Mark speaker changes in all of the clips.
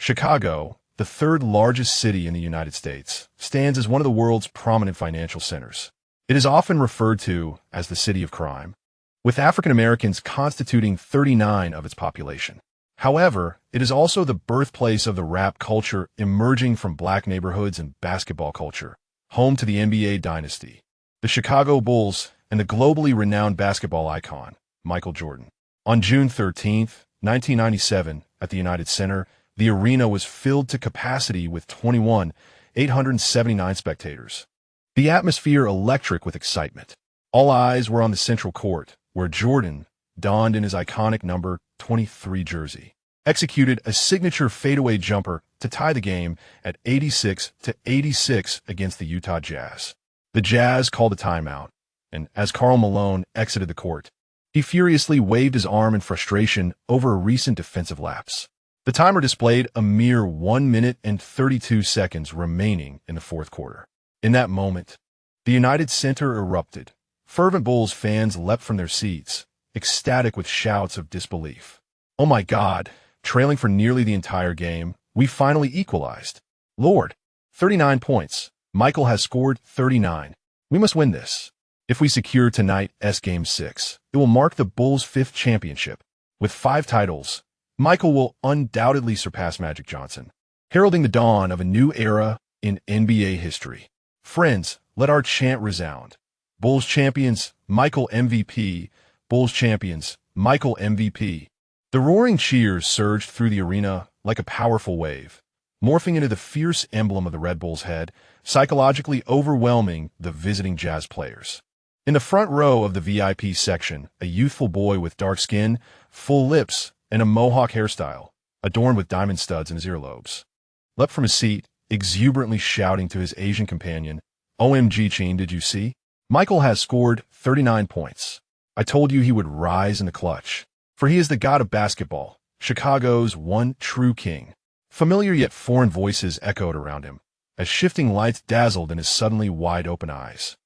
Speaker 1: Chicago, the third largest city in the United States, stands as one of the world's prominent financial centers. It is often referred to as the city of crime, with African Americans constituting 39% of its population. However, it is also the birthplace of the rap culture emerging from black neighborhoods and basketball culture, home to the NBA dynasty, the Chicago Bulls, and the globally renowned basketball icon, Michael Jordan. On June 13, 1997, at the United Center, the arena was filled to capacity with 21,879 spectators. The atmosphere electric with excitement. All eyes were on the central court, where Jordan, donned in his iconic number 23 jersey, executed a signature fadeaway jumper to tie the game at 86-86 against the Utah Jazz. The Jazz called a timeout, and as Karl Malone exited the court, he furiously waved his arm in frustration over a recent defensive lapse. The timer displayed a mere 1 minute and 32 seconds remaining in the fourth quarter. In that moment, the United Center erupted. Fervent Bulls fans leapt from their seats, ecstatic with shouts of disbelief. "Oh my God," trailing for nearly the entire game, "we finally equalized. Lord, 39 points. Michael has scored 39. We must win this. If we secure tonight's Game 6, it will mark the Bulls' 5th championship. With 5 titles, Michael will undoubtedly surpass Magic Johnson, heralding the dawn of a new era in NBA history. Friends, let our chant resound. Bulls champions, Michael MVP. Bulls champions, Michael MVP." The roaring cheers surged through the arena like a powerful wave, morphing into the fierce emblem of the Red Bull's head, psychologically overwhelming the visiting Jazz players. In the front row of the VIP section, a youthful boy with dark skin, full lips, and a mohawk hairstyle, adorned with diamond studs in his earlobes, leapt from his seat, exuberantly shouting to his Asian companion, "OMG, Qin, did you see? Michael has scored 39 points. I told you he would rise in the clutch. For he is the god of basketball, Chicago's one true king." Familiar yet foreign voices echoed around him, as shifting lights dazzled in his suddenly wide-open eyes.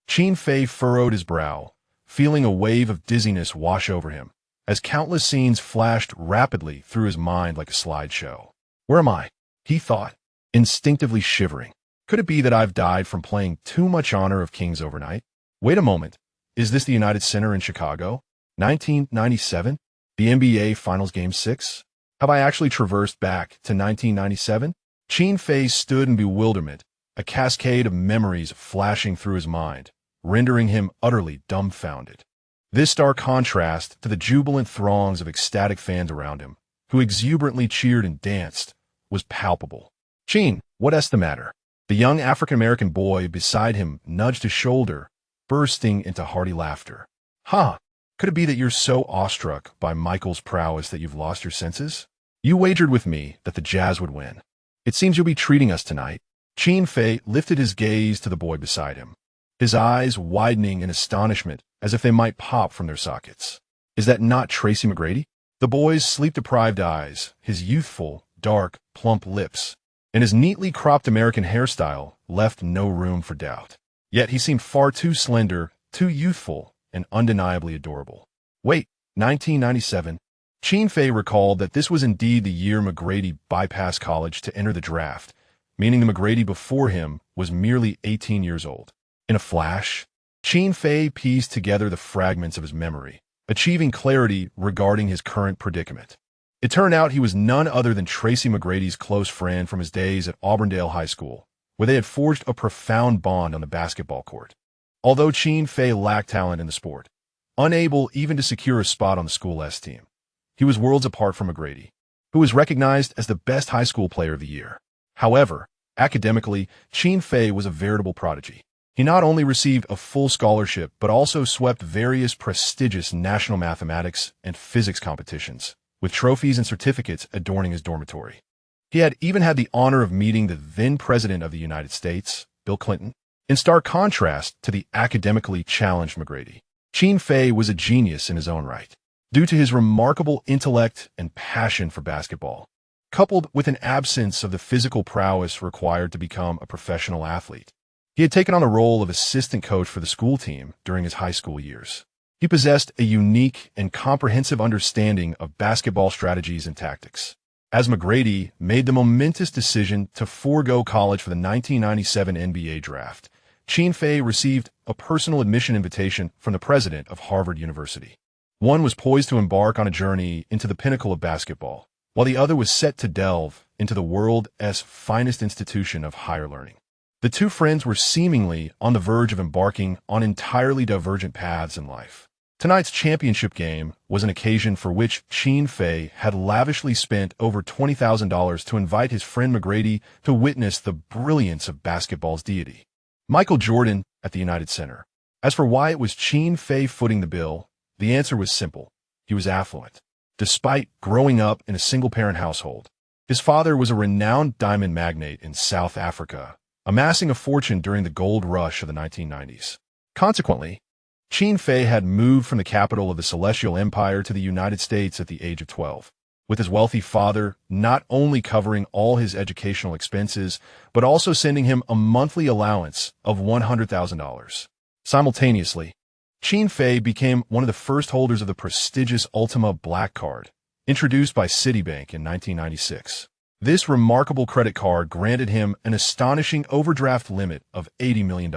Speaker 1: Qin Fei furrowed his brow, feeling a wave of dizziness wash over him, as countless scenes flashed rapidly through his mind like a slideshow. "Where am I?" he thought, instinctively shivering. "Could it be that I've died from playing too much Honor of Kings overnight? Wait a moment. Is this the United Center in Chicago? 1997? The NBA Finals Game 6? Have I actually traversed back to 1997? Qin Fei stood in bewilderment, a cascade of memories flashing through his mind, rendering him utterly dumbfounded. This stark contrast to the jubilant throngs of ecstatic fans around him, who exuberantly cheered and danced, was palpable. "Qin, what's the matter?" The young African-American boy beside him nudged his shoulder, bursting into hearty laughter. "Huh, could it be that you're so awestruck by Michael's prowess that you've lost your senses? You wagered with me that the Jazz would win. It seems you'll be treating us tonight." Qin Fei lifted his gaze to the boy beside him, his eyes widening in astonishment as if they might pop from their sockets. "Is that not Tracy McGrady?" The boy's sleep-deprived eyes, his youthful, dark, plump lips, and his neatly cropped American hairstyle left no room for doubt. Yet he seemed far too slender, too youthful, and undeniably adorable. Wait, 1997? Qin Fei recalled that this was indeed the year McGrady bypassed college to enter the draft, meaning the McGrady before him was merely 18 years old. In a flash, Qin Fei pieced together the fragments of his memory, achieving clarity regarding his current predicament. It turned out he was none other than Tracy McGrady's close friend from his days at Auburndale High School, where they had forged a profound bond on the basketball court. Although Qin Fei lacked talent in the sport, unable even to secure a spot on the school S team, he was worlds apart from McGrady, who was recognized as the best high school player of the year. However, academically, Qin Fei was a veritable prodigy. He not only received a full scholarship, but also swept various prestigious national mathematics and physics competitions, with trophies and certificates adorning his dormitory. He had even had the honor of meeting the then President of the United States, Bill Clinton. In stark contrast to the academically challenged McGrady, Qin Fei was a genius in his own right, due to his remarkable intellect and passion for basketball, coupled with an absence of the physical prowess required to become a professional athlete. He had taken on the role of assistant coach for the school team during his high school years. He possessed a unique and comprehensive understanding of basketball strategies and tactics. as McGrady made the momentous decision to forego college for the 1997 NBA draft. Qin Fei received a personal admission invitation from the president of Harvard University. One was poised to embark on a journey into the pinnacle of basketball, while the other was set to delve into the world's finest institution of higher learning. The two friends were seemingly on the verge of embarking on entirely divergent paths in life. Tonight's championship game was an occasion for which Qin Fei had lavishly spent over $20,000 to invite his friend McGrady to witness the brilliance of basketball's deity, Michael Jordan, at the United Center. As for why it was Qin Fei footing the bill, the answer was simple. He was affluent. Despite growing up in a single-parent household, his father was a renowned diamond magnate in South Africa, amassing a fortune during the gold rush of the 1990s. Consequently, Qin Fei had moved from the capital of the Celestial Empire to the United States at the age of 12, with his wealthy father not only covering all his educational expenses, but also sending him a monthly allowance of $100,000. Simultaneously, Qin Fei became one of the first holders of the prestigious Ultima Black Card, introduced by Citibank in 1996. This remarkable credit card granted him an astonishing overdraft limit of $80 million.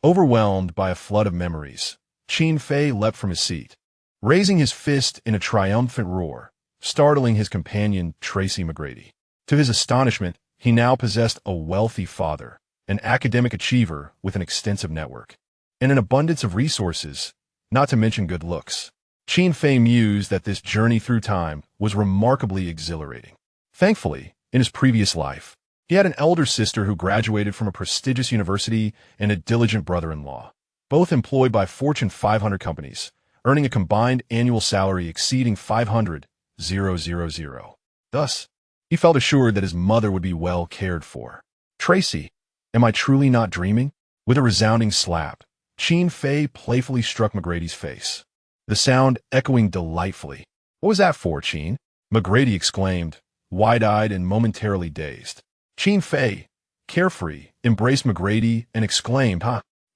Speaker 1: Overwhelmed by a flood of memories, Qin Fei leapt from his seat, raising his fist in a triumphant roar, startling his companion Tracy McGrady. To his astonishment, he now possessed a wealthy father, an academic achiever with an extensive network, and an abundance of resources, not to mention good looks. Qin Fei mused that this journey through time was remarkably exhilarating. Thankfully, in his previous life, he had an elder sister who graduated from a prestigious university and a diligent brother-in-law, both employed by Fortune 500 companies, earning a combined annual salary exceeding $500,000. Thus, he felt assured that his mother would be well cared for. Tracy, am I truly not dreaming? With a resounding slap, Qin Fei playfully struck McGrady's face, the sound echoing delightfully. What was that for, Qin? McGrady exclaimed, wide-eyed and momentarily dazed. Qin Fei, carefree, embraced McGrady and exclaimed,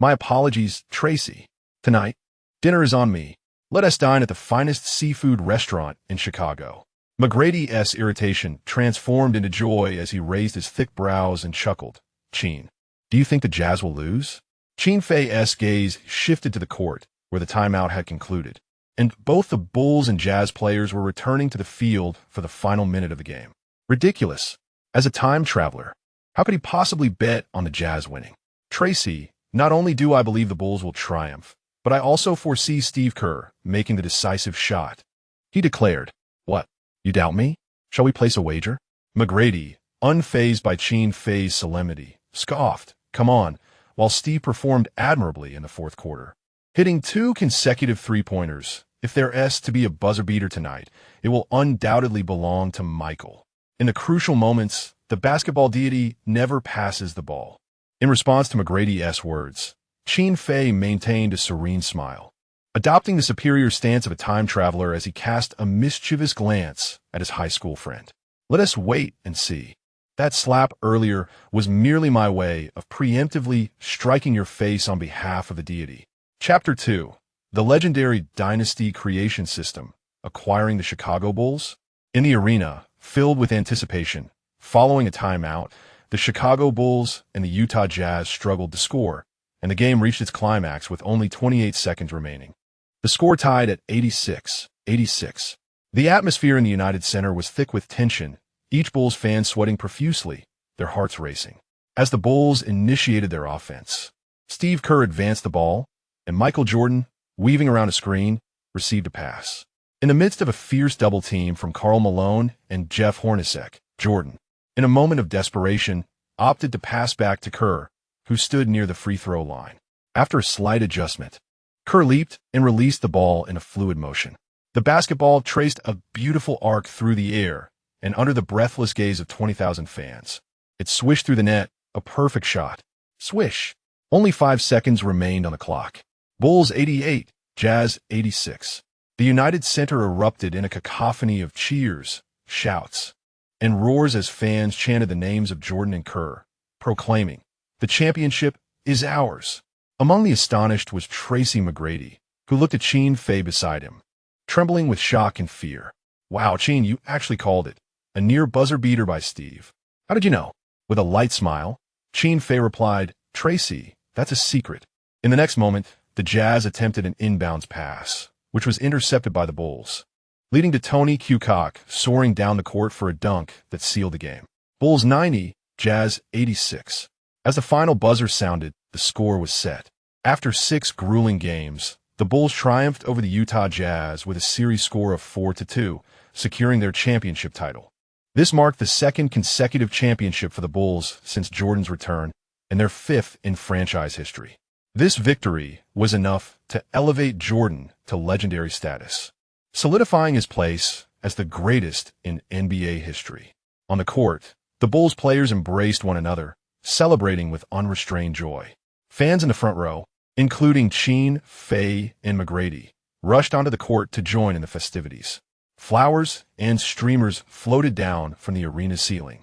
Speaker 1: My apologies, Tracy. Tonight, dinner is on me. Let us dine at the finest seafood restaurant in Chicago. McGrady's irritation transformed into joy as he raised his thick brows and chuckled. Qin, do you think the Jazz will lose? Qin Fei's gaze shifted to the court, where the timeout had concluded, and both the Bulls and Jazz players were returning to the field for the final minute of the game. Ridiculous. As a time traveler, how could he possibly bet on the Jazz winning? Tracy, not only do I believe the Bulls will triumph, but I also foresee Steve Kerr making the decisive shot. He declared, What, you doubt me? Shall we place a wager? McGrady, unfazed by Qin Fei's solemnity, scoffed, Come on, while Steve performed admirably in the fourth quarter, hitting 2 consecutive three-pointers. If there's to be a buzzer beater tonight, it will undoubtedly belong to Michael. In the crucial moments, the basketball deity never passes the ball. In response to McGrady's words, Qin Fei maintained a serene smile, adopting the superior stance of a time traveler as he cast a mischievous glance at his high school friend. Let us wait and see. That slap earlier was merely my way of preemptively striking your face on behalf of the deity. Chapter 2. The Legendary Dynasty Creation System, Acquiring the Chicago Bulls. In the arena, filled with anticipation, following a timeout, the Chicago Bulls and the Utah Jazz struggled to score, and the game reached its climax with only 28 seconds remaining. The score tied at 86-86. The atmosphere in the United Center was thick with tension, each Bulls fan sweating profusely, their hearts racing. As the Bulls initiated their offense, Steve Kerr advanced the ball, and Michael Jordan, weaving around a screen, received a pass. In the midst of a fierce double team from Karl Malone and Jeff Hornacek, Jordan, in a moment of desperation, opted to pass back to Kerr, who stood near the free throw line. After a slight adjustment, Kerr leaped and released the ball in a fluid motion. The basketball traced a beautiful arc through the air, and under the breathless gaze of 20,000 fans, it swished through the net, a perfect shot. Swish. Only 5 seconds remained on the clock. Bulls 88, Jazz 86. The United Center erupted in a cacophony of cheers, shouts, and roars as fans chanted the names of Jordan and Kerr, proclaiming, The championship is ours. Among the astonished was Tracy McGrady, who looked at Qin Fei beside him, trembling with shock and fear. Wow, Qin, you actually called it. A near buzzer beater by Steve. How did you know? With a light smile, Qin Fei replied, Tracy, that's a secret. In the next moment, the Jazz attempted an inbounds pass, which was intercepted by the Bulls, leading to Tony Kukoc soaring down the court for a dunk that sealed the game. Bulls 90, Jazz 86. As the final buzzer sounded, the score was set. After 6 grueling games, the Bulls triumphed over the Utah Jazz with a series score of 4-2, securing their championship title. This marked the second consecutive championship for the Bulls since Jordan's return, and their 5th in franchise history. This victory was enough to elevate Jordan to legendary status, solidifying his place as the greatest in NBA history. On the court, the Bulls players embraced one another, celebrating with unrestrained joy. Fans in the front row, including Qin Fei and McGrady, rushed onto the court to join in the festivities. Flowers and streamers floated down from the arena's ceiling,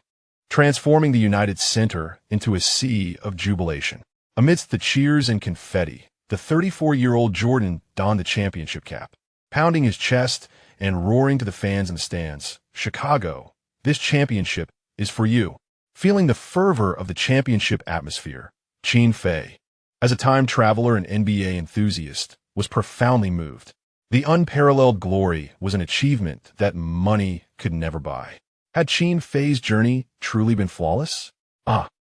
Speaker 1: transforming the United Center into a sea of jubilation. Amidst the cheers and confetti, the 34-year-old Jordan donned the championship cap, pounding his chest and roaring to the fans in the stands, Chicago, this championship is for you. Feeling the fervor of the championship atmosphere, Qin Fei, as a time traveler and NBA enthusiast, was profoundly moved. The unparalleled glory was an achievement that money could never buy. Had Qin Fei's journey truly been flawless?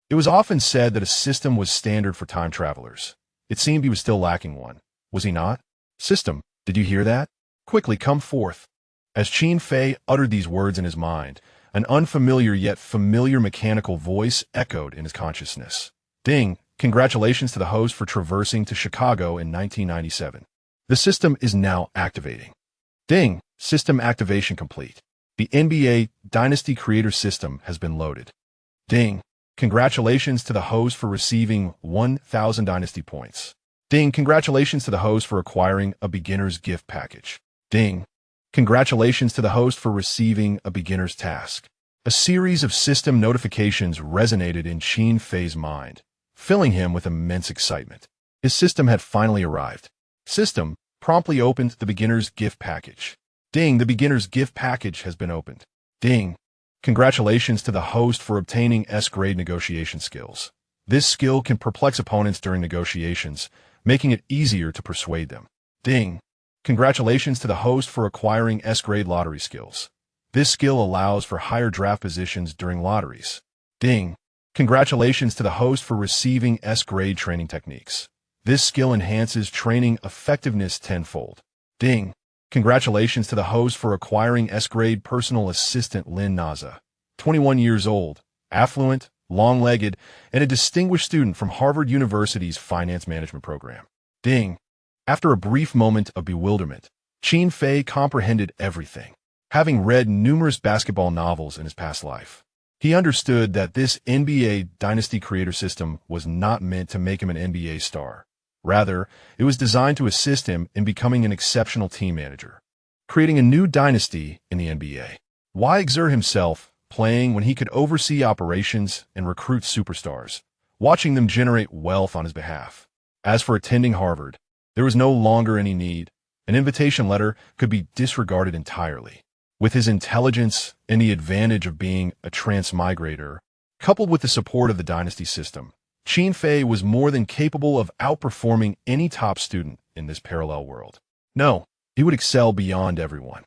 Speaker 1: It was often said that a system was standard for time travelers. It seemed he was still lacking one. Was he not? System, did you hear that? Quickly come forth. As Qin Fei uttered these words in his mind, an unfamiliar yet familiar mechanical voice echoed in his consciousness. Ding! Congratulations to the host for traversing to Chicago in 1997. The system is now activating. Ding! System activation complete. The NBA Dynasty Creator System has been loaded. Ding! Congratulations to the host for receiving 1,000 Dynasty points. Ding! Congratulations to the host for acquiring a beginner's gift package. Ding! Congratulations to the host for receiving a beginner's task. A series of system notifications resonated in Qin Fei's mind, filling him with immense excitement. His system had finally arrived. System promptly opened the beginner's gift package. Ding! The beginner's gift package has been opened. Ding! Congratulations to the host for obtaining S-grade negotiation skills. This skill can perplex opponents during negotiations, making it easier to persuade them. Ding! Congratulations to the host for acquiring S-grade lottery skills. This skill allows for higher draft positions during lotteries. Ding! Congratulations to the host for receiving S-grade training techniques. This skill enhances training effectiveness tenfold. Ding! Congratulations to the host for acquiring S-grade personal assistant Lynn Naza, 21 years old, affluent, long-legged, and a distinguished student from Harvard University's finance management program. Ding! After a brief moment of bewilderment, Qin Fei comprehended everything. Having read numerous basketball novels in his past life, he understood that this NBA Dynasty Creator System was not meant to make him an NBA star. Rather, it was designed to assist him in becoming an exceptional team manager, creating a new dynasty in the NBA. Why exert himself playing when he could oversee operations and recruit superstars, watching them generate wealth on his behalf? As for attending Harvard, there was no longer any need. An invitation letter could be disregarded entirely. With his intelligence and the advantage of being a transmigrator, coupled with the support of the dynasty system, Qin Fei was more than capable of outperforming any top student in this parallel world. No, he would excel beyond everyone.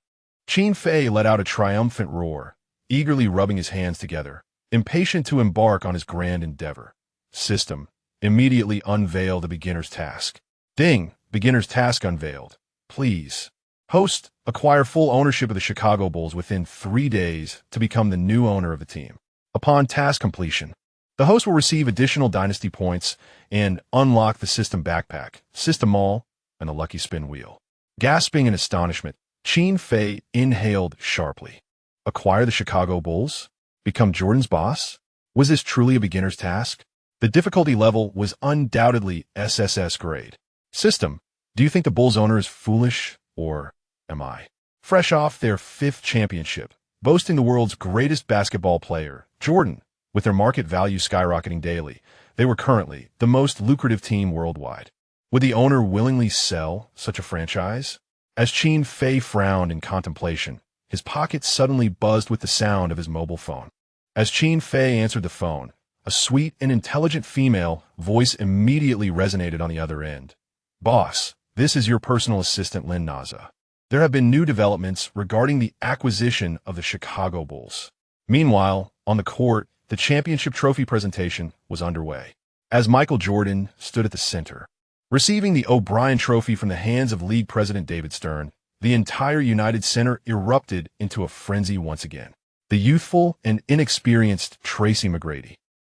Speaker 1: Qin Fei let out a triumphant roar, eagerly rubbing his hands together, impatient to embark on his grand endeavor. System immediately unveiled the beginner's task. Ding! Beginner's task unveiled. Please. Host, acquire full ownership of the Chicago Bulls within 3 days to become the new owner of the team. Upon task completion, the host will receive additional dynasty points and unlock the system backpack, system mall, and the lucky spin wheel. Gasping in astonishment, Qin Fei inhaled sharply. Acquire the Chicago Bulls? Become Jordan's boss? Was this truly a beginner's task? The difficulty level was undoubtedly SSS grade. System, do you think the Bulls owner is foolish, or am I? Fresh off their 5th championship, boasting the world's greatest basketball player, Jordan, with their market value skyrocketing daily, they were currently the most lucrative team worldwide. Would the owner willingly sell such a franchise? As Qin Fei frowned in contemplation, his pocket suddenly buzzed with the sound of his mobile phone. As Qin Fei answered the phone, a sweet and intelligent female voice immediately resonated on the other end. "Boss, this is your personal assistant Lin Naza. There have been new developments regarding the acquisition of the Chicago Bulls." Meanwhile, on the court, the championship trophy presentation was underway. As Michael Jordan stood at the center, receiving the O'Brien Trophy from the hands of League President David Stern, the entire United Center erupted into a frenzy once again. The youthful and inexperienced Tracy McGrady,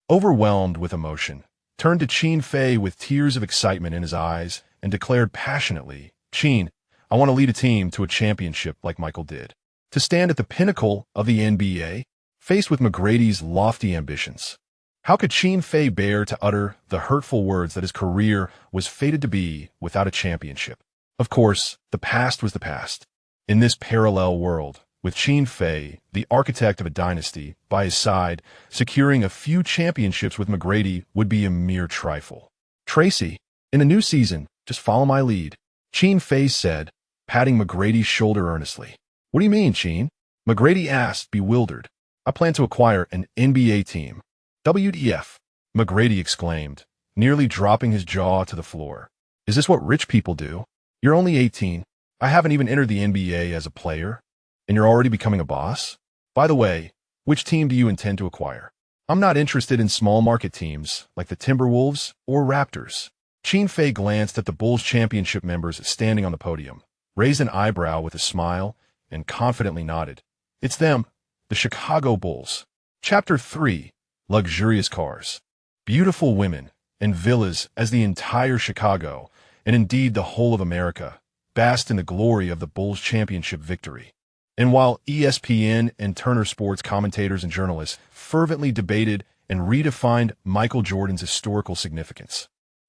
Speaker 1: overwhelmed with emotion, turned to Qin Fei with tears of excitement in his eyes and declared passionately, "Qin, I want to lead a team to a championship like Michael did. To stand at the pinnacle of the NBA, faced with McGrady's lofty ambitions." How could Qin Fei bear to utter the hurtful words that his career was fated to be without a championship? Of course, the past was the past. In this parallel world, with Qin Fei, the architect of a dynasty, by his side, securing a few championships with McGrady would be a mere trifle. "Tracy, in a new season, just follow my lead," Qin Fei said, patting McGrady's shoulder earnestly. "What do you mean, Qin?" McGrady asked, bewildered. "I plan to acquire an NBA team." "WTF?" McGrady exclaimed, nearly dropping his jaw to the floor. "Is this what rich people do? You're only 18. I haven't even entered the NBA as a player, and you're already becoming a boss? By the way, which team do you intend to acquire? I'm not interested in small market teams like the Timberwolves or Raptors." Qin Fei glanced at the Bulls championship members standing on the podium, raised an eyebrow with a smile, and confidently nodded. "It's them, the Chicago Bulls." Chapter 3. Luxurious cars, beautiful women, and villas as the entire Chicago, and indeed the whole of America, basked in the glory of the Bulls championship victory. And while ESPN and Turner Sports commentators and journalists fervently debated and redefined Michael Jordan's historical significance,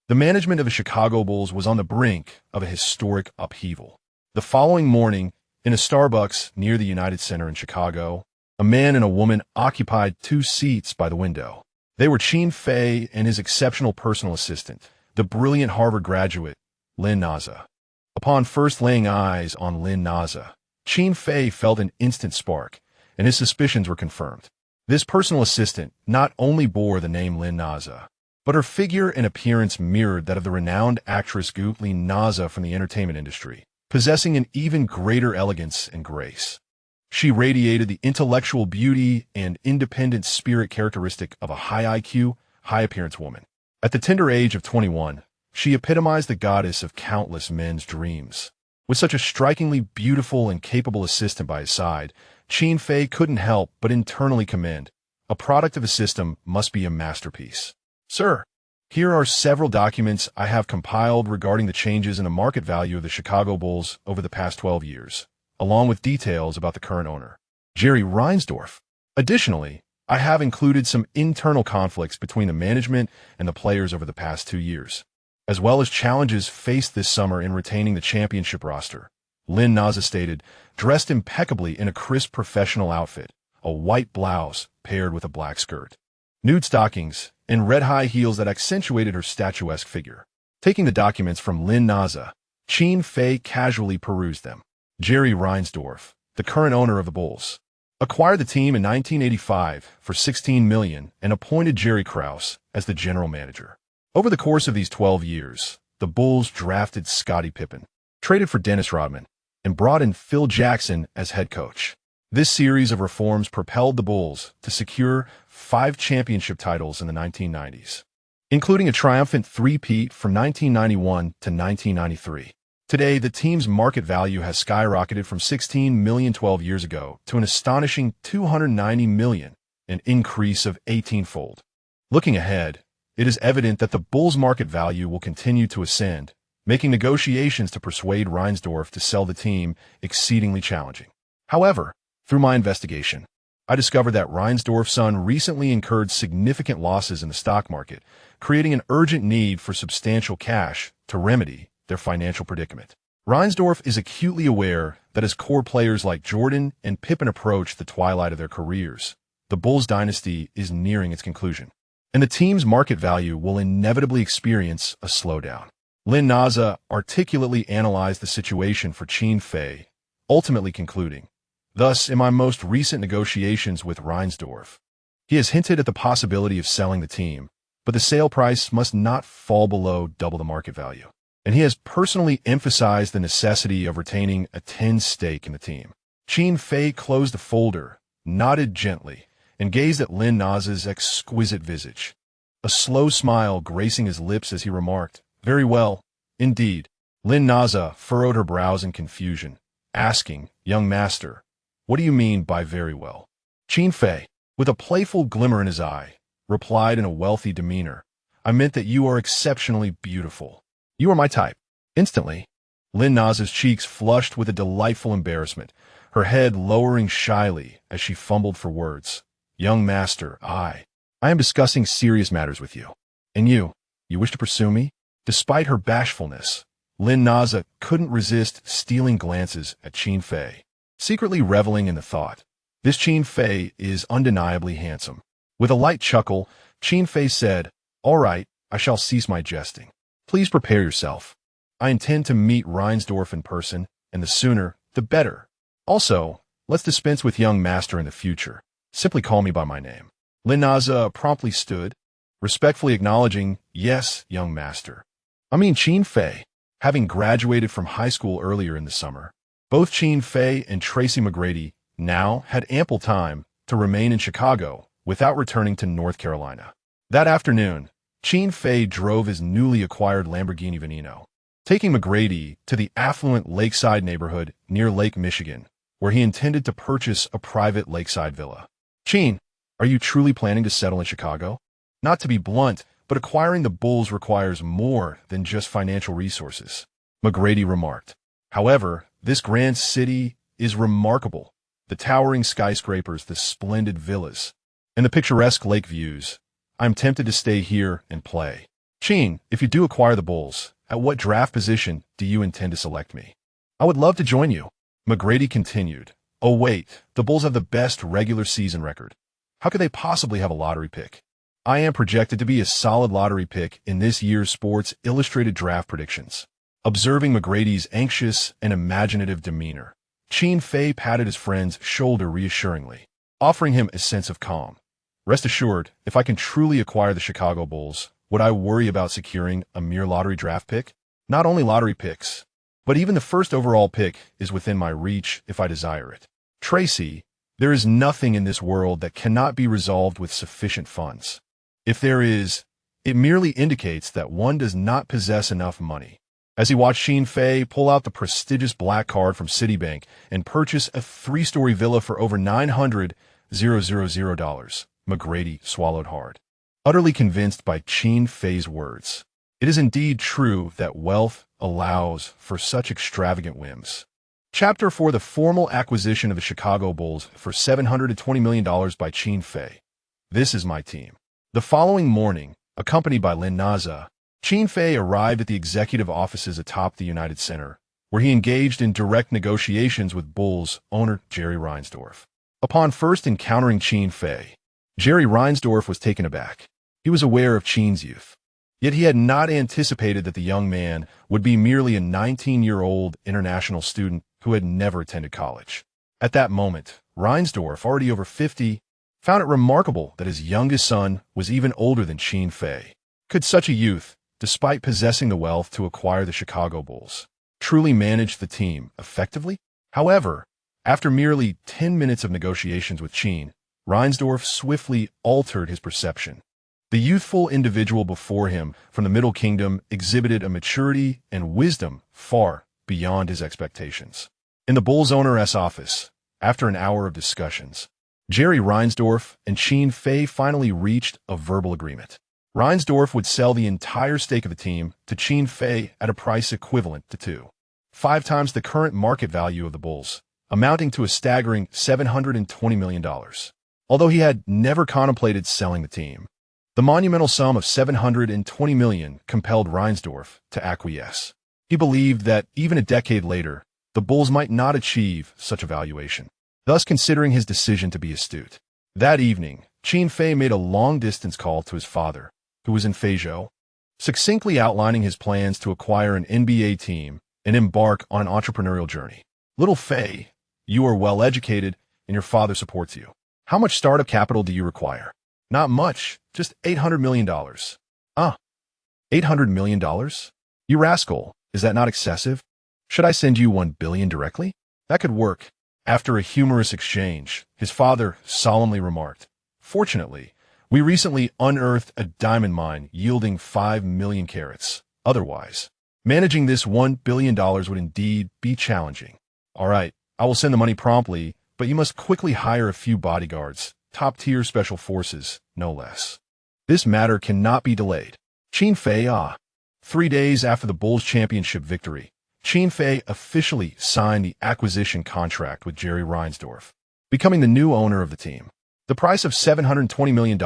Speaker 1: the management of the Chicago Bulls was on the brink of a historic upheaval. The following morning, in a Starbucks near the United Center in Chicago, a man and a woman occupied 2 seats by the window. They were Qin Fei and his exceptional personal assistant, the brilliant Harvard graduate, Lin Naza. Upon first laying eyes on Lin Naza, Qin Fei felt an instant spark, and his suspicions were confirmed. This personal assistant not only bore the name Lin Naza, but her figure and appearance mirrored that of the renowned actress Lin Naza from the entertainment industry, possessing an even greater elegance and grace. She radiated the intellectual beauty and independent spirit characteristic of a high IQ, high-appearance woman. At the tender age of 21, she epitomized the goddess of countless men's dreams. With such a strikingly beautiful and capable assistant by his side, Qin Fei couldn't help but internally commend. A product of a system must be a masterpiece. "Sir, here are several documents I have compiled regarding the changes in the market value of the Chicago Bulls over the past 12 years. Along with details about the current owner, Jerry Reinsdorf. Additionally, I have included some internal conflicts between the management and the players over the past 2 years, as well as challenges faced this summer in retaining the championship roster," Lin Naza stated, dressed impeccably in a crisp professional outfit, a white blouse paired with a black skirt, nude stockings, and red high heels that accentuated her statuesque figure. Taking the documents from Lin Naza, Qin Fei casually perused them. Jerry Reinsdorf, the current owner of the Bulls, acquired the team in 1985 for $16 million and appointed Jerry Krause as the general manager. Over the course of these 12 years, the Bulls drafted Scottie Pippen, traded for Dennis Rodman, and brought in Phil Jackson as head coach. This series of reforms propelled the Bulls to secure 5 championship titles in the 1990s, including a triumphant three-peat from 1991 to 1993. Today, the team's market value has skyrocketed from $16 million 12 years ago to an astonishing $290 million, an increase of 18-fold. Looking ahead, it is evident that the Bulls' market value will continue to ascend, making negotiations to persuade Reinsdorf to sell the team exceedingly challenging. However, through my investigation, I discovered that Reinsdorf's son recently incurred significant losses in the stock market, creating an urgent need for substantial cash to remedy their financial predicament. Reinsdorf is acutely aware that as core players like Jordan and Pippen approach the twilight of their careers, the Bulls dynasty is nearing its conclusion, and the team's market value will inevitably experience a slowdown. Lin Naza articulately analyzed the situation for Qin Fei, ultimately concluding, Thus, in my most recent negotiations with Reinsdorf, he has hinted at the possibility of selling the team, but the sale price must not fall below double the market value. And he has personally emphasized the necessity of retaining a 10 stake in the team. Qin Fei closed the folder, nodded gently, and gazed at Lin Na's exquisite visage, a slow smile gracing his lips as he remarked, "Very well, indeed." Lin Na furrowed her brows in confusion, asking, "Young master, what do you mean by very well?" Qin Fei, with a playful glimmer in his eye, replied in a wealthy demeanor, "I meant that you are exceptionally beautiful. You are my type." Instantly, Lin Na's cheeks flushed with a delightful embarrassment, her head lowering shyly as she fumbled for words. "Young master, I am discussing serious matters with you. And you wish to pursue me?" Despite her bashfulness, Lin Na couldn't resist stealing glances at Qin Fei, secretly reveling in the thought, "This Qin Fei is undeniably handsome." With a light chuckle, Qin Fei said, "All right, I shall cease my jesting. Please prepare yourself. I intend to meet Reinsdorf in person, and the sooner, the better. Also, let's dispense with young master in the future. Simply call me by my name." Lin Na promptly stood, respectfully acknowledging, "Yes, young master." I mean Qin Fei, having graduated from high school earlier in the summer. Both Qin Fei and Tracy McGrady now had ample time to remain in Chicago without returning to North Carolina. That afternoon, Qin Fei drove his newly acquired Lamborghini Veneno, taking McGrady to the affluent lakeside neighborhood near Lake Michigan, where he intended to purchase a private lakeside villa. "Qin, are you truly planning to settle in Chicago?" Not to be blunt, but acquiring the Bulls requires more than just financial resources, McGrady remarked. "However, this grand city is remarkable. The towering skyscrapers, the splendid villas, and the picturesque lake views. I'm tempted to stay here and play." "Qin, if you do acquire the Bulls, at what draft position do you intend to select me?" "I would love to join you," McGrady continued. "Oh wait, the Bulls have the best regular season record. How could they possibly have a lottery pick?" "I am projected to be a solid lottery pick in this year's Sports Illustrated draft predictions." Observing McGrady's anxious and imaginative demeanor, Qin Fei patted his friend's shoulder reassuringly, offering him a sense of calm. "Rest assured, if I can truly acquire the Chicago Bulls, would I worry about securing a mere lottery draft pick? Not only lottery picks, but even the first overall pick is within my reach if I desire it. Tracy, there is nothing in this world that cannot be resolved with sufficient funds. If there is, it merely indicates that one does not possess enough money." As he watched Qin Fei pull out the prestigious black card from Citibank and purchase a 3-story villa for over $900,000, McGrady swallowed hard, utterly convinced by Qin Fei's words. It is indeed true that wealth allows for such extravagant whims. Chapter 4: The formal acquisition of the Chicago Bulls for $720 million by Qin Fei. This is my team. The following morning, accompanied by Lin Na, Qin Fei arrived at the executive offices atop the United Center, where he engaged in direct negotiations with Bulls owner Jerry Reinsdorf. Upon first encountering Qin Fei, Jerry Reinsdorf was taken aback. He was aware of Qin's youth, yet he had not anticipated that the young man would be merely a 19-year-old international student who had never attended college. At that moment, Reinsdorf, already over 50, found it remarkable that his youngest son was even older than Qin Fei. Could such a youth, despite possessing the wealth to acquire the Chicago Bulls, truly manage the team effectively? However, after merely 10 minutes of negotiations with Qin, Reinsdorf swiftly altered his perception. The youthful individual before him from the Middle Kingdom exhibited a maturity and wisdom far beyond his expectations. In the Bulls owner's office, after an hour of discussions, Jerry Reinsdorf and Qin Fei finally reached a verbal agreement. Reinsdorf would sell the entire stake of the team to Qin Fei at a price equivalent to 2.5 times the current market value of the Bulls, amounting to a staggering $720 million. Although he had never contemplated selling the team, the monumental sum of $720 million compelled Reinsdorf to acquiesce. He believed that even a decade later, the Bulls might not achieve such a valuation, thus considering his decision to be astute. That evening, Qin Fei made a long-distance call to his father, who was in Feijo, succinctly outlining his plans to acquire an NBA team and embark on an entrepreneurial journey. "Little Fei, You are well educated, and your father supports you. How much startup capital do you require? Not much, just $800 million. $800 million? You rascal, is that not excessive? Should I send you $1 billion directly? That could work. After a humorous exchange, his father solemnly remarked, "Fortunately, we recently unearthed a diamond mine yielding 5 million carats. Otherwise, managing this $1 billion would indeed be challenging. All right, I will send the money promptly, but you must quickly hire a few bodyguards, top-tier special forces, no less. This matter cannot be delayed." Qin Fei. 3 days after the Bulls championship victory, Qin Fei officially signed the acquisition contract with Jerry Reinsdorf, becoming the new owner of the team. The price of $720 million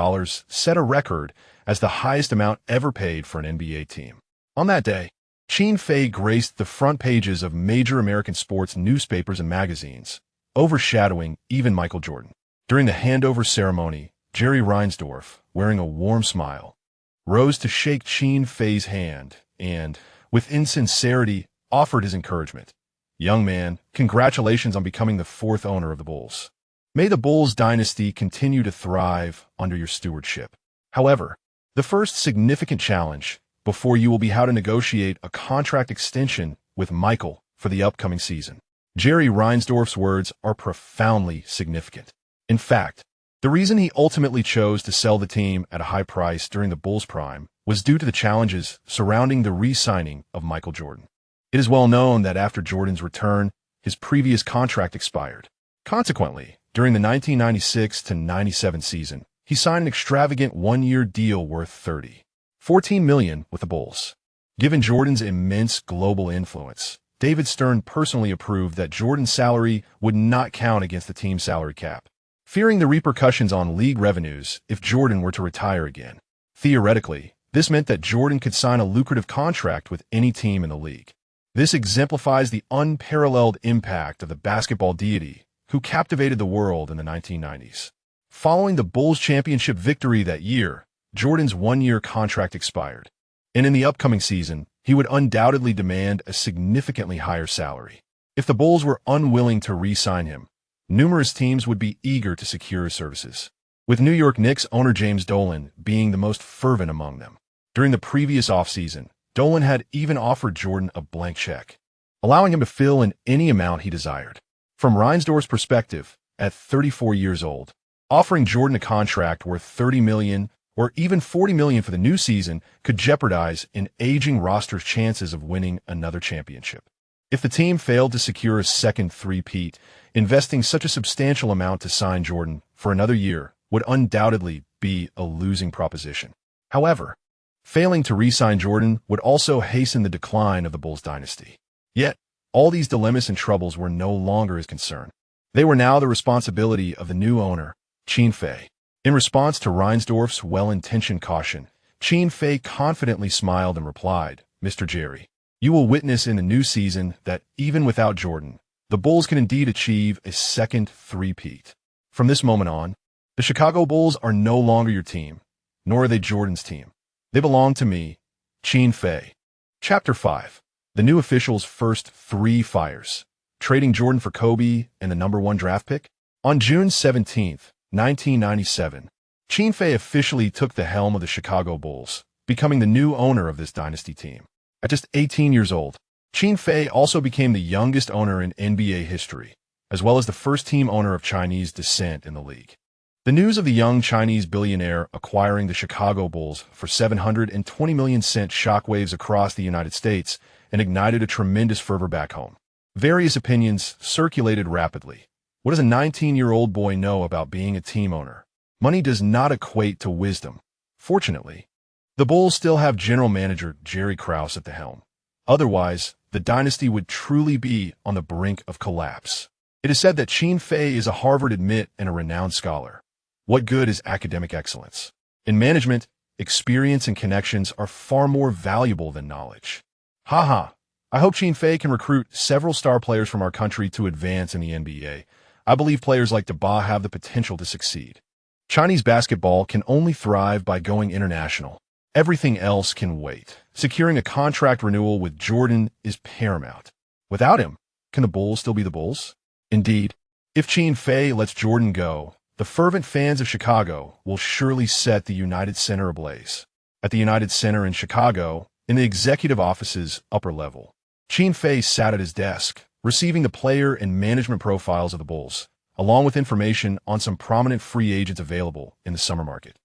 Speaker 1: set a record as the highest amount ever paid for an NBA team. On that day, Qin Fei graced the front pages of major American sports newspapers and magazines, overshadowing even Michael Jordan. During the handover ceremony, Jerry Reinsdorf, wearing a warm smile, rose to shake Qin Fei's hand and, with insincerity, offered his encouragement. "Young man, congratulations on becoming the 4th owner of the Bulls. May the Bulls dynasty continue to thrive under your stewardship. However, the first significant challenge before you will be how to negotiate a contract extension with Michael for the upcoming season." Jerry Reinsdorf's words are profoundly significant. In fact, the reason he ultimately chose to sell the team at a high price during the Bulls' prime was due to the challenges surrounding the re-signing of Michael Jordan. It is well known that after Jordan's return, his previous contract expired. Consequently, during the 1996-97 season, he signed an extravagant one-year deal worth $14 million with the Bulls. Given Jordan's immense global influence, David Stern personally approved that Jordan's salary would not count against the team's salary cap, fearing the repercussions on league revenues if Jordan were to retire again. Theoretically, this meant that Jordan could sign a lucrative contract with any team in the league. This exemplifies the unparalleled impact of the basketball deity who captivated the world in the 1990s. Following the Bulls' championship victory that year, Jordan's one-year contract expired, and in the upcoming season, he would undoubtedly demand a significantly higher salary. If the Bulls were unwilling to re-sign him, numerous teams would be eager to secure his services, with New York Knicks owner James Dolan being the most fervent among them. During the previous offseason, Dolan had even offered Jordan a blank check, allowing him to fill in any amount he desired. From Reinsdorf's perspective, at 34 years old, offering Jordan a contract worth $30 million or even $40 million for the new season could jeopardize an aging roster's chances of winning another championship. If the team failed to secure a second three-peat, investing such a substantial amount to sign Jordan for another year would undoubtedly be a losing proposition. However, failing to re-sign Jordan would also hasten the decline of the Bulls dynasty. Yet, all these dilemmas and troubles were no longer his concern. They were now the responsibility of the new owner, Qin Fei. In response to Reinsdorf's well-intentioned caution, Qin Fei confidently smiled and replied, "Mr. Jerry, you will witness in the new season that even without Jordan, the Bulls can indeed achieve a second three-peat. From this moment on, the Chicago Bulls are no longer your team, nor are they Jordan's team. They belong to me, Qin Fei." Chapter 5. The new official's first 3 fires. Trading Jordan for Kobe and the #1 draft pick? On June 17, 1997, Qin Fei officially took the helm of the Chicago Bulls, becoming the new owner of this dynasty team. At just 18 years old, Qin Fei also became the youngest owner in NBA history, as well as the first team owner of Chinese descent in the league. The news of the young Chinese billionaire acquiring the Chicago Bulls for $720 million sent shockwaves across the United States and ignited a tremendous fervor back home. Various opinions circulated rapidly. What does a 19-year-old boy know about being a team owner? Money does not equate to wisdom. Fortunately, the Bulls still have general manager Jerry Krause at the helm. Otherwise, the dynasty would truly be on the brink of collapse. It is said that Qin Fei is a Harvard admit and a renowned scholar. What good is academic excellence? In management, experience and connections are far more valuable than knowledge. I hope Qin Fei can recruit several star players from our country to advance in the NBA. I believe players like Deba have the potential to succeed. Chinese basketball can only thrive by going international. Everything else can wait. Securing a contract renewal with Jordan is paramount. Without him, can the Bulls still be the Bulls? Indeed, if Qin Fei lets Jordan go, the fervent fans of Chicago will surely set the United Center ablaze. At the United Center in Chicago, in the executive office's upper level, Qin Fei sat at his desk, receiving the player and management profiles of the Bulls, along with information on some prominent free agents available in the summer market.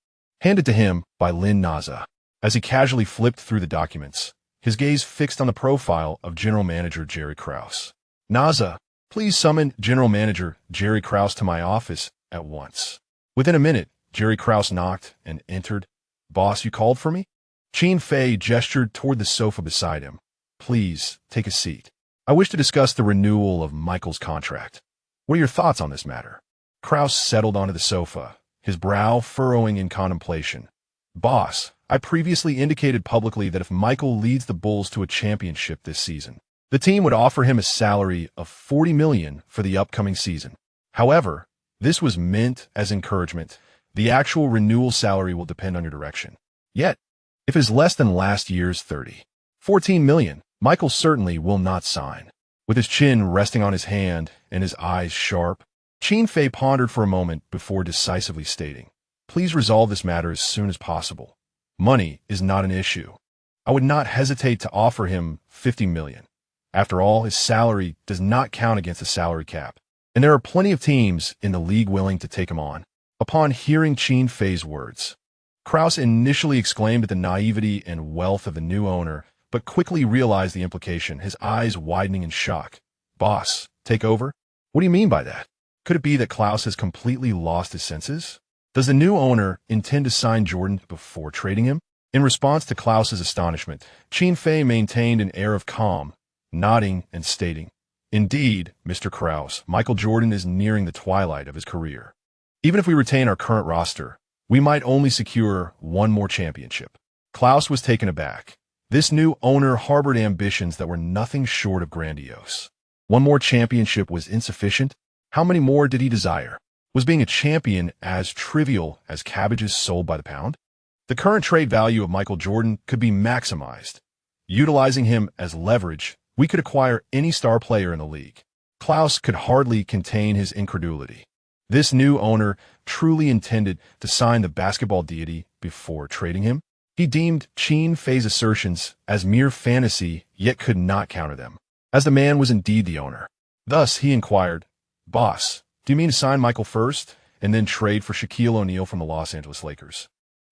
Speaker 1: Handed to him by Lin Naza. As he casually flipped through the documents, his gaze fixed on the profile of General Manager Jerry Krause. Naza, please summon General Manager Jerry Krause to my office at once. Within a minute, Jerry Krause knocked and entered. Boss, you called for me? Qin Fei gestured toward the sofa beside him. Please, take a seat. I wish to discuss the renewal of Michael's contract. What are your thoughts on this matter? Krause settled onto the sofa, his brow furrowing in contemplation. Boss, I previously indicated publicly that if Michael leads the Bulls to a championship this season, the team would offer him a salary of $40 million for the upcoming season. However, this was meant as encouragement. The actual renewal salary will depend on your direction. Yet, if it is less than last year's $14 million, Michael certainly will not sign. With his chin resting on his hand and his eyes sharp, Qin Fei pondered for a moment before decisively stating, Please resolve this matter as soon as possible. Money is not an issue. I would not hesitate to offer him $50 million. After all, his salary does not count against the salary cap, and there are plenty of teams in the league willing to take him on. Upon hearing Qin Fei's words, Krause initially exclaimed at the naivety and wealth of the new owner, but quickly realized the implication, his eyes widening in shock. Boss, take over? What do you mean by that? Could it be that Krause has completely lost his senses? Does the new owner intend to sign Jordan before trading him? In response to Krause's astonishment, Qin Fei maintained an air of calm, nodding and stating, Indeed, Mr. Krause, Michael Jordan is nearing the twilight of his career. Even if we retain our current roster, we might only secure one more championship. Krause was taken aback. This new owner harbored ambitions that were nothing short of grandiose. One more championship was insufficient. How many more did he desire? Was being a champion as trivial as cabbages sold by the pound? The current trade value of Michael Jordan could be maximized. Utilizing him as leverage, we could acquire any star player in the league. Krause could hardly contain his incredulity. This new owner truly intended to sign the basketball deity before trading him. He deemed Qin Fei's assertions as mere fantasy, yet could not counter them, as the man was indeed the owner. Thus, he inquired, Boss, do you mean to sign Michael first, and then trade for Shaquille O'Neal from the Los Angeles Lakers,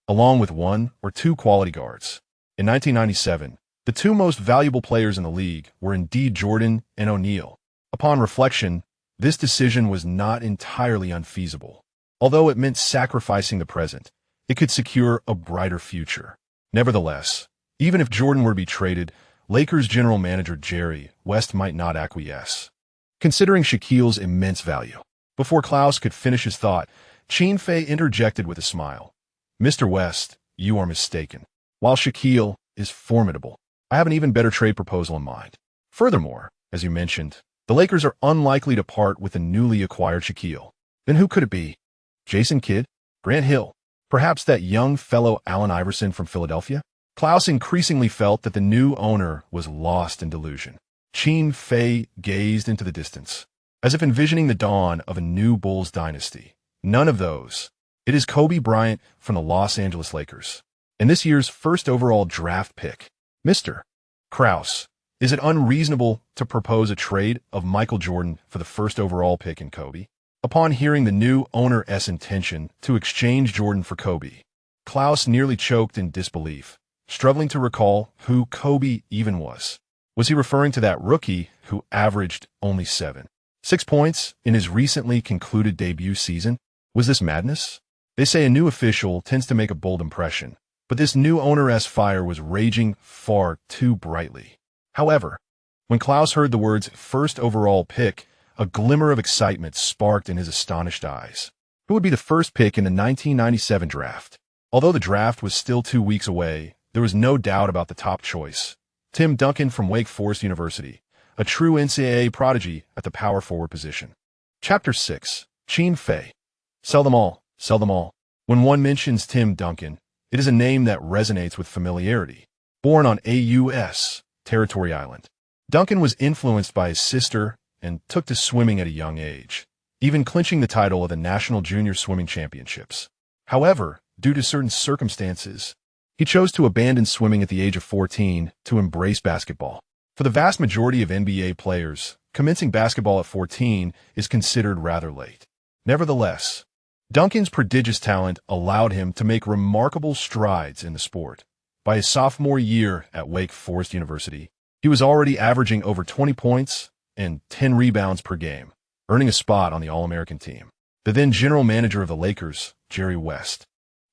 Speaker 1: along with one or two quality guards? In 1997, the two most valuable players in the league were indeed Jordan and O'Neal. Upon reflection, this decision was not entirely unfeasible. Although it meant sacrificing the present, it could secure a brighter future. Nevertheless, even if Jordan were to be traded, Lakers general manager Jerry West might not acquiesce, considering Shaquille's immense value. Before Krause could finish his thought, Qin Fei interjected with a smile. Mr. West, you are mistaken. While Shaquille is formidable, I have an even better trade proposal in mind. Furthermore, as you mentioned, the Lakers are unlikely to part with the newly acquired Shaquille. Then who could it be? Jason Kidd? Grant Hill? Perhaps that young fellow Allen Iverson from Philadelphia? Krause increasingly felt that the new owner was lost in delusion. Qin Fei gazed into the distance, as if envisioning the dawn of a new Bulls dynasty. None of those. It is Kobe Bryant from the Los Angeles Lakers, and this year's first overall draft pick. Mr. Krause, is it unreasonable to propose a trade of Michael Jordan for the first overall pick in Kobe? Upon hearing the new owner's intention to exchange Jordan for Kobe, Krause nearly choked in disbelief, struggling to recall who Kobe even was. Was he referring to that rookie who averaged only 6 points in his recently concluded debut season? Was this madness? They say a new official tends to make a bold impression, but this new owner's fire was raging far too brightly. However, when Krause heard the words first overall pick, a glimmer of excitement sparked in his astonished eyes. Who would be the first pick in the 1997 draft? Although the draft was still 2 weeks away, there was no doubt about the top choice. Tim Duncan from Wake Forest University, a true NCAA prodigy at the power forward position. Chapter 6. Qin Fei. Sell them all, sell them all. When one mentions Tim Duncan, it is a name that resonates with familiarity. Born on AUS, Territory Island, Duncan was influenced by his sister and took to swimming at a young age, even clinching the title of the National Junior Swimming Championships. However, due to certain circumstances, he chose to abandon swimming at the age of 14 to embrace basketball. For the vast majority of NBA players, commencing basketball at 14 is considered rather late. Nevertheless, Duncan's prodigious talent allowed him to make remarkable strides in the sport. By his sophomore year at Wake Forest University, he was already averaging over 20 points and 10 rebounds per game, earning a spot on the All-American team. The then general manager of the Lakers, Jerry West,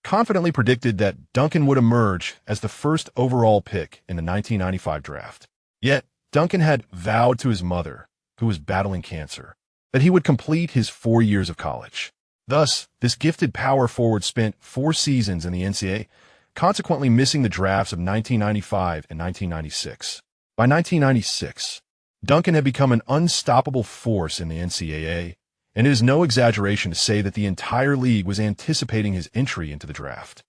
Speaker 1: confidently predicted that Duncan would emerge as the first overall pick in the 1995 draft. Yet, Duncan had vowed to his mother, who was battling cancer, that he would complete his 4 years of college. Thus, this gifted power forward spent 4 seasons in the NCAA, consequently missing the drafts of 1995 and 1996. By 1996, Duncan had become an unstoppable force in the NCAA, and it is no exaggeration to say that the entire league was anticipating his entry into the draft.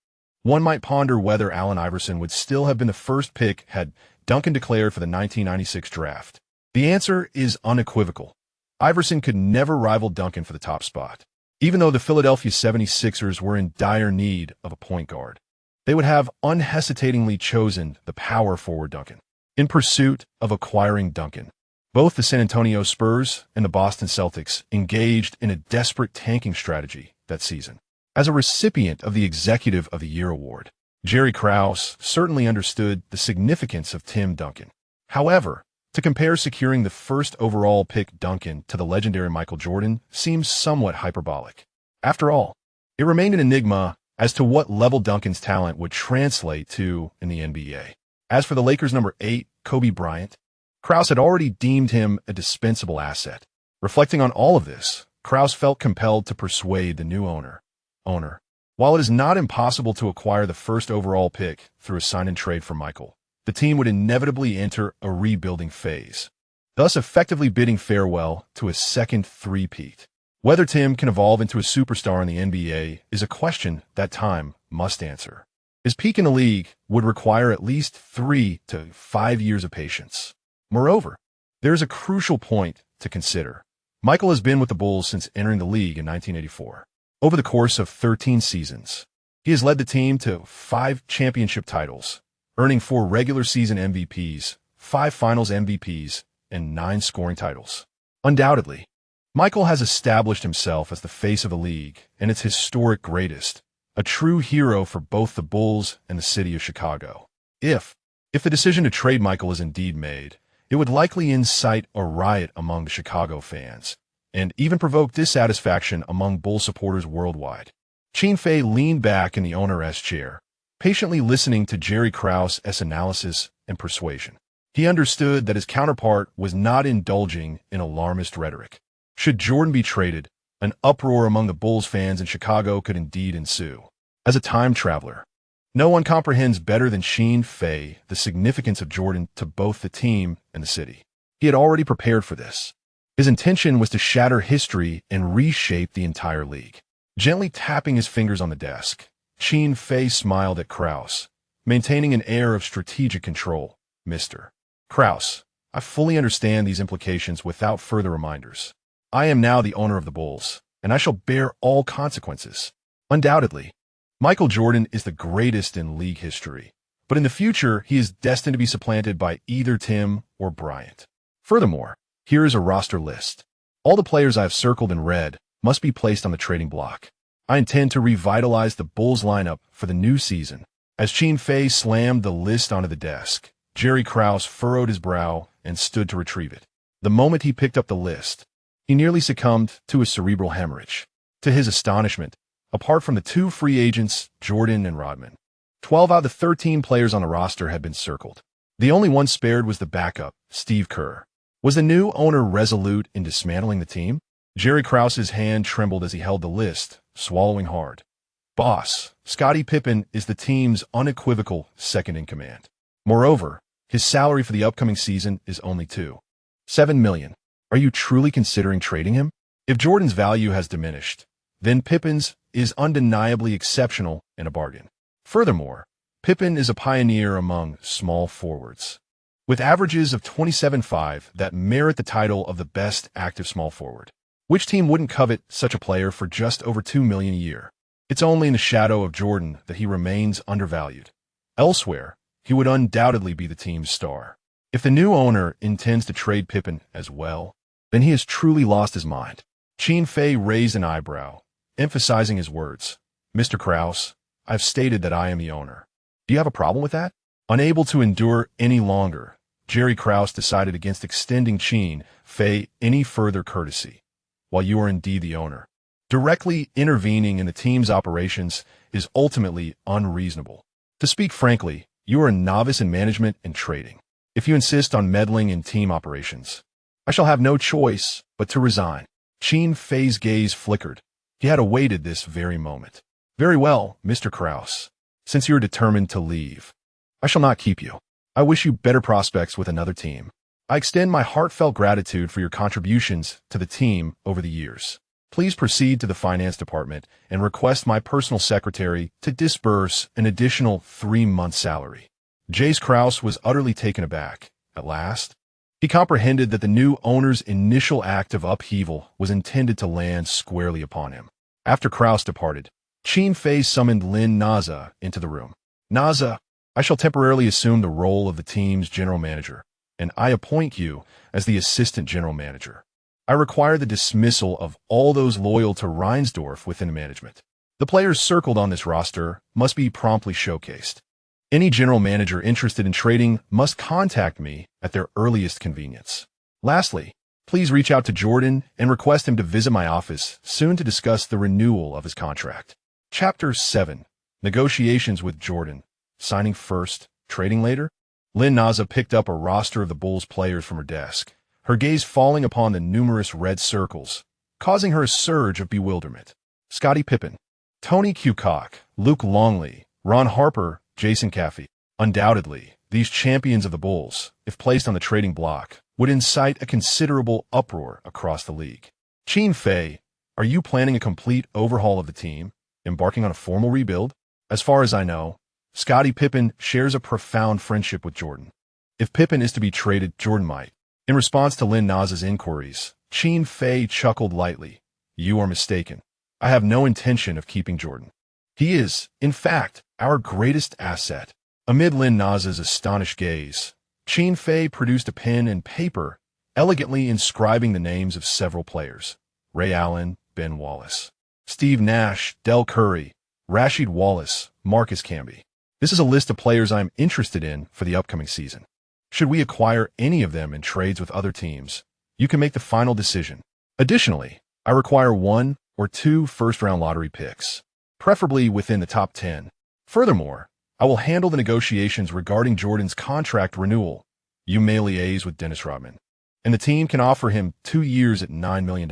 Speaker 1: One might ponder whether Allen Iverson would still have been the first pick had Duncan declared for the 1996 draft. The answer is unequivocal. Iverson could never rival Duncan for the top spot. Even though the Philadelphia 76ers were in dire need of a point guard, they would have unhesitatingly chosen the power forward Duncan. In pursuit of acquiring Duncan, both the San Antonio Spurs and the Boston Celtics engaged in a desperate tanking strategy that season. As a recipient of the Executive of the Year award, Jerry Krause certainly understood the significance of Tim Duncan. However, to compare securing the first overall pick Duncan to the legendary Michael Jordan seems somewhat hyperbolic. After all, it remained an enigma as to what level Duncan's talent would translate to in the NBA. As for the Lakers' number 8, Kobe Bryant, Krause had already deemed him a dispensable asset. Reflecting on all of this, Krause felt compelled to persuade the new owner. While it is not impossible to acquire the first overall pick through a sign-and-trade for Michael, the team would inevitably enter a rebuilding phase, thus effectively bidding farewell to a second three-peat. Whether Tim can evolve into a superstar in the NBA is a question that time must answer. His peak in the league would require at least 3 to 5 years of patience. Moreover, there is a crucial point to consider. Michael has been with the Bulls since entering the league in 1984. Over the course of 13 seasons, he has led the team to 5 championship titles, earning 4 regular season MVPs, 5 finals MVPs, and 9 scoring titles. Undoubtedly, Michael has established himself as the face of the league and its historic greatest, a true hero for both the Bulls and the city of Chicago. If the decision to trade Michael is indeed made, it would likely incite a riot among the Chicago fans, and even provoke dissatisfaction among Bull supporters worldwide. Qin Fei leaned back in the owner's chair, patiently listening to Jerry Krause's analysis and persuasion. He understood that his counterpart was not indulging in alarmist rhetoric. Should Jordan be traded, an uproar among the Bulls fans in Chicago could indeed ensue. As a time traveler, no one comprehends better than Qin Fei the significance of Jordan to both the team and the city. He had already prepared for this. His intention was to shatter history and reshape the entire league. Gently tapping his fingers on the desk, Qin Fei smiled at Krause, maintaining an air of strategic control. Mr. Krause, I fully understand these implications without further reminders. I am now the owner of the Bulls, and I shall bear all consequences. Undoubtedly, Michael Jordan is the greatest in league history, but in the future he is destined to be supplanted by either Tim or Bryant. Furthermore, here is a roster list. All the players I have circled in red must be placed on the trading block. I intend to revitalize the Bulls lineup for the new season. As Qin Fei slammed the list onto the desk, Jerry Krause furrowed his brow and stood to retrieve it. The moment he picked up the list, he nearly succumbed to a cerebral hemorrhage. To his astonishment, apart from the 2 free agents, Jordan and Rodman, 12 out of the 13 players on the roster had been circled. The only one spared was the backup, Steve Kerr. Was the new owner resolute in dismantling the team? Jerry Krause's hand trembled as he held the list, swallowing hard. Boss, Scottie Pippen is the team's unequivocal second-in-command. Moreover, his salary for the upcoming season is only $7 million. Are you truly considering trading him? If Jordan's value has diminished, then Pippen's is undeniably exceptional and a bargain. Furthermore, Pippen is a pioneer among small forwards. with averages of 27.5 that merit the title of the best active small forward. Which team wouldn't covet such a player for just over $2 million a year? It's only in the shadow of Jordan that he remains undervalued. Elsewhere, he would undoubtedly be the team's star. If the new owner intends to trade Pippen as well, then he has truly lost his mind. Qin Fei raised an eyebrow, emphasizing his words. Mr. Krause, I've stated that I am the owner. Do you have a problem with that? Unable to endure any longer, Jerry Krause decided against extending Qin Fei any further courtesy. While you are indeed the owner, directly intervening in the team's operations is ultimately unreasonable. To speak frankly, you are a novice in management and trading. If you insist on meddling in team operations, I shall have no choice but to resign. Qin Fei's gaze flickered. He had awaited this very moment. Very well, Mr. Krause. Since you are determined to leave, I shall not keep you. I wish you better prospects with another team. I extend my heartfelt gratitude for your contributions to the team over the years. Please proceed to the finance department and request my personal secretary to disburse an additional 3-month salary. Jace Krause was utterly taken aback. At last, he comprehended that the new owner's initial act of upheaval was intended to land squarely upon him. After Krause departed, Qin Fei summoned Lin Naza into the room. Naza, I shall temporarily assume the role of the team's general manager, and I appoint you as the assistant general manager. I require the dismissal of all those loyal to Reinsdorf within management. The players circled on this roster must be promptly showcased. Any general manager interested in trading must contact me at their earliest convenience. Lastly, please reach out to Jordan and request him to visit my office soon to discuss the renewal of his contract. Chapter 7. Negotiations with Jordan. Signing first, trading later? Lin Naza picked up a roster of the Bulls players from her desk, her gaze falling upon the numerous red circles, causing her a surge of bewilderment. Scottie Pippen, Tony Kukoc, Luke Longley, Ron Harper, Jason Caffey. Undoubtedly, these champions of the Bulls, if placed on the trading block, would incite a considerable uproar across the league. Qin Fei, are you planning a complete overhaul of the team, embarking on a formal rebuild? As far as I know, Scottie Pippen shares a profound friendship with Jordan. If Pippen is to be traded, Jordan might. In response to Lin Naza's inquiries, Qin Fei chuckled lightly. You are mistaken. I have no intention of keeping Jordan. He is, in fact, our greatest asset. Amid Lin Naza's astonished gaze, Qin Fei produced a pen and paper, elegantly inscribing the names of several players. Ray Allen, Ben Wallace, Steve Nash, Del Curry, Rasheed Wallace, Marcus Camby. This is a list of players I am interested in for the upcoming season. Should we acquire any of them in trades with other teams, you can make the final decision. Additionally, I require 1 or 2 first-round lottery picks, preferably within the top 10. Furthermore, I will handle the negotiations regarding Jordan's contract renewal. You may liaise with Dennis Rodman, and the team can offer him 2 years at $9 million,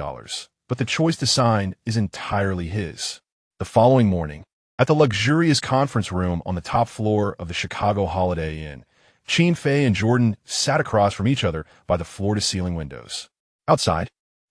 Speaker 1: but the choice to sign is entirely his. The following morning, at the luxurious conference room on the top floor of the Chicago Holiday Inn, Qin Fei and Jordan sat across from each other by the floor-to-ceiling windows. Outside,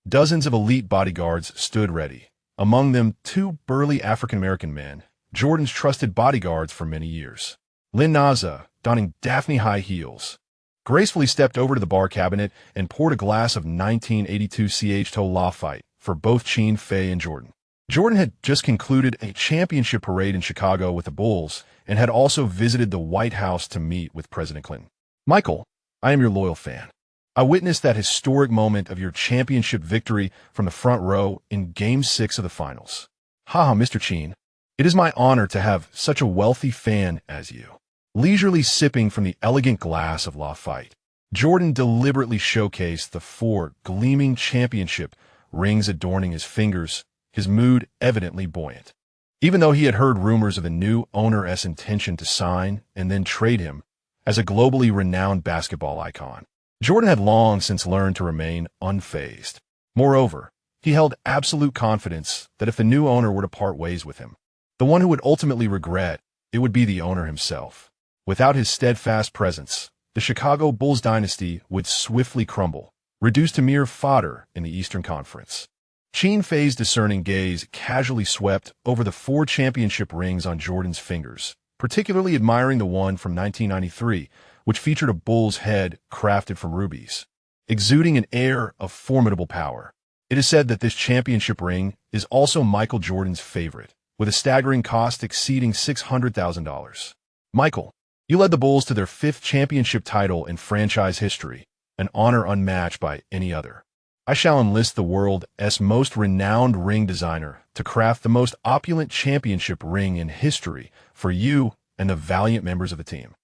Speaker 1: dozens of elite bodyguards stood ready, among them 2 burly African-American men, Jordan's trusted bodyguards for many years. Lin Naza, donning Daphne high heels, gracefully stepped over to the bar cabinet and poured a glass of 1982 Ch. Lafite for both Qin Fei and Jordan. Jordan had just concluded a championship parade in Chicago with the Bulls and had also visited the White House to meet with President Clinton. Michael, I am your loyal fan. I witnessed that historic moment of your championship victory from the front row in Game 6 of the finals. Haha, Mr. Qin. It is my honor to have such a wealthy fan as you. Leisurely sipping from the elegant glass of Lafite, Jordan deliberately showcased the 4 gleaming championship rings adorning his fingers, his mood evidently buoyant. Even though he had heard rumors of the new owner's intention to sign and then trade him as a globally renowned basketball icon, Jordan had long since learned to remain unfazed. Moreover, he held absolute confidence that if the new owner were to part ways with him, the one who would ultimately regret it would be the owner himself. Without his steadfast presence, the Chicago Bulls dynasty would swiftly crumble, reduced to mere fodder in the Eastern Conference. Qin Fei's discerning gaze casually swept over the 4 championship rings on Jordan's fingers, particularly admiring the one from 1993, which featured a bull's head crafted from rubies, exuding an air of formidable power. It is said that this championship ring is also Michael Jordan's favorite, with a staggering cost exceeding $600,000. Michael, you led the Bulls to their 5th championship title in franchise history, an honor unmatched by any other. I shall enlist the world's most renowned ring designer to craft the most opulent championship ring in history for you and the valiant members of the team.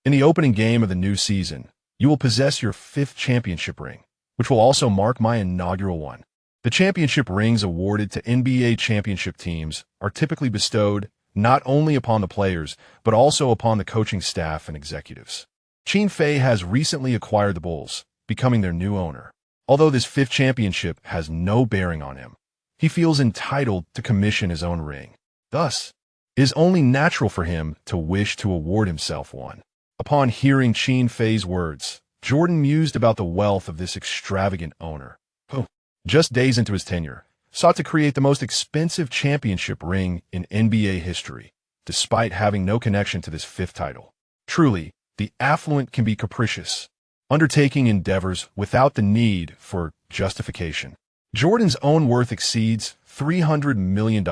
Speaker 1: In the opening game of the new season, you will possess your 5th championship ring, which will also mark my inaugural one. The championship rings awarded to NBA championship teams are typically bestowed not only upon the players, but also upon the coaching staff and executives. Qin Fei has recently acquired the Bulls, becoming their new owner. Although this 5th championship has no bearing on him, he feels entitled to commission his own ring. Thus, it is only natural for him to wish to award himself one. Upon hearing Qin Fei's words, Jordan mused about the wealth of this extravagant owner, who, just days into his tenure, sought to create the most expensive championship ring in NBA history, despite having no connection to this 5th title. Truly, the affluent can be capricious, undertaking endeavors without the need for justification. Jordan's own worth exceeds $300 million,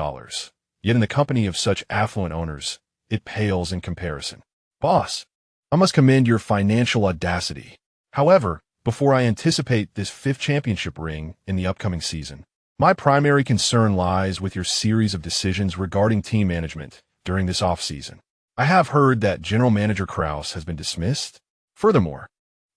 Speaker 1: yet in the company of such affluent owners, it pales in comparison. Boss, I must commend your financial audacity. However, before I anticipate this 5th championship ring in the upcoming season, my primary concern lies with your series of decisions regarding team management during this offseason. I have heard that General Manager Krause has been dismissed. Furthermore,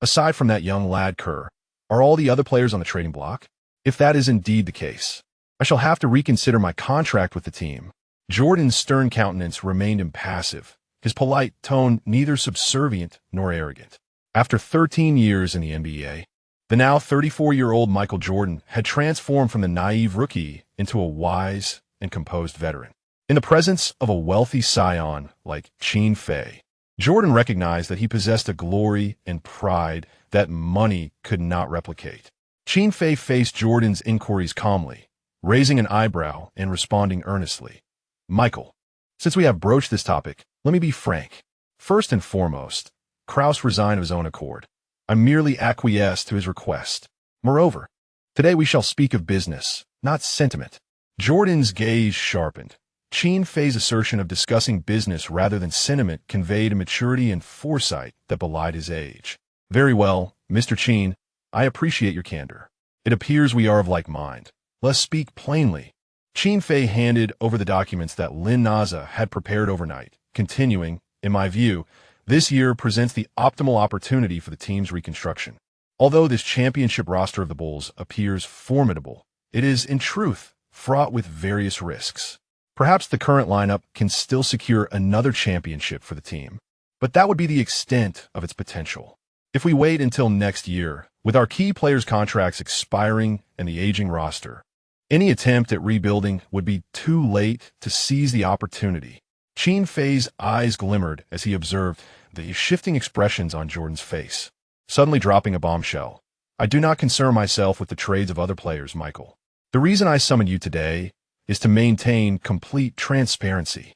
Speaker 1: aside from that young lad Kerr, are all the other players on the trading block? If that is indeed the case, I shall have to reconsider my contract with the team. Jordan's stern countenance remained impassive, his polite tone neither subservient nor arrogant. After 13 years in the NBA, the now 34-year-old Michael Jordan had transformed from the naive rookie into a wise and composed veteran. In the presence of a wealthy scion like Qin Fei, Jordan recognized that he possessed a glory and pride that money could not replicate. Qin Fei faced Jordan's inquiries calmly, raising an eyebrow and responding earnestly. Michael, since we have broached this topic, let me be frank. First and foremost, Krause resigned of his own accord. I merely acquiesced to his request. Moreover, today we shall speak of business, not sentiment. Jordan's gaze sharpened. Qin Fei's assertion of discussing business rather than sentiment conveyed a maturity and foresight that belied his age. Very well, Mr. Qin, I appreciate your candor. It appears we are of like mind. Let's speak plainly. Qin Fei handed over the documents that Lin Naza had prepared overnight, continuing, in my view, this year presents the optimal opportunity for the team's reconstruction. Although this championship roster of the Bulls appears formidable, it is, in truth, fraught with various risks. Perhaps the current lineup can still secure another championship for the team, but that would be the extent of its potential. If we wait until next year, with our key players' contracts expiring and the aging roster, any attempt at rebuilding would be too late to seize the opportunity. Qin Fei's eyes glimmered as he observed the shifting expressions on Jordan's face. Suddenly dropping a bombshell. I do not concern myself with the trades of other players, Michael. The reason I summoned you today is to maintain complete transparency.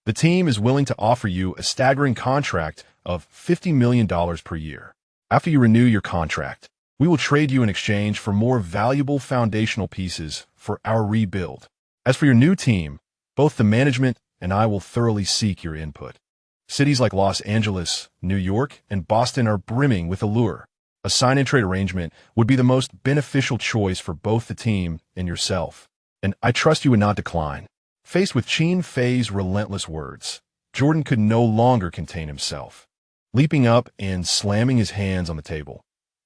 Speaker 1: The team is willing to offer you a staggering contract of $50 million per year. After you renew your contract, we will trade you in exchange for more valuable foundational pieces for our rebuild. As for your new team, both the management and I will thoroughly seek your input. Cities like Los Angeles, New York, and Boston are brimming with allure. A sign-and-trade arrangement would be the most beneficial choice for both the team and yourself, and I trust you would not decline. Faced with Qin Fei's relentless words, Jordan could no longer contain himself. Leaping up and slamming his hands on the table.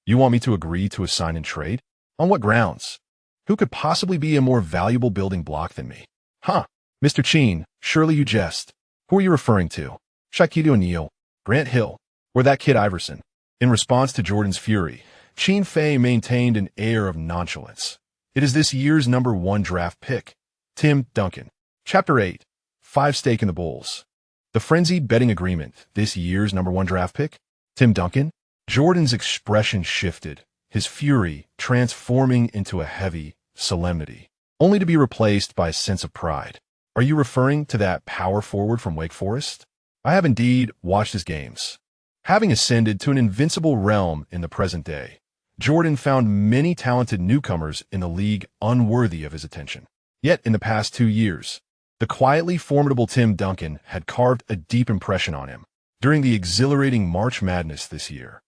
Speaker 1: You want me to agree to a sign-and-trade? On what grounds? Who could possibly be a more valuable building block than me? Mr. Qin, surely you jest. Who are you referring to? Shaquille O'Neal, Grant Hill, or that kid Iverson? In response to Jordan's fury, Qin Fei maintained an air of nonchalance. It is this year's #1 draft pick, Tim Duncan. Chapter 8, 5 Stake in the Bulls. The frenzied betting agreement, this year's #1 draft pick, Tim Duncan? Jordan's expression shifted, his fury transforming into a heavy solemnity, only to be replaced by a sense of pride. Are you referring to that power forward from Wake Forest? I have indeed watched his games. Having ascended to an invincible realm in the present day, Jordan found many talented newcomers in the league unworthy of his attention. Yet in the past 2 years, the quietly formidable Tim Duncan had carved a deep impression on him. During the exhilarating March Madness this year,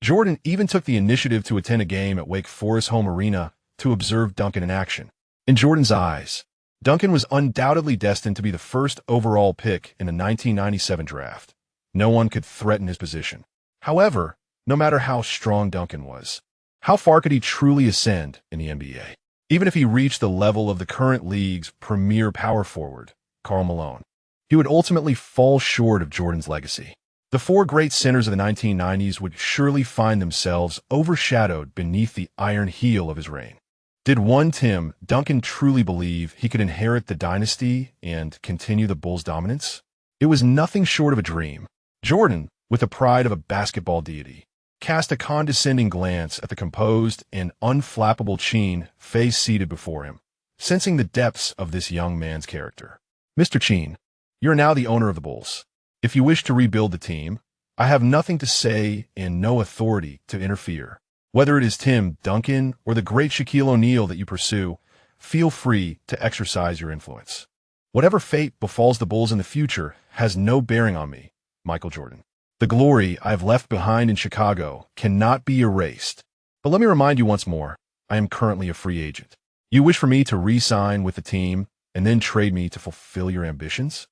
Speaker 1: Jordan even took the initiative to attend a game at Wake Forest home arena to observe Duncan in action. In Jordan's eyes, Duncan was undoubtedly destined to be the first overall pick in the 1997 draft. No one could threaten his position. However, no matter how strong Duncan was, how far could he truly ascend in the NBA? Even if he reached the level of the current league's premier power forward, Karl Malone, he would ultimately fall short of Jordan's legacy. The 4 great centers of the 1990s would surely find themselves overshadowed beneath the iron heel of his reign. Did one Tim Duncan truly believe he could inherit the dynasty and continue the Bulls' dominance? It was nothing short of a dream. Jordan, with the pride of a basketball deity, cast a condescending glance at the composed and unflappable Qin Fei seated before him, sensing the depths of this young man's character. Mr. Qin, you are now the owner of the Bulls. If you wish to rebuild the team, I have nothing to say and no authority to interfere. Whether it is Tim Duncan or the great Shaquille O'Neal that you pursue, feel free to exercise your influence. Whatever fate befalls the Bulls in the future has no bearing on me, Michael Jordan. The glory I have left behind in Chicago cannot be erased. But let me remind you once more, I am currently a free agent. You wish for me to re-sign with the team and then trade me to fulfill your ambitions?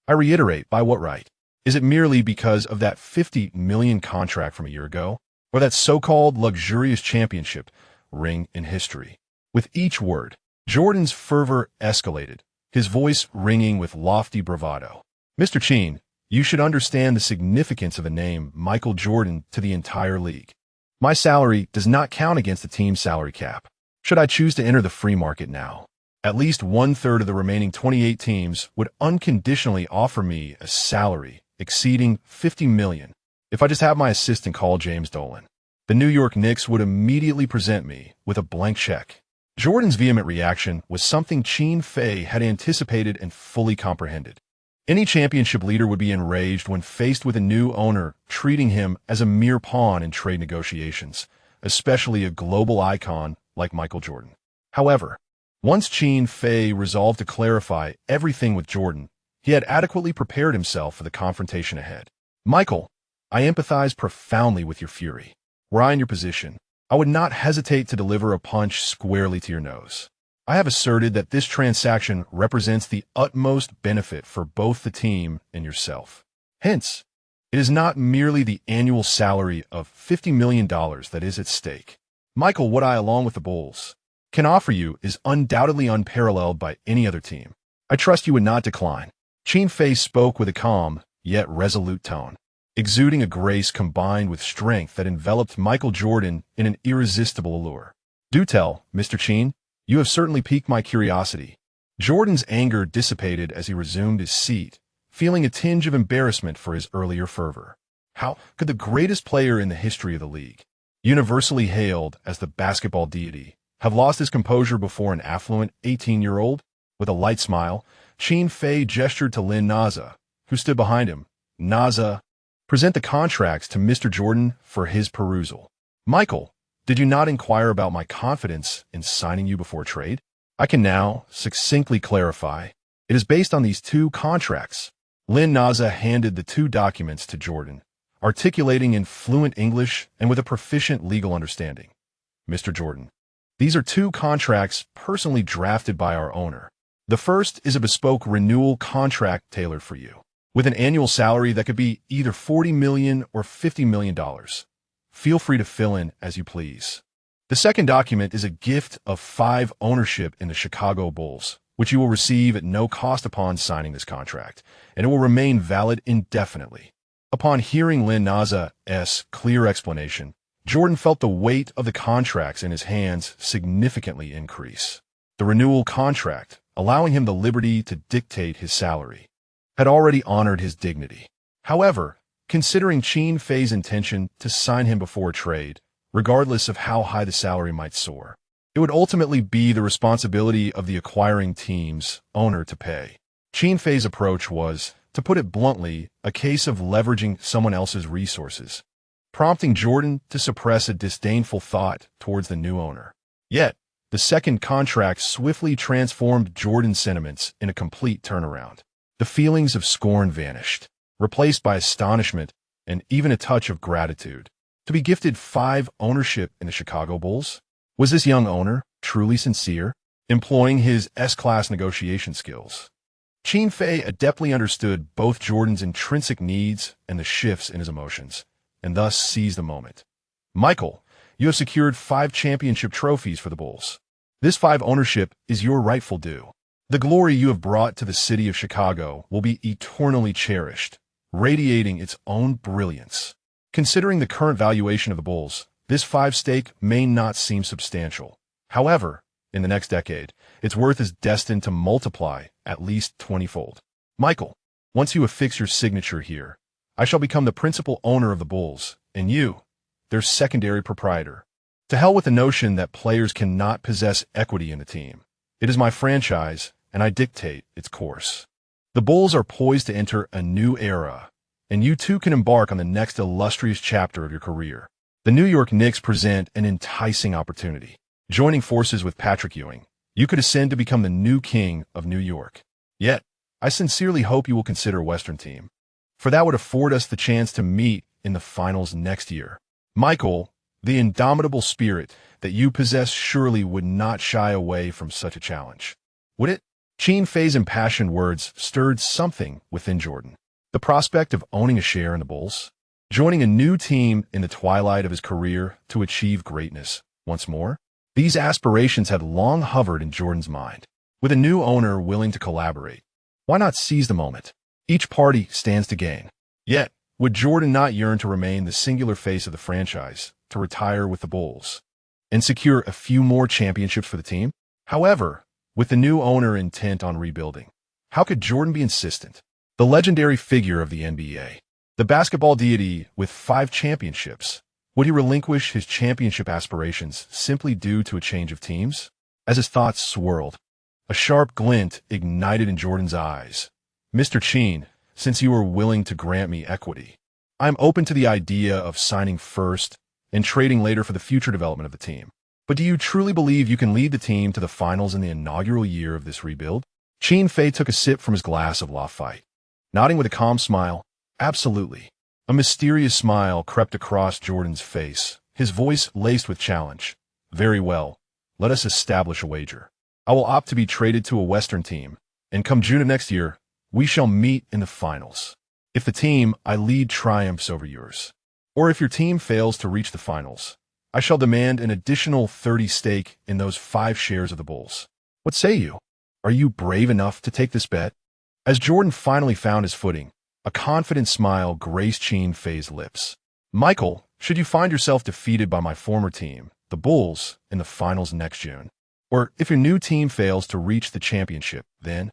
Speaker 1: I reiterate, by what right? Is it merely because of that $50 million contract from a year ago? Or that so-called luxurious championship ring in history? With each word, Jordan's fervor escalated, his voice ringing with lofty bravado. Mr. Qin, you should understand the significance of a name Michael Jordan to the entire league. My salary does not count against the team's salary cap. Should I choose to enter the free market now, at least 1/3 of the remaining 28 teams would unconditionally offer me a salary exceeding $50 million. If I just have my assistant call James Dolan, the New York Knicks would immediately present me with a blank check. Jordan's vehement reaction was something Qin Fei had anticipated and fully comprehended. Any championship leader would be enraged when faced with a new owner treating him as a mere pawn in trade negotiations, especially a global icon like Michael Jordan. However, once Qin Fei resolved to clarify everything with Jordan, he had adequately prepared himself for the confrontation ahead. Michael, I empathize profoundly with your fury. Were I in your position, I would not hesitate to deliver a punch squarely to your nose. I have asserted that this transaction represents the utmost benefit for both the team and yourself. Hence, it is not merely the annual salary of $50 million that is at stake. Michael, what I, along with the Bulls, can offer you is undoubtedly unparalleled by any other team. I trust you would not decline. Qin Fei spoke with a calm, yet resolute tone, exuding a grace combined with strength that enveloped Michael Jordan in an irresistible allure. Do tell, Mr. Qin, you have certainly piqued my curiosity. Jordan's anger dissipated as he resumed his seat, feeling a tinge of embarrassment for his earlier fervor. How could the greatest player in the history of the league, universally hailed as the basketball deity, have lost his composure before an affluent 18-year-old? With a light smile, Qin Fei gestured to Lin Naza, who stood behind him. Naza, present the contracts to Mr. Jordan for his perusal. Michael, did you not inquire about my confidence in signing you before trade? I can now succinctly clarify. It is based on these 2 contracts. Lin Naza handed the 2 documents to Jordan, articulating in fluent English and with a proficient legal understanding. Mr. Jordan, these are 2 contracts personally drafted by our owner. The first is a bespoke renewal contract tailored for you, with an annual salary that could be either $40 million or $50 million. Feel free to fill in as you please. The second document is a gift of 5 ownership in the Chicago Bulls, which you will receive at no cost upon signing this contract, and it will remain valid indefinitely. Upon hearing Lin Naza's clear explanation, Jordan felt the weight of the contracts in his hands significantly increase. The renewal contract, allowing him the liberty to dictate his salary, had already honored his dignity. However, considering Qin Fei's intention to sign him before trade, regardless of how high the salary might soar, it would ultimately be the responsibility of the acquiring team's owner to pay. Qin Fei's approach was To put it bluntly, a case of leveraging someone else's resources, prompting Jordan to suppress a disdainful thought towards the new owner. Yet, the second contract swiftly transformed Jordan's sentiments in a complete turnaround. The feelings of scorn vanished, replaced by astonishment and even a touch of gratitude. To be gifted 5 ownership in the Chicago Bulls? Was this young owner truly sincere, employing his S-class negotiation skills? Qin Fei adeptly understood both Jordan's intrinsic needs and the shifts in his emotions, and thus seized the moment. Michael, you have secured 5 championship trophies for the Bulls. This 5 ownership is your rightful due. The glory you have brought to the city of Chicago will be eternally cherished, radiating its own brilliance. Considering the current valuation of the Bulls, this 5 stake may not seem substantial. However, in the next decade, its worth is destined to multiply at least 20-fold. Michael, once you affix your signature here, I shall become the principal owner of the Bulls, and you, their secondary proprietor. To hell with the notion that players cannot possess equity in the team. It is my franchise, and I dictate its course. The Bulls are poised to enter a new era, and you too can embark on the next illustrious chapter of your career. The New York Knicks present an enticing opportunity. Joining forces with Patrick Ewing, you could ascend to become the new king of New York. Yet, I sincerely hope you will consider a Western team, for that would afford us the chance to meet in the finals next year. Michael, the indomitable spirit that you possess surely would not shy away from such a challenge. Would it? Qin Fei's impassioned words stirred something within Jordan. The prospect of owning a share in the Bulls, joining a new team in the twilight of his career to achieve greatness once more. These aspirations had long hovered in Jordan's mind. With a new owner willing to collaborate, why not seize the moment? Each party stands to gain. Yet, would Jordan not yearn to remain the singular face of the franchise, to retire with the Bulls, and secure a few more championships for the team? However, with the new owner intent on rebuilding, how could Jordan be insistent? The legendary figure of the NBA, the basketball deity with 5 championships, would he relinquish his championship aspirations simply due to a change of teams? As his thoughts swirled, a sharp glint ignited in Jordan's eyes. Mr. Qin, since you are willing to grant me equity, I'm open to the idea of signing first and trading later for the future development of the team. But do you truly believe you can lead the team to the finals in the inaugural year of this rebuild? Qin Fei took a sip from his glass of Lafite, nodding with a calm smile. Absolutely. A mysterious smile crept across Jordan's face, his voice laced with challenge. Very well. Let us establish a wager. I will opt to be traded to a Western team, and come June of next year, we shall meet in the finals. If the team I lead triumphs over yours, or if your team fails to reach the finals, I shall demand an additional 30 stake in those 5 shares of the Bulls. What say you? Are you brave enough to take this bet? As Jordan finally found his footing, a confident smile graced Qin Fei's lips. Michael, should you find yourself defeated by my former team, the Bulls, in the finals next June, or if your new team fails to reach the championship, then?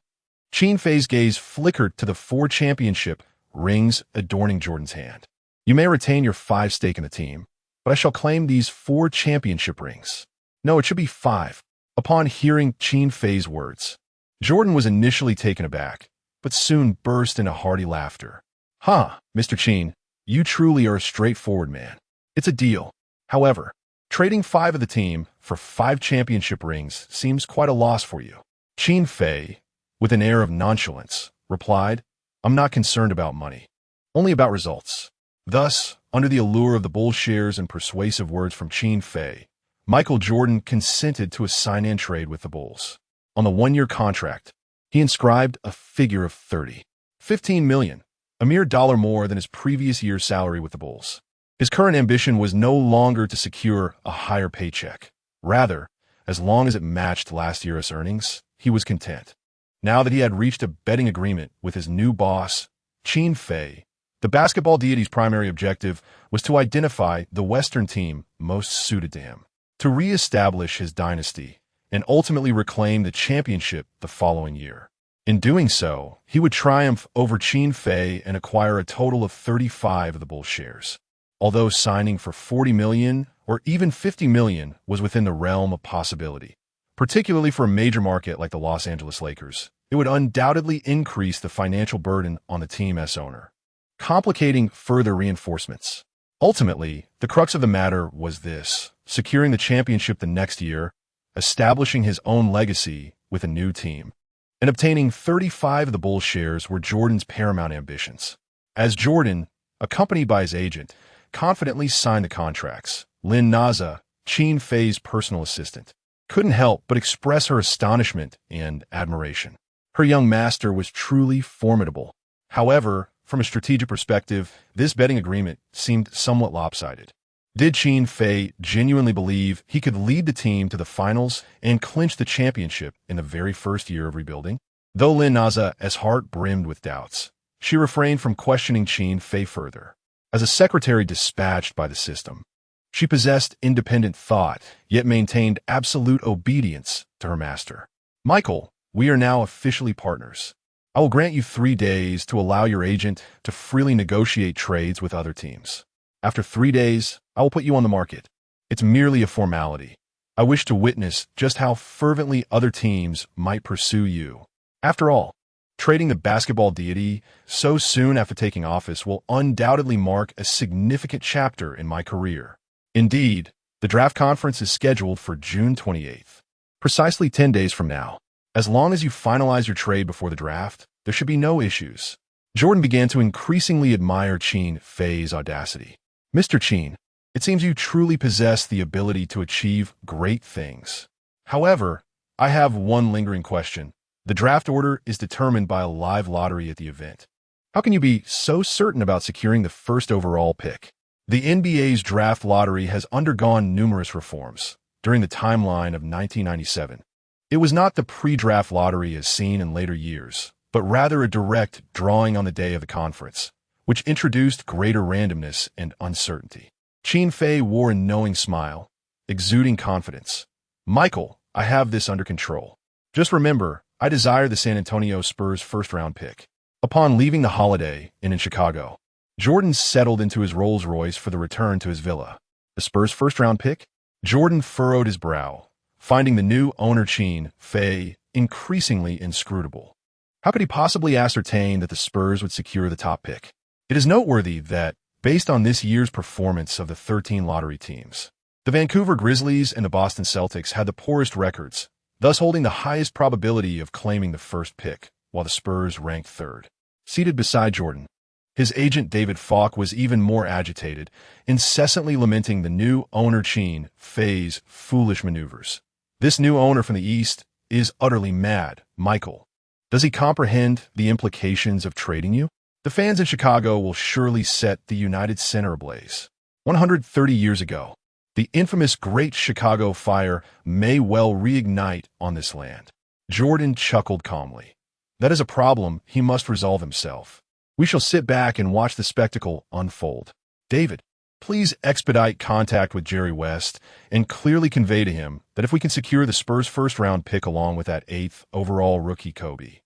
Speaker 1: Qin Fei's gaze flickered to the 4 championship rings adorning Jordan's hand. You may retain your 5 stake in the team, but I shall claim these 4 championship rings. No, it should be 5. Upon hearing Qin Fei's words, Jordan was initially taken aback, but soon burst into hearty laughter. Huh, Mr. Qin, you truly are a straightforward man. It's a deal. However, trading 5 of the team for 5 championship rings seems quite a loss for you. Qin Fei, with an air of nonchalance, replied, I'm not concerned about money, only about results. Thus, under the allure of the Bulls shares and persuasive words from Qin Fei, Michael Jordan consented to a sign-in trade with the Bulls. On the 1-year contract, he inscribed a figure of $15 million, a mere dollar more than his previous year's salary with the Bulls. His current ambition was no longer to secure a higher paycheck. Rather, as long as it matched last year's earnings, he was content. Now that he had reached a betting agreement with his new boss, Qin Fei, the basketball deity's primary objective was to identify the Western team most suited to him, to re-establish his dynasty, and ultimately reclaim the championship the following year. In doing so, he would triumph over Qin Fei and acquire a total of 35 of the Bulls shares. Although signing for $40 million or even $50 million was within the realm of possibility, particularly for a major market like the Los Angeles Lakers. It would undoubtedly increase the financial burden on the team as owner, complicating further reinforcements. Ultimately, the crux of the matter was this: securing the championship the next year, establishing his own legacy with a new team, and obtaining 35 of the Bulls shares were Jordan's paramount ambitions. As Jordan, accompanied by his agent, confidently signed the contracts, Lin Naza, Qin Fei's personal assistant, couldn't help but express her astonishment and admiration. Her young master was truly formidable. However, from a strategic perspective, this betting agreement seemed somewhat lopsided. Did Qin Fei genuinely believe he could lead the team to the finals and clinch the championship in the very first year of rebuilding? Though Lin Naza's heart brimmed with doubts, she refrained from questioning Qin Fei further. As a secretary dispatched by the system, she possessed independent thought, yet maintained absolute obedience to her master. Michael, we are now officially partners. I will grant you 3 days to allow your agent to freely negotiate trades with other teams. After 3 days, I will put you on the market. It's merely a formality. I wish to witness just how fervently other teams might pursue you. After all, trading the basketball deity so soon after taking office will undoubtedly mark a significant chapter in my career. Indeed, the draft conference is scheduled for June 28th, precisely 10 days from now. As long as you finalize your trade before the draft, there should be no issues. Jordan began to increasingly admire Qin Fei's audacity. Mr. Qin, it seems you truly possess the ability to achieve great things. However, I have one lingering question. The draft order is determined by a live lottery at the event. How can you be so certain about securing the first overall pick? The NBA's draft lottery has undergone numerous reforms during the timeline of 1997. It was not the pre-draft lottery as seen in later years, but rather a direct drawing on the day of the conference, which introduced greater randomness and uncertainty. Qin Fei wore a knowing smile, exuding confidence. Michael, I have this under control. Just remember, I desire the San Antonio Spurs first-round pick. Upon leaving the Holiday Inn in Chicago, Jordan settled into his Rolls-Royce for the return to his villa. The Spurs first-round pick? Jordan furrowed his brow, finding the new owner Qin Fei increasingly inscrutable. How could he possibly ascertain that the Spurs would secure the top pick? It is noteworthy that, based on this year's performance of the 13 lottery teams, the Vancouver Grizzlies and the Boston Celtics had the poorest records, thus holding the highest probability of claiming the first pick, while the Spurs ranked third. Seated beside Jordan, his agent David Falk was even more agitated, incessantly lamenting the new owner Qin Fei's foolish maneuvers. This new owner from the East is utterly mad, Michael. Does he comprehend the implications of trading you? The fans in Chicago will surely set the United Center ablaze. 130 years ago, the infamous Great Chicago Fire may well reignite on this land. Jordan chuckled calmly. That is a problem he must resolve himself. We shall sit back and watch the spectacle unfold. David, please expedite contact with Jerry West and clearly convey to him that if we can secure the Spurs first-round pick along with that 8th overall rookie Kobe,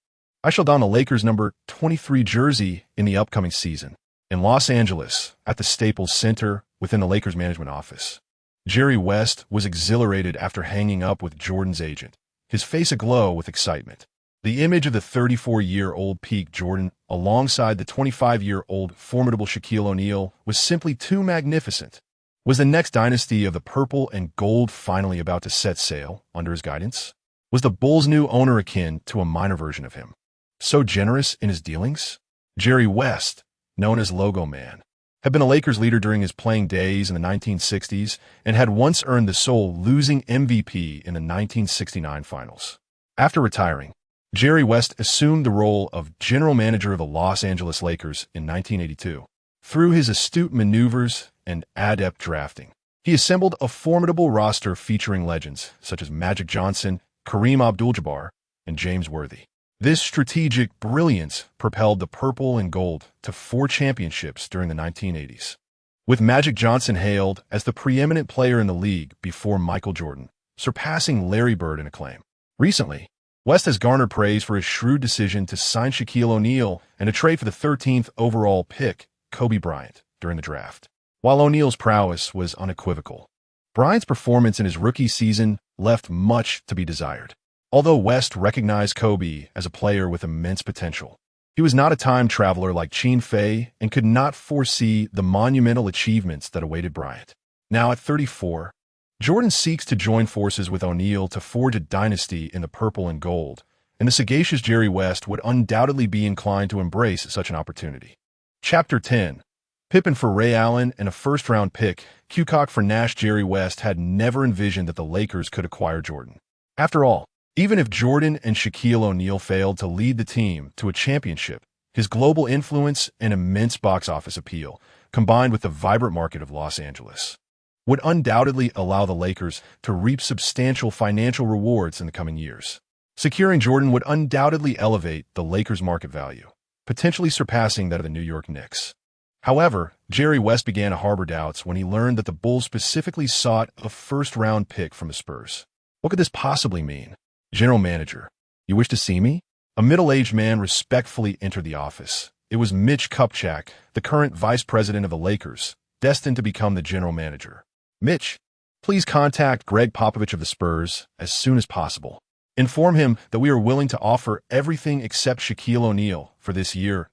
Speaker 1: I shall don the Lakers number 23 jersey in the upcoming season. In Los Angeles, at the Staples Center within the Lakers management office, Jerry West was exhilarated after hanging up with Jordan's agent, his face aglow with excitement. The image of the 34-year-old peak Jordan alongside the 25-year-old formidable Shaquille O'Neal was simply too magnificent. Was the next dynasty of the purple and gold finally about to set sail under his guidance? Was the Bulls' new owner akin to a minor version of him? So generous in his dealings? Jerry West, known as Logo Man, had been a Lakers leader during his playing days in the 1960s and had once earned the sole losing MVP in the 1969 finals. After retiring, Jerry West assumed the role of general manager of the Los Angeles Lakers in 1982. Through his astute maneuvers and adept drafting, he assembled a formidable roster featuring legends such as Magic Johnson, Kareem Abdul-Jabbar, and James Worthy. This strategic brilliance propelled the purple and gold to 4 championships during the 1980s, with Magic Johnson hailed as the preeminent player in the league before Michael Jordan, surpassing Larry Bird in acclaim. Recently, West has garnered praise for his shrewd decision to sign Shaquille O'Neal and to trade for the 13th overall pick, Kobe Bryant, during the draft. While O'Neal's prowess was unequivocal, Bryant's performance in his rookie season left much to be desired. Although West recognized Kobe as a player with immense potential, he was not a time traveler like Qin Fei and could not foresee the monumental achievements that awaited Bryant. Now at 34, Jordan seeks to join forces with O'Neal to forge a dynasty in the purple and gold, and the sagacious Jerry West would undoubtedly be inclined to embrace such an opportunity. Chapter 10. Pippen for Ray Allen and a first-round pick, Kukoc for Nash. Jerry West had never envisioned that the Lakers could acquire Jordan. After all, even if Jordan and Shaquille O'Neal failed to lead the team to a championship, his global influence and immense box office appeal, combined with the vibrant market of Los Angeles, would undoubtedly allow the Lakers to reap substantial financial rewards in the coming years. Securing Jordan would undoubtedly elevate the Lakers' market value, potentially surpassing that of the New York Knicks. However, Jerry West began to harbor doubts when he learned that the Bulls specifically sought a first-round pick from the Spurs. What could this possibly mean? General Manager, you wish to see me? A middle-aged man respectfully entered the office. It was Mitch Kupchak, the current vice president of the Lakers, destined to become the general manager. Mitch, please contact Greg Popovich of the Spurs as soon as possible. Inform him that we are willing to offer everything except Shaquille O'Neal for this year's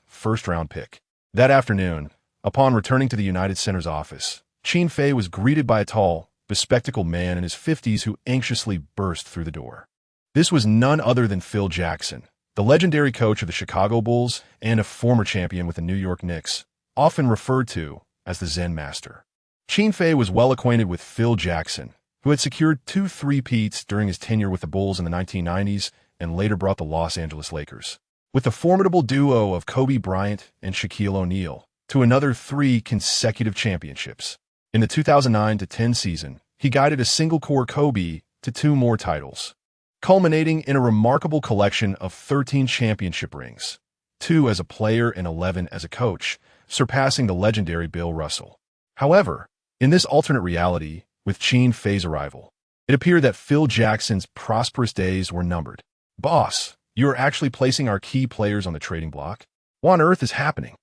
Speaker 1: first-round pick. That afternoon, upon returning to the United Center's office, Qin Fei was greeted by a tall, bespectacled man in his 50s who anxiously burst through the door. This was none other than Phil Jackson, the legendary coach of the Chicago Bulls and a former champion with the New York Knicks, often referred to as the Zen Master. Qin Fei was well acquainted with Phil Jackson, who had secured 2 three-peats during his tenure with the Bulls in the 1990s and later brought the Los Angeles Lakers, with the formidable duo of Kobe Bryant and Shaquille O'Neal, to another 3 consecutive championships. In the 2009-10 season, he guided a single-core Kobe to 2 more titles, culminating in a remarkable collection of 13 championship rings, 2 as a player and 11 as a coach, surpassing the legendary Bill Russell. However, in this alternate reality, with Qin Fei's arrival, it appeared that Phil Jackson's prosperous days were numbered. Boss, you are actually placing our key players on the trading block? What on earth is happening?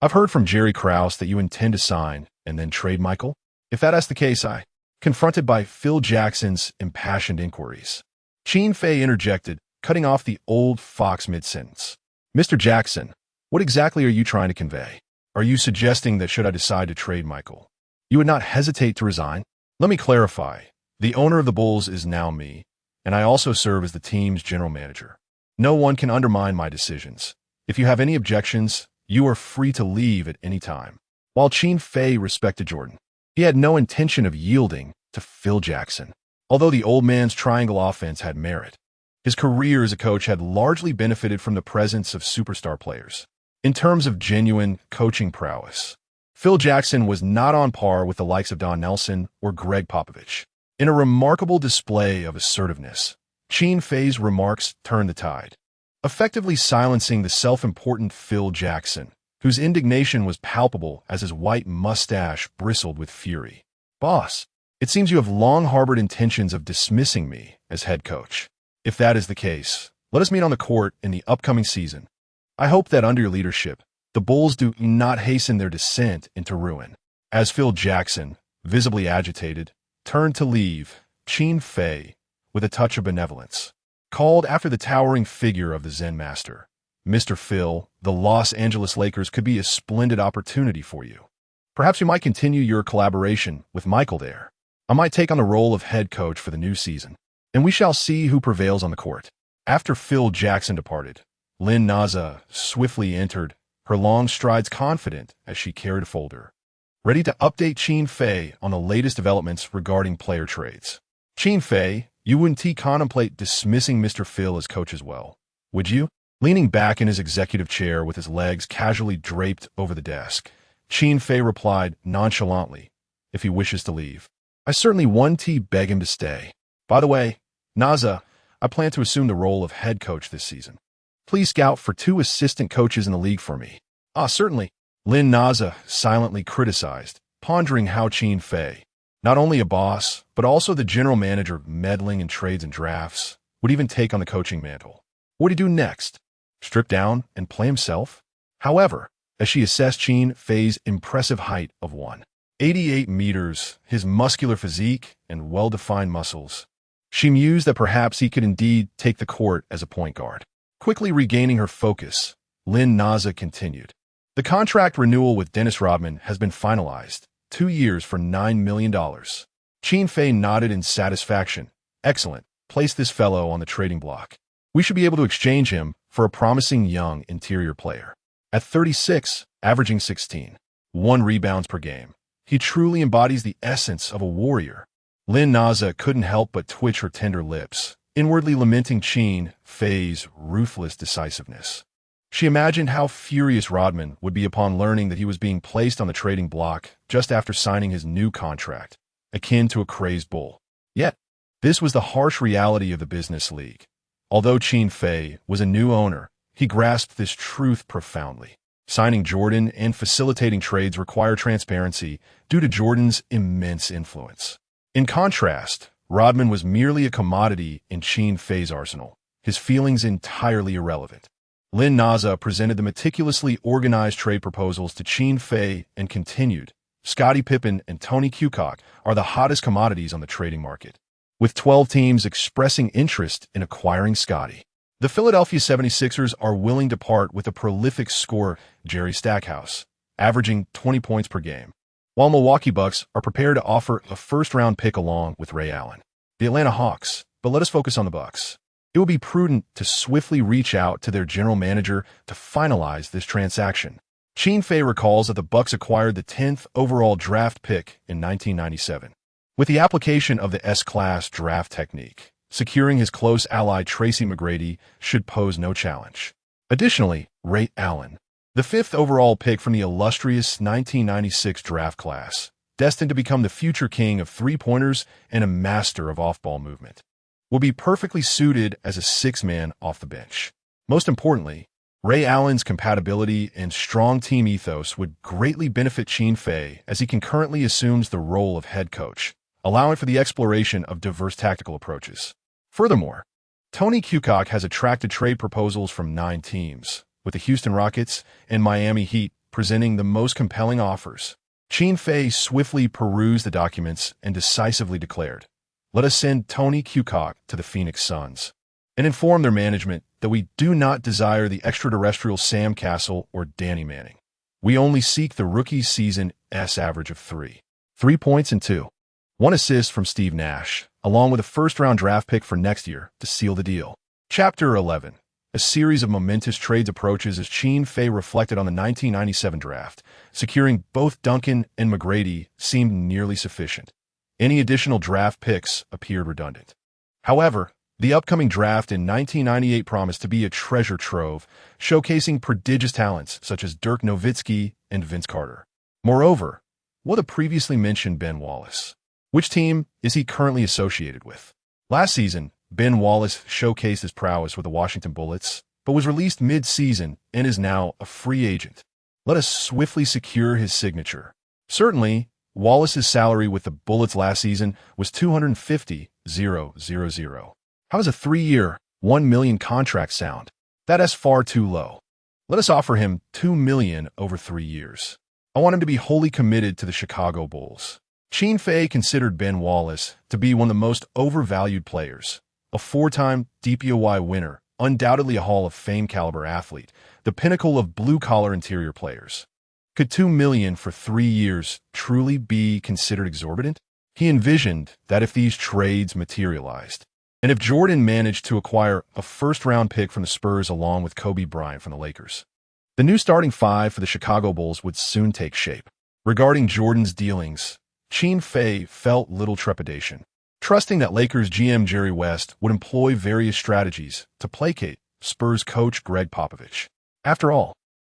Speaker 1: I've heard from Jerry Krause that you intend to sign and then trade Michael. If that's the case, confronted by Phil Jackson's impassioned inquiries, Qin Fei interjected, cutting off the old fox mid-sentence. Mr. Jackson, what exactly are you trying to convey? Are you suggesting that should I decide to trade Michael, you would not hesitate to resign? Let me clarify. The owner of the Bulls is now me, and I also serve as the team's general manager. No one can undermine my decisions. If you have any objections, you are free to leave at any time. While Qin Fei respected Jordan, he had no intention of yielding to Phil Jackson. Although the old man's triangle offense had merit, his career as a coach had largely benefited from the presence of superstar players. In terms of genuine coaching prowess, Phil Jackson was not on par with the likes of Don Nelson or Greg Popovich. In a remarkable display of assertiveness, Qin Fei's remarks turned the tide, effectively silencing the self-important Phil Jackson, whose indignation was palpable as his white mustache bristled with fury. Boss, it seems you have long harbored intentions of dismissing me as head coach. If that is the case, let us meet on the court in the upcoming season. I hope that under your leadership, the Bulls do not hasten their descent into ruin. As Phil Jackson, visibly agitated, turned to leave, Qin Fei, with a touch of benevolence, called after the towering figure of the Zen Master. Mr. Phil, the Los Angeles Lakers could be a splendid opportunity for you. Perhaps you might continue your collaboration with Michael there. I might take on the role of head coach for the new season, and we shall see who prevails on the court. After Phil Jackson departed, Lynn Naza swiftly entered, her long strides confident as she carried a folder, ready to update Qin Fei on the latest developments regarding player trades. Qin Fei, you wouldn't contemplate dismissing Mr. Phil as coach as well, would you? Leaning back in his executive chair with his legs casually draped over the desk, Qin Fei replied nonchalantly, if he wishes to leave, I certainly won't beg him to stay. By the way, Naza, I plan to assume the role of head coach this season. Please scout for 2 assistant coaches in the league for me. Certainly. Lynn Naza silently criticized, pondering how Qin Fei, not only a boss, but also the general manager meddling in trades and drafts, would even take on the coaching mantle. What would he do next? Strip down and play himself? However, as she assessed Qin Fei's impressive height of 1.88 meters, his muscular physique and well-defined muscles, She mused that perhaps he could indeed take the court as a point guard. Quickly regaining her focus, Lynn Naza continued. The contract renewal with Dennis Rodman has been finalized, 2 years for $9 million. Qin Fei nodded in satisfaction. Excellent. Place this fellow on the trading block. We should be able to exchange him for a promising young interior player. At 36, averaging 16.1 rebounds per game, he truly embodies the essence of a warrior. Lynn Naza couldn't help but twitch her tender lips, inwardly lamenting Qin Fei's ruthless decisiveness. She imagined how furious Rodman would be upon learning that he was being placed on the trading block just after signing his new contract, akin to a crazed bull. Yet, this was the harsh reality of the business league. Although Qin Fei was a new owner, he grasped this truth profoundly. Signing Jordan and facilitating trades require transparency due to Jordan's immense influence. In contrast, Rodman was merely a commodity in Qin Fei's arsenal, his feelings entirely irrelevant. Lynn Naza presented the meticulously organized trade proposals to Qin Fei and continued, Scottie Pippen and Tony Kukoc are the hottest commodities on the trading market, with 12 teams expressing interest in acquiring Scottie. The Philadelphia 76ers are willing to part with a prolific scorer, Jerry Stackhouse, averaging 20 points per game, while Milwaukee Bucks are prepared to offer a first-round pick along with Ray Allen. The Atlanta Hawks, but let us focus on the Bucks. It would be prudent to swiftly reach out to their general manager to finalize this transaction. Qin Fei recalls that the Bucks acquired the 10th overall draft pick in 1997. With the application of the S-Class draft technique, securing his close ally Tracy McGrady should pose no challenge. Additionally, Ray Allen, the 5th overall pick from the illustrious 1996 draft class, destined to become the future king of three-pointers and a master of off-ball movement, will be perfectly suited as a six-man off the bench. Most importantly, Ray Allen's compatibility and strong team ethos would greatly benefit Qin Fei as he concurrently assumes the role of head coach, allowing for the exploration of diverse tactical approaches. Furthermore, Tony Kukoc has attracted trade proposals from 9 teams, with the Houston Rockets and Miami Heat presenting the most compelling offers. Qin Fei swiftly perused the documents and decisively declared, "Let us send Tony Kukoc to the Phoenix Suns and inform their management that we do not desire the extraterrestrial Sam Castle or Danny Manning. We only seek the rookie season's average of 3 points and 1 assist from Steve Nash, along with a first-round draft pick for next year to seal the deal." Chapter 11. A series of momentous trades approaches as Qin Fei reflected on the 1997 draft. Securing both Duncan and McGrady seemed nearly sufficient. Any additional draft picks appeared redundant. However, the upcoming draft in 1998 promised to be a treasure trove, showcasing prodigious talents such as Dirk Nowitzki and Vince Carter. Moreover, what the previously mentioned Ben Wallace? Which team is he currently associated with? Last season, Ben Wallace showcased his prowess with the Washington Bullets, but was released mid-season and is now a free agent. Let us swiftly secure his signature. Certainly, Wallace's salary with the Bullets last season was $250,000. How does a 3-year, $1 million contract sound? That is far too low. Let us offer him $2 million over 3 years. I want him to be wholly committed to the Chicago Bulls. Qin Fei considered Ben Wallace to be one of the most overvalued players, a 4-time DPOY winner, undoubtedly a Hall of Fame caliber athlete, the pinnacle of blue-collar interior players. Could $2 million for 3 years truly be considered exorbitant? He envisioned that if these trades materialized, and if Jordan managed to acquire a first-round pick from the Spurs along with Kobe Bryant from the Lakers, the new starting 5 for the Chicago Bulls would soon take shape. Regarding Jordan's dealings, Qin Fei felt little trepidation, trusting that Lakers GM Jerry West would employ various strategies to placate Spurs coach Greg Popovich. After all,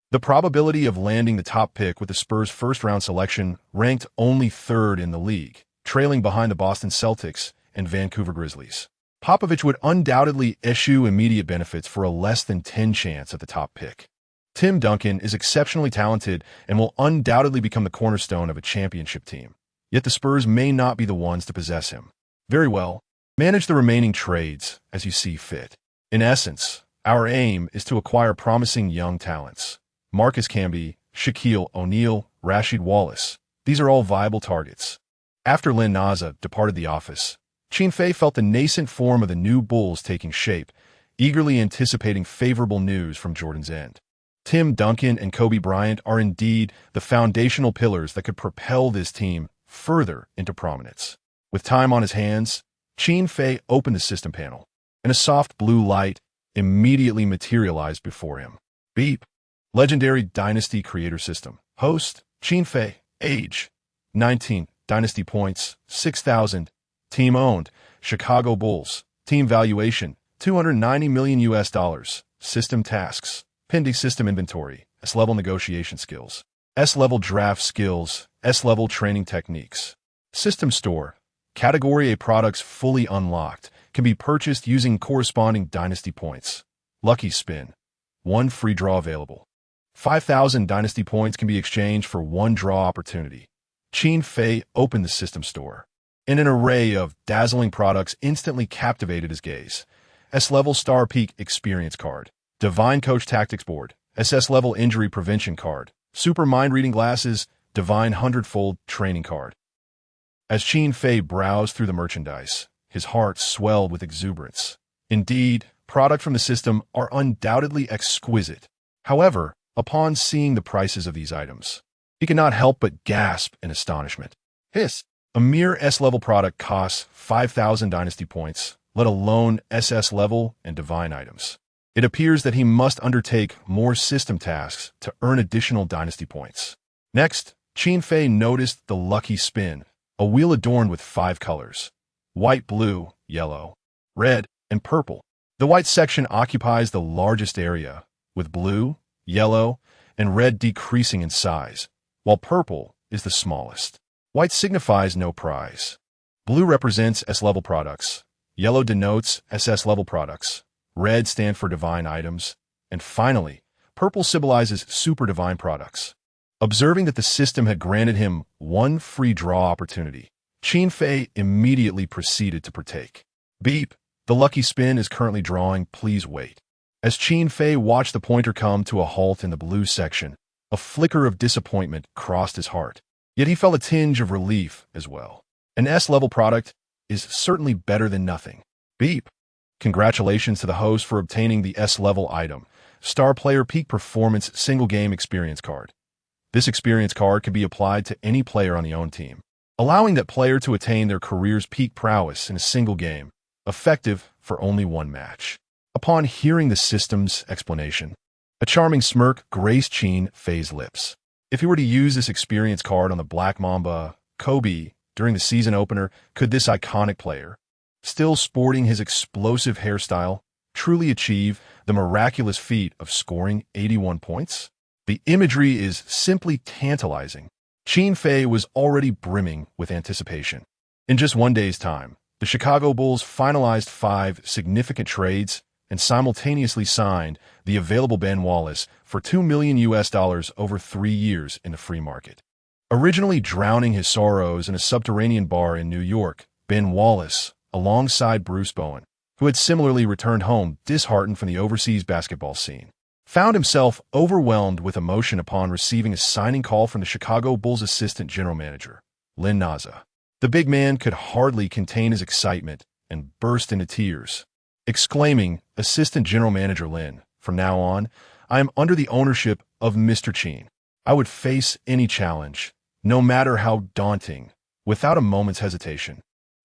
Speaker 1: the probability of landing the top pick with the Spurs' first-round selection ranked only 3rd in the league, trailing behind the Boston Celtics and Vancouver Grizzlies. Popovich would undoubtedly eschew immediate benefits for a less than 10 chance at the top pick. Tim Duncan is exceptionally talented and will undoubtedly become the cornerstone of a championship team. Yet the Spurs may not be the ones to possess him. Very well, manage the remaining trades as you see fit. In essence, our aim is to acquire promising young talents. Marcus Camby, Shaquille O'Neal, Rasheed Wallace. These are all viable targets. After Lynn Naza departed the office, Qin Fei felt the nascent form of the new Bulls taking shape, eagerly anticipating favorable news from Jordan's end. Tim Duncan and Kobe Bryant are indeed the foundational pillars that could propel this team further into prominence. With time on his hands, Qin Fei opened the system panel, and a soft blue light immediately materialized before him. Beep. Legendary Dynasty Creator System. Host, Qin Fei. Age, 19. Dynasty points, 6,000. Team owned, Chicago Bulls. Team valuation, $290 million. System tasks, pending system inventory, S-level negotiation skills, S-level draft skills, S-level training techniques. System store, Category A products fully unlocked, can be purchased using corresponding dynasty points. Lucky spin, 1 free draw available. 5,000 dynasty points can be exchanged for 1 draw opportunity. Qin Fei opened the system store, and an array of dazzling products instantly captivated his gaze. S-level Star Peak Experience Card, Divine Coach Tactics Board, SS-level Injury Prevention Card, Super Mind Reading Glasses, Divine 100-fold Training Card. As Qin Fei browsed through the merchandise, his heart swelled with exuberance. Indeed, products from the system are undoubtedly exquisite. However, upon seeing the prices of these items, he could not help but gasp in astonishment. A mere S-level product costs 5,000 dynasty points, let alone SS-level and divine items. It appears that he must undertake more system tasks to earn additional dynasty points. Next, Qin Fei noticed the lucky spin, a wheel adorned with 5 colors: white, blue, yellow, red, and purple. The white section occupies the largest area, with blue, yellow, and red decreasing in size, while purple is the smallest. White signifies no prize. Blue represents S-level products. Yellow denotes SS-level products. Red stands for divine items. And finally, purple symbolizes super divine products. Observing that the system had granted him 1 free draw opportunity, Qin Fei immediately proceeded to partake. Beep. The lucky spin is currently drawing. Please wait. As Qin Fei watched the pointer come to a halt in the blue section, a flicker of disappointment crossed his heart. Yet he felt a tinge of relief as well. An S-level product is certainly better than nothing. Beep. Congratulations to the host for obtaining the S-level item, Star Player Peak Performance Single Game Experience Card. This experience card can be applied to any player on the own team, allowing that player to attain their career's peak prowess in a single game, effective for only 1 match. Upon hearing the system's explanation, a charming smirk graced Qin Fei's lips. If he were to use this experience card on the Black Mamba, Kobe, during the season opener, could this iconic player, still sporting his explosive hairstyle, truly achieve the miraculous feat of scoring 81 points? The imagery is simply tantalizing. Qin Fei was already brimming with anticipation. In just 1 day's time, the Chicago Bulls finalized 5 significant trades and simultaneously signed the available Ben Wallace for $2 million over 3 years in the free market. Originally drowning his sorrows in a subterranean bar in New York, Ben Wallace, alongside Bruce Bowen, who had similarly returned home disheartened from the overseas basketball scene, found himself overwhelmed with emotion upon receiving a signing call from the Chicago Bulls assistant general manager, Lynn Naza. The big man could hardly contain his excitement and burst into tears, exclaiming, "Assistant General Manager Lynn, from now on, I am under the ownership of Mr. Qin. I would face any challenge, no matter how daunting, without a moment's hesitation."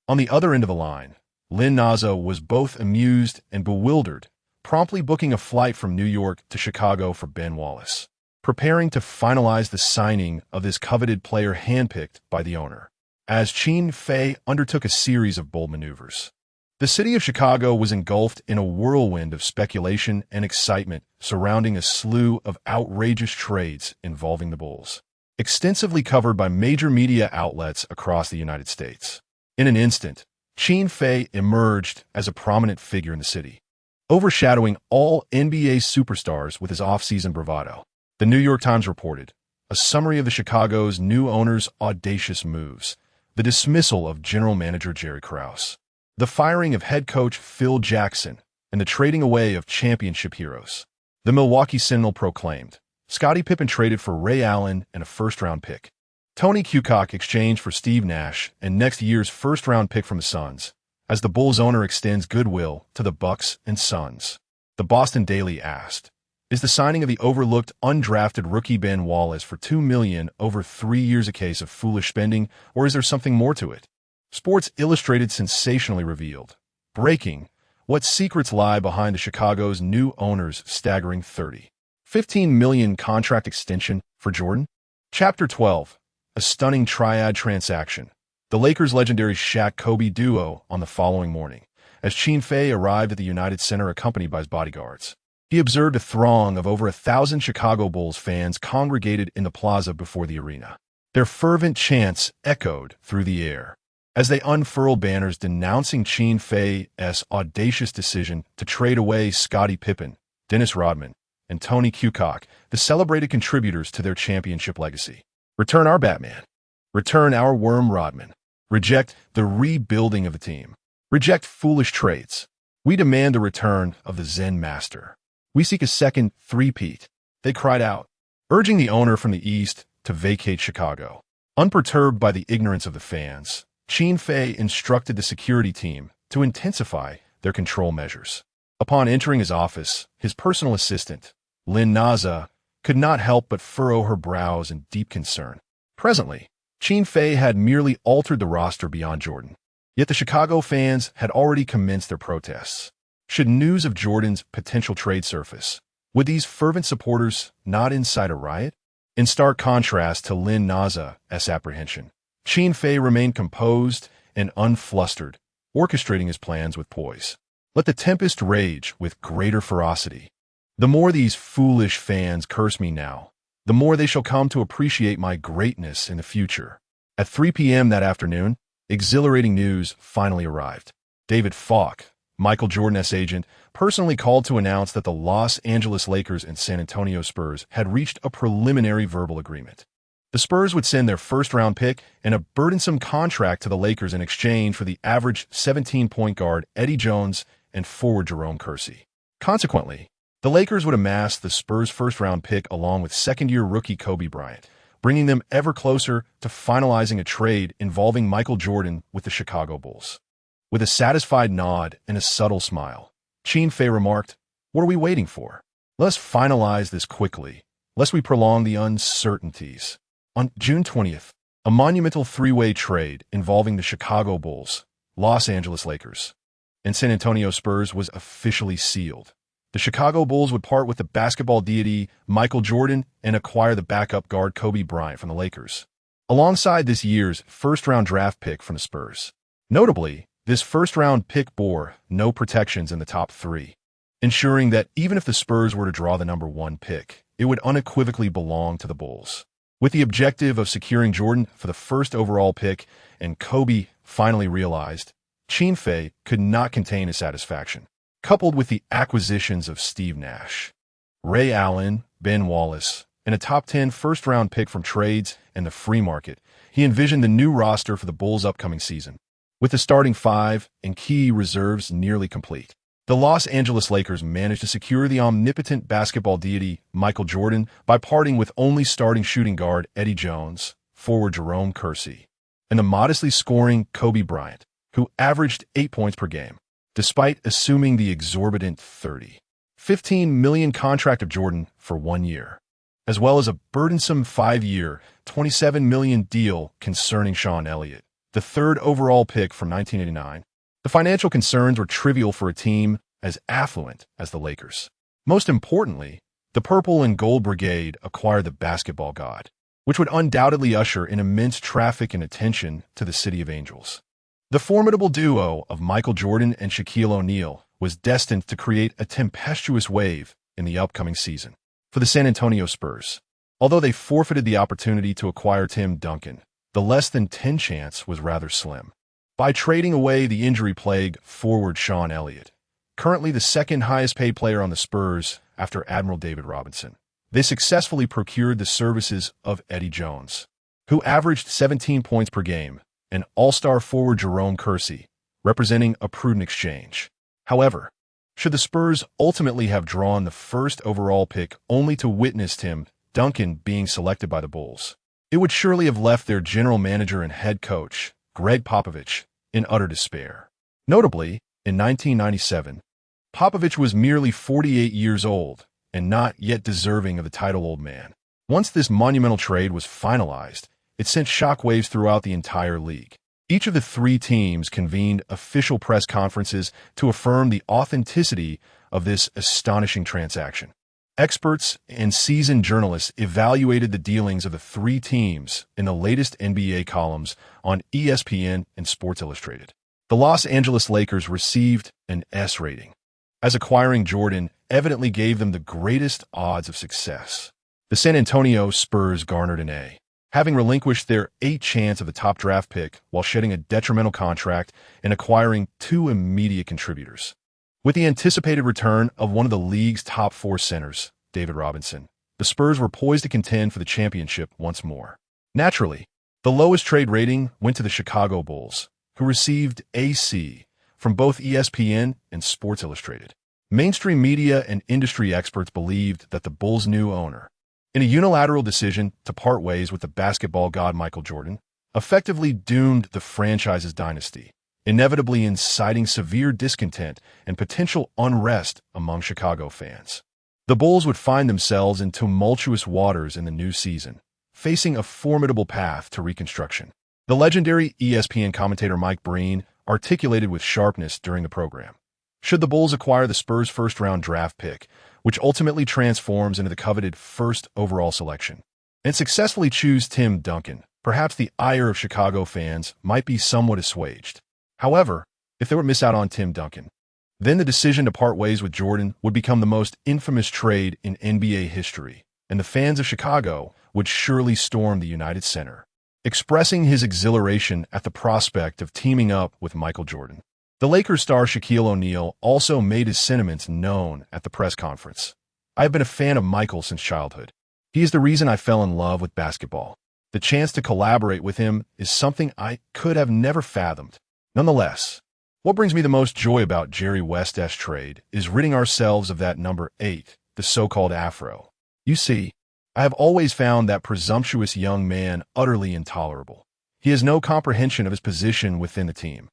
Speaker 1: On the other end of the line, Lynn Naza was both amused and bewildered, promptly booking a flight from New York to Chicago for Ben Wallace, preparing to finalize the signing of this coveted player handpicked by the owner. As Qin Fei undertook a series of bold maneuvers, the city of Chicago was engulfed in a whirlwind of speculation and excitement surrounding a slew of outrageous trades involving the Bulls, extensively covered by major media outlets across the United States. In an instant, Qin Fei emerged as a prominent figure in the city, overshadowing all NBA superstars with his off-season bravado. The New York Times reported a summary of the Chicago's new owner's audacious moves: the dismissal of general manager Jerry Krause, the firing of head coach Phil Jackson, and the trading away of championship heroes. The Milwaukee Sentinel proclaimed, Scottie Pippen traded for Ray Allen and a first-round pick. Tony Kukoc exchanged for Steve Nash and next year's first-round pick from the Suns, as the Bulls owner extends goodwill to the Bucks and Suns. The Boston Daily asked, "Is the signing of the overlooked undrafted rookie Ben Wallace for $2 million over 3 years a case of foolish spending, or is there something more to it?" Sports Illustrated sensationally revealed, breaking, what secrets lie behind the Chicago's new owner's staggering $15 million contract extension for Jordan? Chapter 12, a stunning triad transaction. The Lakers' legendary Shaq-Kobe duo on the following morning, as Qin Fei arrived at the United Center accompanied by his bodyguards. He observed a throng of over 1,000 Chicago Bulls fans congregated in the plaza before the arena. Their fervent chants echoed through the air as they unfurled banners denouncing Qin Fei's audacious decision to trade away Scottie Pippen, Dennis Rodman, and Tony Kukoc, the celebrated contributors to their championship legacy. "Return our Batman. Return our Worm Rodman. Reject the rebuilding of the team. Reject foolish trades. We demand the return of the Zen Master. We seek a second three-peat," they cried out, urging the owner from the East to vacate Chicago. Unperturbed by the ignorance of the fans, Qin Fei instructed the security team to intensify their control measures. Upon entering his office, his personal assistant, Lynn Naza, could not help but furrow her brows in deep concern. Presently, Qin Fei had merely altered the roster beyond Jordan. Yet the Chicago fans had already commenced their protests. Should news of Jordan's potential trade surface, would these fervent supporters not incite a riot? In stark contrast to Lynn Naza's apprehension, Qin Fei remained composed and unflustered, orchestrating his plans with poise. Let the tempest rage with greater ferocity. The more these foolish fans curse me now, the more they shall come to appreciate my greatness in the future. At 3 p.m. that afternoon, exhilarating news finally arrived. David Falk, Michael Jordan's agent, personally called to announce that the Los Angeles Lakers and San Antonio Spurs had reached a preliminary verbal agreement. The Spurs would send their first-round pick and a burdensome contract to the Lakers in exchange for the average 17-point guard Eddie Jones and forward Jerome Kersey. Consequently, the Lakers would amass the Spurs' first-round pick along with second-year rookie Kobe Bryant, bringing them ever closer to finalizing a trade involving Michael Jordan with the Chicago Bulls. With a satisfied nod and a subtle smile, Qin Fei remarked, "What are we waiting for? Let's finalize this quickly, lest we prolong the uncertainties." On June 20th, a monumental three-way trade involving the Chicago Bulls, Los Angeles Lakers, and San Antonio Spurs was officially sealed. The Chicago Bulls would part with the basketball deity Michael Jordan and acquire the backup guard Kobe Bryant from the Lakers, alongside this year's first-round draft pick from the Spurs. Notably, this first-round pick bore no protections in the top three, ensuring that even if the Spurs were to draw the number 1 pick, it would unequivocally belong to the Bulls. With the objective of securing Jordan for the first overall pick and Kobe finally realized, Qin Fei could not contain his satisfaction. Coupled with the acquisitions of Steve Nash, Ray Allen, Ben Wallace, and a top 10 first-round pick from trades and the free market, he envisioned the new roster for the Bulls' upcoming season. With the starting 5 and key reserves nearly complete, the Los Angeles Lakers managed to secure the omnipotent basketball deity Michael Jordan by parting with only starting shooting guard Eddie Jones, forward Jerome Kersey, and the modestly scoring Kobe Bryant, who averaged 8 points per game, despite assuming the exorbitant $15 million contract of Jordan for 1 year, as well as a burdensome 5-year, $27 million deal concerning Sean Elliott, the third overall pick from 1989. The financial concerns were trivial for a team as affluent as the Lakers. Most importantly, the Purple and Gold Brigade acquired the basketball god, which would undoubtedly usher in immense traffic and attention to the City of Angels. The formidable duo of Michael Jordan and Shaquille O'Neal was destined to create a tempestuous wave in the upcoming season. For the San Antonio Spurs, although they forfeited the opportunity to acquire Tim Duncan, the less than 10 chance was rather slim. By trading away the injury-plagued forward Sean Elliott, currently the second highest-paid player on the Spurs after Admiral David Robinson, they successfully procured the services of Eddie Jones, who averaged 17 points per game, and all-star forward Jerome Kersey, representing a prudent exchange. However, should the Spurs ultimately have drawn the first overall pick only to witness Tim Duncan being selected by the Bulls, it would surely have left their general manager and head coach, Greg Popovich, in utter despair. Notably, in 1997, Popovich was merely 48 years old and not yet deserving of the title old man. Once this monumental trade was finalized, it sent shockwaves throughout the entire league. Each of the three teams convened official press conferences to affirm the authenticity of this astonishing transaction. Experts and seasoned journalists evaluated the dealings of the three teams in the latest NBA columns on ESPN and Sports Illustrated. The Los Angeles Lakers received an S rating, as acquiring Jordan evidently gave them the greatest odds of success. The San Antonio Spurs garnered an A, having relinquished their 8th chance of the top draft pick while shedding a detrimental contract and acquiring two immediate contributors. With the anticipated return of one of the league's top 4 centers, David Robinson, the Spurs were poised to contend for the championship once more. Naturally, the lowest trade rating went to the Chicago Bulls, who received AC from both ESPN and Sports Illustrated. Mainstream media and industry experts believed that the Bulls' new owner, in a unilateral decision to part ways with the basketball god Michael Jordan, effectively doomed the franchise's dynasty, inevitably inciting severe discontent and potential unrest among Chicago fans. The Bulls would find themselves in tumultuous waters in the new season, facing a formidable path to reconstruction. The legendary ESPN commentator Mike Breen articulated with sharpness during the program. Should the Bulls acquire the Spurs' first-round draft pick, which ultimately transforms into the coveted first overall selection, and successfully choose Tim Duncan, perhaps the ire of Chicago fans might be somewhat assuaged. However, if they would miss out on Tim Duncan, then the decision to part ways with Jordan would become the most infamous trade in NBA history, and the fans of Chicago would surely storm the United Center, expressing his exhilaration at the prospect of teaming up with Michael Jordan. The Lakers star Shaquille O'Neal also made his sentiments known at the press conference. I have been a fan of Michael since childhood. He is the reason I fell in love with basketball. The chance to collaborate with him is something I could have never fathomed. Nonetheless, what brings me the most joy about Jerry West's trade is ridding ourselves of that number 8, the so-called Afro. You see, I have always found that presumptuous young man utterly intolerable. He has no comprehension of his position within the team.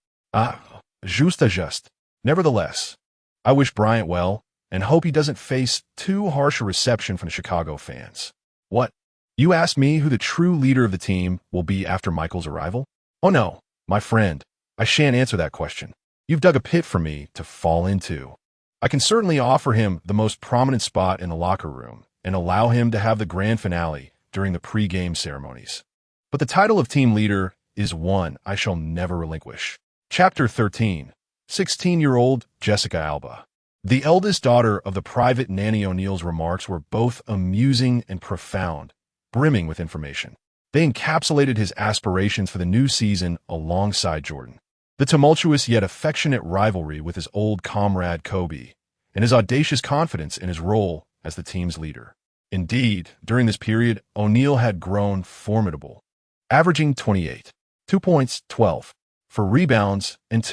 Speaker 1: Just. Nevertheless, I wish Bryant well and hope he doesn't face too harsh a reception from the Chicago fans. What? You asked me who the true leader of the team will be after Michael's arrival? Oh no, my friend, I shan't answer that question. You've dug a pit for me to fall into. I can certainly offer him the most prominent spot in the locker room and allow him to have the grand finale during the pre-game ceremonies. But the title of team leader is one I shall never relinquish. Chapter 13. 16-year-old Jessica Alba. The eldest daughter of the private Nanny O'Neal's remarks were both amusing and profound, brimming with information. They encapsulated his aspirations for the new season alongside Jordan, the tumultuous yet affectionate rivalry with his old comrade Kobe, and his audacious confidence in his role as the team's leader. Indeed, during this period, O'Neal had grown formidable, averaging 28, 2 points, 12, for rebounds, and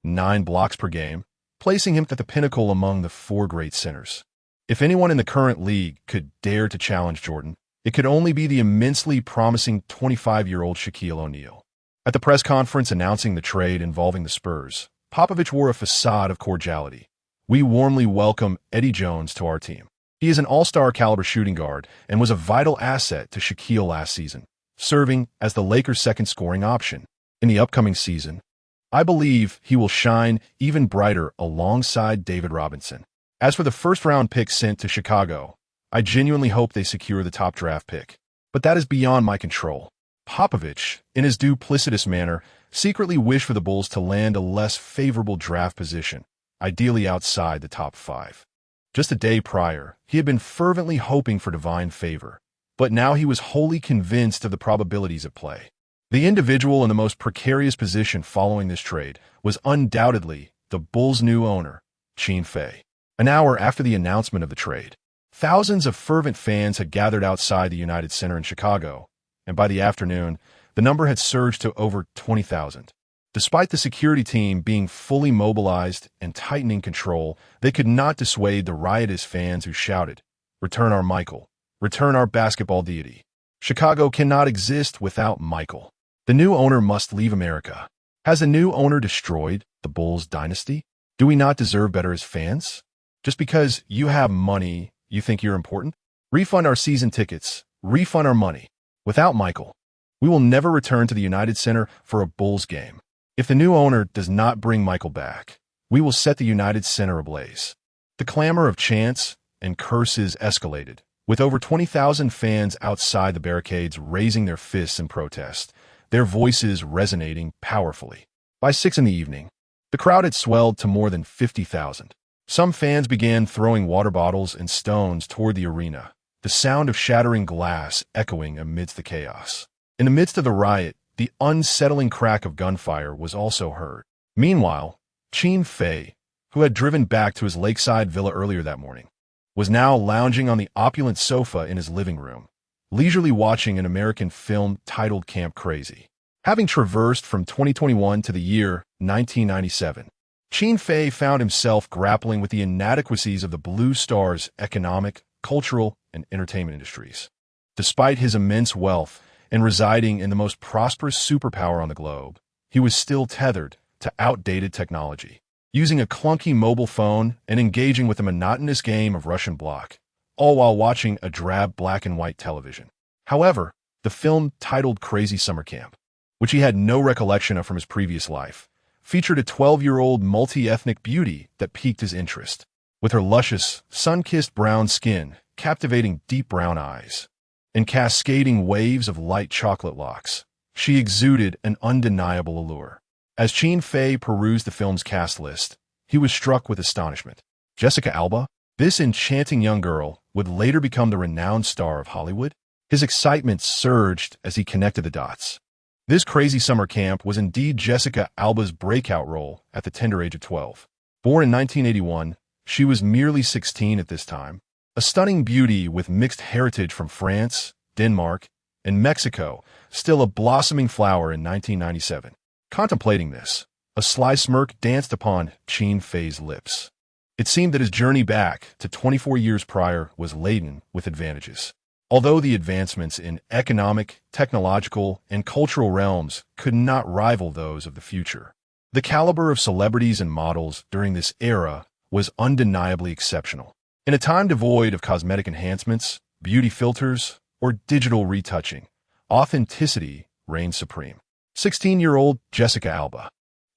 Speaker 1: 9 blocks per game, placing him at the pinnacle among the 4 great centers. If anyone in the current league could dare to challenge Jordan, it could only be the immensely promising 25-year-old Shaquille O'Neal. At the press conference announcing the trade involving the Spurs, Popovich wore a facade of cordiality. We warmly welcome Eddie Jones to our team. He is an all-star caliber shooting guard and was a vital asset to Shaquille last season, serving as the Lakers' second scoring option. In the upcoming season, I believe he will shine even brighter alongside David Robinson. As for the first-round pick sent to Chicago, I genuinely hope they secure the top draft pick. But that is beyond my control. Popovich, in his duplicitous manner, secretly wished for the Bulls to land a less favorable draft position, ideally outside the top 5. Just a day prior, he had been fervently hoping for divine favor, but now he was wholly convinced of the probabilities at play. The individual in the most precarious position following this trade was undoubtedly the Bulls' new owner, Qin Fei. An hour after the announcement of the trade, thousands of fervent fans had gathered outside the United Center in Chicago, and by the afternoon, the number had surged to over 20,000. Despite the security team being fully mobilized and tightening control, they could not dissuade the riotous fans who shouted, "Return our Michael! Return our basketball deity! Chicago cannot exist without Michael. The new owner must leave America." Has the new owner destroyed the Bulls dynasty? Do we not deserve better as fans? Just because you have money, you think you're important? Refund our season tickets. Refund our money. Without Michael, we will never return to the United Center for a Bulls game. If the new owner does not bring Michael back, we will set the United Center ablaze. The clamor of chants and curses escalated, with over 20,000 fans outside the barricades raising their fists in protest, their voices resonating powerfully. By 6 in the evening, the crowd had swelled to more than 50,000. Some fans began throwing water bottles and stones toward the arena, the sound of shattering glass echoing amidst the chaos. In the midst of the riot, the unsettling crack of gunfire was also heard. Meanwhile, Qin Fei, who had driven back to his lakeside villa earlier that morning, was now lounging on the opulent sofa in his living room, leisurely watching an American film titled Camp Crazy. Having traversed from 2021 to the year 1997, Qin Fei found himself grappling with the inadequacies of the Blue Star's economic, cultural, and entertainment industries. Despite his immense wealth and residing in the most prosperous superpower on the globe, he was still tethered to outdated technology, using a clunky mobile phone and engaging with a monotonous game of Russian block, all while watching a drab black-and-white television. However, the film titled Crazy Summer Camp, which he had no recollection of from his previous life, featured a 12-year-old multi-ethnic beauty that piqued his interest. With her luscious, sun-kissed brown skin, captivating deep brown eyes, and cascading waves of light chocolate locks, she exuded an undeniable allure. As Qin Fei perused the film's cast list, he was struck with astonishment. Jessica Alba? This enchanting young girl would later become the renowned star of Hollywood? His excitement surged as he connected the dots. This Crazy Summer Camp was indeed Jessica Alba's breakout role at the tender age of 12. Born in 1981, she was merely 16 at this time, a stunning beauty with mixed heritage from France, Denmark, and Mexico, still a blossoming flower in 1997. Contemplating this, a sly smirk danced upon Qin Fei's lips. It seemed that his journey back to 24 years prior was laden with advantages. Although the advancements in economic, technological, and cultural realms could not rival those of the future, the caliber of celebrities and models during this era was undeniably exceptional. In a time devoid of cosmetic enhancements, beauty filters, or digital retouching, authenticity reigned supreme. 16-year-old Jessica Alba,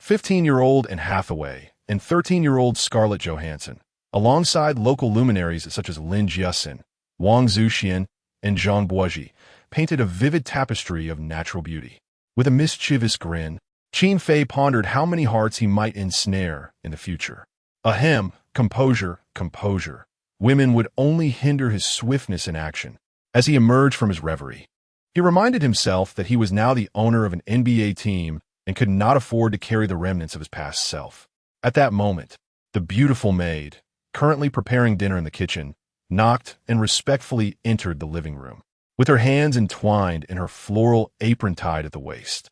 Speaker 1: 15-year-old Anne Hathaway, and 13-year-old Scarlett Johansson, alongside local luminaries such as Lin Jiaxin, Wang Zuxian, and Zhang Buozhi, painted a vivid tapestry of natural beauty. With a mischievous grin, Qin Fei pondered how many hearts he might ensnare in the future. Ahem, composure, composure. Women would only hinder his swiftness in action. As he emerged from his reverie, he reminded himself that he was now the owner of an NBA team and could not afford to carry the remnants of his past self. At that moment, the beautiful maid, currently preparing dinner in the kitchen, knocked and respectfully entered the living room, with her hands entwined in her floral apron tied at the waist.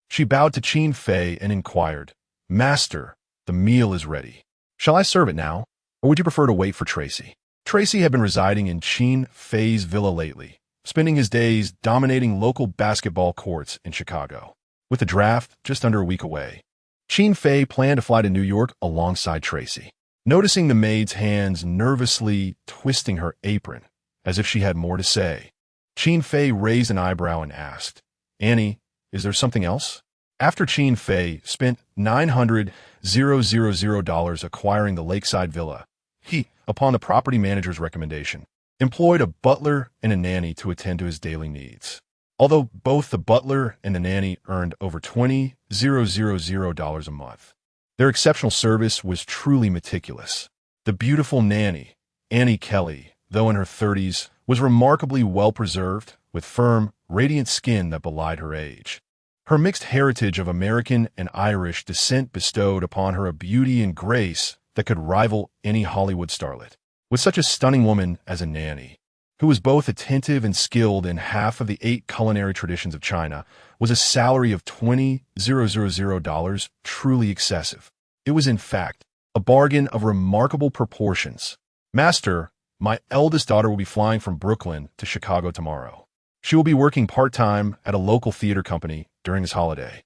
Speaker 1: She bowed to Qin Fei and inquired, "Master, the meal is ready. Shall I serve it now, or would you prefer to wait for Tracy?" Tracy had been residing in Qin Fei's villa lately, spending his days dominating local basketball courts in Chicago. With the draft just under a week away, Qin Fei planned to fly to New York alongside Tracy. Noticing the maid's hands nervously twisting her apron, as if she had more to say, Qin Fei raised an eyebrow and asked, "Annie, is there something else?" After Qin Fei spent $900,000 acquiring the lakeside villa, he, upon the property manager's recommendation, employed a butler and a nanny to attend to his daily needs. Although both the butler and the nanny earned over $20,000 a month, their exceptional service was truly meticulous. The beautiful nanny, Annie Kelly, though in her 30s, was remarkably well-preserved, with firm, radiant skin that belied her age. Her mixed heritage of American and Irish descent bestowed upon her a beauty and grace that could rival any Hollywood starlet. With such a stunning woman as a nanny, who was both attentive and skilled in half of the 8 culinary traditions of China, was a salary of $20,000 truly excessive. It was, in fact, a bargain of remarkable proportions. "Master, my eldest daughter will be flying from Brooklyn to Chicago tomorrow. She will be working part-time at a local theater company during this holiday.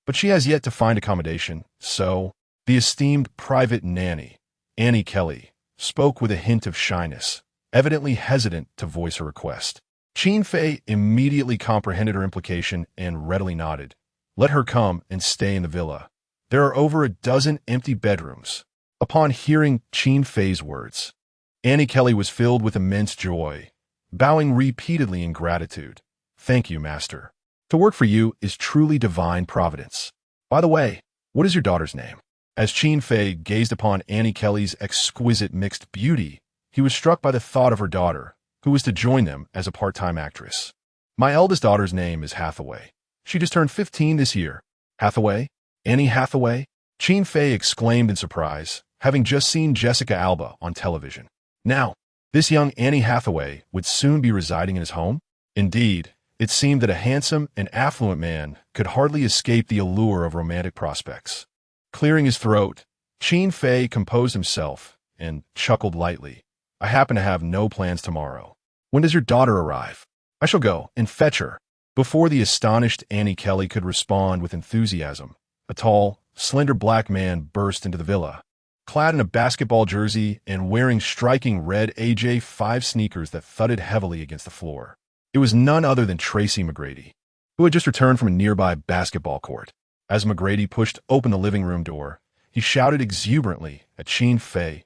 Speaker 1: but she has yet to find accommodation, so the esteemed private nanny, Annie Kelly, spoke with a hint of shyness, evidently hesitant to voice her request. Qin Fei immediately comprehended her implication and readily nodded. Let her come and stay in the villa. There are over a dozen empty bedrooms. Upon hearing Qin Fei's words, Annie Kelly was filled with immense joy, bowing repeatedly in gratitude. Thank you, master. To work for you is truly divine providence. By the way, what is your daughter's name? As Qin Fei gazed upon Annie Kelly's exquisite mixed beauty, he was struck by the thought of her daughter, who was to join them as a part-time actress. My eldest daughter's name is Hathaway. She just turned 15 this year. Hathaway? Annie Hathaway? Qin Fei exclaimed in surprise, having just seen Jessica Alba on television. Now, this young Annie Hathaway would soon be residing in his home? Indeed, it seemed that a handsome and affluent man could hardly escape the allure of romantic prospects. Clearing his throat, Qin Fei composed himself and chuckled lightly. I happen to have no plans tomorrow. When does your daughter arrive? I shall go and fetch her. Before the astonished Annie Kelly could respond with enthusiasm, a tall, slender black man burst into the villa, clad in a basketball jersey and wearing striking red AJ5 sneakers that thudded heavily against the floor. It was none other than Tracy McGrady, who had just returned from a nearby basketball court. As McGrady pushed open the living room door, he shouted exuberantly at Qin Fei.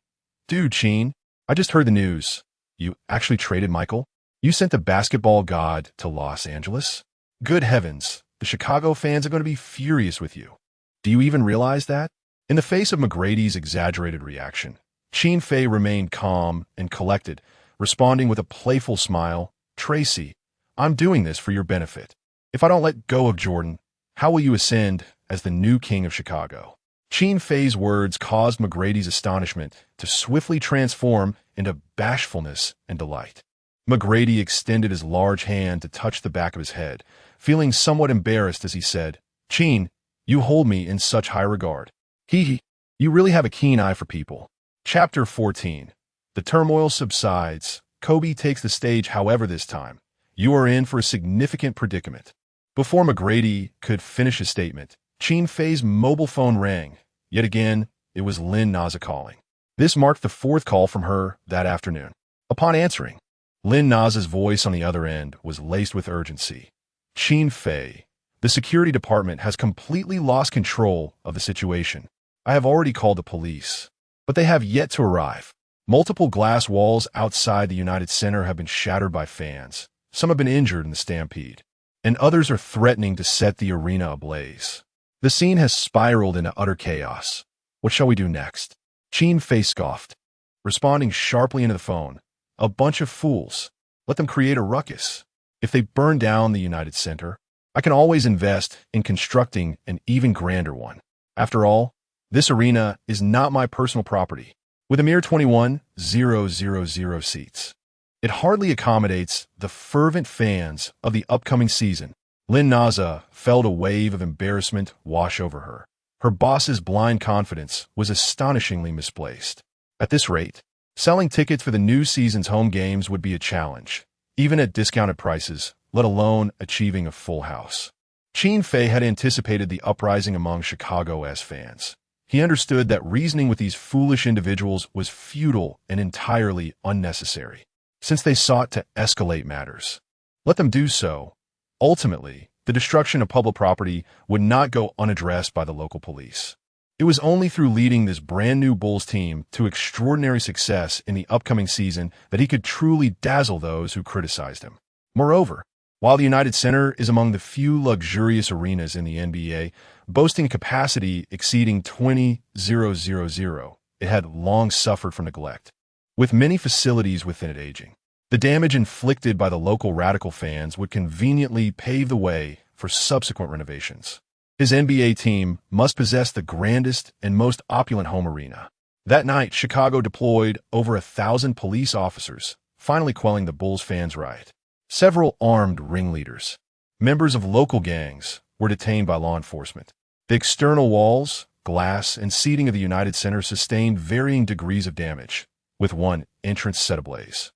Speaker 1: Dude, Qin, I just heard the news. You actually traded Michael? You sent the basketball god to Los Angeles? Good heavens, the Chicago fans are going to be furious with you. Do you even realize that? In the face of McGrady's exaggerated reaction, Qin Fei remained calm and collected, responding with a playful smile. Tracy, I'm doing this for your benefit. If I don't let go of Jordan, how will you ascend as the new king of Chicago? Qin Fei's words caused McGrady's astonishment to swiftly transform into bashfulness and delight. McGrady extended his large hand to touch the back of his head, feeling somewhat embarrassed as he said, Qin, you hold me in such high regard. Hee, you really have a keen eye for people. Chapter 14. The turmoil subsides. Kobe takes the stage, however, this time. You are in for a significant predicament. Before McGrady could finish his statement, Qin Fei's mobile phone rang. Yet again, it was Lynn Naza calling. This marked the fourth call from her that afternoon. Upon answering, Lynn Naza's voice on the other end was laced with urgency. Qin Fei, the security department has completely lost control of the situation. I have already called the police, but they have yet to arrive. Multiple glass walls outside the United Center have been shattered by fans. Some have been injured in the stampede, and others are threatening to set the arena ablaze. The scene has spiraled into utter chaos. What shall we do next? Qin Fei scoffed, responding sharply into the phone. A bunch of fools. Let them create a ruckus. If they burn down the United Center, I can always invest in constructing an even grander one. After all, this arena is not my personal property. With a mere 21,000 seats, it hardly accommodates the fervent fans of the upcoming season. Lynn Naza felt a wave of embarrassment wash over her. Her boss's blind confidence was astonishingly misplaced. At this rate, selling tickets for the new season's home games would be a challenge, even at discounted prices, let alone achieving a full house. Qin Fei had anticipated the uprising among Chicago's fans. He understood that reasoning with these foolish individuals was futile and entirely unnecessary, since they sought to escalate matters. Let them do so. Ultimately, the destruction of public property would not go unaddressed by the local police. It was only through leading this brand new Bulls team to extraordinary success in the upcoming season that he could truly dazzle those who criticized him. Moreover, while the United Center is among the few luxurious arenas in the NBA, boasting a capacity exceeding 20,000, it had long suffered from neglect, with many facilities within it aging. The damage inflicted by the local radical fans would conveniently pave the way for subsequent renovations. His NBA team must possess the grandest and most opulent home arena. That night, Chicago deployed over 1,000 police officers, finally quelling the Bulls fans' riot. Several armed ringleaders, members of local gangs, were detained by law enforcement. The external walls, glass, and seating of the United Center sustained varying degrees of damage, with one entrance set ablaze.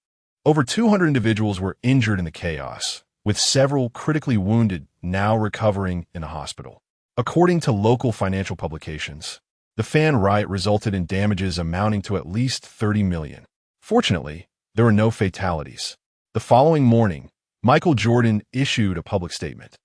Speaker 1: Over 200 individuals were injured in the chaos, with several critically wounded now recovering in the hospital. According to local financial publications, the fan riot resulted in damages amounting to at least $30 million. Fortunately, there were no fatalities. The following morning, Michael Jordan issued a public statement,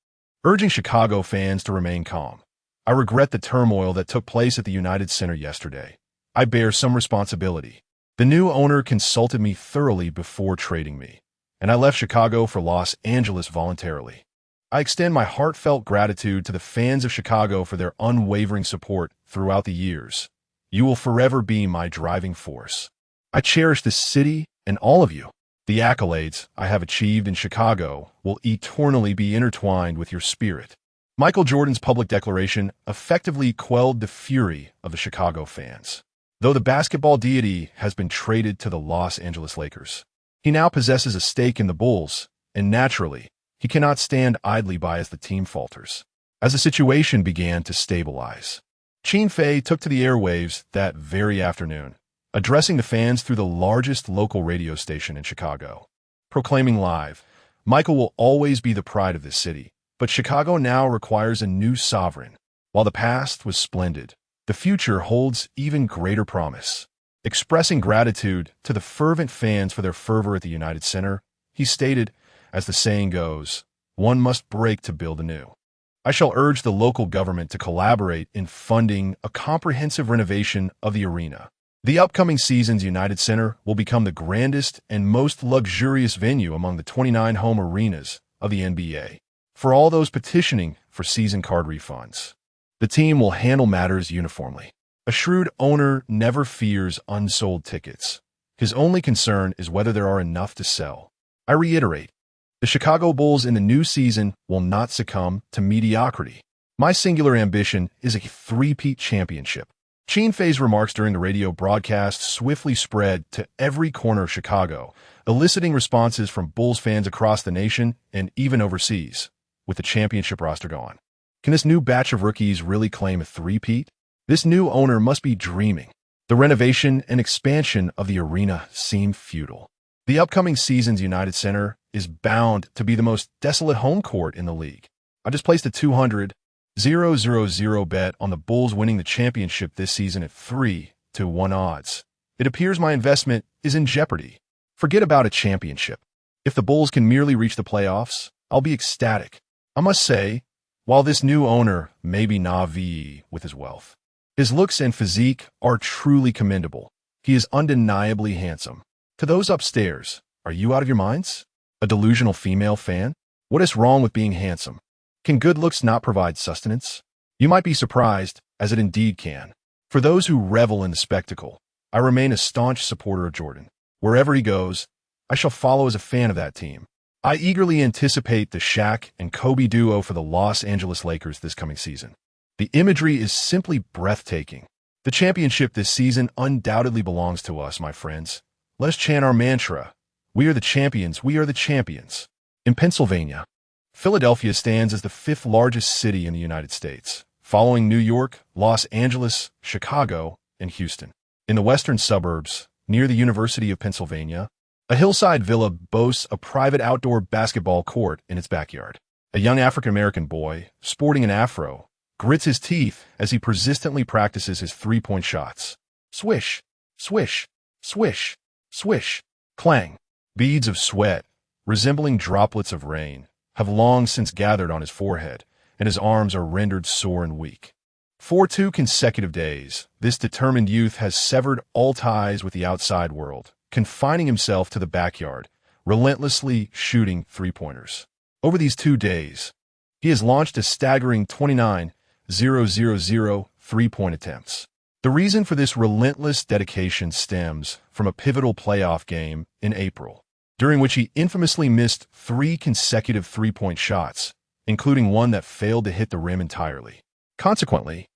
Speaker 1: urging Chicago fans to remain calm. I regret the turmoil that took place at the United Center yesterday. I bear some responsibility. The new owner consulted me thoroughly before trading me, and I left Chicago for Los Angeles voluntarily. I extend my heartfelt gratitude to the fans of Chicago for their unwavering support throughout the years. You will forever be my driving force. I cherish this city and all of you. The accolades I have achieved in Chicago will eternally be intertwined with your spirit. Michael Jordan's public declaration effectively quelled the fury of the Chicago fans. Though the basketball deity has been traded to the Los Angeles Lakers, he now possesses a stake in the Bulls, and naturally, he cannot stand idly by as the team falters. As the situation began to stabilize, Qin Fei took to the airwaves that very afternoon, addressing the fans through the largest local radio station in Chicago. Proclaiming live, Michael will always be the pride of this city, but Chicago now requires a new sovereign. While the past was splendid, the future holds even greater promise. Expressing gratitude to the fervent fans for their fervor at the United Center, he stated, as the saying goes, one must break to build anew. I shall urge the local government to collaborate in funding a comprehensive renovation of the arena. The upcoming season's United Center will become the grandest and most luxurious venue among the 29 home arenas of the NBA. For all those petitioning for season card refunds, the team will handle matters uniformly. A shrewd owner never fears unsold tickets. His only concern is whether there are enough to sell. I reiterate, the Chicago Bulls in the new season will not succumb to mediocrity. My singular ambition is a three-peat championship. Qin Fei's remarks during the radio broadcast swiftly spread to every corner of Chicago, eliciting responses from Bulls fans across the nation and even overseas, with the championship roster gone. Can this new batch of rookies really claim a three-peat? This new owner must be dreaming. The renovation and expansion of the arena seem futile. The upcoming season's United Center is bound to be the most desolate home court in the league. I just placed a 200,000 bet on the Bulls winning the championship this season at 3-1 odds. It appears my investment is in jeopardy. Forget about a championship. If the Bulls can merely reach the playoffs, I'll be ecstatic. I must say, while this new owner may be naive with his wealth, his looks and physique are truly commendable. He is undeniably handsome. To those upstairs, are you out of your minds? A delusional female fan? What is wrong with being handsome? Can good looks not provide sustenance? You might be surprised, as it indeed can. For those who revel in the spectacle, I remain a staunch supporter of Jordan. Wherever he goes, I shall follow as a fan of that team. I eagerly anticipate the Shaq and Kobe duo for the Los Angeles Lakers this coming season. The imagery is simply breathtaking. The championship this season undoubtedly belongs to us, my friends. Let us chant our mantra. We are the champions. We are the champions. In Pennsylvania, Philadelphia stands as the fifth largest city in the United States, following New York, Los Angeles, Chicago, and Houston. In the western suburbs, near the University of Pennsylvania, a hillside villa boasts a private outdoor basketball court in its backyard. A young African-American boy, sporting an afro, grits his teeth as he persistently practices his three-point shots. Swish, swish, swish, swish, clang. Beads of sweat, resembling droplets of rain, have long since gathered on his forehead, and his arms are rendered sore and weak. For 2 consecutive days, this determined youth has severed all ties with the outside world, confining himself to the backyard, relentlessly shooting three-pointers. Over these 2 days, he has launched a staggering 29,000 three-point attempts. The reason for this relentless dedication stems from a pivotal playoff game in April, during which he infamously missed 3 consecutive three-point shots, including one that failed to hit the rim entirely. Consequently,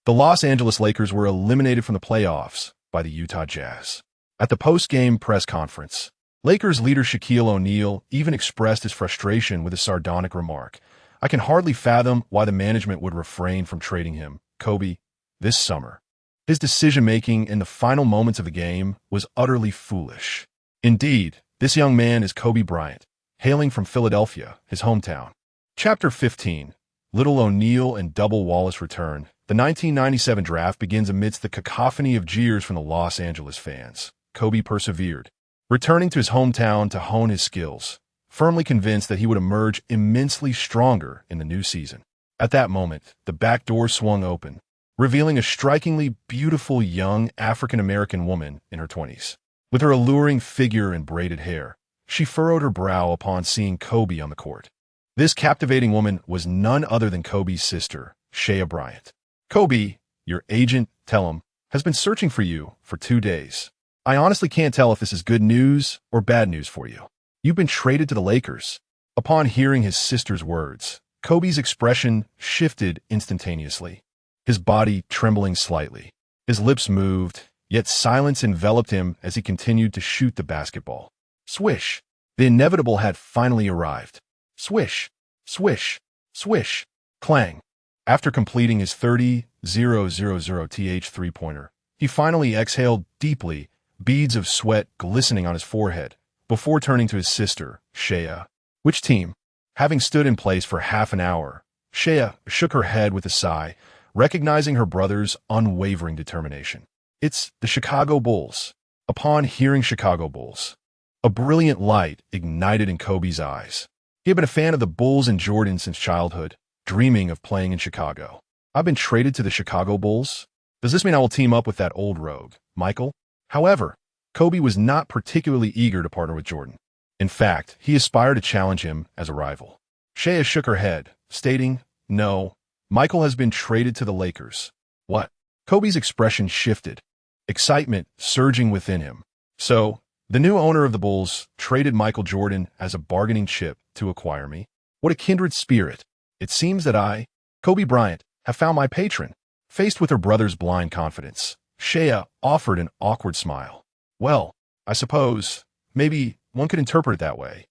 Speaker 1: the Los Angeles Lakers were eliminated from the playoffs by the Utah Jazz. At the post-game press conference, Lakers leader Shaquille O'Neal even expressed his frustration with a sardonic remark. I can hardly fathom why the management would refrain from trading him, Kobe, this summer. His decision-making in the final moments of the game was utterly foolish. Indeed, this young man is Kobe Bryant, hailing from Philadelphia, his hometown. Chapter 15. Little O'Neal and Double Wallace return. The 1997 draft begins amidst the cacophony of jeers from the Los Angeles fans. Kobe persevered, returning to his hometown to hone his skills, firmly convinced that he would emerge immensely stronger in the new season. At that moment, the back door swung open, revealing a strikingly beautiful young African-American woman in her 20s. With her alluring figure and braided hair, she furrowed her brow upon seeing Kobe on the court. This captivating woman was none other than Kobe's sister, Shea Bryant. "Kobe, your agent, tell him, has been searching for you for 2 days. I honestly can't tell if this is good news or bad news for you. You've been traded to the Lakers." Upon hearing his sister's words, Kobe's expression shifted instantaneously, his body trembling slightly. His lips moved, yet silence enveloped him as he continued to shoot the basketball. Swish! The inevitable had finally arrived. Swish! Swish! Swish! Clang! After completing his 30-0-0-0 three-pointer, he finally exhaled deeply, beads of sweat glistening on his forehead, before turning to his sister, Shea. "Which team?" Having stood in place for half an hour, Shea shook her head with a sigh, recognizing her brother's unwavering determination. "It's the Chicago Bulls." Upon hearing Chicago Bulls, a brilliant light ignited in Kobe's eyes. He had been a fan of the Bulls and Jordan since childhood, dreaming of playing in Chicago. "I've been traded to the Chicago Bulls? Does this mean I will team up with that old rogue, Michael?" However, Kobe was not particularly eager to partner with Jordan. In fact, he aspired to challenge him as a rival. Shea shook her head, stating, "No, Michael has been traded to the Lakers." "What?" Kobe's expression shifted, excitement surging within him. "So, the new owner of the Bulls traded Michael Jordan as a bargaining chip to acquire me? What a kindred spirit. It seems that I, Kobe Bryant, have found my patron." Faced with her brother's blind confidence, Shea offered an awkward smile. "Well, I suppose, maybe one could interpret it that way."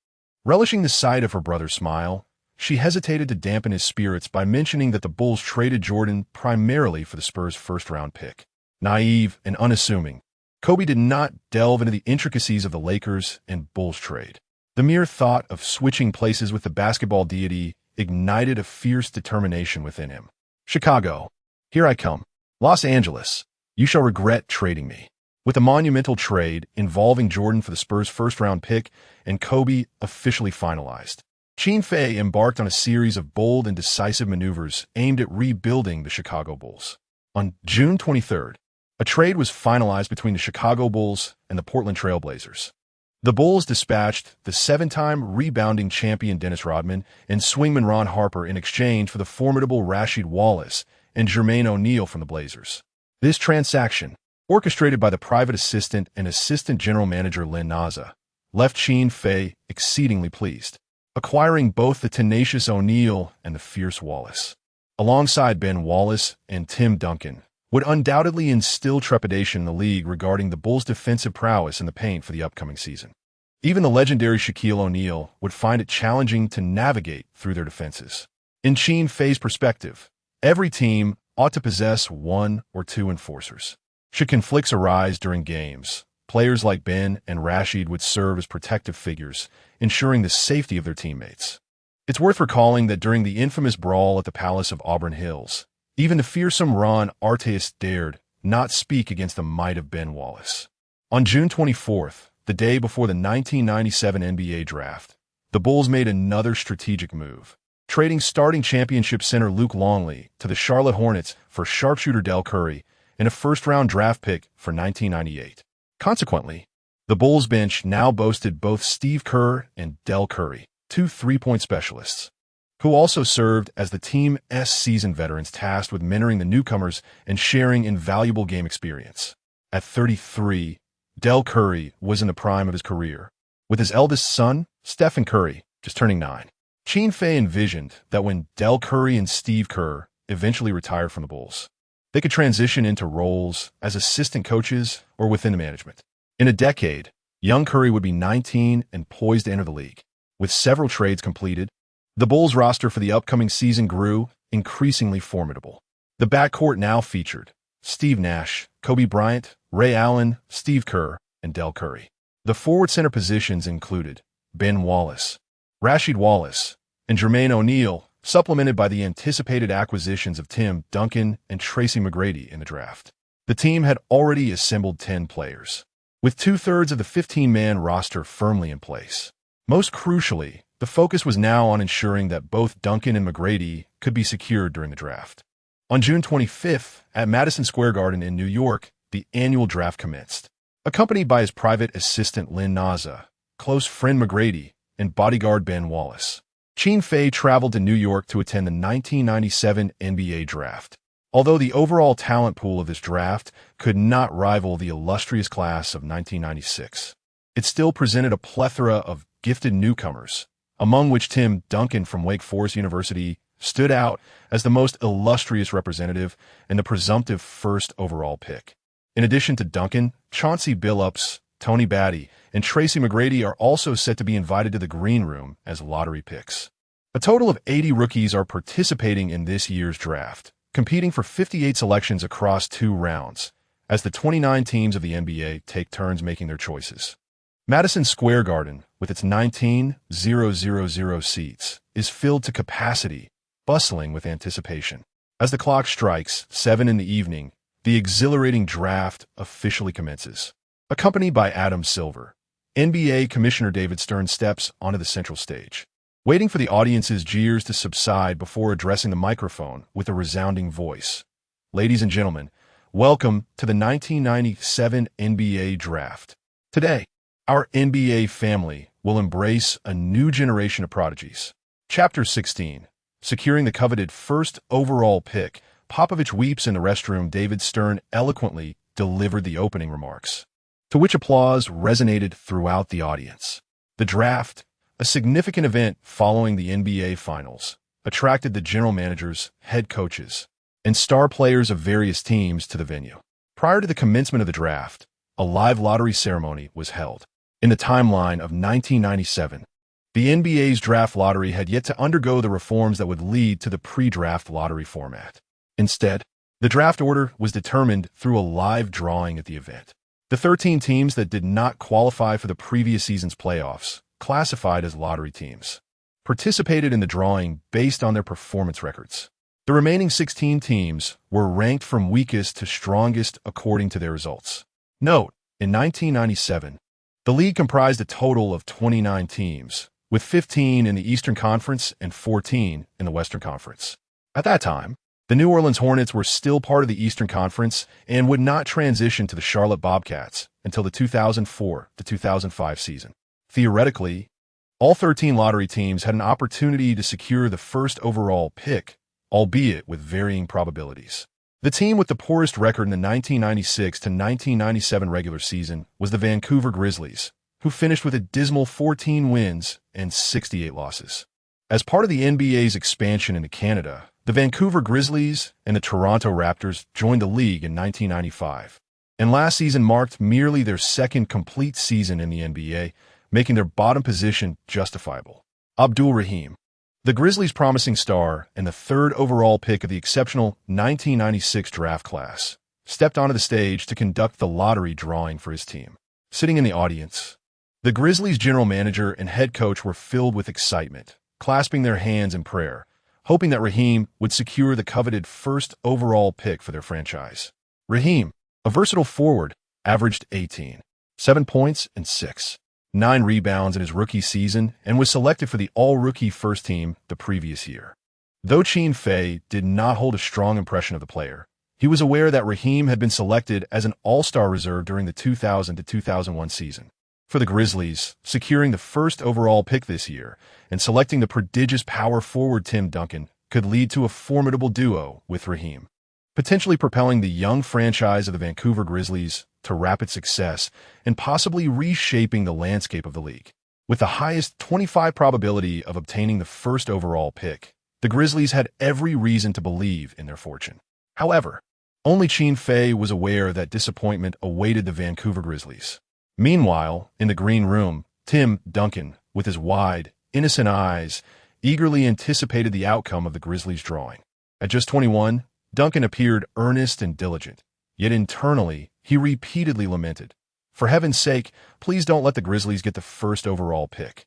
Speaker 1: Relishing the sight of her brother's smile, she hesitated to dampen his spirits by mentioning that the Bulls traded Jordan primarily for the Spurs' first-round pick. Naive and unassuming, Kobe did not delve into the intricacies of the Lakers and Bulls trade. The mere thought of switching places with the basketball deity ignited a fierce determination within him. "Chicago, here I come. Los Angeles, you shall regret trading me." With a monumental trade involving Jordan for the Spurs' first-round pick and Kobe officially finalized, Qin Fei embarked on a series of bold and decisive maneuvers aimed at rebuilding the Chicago Bulls. On June 23rd, a trade was finalized between the Chicago Bulls and the Portland Trail Blazers. The Bulls dispatched the 7-time rebounding champion Dennis Rodman and swingman Ron Harper in exchange for the formidable Rasheed Wallace and Jermaine O'Neal from the Blazers. This transaction, orchestrated by the private assistant and assistant general manager Lynn Naza, left Qin Fei exceedingly pleased, acquiring both the tenacious O'Neal and the fierce Wallace. Alongside Ben Wallace and Tim Duncan, would undoubtedly instill trepidation in the league regarding the Bulls' defensive prowess in the paint for the upcoming season. Even the legendary Shaquille O'Neal would find it challenging to navigate through their defenses. In Qin Fei's perspective, every team ought to possess one or two enforcers. Should conflicts arise during games, players like Ben and Rasheed would serve as protective figures, ensuring the safety of their teammates. It's worth recalling that during the infamous brawl at the Palace of Auburn Hills, even the fearsome Ron Artest dared not speak against the might of Ben Wallace. On June 24th, the day before the 1997 NBA draft, the Bulls made another strategic move, trading starting championship center Luke Longley to the Charlotte Hornets for sharpshooter Del Curry and a first-round draft pick for 1998. Consequently, the Bulls bench now boasted both Steve Kerr and Del Curry, two three-point specialists, who also served as the team's seasoned veterans tasked with mentoring the newcomers and sharing invaluable game experience. At 33, Del Curry was in the prime of his career, with his eldest son, Stephen Curry, just turning 9. Qin Fei envisioned that when Del Curry and Steve Kerr eventually retired from the Bulls, they could transition into roles as assistant coaches or within the management. In a decade, young Curry would be 19 and poised to enter the league. With several trades completed, the Bulls roster for the upcoming season grew increasingly formidable. The backcourt now featured Steve Nash, Kobe Bryant, Ray Allen, Steve Kerr, and Del Curry. The forward center positions included Ben Wallace, Rasheed Wallace, and Jermaine O'Neal, supplemented by the anticipated acquisitions of Tim Duncan and Tracy McGrady in the draft. The team had already assembled 10 players, with two-thirds of the 15-man roster firmly in place. Most crucially, the focus was now on ensuring that both Duncan and McGrady could be secured during the draft. On June 25th, at Madison Square Garden in New York, the annual draft commenced. Accompanied by his private assistant Lynn Naza, close friend McGrady, and bodyguard Ben Wallace, Qin Fei traveled to New York to attend the 1997 NBA draft. Although the overall talent pool of this draft could not rival the illustrious class of 1996, it still presented a plethora of gifted newcomers, among which Tim Duncan from Wake Forest University stood out as the most illustrious representative and the presumptive first overall pick. In addition to Duncan, Chauncey Billups, Tony Batty, and Tracy McGrady are also set to be invited to the green room as lottery picks. A total of 80 rookies are participating in this year's draft, competing for 58 selections across 2 rounds, as the 29 teams of the NBA take turns making their choices. Madison Square Garden, with its 19,000 seats, is filled to capacity, bustling with anticipation. As the clock strikes 7 in the evening, the exhilarating draft officially commences. Accompanied by Adam Silver, NBA Commissioner David Stern steps onto the central stage, waiting for the audience's jeers to subside before addressing the microphone with a resounding voice. Ladies and gentlemen, welcome to the 1997 NBA Draft. Today, our NBA family will embrace a new generation of prodigies. Chapter 16. Securing the coveted first overall pick, Popovich weeps in the restroom. David Stern eloquently delivered the opening remarks, to which applause resonated throughout the audience. The draft, a significant event following the NBA Finals, attracted the general managers, head coaches, and star players of various teams to the venue. Prior to the commencement of the draft, a live lottery ceremony was held. In the timeline of 1997, the NBA's draft lottery had yet to undergo the reforms that would lead to the pre-draft lottery format. Instead, the draft order was determined through a live drawing at the event. The 13 teams that did not qualify for the previous season's playoffs, classified as lottery teams, participated in the drawing based on their performance records. The remaining 16 teams were ranked from weakest to strongest according to their results. Note, in 1997, the league comprised a total of 29 teams, with 15 in the Eastern Conference and 14 in the Western Conference. At that time, the New Orleans Hornets were still part of the Eastern Conference and would not transition to the Charlotte Bobcats until the 2004-2005 season. Theoretically, all 13 lottery teams had an opportunity to secure the first overall pick, albeit with varying probabilities. The team with the poorest record in the 1996 to 1997 regular season was the Vancouver Grizzlies, who finished with a dismal 14 wins and 68 losses. As part of the NBA's expansion into Canada, the Vancouver Grizzlies and the Toronto Raptors joined the league in 1995, and last season marked merely their second complete season in the NBA, making their bottom position justifiable. Abdul Rahim, the Grizzlies' promising star and the third overall pick of the exceptional 1996 draft class, stepped onto the stage to conduct the lottery drawing for his team. Sitting in the audience, the Grizzlies' general manager and head coach were filled with excitement, clasping their hands in prayer, hoping that Rahim would secure the coveted first overall pick for their franchise. Rahim, a versatile forward, averaged 18, 7 points and 9 rebounds in his rookie season and was selected for the all-rookie first team the previous year. Though Qin Fei did not hold a strong impression of the player, he was aware that Rahim had been selected as an all-star reserve during the 2000-2001 season. For the Grizzlies, securing the first overall pick this year and selecting the prodigious power forward Tim Duncan could lead to a formidable duo with Rahim, potentially propelling the young franchise of the Vancouver Grizzlies to rapid success and possibly reshaping the landscape of the league. With the highest 25 probability of obtaining the first overall pick, the Grizzlies had every reason to believe in their fortune. However, only Qin Fei was aware that disappointment awaited the Vancouver Grizzlies. Meanwhile, in the green room, Tim Duncan, with his wide, innocent eyes, eagerly anticipated the outcome of the Grizzlies' drawing. At just 21, Duncan appeared earnest and diligent, yet internally, he repeatedly lamented, "For heaven's sake, please don't let the Grizzlies get the first overall pick.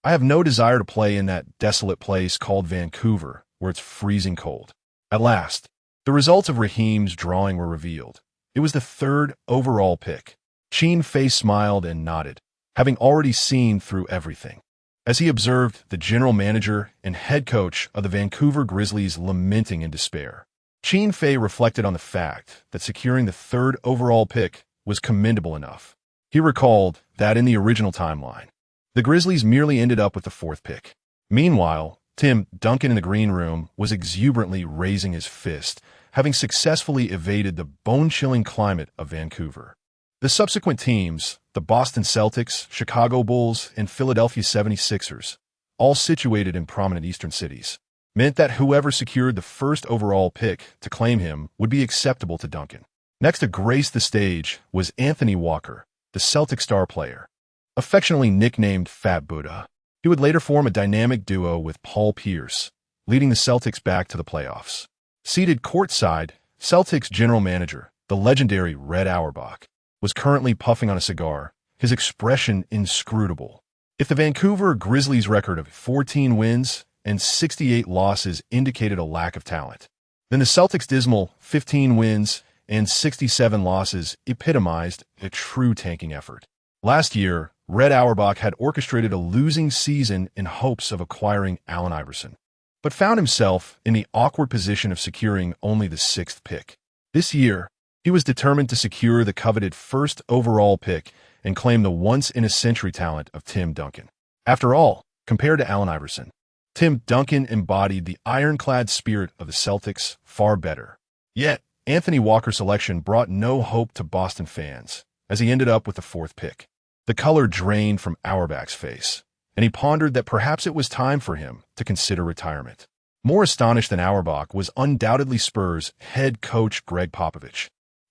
Speaker 1: I have no desire to play in that desolate place called Vancouver, where it's freezing cold. At last, the results of Raheem's drawing were revealed. It was the third overall pick. Qin Fei smiled and nodded, having already seen through everything. As he observed the general manager and head coach of the Vancouver Grizzlies lamenting in despair, Qin Fei reflected on the fact that securing the third overall pick was commendable enough. He recalled that in the original timeline, the Grizzlies merely ended up with the fourth pick. Meanwhile, Tim Duncan in the green room was exuberantly raising his fist, having successfully evaded the bone-chilling climate of Vancouver. The subsequent teams, the Boston Celtics, Chicago Bulls, and Philadelphia 76ers, all situated in prominent eastern cities, meant that whoever secured the first overall pick to claim him would be acceptable to Duncan. Next to grace the stage was Anthony Walker, the Celtic star player, affectionately nicknamed Fat Buddha. He would later form a dynamic duo with Paul Pierce, leading the Celtics back to the playoffs. Seated courtside, Celtics general manager, the legendary Red Auerbach, was currently puffing on a cigar, his expression inscrutable. If the Vancouver Grizzlies' record of 14 wins and 68 losses indicated a lack of talent, then the Celtics' dismal 15 wins and 67 losses epitomized a true tanking effort. Last year, Red Auerbach had orchestrated a losing season in hopes of acquiring Allen Iverson, but found himself in the awkward position of securing only the sixth pick. This year, he was determined to secure the coveted first overall pick and claim the once-in-a-century talent of Tim Duncan. After all, compared to Allen Iverson, Tim Duncan embodied the ironclad spirit of the Celtics far better. Yet, Anthony Walker's selection brought no hope to Boston fans, as he ended up with the fourth pick. The color drained from Auerbach's face, and he pondered that perhaps it was time for him to consider retirement. More astonished than Auerbach was undoubtedly Spurs head coach Greg Popovich,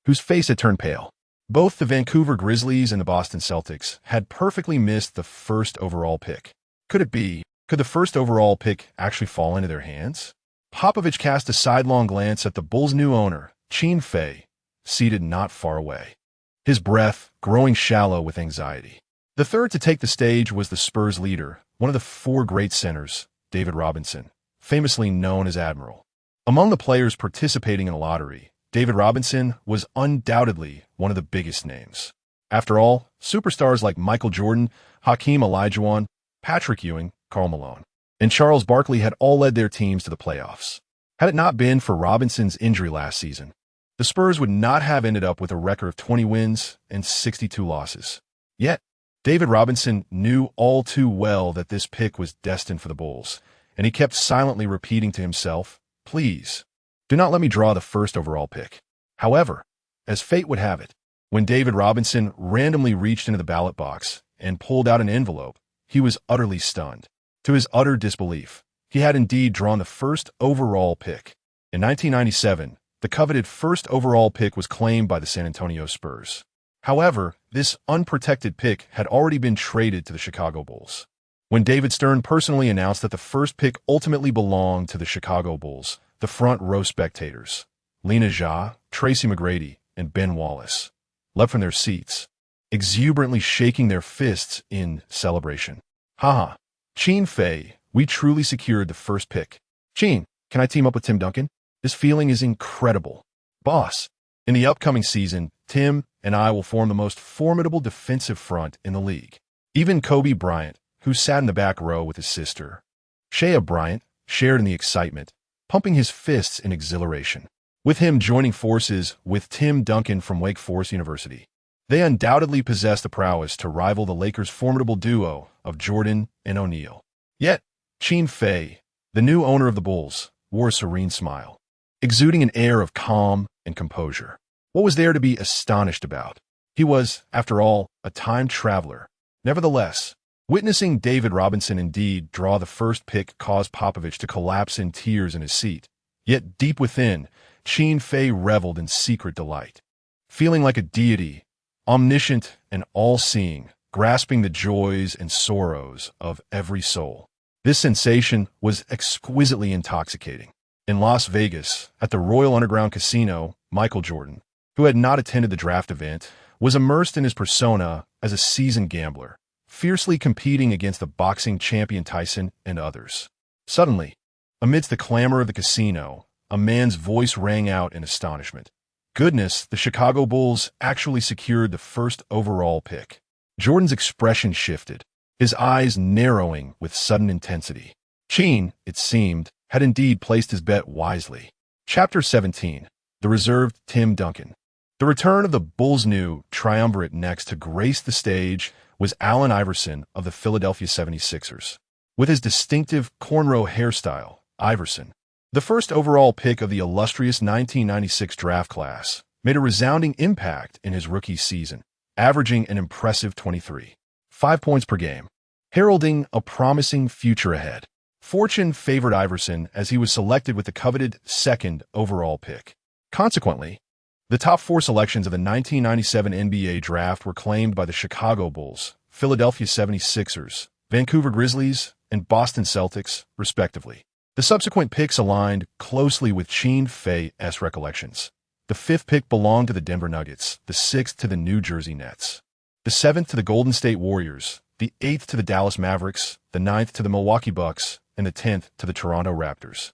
Speaker 1: whose face had turned pale. Both the Vancouver Grizzlies and the Boston Celtics had perfectly missed the first overall pick. Could the first overall pick actually fall into their hands? Popovich cast a sidelong glance at the Bulls' new owner, Qin Fei, seated not far away, his breath growing shallow with anxiety. The third to take the stage was the Spurs leader, one of the four great centers, David Robinson, famously known as Admiral. Among the players participating in the lottery, David Robinson was undoubtedly one of the biggest names. After all, superstars like Michael Jordan, Hakeem Olajuwon, Patrick Ewing, Karl Malone, and Charles Barkley had all led their teams to the playoffs. Had it not been for Robinson's injury last season, the Spurs would not have ended up with a record of 20 wins and 62 losses. Yet, David Robinson knew all too well that this pick was destined for the Bulls, and he kept silently repeating to himself, "Please, do not let me draw the first overall pick." However, as fate would have it, when David Robinson randomly reached into the ballot box and pulled out an envelope, he was utterly stunned. To his utter disbelief, he had indeed drawn the first overall pick. In 1997, the coveted first overall pick was claimed by the San Antonio Spurs. However, this unprotected pick had already been traded to the Chicago Bulls. When David Stern personally announced that the first pick ultimately belonged to the Chicago Bulls, the front row spectators, Lena Jha, Tracy McGrady, and Ben Wallace, leapt from their seats, exuberantly shaking their fists in celebration. Haha, Qin Fei, we truly secured the first pick. Qin, can I team up with Tim Duncan? This feeling is incredible. Boss, in the upcoming season, Tim and I will form the most formidable defensive front in the league. Even Kobe Bryant, who sat in the back row with his sister, Shea Bryant, shared in the excitement, pumping his fists in exhilaration. With him joining forces with Tim Duncan from Wake Forest University, they undoubtedly possess the prowess to rival the Lakers' formidable duo of Jordan and O'Neal. Yet, Qin Fei, the new owner of the Bulls, wore a serene smile, exuding an air of calm and composure. What was there to be astonished about? He was, after all, a time traveler. Nevertheless, witnessing David Robinson indeed draw the first pick caused Popovich to collapse in tears in his seat. Yet deep within, Qin Fei reveled in secret delight, feeling like a deity, omniscient and all-seeing, grasping the joys and sorrows of every soul. This sensation was exquisitely intoxicating. In Las Vegas, at the Royal Underground Casino, Michael Jordan, who had not attended the draft event, was immersed in his persona as a seasoned gambler, fiercely competing against the boxing champion Tyson and others. Suddenly, amidst the clamor of the casino, a man's voice rang out in astonishment. Goodness, the Chicago Bulls actually secured the first overall pick. Jordan's expression shifted, his eyes narrowing with sudden intensity. Qin, it seemed, had indeed placed his bet wisely. Chapter 17. The Reserved Tim Duncan. The return of the Bulls' new triumvirate next to grace the stage was Allen Iverson of the Philadelphia 76ers. With his distinctive cornrow hairstyle, Iverson, the first overall pick of the illustrious 1996 draft class, made a resounding impact in his rookie season, averaging an impressive 23.5 points per game, heralding a promising future ahead. Fortune favored Iverson as he was selected with the coveted second overall pick. Consequently, the top four selections of the 1997 NBA draft were claimed by the Chicago Bulls, Philadelphia 76ers, Vancouver Grizzlies, and Boston Celtics, respectively. The subsequent picks aligned closely with Qin Fei's recollections. The fifth pick belonged to the Denver Nuggets, the sixth to the New Jersey Nets, the seventh to the Golden State Warriors, the eighth to the Dallas Mavericks, the ninth to the Milwaukee Bucks, and the 10th to the Toronto Raptors.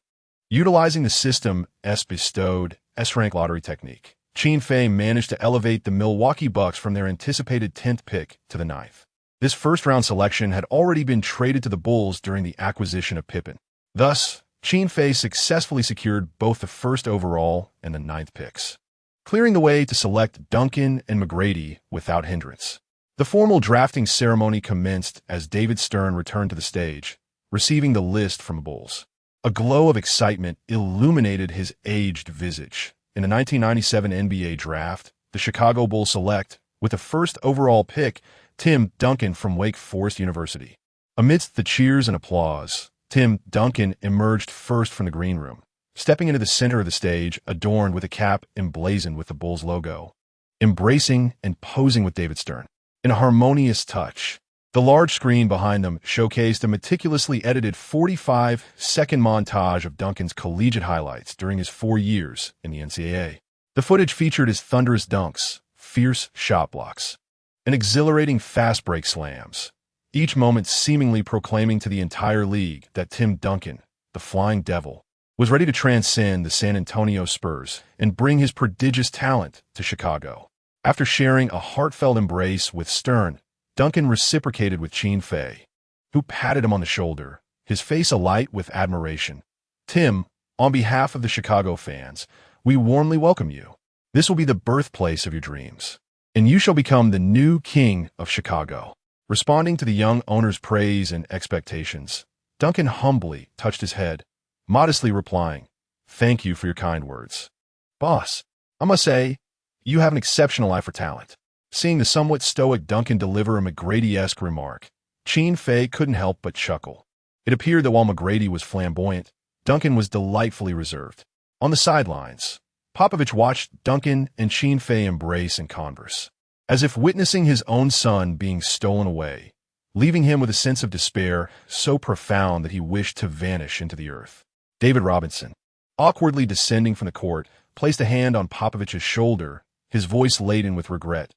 Speaker 1: Utilizing the system's bestowed S-rank lottery technique, Qin Fei managed to elevate the Milwaukee Bucks from their anticipated 10th pick to the 9th. This first-round selection had already been traded to the Bulls during the acquisition of Pippen. Thus, Qin Fei successfully secured both the first overall and the 9th picks, clearing the way to select Duncan and McGrady without hindrance. The formal drafting ceremony commenced as David Stern returned to the stage, receiving the list from the Bulls. A glow of excitement illuminated his aged visage. In the 1997 NBA draft, the Chicago Bulls select, with the first overall pick, Tim Duncan from Wake Forest University. Amidst the cheers and applause, Tim Duncan emerged first from the green room, stepping into the center of the stage adorned with a cap emblazoned with the Bulls logo. Embracing and posing with David Stern, in a harmonious touch, the large screen behind them showcased a meticulously edited 45-second montage of Duncan's collegiate highlights during his 4 years in the NCAA. The footage featured his thunderous dunks, fierce shot blocks, and exhilarating fast break slams, each moment seemingly proclaiming to the entire league that Tim Duncan, the Flying Devil, was ready to transcend the San Antonio Spurs and bring his prodigious talent to Chicago. After sharing a heartfelt embrace with Stern, Duncan reciprocated with Qin Fei, who patted him on the shoulder, his face alight with admiration. Tim, on behalf of the Chicago fans, we warmly welcome you. This will be the birthplace of your dreams, and you shall become the new king of Chicago. Responding to the young owner's praise and expectations, Duncan humbly touched his head, modestly replying, "Thank you for your kind words. Boss, I must say, you have an exceptional eye for talent." Seeing the somewhat stoic Duncan deliver a McGrady-esque remark, Qin Fei couldn't help but chuckle. It appeared that while McGrady was flamboyant, Duncan was delightfully reserved. On the sidelines, Popovich watched Duncan and Qin Fei embrace and converse, as if witnessing his own son being stolen away, leaving him with a sense of despair so profound that he wished to vanish into the earth. David Robinson, awkwardly descending from the court, placed a hand on Popovich's shoulder, his voice laden with regret.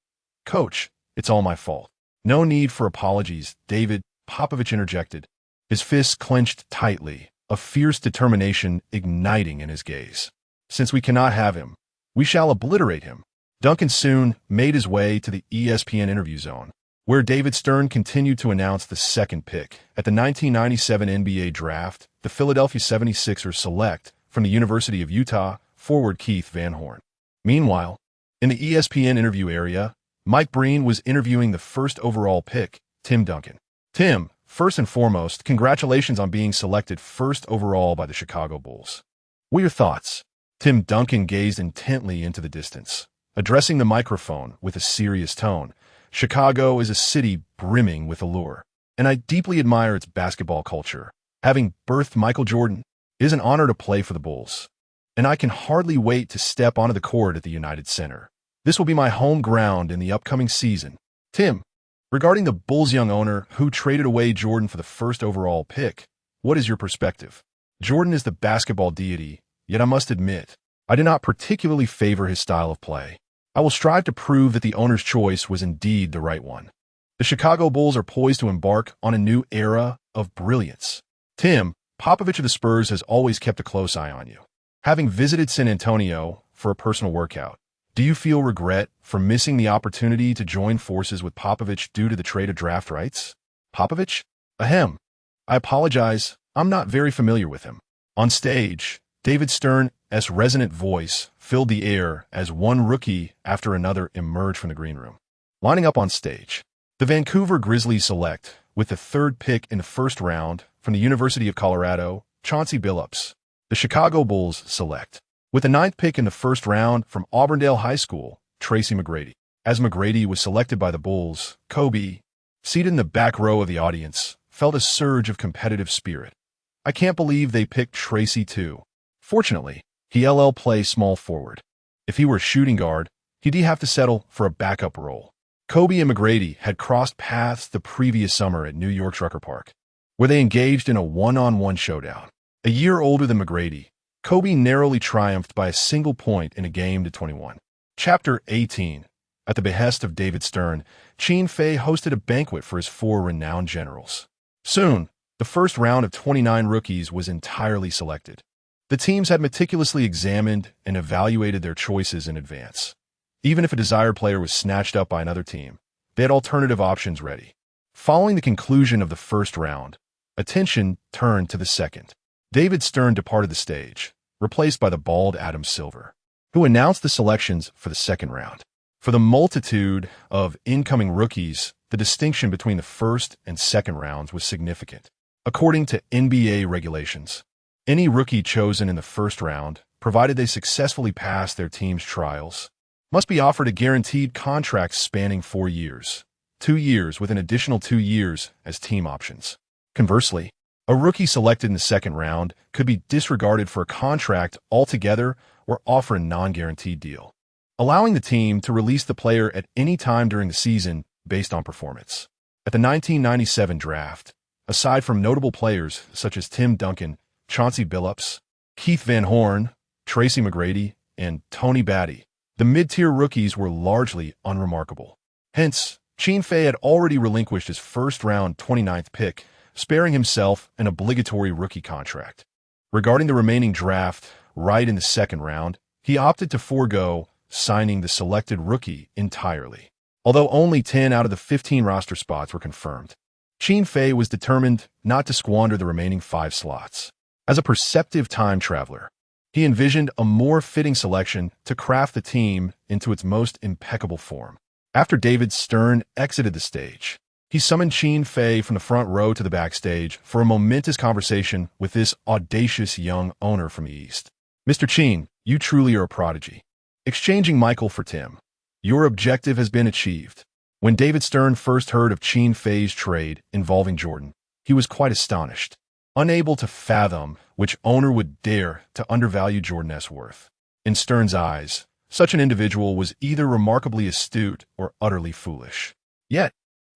Speaker 1: "Coach, it's all my fault." "No need for apologies, David," Popovich interjected, his fists clenched tightly, a fierce determination igniting in his gaze. "Since we cannot have him, we shall obliterate him." Duncan soon made his way to the ESPN interview zone, where David Stern continued to announce the second pick. At the 1997 NBA draft, the Philadelphia 76ers select, from the University of Utah, forward Keith Van Horn. Meanwhile, in the ESPN interview area, Mike Breen was interviewing the first overall pick, Tim Duncan. "Tim, first and foremost, congratulations on being selected first overall by the Chicago Bulls. What are your thoughts?" Tim Duncan gazed intently into the distance, addressing the microphone with a serious tone. "Chicago is a city brimming with allure, and I deeply admire its basketball culture. Having birthed Michael Jordan, it is an honor to play for the Bulls, and I can hardly wait to step onto the court at the United Center. This will be my home ground in the upcoming season." Tim, regarding the Bulls' young owner who traded away Jordan for the first overall pick, what is your perspective? Jordan is the basketball deity, yet I must admit, I do not particularly favor his style of play. I will strive to prove that the owner's choice was indeed the right one. The Chicago Bulls are poised to embark on a new era of brilliance. Tim, Popovich of the Spurs has always kept a close eye on you. Having visited San Antonio for a personal workout, do you feel regret for missing the opportunity to join forces with Popovich due to the trade of draft rights? Popovich? Ahem. I apologize, I'm not very familiar with him. On stage, David Stern's resonant voice filled the air as one rookie after another emerged from the green room. Lining up on stage, the Vancouver Grizzlies select, with the third pick in the first round from the University of Colorado, Chauncey Billups. The Chicago Bulls select, with the ninth pick in the first round from Auburndale High School, Tracy McGrady. As McGrady was selected by the Bulls, Kobe, seated in the back row of the audience, felt a surge of competitive spirit. I can't believe they picked Tracy too. Fortunately, he play small forward. If he were a shooting guard, he'd have to settle for a backup role. Kobe and McGrady had crossed paths the previous summer at New York's Rucker Park, where they engaged in a one-on-one showdown. A year older than McGrady, Kobe narrowly triumphed by a single point in a game to 21. Chapter 18. At the behest of David Stern, Qin Fei hosted a banquet for his four renowned generals. Soon, the first round of 29 rookies was entirely selected. The teams had meticulously examined and evaluated their choices in advance. Even if a desired player was snatched up by another team, they had alternative options ready. Following the conclusion of the first round, attention turned to the second. David Stern departed the stage, replaced by the bald Adam Silver, who announced the selections for the second round. For the multitude of incoming rookies, the distinction between the first and second rounds was significant. According to NBA regulations, any rookie chosen in the first round, provided they successfully passed their team's trials, must be offered a guaranteed contract spanning 4 years, 2 years with an additional 2 years as team options. Conversely, a rookie selected in the second round could be disregarded for a contract altogether or offer a non-guaranteed deal, allowing the team to release the player at any time during the season based on performance. At the 1997 draft, aside from notable players such as Tim Duncan, Chauncey Billups, Keith Van Horn, Tracy McGrady, and Tony Batty, the mid-tier rookies were largely unremarkable. Hence, Qin Fei had already relinquished his first-round 29th pick, sparing himself an obligatory rookie contract. Regarding the remaining draft right in the second round, he opted to forego signing the selected rookie entirely. Although only 10 out of the 15 roster spots were confirmed, Qin Fei was determined not to squander the remaining 5 slots. As a perceptive time traveler, he envisioned a more fitting selection to craft the team into its most impeccable form. After David Stern exited the stage, he summoned Qin Fei from the front row to the backstage for a momentous conversation with this audacious young owner from the East. Mr. Qin, you truly are a prodigy. Exchanging Michael for Tim, your objective has been achieved. When David Stern first heard of Qin Fei's trade involving Jordan, he was quite astonished, unable to fathom which owner would dare to undervalue Jordan's worth. In Stern's eyes, such an individual was either remarkably astute or utterly foolish. Yet,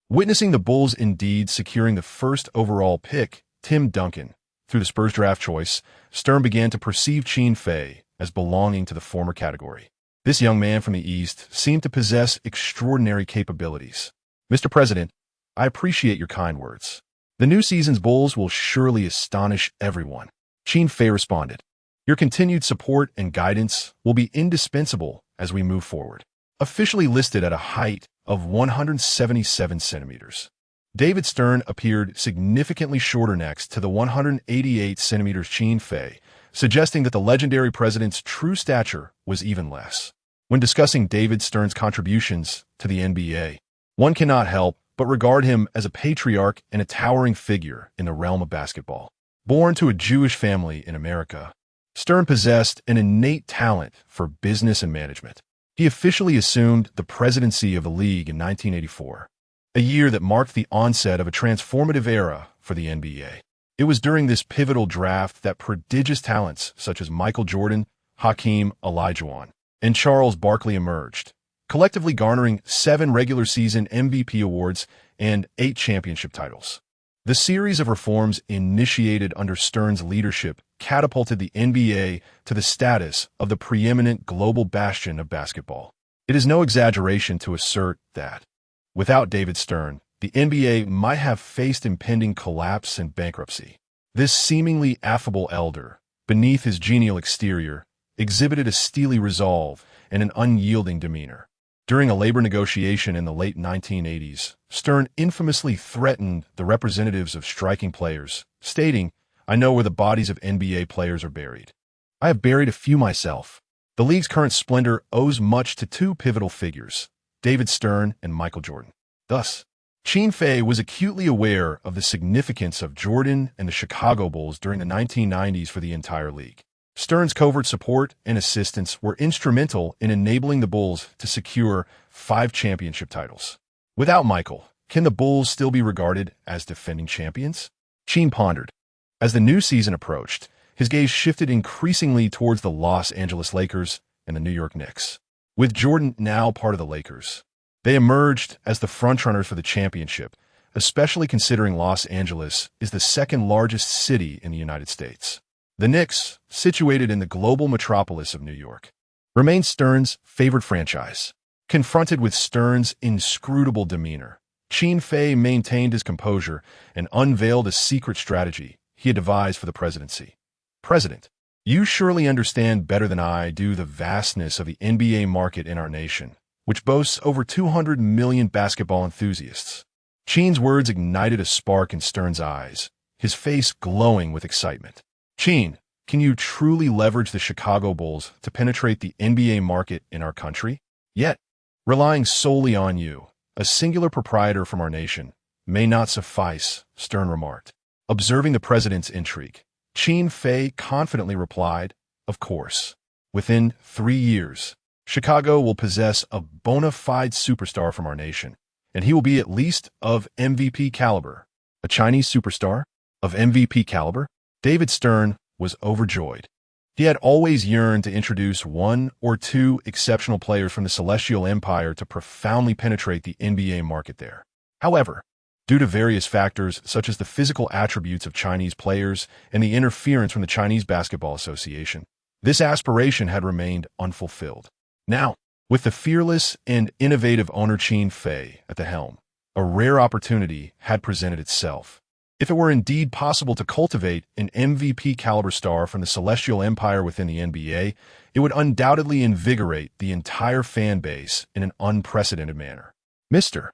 Speaker 1: witnessing the Bulls indeed securing the first overall pick, Tim Duncan, through the Spurs draft choice, Stern began to perceive Qin Fei as belonging to the former category. This young man from the East seemed to possess extraordinary capabilities. Mr. President, I appreciate your kind words. The new season's Bulls will surely astonish everyone. Qin Fei responded, your continued support and guidance will be indispensable as we move forward. Officially listed at a height of 177 centimeters, David Stern appeared significantly shorter next to the 188 centimeters Qin Fei, suggesting that the legendary president's true stature was even less. When discussing David Stern's contributions to the NBA, one cannot help but regard him as a patriarch and a towering figure in the realm of basketball. Born to a Jewish family in America, Stern possessed an innate talent for business and management. He officially assumed the presidency of the league in 1984, a year that marked the onset of a transformative era for the NBA. It was during this pivotal draft that prodigious talents such as Michael Jordan, Hakeem Olajuwon, and Charles Barkley emerged, collectively garnering 7 regular season MVP awards and 8 championship titles. The series of reforms initiated under Stern's leadership catapulted the NBA to the status of the preeminent global bastion of basketball. It is no exaggeration to assert that, without David Stern, the NBA might have faced impending collapse and bankruptcy. This seemingly affable elder, beneath his genial exterior, exhibited a steely resolve and an unyielding demeanor. During a labor negotiation in the late 1980s, Stern infamously threatened the representatives of striking players, stating, "I know where the bodies of NBA players are buried. I have buried a few myself." The league's current splendor owes much to two pivotal figures, David Stern and Michael Jordan. Thus, Qin Fei was acutely aware of the significance of Jordan and the Chicago Bulls during the 1990s for the entire league. Stern's covert support and assistance were instrumental in enabling the Bulls to secure 5 championship titles. Without Michael, can the Bulls still be regarded as defending champions? Qin pondered. As the new season approached, his gaze shifted increasingly towards the Los Angeles Lakers and the New York Knicks. With Jordan now part of the Lakers, they emerged as the frontrunners for the championship, especially considering Los Angeles is the second largest city in the United States. The Knicks, situated in the global metropolis of New York, remained Stern's favorite franchise. Confronted with Stern's inscrutable demeanor, Qin Fei maintained his composure and unveiled a secret strategy he had devised for the presidency. "President, you surely understand better than I do the vastness of the NBA market in our nation, which boasts over 200 million basketball enthusiasts." Qin's words ignited a spark in Stern's eyes, his face glowing with excitement. "Qin, can you truly leverage the Chicago Bulls to penetrate the NBA market in our country? Yet, relying solely on you, a singular proprietor from our nation, may not suffice," Stern remarked. Observing the president's intrigue, Qin Fei confidently replied, "Of course. Within 3 years, Chicago will possess a bona fide superstar from our nation, and he will be at least of MVP caliber." A Chinese superstar? Of MVP caliber? David Stern was overjoyed. He had always yearned to introduce 1 or 2 exceptional players from the Celestial Empire to profoundly penetrate the NBA market there. However, due to various factors such as the physical attributes of Chinese players and the interference from the Chinese Basketball Association, this aspiration had remained unfulfilled. Now, with the fearless and innovative owner Qin Fei at the helm, a rare opportunity had presented itself. If it were indeed possible to cultivate an MVP caliber star from the Celestial Empire within the NBA, it would undoubtedly invigorate the entire fan base in an unprecedented manner. "Mr.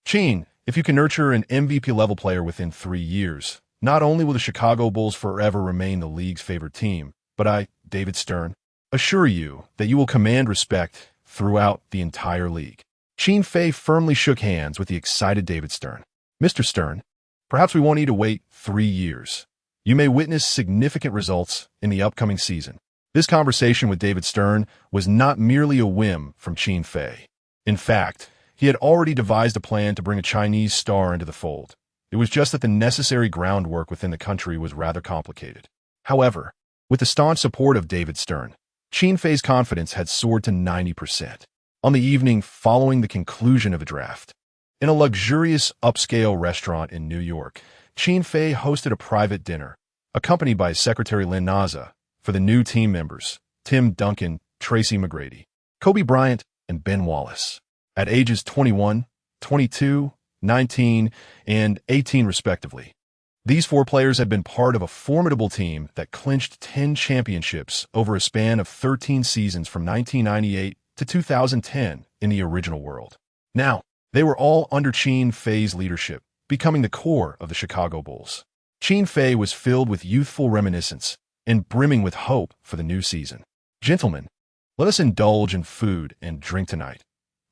Speaker 1: Qin, if you can nurture an MVP-level player within 3 years, not only will the Chicago Bulls forever remain the league's favorite team, but I, David Stern, assure you that you will command respect throughout the entire league." Qin Fei firmly shook hands with the excited David Stern. "Mr. Stern, perhaps we won't need to wait 3 years. You may witness significant results in the upcoming season." This conversation with David Stern was not merely a whim from Qin Fei. In fact, he had already devised a plan to bring a Chinese star into the fold. It was just that the necessary groundwork within the country was rather complicated. However, with the staunch support of David Stern, Qin Fei's confidence had soared to 90%. On the evening following the conclusion of the draft, in a luxurious upscale restaurant in New York, Qin Fei hosted a private dinner, accompanied by Secretary Lynn Naza, for the new team members, Tim Duncan, Tracy McGrady, Kobe Bryant, and Ben Wallace. At ages 21, 22, 19, and 18 respectively, these 4 players had been part of a formidable team that clinched 10 championships over a span of 13 seasons from 1998 to 2010 in the original world. Now, they were all under Qin Fei's leadership, becoming the core of the Chicago Bulls. Qin Fei was filled with youthful reminiscence and brimming with hope for the new season. "Gentlemen, let us indulge in food and drink tonight.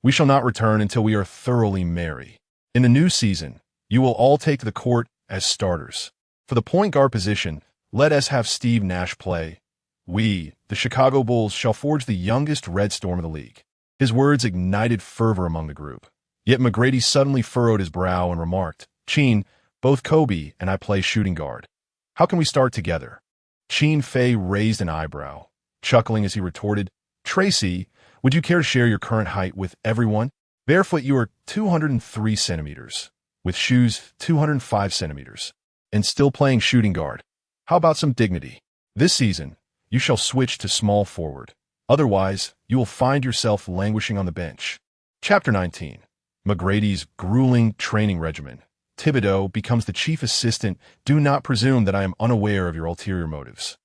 Speaker 1: We shall not return until we are thoroughly merry. In the new season, you will all take the court as starters. For the point guard position, let us have Steve Nash play. We, the Chicago Bulls, shall forge the youngest Red Storm of the league." His words ignited fervor among the group. Yet McGrady suddenly furrowed his brow and remarked, "Qin, both Kobe and I play shooting guard. How can we start together?" Qin Fei raised an eyebrow, chuckling as he retorted, "Tracy, would you care to share your current height with everyone? Barefoot you are 203 centimeters, with shoes 205 centimeters, and still playing shooting guard. How about some dignity? This season, you shall switch to small forward. Otherwise, you will find yourself languishing on the bench." Chapter 19. McGrady's grueling training regimen. Thibodeau becomes the chief assistant. Do not presume that I am unaware of your ulterior motives.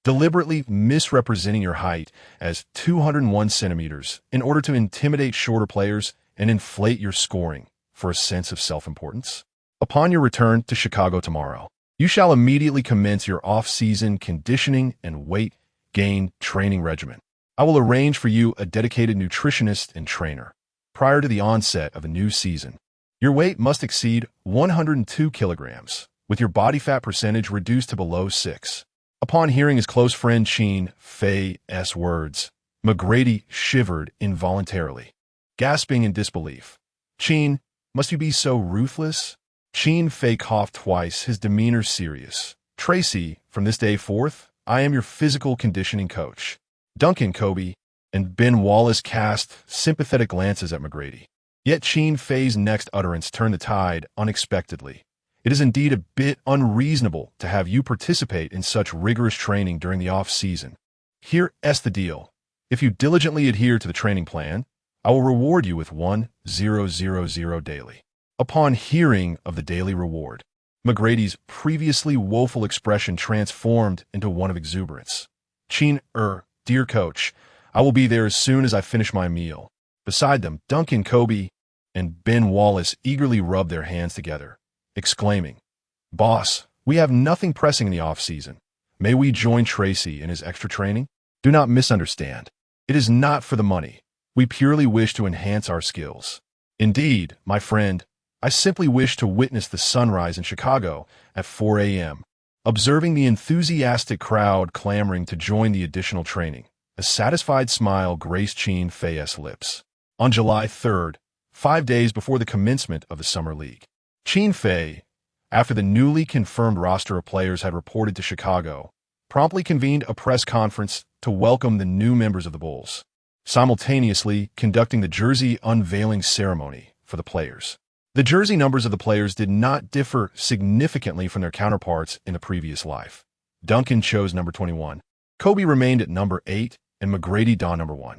Speaker 1: Deliberately misrepresenting your height as 201 centimeters in order to intimidate shorter players and inflate your scoring for a sense of self-importance. Upon your return to Chicago tomorrow, you shall immediately commence your off-season conditioning and weight gain training regimen. I will arrange for you a dedicated nutritionist and trainer prior to the onset of a new season. Your weight must exceed 102 kilograms, with your body fat percentage reduced to below 6. Upon hearing his close friend Qin Fei's words, McGrady shivered involuntarily, gasping in disbelief. Qin, must you be so ruthless? Qin Fei coughed twice, his demeanor serious. Tracy, from this day forth, I am your physical conditioning coach. Duncan, Kobe, and Ben Wallace cast sympathetic glances at McGrady. Yet Qin Fei's next utterance turned the tide unexpectedly. It is indeed a bit unreasonable to have you participate in such rigorous training during the off-season. Here's the deal. If you diligently adhere to the training plan, I will reward you with 1,000 daily. Upon hearing of the daily reward, McGrady's previously woeful expression transformed into one of exuberance. Qin, dear coach, I will be there as soon as I finish my meal. Beside them, Duncan, Kobe, and Ben Wallace eagerly rubbed their hands together, exclaiming, Boss, we have nothing pressing in the off-season. May we join Tracy in his extra training? Do not misunderstand. It is not for the money. We purely wish to enhance our skills. Indeed, my friend, I simply wish to witness the sunrise in Chicago at 4 a.m. Observing the enthusiastic crowd clamoring to join the additional training, a satisfied smile graced Qin Fei's lips. On July 3rd, 5 days before the commencement of the Summer League, Qin Fei, after the newly confirmed roster of players had reported to Chicago, promptly convened a press conference to welcome the new members of the Bulls, simultaneously conducting the jersey unveiling ceremony for the players. The jersey numbers of the players did not differ significantly from their counterparts in the previous life. Duncan chose number 21, Kobe remained at number 8, and McGrady donned number 1.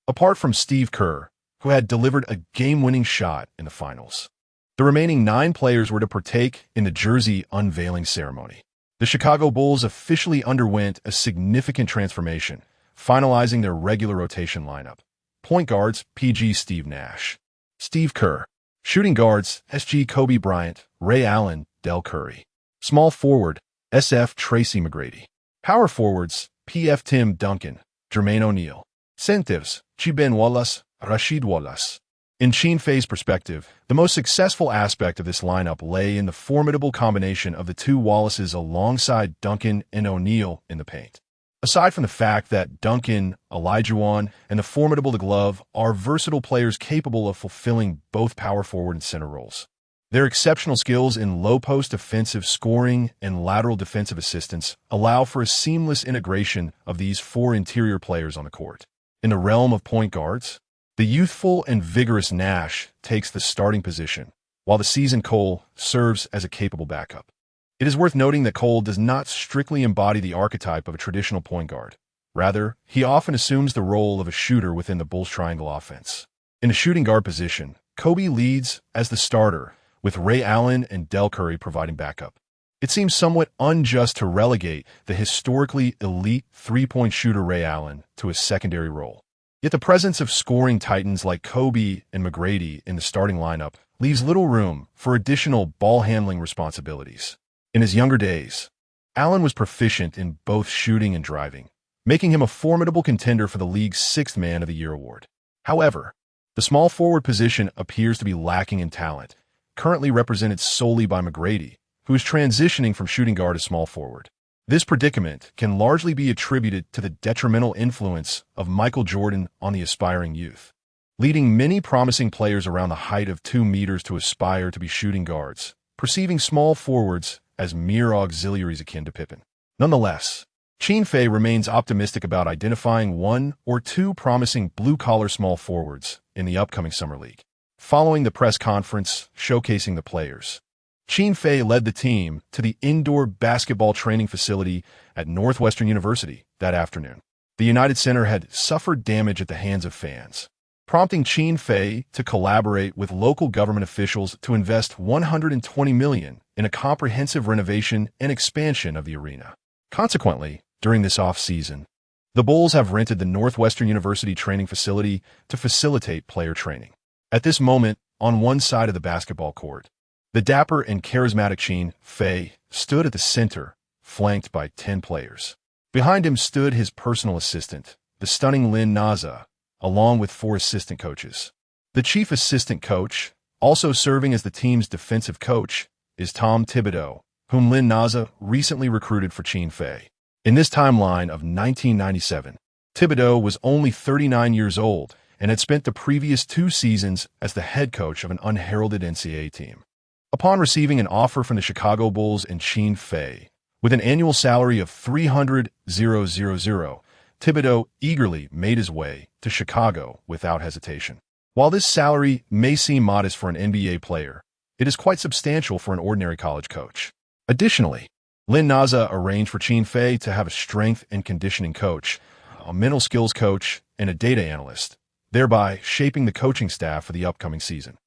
Speaker 1: Apart from Steve Kerr, who had delivered a game-winning shot in the finals, the remaining 9 players were to partake in the jersey unveiling ceremony. The Chicago Bulls officially underwent a significant transformation, finalizing their regular rotation lineup. Point guards, PG Steve Nash, Steve Kerr. Shooting guards, SG Kobe Bryant, Ray Allen, Del Curry. Small forward, SF Tracy McGrady. Power forwards, PF Tim Duncan, Jermaine O'Neal. Centers, Ben Wallace, Rashid Wallace. In Qin Fei's perspective, the most successful aspect of this lineup lay in the formidable combination of the two Wallaces alongside Duncan and O'Neal in the paint. Aside from the fact that Duncan, Olajuwon, and the formidable Glove are versatile players capable of fulfilling both power forward and center roles, their exceptional skills in low-post defensive scoring and lateral defensive assistance allow for a seamless integration of these 4 interior players on the court. In the realm of point guards, the youthful and vigorous Nash takes the starting position, while the seasoned Cole serves as a capable backup. It is worth noting that Cole does not strictly embody the archetype of a traditional point guard. Rather, he often assumes the role of a shooter within the Bulls' triangle offense. In the shooting guard position, Kobe leads as the starter, with Ray Allen and Del Curry providing backup. It seems somewhat unjust to relegate the historically elite three-point shooter Ray Allen to a secondary role. Yet the presence of scoring titans like Kobe and McGrady in the starting lineup leaves little room for additional ball-handling responsibilities. In his younger days, Allen was proficient in both shooting and driving, making him a formidable contender for the league's 6th Man of the Year award. However, the small forward position appears to be lacking in talent, currently represented solely by McGrady, who is transitioning from shooting guard to small forward. This predicament can largely be attributed to the detrimental influence of Michael Jordan on the aspiring youth, leading many promising players around the height of 2 meters to aspire to be shooting guards, perceiving small forwards as mere auxiliaries akin to Pippen. Nonetheless, Qin Fei remains optimistic about identifying 1 or 2 promising blue-collar small forwards in the upcoming Summer League. Following the press conference showcasing the players, Qin Fei led the team to the indoor basketball training facility at Northwestern University that afternoon. The United Center had suffered damage at the hands of fans, prompting Qin Fei to collaborate with local government officials to invest $120 million in a comprehensive renovation and expansion of the arena. Consequently, during this off-season, the Bulls have rented the Northwestern University training facility to facilitate player training. At this moment, on one side of the basketball court, the dapper and charismatic Qin Fei stood at the center, flanked by 10 players. Behind him stood his personal assistant, the stunning Lin Naza, along with 4 assistant coaches. The chief assistant coach, also serving as the team's defensive coach, is Tom Thibodeau, whom Lin Naza recently recruited for Qin Fei. In this timeline of 1997, Thibodeau was only 39 years old and had spent the previous 2 seasons as the head coach of an unheralded NCAA team. Upon receiving an offer from the Chicago Bulls and Qin Fei, with an annual salary of $300,000, Thibodeau eagerly made his way to Chicago without hesitation. While this salary may seem modest for an NBA player, it is quite substantial for an ordinary college coach. Additionally, Lin Naza arranged for Qin Fei to have a strength and conditioning coach, a mental skills coach, and a data analyst, thereby shaping the coaching staff for the upcoming season.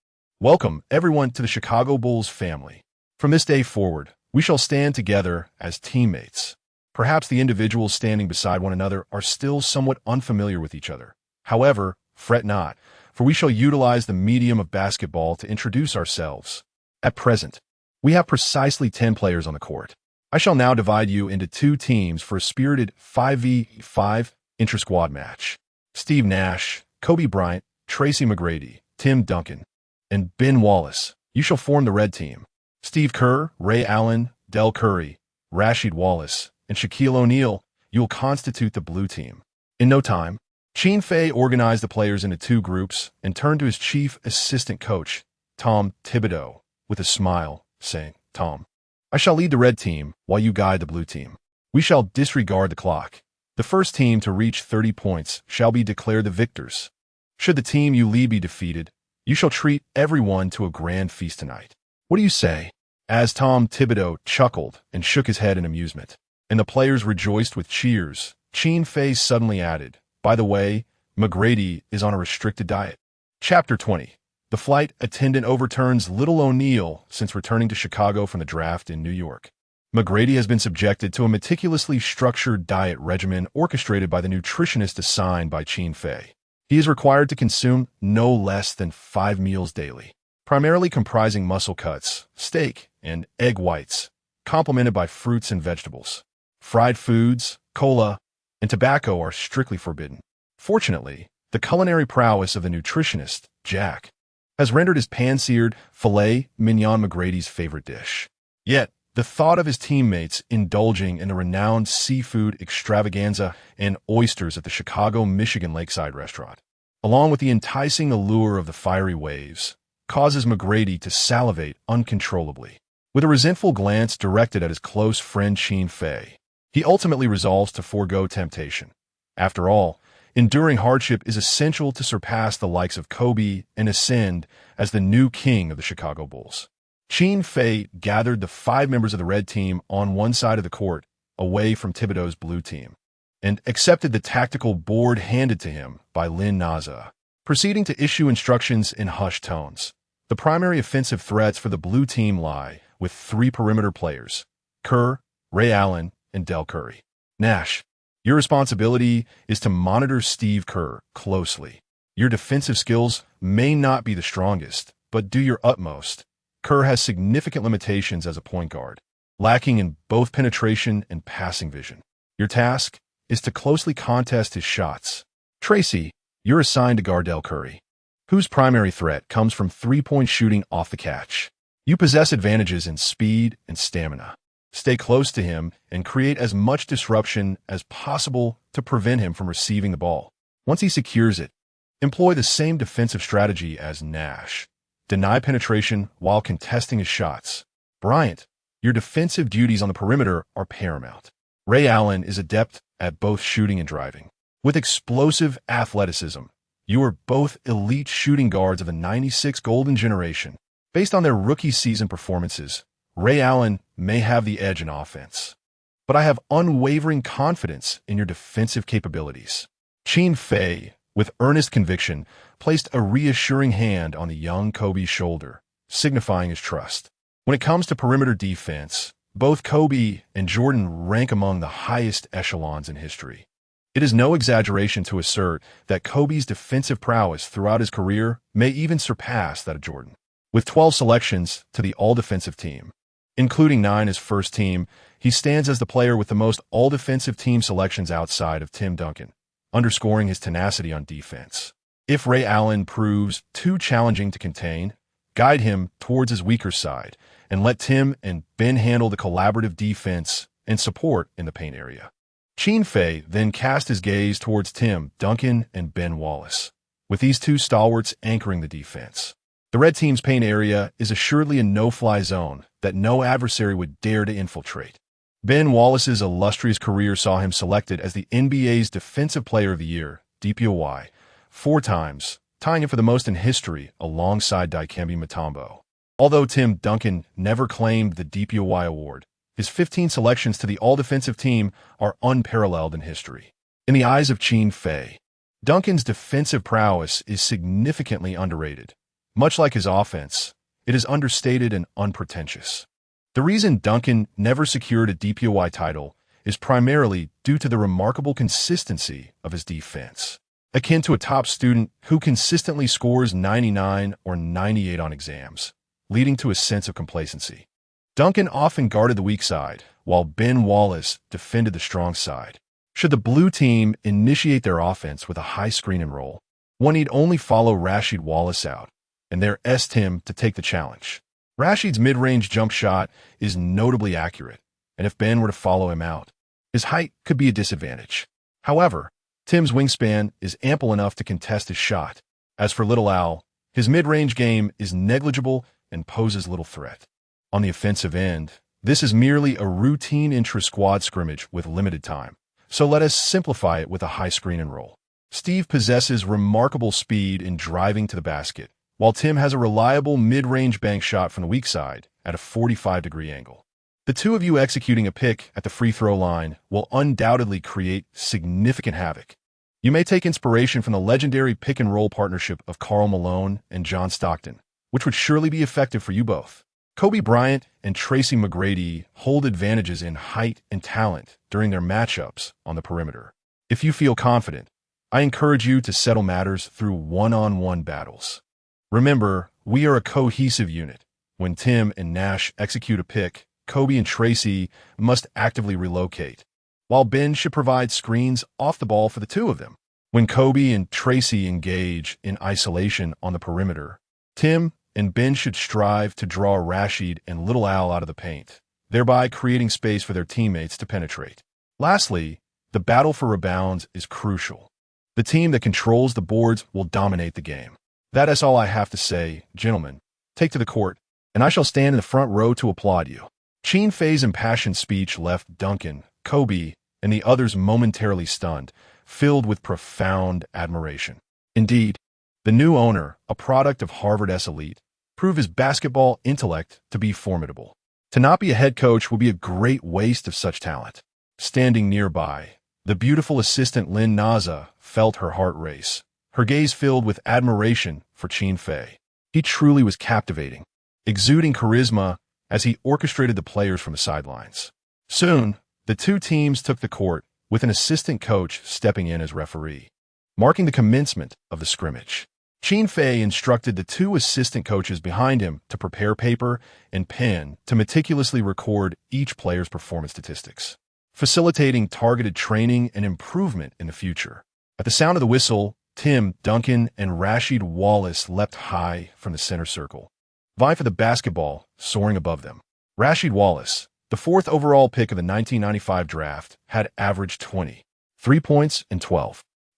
Speaker 1: Welcome, everyone, to the Chicago Bulls family. From this day forward, we shall stand together as teammates. Perhaps the individuals standing beside one another are still somewhat unfamiliar with each other. However, fret not, for we shall utilize the medium of basketball to introduce ourselves. At present, we have precisely 10 players on the court. I shall now divide you into 2 teams for a spirited 5v5 intra-squad match. Steve Nash, Kobe Bryant, Tracy McGrady, Tim Duncan, and Ben Wallace, you shall form the red team. Steve Kerr, Ray Allen, Del Curry, Rasheed Wallace, and Shaquille O'Neal, you will constitute the blue team. In no time, Qin Fei organized the players into 2 groups and turned to his chief assistant coach, Tom Thibodeau, with a smile, saying, "Tom, I shall lead the red team while you guide the blue team. We shall disregard the clock. The first team to reach 30 points shall be declared the victors. Should the team you lead be defeated, you shall treat everyone to a grand feast tonight. What do you say?" As Tom Thibodeau chuckled and shook his head in amusement, and the players rejoiced with cheers, Qin Fei suddenly added, "By the way, McGrady is on a restricted diet." Chapter 20. The flight attendant overturns Little O'Neal since returning to Chicago from the draft in New York. McGrady has been subjected to a meticulously structured diet regimen orchestrated by the nutritionist assigned by Qin Fei. He is required to consume no less than 5 meals daily, primarily comprising muscle cuts, steak, and egg whites, complemented by fruits and vegetables. Fried foods, cola, and tobacco are strictly forbidden. Fortunately, the culinary prowess of the nutritionist, Jack, has rendered his pan-seared filet mignon McGrady's favorite dish. Yet, the thought of his teammates indulging in the renowned seafood extravaganza and oysters at the Chicago, Michigan lakeside restaurant, along with the enticing allure of the fiery waves, causes McGrady to salivate uncontrollably. With a resentful glance directed at his close friend Qin Fei, he ultimately resolves to forego temptation. After all, enduring hardship is essential to surpass the likes of Kobe and ascend as the new king of the Chicago Bulls. Qin Fei gathered the 5 members of the red team on one side of the court, away from Thibodeau's blue team, and accepted the tactical board handed to him by Lin Naza, proceeding to issue instructions in hushed tones. The primary offensive threats for the blue team lie with 3 perimeter players, Kerr, Ray Allen, and Del Curry. Nash, your responsibility is to monitor Steve Kerr closely. Your defensive skills may not be the strongest, but do your utmost. Kerr has significant limitations as a point guard, lacking in both penetration and passing vision. Your task is to closely contest his shots. Tracy, you're assigned to guard Del Curry, whose primary threat comes from 3-point shooting off the catch. You possess advantages in speed and stamina. Stay close to him and create as much disruption as possible to prevent him from receiving the ball. Once he secures it, employ the same defensive strategy as Nash. Deny penetration while contesting his shots. Bryant, your defensive duties on the perimeter are paramount. Ray Allen is adept at both shooting and driving. With explosive athleticism, you are both elite shooting guards of the '96 Golden Generation. Based on their rookie season performances, Ray Allen may have the edge in offense, but I have unwavering confidence in your defensive capabilities. Qin Fei with earnest conviction, placed a reassuring hand on the young Kobe's shoulder, signifying his trust. When it comes to perimeter defense, both Kobe and Jordan rank among the highest echelons in history. It is no exaggeration to assert that Kobe's defensive prowess throughout his career may even surpass that of Jordan. With 12 selections to the All-Defensive Team, including 9 as first team, he stands as the player with the most All-Defensive Team selections outside of Tim Duncan, underscoring his tenacity on defense. If Ray Allen proves too challenging to contain, guide him towards his weaker side, and let Tim and Ben handle the collaborative defense and support in the paint area. Qin Fei then cast his gaze towards Tim Duncan and Ben Wallace, with these two stalwarts anchoring the defense. The red team's paint area is assuredly a no-fly zone that no adversary would dare to infiltrate. Ben Wallace's illustrious career saw him selected as the NBA's Defensive Player of the Year, DPOY, 4 times, tying him for the most in history alongside Dikembe Mutombo. Although Tim Duncan never claimed the DPOY award, his 15 selections to the All-Defensive Team are unparalleled in history. In the eyes of Qin Fei, Duncan's defensive prowess is significantly underrated. Much like his offense, it is understated and unpretentious. The reason Duncan never secured a DPOY title is primarily due to the remarkable consistency of his defense, akin to a top student who consistently scores 99 or 98 on exams, leading to a sense of complacency. Duncan often guarded the weak side, while Ben Wallace defended the strong side. Should the blue team initiate their offense with a high screen and roll, one need only follow Rasheed Wallace out, and there est him to take the challenge. Rasheed's mid-range jump shot is notably accurate, and if Ben were to follow him out, his height could be a disadvantage. However, Tim's wingspan is ample enough to contest his shot. As for Little Al, his mid-range game is negligible and poses little threat. On the offensive end, this is merely a routine intra-squad scrimmage with limited time, so let us simplify it with a high screen and roll. Steve possesses remarkable speed in driving to the basket, while Tim has a reliable mid-range bank shot from the weak side at a 45-degree angle. The two of you executing a pick at the free throw line will undoubtedly create significant havoc. You may take inspiration from the legendary pick-and-roll partnership of Karl Malone and John Stockton, which would surely be effective for you both. Kobe Bryant and Tracy McGrady hold advantages in height and talent during their matchups on the perimeter. If you feel confident, I encourage you to settle matters through one-on-one battles. Remember, we are a cohesive unit. When Tim and Nash execute a pick, Kobe and Tracy must actively relocate, while Ben should provide screens off the ball for the two of them. When Kobe and Tracy engage in isolation on the perimeter, Tim and Ben should strive to draw Rasheed and Little Al out of the paint, thereby creating space for their teammates to penetrate. Lastly, the battle for rebounds is crucial. The team that controls the boards will dominate the game. That is all I have to say, gentlemen. Take to the court, and I shall stand in the front row to applaud you. Qin Fei's impassioned speech left Duncan, Kobe, and the others momentarily stunned, filled with profound admiration. Indeed, the new owner, a product of Harvard's elite, proved his basketball intellect to be formidable. To not be a head coach would be a great waste of such talent. Standing nearby, the beautiful assistant Lynn Naza felt her heart race, her gaze filled with admiration for Qin Fei. He truly was captivating, exuding charisma as he orchestrated the players from the sidelines. Soon, the two teams took the court, with an assistant coach stepping in as referee, marking the commencement of the scrimmage. Qin Fei instructed the two assistant coaches behind him to prepare paper and pen to meticulously record each player's performance statistics, facilitating targeted training and improvement in the future. At the sound of the whistle, Tim Duncan and Rasheed Wallace leapt high from the center circle, vying for the basketball soaring above them. Rasheed Wallace, the 4th overall pick of the 1995 draft, had averaged 23 points and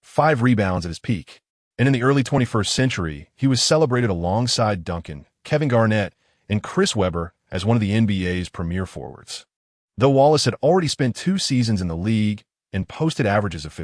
Speaker 1: 5 rebounds at his peak. And in the early 21st century, he was celebrated alongside Duncan, Kevin Garnett, and Chris Webber as one of the NBA's premier forwards. Though Wallace had already spent 2 seasons in the league and posted averages of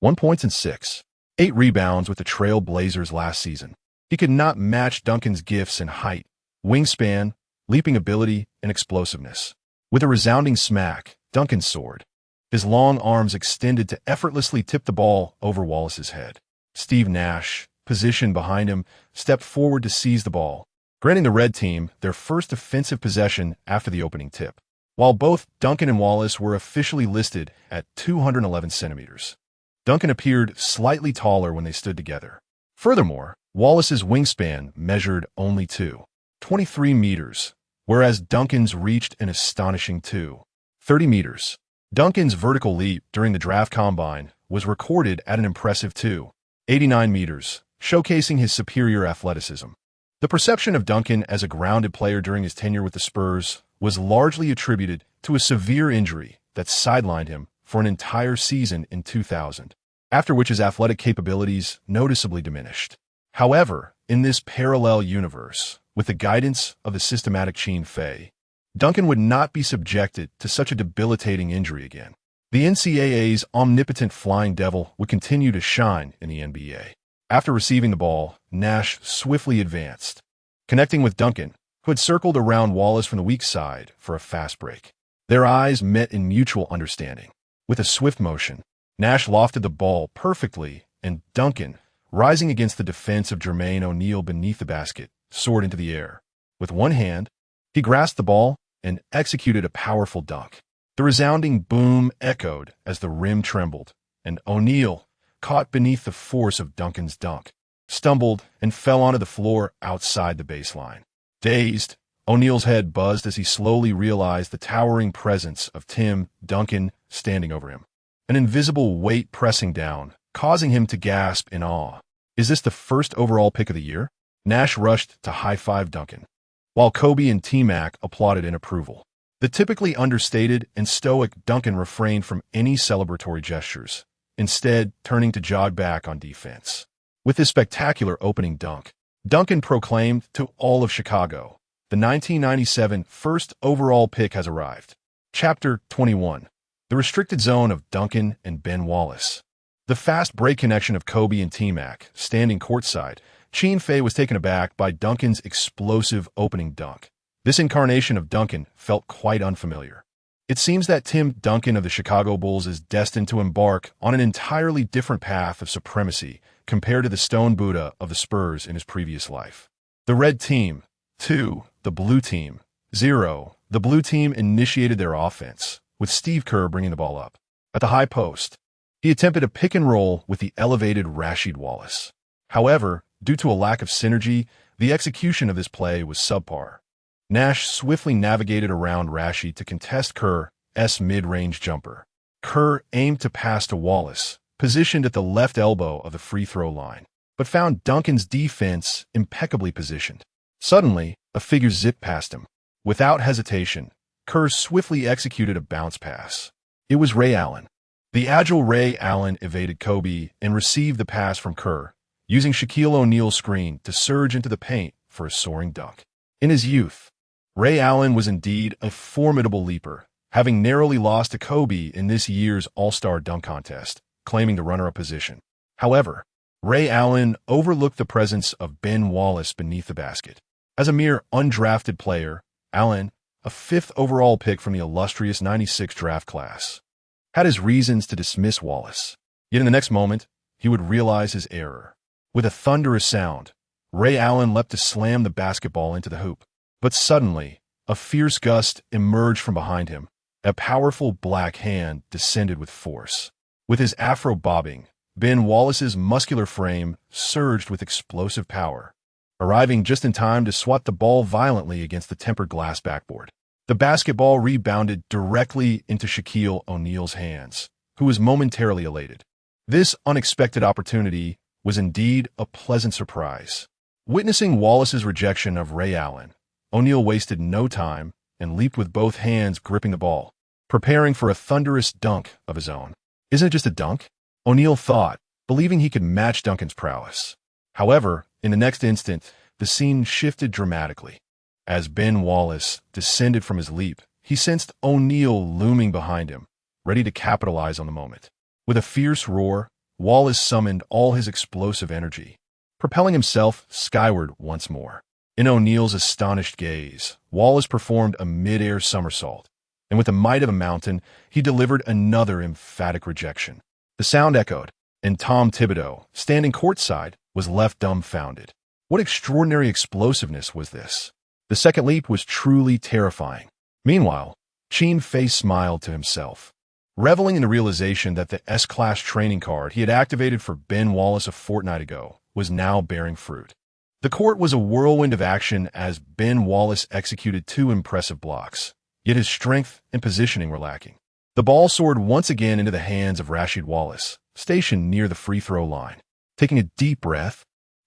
Speaker 1: 1 points and 8 rebounds with the Trail Blazers last season, he could not match Duncan's gifts in height, wingspan, leaping ability, and explosiveness. With a resounding smack, Duncan soared, his long arms extended to effortlessly tip the ball over Wallace's head. Steve Nash, positioned behind him, stepped forward to seize the ball, granting the red team their first offensive possession after the opening tip. While both Duncan and Wallace were officially listed at 211 centimeters, Duncan appeared slightly taller when they stood together. Furthermore, Wallace's wingspan measured only 23 meters, whereas Duncan's reached an astonishing 30 meters. Duncan's vertical leap during the draft combine was recorded at an impressive 89 meters, showcasing his superior athleticism. The perception of Duncan as a grounded player during his tenure with the Spurs was largely attributed to a severe injury that sidelined him for an entire season in 2000, after which his athletic capabilities noticeably diminished. However, in this parallel universe, with the guidance of the systematic Qin Fei, Duncan would not be subjected to such a debilitating injury again. The NCAA's omnipotent Flying Devil would continue to shine in the NBA. After receiving the ball, Nash swiftly advanced, connecting with Duncan, who had circled around Wallace from the weak side for a fast break. Their eyes met in mutual understanding. With a swift motion, Nash lofted the ball perfectly, and Duncan, rising against the defense of Jermaine O'Neal beneath the basket, soared into the air. With one hand, he grasped the ball and executed a powerful dunk. The resounding boom echoed as the rim trembled, and O'Neal, caught beneath the force of Duncan's dunk, stumbled and fell onto the floor outside the baseline. Dazed, O'Neal's head buzzed as he slowly realized the towering presence of Tim Duncan standing over him, an invisible weight pressing down, causing him to gasp in awe. "Is this the first overall pick of the year?" Nash rushed to high-five Duncan, while Kobe and T-Mac applauded in approval. The typically understated and stoic Duncan refrained from any celebratory gestures, instead turning to jog back on defense. With his spectacular opening dunk, Duncan proclaimed to all of Chicago, "The 1997 first overall pick has arrived." Chapter 21. The restricted zone of Duncan and Ben Wallace. The fast break connection of Kobe and T-Mac, standing courtside, Qin Fei was taken aback by Duncan's explosive opening dunk. This incarnation of Duncan felt quite unfamiliar. It seems that Tim Duncan of the Chicago Bulls is destined to embark on an entirely different path of supremacy compared to the Stone Buddha of the Spurs in his previous life. The red team, 2, the blue team, 0. The blue team initiated their offense, with Steve Kerr bringing the ball up. At the high post, he attempted a pick and roll with the elevated Rasheed Wallace. However, due to a lack of synergy, the execution of this play was subpar. Nash swiftly navigated around Rasheed to contest Kerr's mid-range jumper. Kerr aimed to pass to Wallace, positioned at the left elbow of the free throw line, but found Duncan's defense impeccably positioned. Suddenly, a figure zipped past him. Without hesitation, Kerr swiftly executed a bounce pass. It was Ray Allen. The agile Ray Allen evaded Kobe and received the pass from Kerr, using Shaquille O'Neal's screen to surge into the paint for a soaring dunk. In his youth, Ray Allen was indeed a formidable leaper, having narrowly lost to Kobe in this year's All-Star Dunk Contest, claiming the runner-up position. However, Ray Allen overlooked the presence of Ben Wallace beneath the basket. As a mere undrafted player, Allen, a 5th overall pick from the illustrious '96 draft class, had his reasons to dismiss Wallace. Yet in the next moment, he would realize his error. With a thunderous sound, Ray Allen leapt to slam the basketball into the hoop. But suddenly, a fierce gust emerged from behind him. A powerful black hand descended with force. With his afro bobbing, Ben Wallace's muscular frame surged with explosive power, arriving just in time to swat the ball violently against the tempered glass backboard. The basketball rebounded directly into Shaquille O'Neal's hands, who was momentarily elated. This unexpected opportunity was indeed a pleasant surprise. Witnessing Wallace's rejection of Ray Allen, O'Neal wasted no time and leaped with both hands gripping the ball, preparing for a thunderous dunk of his own. "Isn't it just a dunk?" O'Neal thought, believing he could match Duncan's prowess. However, in the next instant, the scene shifted dramatically. As Ben Wallace descended from his leap, he sensed O'Neal looming behind him, ready to capitalize on the moment. With a fierce roar, Wallace summoned all his explosive energy, propelling himself skyward once more. In O'Neal's astonished gaze, Wallace performed a mid-air somersault, and with the might of a mountain, he delivered another emphatic rejection. The sound echoed, and Tom Thibodeau, standing courtside, was left dumbfounded. What extraordinary explosiveness was this? The second leap was truly terrifying. Meanwhile, Qin Fei smiled to himself, reveling in the realization that the S-Class training card he had activated for Ben Wallace a fortnight ago was now bearing fruit. The court was a whirlwind of action as Ben Wallace executed two impressive blocks, yet his strength and positioning were lacking. The ball soared once again into the hands of Rasheed Wallace, stationed near the free throw line. Taking a deep breath,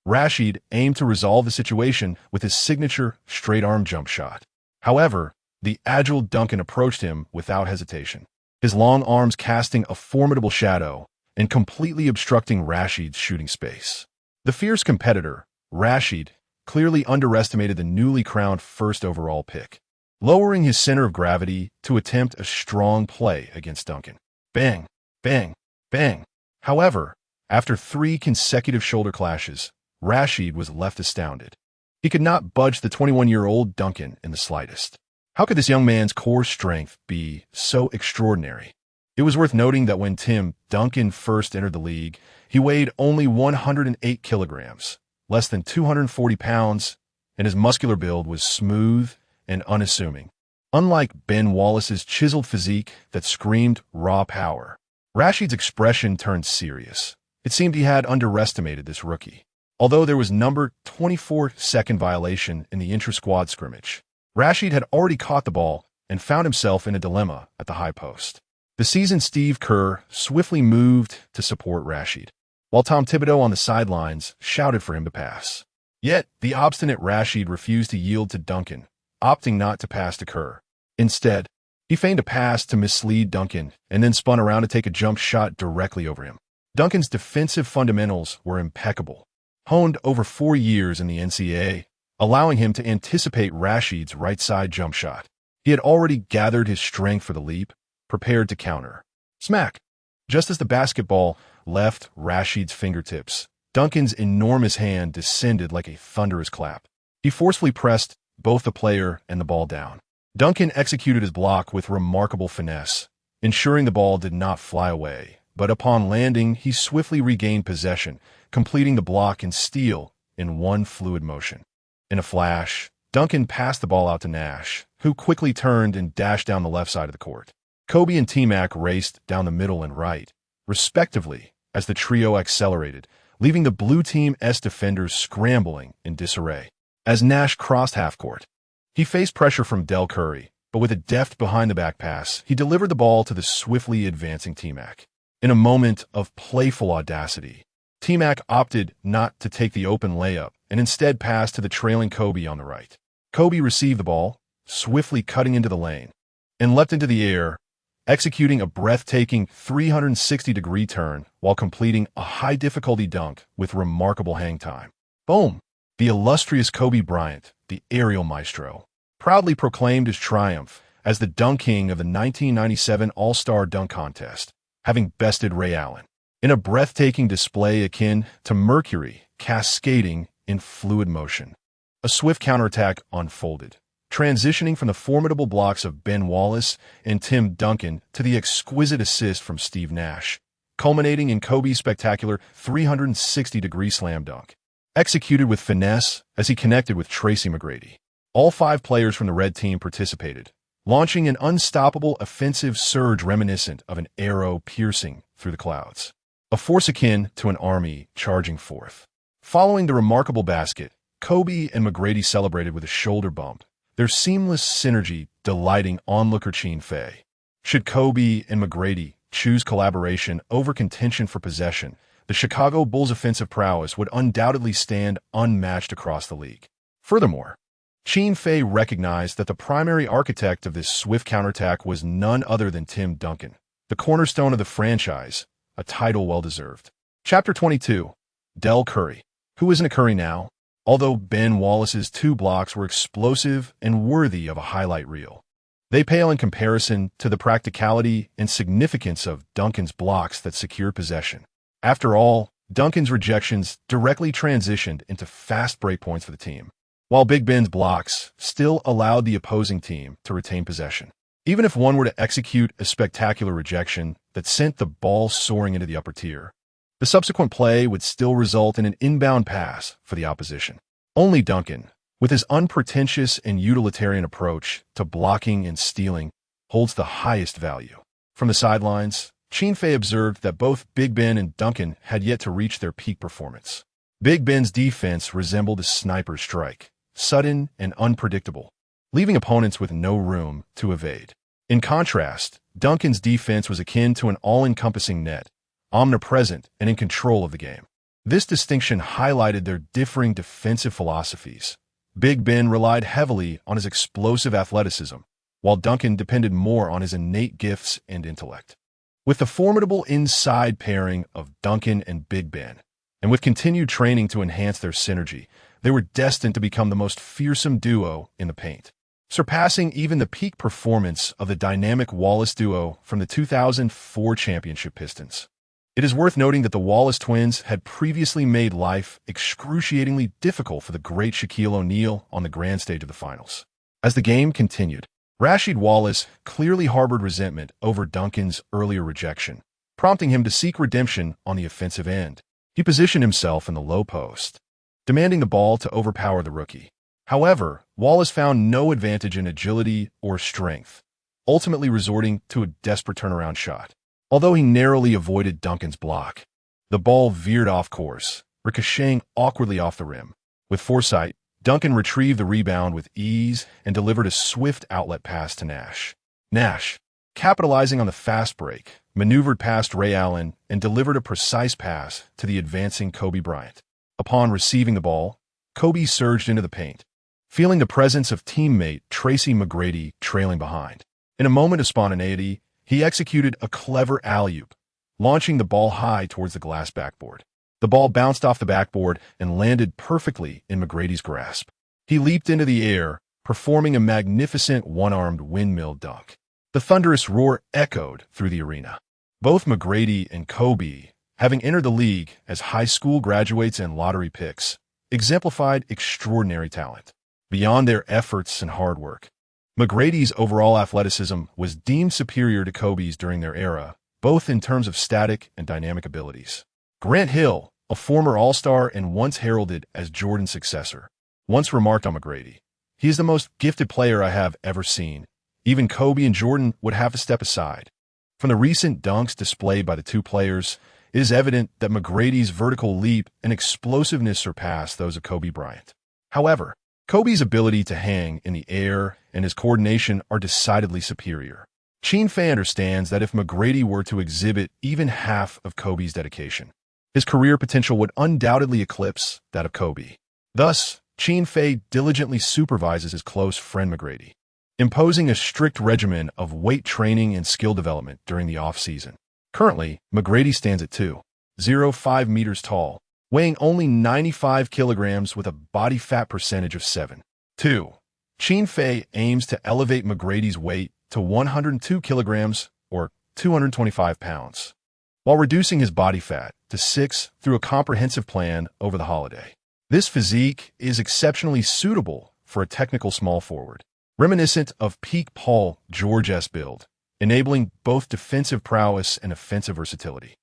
Speaker 1: Rasheed aimed to resolve the situation with his signature straight-arm jump shot. However, the agile Duncan approached him without hesitation, his long arms casting a formidable shadow and completely obstructing Rasheed's shooting space. The fierce competitor, Rasheed, clearly underestimated the newly crowned first overall pick, lowering his center of gravity to attempt a strong play against Duncan. Bang, bang, bang. However, after 3 consecutive shoulder clashes, Rasheed was left astounded. He could not budge the 21-year-old Duncan in the slightest. How could this young man's core strength be so extraordinary? It was worth noting that when Tim Duncan first entered the league, he weighed only 108 kilograms, less than 240 pounds, and his muscular build was smooth and unassuming. Unlike Ben Wallace's chiseled physique that screamed raw power, Rasheed's expression turned serious. It seemed he had underestimated this rookie. Although there was number 24-second violation in the intra-squad scrimmage, Rasheed had already caught the ball and found himself in a dilemma at the high post. The seasoned Steve Kerr swiftly moved to support Rasheed, while Tom Thibodeau on the sidelines shouted for him to pass. Yet, the obstinate Rasheed refused to yield to Duncan, opting not to pass to Kerr. Instead, he feigned a pass to mislead Duncan and then spun around to take a jump shot directly over him. Duncan's defensive fundamentals were impeccable, honed over 4 years in the NCAA, allowing him to anticipate Rasheed's right-side jump shot. He had already gathered his strength for the leap, prepared to counter. Smack! Just as the basketball left Rasheed's fingertips, Duncan's enormous hand descended like a thunderous clap. He forcefully pressed both the player and the ball down. Duncan executed his block with remarkable finesse, ensuring the ball did not fly away. But upon landing, he swiftly regained possession, completing the block and steal in one fluid motion. In a flash, Duncan passed the ball out to Nash, who quickly turned and dashed down the left side of the court. Kobe and T-Mac raced down the middle and right, respectively, as the trio accelerated, leaving the blue team S defenders scrambling in disarray. As Nash crossed half-court, he faced pressure from Del Curry, but with a deft behind-the-back pass, he delivered the ball to the swiftly advancing T-Mac. In a moment of playful audacity, T-Mac opted not to take the open layup and instead passed to the trailing Kobe on the right. Kobe received the ball, swiftly cutting into the lane, and leapt into the air, executing a breathtaking 360-degree turn while completing a high-difficulty dunk with remarkable hang time. Boom! The illustrious Kobe Bryant, the aerial maestro, proudly proclaimed his triumph as the dunk king of the 1997 All-Star Dunk Contest, having bested Ray Allen in a breathtaking display akin to Mercury cascading in fluid motion. A swift counterattack unfolded, transitioning from the formidable blocks of Ben Wallace and Tim Duncan to the exquisite assist from Steve Nash, culminating in Kobe's spectacular 360-degree slam dunk, executed with finesse as he connected with Tracy McGrady. All 5 players from the red team participated, launching an unstoppable offensive surge reminiscent of an arrow piercing through the clouds, a force akin to an army charging forth. Following the remarkable basket, Kobe and McGrady celebrated with a shoulder bump, their seamless synergy delighting onlooker Qin Fei. Should Kobe and McGrady choose collaboration over contention for possession, the Chicago Bulls' offensive prowess would undoubtedly stand unmatched across the league. Furthermore, Qin Fei recognized that the primary architect of this swift counterattack was none other than Tim Duncan, the cornerstone of the franchise, a title well-deserved. Chapter 22. Del Curry. Who isn't a Curry now? Although Ben Wallace's 2 blocks were explosive and worthy of a highlight reel, they pale in comparison to the practicality and significance of Duncan's blocks that secured possession. After all, Duncan's rejections directly transitioned into fast break points for the team, while Big Ben's blocks still allowed the opposing team to retain possession. Even if one were to execute a spectacular rejection that sent the ball soaring into the upper tier, The subsequent play would still result in an inbound pass for the opposition. Only Duncan, with his unpretentious and utilitarian approach to blocking and stealing, holds the highest value. From the sidelines, Qin Fei observed that both Big Ben and Duncan had yet to reach their peak performance. Big Ben's defense resembled a sniper's strike, sudden and unpredictable, leaving opponents with no room to evade. In contrast, Duncan's defense was akin to an all-encompassing net, omnipresent and in control of the game. This distinction highlighted their differing defensive philosophies. Big Ben relied heavily on his explosive athleticism, while Duncan depended more on his innate gifts and intellect. With the formidable inside pairing of Duncan and Big Ben, and with continued training to enhance their synergy, they were destined to become the most fearsome duo in the paint, surpassing even the peak performance of the dynamic Wallace duo from the 2004 championship Pistons. It is worth noting that the Wallace twins had previously made life excruciatingly difficult for the great Shaquille O'Neal on the grand stage of the finals. As the game continued, Rasheed Wallace clearly harbored resentment over Duncan's earlier rejection, prompting him to seek redemption on the offensive end. He positioned himself in the low post, demanding the ball to overpower the rookie. However, Wallace found no advantage in agility or strength, ultimately resorting to a desperate turnaround shot. Although he narrowly avoided Duncan's block, the ball veered off course, ricocheting awkwardly off the rim. With foresight, Duncan retrieved the rebound with ease and delivered a swift outlet pass to Nash. Nash, capitalizing on the fast break, maneuvered past Ray Allen and delivered a precise pass to the advancing Kobe Bryant. Upon receiving the ball, Kobe surged into the paint, feeling the presence of teammate Tracy McGrady trailing behind. In a moment of spontaneity, he executed a clever alley-oop, launching the ball high towards the glass backboard. The ball bounced off the backboard and landed perfectly in McGrady's grasp. He leaped into the air, performing a magnificent one-armed windmill dunk. The thunderous roar echoed through the arena. Both McGrady and Kobe, having entered the league as high school graduates and lottery picks, exemplified extraordinary talent. Beyond their efforts and hard work, McGrady's overall athleticism was deemed superior to Kobe's during their era, both in terms of static and dynamic abilities. Grant Hill, a former All-Star and once heralded as Jordan's successor, once remarked on McGrady, "He is the most gifted player I have ever seen. Even Kobe and Jordan would have to step aside." From the recent dunks displayed by the two players, it is evident that McGrady's vertical leap and explosiveness surpassed those of Kobe Bryant. However, Kobe's ability to hang in the air and his coordination are decidedly superior. Qin Fei understands that if McGrady were to exhibit even half of Kobe's dedication, his career potential would undoubtedly eclipse that of Kobe. Thus, Qin Fei diligently supervises his close friend McGrady, imposing a strict regimen of weight training and skill development during the off-season. Currently, McGrady stands at 2.05 meters tall, weighing only 95 kilograms with a body fat percentage of 7.2. Qin Fei aims to elevate McGrady's weight to 102 kilograms or 225 pounds, while reducing his body fat to 6 through a comprehensive plan over the holiday. This physique is exceptionally suitable for a technical small forward, reminiscent of peak Paul George's build, enabling both defensive prowess and offensive versatility.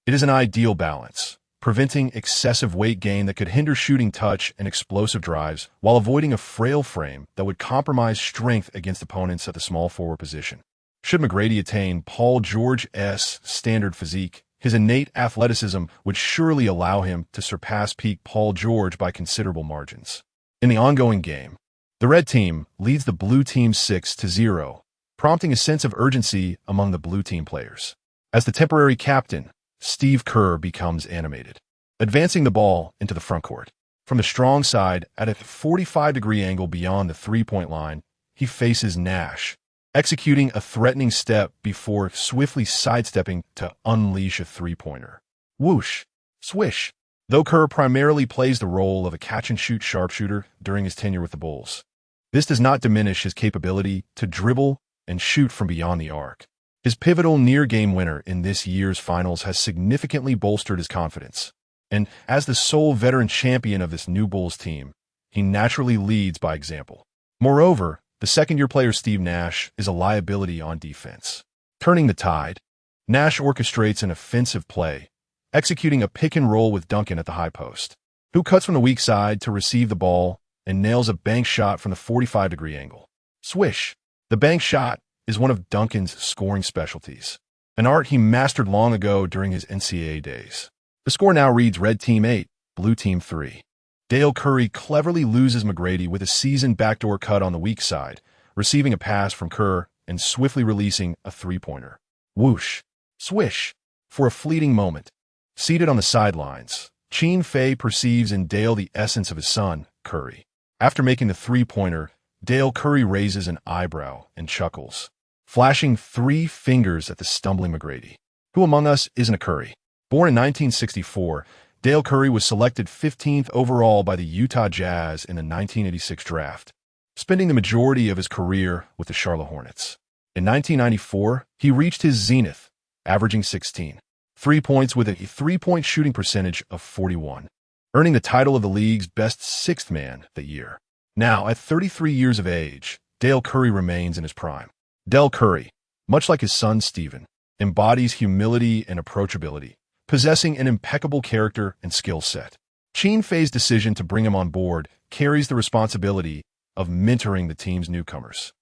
Speaker 1: It is an ideal balance, preventing excessive weight gain that could hinder shooting touch and explosive drives while avoiding a frail frame that would compromise strength against opponents at the small forward position. Should McGrady attain Paul George's standard physique, his innate athleticism would surely allow him to surpass peak Paul George by considerable margins. In the ongoing game, the red team leads the blue team 6-0, prompting a sense of urgency among the blue team players. As the temporary captain, Steve Kerr becomes animated, advancing the ball into the front court. From the strong side, at a 45-degree angle beyond the three-point line, he faces Nash, executing a threatening step before swiftly sidestepping to unleash a three-pointer. Whoosh! Swish! Though Kerr primarily plays the role of a catch-and-shoot sharpshooter during his tenure with the Bulls, this does not diminish his capability to dribble and shoot from beyond the arc. His pivotal near-game winner in this year's finals has significantly bolstered his confidence, and as the sole veteran champion of this new Bulls team, he naturally leads by example. Moreover, the second-year player Steve Nash is a liability on defense. Turning the tide, Nash orchestrates an offensive play, executing a pick and roll with Duncan at the high post, who cuts from the weak side to receive the ball and nails a bank shot from the 45-degree angle. Swish. The bank shot is one of Duncan's scoring specialties, an art he mastered long ago during his NCAA days. The score now reads Red Team 8, Blue Team 3. Dale Curry cleverly loses McGrady with a seasoned backdoor cut on the weak side, receiving a pass from Kerr and swiftly releasing a three-pointer. Whoosh. Swish. For a fleeting moment. Seated on the sidelines, Qin Fei perceives in Dale the essence of his son, Curry. After making the three-pointer, Dale Curry raises an eyebrow and chuckles, flashing 3 fingers at the stumbling McGrady. Who among us isn't a Curry? Born in 1964, Dale Curry was selected 15th overall by the Utah Jazz in the 1986 draft, spending the majority of his career with the Charlotte Hornets. In 1994, he reached his zenith, averaging 16 3 points with a three-point shooting percentage of 41, earning the title of the league's best sixth man that year. Now, at 33 years of age, Dale Curry remains in his prime. Dale Curry, much like his son Stephen, embodies humility and approachability, possessing an impeccable character and skill set. Qin Fei's decision to bring him on board carries the responsibility of mentoring the team's newcomers.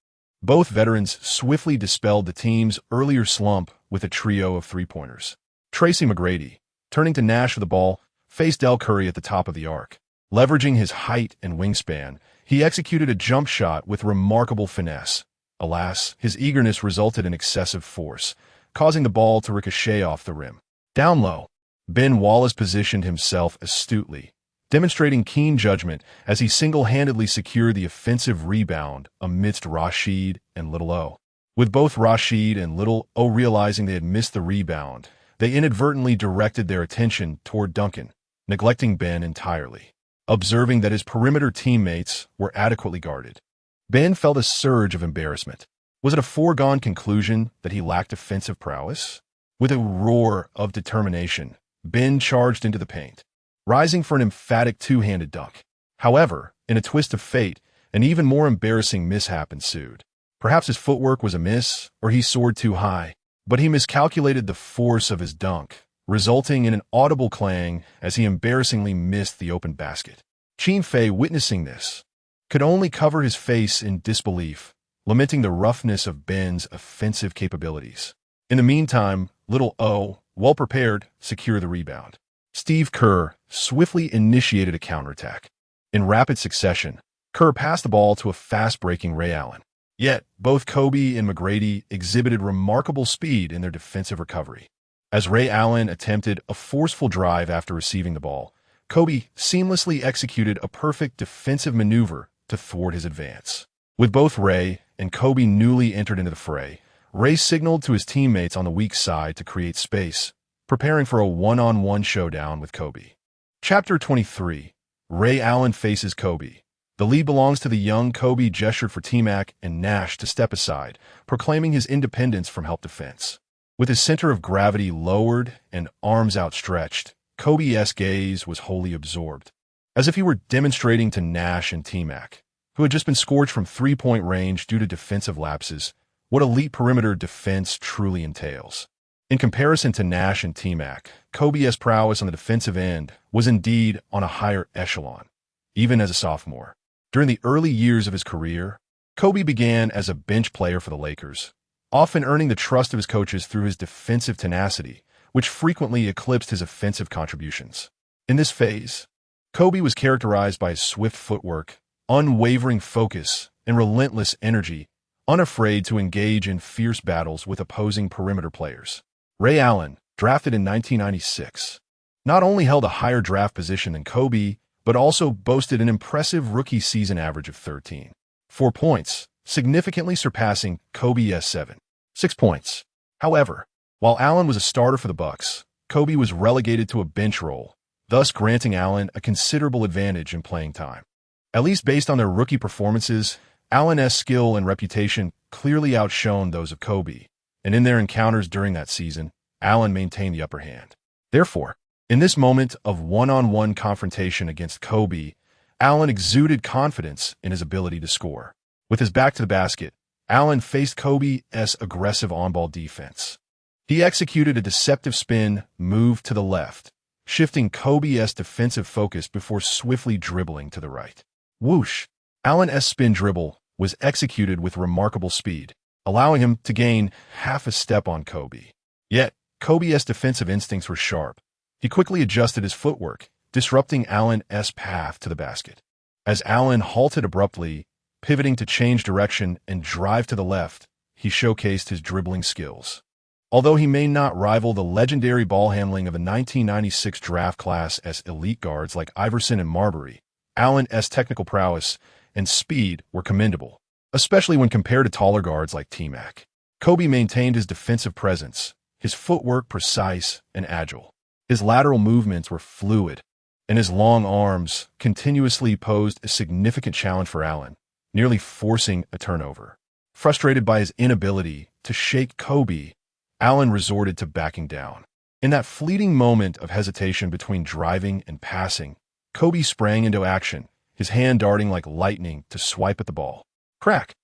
Speaker 1: Both veterans swiftly dispelled the team's earlier slump with a trio of three-pointers. Tracy McGrady, turning to Nash for the ball, faced Dale Curry at the top of the arc. Leveraging his height and wingspan, he executed a jump shot with remarkable finesse. Alas, his eagerness resulted in excessive force, causing the ball to ricochet off the rim. Down low, Ben Wallace positioned himself astutely, demonstrating keen judgment as he single-handedly secured the offensive rebound amidst Rashid and Little O. With both Rashid and Little O realizing they had missed the rebound, they inadvertently directed their attention toward Duncan, neglecting Ben entirely. Observing that his perimeter teammates were adequately guarded, Ben felt a surge of embarrassment. Was it a foregone conclusion that he lacked offensive prowess? With a roar of determination, Ben charged into the paint, rising for an emphatic two-handed dunk. However, in a twist of fate, an even more embarrassing mishap ensued. Perhaps his footwork was amiss, or he soared too high, but he miscalculated the force of his dunk, resulting in an audible clang as he embarrassingly missed the open basket. Qin Fei, witnessing this, could only cover his face in disbelief, lamenting the roughness of Ben's offensive capabilities. In the meantime, Little O, well prepared, secured the rebound. Steve Kerr swiftly initiated a counterattack. In rapid succession, Kerr passed the ball to a fast-breaking Ray Allen. Yet, both Kobe and McGrady exhibited remarkable speed in their defensive recovery. As Ray Allen attempted a forceful drive after receiving the ball, Kobe seamlessly executed a perfect defensive maneuver to thwart his advance. With both Ray and Kobe newly entered into the fray, Ray signaled to his teammates on the weak side to create space, preparing for a one-on-one showdown with Kobe. Chapter 23. Ray Allen faces Kobe. The lead belongs to the young. Kobe gestured for T-Mac and Nash to step aside, proclaiming his independence from help defense. With his center of gravity lowered and arms outstretched, Kobe's gaze was wholly absorbed, as if he were demonstrating to Nash and T-Mac, who had just been scorched from three-point range due to defensive lapses, what elite perimeter defense truly entails. In comparison to Nash and T-Mac, Kobe's prowess on the defensive end was indeed on a higher echelon, even as a sophomore. During the early years of his career, Kobe began as a bench player for the Lakers, often earning the trust of his coaches through his defensive tenacity, which frequently eclipsed his offensive contributions. In this phase, Kobe was characterized by his swift footwork, unwavering focus, and relentless energy, unafraid to engage in fierce battles with opposing perimeter players. Ray Allen, drafted in 1996, not only held a higher draft position than Kobe, but also boasted an impressive rookie season average of 13.4 points, significantly surpassing Kobe's 7.6 points. However, while Allen was a starter for the Bucks, Kobe was relegated to a bench role, thus granting Allen a considerable advantage in playing time. At least based on their rookie performances, Allen's skill and reputation clearly outshone those of Kobe, and in their encounters during that season, Allen maintained the upper hand. Therefore, in this moment of one-on-one confrontation against Kobe, Allen exuded confidence in his ability to score. With his back to the basket, Allen faced Kobe's aggressive on-ball defense. He executed a deceptive spin move to the left, shifting Kobe's defensive focus before swiftly dribbling to the right. Whoosh! Allen's spin dribble was executed with remarkable speed, allowing him to gain half a step on Kobe. Yet, Kobe's defensive instincts were sharp. He quickly adjusted his footwork, disrupting Allen's path to the basket. As Allen halted abruptly, pivoting to change direction and drive to the left, he showcased his dribbling skills. Although he may not rival the legendary ball handling of the 1996 draft class as elite guards like Iverson and Marbury, Allen's technical prowess and speed were commendable, especially when compared to taller guards like T-Mac. Kobe maintained his defensive presence, his footwork precise and agile. His lateral movements were fluid, and his long arms continuously posed a significant challenge for Allen, nearly forcing a turnover. Frustrated by his inability to shake Kobe, Allen resorted to backing down. In that fleeting moment of hesitation between driving and passing, Kobe sprang into action, his hand darting like lightning to swipe at the ball. Crack!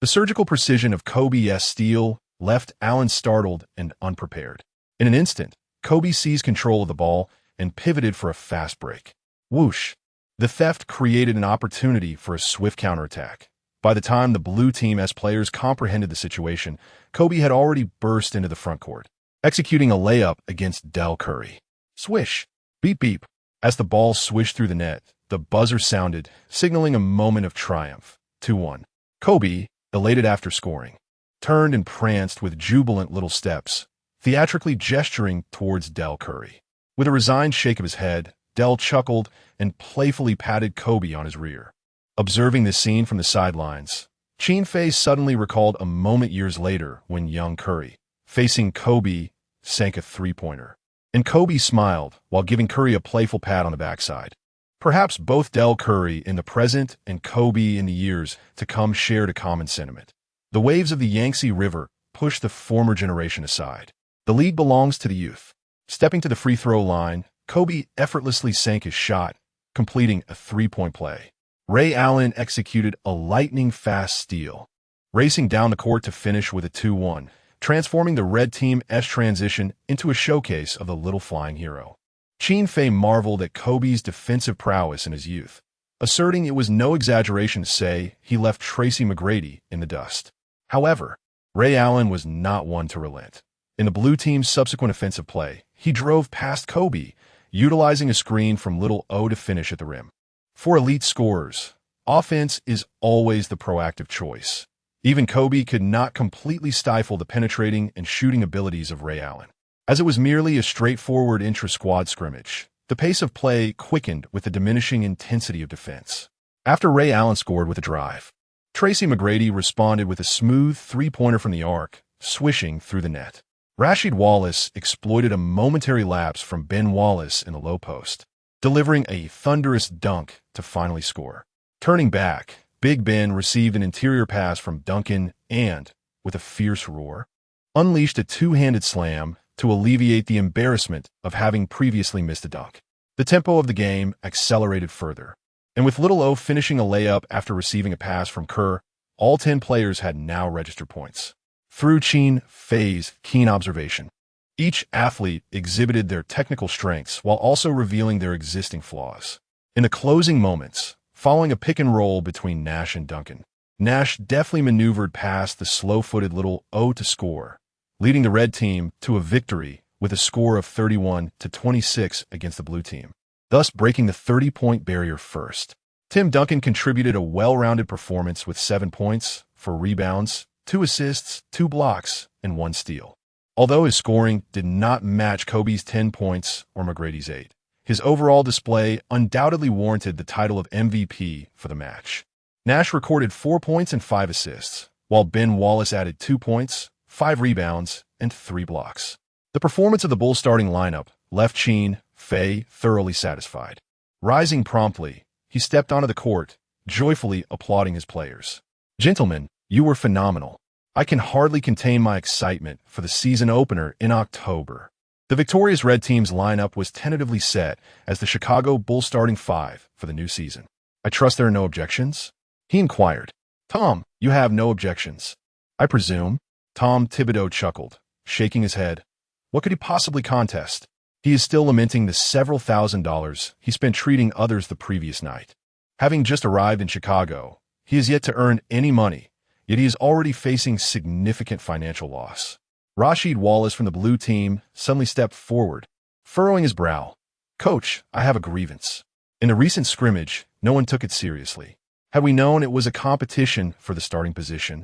Speaker 1: The surgical precision of Kobe's steal left Allen startled and unprepared. In an instant, Kobe seized control of the ball and pivoted for a fast break. Whoosh! The theft created an opportunity for a swift counterattack. By the time the blue team's players comprehended the situation, Kobe had already burst into the front court, executing a layup against Del Curry. Swish! Beep beep! As the ball swished through the net, the buzzer sounded, signaling a moment of triumph. 2-1. Kobe, elated after scoring, turned and pranced with jubilant little steps, theatrically gesturing towards Del Curry. With a resigned shake of his head, Del chuckled and playfully patted Kobe on his rear. Observing this scene from the sidelines, Qin Fei suddenly recalled a moment years later when young Curry, facing Kobe, sank a three-pointer. And Kobe smiled while giving Curry a playful pat on the backside. Perhaps both Del Curry in the present and Kobe in the years to come shared a common sentiment. The waves of the Yangtze River pushed the former generation aside. The lead belongs to the youth. Stepping to the free throw line, Kobe effortlessly sank his shot, completing a three-point play. Ray Allen executed a lightning-fast steal, racing down the court to finish with a 2-1, transforming the red team's transition into a showcase of the little flying hero. Qin Fei marveled at Kobe's defensive prowess in his youth, asserting it was no exaggeration to say he left Tracy McGrady in the dust. However, Ray Allen was not one to relent. In the blue team's subsequent offensive play, he drove past Kobe, utilizing a screen from Little O to finish at the rim. For elite scorers, offense is always the proactive choice. Even Kobe could not completely stifle the penetrating and shooting abilities of Ray Allen. As it was merely a straightforward intra-squad scrimmage, the pace of play quickened with the diminishing intensity of defense. After Ray Allen scored with a drive, Tracy McGrady responded with a smooth three-pointer from the arc, swishing through the net. Rasheed Wallace exploited a momentary lapse from Ben Wallace in the low post, delivering a thunderous dunk to finally score. Turning back, Big Ben received an interior pass from Duncan and, with a fierce roar, unleashed a two-handed slam to alleviate the embarrassment of having previously missed a dunk. The tempo of the game accelerated further, and with Little O finishing a layup after receiving a pass from Kerr, all 10 players had now registered points. Through Qin Fei's keen observation, each athlete exhibited their technical strengths while also revealing their existing flaws. In the closing moments, following a pick and roll between Nash and Duncan, Nash deftly maneuvered past the slow-footed Little O to score, leading the red team to a victory with a score of 31-26 against the blue team, thus breaking the 30-point barrier first. Tim Duncan contributed a well-rounded performance with 7 points, 4 rebounds, 2 assists, 2 blocks, and 1 steal. Although his scoring did not match Kobe's 10 points or McGrady's 8, his overall display undoubtedly warranted the title of MVP for the match. Nash recorded 4 points and 5 assists, while Ben Wallace added 2 points, 5 rebounds, and 3 blocks. The performance of the Bulls starting lineup left Qin Fei thoroughly satisfied. Rising promptly, he stepped onto the court, joyfully applauding his players. "Gentlemen, you were phenomenal. I can hardly contain my excitement for the season opener in October." The victorious red team's lineup was tentatively set as the Chicago Bulls starting 5 for the new season. "I trust there are no objections?" he inquired. "Tom, you have no objections, I presume?" Tom Thibodeau chuckled, shaking his head. What could he possibly contest? He is still lamenting the several $1,000s he spent treating others the previous night. Having just arrived in Chicago, he is yet to earn any money, yet he is already facing significant financial loss. Rasheed Wallace from the blue team suddenly stepped forward, furrowing his brow. "Coach, I have a grievance. In a recent scrimmage, no one took it seriously. Had we known it was a competition for the starting position,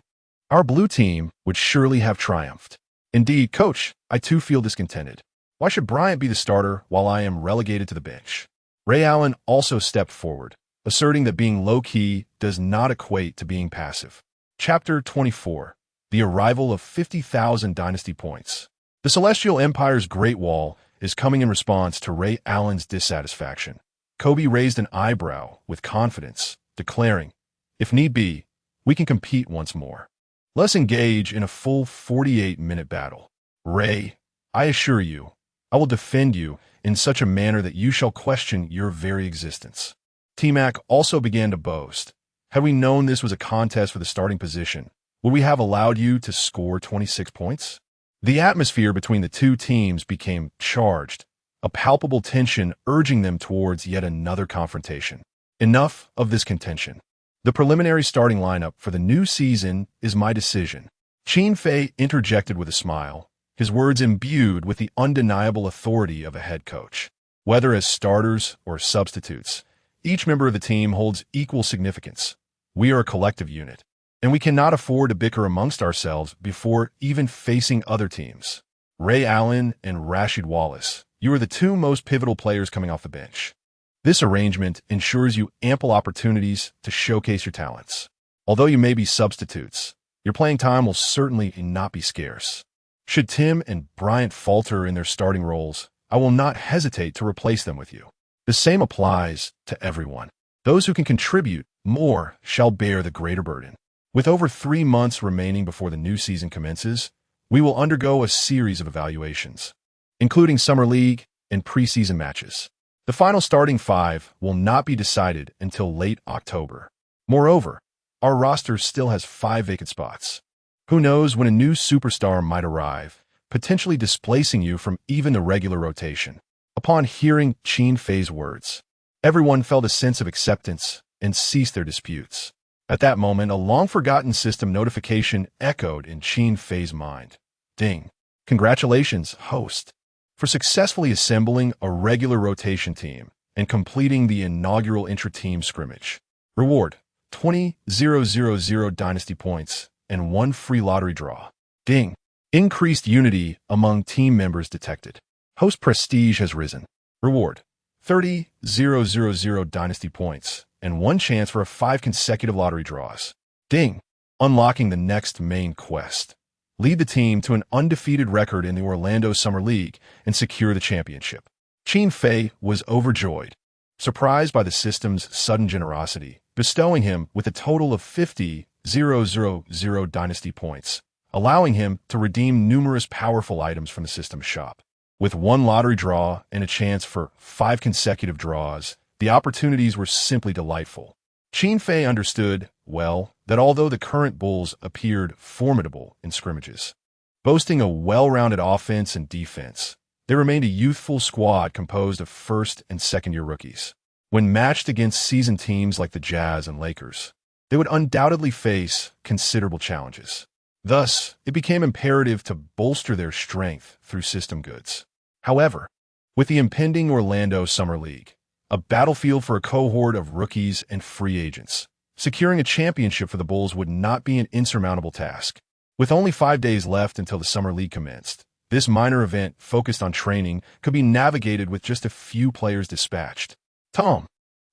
Speaker 1: our blue team would surely have triumphed. Indeed, Coach, I too feel discontented. Why should Bryant be the starter while I am relegated to the bench?" Ray Allen also stepped forward, asserting that being low-key does not equate to being passive. Chapter 24. The Arrival of 50,000 Dynasty Points. The Celestial Empire's Great Wall is coming in response to Ray Allen's dissatisfaction. Kobe raised an eyebrow with confidence, declaring, "If need be, we can compete once more. Let's engage in a full 48-minute battle. Ray, I assure you, I will defend you in such a manner that you shall question your very existence." T-Mac also began to boast. "Had we known this was a contest for the starting position, would we have allowed you to score 26 points? The atmosphere between the two teams became charged, a palpable tension urging them towards yet another confrontation. Enough of this contention. The preliminary starting lineup for the new season is my decision." Qin Fei interjected with a smile, his words imbued with the undeniable authority of a head coach. Whether as starters or substitutes, each member of the team holds equal significance. We are a collective unit, and we cannot afford to bicker amongst ourselves before even facing other teams. Ray Allen and Rasheed Wallace, you are the two most pivotal players coming off the bench. This arrangement ensures you ample opportunities to showcase your talents. Although you may be substitutes, your playing time will certainly not be scarce. Should Tim and Bryant falter in their starting roles, I will not hesitate to replace them with you. The same applies to everyone. Those who can contribute more shall bear the greater burden. With over 3 months remaining before the new season commences, we will undergo a series of evaluations, including Summer League and preseason matches. The final starting five will not be decided until late October. Moreover, our roster still has 5 vacant spots. Who knows when a new superstar might arrive, potentially displacing you from even the regular rotation. Upon hearing Qin Fei's words, everyone felt a sense of acceptance and ceased their disputes. At that moment, a long-forgotten system notification echoed in Qin Fei's mind. Ding. Congratulations, host, for successfully assembling a regular rotation team and completing the inaugural intra-team scrimmage. Reward, 20,000 Dynasty points and 1 free lottery draw. Ding. Increased unity among team members detected. Host prestige has risen. Reward, 30,000 Dynasty points and 1 chance for 5 consecutive lottery draws. Ding. Unlocking the next main quest. Lead the team to an undefeated record in the Orlando Summer League and secure the championship. Qin Fei was overjoyed, surprised by the system's sudden generosity, bestowing him with a total of 50,000 Dynasty points, allowing him to redeem numerous powerful items from the system's shop. With 1 lottery draw and a chance for 5 consecutive draws, the opportunities were simply delightful. Qin Fei understood, well, that although the current Bulls appeared formidable in scrimmages, boasting a well-rounded offense and defense, they remained a youthful squad composed of first- and second-year rookies. When matched against seasoned teams like the Jazz and Lakers, they would undoubtedly face considerable challenges. Thus, it became imperative to bolster their strength through system goods. However, with the impending Orlando Summer League, a battlefield for a cohort of rookies and free agents, securing a championship for the Bulls would not be an insurmountable task. With only 5 days left until the Summer League commenced, this minor event focused on training could be navigated with just a few players dispatched. Tom,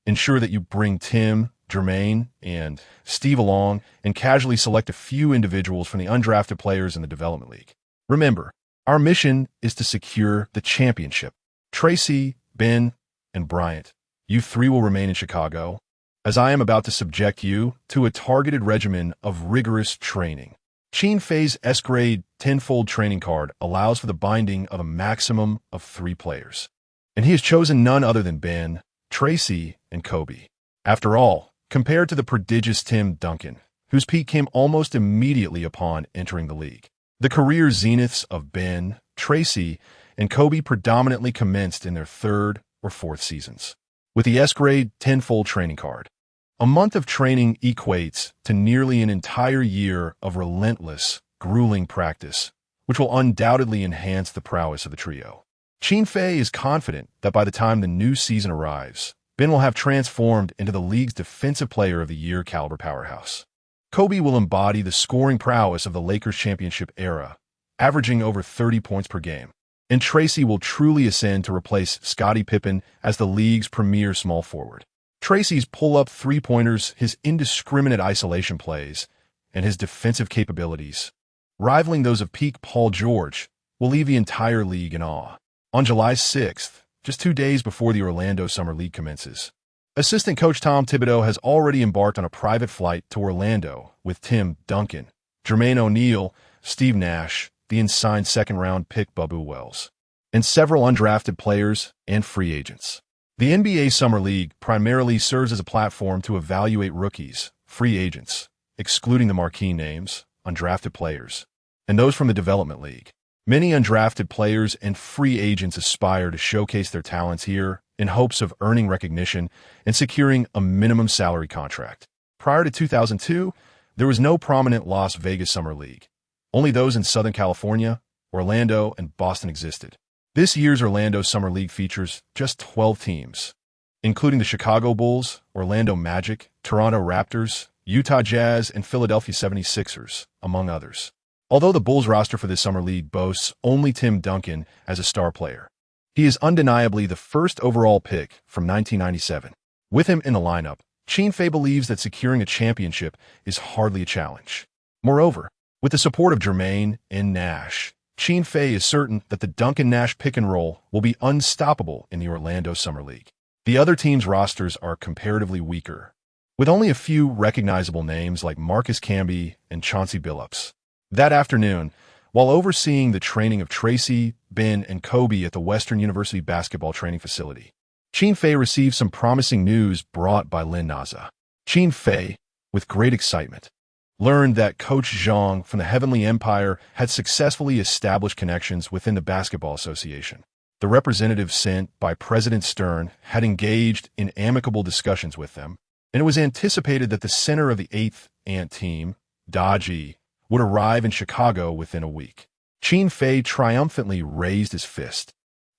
Speaker 1: ensure that you bring Tim, Jermaine, and Steve along and casually select a few individuals from the undrafted players in the Development League. Remember, our mission is to secure the championship. Tracy, Ben, and Bryant, you 3 will remain in Chicago, as I am about to subject you to a targeted regimen of rigorous training. Qin Fei's S-grade 10-fold training card allows for the binding of a maximum of 3 players, and he has chosen none other than Ben, Tracy, and Kobe. After all, compared to the prodigious Tim Duncan, whose peak came almost immediately upon entering the league, The career zeniths of Ben, Tracy, and Kobe predominantly commenced in their third or fourth seasons, with the S-grade 10-fold training card. A month of training equates to nearly an entire year of relentless, grueling practice, which will undoubtedly enhance the prowess of the trio. Qin Fei is confident that by the time the new season arrives, Ben will have transformed into the league's Defensive Player of the Year caliber powerhouse. Kobe will embody the scoring prowess of the Lakers championship era, averaging over 30 points per game. And Tracy will truly ascend to replace Scottie Pippen as the league's premier small forward. Tracy's pull-up three-pointers, his indiscriminate isolation plays, and his defensive capabilities, rivaling those of peak Paul George, will leave the entire league in awe. On July 6th, just 2 days before the Orlando Summer League commences, assistant coach Tom Thibodeau has already embarked on a private flight to Orlando with Tim Duncan, Jermaine O'Neal, Steve Nash, the unsigned second-round pick Bubba Wells, and several undrafted players and free agents. The NBA Summer League primarily serves as a platform to evaluate rookies, free agents, excluding the marquee names, undrafted players, and those from the Development League. Many undrafted players and free agents aspire to showcase their talents here in hopes of earning recognition and securing a minimum salary contract. Prior to 2002, there was no prominent Las Vegas Summer League. Only those in Southern California, Orlando, and Boston existed. This year's Orlando Summer League features just 12 teams, including the Chicago Bulls, Orlando Magic, Toronto Raptors, Utah Jazz, and Philadelphia 76ers, among others. Although the Bulls roster for this Summer League boasts only Tim Duncan as a star player, he is undeniably the first overall pick from 1997. With him in the lineup, Qin Fei believes that securing a championship is hardly a challenge. Moreover, with the support of Jermaine and Nash, Qin Fei is certain that the Duncan-Nash pick-and-roll will be unstoppable in the Orlando Summer League. The other teams' rosters are comparatively weaker, with only a few recognizable names like Marcus Camby and Chauncey Billups. That afternoon, while overseeing the training of Tracy, Ben, and Kobe at the Western University basketball training facility, Qin Fei received some promising news brought by Lin Naza. Qin Fei, with great excitement, learned that Coach Zhang from the Heavenly Empire had successfully established connections within the Basketball Association. The representative sent by President Stern had engaged in amicable discussions with them, and it was anticipated that the center of the 8th Ant team, Daji, would arrive in Chicago within a week. Qin Fei triumphantly raised his fist,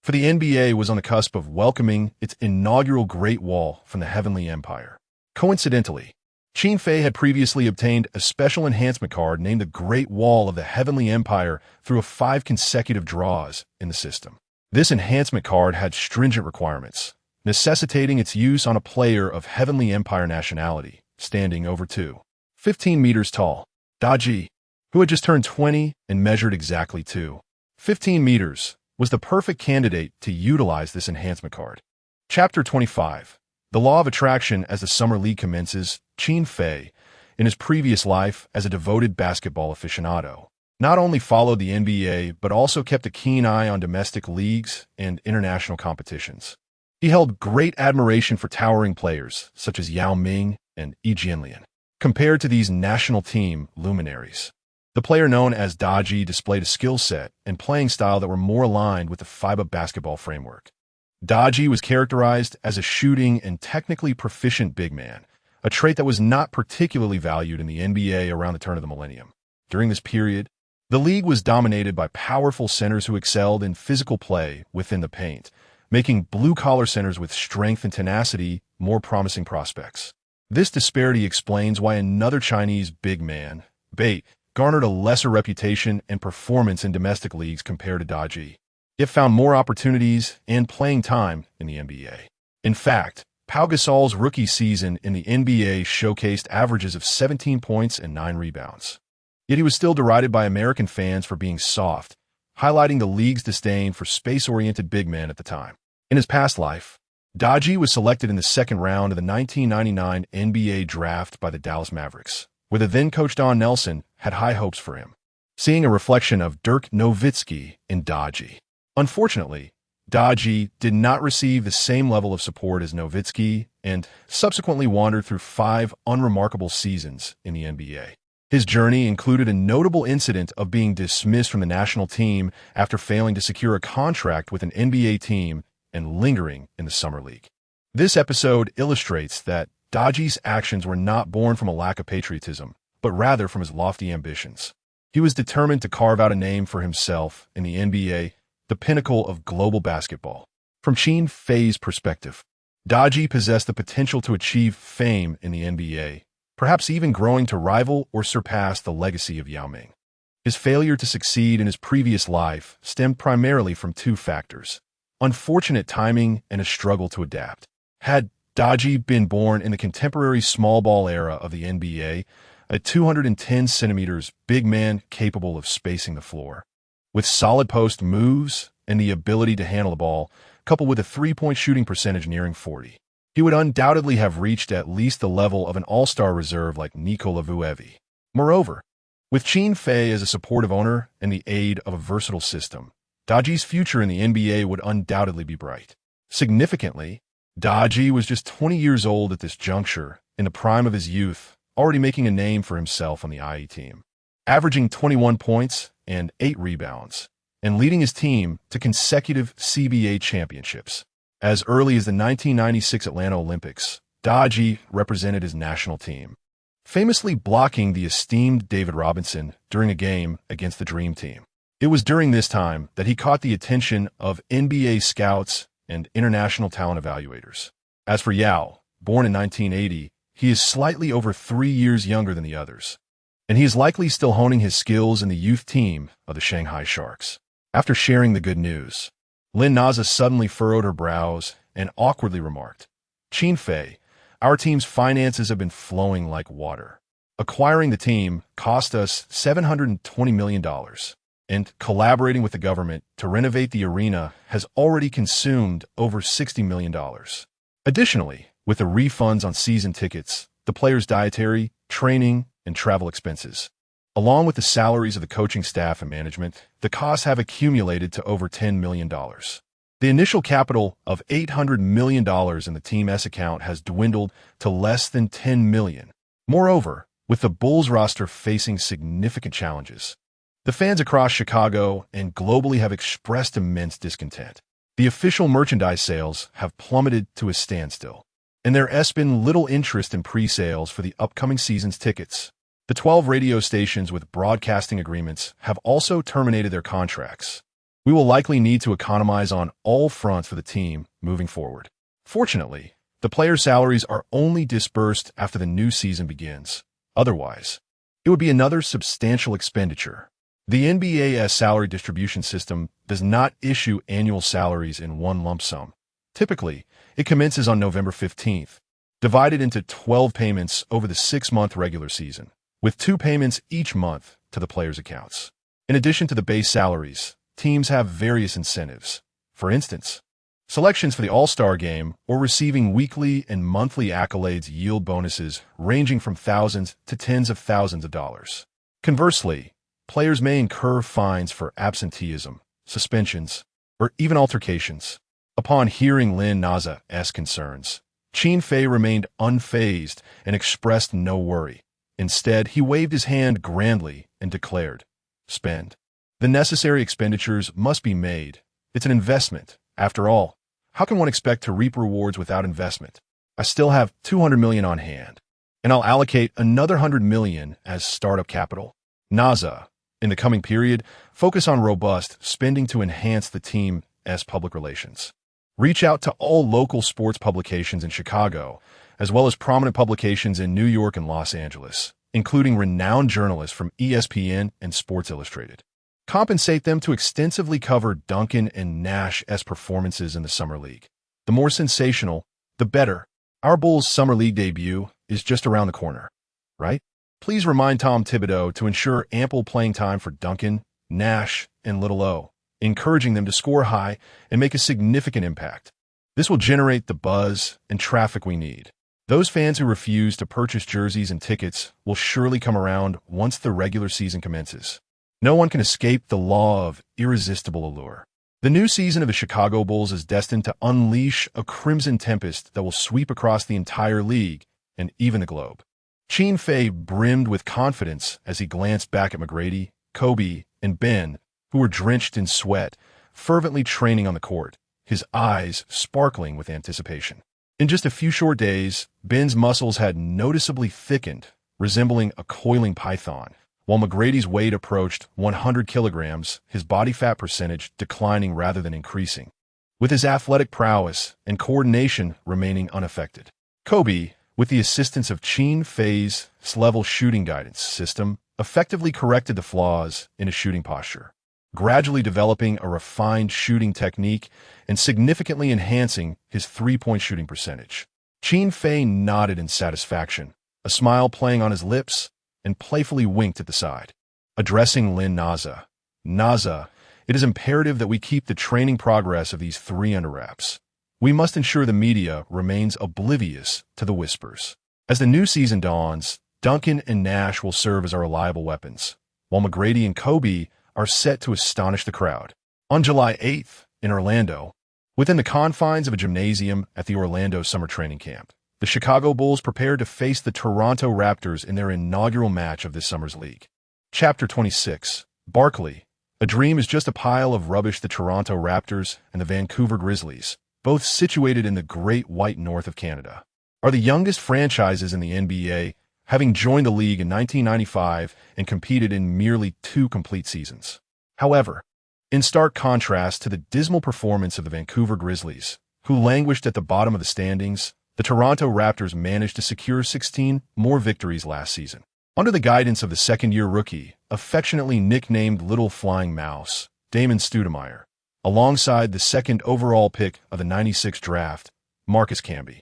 Speaker 1: for the NBA was on the cusp of welcoming its inaugural Great Wall from the Heavenly Empire. Coincidentally, Qin Fei had previously obtained a special enhancement card named the Great Wall of the Heavenly Empire through 5 consecutive draws in the system. This enhancement card had stringent requirements, necessitating its use on a player of Heavenly Empire nationality, standing over 15 meters tall. Daji, who had just turned 20 and measured exactly 15 meters, was the perfect candidate to utilize this enhancement card. Chapter 25. The Law of Attraction. As the Summer League commences, Qin Fei, in his previous life as a devoted basketball aficionado, not only followed the NBA but also kept a keen eye on domestic leagues and international competitions. He held great admiration for towering players such as Yao Ming and Yi Jianlian. Compared to these national team luminaries, the player known as Daji displayed a skill set and playing style that were more aligned with the FIBA basketball framework. Daji was characterized as a shooting and technically proficient big man, a trait that was not particularly valued in the NBA around the turn of the millennium. During this period, the league was dominated by powerful centers who excelled in physical play within the paint, making blue-collar centers with strength and tenacity more promising prospects. This disparity explains why another Chinese big man, Bai, garnered a lesser reputation and performance in domestic leagues compared to Daji. It found more opportunities and playing time in the NBA. In fact, Pau Gasol's rookie season in the NBA showcased averages of 17 points and 9 rebounds. Yet he was still derided by American fans for being soft, highlighting the league's disdain for space-oriented big men at the time. In his past life, Daji was selected in the second round of the 1999 NBA draft by the Dallas Mavericks, where the then-coach Don Nelson had high hopes for him, seeing a reflection of Dirk Nowitzki in Daji. Unfortunately, Daji did not receive the same level of support as Nowitzki and subsequently wandered through 5 unremarkable seasons in the NBA. His journey included a notable incident of being dismissed from the national team after failing to secure a contract with an NBA team and lingering in the Summer League. This episode illustrates that Daji's actions were not born from a lack of patriotism, but rather from his lofty ambitions. He was determined to carve out a name for himself in the NBA, the pinnacle of global basketball. From Qin Fei's perspective, Daji possessed the potential to achieve fame in the NBA, perhaps even growing to rival or surpass the legacy of Yao Ming. His failure to succeed in his previous life stemmed primarily from two factors: unfortunate timing and a struggle to adapt. Had Daji been born in the contemporary small ball era of the NBA, a 210 centimeters big man capable of spacing the floor, with solid post moves and the ability to handle the ball, coupled with a three-point shooting percentage nearing 40, he would undoubtedly have reached at least the level of an all-star reserve like Nikola Vuevi. Moreover, with Qin Fei as a supportive owner and the aid of a versatile system, Daji's future in the NBA would undoubtedly be bright. Significantly, Daji was just 20 years old at this juncture, in the prime of his youth, already making a name for himself on the IE team, averaging 21 points and 8 rebounds, and leading his team to consecutive CBA championships. As early as the 1996 Atlanta Olympics, Daji represented his national team, famously blocking the esteemed David Robinson during a game against the Dream Team. It was during this time that he caught the attention of NBA scouts and international talent evaluators. As for Yao, born in 1980, he is slightly over 3 years younger than the others, and he is likely still honing his skills in the youth team of the Shanghai Sharks. After sharing the good news, Lin Naza suddenly furrowed her brows and awkwardly remarked, "Qin Fei, our team's finances have been flowing like water. Acquiring the team cost us $720 million, and collaborating with the government to renovate the arena has already consumed over $60 million. Additionally, with the refunds on season tickets, the players' dietary, training, and travel expenses, along with the salaries of the coaching staff and management, the costs have accumulated to over $10 million. The initial capital of $800 million in the Team S account has dwindled to less than $10 million. Moreover, with the Bulls roster facing significant challenges, the fans across Chicago and globally have expressed immense discontent. The official merchandise sales have plummeted to a standstill, and there has been little interest in pre-sales for the upcoming season's tickets. The 12 radio stations with broadcasting agreements have also terminated their contracts. We will likely need to economize on all fronts for the team moving forward. Fortunately, the players' salaries are only disbursed after the new season begins. Otherwise, it would be another substantial expenditure. The NBA's salary distribution system does not issue annual salaries in one lump sum. Typically, it commences on November 15th, divided into 12 payments over the 6-month regular season, with 2 payments each month to the players' accounts. In addition to the base salaries, teams have various incentives. For instance, selections for the All-Star Game or receiving weekly and monthly accolades yield bonuses ranging from thousands to tens of thousands of dollars. Conversely, players may incur fines for absenteeism, suspensions, or even altercations. Upon hearing Lin Naza's concerns, Qin Fei remained unfazed and expressed no worry. Instead, he waved his hand grandly and declared, "Spend. The necessary expenditures must be made. It's an investment. After all, how can one expect to reap rewards without investment? I still have $200 million on hand, and I'll allocate another $100 million as startup capital. Naza, in the coming period, focus on robust spending to enhance the team's public relations. Reach out to all local sports publications in Chicago, as well as prominent publications in New York and Los Angeles, including renowned journalists from ESPN and Sports Illustrated. Compensate them to extensively cover Duncan and Nash's performances in the Summer League. The more sensational, the better. Our Bulls' Summer League debut is just around the corner, right? Please remind Tom Thibodeau to ensure ample playing time for Duncan, Nash, and Little O, encouraging them to score high and make a significant impact. This will generate the buzz and traffic we need. Those fans who refuse to purchase jerseys and tickets will surely come around once the regular season commences. No one can escape the law of irresistible allure. The new season of the Chicago Bulls is destined to unleash a crimson tempest that will sweep across the entire league and even the globe. Qin Fei brimmed with confidence as he glanced back at McGrady, Kobe, and Ben, who were drenched in sweat, fervently training on the court, his eyes sparkling with anticipation. In just a few short days, Ben's muscles had noticeably thickened, resembling a coiling python, while McGrady's weight approached 100 kilograms, his body fat percentage declining rather than increasing, with his athletic prowess and coordination remaining unaffected. Kobe, with the assistance of Qin Fei's S-level shooting guidance system, effectively corrected the flaws in his shooting posture, gradually developing a refined shooting technique and significantly enhancing his three-point shooting percentage. Qin Fei nodded in satisfaction, a smile playing on his lips, and playfully winked at the side. Addressing Lin Naza, "Naza, it is imperative that we keep the training progress of these three under wraps. We must ensure the media remains oblivious to the whispers. As the new season dawns, Duncan and Nash will serve as our reliable weapons, while McGrady and Kobe are set to astonish the crowd." On July 8th, in Orlando, within the confines of a gymnasium at the Orlando summer training camp, the Chicago Bulls prepared to face the Toronto Raptors in their inaugural match of this summer's league. Chapter 26. Barkley. A dream is just a pile of rubbish. The Toronto Raptors and the Vancouver Grizzlies, both situated in the Great White North of Canada, are the youngest franchises in the NBA, having joined the league in 1995 and competed in merely 2 complete seasons. However, in stark contrast to the dismal performance of the Vancouver Grizzlies, who languished at the bottom of the standings, the Toronto Raptors managed to secure 16 more victories last season. Under the guidance of the second-year rookie, affectionately nicknamed Little Flying Mouse, Damon Stoudemire, alongside the second overall pick of the '96 draft, Marcus Camby,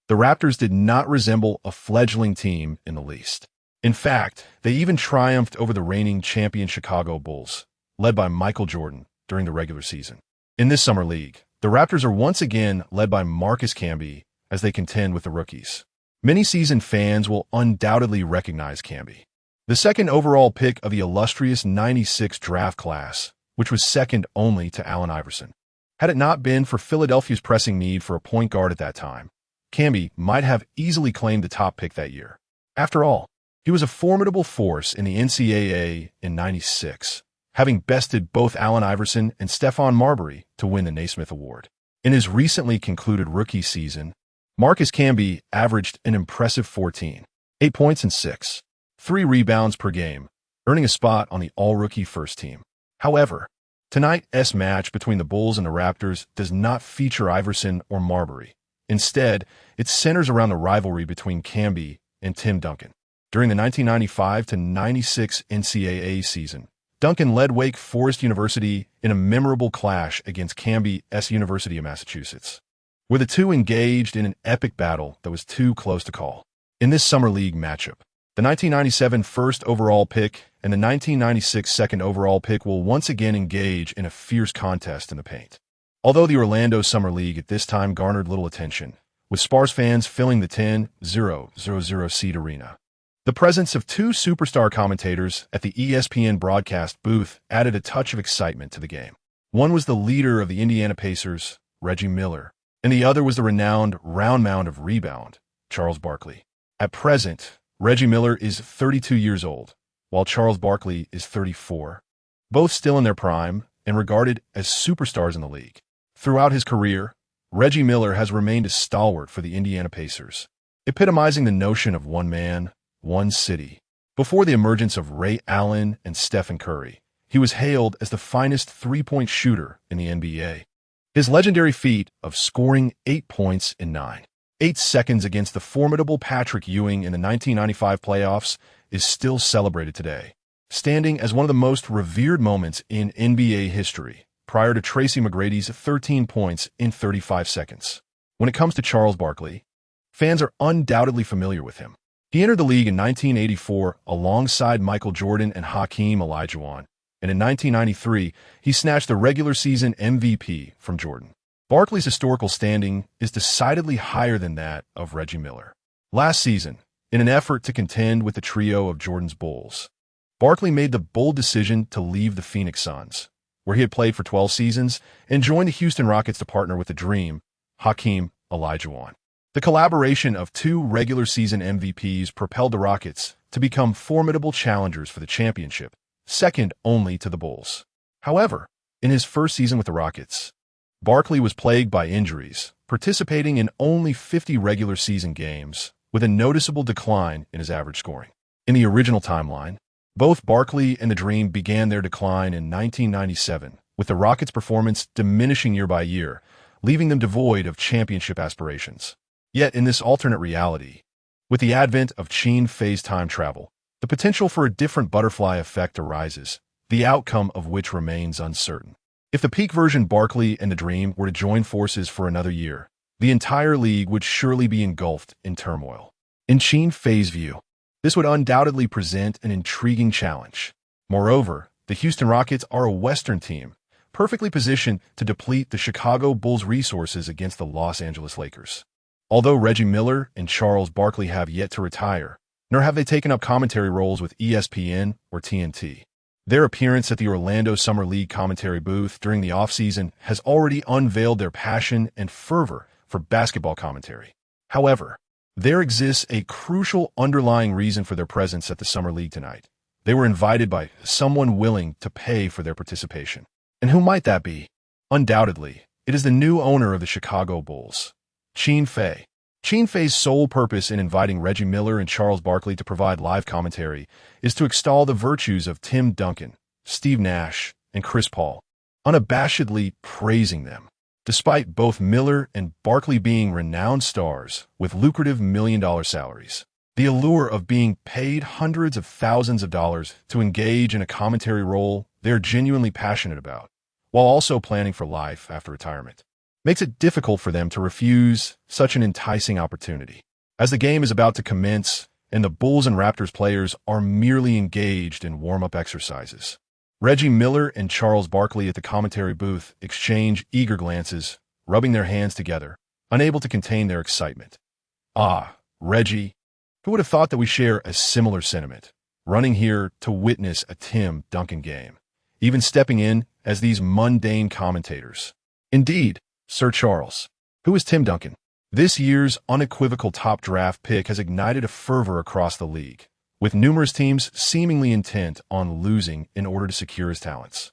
Speaker 1: the Raptors did not resemble a fledgling team in the least. In fact, they even triumphed over the reigning champion Chicago Bulls, led by Michael Jordan, during the regular season. In this summer league, the Raptors are once again led by Marcus Camby as they contend with the rookies. Many seasoned fans will undoubtedly recognize Camby, the second overall pick of the illustrious '96 draft class, which was second only to Allen Iverson. Had it not been for Philadelphia's pressing need for a point guard at that time, Camby might have easily claimed the top pick that year. After all, he was a formidable force in the NCAA in '96, having bested both Allen Iverson and Stephon Marbury to win the Naismith Award. In his recently concluded rookie season, Marcus Camby averaged an impressive 14, 8 points and 6.3 rebounds per game, earning a spot on the all-rookie first team. However, tonight's match between the Bulls and the Raptors does not feature Iverson or Marbury. Instead, it centers around the rivalry between Camby and Tim Duncan. During the 1995-96 NCAA season, Duncan led Wake Forest University in a memorable clash against Camby's University of Massachusetts, where the two engaged in an epic battle that was too close to call. In this summer league matchup, the 1997 first overall pick and the 1996 second overall pick will once again engage in a fierce contest in the paint. Although the Orlando Summer League at this time garnered little attention, with sparse fans filling the 10,000 seat arena, the presence of 2 superstar commentators at the ESPN broadcast booth added a touch of excitement to the game. One was the leader of the Indiana Pacers, Reggie Miller, and the other was the renowned round mound of rebound, Charles Barkley. At present, Reggie Miller is 32 years old, while Charles Barkley is 34, both still in their prime and regarded as superstars in the league. Throughout his career, Reggie Miller has remained a stalwart for the Indiana Pacers, epitomizing the notion of one man, one city. Before the emergence of Ray Allen and Stephen Curry, he was hailed as the finest three-point shooter in the NBA. His legendary feat of scoring 8 points in 9.8 seconds against the formidable Patrick Ewing in the 1995 playoffs is still celebrated today, standing as one of the most revered moments in NBA history, prior to Tracy McGrady's 13 points in 35 seconds. When it comes to Charles Barkley, fans are undoubtedly familiar with him. He entered the league in 1984 alongside Michael Jordan and Hakeem Olajuwon, and in 1993, he snatched the regular season MVP from Jordan. Barkley's historical standing is decidedly higher than that of Reggie Miller. Last season, in an effort to contend with the trio of Jordan's Bulls, Barkley made the bold decision to leave the Phoenix Suns, where he had played for 12 seasons, and joined the Houston Rockets to partner with the Dream, Hakeem Olajuwon. The collaboration of two regular season MVPs propelled the Rockets to become formidable challengers for the championship, second only to the Bulls. However, in his first season with the Rockets, Barkley was plagued by injuries, participating in only 50 regular season games, with a noticeable decline in his average scoring. In the original timeline, both Barkley and the Dream began their decline in 1997, with the Rockets' performance diminishing year by year, leaving them devoid of championship aspirations. Yet in this alternate reality, with the advent of Qin Fei's time travel, the potential for a different butterfly effect arises, the outcome of which remains uncertain. If the peak version Barkley and the Dream were to join forces for another year, the entire league would surely be engulfed in turmoil. In Qin Fei's view, this would undoubtedly present an intriguing challenge. Moreover, the Houston Rockets are a Western team, perfectly positioned to deplete the Chicago Bulls' resources against the Los Angeles Lakers. Although Reggie Miller and Charles Barkley have yet to retire, nor have they taken up commentary roles with ESPN or TNT. Their appearance at the Orlando Summer League commentary booth during the offseason has already unveiled their passion and fervor for basketball commentary. However, there exists a crucial underlying reason for their presence at the Summer League tonight. They were invited by someone willing to pay for their participation. And who might that be? Undoubtedly, it is the new owner of the Chicago Bulls, Qin Fei. Qin Fei's sole purpose in inviting Reggie Miller and Charles Barkley to provide live commentary is to extol the virtues of Tim Duncan, Steve Nash, and Chris Paul, unabashedly praising them. Despite both Miller and Barkley being renowned stars with lucrative million-dollar salaries, the allure of being paid hundreds of thousands of dollars to engage in a commentary role they are genuinely passionate about, while also planning for life after retirement, makes it difficult for them to refuse such an enticing opportunity. As the game is about to commence and the Bulls and Raptors players are merely engaged in warm-up exercises, Reggie Miller and Charles Barkley at the commentary booth exchange eager glances, rubbing their hands together, unable to contain their excitement. Ah, Reggie, who would have thought that we share a similar sentiment, running here to witness a Tim Duncan game, even stepping in as these mundane commentators. Indeed, Sir Charles. Who is Tim Duncan? This year's unequivocal top draft pick has ignited a fervor across the league, with numerous teams seemingly intent on losing in order to secure his talents,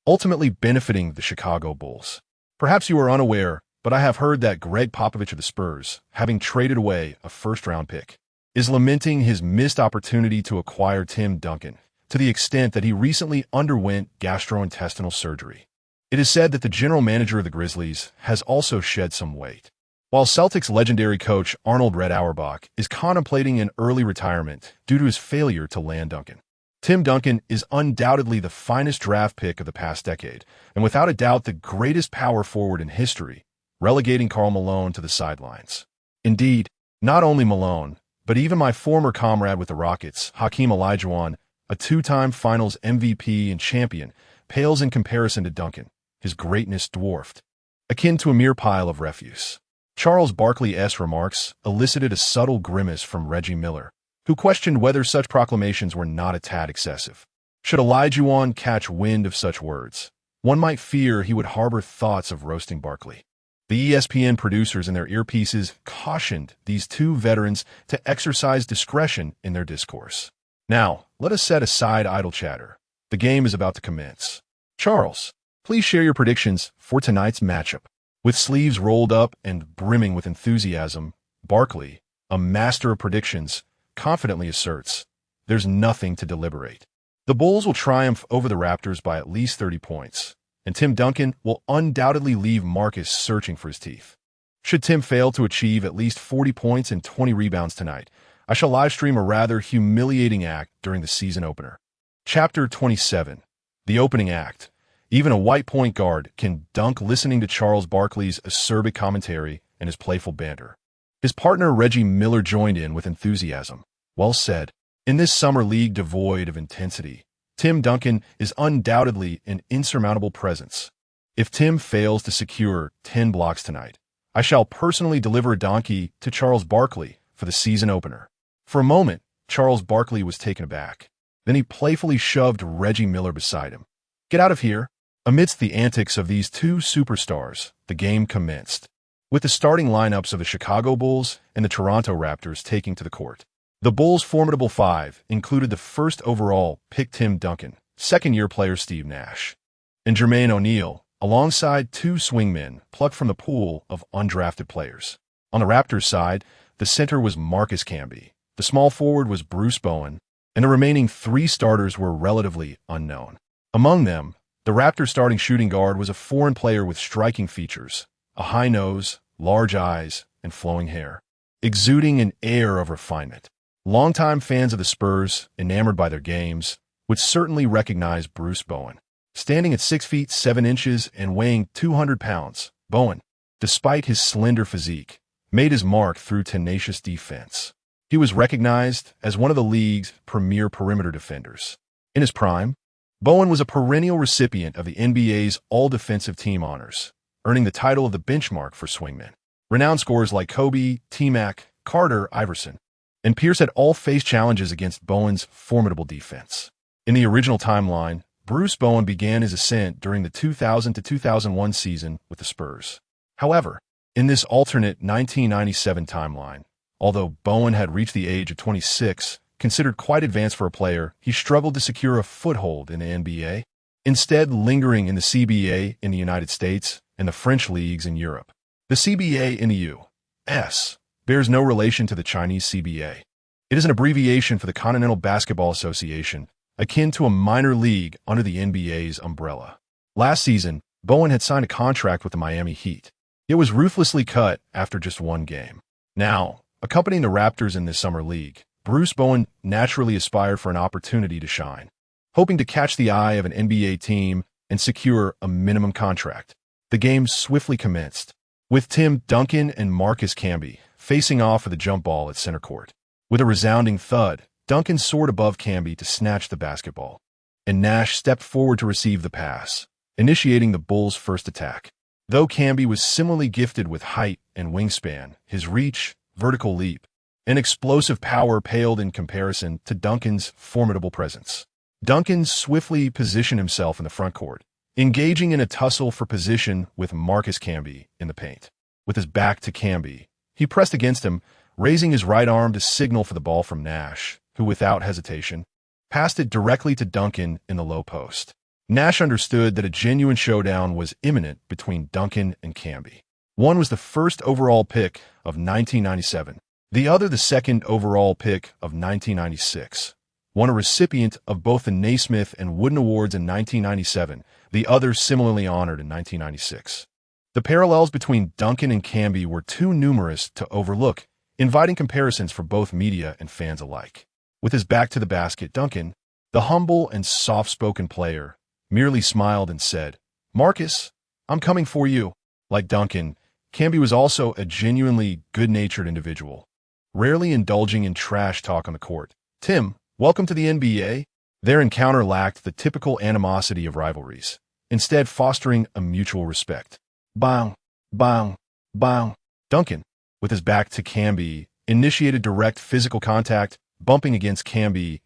Speaker 1: ultimately benefiting the Chicago Bulls. Perhaps you are unaware, but I have heard that Greg Popovich of the Spurs, having traded away a first-round pick, is lamenting his missed opportunity to acquire Tim Duncan, to the extent that he recently underwent gastrointestinal surgery. It is said that the general manager of the Grizzlies has also shed some weight, while Celtics legendary coach Arnold "Red" Auerbach is contemplating an early retirement due to his failure to land Duncan. Tim Duncan is undoubtedly the finest draft pick of the past decade, and without a doubt the greatest power forward in history, relegating Karl Malone to the sidelines. Indeed, not only Malone, but even my former comrade with the Rockets, Hakeem Olajuwon, a two-time Finals MVP and champion, pales in comparison to Duncan, his greatness dwarfed, akin to a mere pile of refuse. Charles Barkley's remarks elicited a subtle grimace from Reggie Miller, who questioned whether such proclamations were not a tad excessive. Should Olajuwon catch wind of such words, one might fear he would harbor thoughts of roasting Barkley. The ESPN producers in their earpieces cautioned these two veterans to exercise discretion in their discourse. Now, let us set aside idle chatter. The game is about to commence. Charles, please share your predictions for tonight's matchup. With sleeves rolled up and brimming with enthusiasm, Barkley, a master of predictions, confidently asserts, there's nothing to deliberate. The Bulls will triumph over the Raptors by at least 30 points, and Tim Duncan will undoubtedly leave Marcus searching for his teeth. Should Tim fail to achieve at least 40 points and 20 rebounds tonight, I shall livestream a rather humiliating act during the season opener. Chapter 27. The opening act. Even a white point guard can dunk listening to Charles Barkley's acerbic commentary and his playful banter. His partner Reggie Miller joined in with enthusiasm. Well said. In this summer league devoid of intensity, Tim Duncan is undoubtedly an insurmountable presence. If Tim fails to secure 10 blocks tonight, I shall personally deliver a donkey to Charles Barkley for the season opener. For a moment, Charles Barkley was taken aback. Then he playfully shoved Reggie Miller beside him. Get out of here. Amidst the antics of these two superstars, the game commenced. with the starting lineups of the Chicago Bulls and the Toronto Raptors taking to the court. The Bulls' formidable five included the first overall pick Tim Duncan, second-year player Steve Nash, and Jermaine O'Neal, alongside two swingmen plucked from the pool of undrafted players. On the Raptors' side, the center was Marcus Camby, the small forward was Bruce Bowen, and the remaining three starters were relatively unknown. Among them, the Raptors' starting shooting guard was a foreign player with striking features, a high nose, large eyes, and flowing hair, exuding an air of refinement. Longtime fans of the Spurs, enamored by their games, would certainly recognize Bruce Bowen. Standing at 6 feet 7 inches and weighing 200 pounds, Bowen, despite his slender physique, made his mark through tenacious defense. He was recognized as one of the league's premier perimeter defenders. In his prime, Bowen was a perennial recipient of the NBA's All-Defensive Team honors, earning the title of the benchmark for swingmen. Renowned scorers like Kobe, T-Mac, Carter, Iverson, and Pierce had all faced challenges against Bowen's formidable defense. In the original timeline, Bruce Bowen began his ascent during the 2000 to 2001 season with the Spurs. However, in this alternate 1997 timeline, although Bowen had reached the age of 26, considered quite advanced for a player, he struggled to secure a foothold in the NBA, instead lingering in the CBA in the United States and the French leagues in Europe. The CBA in the U.S. bears no relation to the Chinese CBA. It is an abbreviation for the Continental Basketball Association, akin to a minor league under the NBA's umbrella. Last season, Bowen had signed a contract with the Miami Heat. It was ruthlessly cut after just one game. Now, accompanying the Raptors in this summer league, Bruce Bowen naturally aspired for an opportunity to shine, hoping to catch the eye of an NBA team and secure a minimum contract. The game swiftly commenced, with Tim Duncan and Marcus Camby facing off for the jump ball at center court. With a resounding thud, Duncan soared above Camby to snatch the basketball, and Nash stepped forward to receive the pass, initiating the Bulls' first attack. Though Camby was similarly gifted with height and wingspan, his reach, vertical leap, and explosive power paled in comparison to Duncan's formidable presence. Duncan swiftly positioned himself in the front court, engaging in a tussle for position with Marcus Camby in the paint. With his back to Camby, he pressed against him, raising his right arm to signal for the ball from Nash, who, without hesitation, passed it directly to Duncan in the low post. Nash understood that a genuine showdown was imminent between Duncan and Camby. One was the first overall pick of 1997, the other the second overall pick of 1996. One a recipient of both the Naismith and Wooden Awards in 1997, the other similarly honored in 1996. The parallels between Duncan and Camby were too numerous to overlook, inviting comparisons for both media and fans alike. With his back to the basket, Duncan, the humble and soft-spoken player, merely smiled and said, "Marcus, I'm coming for you." Like Duncan, Camby was also a genuinely good-natured individual, rarely indulging in trash talk on the court. "Tim, welcome to the NBA." Their encounter lacked the typical animosity of rivalries, instead fostering a mutual respect. Bang, bang, bang. Duncan, with his back to Camby, initiated direct physical contact, bumping against Camby's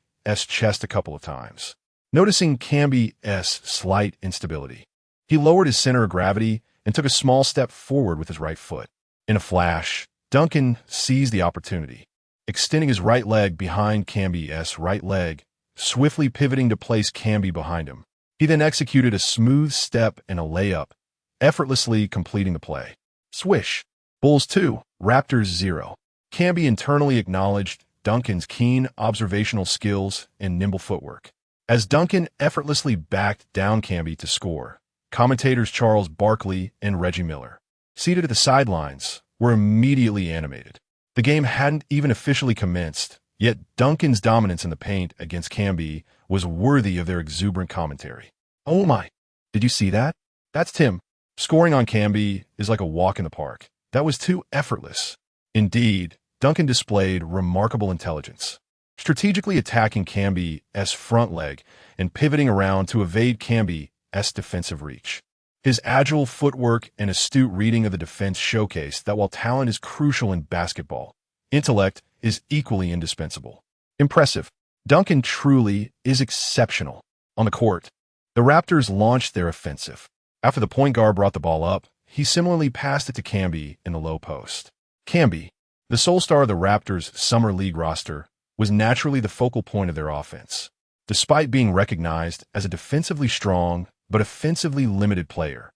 Speaker 1: chest a couple of times. Noticing Camby's slight instability, he lowered his center of gravity and took a small step forward with his right foot. In a flash, Duncan seized the opportunity, extending his right leg behind Camby's right leg, swiftly pivoting to place Camby behind him. He then executed a smooth step and a layup, effortlessly completing the play. Swish. Bulls 2, Raptors 0. Camby internally acknowledged Duncan's keen observational skills and nimble footwork. As Duncan effortlessly backed down Camby to score, commentators Charles Barkley and Reggie Miller, seated at the sidelines, were immediately animated. The game hadn't even officially commenced, yet Duncan's dominance in the paint against Camby was worthy of their exuberant commentary. "Oh my, did you see that? That's Tim. Scoring on Camby is like a walk in the park. That was too effortless." Indeed, Duncan displayed remarkable intelligence, strategically attacking Camby's front leg and pivoting around to evade Camby's defensive reach. His agile footwork and astute reading of the defense showcased that while talent is crucial in basketball, intellect is equally indispensable. Impressive. Duncan truly is exceptional. On the court, the Raptors launched their offensive. After the point guard brought the ball up, he similarly passed it to Camby in the low post. Camby, the sole star of the Raptors' Summer League roster, was naturally the focal point of their offense. Despite being recognized as a defensively strong but offensively limited player,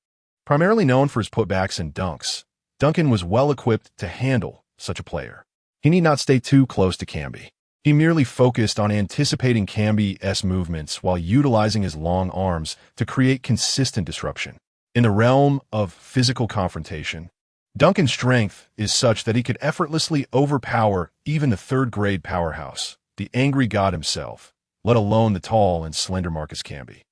Speaker 1: primarily known for his putbacks and dunks, Duncan was well equipped to handle such a player. He need not stay too close to Camby. He merely focused on anticipating Camby's movements while utilizing his long arms to create consistent disruption. In the realm of physical confrontation, Duncan's strength is such that he could effortlessly overpower even the third-grade powerhouse, the angry god himself, let alone the tall and slender Marcus Camby.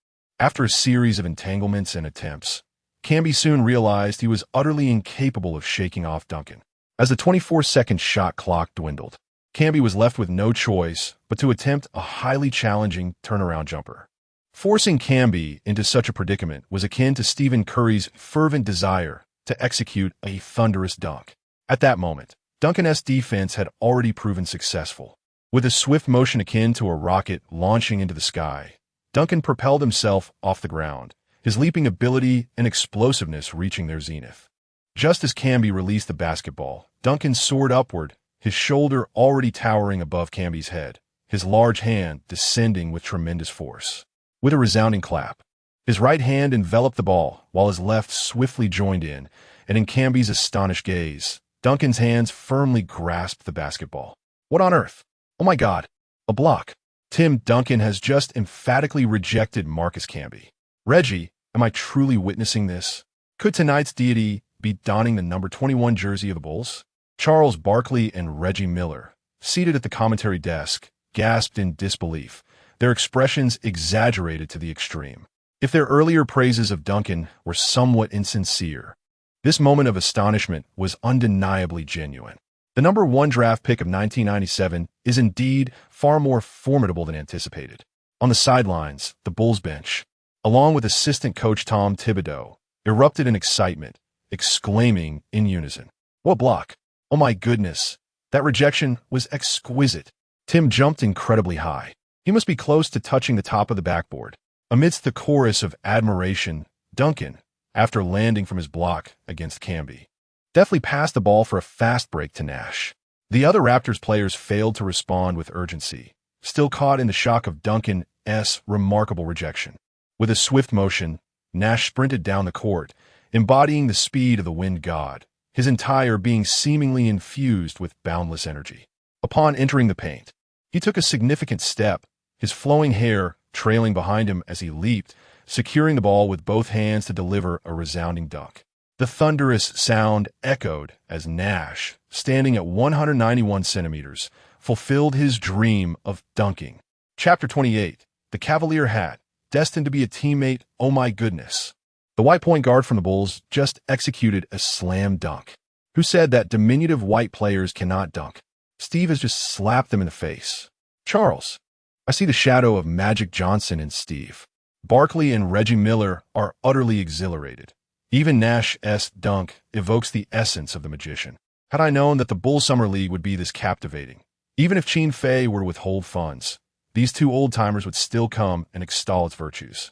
Speaker 1: After a series of entanglements and attempts, Camby soon realized he was utterly incapable of shaking off Duncan. As the 24-second shot clock dwindled, Camby was left with no choice but to attempt a highly challenging turnaround jumper. Forcing Camby into such a predicament was akin to Stephen Curry's fervent desire to execute a thunderous dunk. At that moment, Duncan's defense had already proven successful. With a swift motion akin to a rocket launching into the sky, Duncan propelled himself off the ground, his leaping ability and explosiveness reaching their zenith. Just as Camby released the basketball, Duncan soared upward, his shoulder already towering above Camby's head, his large hand descending with tremendous force. With a resounding clap, his right hand enveloped the ball, while his left swiftly joined in, and in Camby's astonished gaze, Duncan's hands firmly grasped the basketball. What on earth? Oh my God! A block! Tim Duncan has just emphatically rejected Marcus Camby. Reggie, am I truly witnessing this? Could tonight's deity be donning the number 21 jersey of the Bulls? Charles Barkley and Reggie Miller, seated at the commentary desk, gasped in disbelief, their expressions exaggerated to the extreme. If their earlier praises of Duncan were somewhat insincere, this moment of astonishment was undeniably genuine. The number 1 draft pick of 1997 is indeed far more formidable than anticipated. On the sidelines, the Bulls bench, along with assistant coach Tom Thibodeau, erupted in excitement, exclaiming in unison, "What block? Oh my goodness, that rejection was exquisite." Tim jumped incredibly high. He must be close to touching the top of the backboard. Amidst the chorus of admiration, Duncan, after landing from his block against Camby, deftly passed the ball for a fast break to Nash. The other Raptors players failed to respond with urgency, still caught in the shock of Duncan's remarkable rejection. With a swift motion, Nash sprinted down the court, embodying the speed of the wind god, his entire being seemingly infused with boundless energy. Upon entering the paint, he took a significant step, his flowing hair trailing behind him as he leaped, securing the ball with both hands to deliver a resounding dunk. The thunderous sound echoed as Nash, standing at 191 centimeters, fulfilled his dream of dunking. Chapter 28, The Cavalier Hat, destined to be a teammate, oh my goodness. The white point guard from the Bulls just executed a slam dunk. Who said that diminutive white players cannot dunk? Steve has just slapped them in the face. Charles, I see the shadow of Magic Johnson in Steve. Barkley and Reggie Miller are utterly exhilarated. Even Nash's dunk evokes the essence of the magician. Had I known that the Bull Summer League would be this captivating, even if Qin Fei were to withhold funds, these two old-timers would still come and extol its virtues.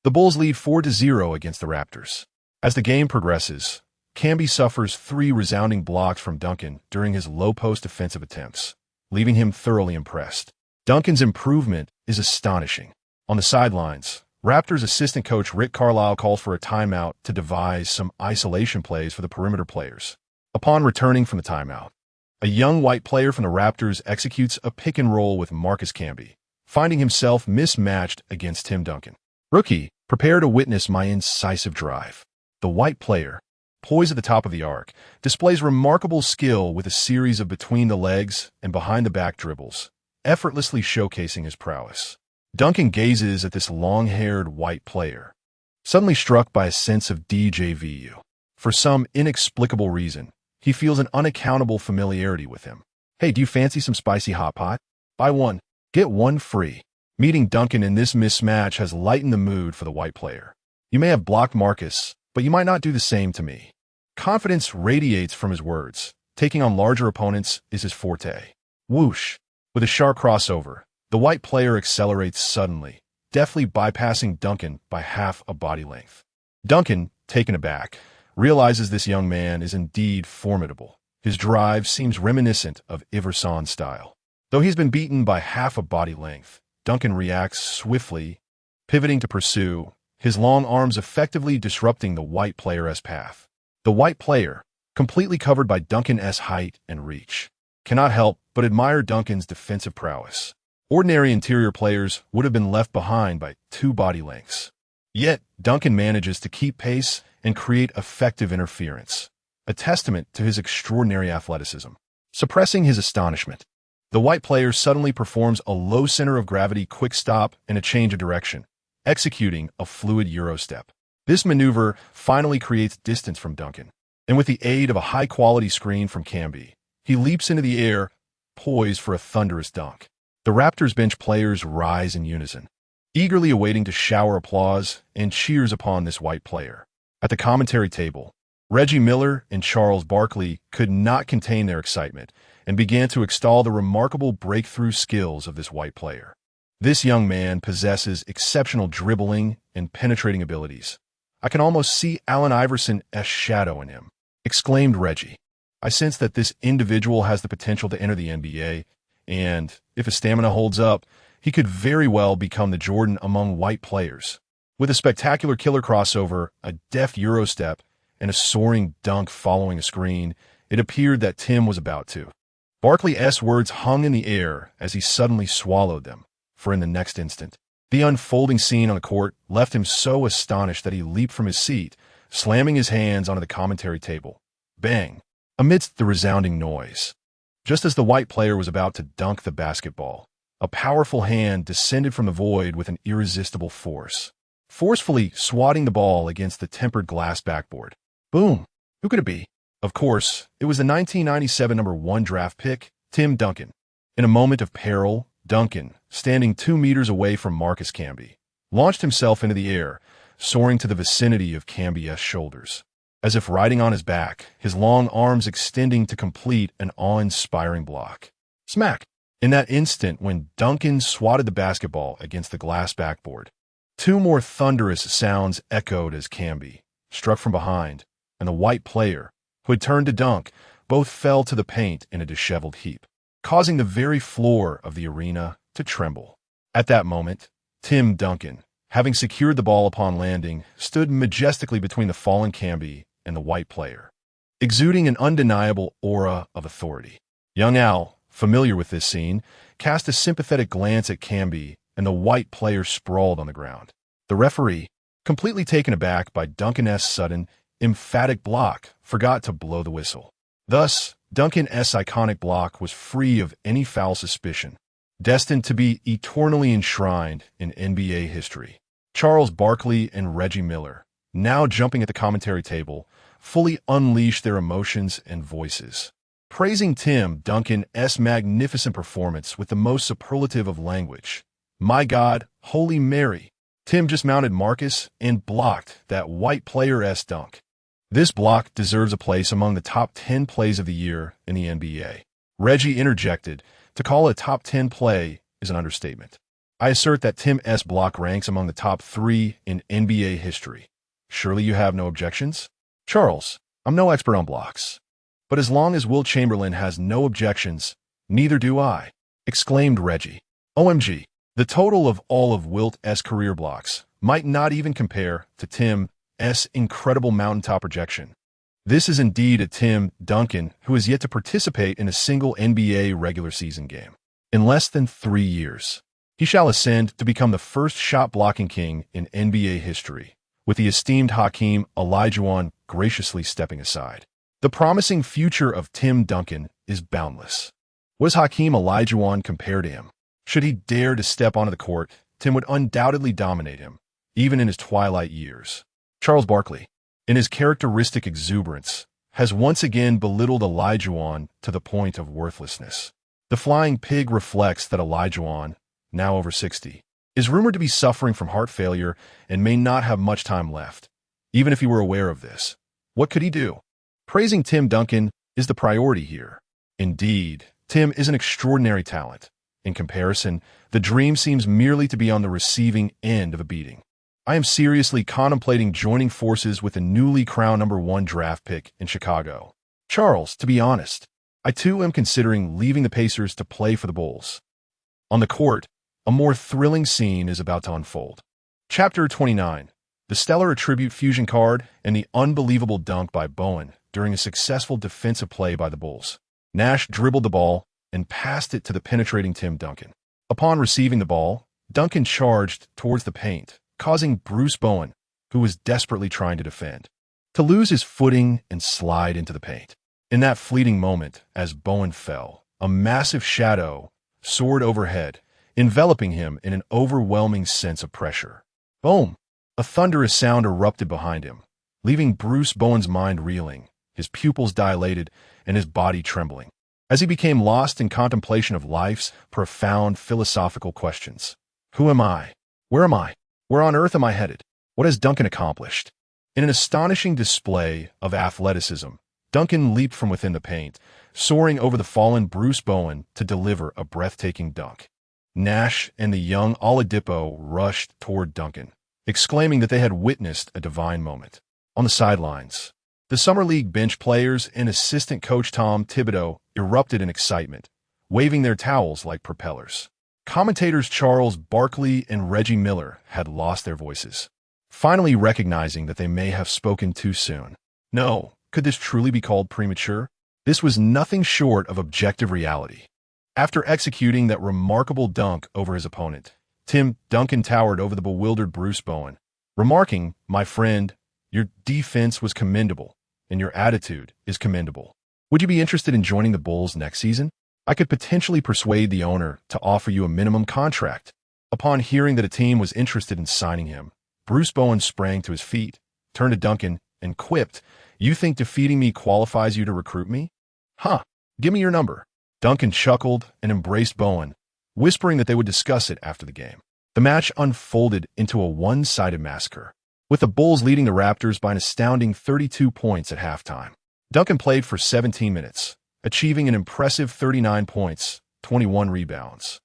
Speaker 1: The Bulls lead 4-0 against the Raptors. As the game progresses, Camby suffers 3 resounding blocks from Duncan during his low-post defensive attempts, leaving him thoroughly impressed. Duncan's improvement is astonishing. On the sidelines, Raptors assistant coach Rick Carlisle calls for a timeout to devise some isolation plays for the perimeter players. Upon returning from the timeout, a young white player from the Raptors executes a pick and roll with Marcus Camby, finding himself mismatched against Tim Duncan. Rookie, prepare to witness my incisive drive. The white player, poised at the top of the arc, displays remarkable skill with a series of between the legs and behind the back dribbles, effortlessly showcasing his prowess. Duncan gazes at this long-haired white player, suddenly struck by a sense of déjà vu. For some inexplicable reason, he feels an unaccountable familiarity with him. Hey, do you fancy some spicy hot pot? Buy one, get one free. Meeting Duncan in this mismatch has lightened the mood for the white player. You may have blocked Marcus, but you might not do the same to me. Confidence radiates from his words. Taking on larger opponents is his forte. Whoosh! With a sharp crossover, the white player accelerates suddenly, deftly bypassing Duncan by half a body length. Duncan, taken aback, realizes this young man is indeed formidable. His drive seems reminiscent of Iverson's style. Though he's been beaten by half a body length, Duncan reacts swiftly, pivoting to pursue, his long arms effectively disrupting the white player's path. The white player, completely covered by Duncan's height and reach, cannot help but admire Duncan's defensive prowess. Ordinary interior players would have been left behind by 2 body lengths. Yet, Duncan manages to keep pace and create effective interference, a testament to his extraordinary athleticism. Suppressing his astonishment, the white player suddenly performs a low center of gravity quick stop and a change of direction, executing a fluid Euro step. This maneuver finally creates distance from Duncan, and with the aid of a high-quality screen from Camby, he leaps into the air, poised for a thunderous dunk. The Raptors bench players rise in unison, eagerly awaiting to shower applause and cheers upon this white player. At the commentary table, Reggie Miller and Charles Barkley could not contain their excitement and began to extol the remarkable breakthrough skills of this white player. This young man possesses exceptional dribbling and penetrating abilities. "I can almost see Allen Iverson's shadow in him," exclaimed Reggie. "I sense that this individual has the potential to enter the NBA, and if his stamina holds up, he could very well become the Jordan among white players." With a spectacular killer crossover, a deft Euro step, and a soaring dunk following a screen, it appeared that Tim was about to. Barkley's words hung in the air as he suddenly swallowed them, for in the next instant, the unfolding scene on the court left him so astonished that he leaped from his seat, slamming his hands onto the commentary table. Bang! Amidst the resounding noise, just as the white player was about to dunk the basketball, a powerful hand descended from the void with an irresistible force, forcefully swatting the ball against the tempered glass backboard. Boom! Who could it be? Of course, it was the 1997 number 1 draft pick, Tim Duncan. In a moment of peril, Duncan, standing 2 meters away from Marcus Camby, launched himself into the air, soaring to the vicinity of Camby's shoulders. As if riding on his back, his long arms extending to complete an awe-inspiring block. Smack! In that instant when Duncan swatted the basketball against the glass backboard, 2 more thunderous sounds echoed as Camby struck from behind, and the white player, who had turned to dunk, both fell to the paint in a disheveled heap, causing the very floor of the arena to tremble. At that moment, Tim Duncan, having secured the ball upon landing, stood majestically between the fallen Camby and the white player, exuding an undeniable aura of authority. Young Al, familiar with this scene, cast a sympathetic glance at Camby, and the white player sprawled on the ground. The referee, completely taken aback by Duncan's sudden, emphatic block, forgot to blow the whistle. Thus, Duncan's iconic block was free of any foul suspicion, destined to be eternally enshrined in NBA history. Charles Barkley and Reggie Miller, now jumping at the commentary table, fully unleashed their emotions and voices, praising Tim Duncan's magnificent performance with the most superlative of language. "My God, Holy Mary, Tim just mounted Marcus and blocked that white player's dunk. This block deserves a place among the top 10 plays of the year in the NBA." Reggie interjected, "To call a top 10 play is an understatement. I assert that Tim's block ranks among the top 3 in NBA history. Surely you have no objections?" "Charles, I'm no expert on blocks. But as long as Wilt Chamberlain has no objections, neither do I," exclaimed Reggie. OMG, the total of all of Wilt's career blocks might not even compare to Tim's incredible mountaintop projection. This is indeed a Tim Duncan who has yet to participate in a single NBA regular season game. In less than 3 years, he shall ascend to become the first shot-blocking king in NBA history, with the esteemed Hakeem Olajuwon graciously stepping aside. The promising future of Tim Duncan is boundless. Was Hakeem Olajuwon compared to him? Should he dare to step onto the court, Tim would undoubtedly dominate him, even in his twilight years. Charles Barkley, in his characteristic exuberance, has once again belittled Olajuwon to the point of worthlessness. The flying pig reflects that Olajuwon, now over 60, is rumored to be suffering from heart failure and may not have much time left. Even if he were aware of this, what could he do? Praising Tim Duncan is the priority here. Indeed, Tim is an extraordinary talent. In comparison, the dream seems merely to be on the receiving end of a beating. I am seriously contemplating joining forces with the newly crowned #1 draft pick in Chicago. Charles, to be honest, I too am considering leaving the Pacers to play for the Bulls. On the court, a more thrilling scene is about to unfold. Chapter 29. The stellar attribute fusion card and the unbelievable dunk by Bowen during a successful defensive play by the Bulls. Nash dribbled the ball and passed it to the penetrating Tim Duncan. Upon receiving the ball, Duncan charged towards the paint, causing Bruce Bowen, who was desperately trying to defend, to lose his footing and slide into the paint. In that fleeting moment, as Bowen fell, a massive shadow soared overhead, enveloping him in an overwhelming sense of pressure. Boom! A thunderous sound erupted behind him, leaving Bruce Bowen's mind reeling, his pupils dilated, and his body trembling, as he became lost in contemplation of life's profound philosophical questions. Who am I? Where am I? Where on earth am I headed? What has Duncan accomplished? In an astonishing display of athleticism, Duncan leaped from within the paint, soaring over the fallen Bruce Bowen to deliver a breathtaking dunk. Nash and the young Oladipo rushed toward Duncan, exclaiming that they had witnessed a divine moment. On the sidelines, the Summer League bench players and assistant coach Tom Thibodeau erupted in excitement, waving their towels like propellers. Commentators Charles Barkley and Reggie Miller had lost their voices, finally recognizing that they may have spoken too soon. No, could this truly be called premature? This was nothing short of objective reality. After executing that remarkable dunk over his opponent, Tim Duncan towered over the bewildered Bruce Bowen, remarking, "My friend, your defense was commendable, and your attitude is commendable. Would you be interested in joining the Bulls next season? I could potentially persuade the owner to offer you a minimum contract." Upon hearing that a team was interested in signing him, Bruce Bowen sprang to his feet, turned to Duncan, and quipped, "You think defeating me qualifies you to recruit me? Huh, give me your number." Duncan chuckled and embraced Bowen, whispering that they would discuss it after the game. The match unfolded into a one-sided massacre, with the Bulls leading the Raptors by an astounding 32 points at halftime. Duncan played for 17 minutes, achieving an impressive 39 points, 21 rebounds,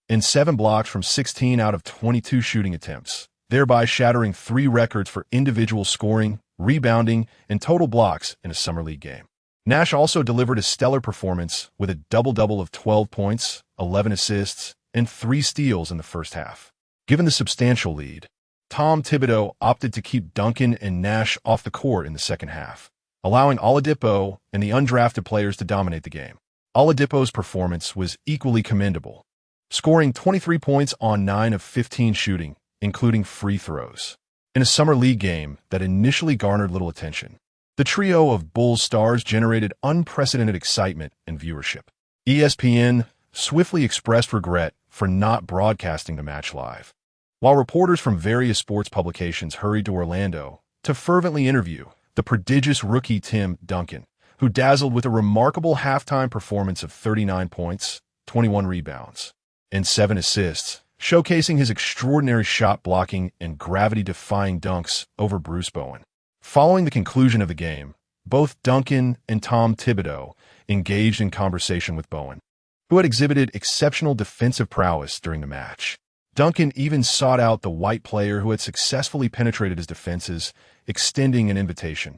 Speaker 1: and 7 blocks from 16 out of 22 shooting attempts, thereby shattering 3 records for individual scoring, rebounding, and total blocks in a Summer League game. Nash also delivered a stellar performance with a double-double of 12 points, 11 assists, and 3 steals in the first half. Given the substantial lead, Tom Thibodeau opted to keep Duncan and Nash off the court in the second half, allowing Oladipo and the undrafted players to dominate the game. Oladipo's performance was equally commendable, scoring 23 points on 9 of 15 shooting, including free throws, in a Summer League game that initially garnered little attention. The trio of Bulls stars generated unprecedented excitement and viewership. ESPN swiftly expressed regret for not broadcasting the match live, while reporters from various sports publications hurried to Orlando to fervently interview the prodigious rookie Tim Duncan, who dazzled with a remarkable halftime performance of 39 points, 21 rebounds, and 7 assists, showcasing his extraordinary shot blocking and gravity-defying dunks over Bruce Bowen. Following the conclusion of the game, both Duncan and Tom Thibodeau engaged in conversation with Bowen, who had exhibited exceptional defensive prowess during the match. Duncan even sought out the white player who had successfully penetrated his defenses, extending an invitation.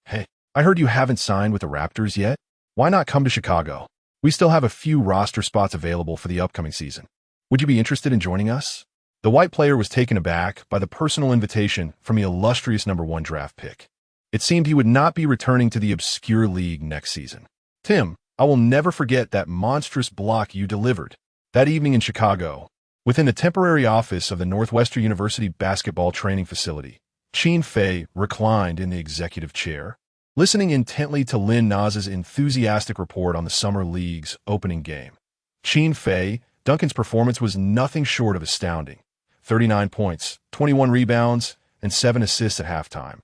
Speaker 1: "Hey, I heard you haven't signed with the Raptors yet. Why not come to Chicago? We still have a few roster spots available for the upcoming season. Would you be interested in joining us?" The white player was taken aback by the personal invitation from the illustrious #1 draft pick. It seemed he would not be returning to the obscure league next season. "Tim, I will never forget that monstrous block you delivered that evening in Chicago." Within the temporary office of the Northwestern University basketball training facility, Qin Fei reclined in the executive chair, listening intently to Lynn Naz's enthusiastic report on the Summer League's opening game. Qin Fei, Duncan's performance was nothing short of astounding. 39 points, 21 rebounds, and 7 assists at halftime,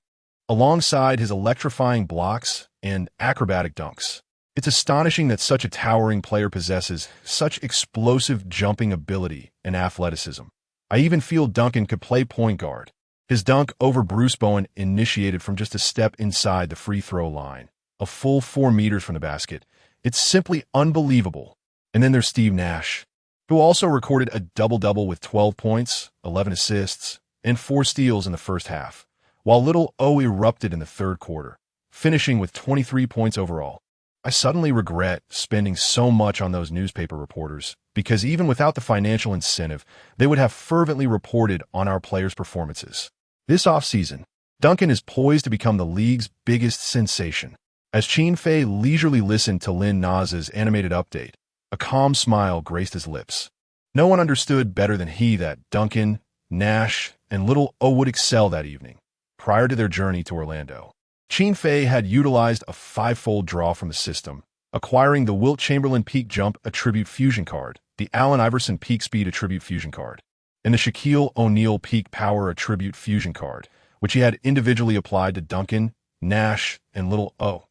Speaker 1: alongside his electrifying blocks and acrobatic dunks. It's astonishing that such a towering player possesses such explosive jumping ability and athleticism. I even feel Duncan could play point guard. His dunk over Bruce Bowen initiated from just a step inside the free throw line, a full 4 meters from the basket. It's simply unbelievable. And then there's Steve Nash, who also recorded a double-double with 12 points, 11 assists, and 4 steals in the first half, while little O erupted in the third quarter, finishing with 23 points overall. I suddenly regret spending so much on those newspaper reporters, because even without the financial incentive, they would have fervently reported on our players' performances. This offseason, Duncan is poised to become the league's biggest sensation. As Qin Fei leisurely listened to Lin Naza's animated update, a calm smile graced his lips. No one understood better than he that Duncan, Nash, and little O would excel that evening, prior to their journey to Orlando. Qin Fei had utilized a 5-fold draw from the system, acquiring the Wilt Chamberlain Peak Jump Attribute Fusion card, the Allen Iverson Peak Speed Attribute Fusion card, and the Shaquille O'Neal Peak Power Attribute Fusion card, which he had individually applied to Duncan, Nash, and little O.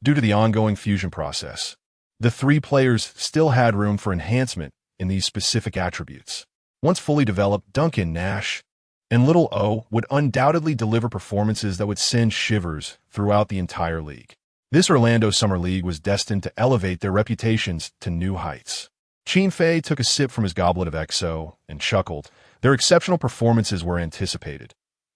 Speaker 1: Due to the ongoing fusion process, the 3 players still had room for enhancement in these specific attributes. Once fully developed, Duncan, Nash, and little O would undoubtedly deliver performances that would send shivers throughout the entire league. This Orlando Summer League was destined to elevate their reputations to new heights. Qin Fei took a sip from his goblet of XO and chuckled. Their exceptional performances were anticipated.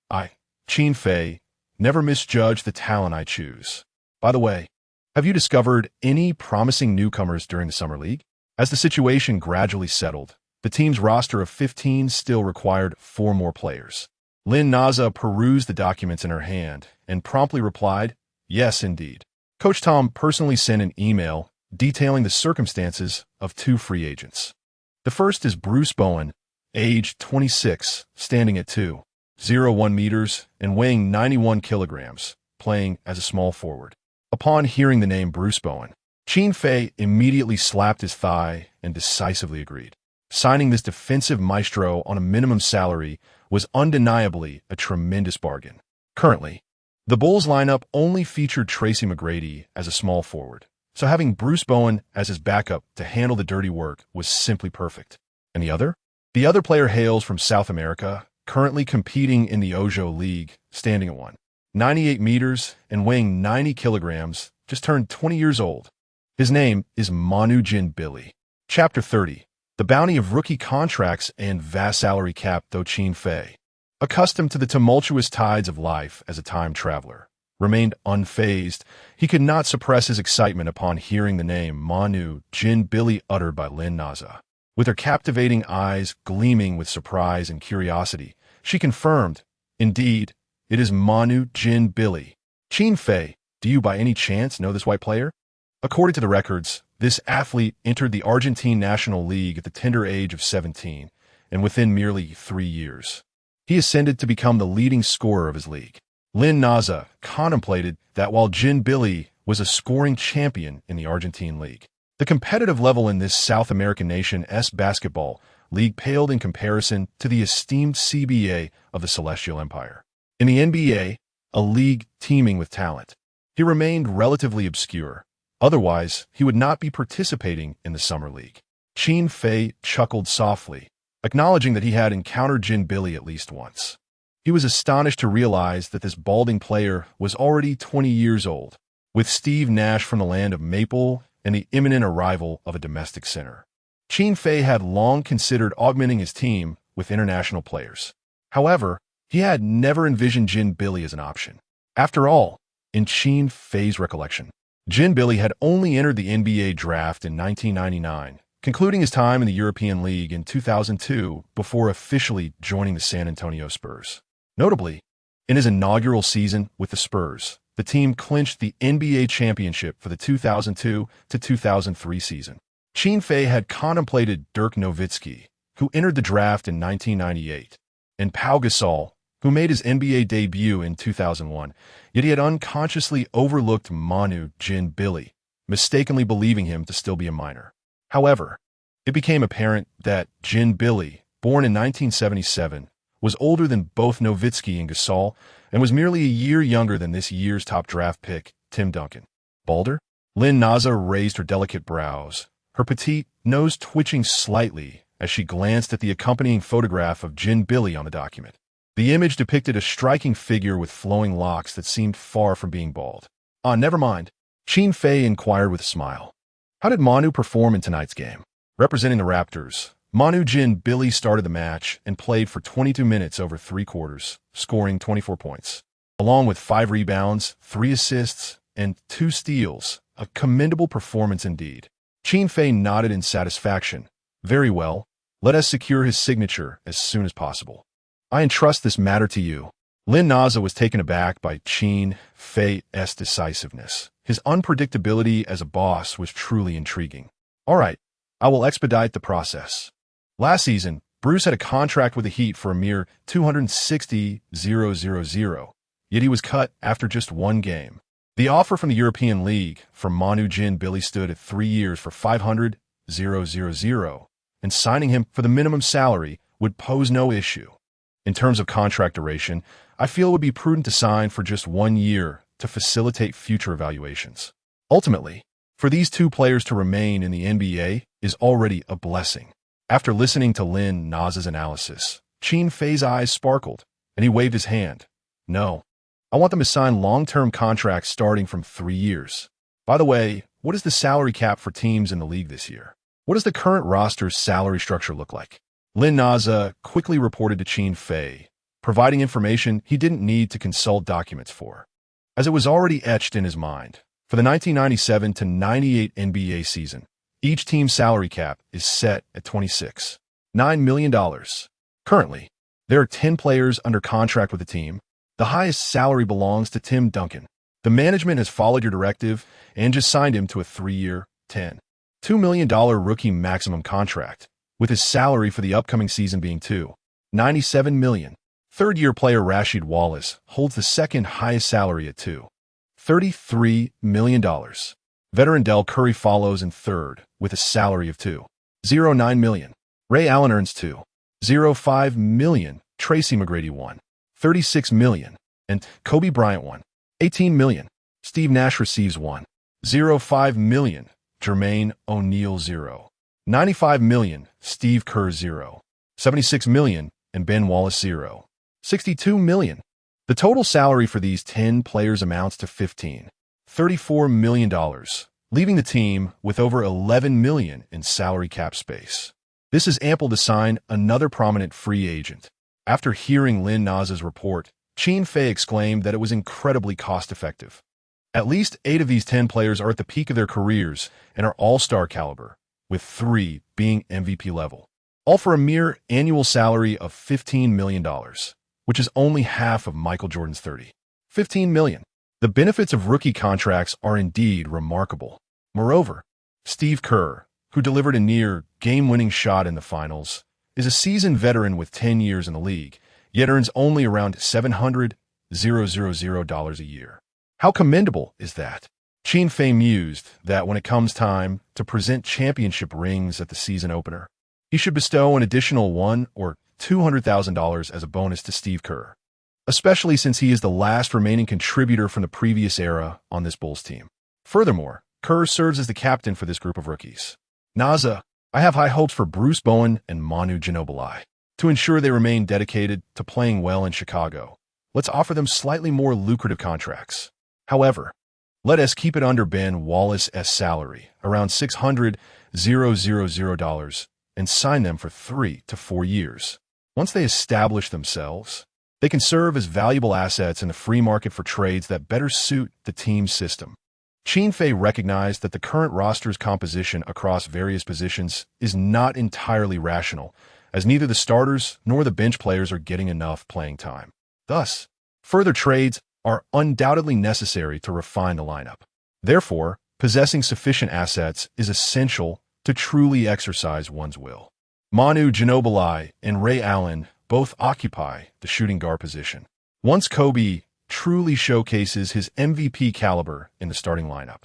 Speaker 1: I, Qin Fei, never misjudge the talent I choose. By the way, have you discovered any promising newcomers during the Summer League? As the situation gradually settled, the team's roster of 15 still required 4 more players. Lin Naza perused the documents in her hand and promptly replied, "Yes, indeed." Coach Tom personally sent an email detailing the circumstances of 2 free agents. The first is Bruce Bowen, age 26, standing at 2.01 meters and weighing 91 kilograms, playing as a small forward. Upon hearing the name Bruce Bowen, Qin Fei immediately slapped his thigh and decisively agreed. Signing this defensive maestro on a minimum salary was undeniably a tremendous bargain. Currently, the Bulls lineup only featured Tracy McGrady as a small forward, so having Bruce Bowen as his backup to handle the dirty work was simply perfect. And the other? The other player hails from South America, currently competing in the Ojo League, standing at 1.98 meters and weighing 90 kilograms, just turned 20 years old. His name is Manu Ginobili. Chapter 30. The bounty of rookie contracts and vast salary cap. Though Qin Fei, accustomed to the tumultuous tides of life as a time traveler, remained unfazed, he could not suppress his excitement upon hearing the name Manu Ginobili uttered by Lin Naza. With her captivating eyes gleaming with surprise and curiosity, she confirmed, "Indeed, it is Manu Ginobili." Qin Fei, do you by any chance know this white player? According to the records, this athlete entered the Argentine National League at the tender age of 17, and within merely 3 years, he ascended to become the leading scorer of his league. Lin Naza contemplated that while Ginobili was a scoring champion in the Argentine League, the competitive level in this South American nation's basketball league paled in comparison to the esteemed CBA of the Celestial Empire. In the NBA, a league teeming with talent, he remained relatively obscure. Otherwise, he would not be participating in the Summer League. Qin Fei chuckled softly, acknowledging that he had encountered Ginobili at least once. He was astonished to realize that this balding player was already 20 years old, with Steve Nash from the land of Maple and the imminent arrival of a domestic center. Qin Fei had long considered augmenting his team with international players. However, he had never envisioned Ginobili as an option. After all, in Qin Fei's recollection, Ginobili had only entered the NBA draft in 1999, concluding his time in the European League in 2002 before officially joining the San Antonio Spurs. Notably, in his inaugural season with the Spurs, the team clinched the NBA championship for the 2002 to 2003 season. Qin Fei had contemplated Dirk Nowitzki, who entered the draft in 1998, and Pau Gasol, who made his NBA debut in 2001, yet he had unconsciously overlooked Manu Ginobili, mistakenly believing him to still be a minor. However, it became apparent that Ginobili, born in 1977, was older than both Nowitzki and Gasol, and was merely a year younger than this year's top draft pick, Tim Duncan. Balder? Lin Naza raised her delicate brows, her petite nose twitching slightly as she glanced at the accompanying photograph of Ginobili on the document. The image depicted a striking figure with flowing locks that seemed far from being bald. Never mind. Qin Fei inquired with a smile. How did Manu perform in tonight's game? Representing the Raptors, Manu Ginobili started the match and played for 22 minutes over 3 quarters, scoring 24 points. Along with 5 rebounds, 3 assists, and 2 steals, a commendable performance indeed. Qin Fei nodded in satisfaction. Very well, let us secure his signature as soon as possible. I entrust this matter to you. Lin Naza was taken aback by Qin Fei's decisiveness. His unpredictability as a boss was truly intriguing. All right, I will expedite the process. Last season, Bruce had a contract with the Heat for a mere $260,000, yet he was cut after just 1 game. The offer from the European League for Manu Ginobili stood at 3 years for $500,000, and signing him for the minimum salary would pose no issue. In terms of contract duration, I feel it would be prudent to sign for just 1 year to facilitate future evaluations. Ultimately, for these 2 players to remain in the NBA is already a blessing. After listening to Lin Naza's analysis, Qin Fei's eyes sparkled, and he waved his hand. No, I want them to sign long-term contracts starting from 3 years. By the way, what is the salary cap for teams in the league this year? What does the current roster's salary structure look like? Lin Naza quickly reported to Qin Fei, providing information he didn't need to consult documents for, as it was already etched in his mind. For the 1997 to 98 NBA season, each team's salary cap is set at $26.9 million. Currently, there are 10 players under contract with the team. The highest salary belongs to Tim Duncan. The management has followed your directive and just signed him to a 3-year, $10.2 million rookie maximum contract, with his salary for the upcoming season being $2.97 million. Third-year player Rasheed Wallace holds the second highest salary at $2.33 million. Veteran Del Curry follows in third with a salary of $2.09 million. Ray Allen earns $2.05 million. Tracy McGrady $1.36 million. And Kobe Bryant $1.18 million. Steve Nash receives $1.05 million. Jermaine O'Neal $0.95 million. Steve Kerr $0.76 million. And Ben Wallace $0.62 million. The total salary for these 10 players amounts to $15.34 million, leaving the team with over $11 million in salary cap space. This is ample to sign another prominent free agent. After hearing Lin Naza's report, Qin Fei exclaimed that it was incredibly cost-effective. At least 8 of these 10 players are at the peak of their careers and are all-star caliber, with 3 being MVP level, all for a mere annual salary of $15 million, which is only half of Michael Jordan's $15 million. The benefits of rookie contracts are indeed remarkable. Moreover, Steve Kerr, who delivered a near game-winning shot in the finals, is a seasoned veteran with 10 years in the league, yet earns only around $700,000 a year. How commendable is that? Qin Fei mused that when it comes time to present championship rings at the season opener, he should bestow an additional $100,000 or $200,000 as a bonus to Steve Kerr, especially since he is the last remaining contributor from the previous era on this Bulls team. Furthermore, Kerr serves as the captain for this group of rookies. Naza, I have high hopes for Bruce Bowen and Manu Ginobili. To ensure they remain dedicated to playing well in Chicago, let's offer them slightly more lucrative contracts. However, let us keep it under Ben Wallace's salary, around $600,000, and sign them for 3 to 4 years. Once they establish themselves, they can serve as valuable assets in the free market for trades that better suit the team's system. Qin Fei recognized that the current roster's composition across various positions is not entirely rational, as neither the starters nor the bench players are getting enough playing time. Thus, further trades are undoubtedly necessary to refine the lineup. Therefore, possessing sufficient assets is essential to truly exercise one's will. Manu Ginobili and Ray Allen both occupy the shooting guard position. Once Kobe truly showcases his MVP caliber in the starting lineup,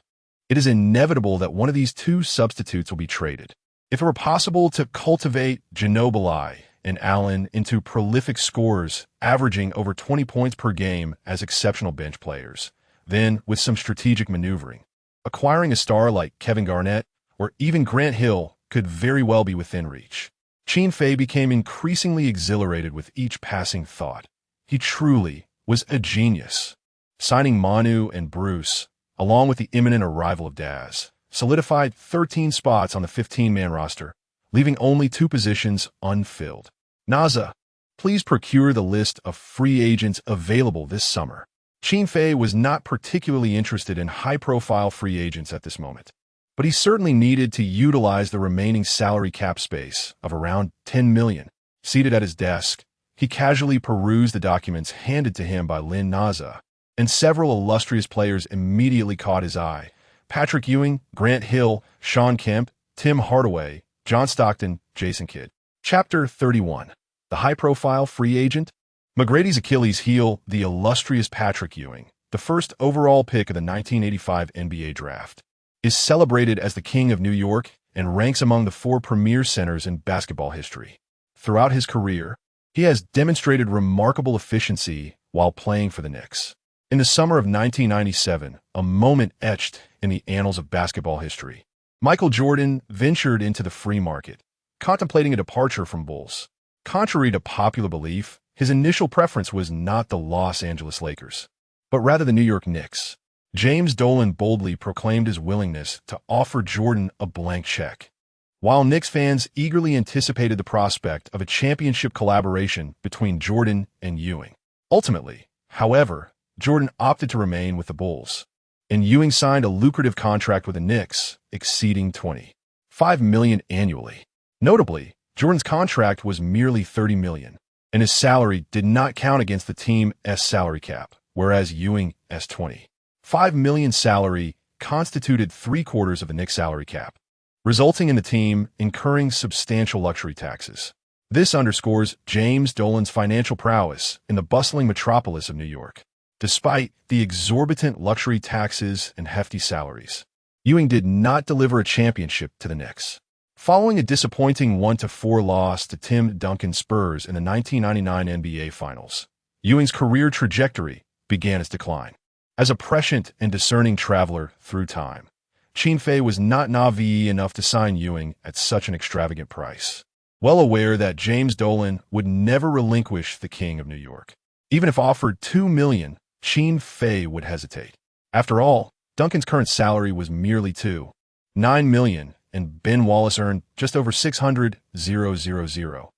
Speaker 1: it is inevitable that one of these 2 substitutes will be traded. If it were possible to cultivate Ginobili and Allen into prolific scorers averaging over 20 points per game as exceptional bench players, then, with some strategic maneuvering, acquiring a star like Kevin Garnett or even Grant Hill could very well be within reach. Qin Fei became increasingly exhilarated with each passing thought. He truly was a genius. Signing Manu and Bruce, along with the imminent arrival of Daz, solidified 13 spots on the 15-man roster, leaving only 2 positions unfilled. NASA, please procure the list of free agents available this summer. Qin Fei was not particularly interested in high-profile free agents at this moment, but he certainly needed to utilize the remaining salary cap space of around 10 million. Seated at his desk, he casually perused the documents handed to him by Lin Naza, and several illustrious players immediately caught his eye. Patrick Ewing, Grant Hill, Sean Kemp, Tim Hardaway, John Stockton, Jason Kidd. Chapter 31. The high-profile free agent? McGrady's Achilles heel, the illustrious Patrick Ewing, the first overall pick of the 1985 NBA draft, is celebrated as the King of New York and ranks among the 4 premier centers in basketball history. Throughout his career, he has demonstrated remarkable efficiency while playing for the Knicks. In the summer of 1997, a moment etched in the annals of basketball history, Michael Jordan ventured into the free market, contemplating a departure from Bulls. Contrary to popular belief, his initial preference was not the Los Angeles Lakers, but rather the New York Knicks. James Dolan boldly proclaimed his willingness to offer Jordan a blank check, while Knicks fans eagerly anticipated the prospect of a championship collaboration between Jordan and Ewing. Ultimately, however, Jordan opted to remain with the Bulls, and Ewing signed a lucrative contract with the Knicks exceeding $25 million annually. Notably, Jordan's contract was merely $30 million, and his salary did not count against the team's salary cap, whereas Ewing's $25 million salary constituted 3/4 of the Knicks' salary cap, resulting in the team incurring substantial luxury taxes. This underscores James Dolan's financial prowess in the bustling metropolis of New York. Despite the exorbitant luxury taxes and hefty salaries, Ewing did not deliver a championship to the Knicks. Following a disappointing 1-4 loss to Tim Duncan's Spurs in the 1999 NBA Finals, Ewing's career trajectory began its decline. As a prescient and discerning traveler through time, Qin Fei was not naive enough to sign Ewing at such an extravagant price. Well aware that James Dolan would never relinquish the King of New York. Even if offered $2 million, Qin Fei would hesitate. After all, Duncan's current salary was merely $2.9 million, and Ben Wallace earned just over $600,000,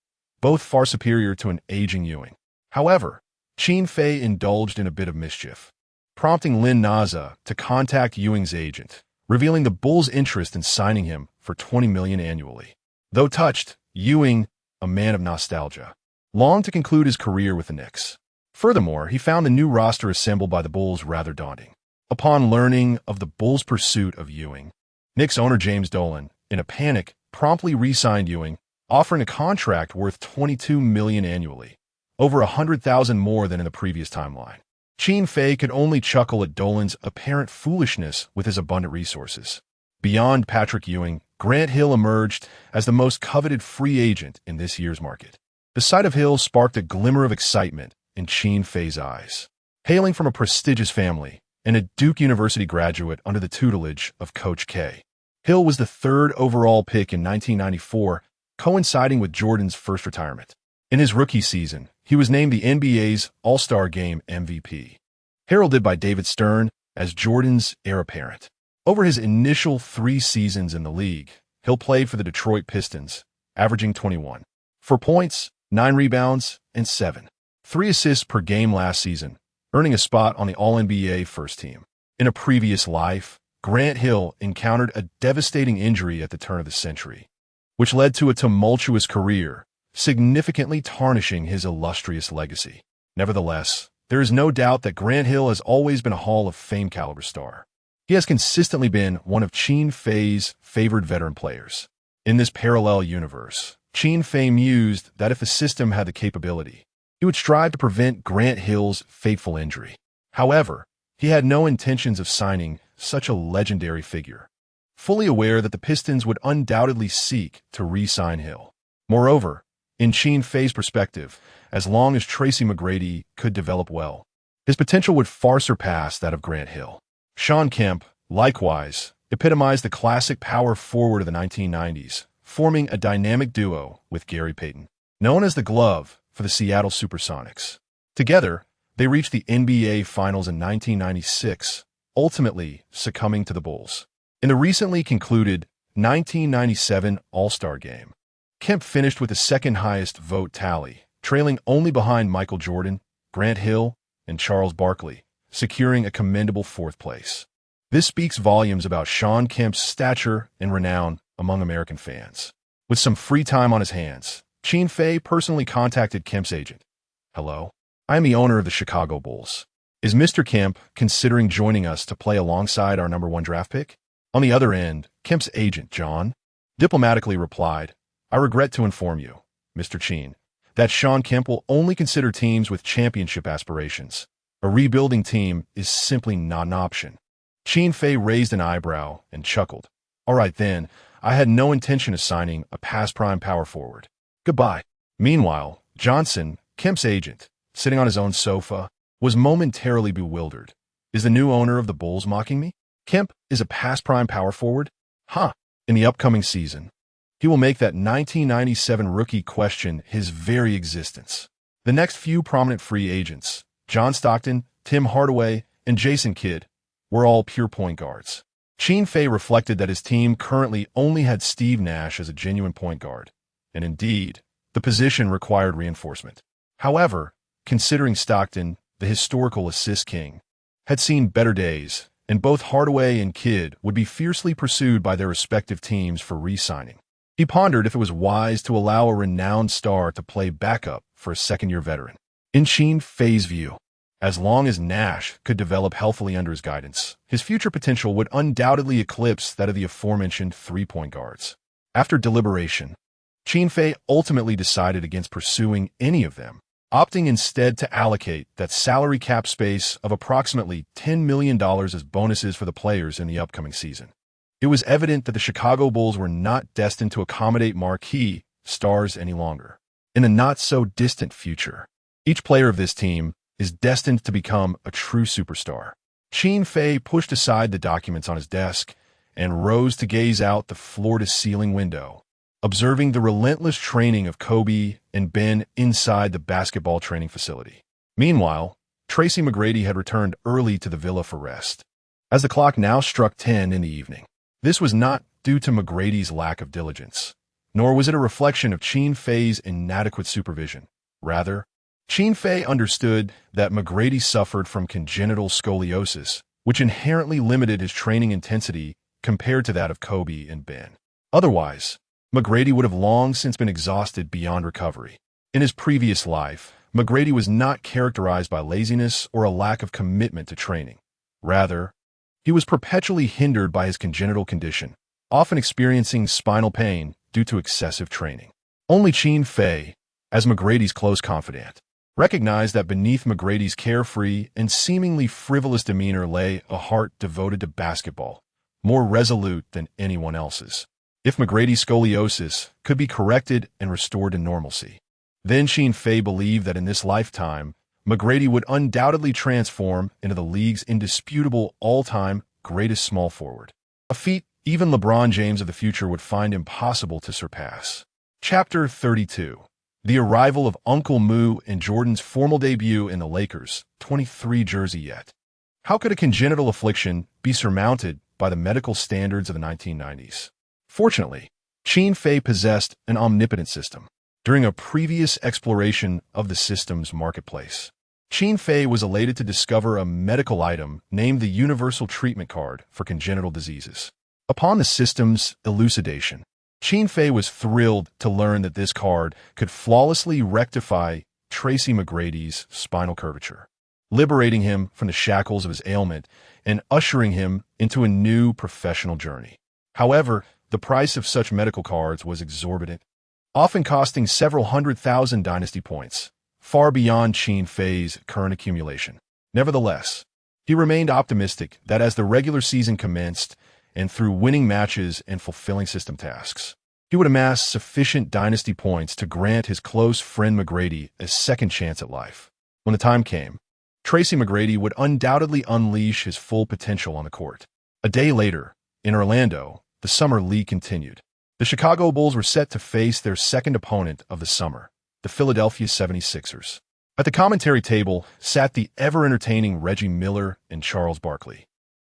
Speaker 1: both far superior to an aging Ewing. However, Qin Fei indulged in a bit of mischief, prompting Lin Naza to contact Ewing's agent, revealing the Bulls' interest in signing him for $20 million annually. Though touched, Ewing, a man of nostalgia, longed to conclude his career with the Knicks. Furthermore, he found the new roster assembled by the Bulls rather daunting. Upon learning of the Bulls' pursuit of Ewing, Knicks owner James Dolan, in a panic, promptly re-signed Ewing, offering a contract worth $22 million annually, over $100,000 more than in the previous timeline. Qin Fei could only chuckle at Dolan's apparent foolishness with his abundant resources. Beyond Patrick Ewing, Grant Hill emerged as the most coveted free agent in this year's market. The sight of Hill sparked a glimmer of excitement in Qin Fei's eyes. Hailing from a prestigious family and a Duke University graduate under the tutelage of Coach K, Hill was the 3rd overall pick in 1994, coinciding with Jordan's first retirement. In his rookie season, he was named the NBA's All-Star Game MVP, heralded by David Stern as Jordan's heir apparent. Over his initial 3 seasons in the league, Hill played for the Detroit Pistons, averaging 21 points, 9 rebounds, and 7.3 assists per game last season, earning a spot on the All-NBA first team. In a previous life, Grant Hill encountered a devastating injury at the turn of the century, which led to a tumultuous career, significantly tarnishing his illustrious legacy. Nevertheless, there is no doubt that Grant Hill has always been a Hall of Fame caliber star. He has consistently been one of Qin Fei's favored veteran players. In this parallel universe, Qin Fei mused that if the system had the capability, he would strive to prevent Grant Hill's fateful injury. However, he had no intentions of signing such a legendary figure, fully aware that the Pistons would undoubtedly seek to re-sign Hill. Moreover, in Qin Fei's perspective, as long as Tracy McGrady could develop well, his potential would far surpass that of Grant Hill. Sean Kemp, likewise, epitomized the classic power forward of the 1990s, forming a dynamic duo with Gary Payton, known as the Glove for the Seattle Supersonics. Together, they reached the NBA Finals in 1996, ultimately succumbing to the Bulls. In the recently concluded 1997 All-Star Game, Kemp finished with the second-highest vote tally, trailing only behind Michael Jordan, Grant Hill, and Charles Barkley, securing a commendable fourth place. This speaks volumes about Shawn Kemp's stature and renown among American fans. With some free time on his hands, Qin Fei personally contacted Kemp's agent. "Hello, I am the owner of the Chicago Bulls. Is Mr. Kemp considering joining us to play alongside our number 1 draft pick?" On the other end, Kemp's agent, John, diplomatically replied, "I regret to inform you, Mr. Qin, that Shawn Kemp will only consider teams with championship aspirations. A rebuilding team is simply not an option." Qin Fei raised an eyebrow and chuckled. "All right then, I had no intention of signing a past-prime power forward. Goodbye." Meanwhile, Johnson, Kemp's agent, sitting on his own sofa, was momentarily bewildered. Is the new owner of the Bulls mocking me? Kemp is a past-prime power forward? Huh. In the upcoming season, he will make that 1997 rookie question his very existence. The next few prominent free agents, John Stockton, Tim Hardaway, and Jason Kidd, were all pure point guards. Qin Fei reflected that his team currently only had Steve Nash as a genuine point guard, and indeed, the position required reinforcement. However, considering Stockton, the historical assist king, had seen better days, and both Hardaway and Kidd would be fiercely pursued by their respective teams for re-signing, he pondered if it was wise to allow a renowned star to play backup for a second-year veteran. In Qin Fei's view, as long as Nash could develop healthily under his guidance, his future potential would undoubtedly eclipse that of the aforementioned three-point guards. After deliberation, Qin Fei ultimately decided against pursuing any of them, opting instead to allocate that salary cap space of approximately $10 million as bonuses for the players in the upcoming season. It was evident that the Chicago Bulls were not destined to accommodate marquee stars any longer. In the not-so-distant future, each player of this team is destined to become a true superstar. Qin Fei pushed aside the documents on his desk and rose to gaze out the floor-to-ceiling window, observing the relentless training of Kobe and Ben inside the basketball training facility. Meanwhile, Tracy McGrady had returned early to the villa for rest. As the clock now struck 10 in the evening, this was not due to McGrady's lack of diligence, nor was it a reflection of Qin Fei's inadequate supervision. Rather, Qin Fei understood that McGrady suffered from congenital scoliosis, which inherently limited his training intensity compared to that of Kobe and Ben. Otherwise, McGrady would have long since been exhausted beyond recovery. In his previous life, McGrady was not characterized by laziness or a lack of commitment to training. Rather, he was perpetually hindered by his congenital condition, often experiencing spinal pain due to excessive training. Only Qin Fei, as McGrady's close confidant, recognized that beneath McGrady's carefree and seemingly frivolous demeanor lay a heart devoted to basketball, more resolute than anyone else's. If McGrady's scoliosis could be corrected and restored to normalcy, then Qin Fei believed that in this lifetime, McGrady would undoubtedly transform into the league's indisputable all-time greatest small forward, a feat even LeBron James of the future would find impossible to surpass. Chapter 32. The arrival of Uncle Moo and Jordan's formal debut in the Lakers' 23 jersey yet. How could a congenital affliction be surmounted by the medical standards of the 1990s? Fortunately, Qin Fei possessed an omnipotent system. During a previous exploration of the system's marketplace, Qin Fei was elated to discover a medical item named the Universal Treatment Card for congenital diseases. Upon the system's elucidation, Qin Fei was thrilled to learn that this card could flawlessly rectify Tracy McGrady's spinal curvature, liberating him from the shackles of his ailment and ushering him into a new professional journey. However, the price of such medical cards was exorbitant, often costing several $100,000 dynasty points, far beyond Qin Fei's current accumulation. Nevertheless, he remained optimistic that as the regular season commenced, and through winning matches and fulfilling system tasks, he would amass sufficient dynasty points to grant his close friend McGrady a second chance at life. When the time came, Tracy McGrady would undoubtedly unleash his full potential on the court. A day later, in Orlando, the summer league continued. The Chicago Bulls were set to face their second opponent of the summer, the Philadelphia 76ers. At the commentary table sat the ever-entertaining Reggie Miller and Charles Barkley.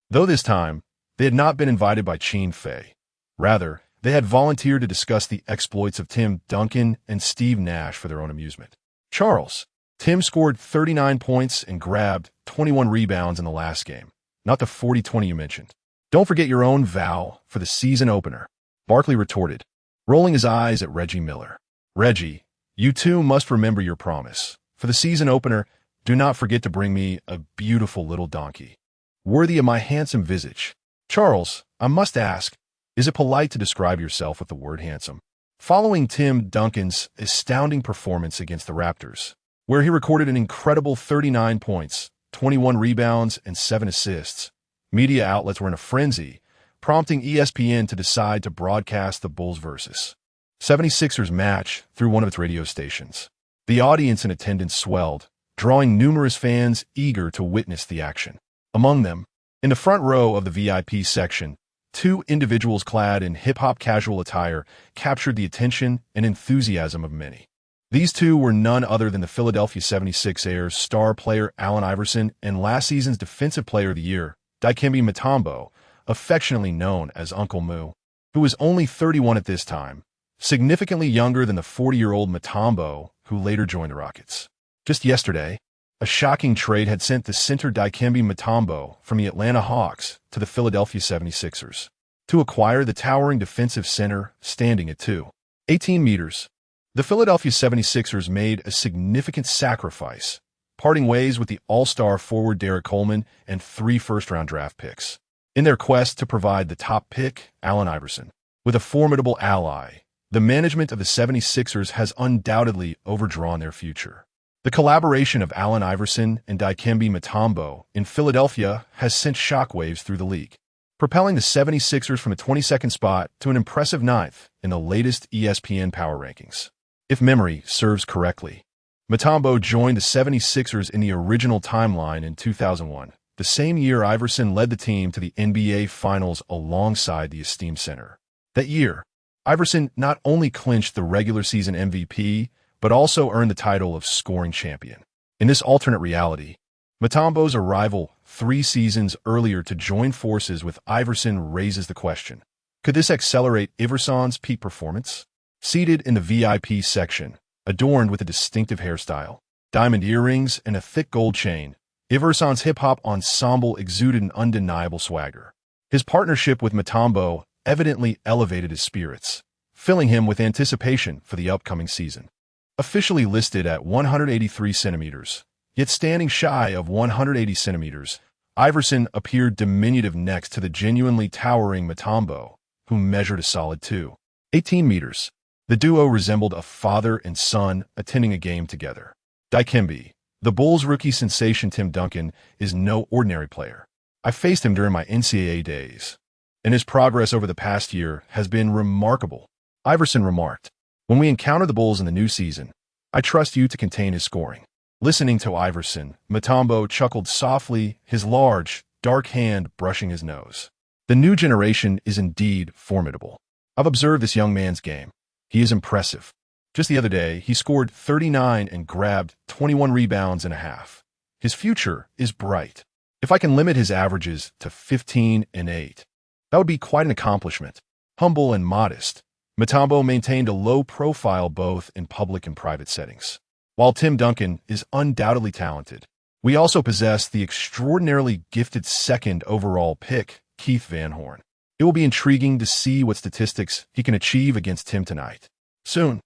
Speaker 1: Though this time, they had not been invited by Qin Fei. Rather, They had volunteered to discuss the exploits of Tim Duncan and Steve Nash for their own amusement. Charles. Tim scored 39 points and grabbed 21 rebounds in the last game, not the 40-20 you mentioned. Don't forget your own vow for the season opener, Barkley retorted, rolling his eyes at Reggie Miller. Reggie, you too must remember your promise. For the season opener, do not forget to bring me a beautiful little donkey, worthy of my handsome visage. Charles, I must ask, is it polite to describe yourself with the word handsome? Following Tim Duncan's astounding performance against the Raptors, where he recorded an incredible 39 points, 21 rebounds, and 7 assists, media outlets were in a frenzy, prompting ESPN to decide to broadcast the Bulls vs. 76ers match through one of its radio stations. The audience in attendance swelled, drawing numerous fans eager to witness the action. Among them, in the front row of the VIP section, 2 individuals clad in hip-hop casual attire captured the attention and enthusiasm of many. These 2 were none other than the Philadelphia 76ers star player Allen Iverson and last season's Defensive Player of the Year, Dikembe Mutombo, affectionately known as Uncle Moo, who was only 31 at this time, significantly younger than the 40-year-old Mutombo, who later joined the Rockets. Just yesterday, a shocking trade had sent the center Dikembe Mutombo from the Atlanta Hawks to the Philadelphia 76ers to acquire the towering defensive center standing at 2.18 meters. The Philadelphia 76ers made a significant sacrifice, parting ways with the all-star forward Derek Coleman and 3 first-round draft picks, in their quest to provide the top pick, Allen Iverson. With a formidable ally, the management of the 76ers has undoubtedly overdrawn their future. The collaboration of Allen Iverson and Dikembe Mutombo in Philadelphia has sent shockwaves through the league, propelling the 76ers from a 22nd spot to an impressive 9th in the latest ESPN Power Rankings. If memory serves correctly, Mutombo joined the 76ers in the original timeline in 2001, the same year Iverson led the team to the NBA Finals alongside the esteemed center. That year, Iverson not only clinched the regular season MVP, but also earned the title of scoring champion. In this alternate reality, Mutombo's arrival 3 seasons earlier to join forces with Iverson raises the question, could this accelerate Iverson's peak performance? Seated in the VIP section, adorned with a distinctive hairstyle, diamond earrings, and a thick gold chain, Iverson's hip-hop ensemble exuded an undeniable swagger. His partnership with Mutombo evidently elevated his spirits, filling him with anticipation for the upcoming season. Officially listed at 183 centimeters, yet standing shy of 180 centimeters, Iverson appeared diminutive next to the genuinely towering Mutombo, who measured a solid 2.18 meters. The duo resembled a father and son attending a game together. Dikembe, the Bulls rookie sensation Tim Duncan, is no ordinary player. I faced him during my NCAA days, and his progress over the past year has been remarkable. Iverson remarked, when we encounter the Bulls in the new season, I trust you to contain his scoring. Listening to Iverson, Mutombo chuckled softly, his large, dark hand brushing his nose. The new generation is indeed formidable. I've observed this young man's game. He is impressive. Just the other day, he scored 39 and grabbed 21 rebounds and a half. His future is bright. If I can limit his averages to 15 and 8, that would be quite an accomplishment. Humble and modest, Mutombo maintained a low profile both in public and private settings. While Tim Duncan is undoubtedly talented, we also possess the extraordinarily gifted 2nd overall pick, Keith Van Horn. It will be intriguing to see what statistics he can achieve against Tim tonight. Soon,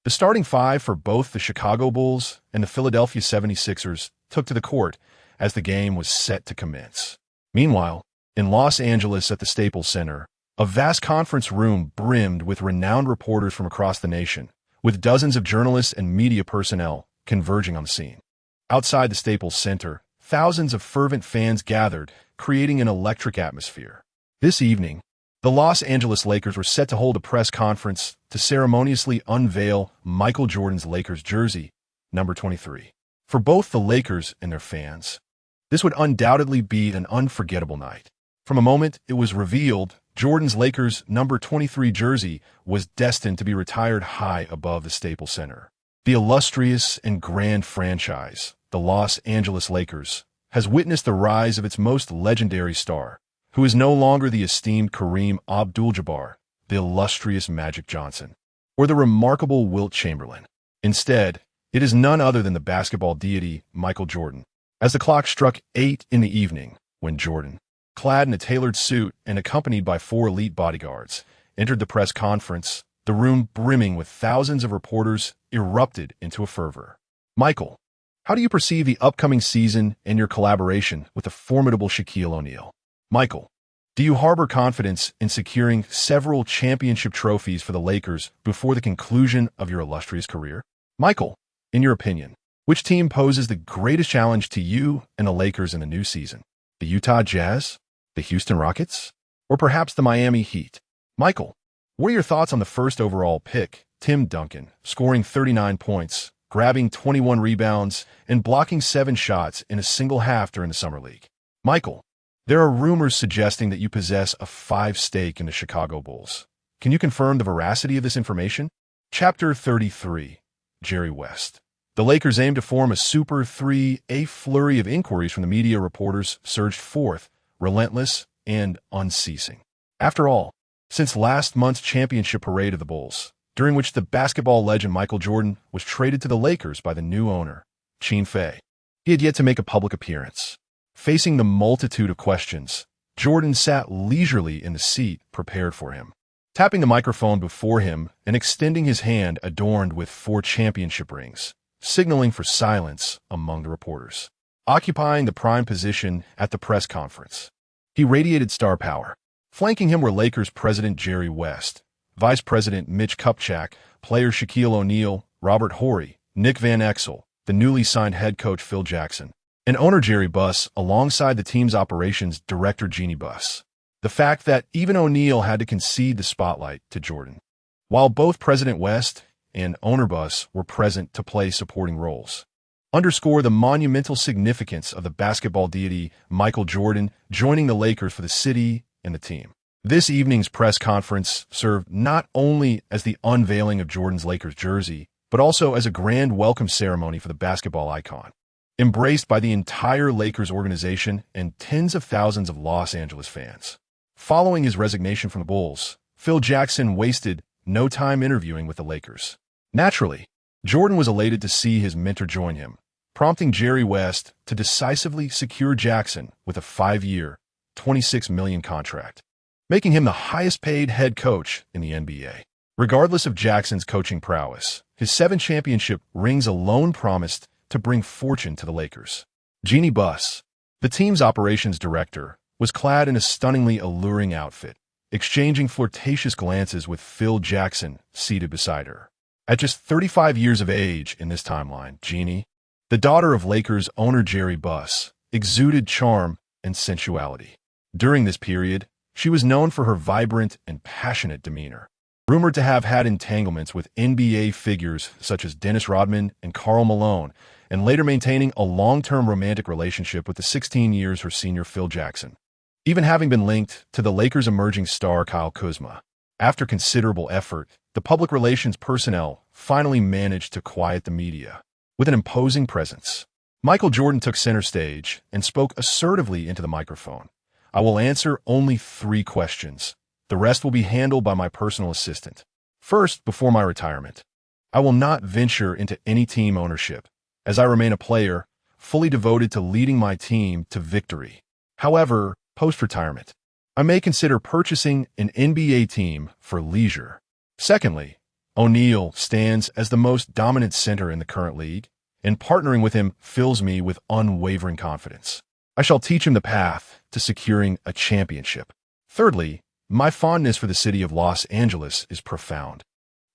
Speaker 1: the starting 5 for both the Chicago Bulls and the Philadelphia 76ers took to the court as the game was set to commence. Meanwhile, in Los Angeles at the Staples Center, a vast conference room brimmed with renowned reporters from across the nation, with dozens of journalists and media personnel converging on the scene. Outside the Staples Center, thousands of fervent fans gathered, creating an electric atmosphere. This evening, the Los Angeles Lakers were set to hold a press conference to ceremoniously unveil Michael Jordan's Lakers jersey, number 23. For both the Lakers and their fans, this would undoubtedly be an unforgettable night. From a moment it was revealed Jordan's Lakers number 23 jersey was destined to be retired high above the Staples Center. The illustrious and grand franchise, the Los Angeles Lakers, has witnessed the rise of its most legendary star, who is no longer the esteemed Kareem Abdul-Jabbar, the illustrious Magic Johnson, or the remarkable Wilt Chamberlain. Instead, it is none other than the basketball deity Michael Jordan. As the clock struck 8 in the evening, when Jordan, clad in a tailored suit and accompanied by 4 elite bodyguards, entered the press conference, the room brimming with thousands of reporters erupted into a fervor. Michael, how do you perceive the upcoming season and your collaboration with the formidable Shaquille O'Neal? Michael, do you harbor confidence in securing several championship trophies for the Lakers before the conclusion of your illustrious career? Michael, in your opinion, which team poses the greatest challenge to you and the Lakers in the new season? The Utah Jazz, the Houston Rockets, or perhaps the Miami Heat? Michael, what are your thoughts on the first overall pick, Tim Duncan, scoring 39 points, grabbing 21 rebounds, and blocking 7 shots in a single half during the Summer League? Michael, there are rumors suggesting that you possess a 5 stake in the Chicago Bulls. Can you confirm the veracity of this information? Chapter 33. Jerry West. The Lakers aim to form a Super 3. A flurry of inquiries from the media reporters surged forth, relentless and unceasing. After all, since last month's championship parade of the Bulls, during which the basketball legend Michael Jordan was traded to the Lakers by the new owner, Qin Fei, he had yet to make a public appearance. Facing the multitude of questions, Jordan sat leisurely in the seat prepared for him, tapping the microphone before him and extending his hand adorned with 4 championship rings, signaling for silence among the reporters. Occupying the prime position at the press conference, he radiated star power. Flanking him were Lakers president Jerry West, vice president Mitch Kupchak, players Shaquille O'Neal, Robert Horry, Nick Van Exel, the newly signed head coach Phil Jackson, and owner Jerry Buss alongside the team's operations director Jeannie Buss. The fact that even O'Neal had to concede the spotlight to Jordan, while both President West and owner Buss were present to play supporting roles, underscore the monumental significance of the basketball deity Michael Jordan joining the Lakers for the city and the team. This evening's press conference served not only as the unveiling of Jordan's Lakers jersey, but also as a grand welcome ceremony for the basketball icon, embraced by the entire Lakers organization and tens of thousands of Los Angeles fans. Following his resignation from the Bulls, Phil Jackson wasted no time interviewing with the Lakers. Naturally, Jordan was elated to see his mentor join him, prompting Jerry West to decisively secure Jackson with a 5-year, $26 million contract, making him the highest-paid head coach in the NBA. Regardless of Jackson's coaching prowess, his 7 championship rings alone promised to bring fortune to the Lakers. Jeannie Buss, the team's operations director, was clad in a stunningly alluring outfit, exchanging flirtatious glances with Phil Jackson seated beside her. At just 35 years of age in this timeline, Jeannie, the daughter of Lakers owner Jerry Buss, exuded charm and sensuality. During this period, she was known for her vibrant and passionate demeanor, rumored to have had entanglements with NBA figures such as Dennis Rodman and Karl Malone, and later maintaining a long-term romantic relationship with the 16 years her senior Phil Jackson, even having been linked to the Lakers' emerging star Kyle Kuzma. After considerable effort, the public relations personnel finally managed to quiet the media. With an imposing presence, Michael Jordan took center stage and spoke assertively into the microphone. "I will answer only 3 questions. The rest will be handled by my personal assistant. First, before my retirement, I will not venture into any team ownership, as I remain a player, fully devoted to leading my team to victory. However, post-retirement, I may consider purchasing an NBA team for leisure. Secondly, O'Neal stands as the most dominant center in the current league, and partnering with him fills me with unwavering confidence. I shall teach him the path to securing a championship. Thirdly, my fondness for the city of Los Angeles is profound,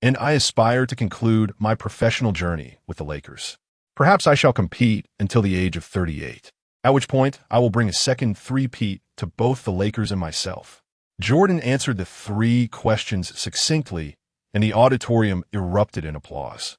Speaker 1: and I aspire to conclude my professional journey with the Lakers. Perhaps I shall compete until the age of 38, at which point I will bring a second three-peat to both the Lakers and myself." Jordan answered the 3 questions succinctly, and the auditorium erupted in applause,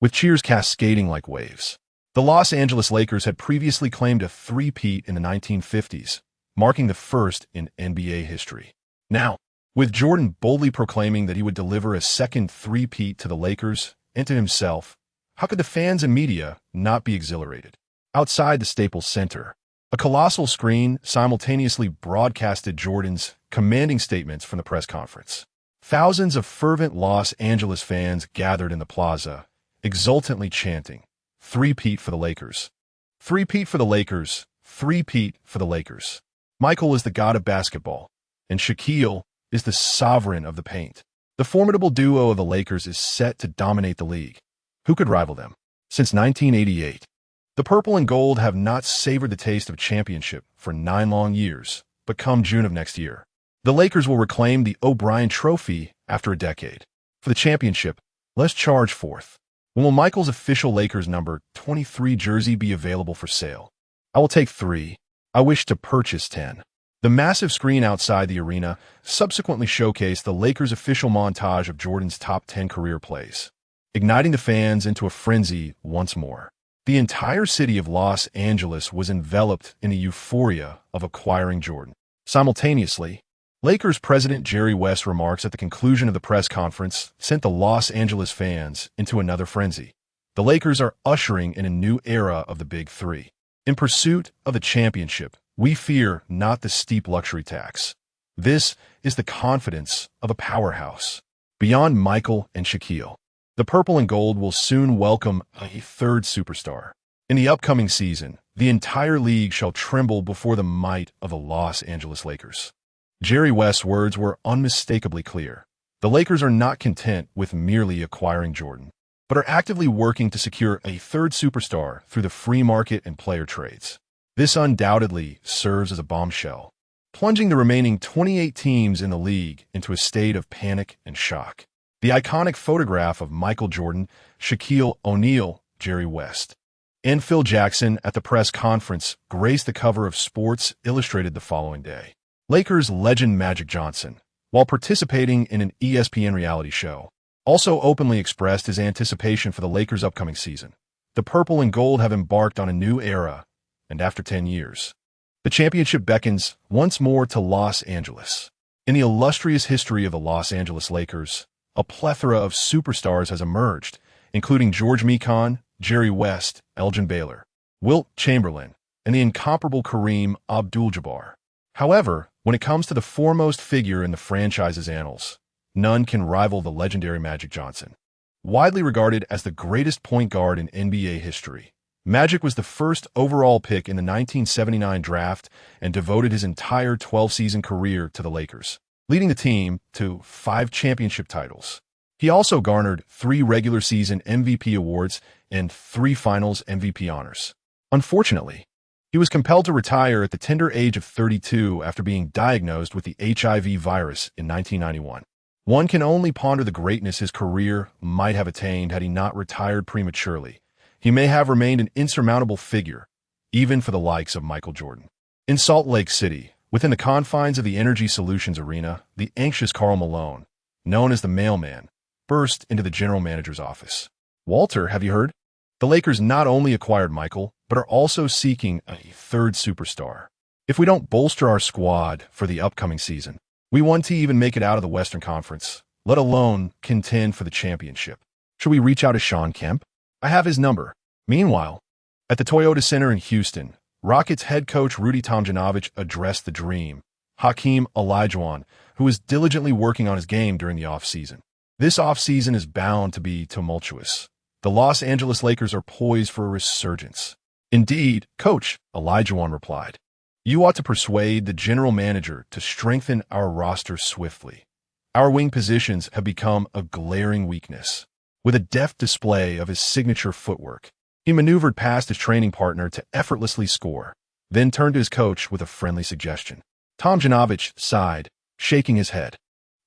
Speaker 1: with cheers cascading like waves. The Los Angeles Lakers had previously claimed a three-peat in the 1950s, marking the first in NBA history. Now, with Jordan boldly proclaiming that he would deliver a second three-peat to the Lakers and to himself, how could the fans and media not be exhilarated? Outside the Staples Center, a colossal screen simultaneously broadcasted Jordan's commanding statements from the press conference. Thousands of fervent Los Angeles fans gathered in the plaza, exultantly chanting, "Three-peat for the Lakers. Three-peat for the Lakers. Three-peat for the Lakers." Michael is the god of basketball, and Shaquille is the sovereign of the paint. The formidable duo of the Lakers is set to dominate the league. Who could rival them? Since 1988, the purple and gold have not savored the taste of championship for 9 long years, but come June of next year, the Lakers will reclaim the O'Brien Trophy after a decade. For the championship, let's charge forth. When will Michael's official Lakers number 23 jersey be available for sale? I will take 3. I wish to purchase 10. The massive screen outside the arena subsequently showcased the Lakers' official montage of Jordan's top 10 career plays, igniting the fans into a frenzy once more. The entire city of Los Angeles was enveloped in a euphoria of acquiring Jordan. Simultaneously, Lakers president Jerry West's remarks at the conclusion of the press conference sent the Los Angeles fans into another frenzy. The Lakers are ushering in a new era of the Big Three. In pursuit of the championship, we fear not the steep luxury tax. This is the confidence of a powerhouse. Beyond Michael and Shaquille, the purple and gold will soon welcome a third superstar. In the upcoming season, the entire league shall tremble before the might of the Los Angeles Lakers. Jerry West's words were unmistakably clear. The Lakers are not content with merely acquiring Jordan, but are actively working to secure a third superstar through the free market and player trades. This undoubtedly serves as a bombshell, plunging the remaining 28 teams in the league into a state of panic and shock. The iconic photograph of Michael Jordan, Shaquille O'Neal, Jerry West, and Phil Jackson at the press conference graced the cover of Sports Illustrated the following day. Lakers legend Magic Johnson, while participating in an ESPN reality show, also openly expressed his anticipation for the Lakers' upcoming season. The purple and gold have embarked on a new era, and after 10 years, the championship beckons once more to Los Angeles. In the illustrious history of the Los Angeles Lakers, a plethora of superstars has emerged, including George Mikan, Jerry West, Elgin Baylor, Wilt Chamberlain, and the incomparable Kareem Abdul-Jabbar. However, when it comes to the foremost figure in the franchise's annals, none can rival the legendary Magic Johnson. Widely regarded as the greatest point guard in NBA history, Magic was the first overall pick in the 1979 draft and devoted his entire 12-season career to the Lakers, leading the team to 5 championship titles. He also garnered 3 regular season MVP awards and 3 finals MVP honors. Unfortunately, he was compelled to retire at the tender age of 32 after being diagnosed with the HIV virus in 1991. One can only ponder the greatness his career might have attained had he not retired prematurely. He may have remained an insurmountable figure, even for the likes of Michael Jordan. In Salt Lake City, within the confines of the Energy Solutions Arena, the anxious Karl Malone, known as the Mailman, burst into the general manager's office. "Walter, have you heard? The Lakers not only acquired Michael, but are also seeking a third superstar. If we don't bolster our squad for the upcoming season, we want to even make it out of the Western Conference, let alone contend for the championship. Should we reach out to Sean Kemp? I have his number." Meanwhile, at the Toyota Center in Houston, Rockets head coach Rudy Tomjanovich addressed the dream, Hakeem Olajuwon, who is diligently working on his game during the offseason. This offseason is bound to be tumultuous. The Los Angeles Lakers are poised for a resurgence. "Indeed, Coach," Olajuwon replied. "You ought to persuade the general manager to strengthen our roster swiftly. Our wing positions have become a glaring weakness." With a deft display of his signature footwork, he maneuvered past his training partner to effortlessly score, then turned to his coach with a friendly suggestion. Tomjanovich sighed, shaking his head.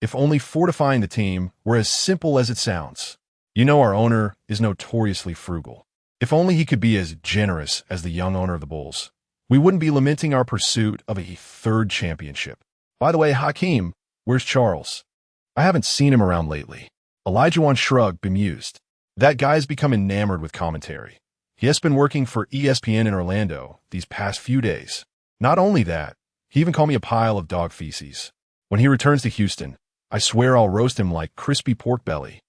Speaker 1: If only fortifying the team were as simple as it sounds. You know our owner is notoriously frugal. If only he could be as generous as the young owner of the Bulls, we wouldn't be lamenting our pursuit of a third championship. By the way, Hakeem, where's Charles? I haven't seen him around lately. Olajuwon shrugged, bemused. That guy's become enamored with commentary. He has been working for ESPN in Orlando these past few days. Not only that, he even called me a pile of dog feces. When he returns to Houston, I swear I'll roast him like crispy pork belly.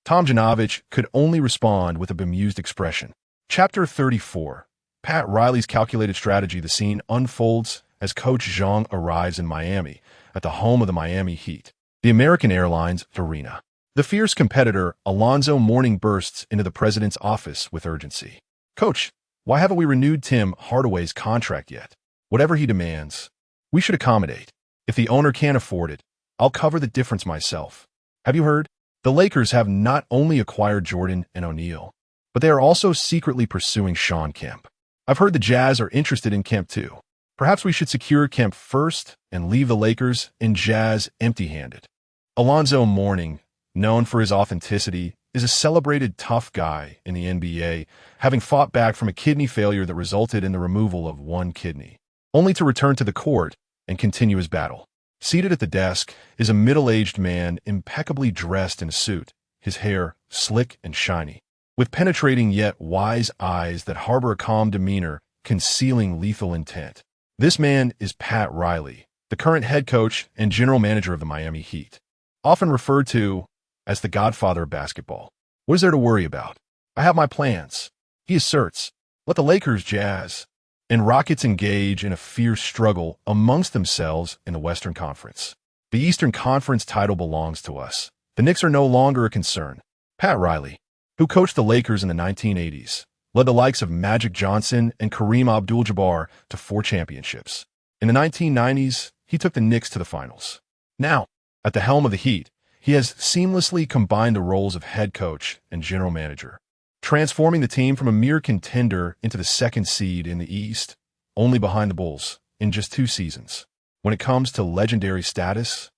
Speaker 1: Tomjanovich could only respond with a bemused expression. Chapter 34. Pat Riley's calculated strategy. The scene unfolds as Coach Zhang arrives in Miami, at the home of the Miami Heat. the American Airlines arena. The fierce competitor Alonzo Mourning bursts into the president's office with urgency. "Coach, why haven't we renewed Tim Hardaway's contract yet? Whatever he demands, we should accommodate. If the owner can't afford it, I'll cover the difference myself. Have you heard? The Lakers have not only acquired Jordan and O'Neal, but they are also secretly pursuing Shawn Kemp. I've heard the Jazz are interested in Kemp too. Perhaps we should secure Kemp first and leave the Lakers and Jazz empty-handed." Alonzo Mourning, known for his authenticity, is a celebrated tough guy in the NBA, having fought back from a kidney failure that resulted in the removal of one kidney, only to return to the court and continue his battle. Seated at the desk is a middle-aged man impeccably dressed in a suit, his hair slick and shiny, with penetrating yet wise eyes that harbor a calm demeanor concealing lethal intent. This man is Pat Riley, the current head coach and general manager of the Miami Heat, often referred to as the godfather of basketball. "What is there to worry about? I have my plans," he asserts. "Let the Lakers, Jazz, and Rockets engage in a fierce struggle amongst themselves in the Western Conference. The Eastern Conference title belongs to us. The Knicks are no longer a concern." Pat Riley, who coached the Lakers in the 1980s, led the likes of Magic Johnson and Kareem Abdul-Jabbar to 4 championships. In the 1990s, he took the Knicks to the finals. Now, at the helm of the Heat, he has seamlessly combined the roles of head coach and general manager, transforming the team from a mere contender into the 2nd seed in the East, only behind the Bulls, in just 2 seasons. When it comes to legendary status,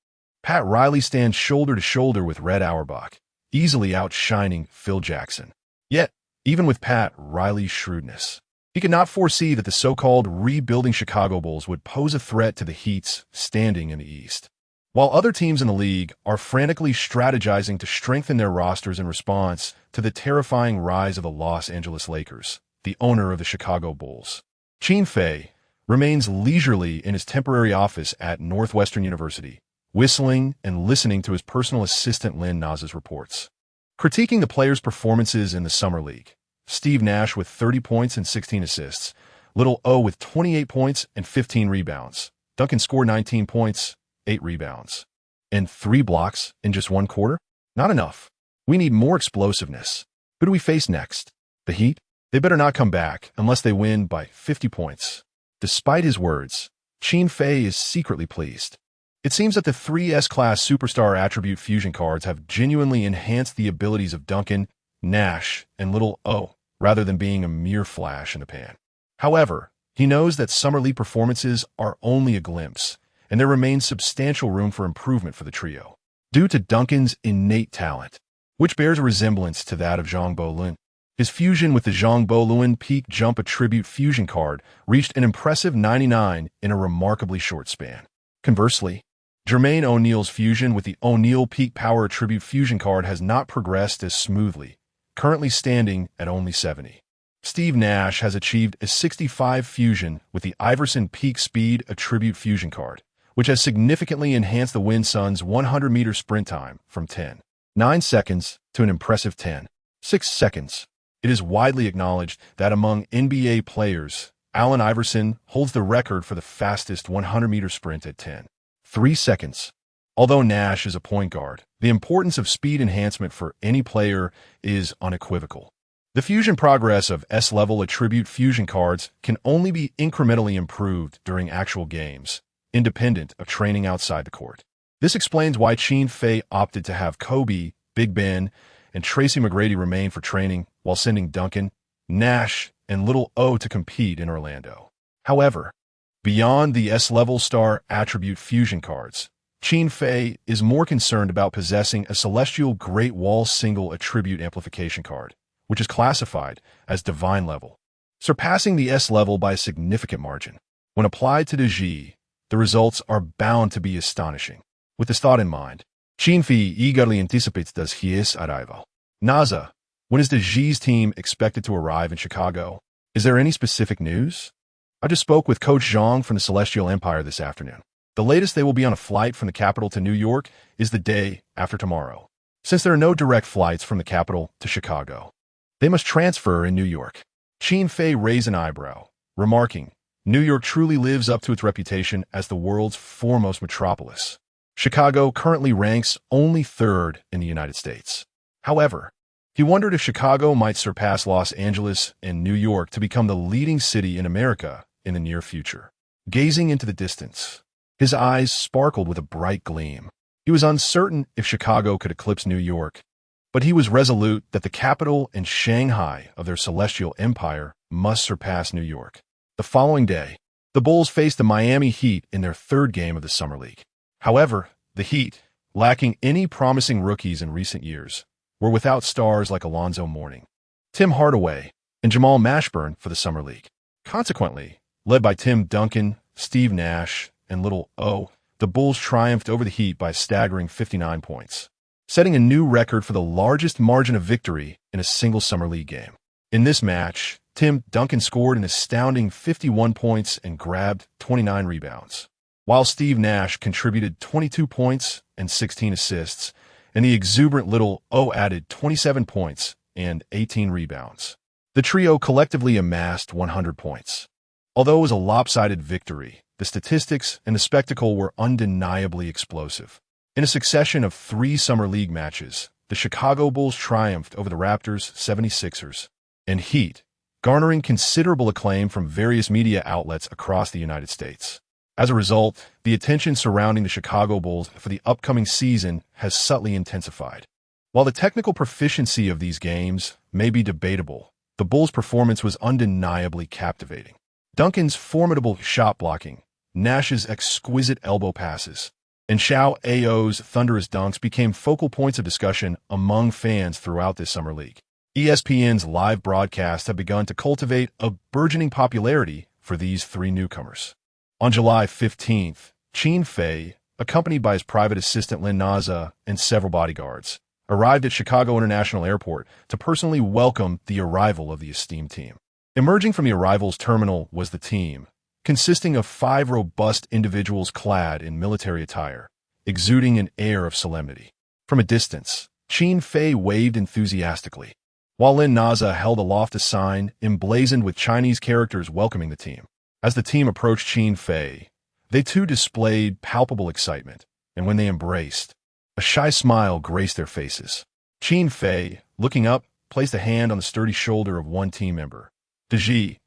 Speaker 1: Pat Riley stands shoulder to shoulder with Red Auerbach, easily outshining Phil Jackson. Yet, even with Pat Riley's shrewdness, he could not foresee that the so-called rebuilding Chicago Bulls would pose a threat to the Heat's standing in the East. While other teams in the league are frantically strategizing to strengthen their rosters in response to the terrifying rise of the Los Angeles Lakers, the owner of the Chicago Bulls, Qin Fei remains leisurely in his temporary office at Northwestern University, whistling and listening to his personal assistant Lynn Naz's reports. Critiquing the players' performances in the Summer League, Steve Nash with 30 points and 16 assists, Little O with 28 points and 15 rebounds, Duncan scored 19 points, 8 rebounds, and 3 blocks in just 1 quarter? Not enough. We need more explosiveness. Who do we face next? The Heat? They better not come back unless they win by 50 points. Despite his words, Qin Fei is secretly pleased. It seems that the 3 S-Class Superstar Attribute Fusion cards have genuinely enhanced the abilities of Duncan, Nash, and Little O, rather than being a mere flash in the pan. However, he knows that Summer League performances are only a glimpse, and there remains substantial room for improvement for the trio. Due to Duncan's innate talent, which bears a resemblance to that of Zhang Bo-Lun, his fusion with the Zhang Bo-Lun Peak Jump Attribute Fusion card reached an impressive 99 in a remarkably short span. Conversely, Jermaine O'Neal's fusion with the O'Neal Peak Power Attribute Fusion card has not progressed as smoothly, currently standing at only 70. Steve Nash has achieved a 65 fusion with the Iverson Peak Speed Attribute Fusion card, which has significantly enhanced the Win Suns' 100-meter sprint time from 10.9 seconds to an impressive 10.6 seconds. It is widely acknowledged that among NBA players, Allen Iverson holds the record for the fastest 100-meter sprint at 10.3 seconds. Although Nash is a point guard, the importance of speed enhancement for any player is unequivocal. The fusion progress of S-level attribute fusion cards can only be incrementally improved during actual games, independent of training outside the court. This explains why Qin Fei opted to have Kobe, Big Ben, and Tracy McGrady remain for training while sending Duncan, Nash, and Little O to compete in Orlando. However, beyond the S-level star attribute fusion cards, Qin Fei is more concerned about possessing a Celestial Great Wall single attribute amplification card, which is classified as divine level, surpassing the S level by a significant margin. When applied to the G, the results are bound to be astonishing. With this thought in mind, Qin Fei eagerly anticipates his arrival. NASA, when is the G's team expected to arrive in Chicago? Is there any specific news? I just spoke with Coach Zhang from the Celestial Empire this afternoon. The latest they will be on a flight from the capital to New York is the day after tomorrow. Since there are no direct flights from the capital to Chicago, they must transfer in New York. Qin Fei raised an eyebrow, remarking, New York truly lives up to its reputation as the world's foremost metropolis. Chicago currently ranks only third in the United States. However, he wondered if Chicago might surpass Los Angeles and New York to become the leading city in America in the near future. Gazing into the distance, his eyes sparkled with a bright gleam. He was uncertain if Chicago could eclipse New York, but he was resolute that the capital and Shanghai of their celestial empire must surpass New York. The following day, the Bulls faced the Miami Heat in their third game of the Summer League. However, the Heat, lacking any promising rookies in recent years, were without stars like Alonzo Mourning, Tim Hardaway, and Jamal Mashburn for the Summer League. Consequently, led by Tim Duncan, Steve Nash, and Little O, the Bulls triumphed over the Heat by a staggering 59 points, setting a new record for the largest margin of victory in a single Summer League game. In this match, Tim Duncan scored an astounding 51 points and grabbed 29 rebounds, while Steve Nash contributed 22 points and 16 assists, and the exuberant Little O added 27 points and 18 rebounds. The trio collectively amassed 100 points. Although it was a lopsided victory, the statistics and the spectacle were undeniably explosive. In a succession of 3 Summer League matches, the Chicago Bulls triumphed over the Raptors, 76ers, and Heat, garnering considerable acclaim from various media outlets across the United States. As a result, the attention surrounding the Chicago Bulls for the upcoming season has subtly intensified. While the technical proficiency of these games may be debatable, the Bulls' performance was undeniably captivating. Duncan's formidable shot blocking, Nash's exquisite elbow passes, and Xiao Ao's thunderous dunks became focal points of discussion among fans throughout this Summer League. ESPN's live broadcasts have begun to cultivate a burgeoning popularity for these 3 newcomers. On July 15th, Qin Fei, accompanied by his private assistant Lin Naza and several bodyguards, arrived at Chicago International Airport to personally welcome the arrival of the esteemed team. Emerging from the arrivals terminal was the team, consisting of 5 robust individuals clad in military attire, exuding an air of solemnity. From a distance, Qin Fei waved enthusiastically, while Lin Naza held aloft a sign emblazoned with Chinese characters welcoming the team. As the team approached Qin Fei, they too displayed palpable excitement, and when they embraced, a shy smile graced their faces. Qin Fei, looking up, placed a hand on the sturdy shoulder of one team member. "Deji,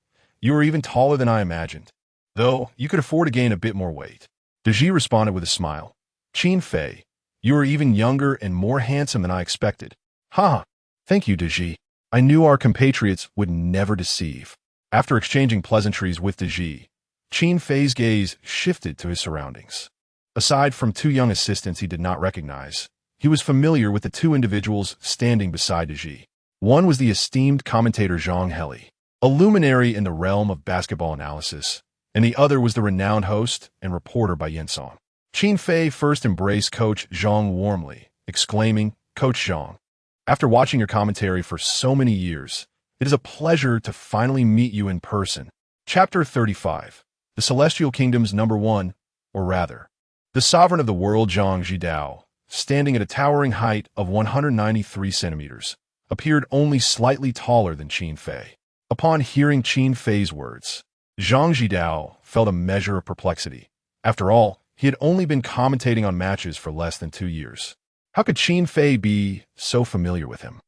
Speaker 1: you are even taller than I imagined, though you could afford to gain a bit more weight." Deji responded with a smile. "Qin Fei, you are even younger and more handsome than I expected." "Ha! Thank you, Deji. I knew our compatriots would never deceive." After exchanging pleasantries with Deji, Qin Fei's gaze shifted to his surroundings. Aside from 2 young assistants he did not recognize, he was familiar with the 2 individuals standing beside Deji. One was the esteemed commentator Zhang Heli, a luminary in the realm of basketball analysis, and the other was the renowned host and reporter by Yensong. Qin Fei first embraced Coach Zhang warmly, exclaiming, "Coach Zhang, after watching your commentary for so many years, it is a pleasure to finally meet you in person." Chapter 35. The Celestial Kingdom's number 1, or rather, the sovereign of the world Zhang Zhidao, standing at a towering height of 193 centimeters, appeared only slightly taller than Qin Fei. Upon hearing Qin Fei's words, Zhang Zhidao felt a measure of perplexity. After all, he had only been commentating on matches for less than 2 years. How could Qin Fei be so familiar with him,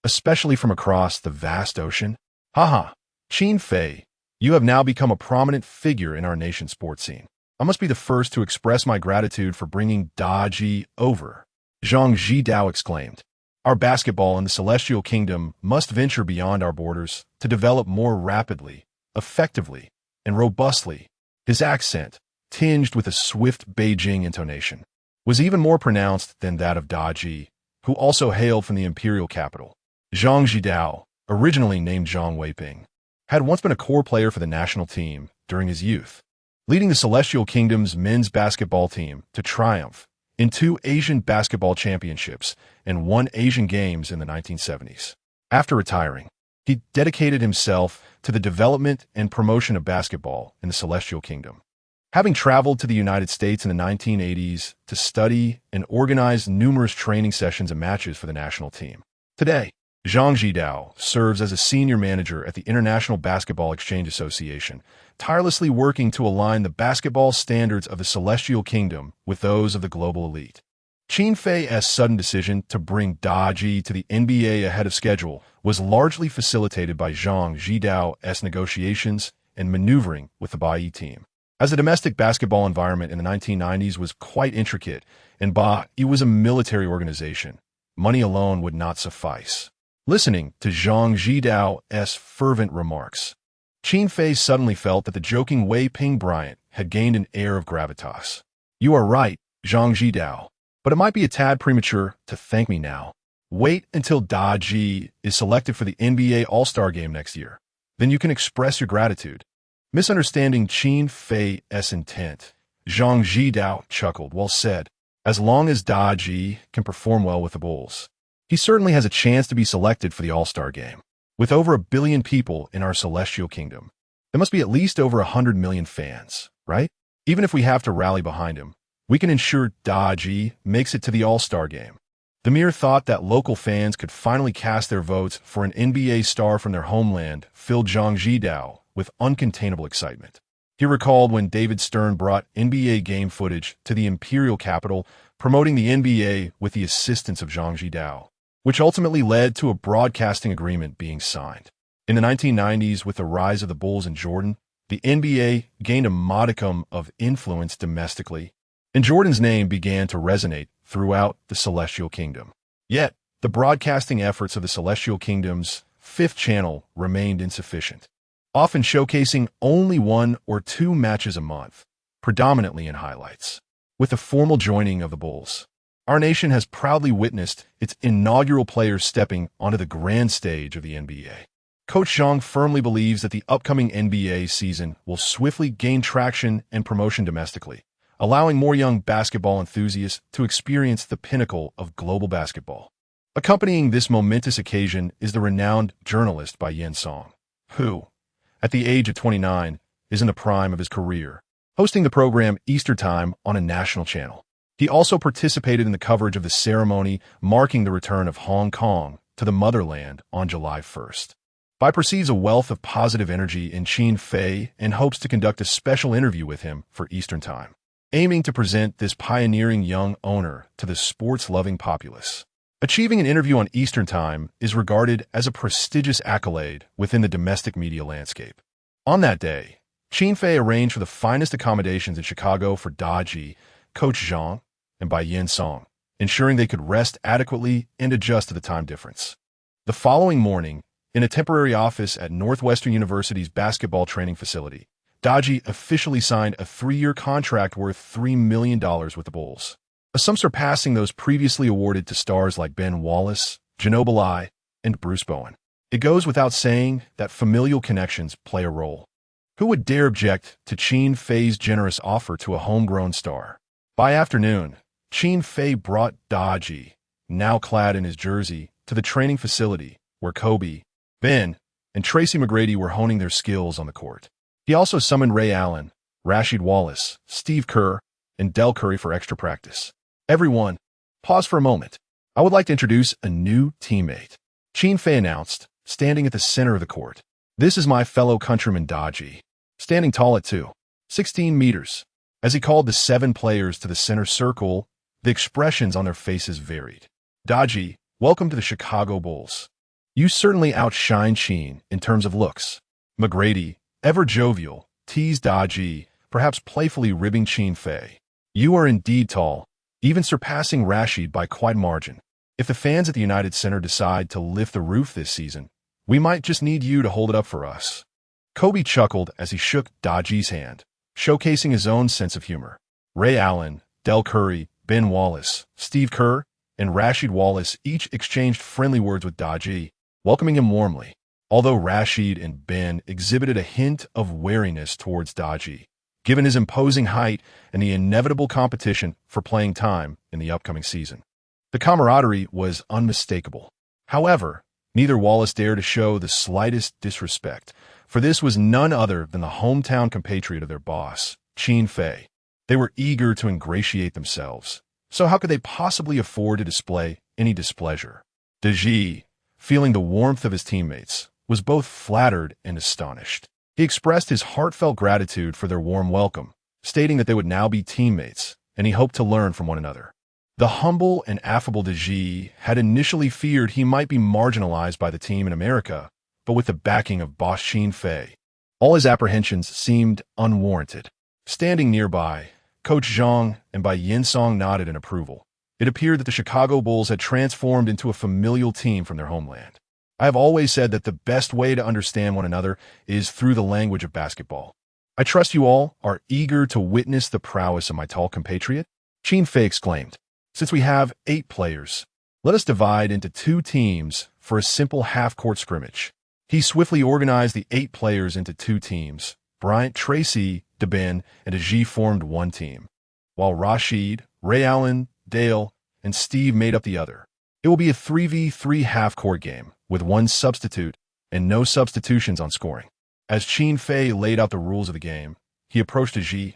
Speaker 1: especially from across the vast ocean? "Haha, Qin Fei, you have now become a prominent figure in our nation's sports scene. I must be the first to express my gratitude for bringing Daji over," Zhang Zhidao exclaimed. "Our basketball in the Celestial Kingdom must venture beyond our borders to develop more rapidly, effectively, and robustly." His accent, tinged with a swift Beijing intonation, was even more pronounced than that of Daji, who also hailed from the imperial capital. Zhang Zhidao, originally named Zhang Weiping, had once been a core player for the national team during his youth, leading the Celestial Kingdom's men's basketball team to triumph in 2 Asian basketball championships and 1 Asian Games in the 1970s. After retiring, he dedicated himself to the development and promotion of basketball in the Celestial Kingdom. Having traveled to the United States in the 1980s to study and organize numerous training sessions and matches for the national team. Today, Zhang Jidao serves as a senior manager at the International Basketball Exchange Association, tirelessly working to align the basketball standards of the Celestial Kingdom with those of the global elite. Qin Fei's sudden decision to bring Da Ji to the NBA ahead of schedule was largely facilitated by Zhang Jidao's negotiations and maneuvering with the Bai team. As the domestic basketball environment in the 1990s was quite intricate, and Bai was a military organization, money alone would not suffice. Listening to Zhang Jidao's fervent remarks, Qin Fei suddenly felt that the joking Wei Ping Bryant had gained an air of gravitas. "You are right, Zhang Jidao, but it might be a tad premature to thank me now. Wait until Da Ji is selected for the NBA All-Star Game next year. Then you can express your gratitude." Misunderstanding Qin Fei's intent, Zhang Jidao chuckled. "Well said. As long as Da Ji can perform well with the Bulls, he certainly has a chance to be selected for the All-Star Game. With over 1 billion people in our celestial kingdom, there must be at least over 100 million fans, right? Even if we have to rally behind him, we can ensure Da Ji makes it to the All-Star Game." The mere thought that local fans could finally cast their votes for an NBA star from their homeland filled Zhang Jidao with uncontainable excitement. He recalled when David Stern brought NBA game footage to the Imperial Capital, promoting the NBA with the assistance of Zhang Jidao, which ultimately led to a broadcasting agreement being signed. In the 1990s, with the rise of the Bulls in Jordan, the NBA gained a modicum of influence domestically, and Jordan's name began to resonate throughout the Celestial Kingdom. Yet, the broadcasting efforts of the Celestial Kingdom's fifth channel remained insufficient, often showcasing only 1 or 2 matches a month, predominantly in highlights. With the formal joining of the Bulls, our nation has proudly witnessed its inaugural players stepping onto the grand stage of the NBA. Coach Zhang firmly believes that the upcoming NBA season will swiftly gain traction and promotion domestically, allowing more young basketball enthusiasts to experience the pinnacle of global basketball. Accompanying this momentous occasion is the renowned journalist Bai Song, who, at the age of 29, is in the prime of his career, hosting the program Eastern Time on a national channel. He also participated in the coverage of the ceremony marking the return of Hong Kong to the motherland on July 1st. Bai perceives a wealth of positive energy in Qin Fei and hopes to conduct a special interview with him for Eastern Time, aiming to present this pioneering young owner to the sports-loving populace. Achieving an interview on Eastern Time is regarded as a prestigious accolade within the domestic media landscape. On that day, Qin Fei arranged for the finest accommodations in Chicago for Da Ji, Coach Zhang, and Bai Song, ensuring they could rest adequately and adjust to the time difference. The following morning, in a temporary office at Northwestern University's basketball training facility, Da Ji officially signed a 3-year contract worth $3 million with the Bulls, a sum surpassing those previously awarded to stars like Ben Wallace, Ginobili, and Bruce Bowen. It goes without saying that familial connections play a role. Who would dare object to Qin Fei's generous offer to a homegrown star? By afternoon, Qin Fei brought Da Ji, now clad in his jersey, to the training facility where Kobe, Ben, and Tracy McGrady were honing their skills on the court. He also summoned Ray Allen, Rasheed Wallace, Steve Kerr, and Del Curry for extra practice. "Everyone, pause for a moment. I would like to introduce a new teammate," Qin Fei announced, standing at the center of the court. "This is my fellow countryman Da Ji, standing tall at 16 meters. As he called the 7 players to the center circle, the expressions on their faces varied. "Da Ji, welcome to the Chicago Bulls. You certainly outshine Qin in terms of looks." McGrady, ever jovial, teased Da Ji, perhaps playfully ribbing Qin Fei. "You are indeed tall, even surpassing Rasheed by quite a margin. If the fans at the United Center decide to lift the roof this season, we might just need you to hold it up for us." Kobe chuckled as he shook Da Ji's hand, showcasing his own sense of humor. Ray Allen, Del Curry, Ben Wallace, Steve Kerr, and Rasheed Wallace each exchanged friendly words with Da Ji, welcoming him warmly, although Rasheed and Ben exhibited a hint of wariness towards Da Ji, given his imposing height and the inevitable competition for playing time in the upcoming season. The camaraderie was unmistakable. However, neither Wallace dared to show the slightest disrespect, for this was none other than the hometown compatriot of their boss, Qin Fei. They were eager to ingratiate themselves, so how could they possibly afford to display any displeasure? Da Ji, feeling the warmth of his teammates, was both flattered and astonished. He expressed his heartfelt gratitude for their warm welcome, stating that they would now be teammates, and he hoped to learn from one another. The humble and affable De Gea had initially feared he might be marginalized by the team in America, but with the backing of boss Qin Fei, all his apprehensions seemed unwarranted. Standing nearby, Coach Zhang and Bai Yinsong nodded in approval. It appeared that the Chicago Bulls had transformed into a familial team from their homeland. I have always said that the best way to understand one another is through the language of basketball. I trust you all are eager to witness the prowess of my tall compatriot? Qin Fei exclaimed. Since we have 8 players, let us divide into 2 teams for a simple half-court scrimmage. He swiftly organized the 8 players into 2 teams. Bryant, Tracy, DeBen, and De Gea formed one team, while Rashid, Ray Allen, Dale, and Steve made up the other. It will be a 3v3 half-court game, with 1 substitute and no substitutions on scoring. As Qin Fei laid out the rules of the game, he approached De Gea,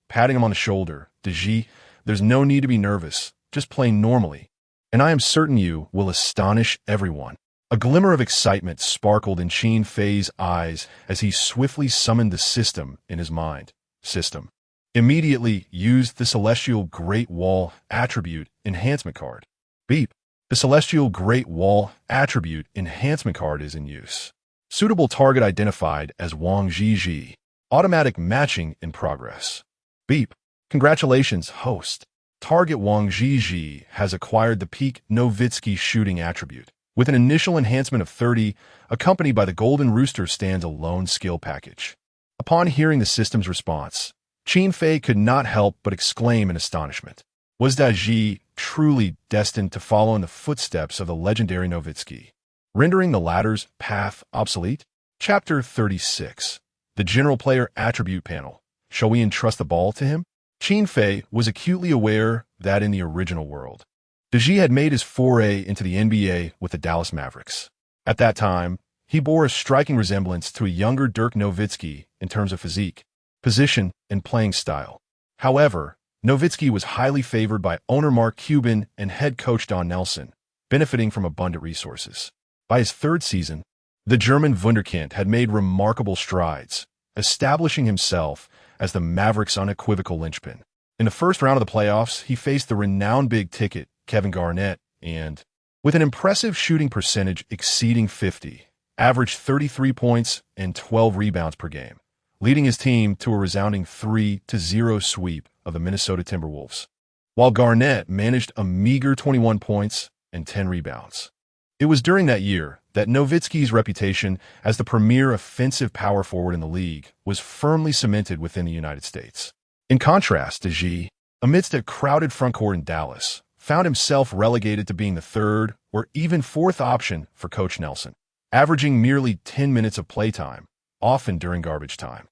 Speaker 1: patting him on the shoulder. De Gea, there's no need to be nervous. Just play normally, and I am certain you will astonish everyone. A glimmer of excitement sparkled in Qin Fei's eyes as he swiftly summoned the system in his mind. System. Immediately used the Celestial Great Wall attribute enhancement card. Beep. The Celestial Great Wall attribute enhancement card is in use. Suitable target identified as Wang Zhizhi. Automatic matching in progress. Beep. Congratulations, host. Target Wang Zhizhi has acquired the Peak Nowitzki shooting attribute. With an initial enhancement of 30, accompanied by the Golden Rooster stands alone skill package. Upon hearing the system's response, Qin Fei could not help but exclaim in astonishment. Was De Gea truly destined to follow in the footsteps of the legendary Nowitzki, rendering the latter's path obsolete? Chapter 36. The General Player Attribute Panel. Shall we entrust the ball to him? Qin Fei was acutely aware that in the original world, De Gea had made his foray into the NBA with the Dallas Mavericks. At that time, he bore a striking resemblance to a younger Dirk Nowitzki in terms of physique, position, and playing style. However, Nowitzki was highly favored by owner Mark Cuban and head coach Don Nelson, benefiting from abundant resources. By his 3rd season, the German wunderkind had made remarkable strides, establishing himself as the Mavericks' unequivocal linchpin. In the first round of the playoffs, he faced the renowned big ticket Kevin Garnett and, with an impressive shooting percentage exceeding 50, averaged 33 points and 12 rebounds per game, leading his team to a resounding 3-0 sweep of the Minnesota Timberwolves, while Garnett managed a meager 21 points and 10 rebounds. It was during that year that Nowitzki's reputation as the premier offensive power forward in the league was firmly cemented within the United States. In contrast, De Gea, amidst a crowded frontcourt in Dallas, found himself relegated to being the 3rd or even 4th option for Coach Nelson, averaging merely 10 minutes of playtime, often during garbage time.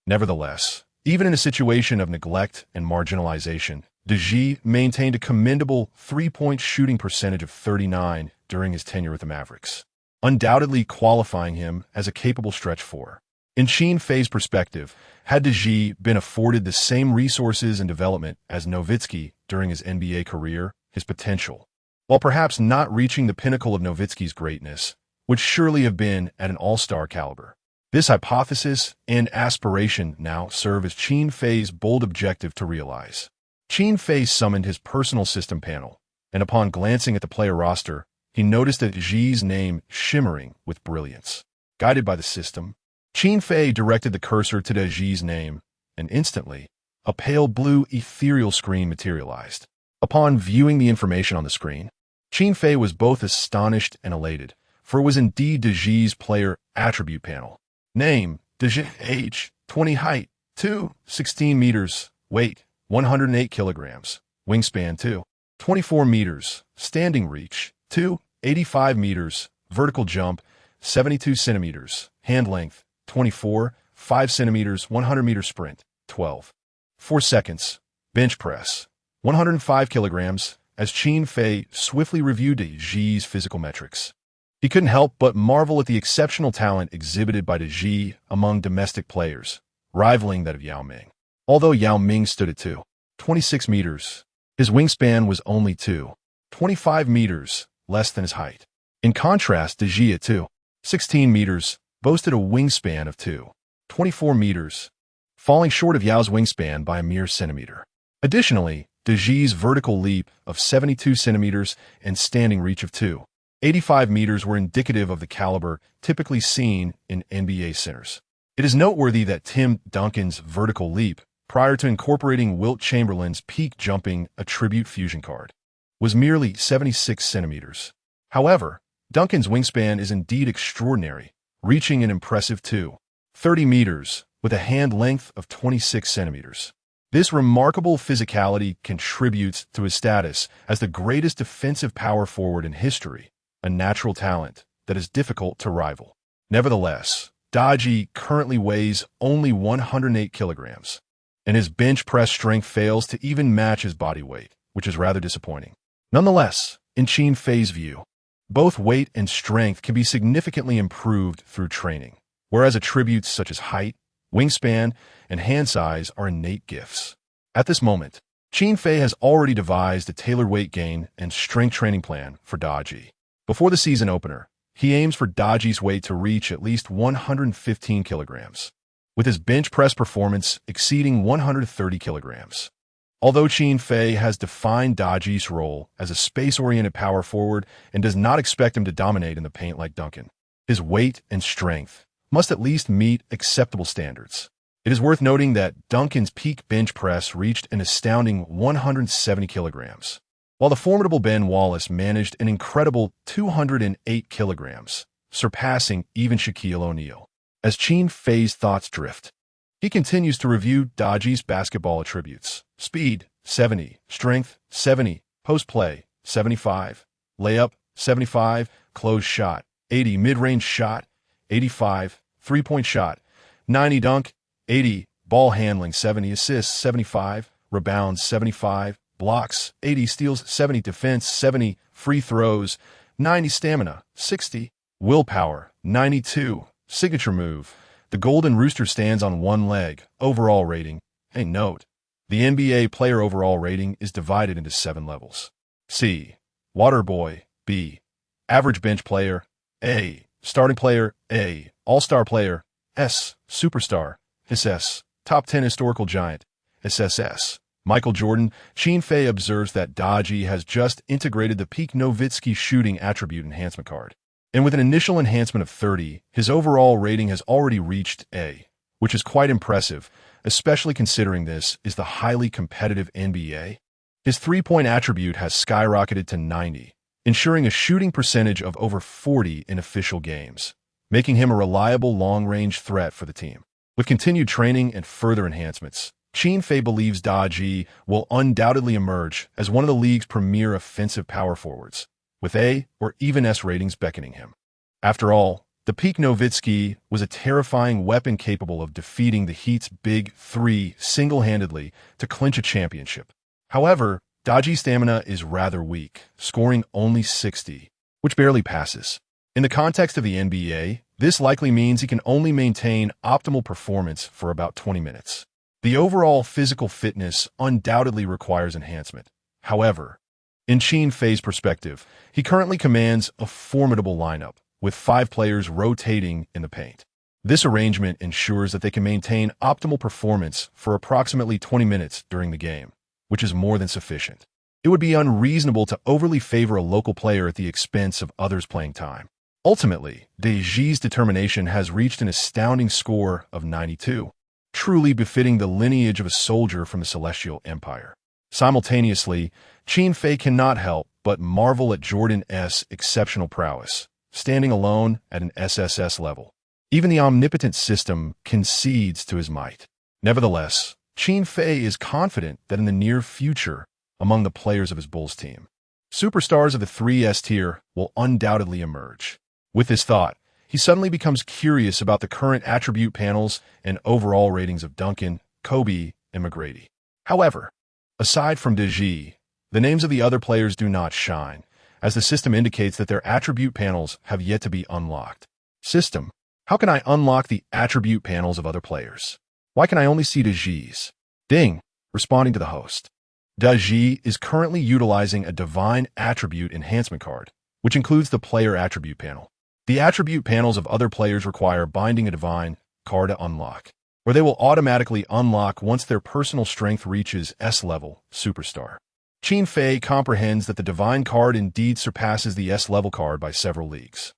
Speaker 1: Nevertheless, even in a situation of neglect and marginalization, De Gea maintained a commendable 3-point shooting percentage of 39 during his tenure with the Mavericks, undoubtedly qualifying him as a capable stretch 4. In Qin Fei's perspective, had De Gea been afforded the same resources and development as Nowitzki during his NBA career, his potential, while perhaps not reaching the pinnacle of Nowitzki's greatness, would surely have been at an all-star caliber. This hypothesis and aspiration now serve as Qin Fei's bold objective to realize. Qin Fei summoned his personal system panel, and upon glancing at the player roster, he noticed De Gea's name shimmering with brilliance. Guided by the system, Qin Fei directed the cursor to De Gea's name, and instantly, a pale blue ethereal screen materialized. Upon viewing the information on the screen, Qin Fei was both astonished and elated, for it was indeed De Gea's player attribute panel. Name, De Gea, age, 20, height, 2.16 meters, weight, 108 kilograms, wingspan 2.24 meters, standing reach, 2.85 meters, vertical jump, 72 centimeters, hand length, 24, 5 centimeters, 100 meter sprint, 12.4 seconds, bench press, 105 kilograms, as Qin Fei swiftly reviewed De Gea's physical metrics. He couldn't help but marvel at the exceptional talent exhibited by De Gea among domestic players, rivaling that of Yao Ming. Although Yao Ming stood at 2.26 meters, his wingspan was only 2.25 meters less than his height. In contrast, Deji at 2.16 meters boasted a wingspan of 2.24 meters, falling short of Yao's wingspan by a mere centimeter. Additionally, Deji's vertical leap of 72 centimeters and standing reach of 2.85 meters were indicative of the caliber typically seen in NBA centers. It is noteworthy that Tim Duncan's vertical leap, prior to incorporating Wilt Chamberlain's peak jumping attribute fusion card, was merely 76 centimeters. However, Duncan's wingspan is indeed extraordinary, reaching an impressive 2.30 meters with a hand length of 26 centimeters. This remarkable physicality contributes to his status as the greatest defensive power forward in history, a natural talent that is difficult to rival. Nevertheless, Deji currently weighs only 108 kilograms, and his bench press strength fails to even match his body weight, which is rather disappointing. Nonetheless, in Qin Fei's view, both weight and strength can be significantly improved through training, whereas attributes such as height, wingspan, and hand size are innate gifts. At this moment, Qin Fei has already devised a tailored weight gain and strength training plan for Deji. Before the season opener, he aims for Deji's weight to reach at least 115 kilograms, with his bench press performance exceeding 130 kilograms. Although Qin Fei has defined Deji's role as a space-oriented power forward and does not expect him to dominate in the paint like Duncan, his weight and strength must at least meet acceptable standards. It is worth noting that Duncan's peak bench press reached an astounding 170 kilograms, while the formidable Ben Wallace managed an incredible 208 kilograms, surpassing even Shaquille O'Neal. As Qin Fei's thoughts drift, he continues to review Deji's basketball attributes: speed, 70, strength, 70, post play, 75, layup, 75, close shot, 80, mid-range shot, 85, three-point shot, 90 dunk, 80, ball handling, 70 assists, 75, rebounds, 75, blocks, 80 steals, 70 defense, 70 free throws, 90 stamina, 60 willpower, 92 signature move. The Golden Rooster stands on one leg. Overall rating. Hey, note, the NBA player overall rating is divided into 7 levels. C. Water Boy. B. Average bench player. A. Starting player. A. All-star player. S. Superstar. SS. Top 10 historical giant. SSS. Michael Jordan. Qin Fei observes that Deji has just integrated the Peak Nowitzki shooting attribute enhancement card. And with an initial enhancement of 30, his overall rating has already reached A, which is quite impressive, especially considering this is the highly competitive NBA. His three-point attribute has skyrocketed to 90, ensuring a shooting percentage of over 40 in official games, making him a reliable long-range threat for the team. With continued training and further enhancements, Qin Fei believes Deji will undoubtedly emerge as one of the league's premier offensive power forwards, with A or even S ratings beckoning him. After all, the Peak Nowitzki was a terrifying weapon capable of defeating the Heat's Big Three single-handedly to clinch a championship. However, Deji's stamina is rather weak, scoring only 60, which barely passes. In the context of the NBA, this likely means he can only maintain optimal performance for about 20 minutes. The overall physical fitness undoubtedly requires enhancement. However, in Qin Fei's perspective, he currently commands a formidable lineup, with 5 players rotating in the paint. This arrangement ensures that they can maintain optimal performance for approximately 20 minutes during the game, which is more than sufficient. It would be unreasonable to overly favor a local player at the expense of others' playing time. Ultimately, Deji's determination has reached an astounding score of 92, truly befitting the lineage of a soldier from the Celestial Empire. Simultaneously, Qin Fei cannot help but marvel at Jordan's exceptional prowess, standing alone at an SSS level. Even the omnipotent system concedes to his might. Nevertheless, Qin Fei is confident that in the near future, among the players of his Bulls team, superstars of the 3S tier will undoubtedly emerge. With this thought, he suddenly becomes curious about the current attribute panels and overall ratings of Duncan, Kobe, and McGrady. However, aside from Deji, the names of the other players do not shine, as the system indicates that their attribute panels have yet to be unlocked. System, how can I unlock the attribute panels of other players? Why can I only see Deji's? Ding, responding to the host. Deji is currently utilizing a divine attribute enhancement card, which includes the player attribute panel. The attribute panels of other players require binding a divine card to unlock, or they will automatically unlock once their personal strength reaches S-level superstar. Qin Fei comprehends that the divine card indeed surpasses the S-level card by several leagues.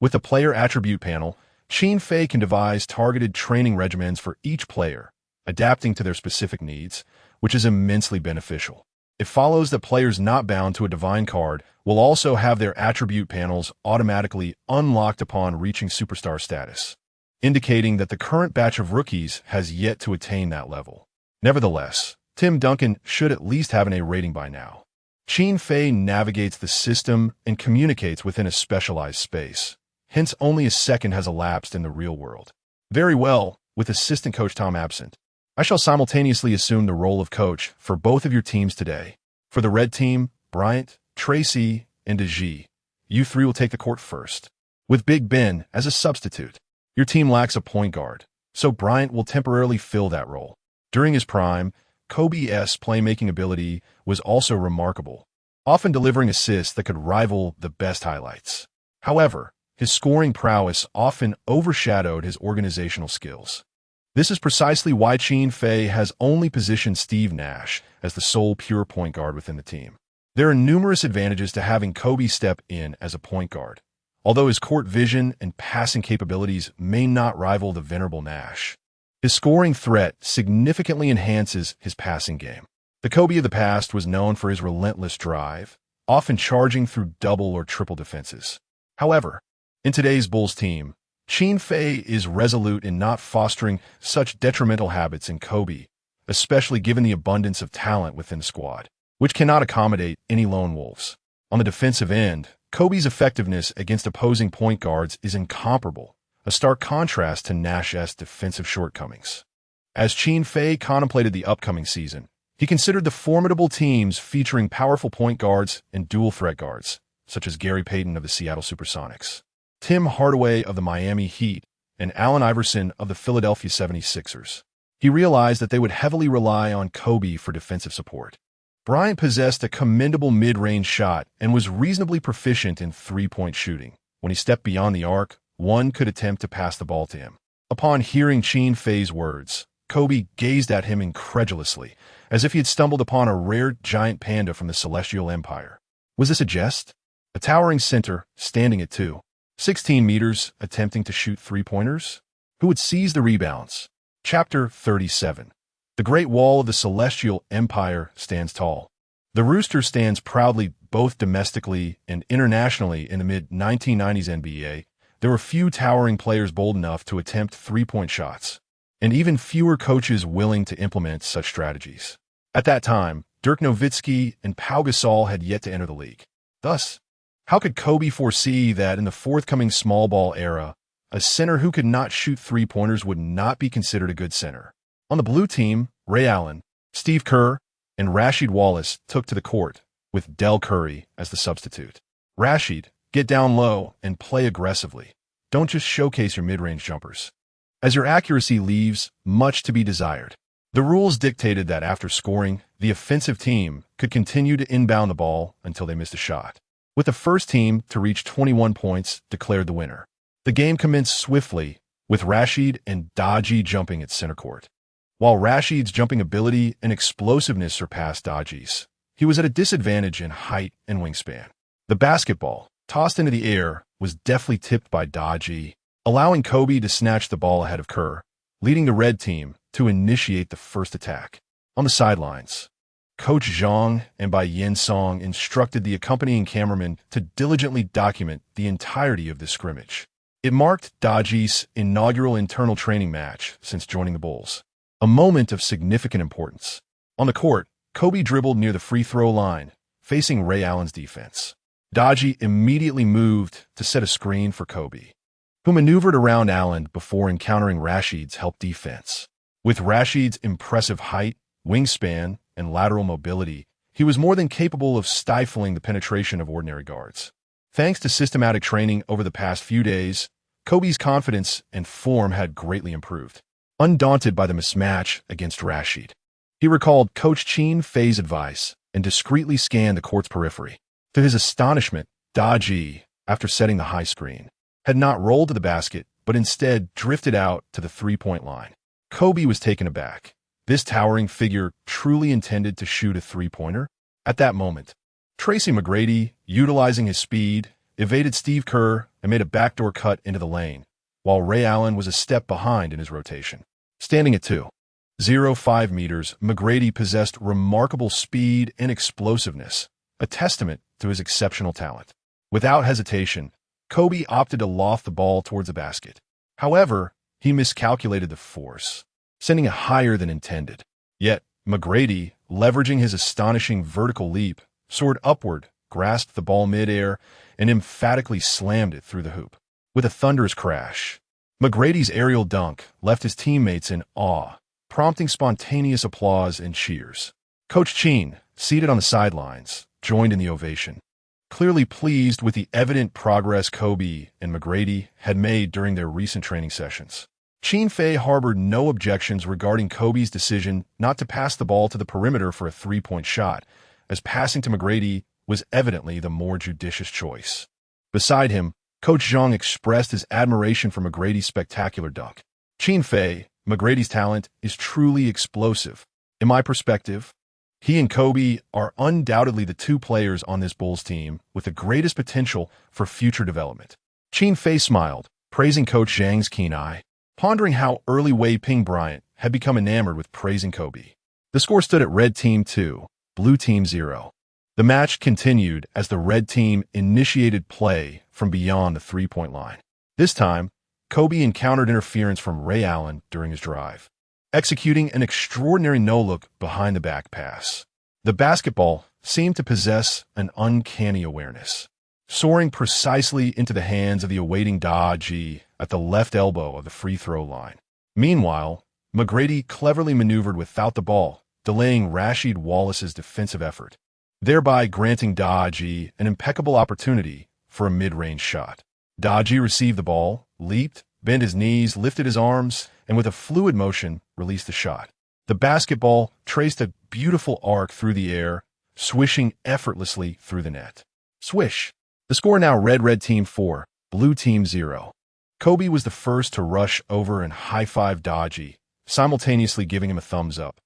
Speaker 1: With the player attribute panel, Qin Fei can devise targeted training regimens for each player, adapting to their specific needs, which is immensely beneficial. It follows that players not bound to a divine card will also have their attribute panels automatically unlocked upon reaching superstar status, indicating that the current batch of rookies has yet to attain that level. Nevertheless, Tim Duncan should at least have an A rating by now. Qin Fei navigates the system and communicates within a specialized space. Hence, only a second has elapsed in the real world. Very well, with assistant coach Tom absent. I shall simultaneously assume the role of coach for both of your teams today. For the red team, Bryant, Tracy, and Deji, you three will take the court first, with Big Ben as a substitute. Your team lacks a point guard, so Bryant will temporarily fill that role. During his prime, Kobe's playmaking ability was also remarkable, often delivering assists that could rival the best highlights. However, his scoring prowess often overshadowed his organizational skills. This is precisely why Qin Fei has only positioned Steve Nash as the sole pure point guard within the team. There are numerous advantages to having Kobe step in as a point guard, although his court vision and passing capabilities may not rival the venerable Nash. His scoring threat significantly enhances his passing game. The Kobe of the past was known for his relentless drive, often charging through double or triple defenses. However, in today's Bulls team, Qin Fei is resolute in not fostering such detrimental habits in Kobe, especially given the abundance of talent within the squad, which cannot accommodate any lone wolves. On the defensive end, Kobe's effectiveness against opposing point guards is incomparable, a stark contrast to Nash's defensive shortcomings. As Qin Fei contemplated the upcoming season, he considered the formidable teams featuring powerful point guards and dual threat guards, such as Gary Payton of the Seattle Supersonics, Tim Hardaway of the Miami Heat, and Allen Iverson of the Philadelphia 76ers. He realized that they would heavily rely on Kobe for defensive support. Bryant possessed a commendable mid-range shot and was reasonably proficient in three-point shooting. When he stepped beyond the arc, one could attempt to pass the ball to him. Upon hearing Qin Fei's words, Kobe gazed at him incredulously, as if he had stumbled upon a rare giant panda from the Celestial Empire. Was this a jest? A towering center, standing at 16 meters, attempting to shoot three-pointers? Who would seize the rebounds? Chapter 37. The Great Wall of the Celestial Empire stands tall. The Rooster stands proudly both domestically and internationally. In the mid-1990s NBA, there were few towering players bold enough to attempt three-point shots, and even fewer coaches willing to implement such strategies. At that time, Dirk Nowitzki and Pau Gasol had yet to enter the league. Thus, how could Kobe foresee that in the forthcoming small ball era, a center who could not shoot three-pointers would not be considered a good center? On the blue team, Ray Allen, Steve Kerr, and Rasheed Wallace took to the court, with Del Curry as the substitute. Rasheed, get down low and play aggressively. Don't just showcase your mid-range jumpers, as your accuracy leaves much to be desired. The rules dictated that after scoring, the offensive team could continue to inbound the ball until they missed a shot, with the first team to reach 21 points declared the winner. The game commenced swiftly, with Rasheed and Daji jumping at center court. While Rasheed's jumping ability and explosiveness surpassed Daji's, he was at a disadvantage in height and wingspan. The basketball, tossed into the air, was deftly tipped by Daji, allowing Kobe to snatch the ball ahead of Kerr, leading the red team to initiate the first attack. On the sidelines, Coach Zhang and Bai Yin Song instructed the accompanying cameraman to diligently document the entirety of this scrimmage. It marked Daji's inaugural internal training match since joining the Bulls, a moment of significant importance. On the court, Kobe dribbled near the free throw line, facing Ray Allen's defense. Daji immediately moved to set a screen for Kobe, who maneuvered around Allen before encountering Rasheed's help defense. With Rasheed's impressive height, wingspan, and lateral mobility, he was more than capable of stifling the penetration of ordinary guards. Thanks to systematic training over the past few days, Kobe's confidence and form had greatly improved. Undaunted by the mismatch against Rasheed, he recalled Coach Qin Fei's advice and discreetly scanned the court's periphery. To his astonishment, Ji, after setting the high screen, had not rolled to the basket, but instead drifted out to the three-point line. Kobe was taken aback. This towering figure truly intended to shoot a three-pointer? At that moment, Tracy McGrady, utilizing his speed, evaded Steve Kerr and made a backdoor cut into the lane, while Ray Allen was a step behind in his rotation. Standing at 2.05 meters, McGrady possessed remarkable speed and explosiveness, a testament to his exceptional talent. Without hesitation, Kobe opted to loft the ball towards the basket. However, he miscalculated the force, sending it higher than intended. Yet, McGrady, leveraging his astonishing vertical leap, soared upward, grasped the ball mid-air, and emphatically slammed it through the hoop. With a thunderous crash, McGrady's aerial dunk left his teammates in awe, prompting spontaneous applause and cheers. Coach Qin, seated on the sidelines, joined in the ovation, clearly pleased with the evident progress Kobe and McGrady had made during their recent training sessions. Qin Fei harbored no objections regarding Kobe's decision not to pass the ball to the perimeter for a three-point shot, as passing to McGrady was evidently the more judicious choice. Beside him, Coach Zhang expressed his admiration for McGrady's spectacular dunk. Qin Fei, McGrady's talent is truly explosive. In my perspective, he and Kobe are undoubtedly the two players on this Bulls team with the greatest potential for future development. Qin Fei smiled, praising Coach Zhang's keen eye, pondering how early Wei Ping Bryant had become enamored with praising Kobe. The score stood at Red Team 2, Blue Team 0. The match continued as the Red Team initiated play from beyond the three-point line. This time, Kobe encountered interference from Ray Allen during his drive, executing an extraordinary no-look behind the back pass. The basketball seemed to possess an uncanny awareness, soaring precisely into the hands of the awaiting Ji at the left elbow of the free throw line. Meanwhile, McGrady cleverly maneuvered without the ball, delaying Rasheed Wallace's defensive effort, thereby granting Ji an impeccable opportunity for a mid-range shot. Ji received the ball, leaped, bent his knees, lifted his arms, and with a fluid motion, released the shot. The basketball traced a beautiful arc through the air, swishing effortlessly through the net. Swish! The score now Red Team 4, Blue Team 0. Kobe was the first to rush over and high-five Ji, simultaneously giving him a thumbs up.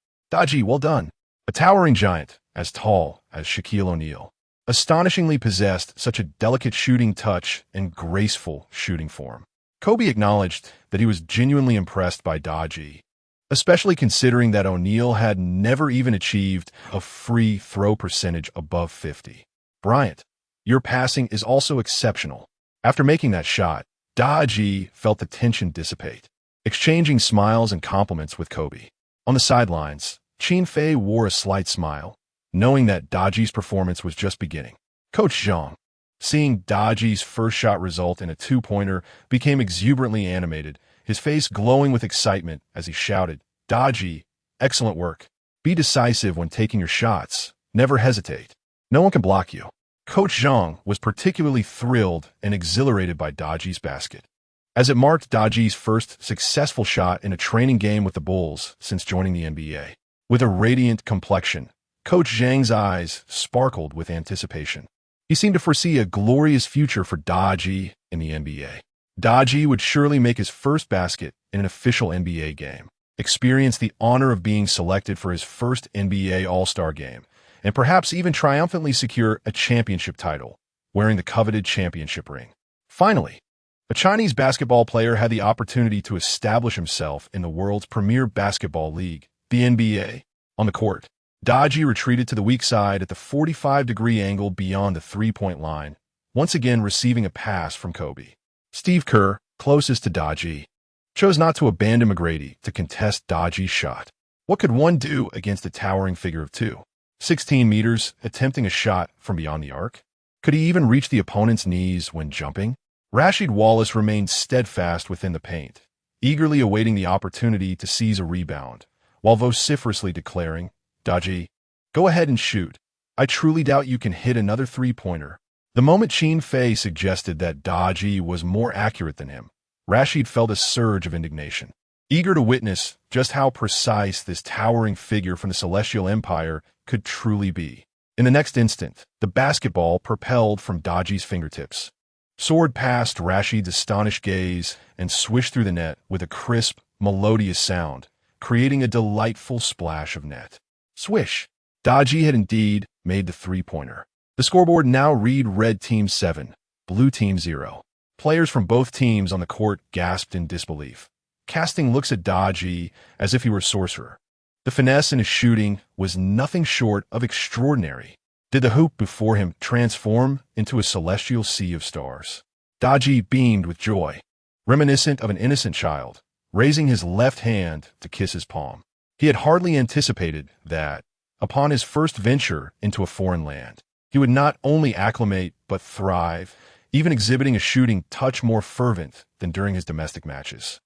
Speaker 1: Ji, well done. A towering giant, as tall as Shaquille O'Neal, astonishingly possessed such a delicate shooting touch and graceful shooting form. Kobe acknowledged that he was genuinely impressed by Ji, especially considering that O'Neal had never even achieved a free throw percentage above 50. Bryant, your passing is also exceptional. After making that shot, Ji felt the tension dissipate, exchanging smiles and compliments with Kobe. On the sidelines, Qin Fei wore a slight smile, knowing that Ji's performance was just beginning. Coach Zhang, seeing Ji's first shot result in a two-pointer, became exuberantly animated, his face glowing with excitement as he shouted, Ji, excellent work. Be decisive when taking your shots. Never hesitate. No one can block you. Coach Zhang was particularly thrilled and exhilarated by Ji's basket, as it marked Ji's first successful shot in a training game with the Bulls since joining the NBA. With a radiant complexion, Coach Zhang's eyes sparkled with anticipation. He seemed to foresee a glorious future for Ji in the NBA. Ji would surely make his first basket in an official NBA game, experience the honor of being selected for his first NBA All-Star game, and perhaps even triumphantly secure a championship title, wearing the coveted championship ring. Finally, a Chinese basketball player had the opportunity to establish himself in the world's premier basketball league, the NBA. On the court, Ji retreated to the weak side at the 45-degree angle beyond the three-point line, once again receiving a pass from Kobe. Steve Kerr, closest to Ji, chose not to abandon McGrady to contest Ji's shot. What could one do against a towering figure of 2.16 meters attempting a shot from beyond the arc? Could he even reach the opponent's knees when jumping? Rasheed Wallace remained steadfast within the paint, eagerly awaiting the opportunity to seize a rebound, while vociferously declaring, Ji, go ahead and shoot. I truly doubt you can hit another three-pointer. The moment Qin Fei suggested that Ji was more accurate than him, Rasheed felt a surge of indignation, eager to witness just how precise this towering figure from the Celestial Empire could truly be. In the next instant, the basketball propelled from Daji's fingertips, soared past Rashid's astonished gaze, and swished through the net with a crisp, melodious sound, creating a delightful splash of net. Swish! Daji had indeed made the three-pointer. The scoreboard now read Red Team 7, Blue Team 0. Players from both teams on the court gasped in disbelief, casting looks at Daji as if he were a sorcerer. The finesse in his shooting was nothing short of extraordinary. Did the hoop before him transform into a celestial sea of stars? Daji beamed with joy, reminiscent of an innocent child, raising his left hand to kiss his palm. He had hardly anticipated that, upon his first venture into a foreign land, he would not only acclimate but thrive, even exhibiting a shooting touch more fervent than during his domestic matches.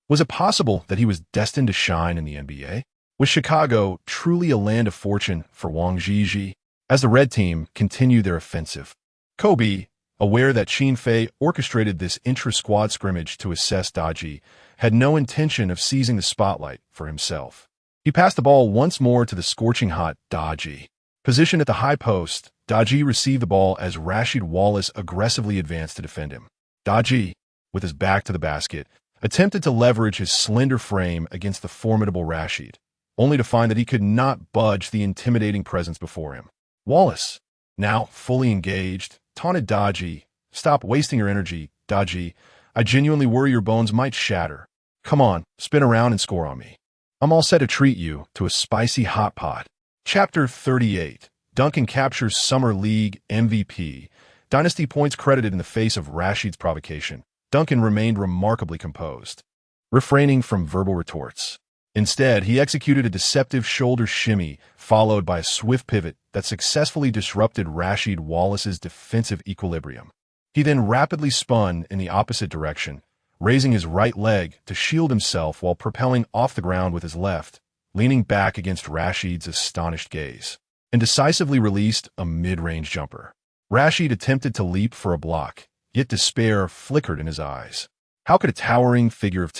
Speaker 1: Was it possible that he was destined to shine in the NBA? Was Chicago truly a land of fortune for Wang Zhizhi? As the Red Team continued their offensive, Kobe, aware that Qin Fei orchestrated this intra-squad scrimmage to assess Daji, had no intention of seizing the spotlight for himself. He passed the ball once more to the scorching hot Daji. Positioned at the high post, Daji received the ball as Rasheed Wallace aggressively advanced to defend him. Daji, with his back to the basket, attempted to leverage his slender frame against the formidable Rasheed, only to find that he could not budge the intimidating presence before him. Wallace, now fully engaged, taunted Daji. "Stop wasting your energy, Daji. I genuinely worry your bones might shatter. Come on, spin around and score on me. I'm all set to treat you to a spicy hot pot." Chapter 38. Duncan captures Summer League MVP. Dynasty points credited in the face of Rasheed's provocation. Duncan remained remarkably composed, refraining from verbal retorts. Instead, he executed a deceptive shoulder shimmy, followed by a swift pivot that successfully disrupted Rasheed Wallace's defensive equilibrium. He then rapidly spun in the opposite direction, raising his right leg to shield himself while propelling off the ground with his left, leaning back against Rasheed's astonished gaze, and decisively released a mid-range jumper. Rasheed attempted to leap for a block, yet despair flickered in his eyes. How could a towering figure of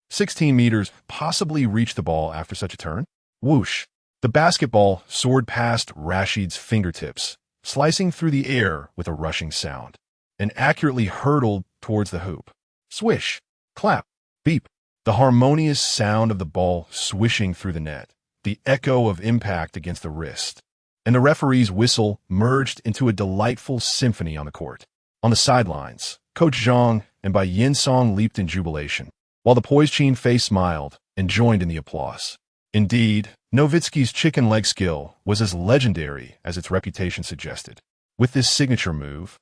Speaker 1: 16 meters, possibly reach the ball after such a turn? Whoosh! The basketball soared past Rasheed's fingertips, slicing through the air with a rushing sound, and accurately hurtled towards the hoop. Swish! Clap! Beep! The harmonious sound of the ball swishing through the net, the echo of impact against the wrist, and the referee's whistle merged into a delightful symphony on the court. On the sidelines, Coach Zhang and Bai Yinsong leaped in jubilation, while the poised Qin Fei smiled and joined in the applause. Indeed, Nowitzki's chicken leg skill was as legendary as its reputation suggested. With this signature move,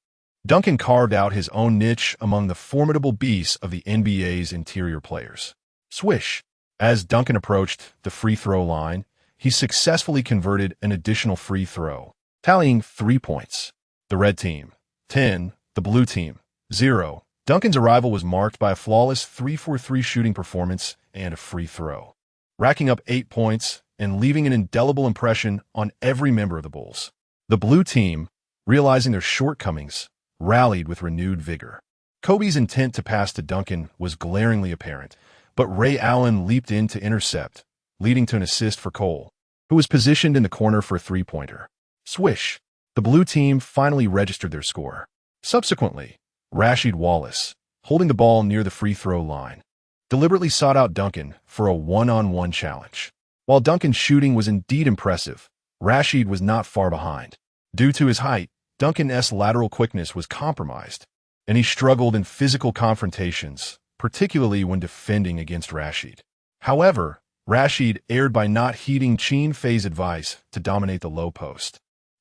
Speaker 1: Duncan carved out his own niche among the formidable beasts of the NBA's interior players. Swish! As Duncan approached the free throw line, he successfully converted an additional free throw, tallying 3 points. The Red Team, 10, the Blue Team, 0. Duncan's arrival was marked by a flawless 3-for-3 shooting performance and a free throw, racking up 8 points and leaving an indelible impression on every member of the Bulls. The Blue Team, realizing their shortcomings, rallied with renewed vigor. Kobe's intent to pass to Duncan was glaringly apparent, but Ray Allen leaped in to intercept, leading to an assist for Cole, who was positioned in the corner for a three-pointer. Swish! The Blue Team finally registered their score. Subsequently, Rasheed Wallace, holding the ball near the free throw line, deliberately sought out Duncan for a one-on-one challenge. While Duncan's shooting was indeed impressive, Rasheed was not far behind. Due to his height, Duncan's lateral quickness was compromised, and he struggled in physical confrontations, particularly when defending against Rasheed. However, Rasheed erred by not heeding Qin Fei's advice to dominate the low post,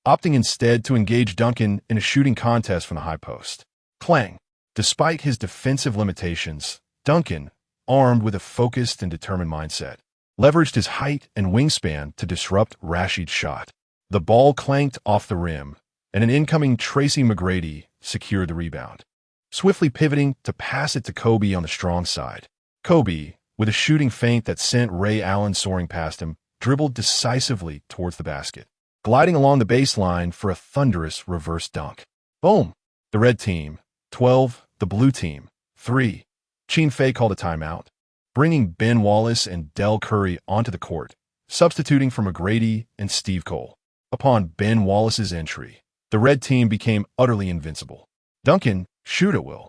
Speaker 1: opting instead to engage Duncan in a shooting contest from the high post. Clang! Despite his defensive limitations, Duncan, armed with a focused and determined mindset, leveraged his height and wingspan to disrupt Rasheed's shot. The ball clanked off the rim, and an incoming Tracy McGrady secured the rebound, swiftly pivoting to pass it to Kobe on the strong side. Kobe, with a shooting feint that sent Ray Allen soaring past him, dribbled decisively towards the basket, gliding along the baseline for a thunderous reverse dunk. Boom! The Red Team, 12, the Blue Team, 3. Qin Fei called a timeout, bringing Ben Wallace and Del Curry onto the court, substituting for McGrady and Steve Cole. Upon Ben Wallace's entry, the red team became utterly invincible. Duncan, shoot at will.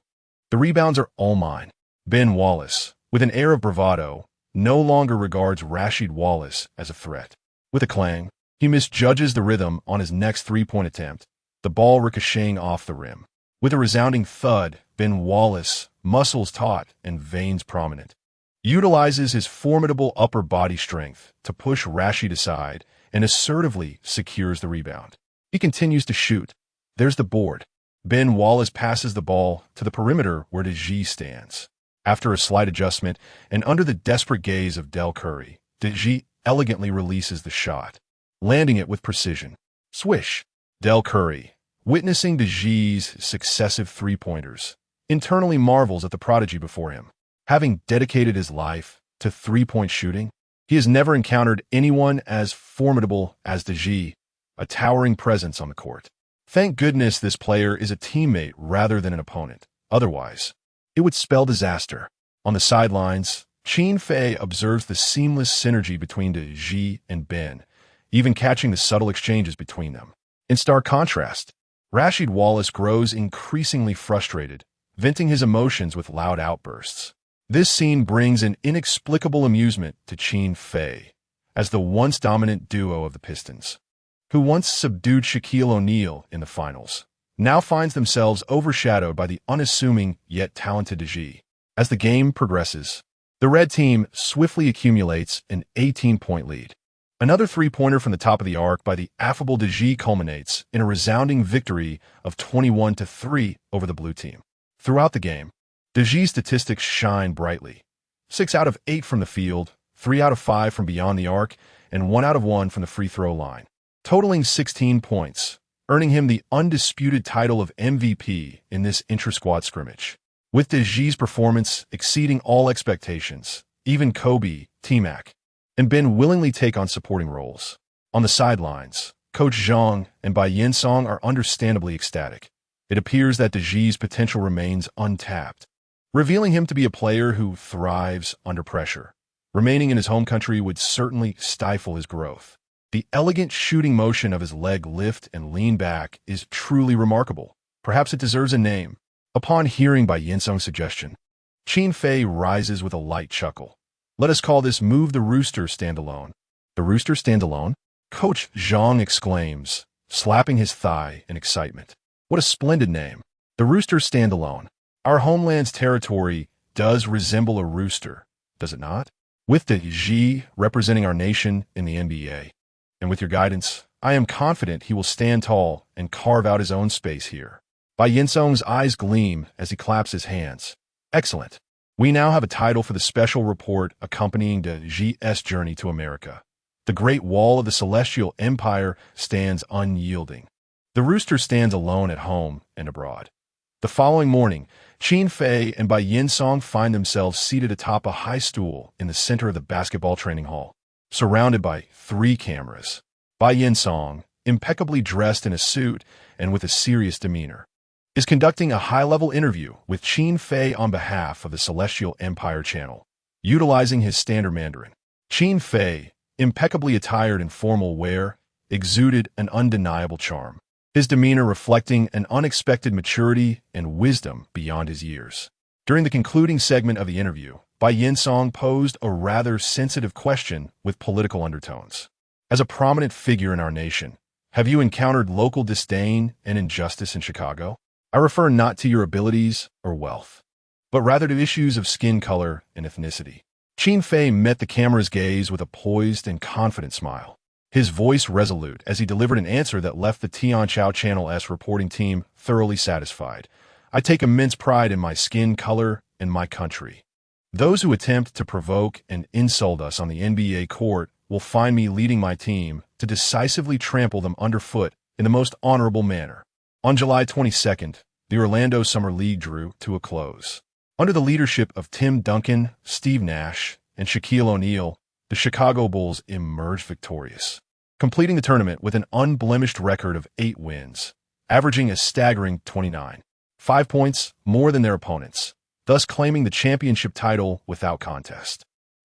Speaker 1: The rebounds are all mine. Ben Wallace, with an air of bravado, no longer regards Rasheed Wallace as a threat. With a clang, he misjudges the rhythm on his next three-point attempt, the ball ricocheting off the rim. With a resounding thud, Ben Wallace, muscles taut and veins prominent, utilizes his formidable upper body strength to push Rasheed aside and assertively secures the rebound. He continues to shoot. There's the board. Ben Wallace passes the ball to the perimeter where DeGie stands. After a slight adjustment and under the desperate gaze of Del Curry, DeGie elegantly releases the shot, landing it with precision. Swish. Del Curry, witnessing DeGie's successive three-pointers, internally marvels at the prodigy before him. Having dedicated his life to three-point shooting, he has never encountered anyone as formidable as DeGie, a towering presence on the court. Thank goodness this player is a teammate rather than an opponent. Otherwise, it would spell disaster. On the sidelines, Qin Fei observes the seamless synergy between DeGie and Ben, even catching the subtle exchanges between them. In stark contrast, Rasheed Wallace grows increasingly frustrated, venting his emotions with loud outbursts. This scene brings an inexplicable amusement to Qin Fei, as the once dominant duo of the Pistons, who once subdued Shaquille O'Neal in the finals, now finds themselves overshadowed by the unassuming yet talented DeGie. As the game progresses, the red team swiftly accumulates an 18-point lead. Another three-pointer from the top of the arc by the affable DeGie culminates in a resounding victory of 21-3 over the blue team. Throughout the game, DeGie's statistics shine brightly. 6 out of 8 from the field, 3 out of 5 from beyond the arc, and 1 out of 1 from the free throw line, totaling 16 points, earning him the undisputed title of MVP in this intra-squad scrimmage. With DeGie's performance exceeding all expectations, even Kobe, T-Mac, and Ben willingly take on supporting roles. On the sidelines, Coach Zhang and Bai Yinsong are understandably ecstatic. It appears that DeGie's potential remains untapped, revealing him to be a player who thrives under pressure. Remaining in his home country would certainly stifle his growth. The elegant shooting motion of his leg lift and lean back is truly remarkable. Perhaps it deserves a name. Upon hearing Bai Yinsong's suggestion, Qin Fei rises with a light chuckle. Let us call this Move the Rooster Standalone. The Rooster Standalone? Coach Zhang exclaims, slapping his thigh in excitement. What a splendid name. The Rooster Standalone. Our homeland's territory does resemble a rooster, does it not? With DeGie representing our nation in the NBA, and with your guidance, I am confident he will stand tall and carve out his own space here. Bai Yinsong's eyes gleam as he claps his hands. Excellent. We now have a title for the special report accompanying DeGie's journey to America. The Great Wall of the Celestial Empire stands unyielding. The rooster stands alone at home and abroad. The following morning, Qin Fei and Bai Yinsong find themselves seated atop a high stool in the center of the basketball training hall, surrounded by 3 cameras. Bai Yinsong, impeccably dressed in a suit and with a serious demeanor, is conducting a high-level interview with Qin Fei on behalf of the Celestial Empire Channel, utilizing his standard Mandarin. Qin Fei, impeccably attired in formal wear, exuded an undeniable charm, his demeanor reflecting an unexpected maturity and wisdom beyond his years. During the concluding segment of the interview, Bai Yinsong posed a rather sensitive question with political undertones. As a prominent figure in our nation, have you encountered local disdain and injustice in Chicago? I refer not to your abilities or wealth, but rather to issues of skin color and ethnicity. Qin Fei met the camera's gaze with a poised and confident smile, his voice resolute as he delivered an answer that left the Tianchao Channel-S reporting team thoroughly satisfied. I take immense pride in my skin color and my country. Those who attempt to provoke and insult us on the NBA court will find me leading my team to decisively trample them underfoot in the most honorable manner. On July 22nd, the Orlando Summer League drew to a close. Under the leadership of Tim Duncan, Steve Nash, and Shaquille O'Neal, the Chicago Bulls emerged victorious, completing the tournament with an unblemished record of 8 wins, averaging a staggering 29, 5 points more than their opponents, thus claiming the championship title without contest.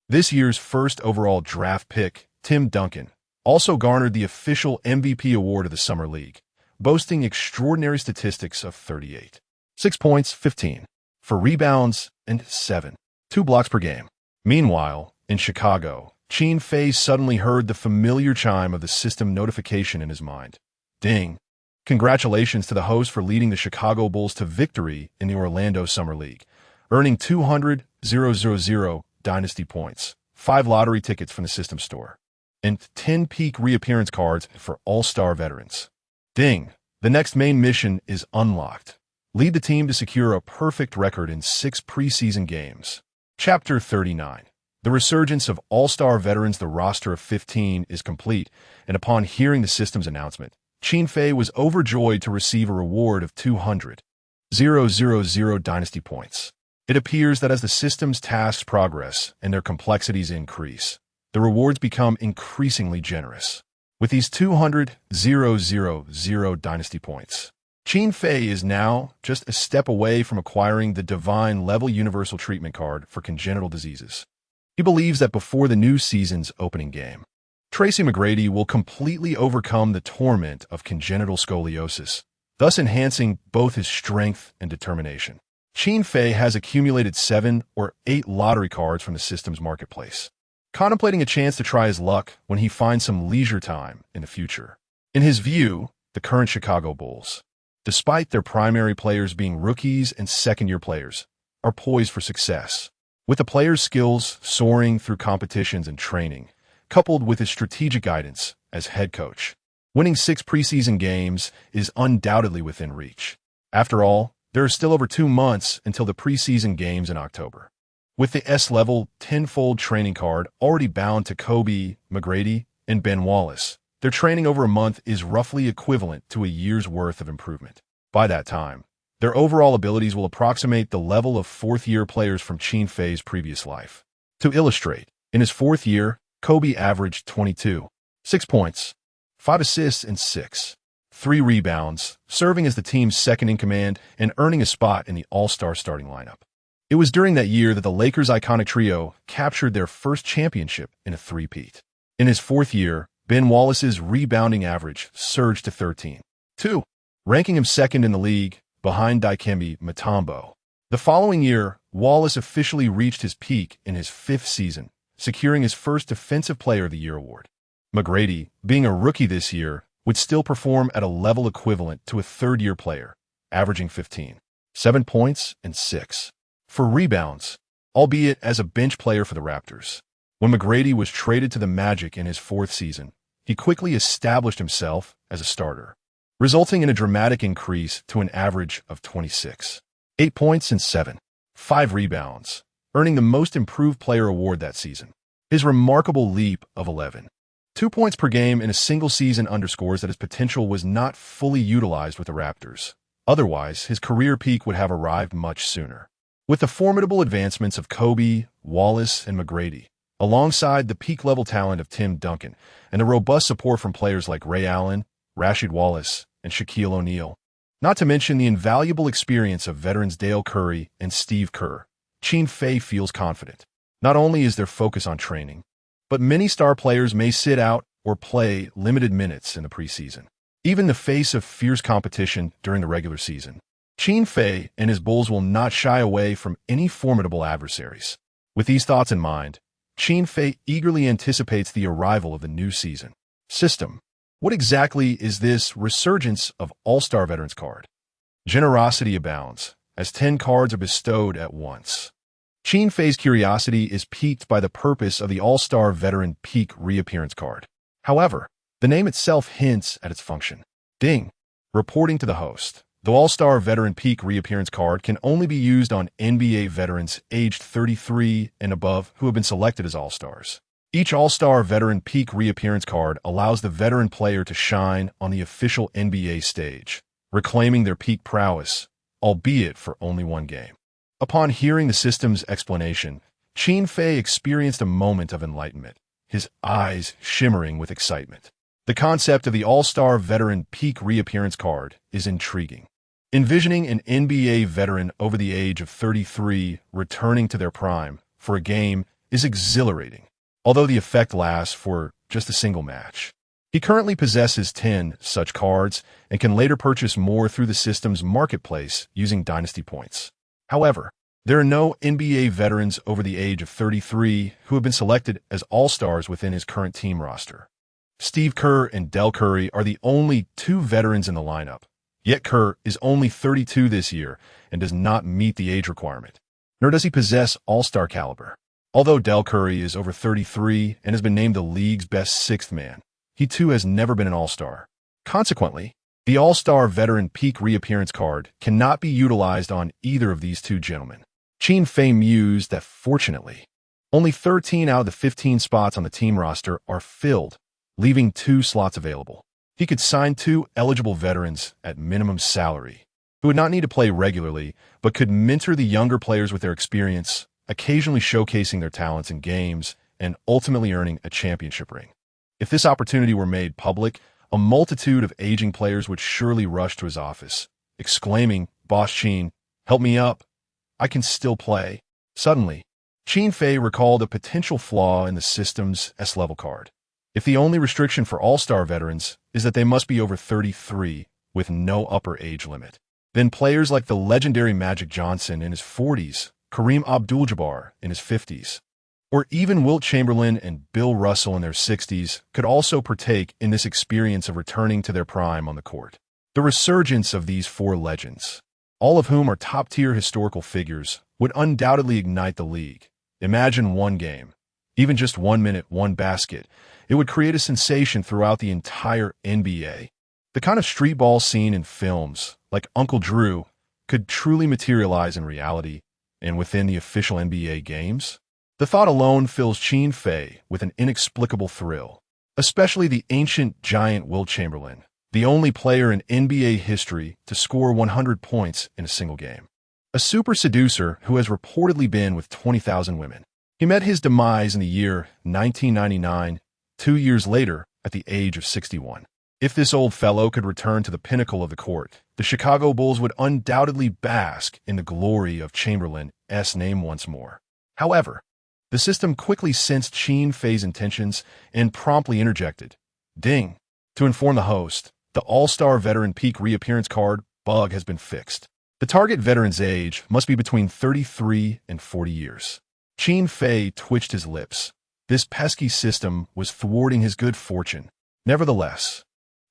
Speaker 1: This year's first overall draft pick, Tim Duncan, also garnered the official MVP award of the Summer League, boasting extraordinary statistics of 38, 6 points, 15, for rebounds, and 7, 2 blocks per game. Meanwhile, in Chicago, Qin Fei suddenly heard the familiar chime of the system notification in his mind. Ding! Congratulations to the host for leading the Chicago Bulls to victory in the Orlando Summer League, earning 200,000 Dynasty points, 5 lottery tickets from the system store, and 10 peak reappearance cards for all-star veterans. Ding! The next main mission is unlocked. Lead the team to secure a perfect record in 6 preseason games. Chapter 39. The resurgence of all-star veterans. The roster of 15 is complete, and upon hearing the system's announcement, Qin Fei was overjoyed to receive a reward of 200,000 Dynasty points. It appears that as the system's tasks progress and their complexities increase, the rewards become increasingly generous. With these 200,000 Dynasty points, Qin Fei is now just a step away from acquiring the Divine Level Universal Treatment Card for congenital diseases. He believes that before the new season's opening game, Tracy McGrady will completely overcome the torment of congenital scoliosis, thus enhancing both his strength and determination. Qin Fei has accumulated 7 or 8 lottery cards from the system's marketplace, contemplating a chance to try his luck when he finds some leisure time in the future. In his view, the current Chicago Bulls, despite their primary players being rookies and second-year players, are poised for success. With the players' skills soaring through competitions and training, coupled with his strategic guidance as head coach, winning 6 preseason games is undoubtedly within reach. After all, there are still over 2 months until the preseason games in October. With the S-level 10-fold training card already bound to Kobe, McGrady, and Ben Wallace, their training over a month is roughly equivalent to a year's worth of improvement. By that time, their overall abilities will approximate the level of 4th-year players from Qin Fei's previous life. To illustrate, in his 4th year, Kobe averaged 22, 6 points, 5 assists, and 3 rebounds, serving as the team's second-in-command and earning a spot in the All-Star starting lineup. It was during that year that the Lakers' iconic trio captured their first championship in a three-peat. In his 4th year, Ben Wallace's rebounding average surged to 13, 2, ranking him second in the league, behind Dikembe Mutombo. The following year, Wallace officially reached his peak in his 5th season, securing his first Defensive Player of the Year award. McGrady, being a rookie this year, would still perform at a level equivalent to a 3rd-year player, averaging 15, 7 points, and 6, 4 rebounds, albeit as a bench player for the Raptors. When McGrady was traded to the Magic in his 4th season, he quickly established himself as a starter, resulting in a dramatic increase to an average of 26, 8 points, and 5 rebounds, earning the Most Improved Player award that season. His remarkable leap of 2 points per game in a single season underscores that his potential was not fully utilized with the Raptors. Otherwise, his career peak would have arrived much sooner. With the formidable advancements of Kobe, Wallace, and McGrady, alongside the peak-level talent of Tim Duncan, and the robust support from players like Ray Allen, Rasheed Wallace, and Shaquille O'Neal, not to mention the invaluable experience of veterans Dale Curry and Steve Kerr, Qin Fei feels confident. Not only is there focus on training, but many star players may sit out or play limited minutes in the preseason, even in the face of fierce competition during the regular season. Qin Fei and his Bulls will not shy away from any formidable adversaries. With these thoughts in mind, Qin Fei eagerly anticipates the arrival of the new season. System. What exactly is this resurgence of All-Star Veterans card? Generosity abounds, as 10 cards are bestowed at once. Qin Fei's curiosity is piqued by the purpose of the All-Star Veteran Peak Reappearance card. However, the name itself hints at its function. Ding. Reporting to the host. The All-Star Veteran Peak Reappearance card can only be used on NBA veterans aged 33 and above who have been selected as All-Stars. Each All-Star Veteran Peak Reappearance card allows the veteran player to shine on the official NBA stage, reclaiming their peak prowess, albeit for only one game. Upon hearing the system's explanation, Qin Fei experienced a moment of enlightenment, his eyes shimmering with excitement. The concept of the All-Star Veteran Peak Reappearance card is intriguing. Envisioning an NBA veteran over the age of 33 returning to their prime for a game is exhilarating. although the effect lasts for just a single match. He currently possesses 10 such cards and can later purchase more through the system's marketplace using Dynasty points. However, there are no NBA veterans over the age of 33 who have been selected as All-Stars within his current team roster. Steve Kerr and Del Curry are the only two veterans in the lineup, yet Kerr is only 32 this year and does not meet the age requirement, nor does he possess All-Star caliber. Although Del Curry is over 33 and has been named the league's best sixth man, he too has never been an All-Star. Consequently, the All-Star Veteran Peak Reappearance card cannot be utilized on either of these two gentlemen. Qin Fei mused that fortunately, only 13 out of the 15 spots on the team roster are filled, leaving 2 slots available. He could sign 2 eligible veterans at minimum salary, who would not need to play regularly, but could mentor the younger players with their experience, occasionally showcasing their talents in games, and ultimately earning a championship ring. If this opportunity were made public, a multitude of aging players would surely rush to his office, exclaiming, "Boss Qin, help me up. I can still play." Suddenly, Qin Fei recalled a potential flaw in the system's S-level card. If the only restriction for All-Star veterans is that they must be over 33 with no upper age limit, then players like the legendary Magic Johnson in his 40s, Kareem Abdul-Jabbar in his 50s, or even Wilt Chamberlain and Bill Russell in their 60s could also partake in this experience of returning to their prime on the court. The resurgence of these 4 legends, all of whom are top-tier historical figures, would undoubtedly ignite the league. Imagine one game, even just 1 minute, 1 basket. It would create a sensation throughout the entire NBA. The kind of street ball seen in films, like Uncle Drew, could truly materialize in reality and within the official NBA games. The thought alone fills Qin Fei with an inexplicable thrill, especially the ancient giant Wilt Chamberlain, the only player in NBA history to score 100 points in a single game. A super seducer who has reportedly been with 20,000 women. He met his demise in the year 1999, 2 years later at the age of 61. If this old fellow could return to the pinnacle of the court, the Chicago Bulls would undoubtedly bask in the glory of Chamberlain's name once more. However, the system quickly sensed Qin Fei's intentions and promptly interjected, "Ding," to inform the host, the All-Star Veteran Peak Reappearance card bug has been fixed. The target veteran's age must be between 33 and 40 years. Qin Fei twitched his lips. This pesky system was thwarting his good fortune. Nevertheless,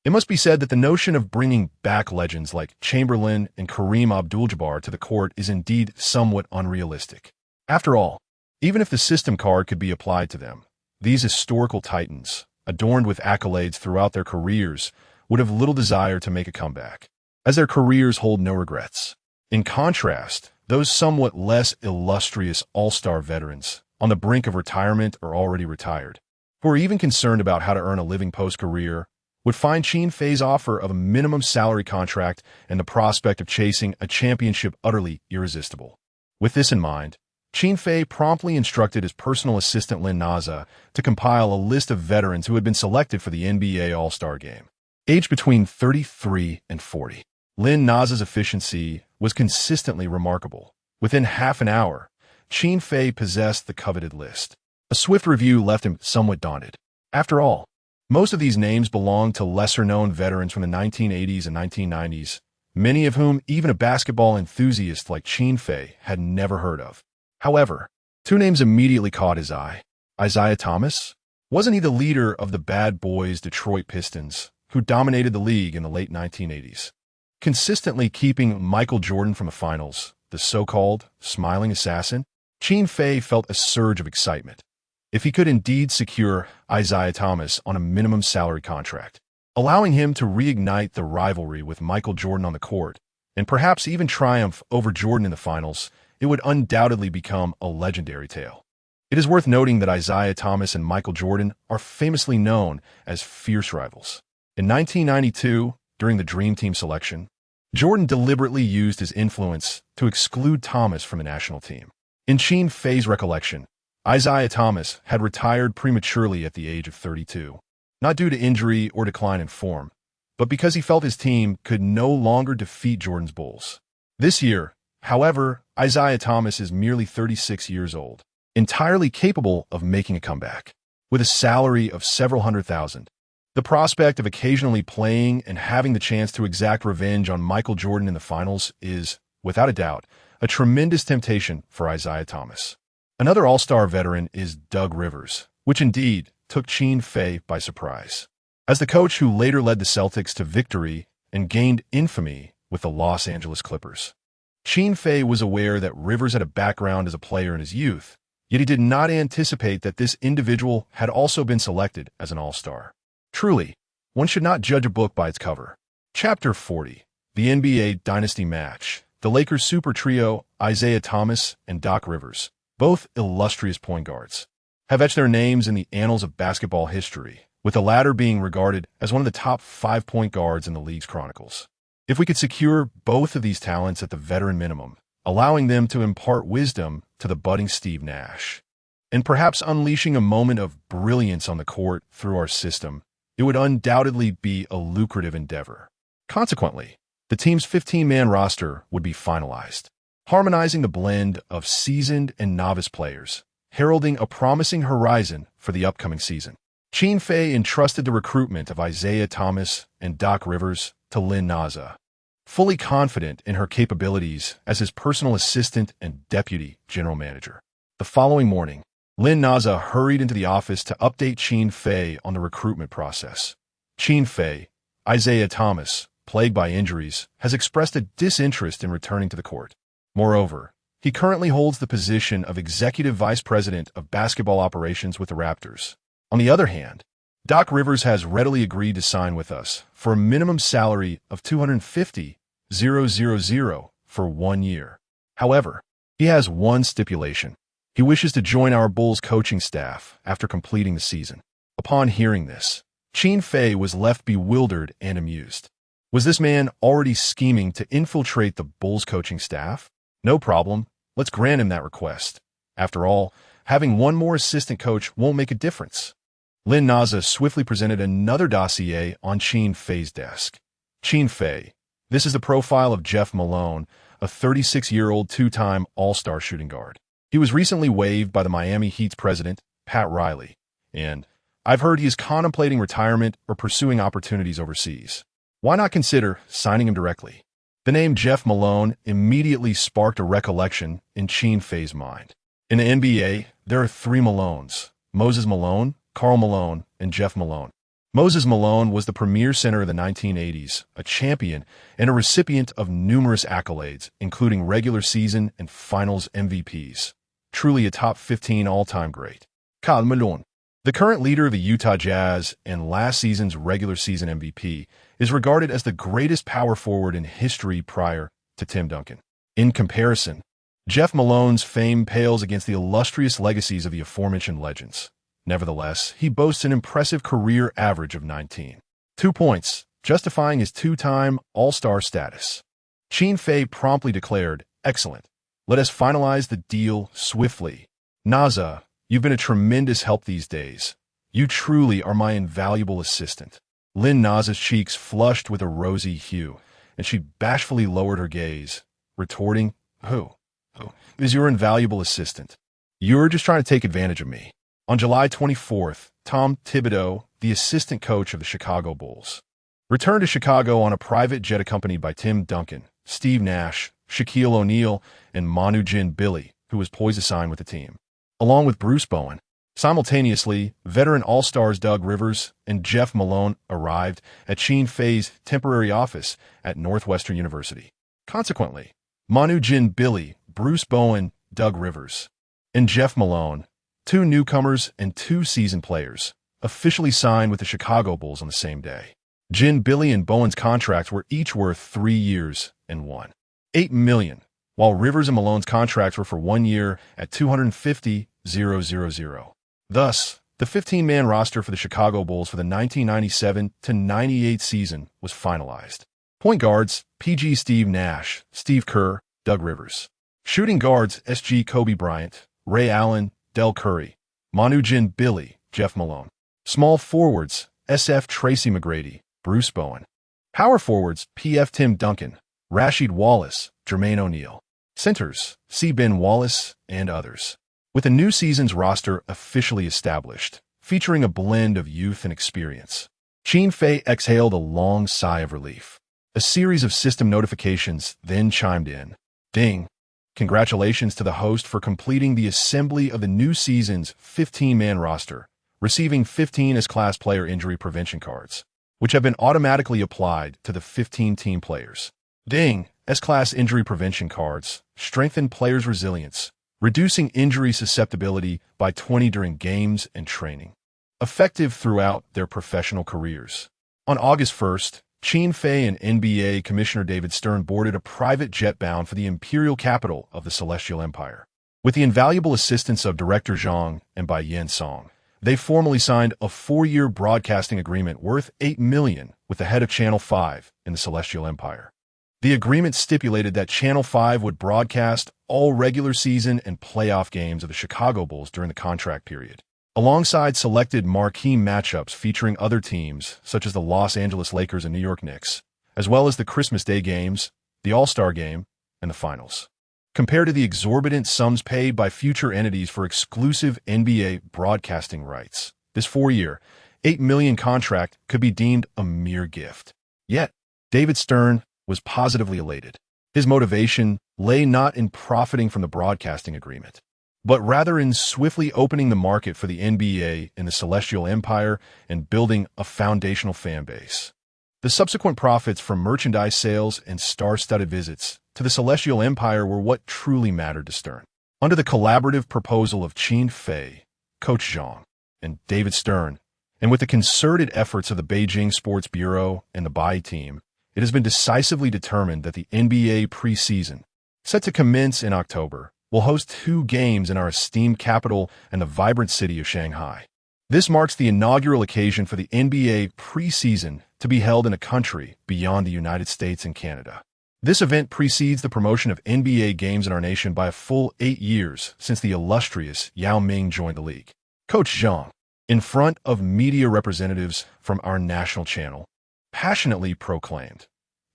Speaker 1: it must be said that the notion of bringing back legends like Chamberlain and Kareem Abdul-Jabbar to the court is indeed somewhat unrealistic. After all, even if the system card could be applied to them, these historical titans, adorned with accolades throughout their careers, would have little desire to make a comeback, as their careers hold no regrets. In contrast, those somewhat less illustrious All-Star veterans, on the brink of retirement or already retired, who are even concerned about how to earn a living post-career, would find Qin Fei's offer of a minimum salary contract and the prospect of chasing a championship utterly irresistible. With this in mind, Qin Fei promptly instructed his personal assistant Lin Naza to compile a list of veterans who had been selected for the NBA All-Star Game. Aged between 33 and 40, Lin Naza's efficiency was consistently remarkable. Within half an hour, Qin Fei possessed the coveted list. A swift review left him somewhat daunted. After all, most of these names belonged to lesser-known veterans from the 1980s and 1990s, many of whom even a basketball enthusiast like Qin Fei had never heard of. However, 2 names immediately caught his eye. Isaiah Thomas? Wasn't he the leader of the bad boys Detroit Pistons, who dominated the league in the late 1980s? Consistently keeping Michael Jordan from the finals, the so-called smiling assassin, Qin Fei felt a surge of excitement. If he could indeed secure Isaiah Thomas on a minimum salary contract, allowing him to reignite the rivalry with Michael Jordan on the court, and perhaps even triumph over Jordan in the finals, it would undoubtedly become a legendary tale. It is worth noting that Isaiah Thomas and Michael Jordan are famously known as fierce rivals. In 1992, during the Dream Team selection, Jordan deliberately used his influence to exclude Thomas from the national team. In Qin Fei's recollection, Isaiah Thomas had retired prematurely at the age of 32, not due to injury or decline in form, but because he felt his team could no longer defeat Jordan's Bulls. This year, however, Isaiah Thomas is merely 36 years old, entirely capable of making a comeback. with a salary of several hundred thousand. The prospect of occasionally playing and having the chance to exact revenge on Michael Jordan in the finals is, without a doubt, a tremendous temptation for Isaiah Thomas. Another All-Star veteran is Doug Rivers, which indeed took Qin Fei by surprise. As the coach who later led the Celtics to victory and gained infamy with the Los Angeles Clippers, Qin Fei was aware that Rivers had a background as a player in his youth, yet he did not anticipate that this individual had also been selected as an All-Star. Truly, one should not judge a book by its cover. Chapter 40. The NBA Dynasty Match. The Lakers Super Trio, Isaiah Thomas and Doc Rivers, both illustrious point guards, have etched their names in the annals of basketball history, with the latter being regarded as one of the top 5 point guards in the league's chronicles. If we could secure both of these talents at the veteran minimum, allowing them to impart wisdom to the budding Steve Nash, and perhaps unleashing a moment of brilliance on the court through our system, it would undoubtedly be a lucrative endeavor. Consequently, the team's 15-man roster would be finalized, harmonizing the blend of seasoned and novice players, heralding a promising horizon for the upcoming season. Qin Fei entrusted the recruitment of Isaiah Thomas and Doc Rivers to Lynn Naza, fully confident in her capabilities as his personal assistant and deputy general manager. The following morning, Lynn Naza hurried into the office to update Qin Fei on the recruitment process. Qin Fei, Isaiah Thomas, plagued by injuries, has expressed a disinterest in returning to the court. Moreover, he currently holds the position of Executive Vice President of Basketball Operations with the Raptors. On the other hand, Doc Rivers has readily agreed to sign with us for a minimum salary of $250,000 for 1 year. However, he has one stipulation. He wishes to join our Bulls coaching staff after completing the season. Upon hearing this, Qin Fei was left bewildered and amused. Was this man already scheming to infiltrate the Bulls coaching staff? No problem. Let's grant him that request. After all, having one more assistant coach won't make a difference. Lynn Naza swiftly presented another dossier on Qin Fei's desk. Qin Fei. This is the profile of Jeff Malone, a 36-year-old two-time All-Star shooting guard. He was recently waived by the Miami Heat's president, Pat Riley, and I've heard he is contemplating retirement or pursuing opportunities overseas. Why not consider signing him directly? The name Jeff Malone immediately sparked a recollection in Qin Fei's mind. In the NBA, there are 3 Malones: Moses Malone, Karl Malone, and Jeff Malone. Moses Malone was the premier center of the 1980s, a champion and a recipient of numerous accolades, including regular season and finals MVPs. Truly a top 15 all-time great. Karl Malone, the current leader of the Utah Jazz and last season's regular season MVP, is regarded as the greatest power forward in history prior to Tim Duncan. In comparison, Jeff Malone's fame pales against the illustrious legacies of the aforementioned legends. Nevertheless, he boasts an impressive career average of 19.2 points, justifying his two-time All-Star status. Qin Fei promptly declared, "Excellent. Let us finalize the deal swiftly. Naza, you've been a tremendous help these days. You truly are my invaluable assistant." Lynn Naza's cheeks flushed with a rosy hue, and she bashfully lowered her gaze, retorting, Who is your invaluable assistant? You're just trying to take advantage of me." On July 24th, Tom Thibodeau, the assistant coach of the Chicago Bulls, returned to Chicago on a private jet accompanied by Tim Duncan, Steve Nash, Shaquille O'Neal, and Manu Ginobili, who was poised to sign with the team, along with Bruce Bowen. Simultaneously, veteran All-Stars Doug Rivers and Jeff Malone arrived at Qin Fei's temporary office at Northwestern University. Consequently, Manu Ginobili, Bruce Bowen, Doug Rivers, and Jeff Malone, 2 newcomers and 2 seasoned players, officially signed with the Chicago Bulls on the same day. Ginobili and Bowen's contracts were each worth 3 years and $1.8 million, while Rivers and Malone's contracts were for 1 year at $250,000. Thus, the 15-man roster for the Chicago Bulls for the 1997-98 season was finalized. Point guards, PG Steve Nash, Steve Kerr, Doug Rivers. Shooting guards, SG Kobe Bryant, Ray Allen, Del Curry, Manu Ginobili, Jeff Malone. Small forwards, SF Tracy McGrady, Bruce Bowen. Power forwards, PF Tim Duncan, Rasheed Wallace, Jermaine O'Neal. Centers, C. Ben Wallace, and others. With the new season's roster officially established, featuring a blend of youth and experience. Qin Fei exhaled a long sigh of relief. A series of system notifications then chimed in. Ding! Congratulations to the host for completing the assembly of the new season's 15-man roster, receiving 15 S-Class player injury prevention cards, which have been automatically applied to the 15 team players. Ding! S-Class injury prevention cards strengthen players' resilience, reducing injury susceptibility by 20 during games and training, effective throughout their professional careers. On August 1st, Qin Fei and NBA Commissioner David Stern boarded a private jet bound for the imperial capital of the Celestial Empire. With the invaluable assistance of Director Zhang and Bai Yen Song, they formally signed a 4-year broadcasting agreement worth $8 million with the head of Channel 5 in the Celestial Empire. The agreement stipulated that Channel 5 would broadcast all regular season and playoff games of the Chicago Bulls during the contract period, alongside selected marquee matchups featuring other teams such as the Los Angeles Lakers and New York Knicks, as well as the Christmas Day games, the All-Star Game, and the Finals. Compared to the exorbitant sums paid by future entities for exclusive NBA broadcasting rights, this 4-year, $8 million contract could be deemed a mere gift. Yet, David Stern was positively elated. His motivation lay not in profiting from the broadcasting agreement, but rather in swiftly opening the market for the NBA in the Celestial Empire and building a foundational fan base. The subsequent profits from merchandise sales and star-studded visits to the Celestial Empire were what truly mattered to Stern. Under the collaborative proposal of Qin Fei, Coach Zhang, and David Stern, and with the concerted efforts of the Beijing Sports Bureau and the Bai team, it has been decisively determined that the NBA preseason, set to commence in October, will host 2 games in our esteemed capital and the vibrant city of Shanghai. This marks the inaugural occasion for the NBA preseason to be held in a country beyond the United States and Canada. This event precedes the promotion of NBA games in our nation by a full 8 years since the illustrious Yao Ming joined the league. Coach Zhang, in front of media representatives from our national channel, passionately proclaimed,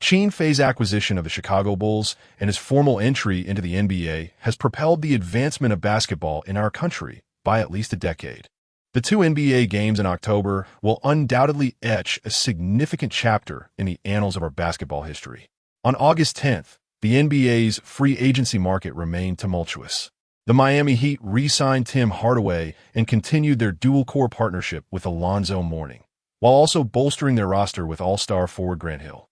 Speaker 1: Qin Fei's acquisition of the Chicago Bulls and his formal entry into the NBA has propelled the advancement of basketball in our country by at least a decade. The 2 NBA games in October will undoubtedly etch a significant chapter in the annals of our basketball history. On August 10th, the NBA's free agency market remained tumultuous. The Miami Heat re-signed Tim Hardaway and continued their dual-core partnership with Alonzo Mourning, while also bolstering their roster with all-star forward Grant Hill.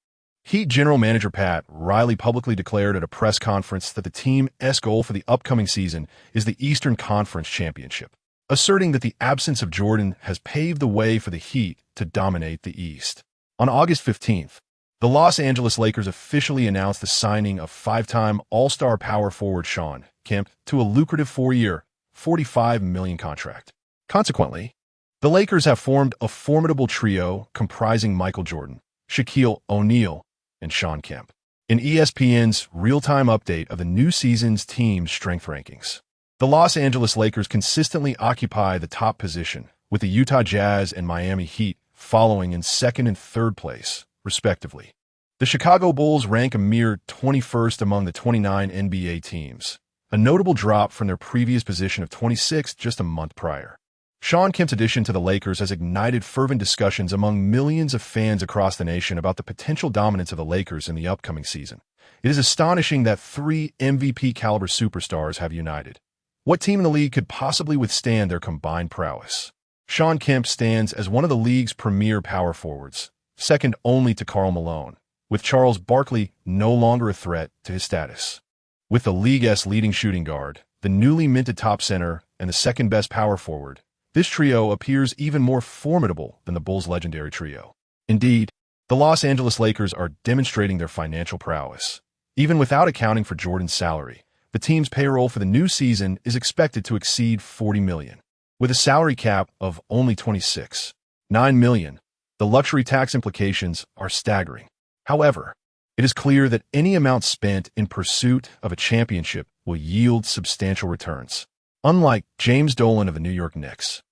Speaker 1: Heat general manager Pat Riley publicly declared at a press conference that the team's goal for the upcoming season is the Eastern Conference Championship, asserting that the absence of Jordan has paved the way for the Heat to dominate the East. On August 15th, the Los Angeles Lakers officially announced the signing of 5-time All-Star power forward Shawn Kemp to a lucrative 4-year, $45 million contract. Consequently, the Lakers have formed a formidable trio comprising Michael Jordan, Shaquille O'Neal, and Shawn Kemp. In ESPN's real-time update of the new season's team strength rankings, the Los Angeles Lakers consistently occupy the top position, with the Utah Jazz and Miami Heat following in 2nd and 3rd place, respectively. The Chicago Bulls rank a mere 21st among the 29 NBA teams, a notable drop from their previous position of 26th just a month prior. Shawn Kemp's addition to the Lakers has ignited fervent discussions among millions of fans across the nation about the potential dominance of the Lakers in the upcoming season. It is astonishing that 3 MVP-caliber superstars have united. What team in the league could possibly withstand their combined prowess? Shawn Kemp stands as one of the league's premier power forwards, second only to Karl Malone, with Charles Barkley no longer a threat to his status. With the league's leading shooting guard, the newly minted top center, and the second-best power forward, this trio appears even more formidable than the Bulls' legendary trio. Indeed, the Los Angeles Lakers are demonstrating their financial prowess. Even without accounting for Jordan's salary, the team's payroll for the new season is expected to exceed $40 million. With a salary cap of only $26.9 million, the luxury tax implications are staggering. However, it is clear that any amount spent in pursuit of a championship will yield substantial returns. Unlike James Dolan of the New York Knicks,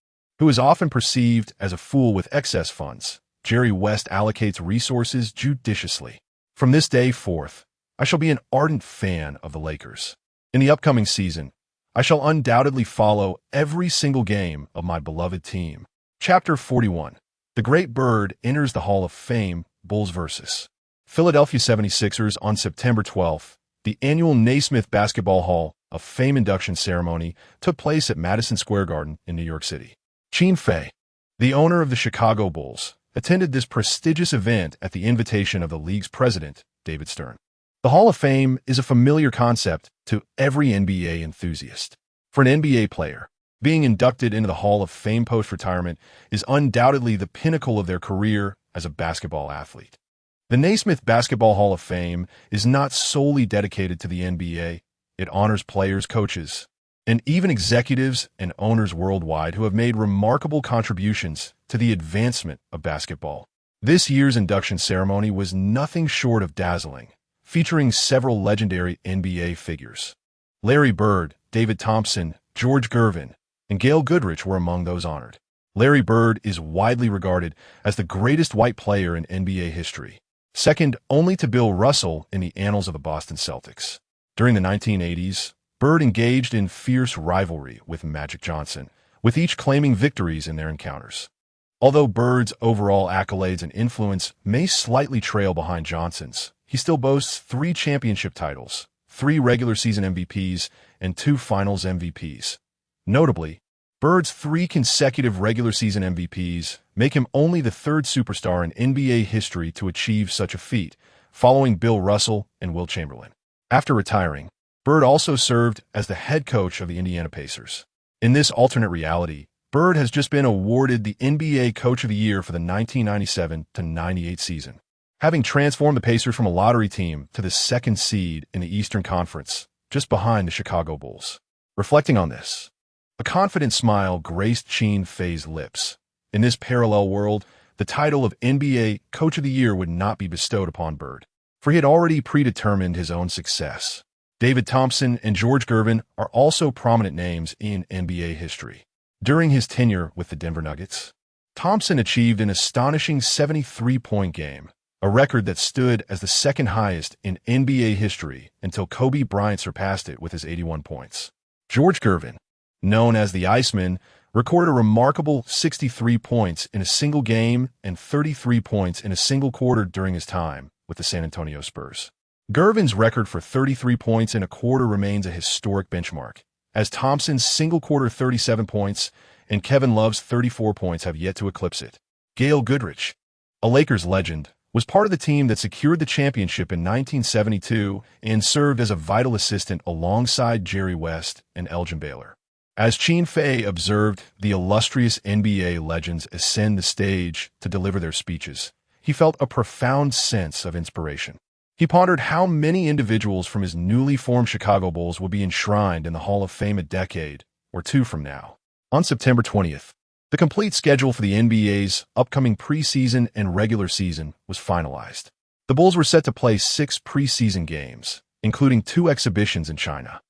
Speaker 1: who is often perceived as a fool with excess funds, Jerry West allocates resources judiciously. From this day forth, I shall be an ardent fan of the Lakers. In the upcoming season, I shall undoubtedly follow every single game of my beloved team. Chapter 41. The Great Bird enters the Hall of Fame, Bulls vs. Philadelphia 76ers on September 12th. The annual Naismith Basketball Hall of Fame induction ceremony took place at Madison Square Garden in New York City. Qin Fei, the owner of the Chicago Bulls, attended this prestigious event at the invitation of the league's president, David Stern. The Hall of Fame is a familiar concept to every NBA enthusiast. For an NBA player, being inducted into the Hall of Fame post-retirement is undoubtedly the pinnacle of their career as a basketball athlete. The Naismith Basketball Hall of Fame is not solely dedicated to the NBA. It honors players, coaches, and even executives and owners worldwide who have made remarkable contributions to the advancement of basketball. This year's induction ceremony was nothing short of dazzling, featuring several legendary NBA figures. Larry Bird, David Thompson, George Gervin, and Gail Goodrich were among those honored. Larry Bird is widely regarded as the greatest white player in NBA history, second only to Bill Russell in the annals of the Boston Celtics. During the 1980s, Bird engaged in fierce rivalry with Magic Johnson, with each claiming victories in their encounters. Although Bird's overall accolades and influence may slightly trail behind Johnson's, he still boasts 3 championship titles, 3 regular season MVPs, and 2 finals MVPs. Notably, Bird's 3 consecutive regular season MVPs make him only the 3rd superstar in NBA history to achieve such a feat, following Bill Russell and Wilt Chamberlain. After retiring, Bird also served as the head coach of the Indiana Pacers. In this alternate reality, Bird has just been awarded the NBA Coach of the Year for the 1997-98 season, having transformed the Pacers from a lottery team to the 2nd seed in the Eastern Conference, just behind the Chicago Bulls. Reflecting on this, a confident smile graced Qin Fei's lips. In this parallel world, the title of NBA Coach of the Year would not be bestowed upon Bird, for he had already predetermined his own success. David Thompson and George Gervin are also prominent names in NBA history. During his tenure with the Denver Nuggets, Thompson achieved an astonishing 73-point game, a record that stood as the 2nd highest in NBA history until Kobe Bryant surpassed it with his 81 points. George Gervin, known as the Iceman, recorded a remarkable 63 points in a single game and 33 points in a single quarter during his time with the San Antonio Spurs. Gervin's record for 33 points in a quarter remains a historic benchmark, as Thompson's single-quarter 37 points and Kevin Love's 34 points have yet to eclipse it. Gail Goodrich, a Lakers legend, was part of the team that secured the championship in 1972 and served as a vital assistant alongside Jerry West and Elgin Baylor. As Qin Fei observed the illustrious NBA legends ascend the stage to deliver their speeches, he felt a profound sense of inspiration. He pondered how many individuals from his newly formed Chicago Bulls would be enshrined in the Hall of Fame a decade or 2 from now. On September 20th, the complete schedule for the NBA's upcoming preseason and regular season was finalized. The Bulls were set to play 6 preseason games, including 2 exhibitions in China.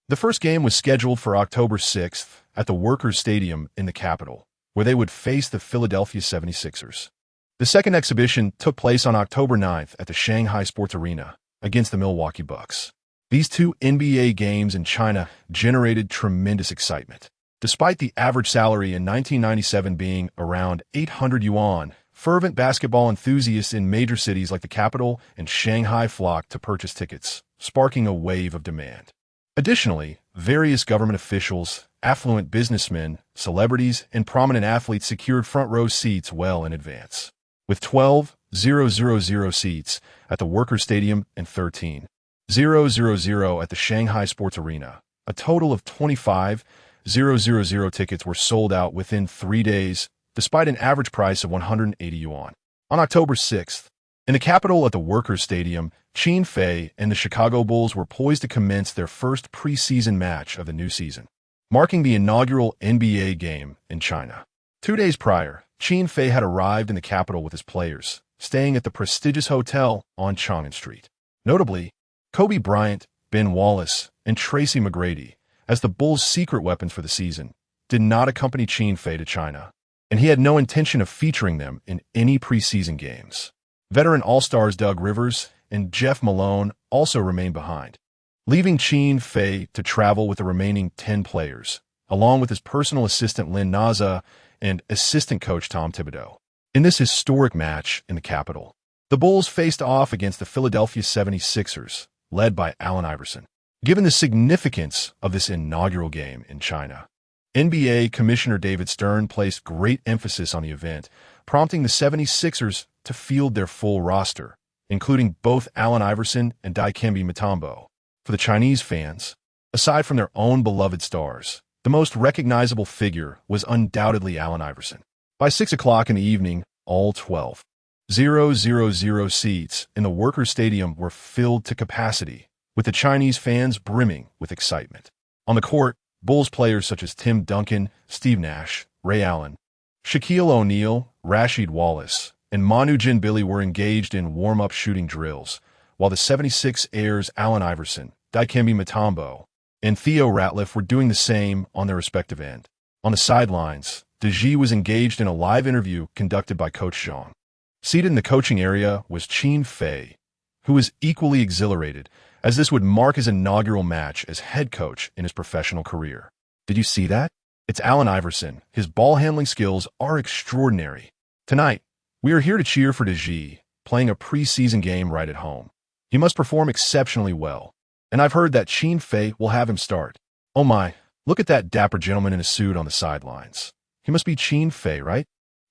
Speaker 1: The first game was scheduled for October 6th at the Workers' Stadium in the capital, where they would face the Philadelphia 76ers. The second exhibition took place on October 9th at the Shanghai Sports Arena against the Milwaukee Bucks. These 2 NBA games in China generated tremendous excitement. Despite the average salary in 1997 being around 800 yuan, fervent basketball enthusiasts in major cities like the capital and Shanghai flocked to purchase tickets, sparking a wave of demand. Additionally, various government officials, affluent businessmen, celebrities, and prominent athletes secured front-row seats well in advance, with 12,000 seats at the Workers' Stadium and 13,000 at the Shanghai Sports Arena. A total of 25,000 tickets were sold out within 3 days, despite an average price of 180 yuan. On October 6th, in the capital at the Workers' Stadium, Qin Fei and the Chicago Bulls were poised to commence their first preseason match of the new season, marking the inaugural NBA game in China. 2 days prior, Qin Fei had arrived in the capital with his players, staying at the prestigious hotel on Chang'an Street. Notably, Kobe Bryant, Ben Wallace, and Tracy McGrady, as the Bulls' secret weapons for the season, did not accompany Qin Fei to China, and he had no intention of featuring them in any preseason games. Veteran All-Stars Doug Rivers and Jeff Malone also remained behind, leaving Qin Fei to travel with the remaining 10 players, along with his personal assistant Lin Naza and assistant coach Tom Thibodeau. In this historic match in the capital, the Bulls faced off against the Philadelphia 76ers, led by Allen Iverson. Given the significance of this inaugural game in China, NBA Commissioner David Stern placed great emphasis on the event, prompting the 76ers to field their full roster, including both Allen Iverson and Dikembe Mutombo. For the Chinese fans, aside from their own beloved stars, the most recognizable figure was undoubtedly Allen Iverson. By 6 o'clock in the evening, all 12,000 seats in the Workers' Stadium were filled to capacity, with the Chinese fans brimming with excitement. On the court, Bulls players such as Tim Duncan, Steve Nash, Ray Allen, Shaquille O'Neal, Rasheed Wallace, and Manu Ginobili were engaged in warm-up shooting drills, while the 76ers' Allen Iverson, Dikembe Mutombo, and Theo Ratliff were doing the same on their respective end. On the sidelines, Deji was engaged in a live interview conducted by Coach Zhang. Seated in the coaching area was Qin Fei, who was equally exhilarated, as this would mark his inaugural match as head coach in his professional career. Did you see that? It's Allen Iverson. His ball-handling skills are extraordinary. Tonight, we are here to cheer for Deji, playing a preseason game right at home. He must perform exceptionally well, and I've heard that Qin Fei will have him start. Oh my, look at that dapper gentleman in a suit on the sidelines. He must be Qin Fei, right?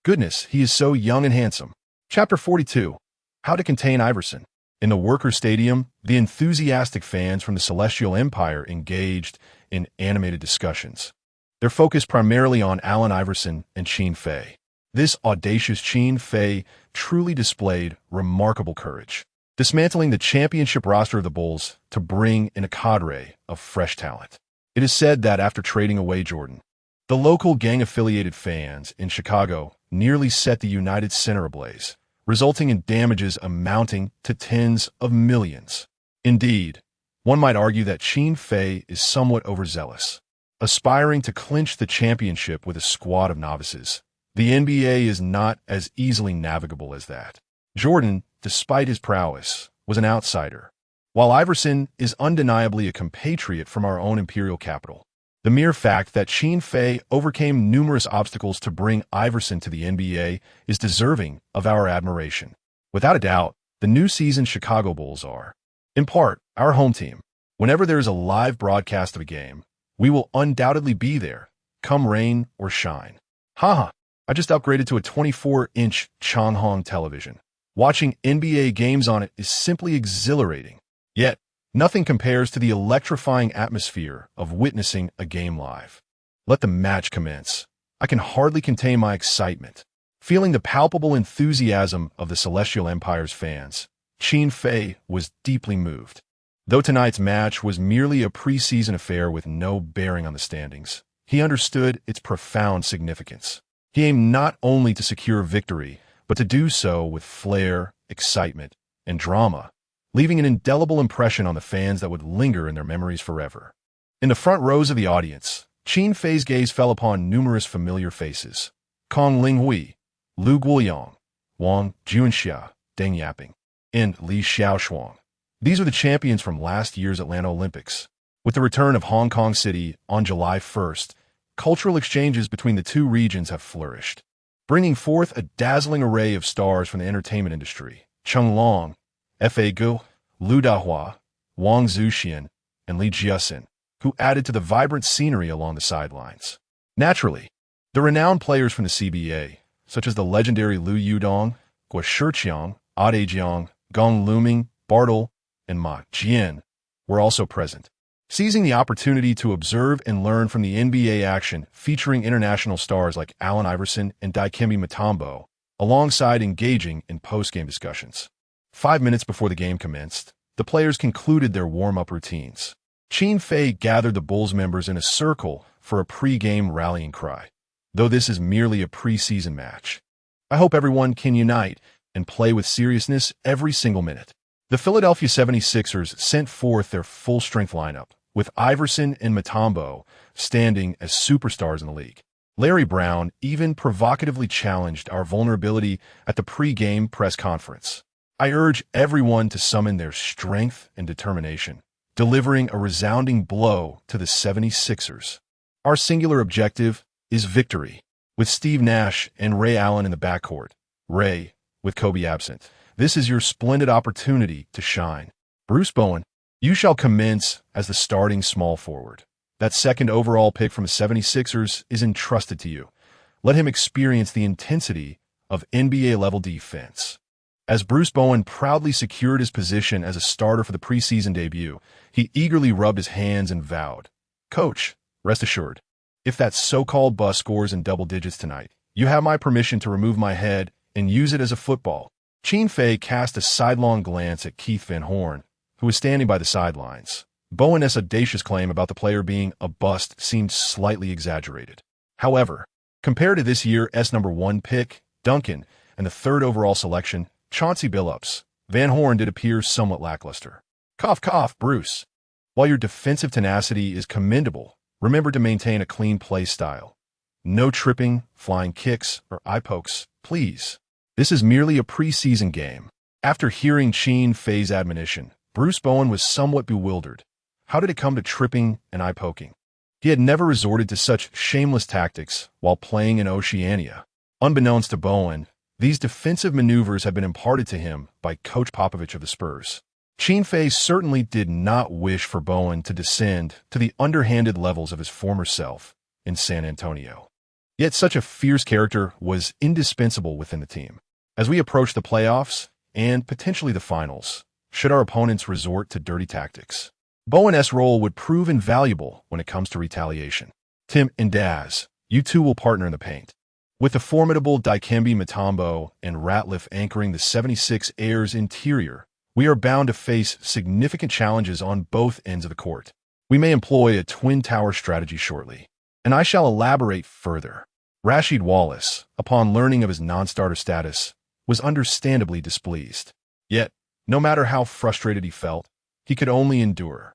Speaker 1: Goodness, he is so young and handsome. Chapter 42. How to Contain Iverson. In the Workers' Stadium, the enthusiastic fans from the Celestial Empire engaged in animated discussions. Their focus primarily on Allen Iverson and Qin Fei. This audacious Qin Fei truly displayed remarkable courage, dismantling the championship roster of the Bulls to bring in a cadre of fresh talent. It is said that after trading away Jordan, the local gang-affiliated fans in Chicago nearly set the United Center ablaze, resulting in damages amounting to tens of millions. Indeed, one might argue that Qin Fei is somewhat overzealous, aspiring to clinch the championship with a squad of novices. The NBA is not as easily navigable as that. Jordan, despite his prowess, was an outsider, while Iverson is undeniably a compatriot from our own imperial capital. The mere fact that Qin Fei overcame numerous obstacles to bring Iverson to the NBA is deserving of our admiration. Without a doubt, the new season Chicago Bulls are, in part, our home team. Whenever there is a live broadcast of a game, we will undoubtedly be there, come rain or shine. Haha, I just upgraded to a 24-inch Changhong television. Watching NBA games on it is simply exhilarating. Yet, nothing compares to the electrifying atmosphere of witnessing a game live. Let the match commence. I can hardly contain my excitement. Feeling the palpable enthusiasm of the Celestial Empire's fans, Qin Fei was deeply moved. Though tonight's match was merely a preseason affair with no bearing on the standings, he understood its profound significance. He aimed not only to secure victory, but to do so with flair, excitement, and drama, leaving an indelible impression on the fans that would linger in their memories forever. In the front rows of the audience, Qin Fei's gaze fell upon numerous familiar faces: Kong Linghui, Lu Guoyang, Wang Junxia, Deng Yaping, and Li Xiaoshuang. These are the champions from last year's Atlanta Olympics. With the return of Hong Kong City on July 1st, cultural exchanges between the two regions have flourished, bringing forth a dazzling array of stars from the entertainment industry: Cheng Long, F.A. Gu, Lu Dahua, Wang Zuxian, and Li Jiasin, who added to the vibrant scenery along the sidelines. Naturally, the renowned players from the CBA, such as the legendary Liu Yudong, Guo Shiqiang, Ade Jiang, Gong Luming, Bartle, and Ma Jian, were also present, seizing the opportunity to observe and learn from the NBA action featuring international stars like Allen Iverson and Dikembe Mutombo, alongside engaging in post-game discussions. 5 minutes before the game commenced, the players concluded their warm-up routines. Qin Fei gathered the Bulls members in a circle for a pre-game rallying cry. Though this is merely a preseason match, I hope everyone can unite and play with seriousness every single minute. The Philadelphia 76ers sent forth their full-strength lineup, with Iverson and Mutombo standing as superstars in the league. Larry Brown even provocatively challenged our vulnerability at the pre-game press conference. I urge everyone to summon their strength and determination, delivering a resounding blow to the 76ers. Our singular objective is victory. with Steve Nash and Ray Allen in the backcourt. Ray, with Kobe absent. This is your splendid opportunity to shine. Bruce Bowen, you shall commence as the starting small forward. That second overall pick from the 76ers is entrusted to you. Let him experience the intensity of NBA-level defense. As Bruce Bowen proudly secured his position as a starter for the preseason debut, he eagerly rubbed his hands and vowed, "Coach, rest assured, if that so-called bus scores in double digits tonight, you have my permission to remove my head and use it as a football." Qin Fei cast a sidelong glance at Keith Van Horn, who was standing by the sidelines. Bowen's audacious claim about the player being a bust seemed slightly exaggerated. However, compared to this year's #1 pick, Duncan, and the third overall selection, Chauncey Billups, Van Horn did appear somewhat lackluster. Cough, cough, Bruce. While your defensive tenacity is commendable, remember to maintain a clean play style. No tripping, flying kicks, or eye pokes, please. This is merely a preseason game. After hearing Qin Fei's admonition, Bruce Bowen was somewhat bewildered. How did it come to tripping and eye poking? He had never resorted to such shameless tactics while playing in Oceania. Unbeknownst to Bowen, these defensive maneuvers had been imparted to him by Coach Popovich of the Spurs. Qin Fei certainly did not wish for Bowen to descend to the underhanded levels of his former self in San Antonio. Yet such a fierce character was indispensable within the team. As we approach the playoffs and potentially the finals, should our opponents resort to dirty tactics, Bowen's role would prove invaluable when it comes to retaliation. Tim and Daz, you two will partner in the paint. With the formidable Dikembe Mutombo and Ratliff anchoring the 76ers interior, we are bound to face significant challenges on both ends of the court. We may employ a twin tower strategy shortly, and I shall elaborate further. Rasheed Wallace, upon learning of his non-starter status, was understandably displeased. Yet, no matter how frustrated he felt, he could only endure.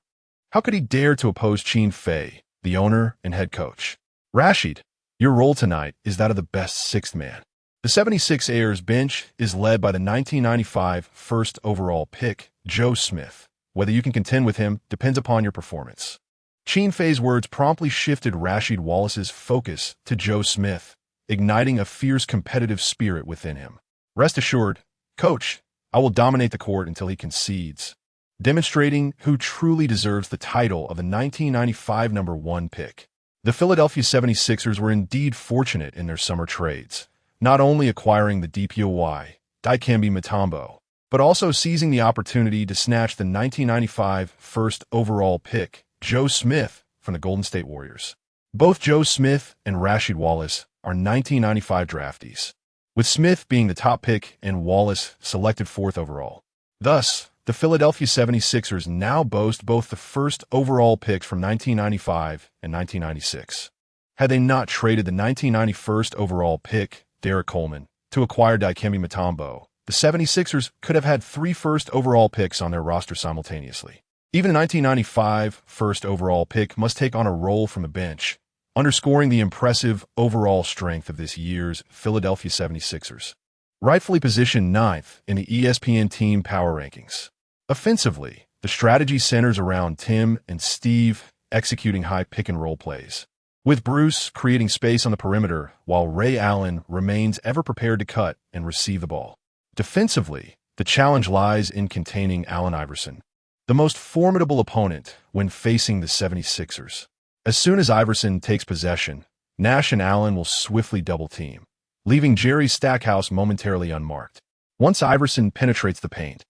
Speaker 1: How could he dare to oppose Qin Fei, the owner and head coach? Rasheed, your role tonight is that of the best sixth man. The 76ers bench is led by the 1995 first overall pick, Joe Smith. Whether you can contend with him depends upon your performance. Qin Fei's words promptly shifted Rasheed Wallace's focus to Joe Smith, igniting a fierce competitive spirit within him. Rest assured, Coach, I will dominate the court until he concedes, demonstrating who truly deserves the title of the 1995 #1 pick. The Philadelphia 76ers were indeed fortunate in their summer trades, not only acquiring the DPOY, Dikembe Mutombo, but also seizing the opportunity to snatch the 1995 first overall pick, Joe Smith, from the Golden State Warriors. Both Joe Smith and Rasheed Wallace are 1995 draftees, with Smith being the top pick and Wallace selected 4th overall. Thus, the Philadelphia 76ers now boast both the first overall picks from 1995 and 1996. Had they not traded the 1990 first overall pick, Derek Coleman, to acquire Dikembe Mutombo, the 76ers could have had 3 first overall picks on their roster simultaneously. Even the 1995 first overall pick must take on a role from the bench, underscoring the impressive overall strength of this year's Philadelphia 76ers. Rightfully positioned 9th in the ESPN team power rankings. Offensively, the strategy centers around Tim and Steve executing high pick-and-roll plays, with Bruce creating space on the perimeter while Ray Allen remains ever prepared to cut and receive the ball. Defensively, the challenge lies in containing Allen Iverson, the most formidable opponent when facing the 76ers. As soon as Iverson takes possession, Nash and Allen will swiftly double-team, leaving Jerry Stackhouse momentarily unmarked. Once Iverson penetrates the paint,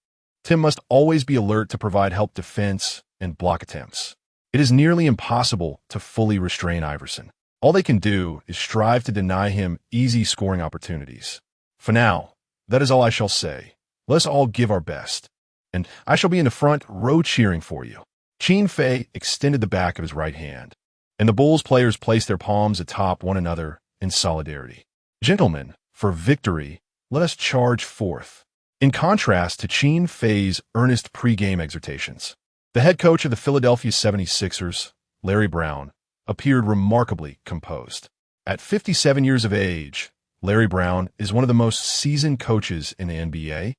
Speaker 1: Tim must always be alert to provide help defense and block attempts. It is nearly impossible to fully restrain Iverson. All they can do is strive to deny him easy scoring opportunities. For now, that is all I shall say. Let's all give our best, and I shall be in the front row cheering for you. Qin Fei extended the back of his right hand, and the Bulls players placed their palms atop one another in solidarity. Gentlemen, for victory, let us charge forth. In contrast to Qin Fei's earnest pre-game exhortations, the head coach of the Philadelphia 76ers, Larry Brown, appeared remarkably composed. At 57 years of age, Larry Brown is one of the most seasoned coaches in the NBA,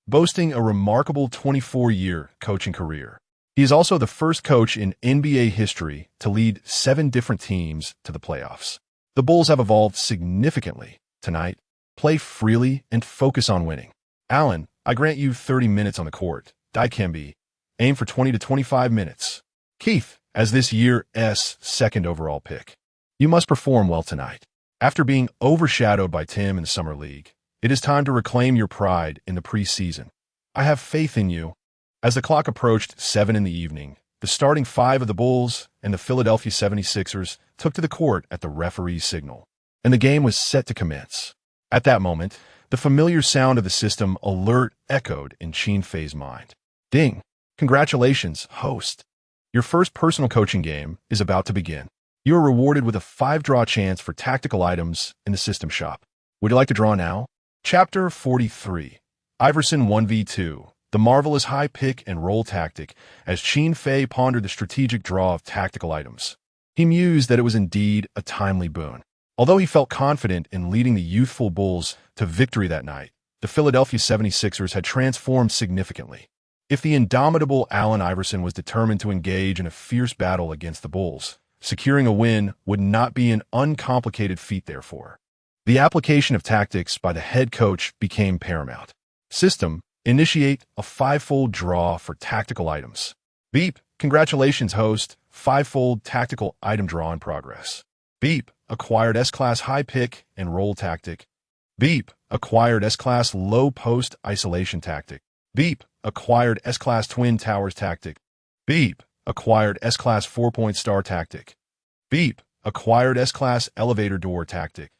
Speaker 1: boasting a remarkable 24-year coaching career. He is also the first coach in NBA history to lead 7 different teams to the playoffs. The Bulls have evolved significantly tonight. Play freely and focus on winning. Allen, I grant you 30 minutes on the court. Dikembe, aim for 20 to 25 minutes. Keith, as this year's second overall pick, you must perform well tonight. After being overshadowed by Tim in the Summer League, it is time to reclaim your pride in the preseason. I have faith in you. As the clock approached 7 in the evening, the starting five of the Bulls and the Philadelphia 76ers took to the court at the referee's signal, and the game was set to commence. At that moment, the familiar sound of the system alert echoed in Qin Fei's mind. Ding! Congratulations, host. Your first personal coaching game is about to begin. You are rewarded with a 5-draw chance for tactical items in the system shop. Would you like to draw now? Chapter 43. Iverson 1v2. The marvelous high pick and roll tactic, as Qin Fei pondered the strategic draw of tactical items. He mused that it was indeed a timely boon. Although he felt confident in leading the youthful Bulls to victory that night, the Philadelphia 76ers had transformed significantly. If the indomitable Allen Iverson was determined to engage in a fierce battle against the Bulls, securing a win would not be an uncomplicated feat therefore. The application of tactics by the head coach became paramount. System: initiate a 5-fold draw for tactical items. Beep: congratulations, host. 5-fold tactical item draw in progress. Beep: acquired S-Class high pick and roll tactic. Beep: acquired S-Class low post isolation tactic. Beep: acquired S-Class twin towers tactic. Beep: acquired S-Class 4-point star tactic. Beep: acquired S-Class elevator door tactic.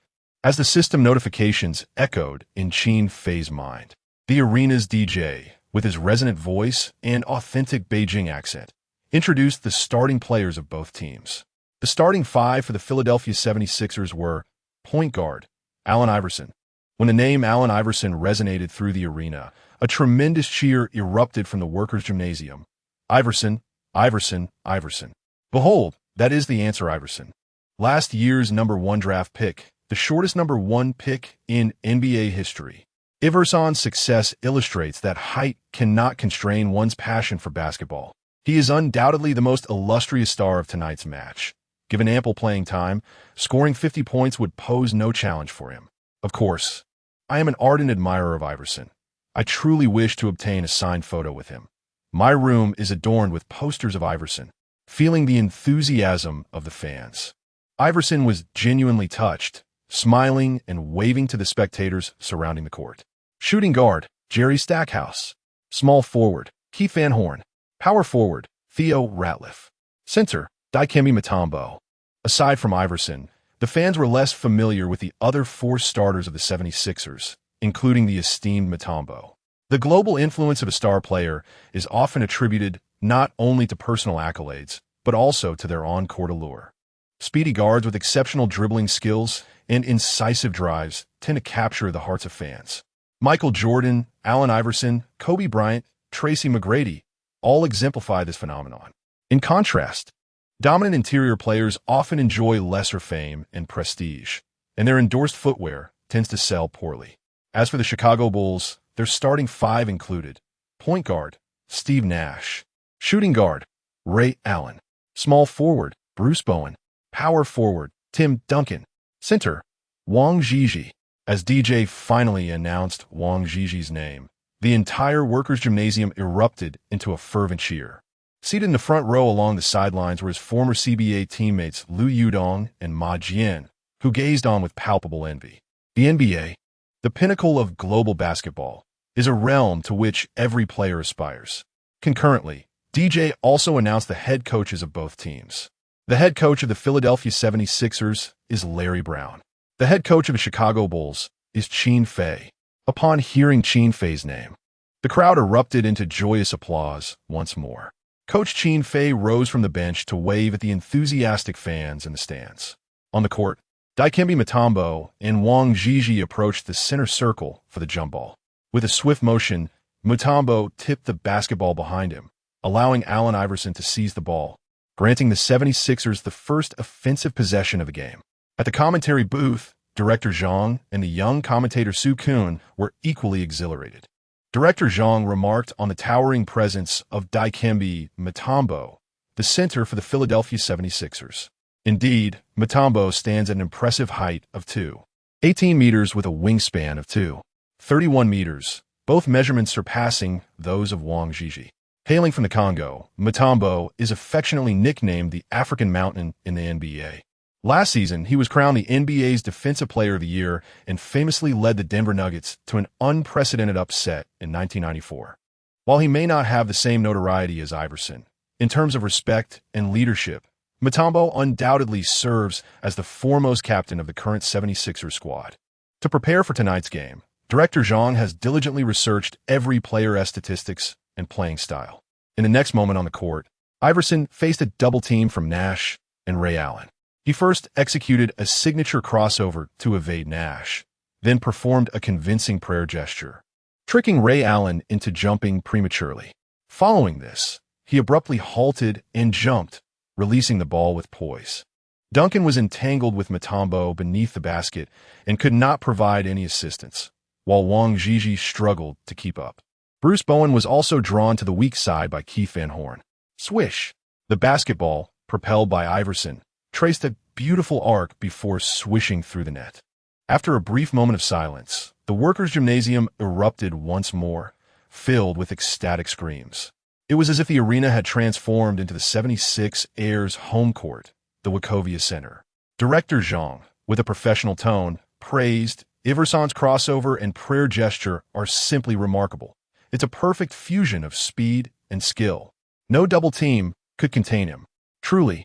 Speaker 1: As the system notifications echoed in Qin Fei's mind, the arena's DJ, with his resonant voice and authentic Beijing accent, introduced the starting players of both teams. The starting five for the Philadelphia 76ers were point guard, Allen Iverson. When the name Allen Iverson resonated through the arena, a tremendous cheer erupted from the workers' gymnasium. Iverson, Iverson, Iverson. Behold, that is the answer, Iverson. Last year's number 1 draft pick, the shortest number 1 pick in NBA history. Iverson's success illustrates that height cannot constrain one's passion for basketball. He is undoubtedly the most illustrious star of tonight's match. Given ample playing time, scoring 50 points would pose no challenge for him. Of course, I am an ardent admirer of Iverson. I truly wish to obtain a signed photo with him. My room is adorned with posters of Iverson, feeling the enthusiasm of the fans. Iverson was genuinely touched, smiling and waving to the spectators surrounding the court. Shooting guard, Jerry Stackhouse. Small forward, Keith Van Horn. Power forward, Theo Ratliff. Center, Dikembe Mutombo. Aside from Iverson, the fans were less familiar with the other 4 starters of the 76ers, including the esteemed Mutombo. The global influence of a star player is often attributed not only to personal accolades, but also to their on-court allure. Speedy guards with exceptional dribbling skills and incisive drives tend to capture the hearts of fans. Michael Jordan, Allen Iverson, Kobe Bryant, Tracy McGrady all exemplify this phenomenon. In contrast, dominant interior players often enjoy lesser fame and prestige, and their endorsed footwear tends to sell poorly. As for the Chicago Bulls, their starting 5 included point guard, Steve Nash, shooting guard, Ray Allen, small forward, Bruce Bowen, power forward, Tim Duncan, center, Wang Zhizhi. As DJ finally announced Wang Zhizhi's name, the entire workers' gymnasium erupted into a fervent cheer. Seated in the front row along the sidelines were his former CBA teammates Liu Yudong and Ma Jian, who gazed on with palpable envy. The NBA, the pinnacle of global basketball, is a realm to which every player aspires. Concurrently, DJ also announced the head coaches of both teams. The head coach of the Philadelphia 76ers is Larry Brown. The head coach of the Chicago Bulls is Qin Fei. Upon hearing Qin Fei's name, the crowd erupted into joyous applause once more. Coach Qin Fei rose from the bench to wave at the enthusiastic fans in the stands. On the court, Dikembe Mutombo and Wang Zhizhi approached the center circle for the jump ball. With a swift motion, Mutombo tipped the basketball behind him, allowing Allen Iverson to seize the ball, granting the 76ers the first offensive possession of the game. At the commentary booth, Director Zhang and the young commentator Su Kun were equally exhilarated. Director Zhang remarked on the towering presence of Dikembe Mutombo, the center for the Philadelphia 76ers. Indeed, Mutombo stands at an impressive height of 2.18 meters with a wingspan of 2.31 meters, both measurements surpassing those of Wang Zhizhi. Hailing from the Congo, Mutombo is affectionately nicknamed the African Mountain in the NBA. Last season, he was crowned the NBA's Defensive Player of the Year and famously led the Denver Nuggets to an unprecedented upset in 1994. While he may not have the same notoriety as Iverson, in terms of respect and leadership, Mutombo undoubtedly serves as the foremost captain of the current 76ers squad. To prepare for tonight's game, Director Zhang has diligently researched every player's statistics and playing style. In the next moment on the court, Iverson faced a double team from Nash and Ray Allen. He first executed a signature crossover to evade Nash, then performed a convincing prayer gesture, tricking Ray Allen into jumping prematurely. Following this, he abruptly halted and jumped, releasing the ball with poise. Duncan was entangled with Mutombo beneath the basket and could not provide any assistance, while Wang Zhizhi struggled to keep up. Bruce Bowen was also drawn to the weak side by Keith Van Horn. Swish! The basketball, propelled by Iverson, traced a beautiful arc before swishing through the net. After a brief moment of silence, the workers' gymnasium erupted once more, filled with ecstatic screams. It was as if the arena had transformed into the 76ers' home court, the Wachovia Center. Director Zhang, with a professional tone, praised Iverson's crossover and prayer gesture are simply remarkable. It's a perfect fusion of speed and skill. No double team could contain him. Truly,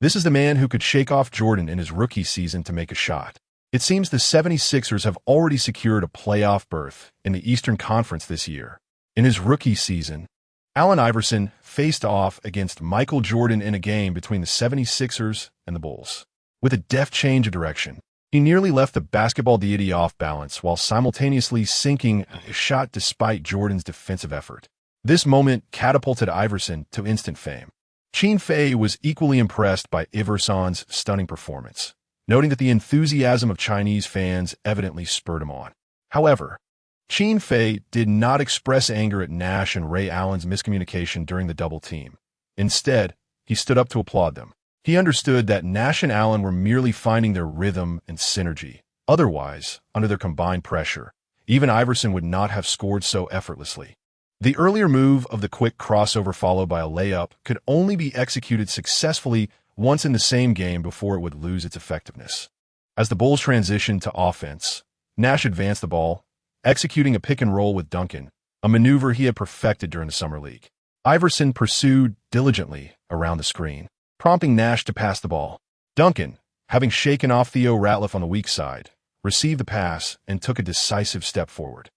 Speaker 1: this is the man who could shake off Jordan in his rookie season to make a shot. It seems the 76ers have already secured a playoff berth in the Eastern Conference this year. In his rookie season, Allen Iverson faced off against Michael Jordan in a game between the 76ers and the Bulls. With a deft change of direction, he nearly left the basketball deity off balance while simultaneously sinking a shot despite Jordan's defensive effort. This moment catapulted Iverson to instant fame. Qin Fei was equally impressed by Iverson's stunning performance, noting that the enthusiasm of Chinese fans evidently spurred him on. However, Qin Fei did not express anger at Nash and Ray Allen's miscommunication during the double team. Instead, he stood up to applaud them. He understood that Nash and Allen were merely finding their rhythm and synergy. Otherwise, under their combined pressure, even Iverson would not have scored so effortlessly. The earlier move of the quick crossover followed by a layup could only be executed successfully once in the same game before it would lose its effectiveness. As the Bulls transitioned to offense, Nash advanced the ball, executing a pick and roll with Duncan, a maneuver he had perfected during the Summer League. Iverson pursued diligently around the screen, prompting Nash to pass the ball. Duncan, having shaken off Theo Ratliff on the weak side, received the pass and took a decisive step forward.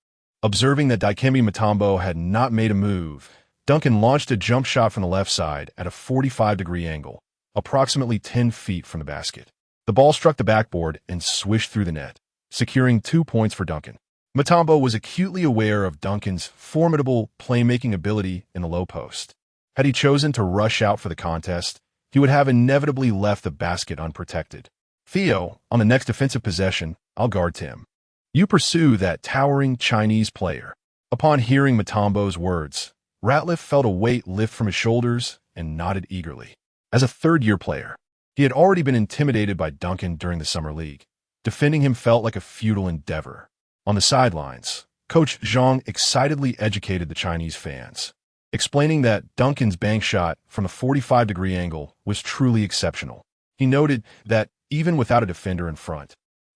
Speaker 1: Observing that Dikembe Mutombo had not made a move, Duncan launched a jump shot from the left side at a 45-degree angle, approximately 10 feet from the basket. The ball struck the backboard and swished through the net, securing 2 points for Duncan. Mutombo was acutely aware of Duncan's formidable playmaking ability in the low post. Had he chosen to rush out for the contest, he would have inevitably left the basket unprotected. Theo, on the next defensive possession, I'll guard Tim. You pursue that towering Chinese player. Upon hearing Mutombo's words, Ratliff felt a weight lift from his shoulders and nodded eagerly. As a third-year player, he had already been intimidated by Duncan during the Summer League. Defending him felt like a futile endeavor. On the sidelines, Coach Zhang excitedly educated the Chinese fans, explaining that Duncan's bank shot from a 45-degree angle was truly exceptional. He noted that, even without a defender in front,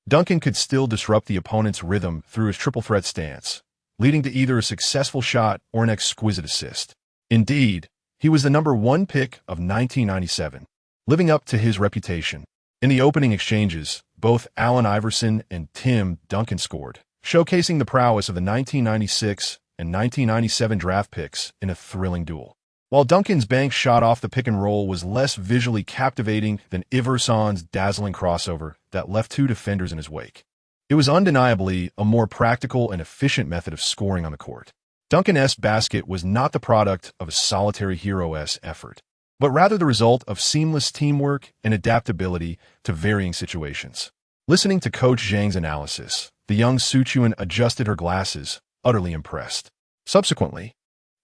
Speaker 1: Duncan could still disrupt the opponent's rhythm through his triple threat stance, leading to either a successful shot or an exquisite assist. Indeed, he was the number 1 pick of 1997, living up to his reputation. In the opening exchanges, both Allen Iverson and Tim Duncan scored, showcasing the prowess of the 1996 and 1997 draft picks in a thrilling duel. While Duncan's bank shot off the pick and roll was less visually captivating than Iverson's dazzling crossover that left 2 defenders in his wake, it was undeniably a more practical and efficient method of scoring on the court. Duncan's basket was not the product of a solitary hero's effort, but rather the result of seamless teamwork and adaptability to varying situations. Listening to Coach Zhang's analysis, the young Sichuan adjusted her glasses, utterly impressed. Subsequently,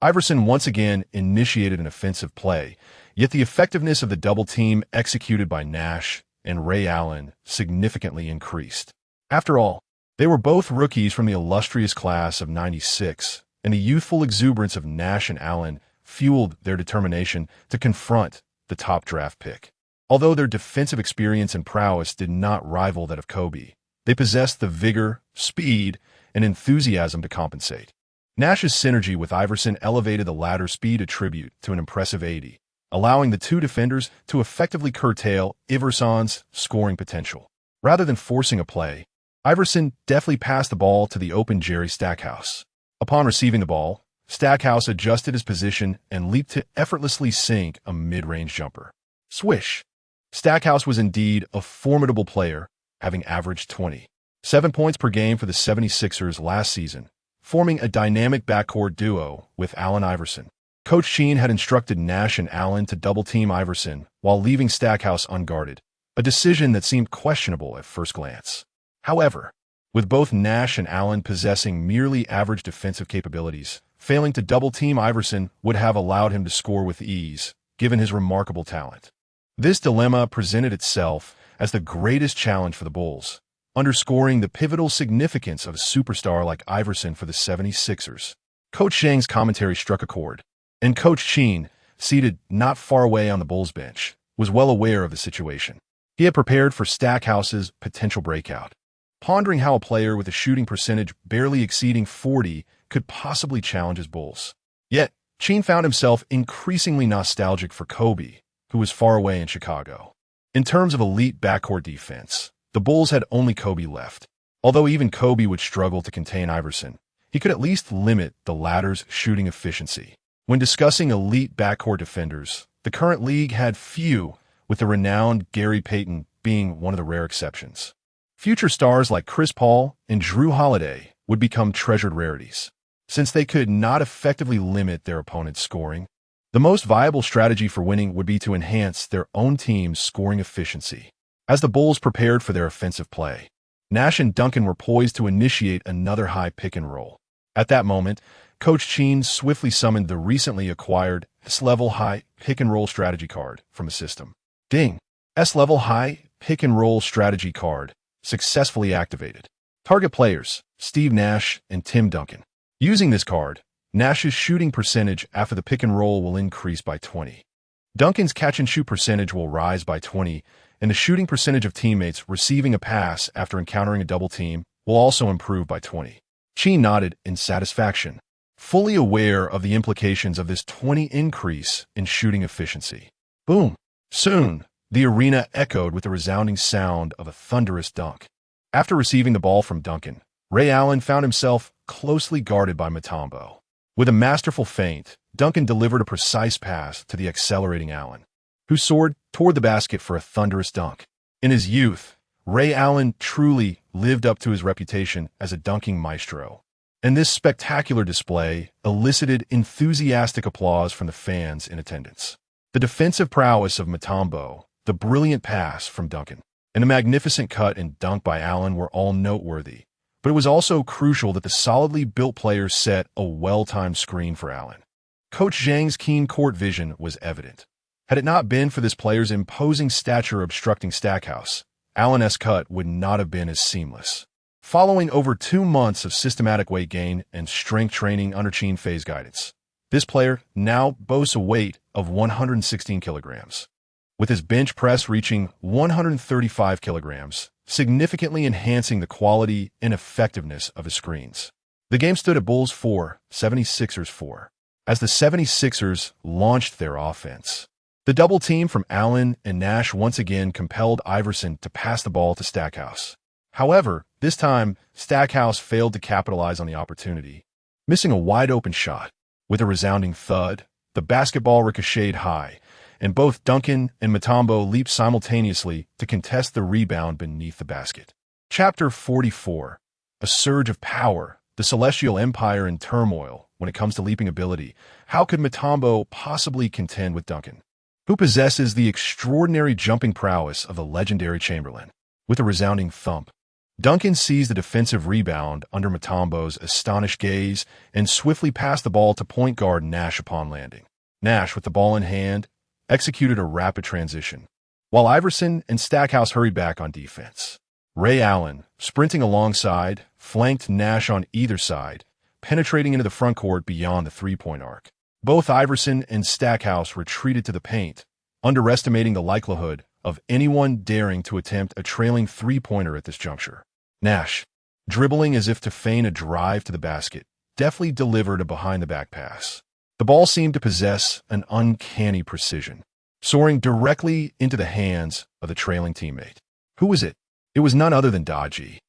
Speaker 1: Iverson once again initiated an offensive play, Yet the effectiveness of the double team executed by Nash and Ray Allen significantly increased. After all, they were both rookies from the illustrious class of '96, and the youthful exuberance of Nash and Allen fueled their determination to confront the top draft pick. Although their defensive experience and prowess did not rival that of Kobe, they possessed the vigor, speed, and enthusiasm to compensate. Nash's synergy with Iverson elevated the latter's speed attribute to an impressive 80, allowing the two defenders to effectively curtail Iverson's scoring potential. Rather than forcing a play, Iverson deftly passed the ball to the open Jerry Stackhouse. Upon receiving the ball, Stackhouse adjusted his position and leaped to effortlessly sink a mid-range jumper. Swish! Stackhouse was indeed a formidable player, having averaged 27 points per game for the 76ers last season, forming a dynamic backcourt duo with Allen Iverson. Coach Qin had instructed Nash and Allen to double-team Iverson while leaving Stackhouse unguarded, a decision that seemed questionable at first glance. However, with both Nash and Allen possessing merely average defensive capabilities, failing to double-team Iverson would have allowed him to score with ease, given his remarkable talent. This dilemma presented itself as the greatest challenge for the Bulls, underscoring the pivotal significance of a superstar like Iverson for the 76ers. Coach Zhang's commentary struck a chord, and Coach Qin, seated not far away on the Bulls bench, was well aware of the situation. He had prepared for Stackhouse's potential breakout, pondering how a player with a shooting percentage barely exceeding 40 could possibly challenge his Bulls. Yet, Qin found himself increasingly nostalgic for Kobe, who was far away in Chicago. In terms of elite backcourt defense, the Bulls had only Kobe left. Although even Kobe would struggle to contain Iverson, he could at least limit the latter's shooting efficiency. When discussing elite backcourt defenders, the current league had few, with the renowned Gary Payton being one of the rare exceptions. Future stars like Chris Paul and Drew Holiday would become treasured rarities, since they could not effectively limit their opponent's scoring. The most viable strategy for winning would be to enhance their own team's scoring efficiency. As the Bulls prepared for their offensive play, Nash and Duncan were poised to initiate another high pick-and-roll. At that moment, Coach Qin swiftly summoned the recently acquired S-level high pick-and-roll strategy card from the system. Ding! S-level high pick-and-roll strategy card successfully activated. Target players, Steve Nash and Tim Duncan. Using this card, Nash's shooting percentage after the pick-and-roll will increase by 20. Duncan's catch-and-shoot percentage will rise by 20, and the shooting percentage of teammates receiving a pass after encountering a double team will also improve by 20. Qin nodded in satisfaction, fully aware of the implications of this 20 increase in shooting efficiency. Boom! Soon, the arena echoed with the resounding sound of a thunderous dunk. After receiving the ball from Duncan, Ray Allen found himself closely guarded by Mutombo. With a masterful feint, Duncan delivered a precise pass to the accelerating Allen, who soared toward the basket for a thunderous dunk. In his youth, Ray Allen truly lived up to his reputation as a dunking maestro, and this spectacular display elicited enthusiastic applause from the fans in attendance. The defensive prowess of Mutombo, the brilliant pass from Duncan, and the magnificent cut and dunk by Allen were all noteworthy, but it was also crucial that the solidly built players set a well-timed screen for Allen. Coach Zhang's keen court vision was evident. Had it not been for this player's imposing stature obstructing Stackhouse, Allen's cut would not have been as seamless. Following over 2 months of systematic weight gain and strength training under Qin Fei's guidance, this player now boasts a weight of 116 kilograms, with his bench press reaching 135 kilograms, significantly enhancing the quality and effectiveness of his screens. The game stood at Bulls 4, 76ers 4, as the 76ers launched their offense. The double team from Allen and Nash once again compelled Iverson to pass the ball to Stackhouse. However, this time, Stackhouse failed to capitalize on the opportunity, missing a wide-open shot. With a resounding thud, the basketball ricocheted high, and both Duncan and Mutombo leaped simultaneously to contest the rebound beneath the basket. Chapter 44. A surge of power, the Celestial Empire in turmoil when it comes to leaping ability. How could Mutombo possibly contend with Duncan, who possesses the extraordinary jumping prowess of the legendary Chamberlain? With a resounding thump, Duncan seized the defensive rebound under Mutombo's astonished gaze and swiftly passed the ball to point guard Nash upon landing. Nash, with the ball in hand, executed a rapid transition, while Iverson and Stackhouse hurried back on defense. Ray Allen, sprinting alongside, flanked Nash on either side, penetrating into the front court beyond the three-point arc. Both Iverson and Stackhouse retreated to the paint, underestimating the likelihood of anyone daring to attempt a trailing three-pointer at this juncture. Nash, dribbling as if to feign a drive to the basket, deftly delivered a behind-the-back pass. The ball seemed to possess an uncanny precision, soaring directly into the hands of the trailing teammate. Who was it? It was none other than Dodgy.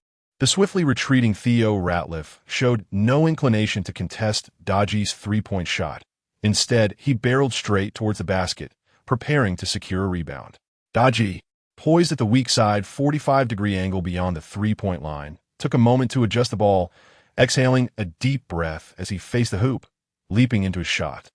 Speaker 1: The swiftly retreating Theo Ratliff showed no inclination to contest Dodgy's three-point shot. Instead, he barreled straight towards the basket, preparing to secure a rebound. Dodgy, poised at the weak side 45-degree angle beyond the three-point line, took a moment to adjust the ball, exhaling a deep breath as he faced the hoop, leaping into his shot.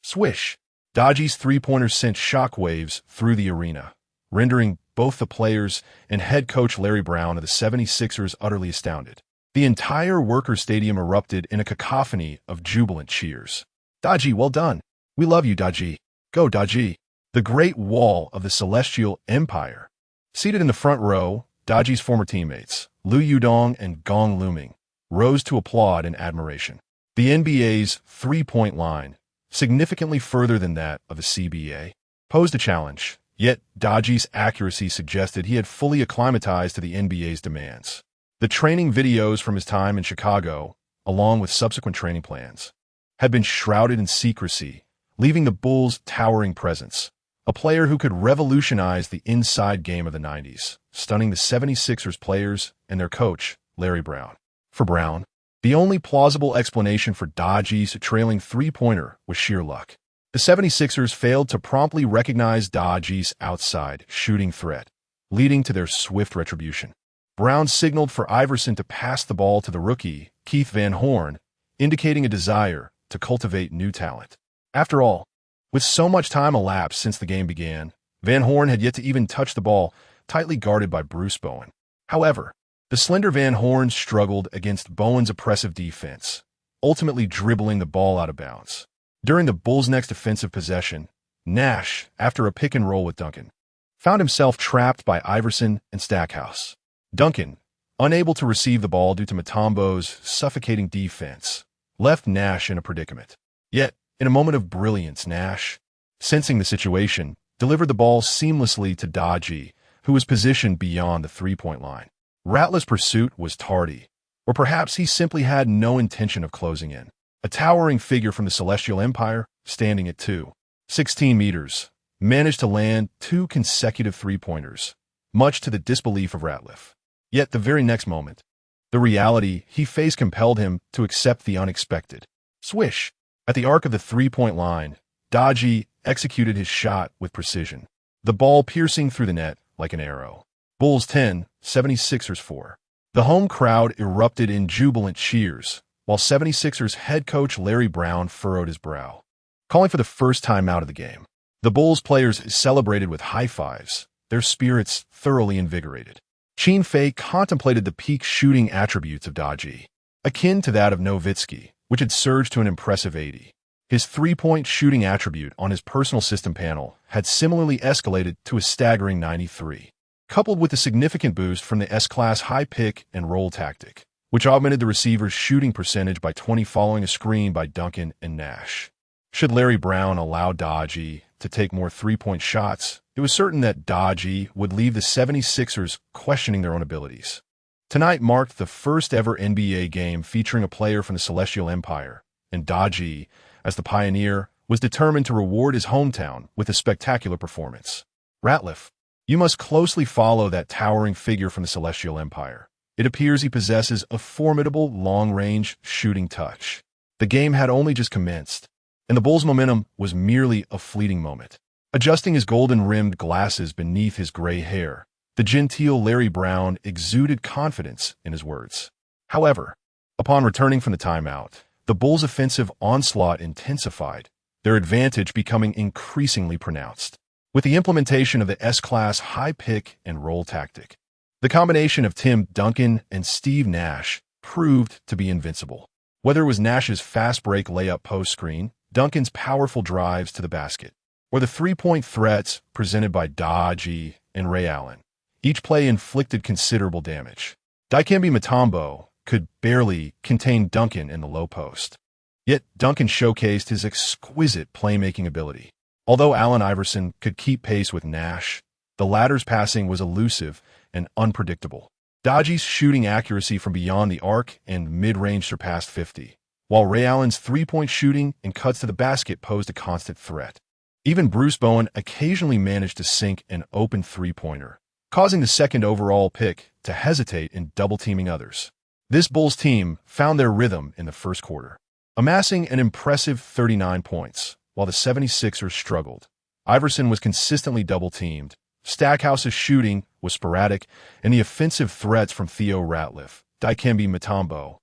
Speaker 1: Swish! Dodgy's three-pointer sent shockwaves through the arena, rendering both the players and head coach Larry Brown of the 76ers utterly astounded. The entire Workers' Stadium erupted in a cacophony of jubilant cheers. Dodgy, well done. We love you, Dodgy. Go, Dodgy. The Great Wall of the Celestial Empire. Seated in the front row, Dodgy's former teammates, Liu Yudong and Gong Luming, rose to applaud in admiration. The NBA's three-point line, significantly further than that of the CBA, posed a challenge, yet Dodgy's accuracy suggested he had fully acclimatized to the NBA's demands. The training videos from his time in Chicago, along with subsequent training plans, had been shrouded in secrecy, leaving the Bulls' towering presence, a player who could revolutionize the inside game of the 90s, stunning the 76ers players and their coach, Larry Brown. For Brown, the only plausible explanation for Dodgy's trailing three-pointer was sheer luck. The 76ers failed to promptly recognize Dodgy's outside shooting threat, leading to their swift retribution. Brown signaled for Iverson to pass the ball to the rookie, Keith Van Horn, indicating a desire to cultivate new talent. After all, with so much time elapsed since the game began, Van Horn had yet to even touch the ball, tightly guarded by Bruce Bowen. However, the slender Van Horn struggled against Bowen's oppressive defense, ultimately dribbling the ball out of bounds. During the Bulls' next offensive possession, Nash, after a pick-and-roll with Duncan, found himself trapped by Iverson and Stackhouse. Duncan, unable to receive the ball due to Mutombo's suffocating defense, left Nash in a predicament. Yet, in a moment of brilliance, Nash, sensing the situation, delivered the ball seamlessly to Dodgy, who was positioned beyond the three-point line. Ratliff's pursuit was tardy, or perhaps he simply had no intention of closing in. A towering figure from the Celestial Empire, standing at 2.16 meters, managed to land two consecutive three-pointers, much to the disbelief of Ratliff. Yet the very next moment, the reality he faced compelled him to accept the unexpected. Swish! At the arc of the three-point line, Dodgy executed his shot with precision, the ball piercing through the net like an arrow. Bulls 10, 76ers 4. The home crowd erupted in jubilant cheers, while 76ers head coach Larry Brown furrowed his brow, calling for the first time out of the game. The Bulls players celebrated with high fives, their spirits thoroughly invigorated. Qin Fei contemplated the peak shooting attributes of Dodgy, akin to that of Nowitzki, which had surged to an impressive 80. His three-point shooting attribute on his personal system panel had similarly escalated to a staggering 93, coupled with a significant boost from the S-Class high pick and roll tactic, which augmented the receiver's shooting percentage by 20 following a screen by Duncan and Nash. Should Larry Brown allow Dodgy to take more three-point shots, it was certain that Dodgy would leave the 76ers questioning their own abilities. Tonight marked the first-ever NBA game featuring a player from the Celestial Empire, and Dodgy, as the pioneer, was determined to reward his hometown with a spectacular performance. Ratliff, you must closely follow that towering figure from the Celestial Empire. It appears he possesses a formidable long-range shooting touch. The game had only just commenced, and the Bulls' momentum was merely a fleeting moment. Adjusting his golden-rimmed glasses beneath his gray hair, the genteel Larry Brown exuded confidence in his words. However, upon returning from the timeout, the Bulls' offensive onslaught intensified, their advantage becoming increasingly pronounced. With the implementation of the S-Class high pick and roll tactic, the combination of Tim Duncan and Steve Nash proved to be invincible. Whether it was Nash's fast break layup post screen, Duncan's powerful drives to the basket, or the three-point threats presented by Dodgy and Ray Allen. Each play inflicted considerable damage. Dikembe Mutombo could barely contain Duncan in the low post. Yet Duncan showcased his exquisite playmaking ability. Although Allen Iverson could keep pace with Nash, the latter's passing was elusive and unpredictable. Dodgy's shooting accuracy from beyond the arc and mid-range surpassed 50, while Ray Allen's three-point shooting and cuts to the basket posed a constant threat. Even Bruce Bowen occasionally managed to sink an open three-pointer, causing the second overall pick to hesitate in double-teaming others. This Bulls team found their rhythm in the first quarter, amassing an impressive 39 points, while the 76ers struggled. Iverson was consistently double-teamed, Stackhouse's shooting was sporadic, and the offensive threats from Theo Ratliff, Dikembe Mutombo,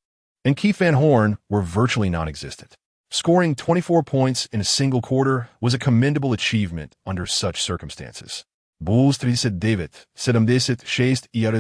Speaker 1: and Keith Van Horn were virtually non-existent. Scoring 24 points in a single quarter was a commendable achievement under such circumstances. Bulls 39-76 i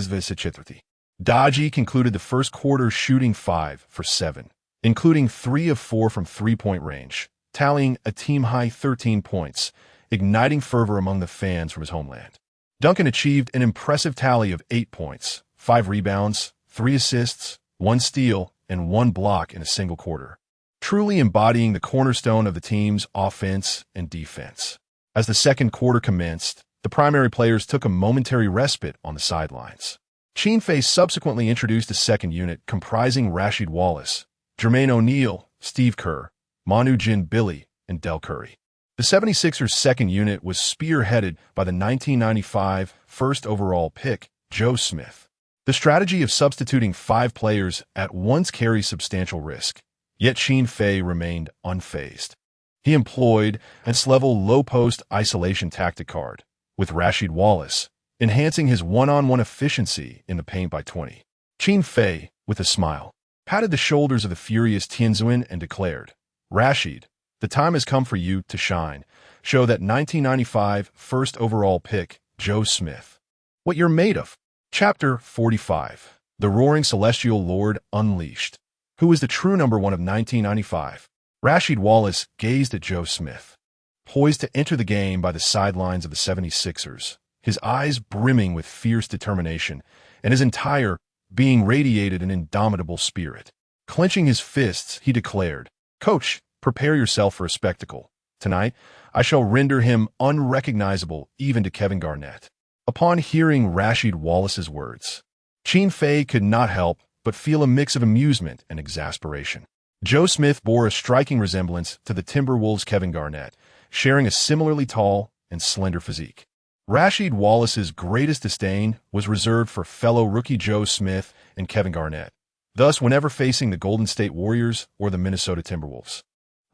Speaker 1: 24. Dodgy concluded the first quarter shooting 5 for 7, including 3 of 4 from three-point range, tallying a team-high 13 points, igniting fervor among the fans from his homeland. Duncan achieved an impressive tally of 8 points, 5 rebounds, 3 assists, 1 steal, and 1 block in a single quarter, truly embodying the cornerstone of the team's offense and defense. As the second quarter commenced, the primary players took a momentary respite on the sidelines. Qin Fei subsequently introduced a second unit comprising Rasheed Wallace, Jermaine O'Neal, Steve Kerr, Manu Ginobili, and Del Curry. The 76ers' second unit was spearheaded by the 1995 first overall pick, Joe Smith. The strategy of substituting 5 players at once carries substantial risk, yet Qin Fei remained unfazed. He employed an S-level low-post isolation tactic card, with Rasheed Wallace, enhancing his one-on-one efficiency in the paint by 20. Qin Fei, with a smile, patted the shoulders of the furious Tianzhuan and declared, "Rasheed, the time has come for you to shine. Show that 1995 first overall pick, Joe Smith, what you're made of." Chapter 45. The Roaring Celestial Lord Unleashed. Who is the true number 1 of 1995? Rasheed Wallace gazed at Joe Smith, poised to enter the game by the sidelines of the 76ers, his eyes brimming with fierce determination, and his entire being radiated an indomitable spirit. Clenching his fists, he declared, "Coach, prepare yourself for a spectacle. Tonight, I shall render him unrecognizable even to Kevin Garnett." Upon hearing Rasheed Wallace's words, Qin Fei could not help but feel a mix of amusement and exasperation. Joe Smith bore a striking resemblance to the Timberwolves' Kevin Garnett, sharing a similarly tall and slender physique. Rasheed Wallace's greatest disdain was reserved for fellow rookie Joe Smith and Kevin Garnett. Thus, whenever facing the Golden State Warriors or the Minnesota Timberwolves,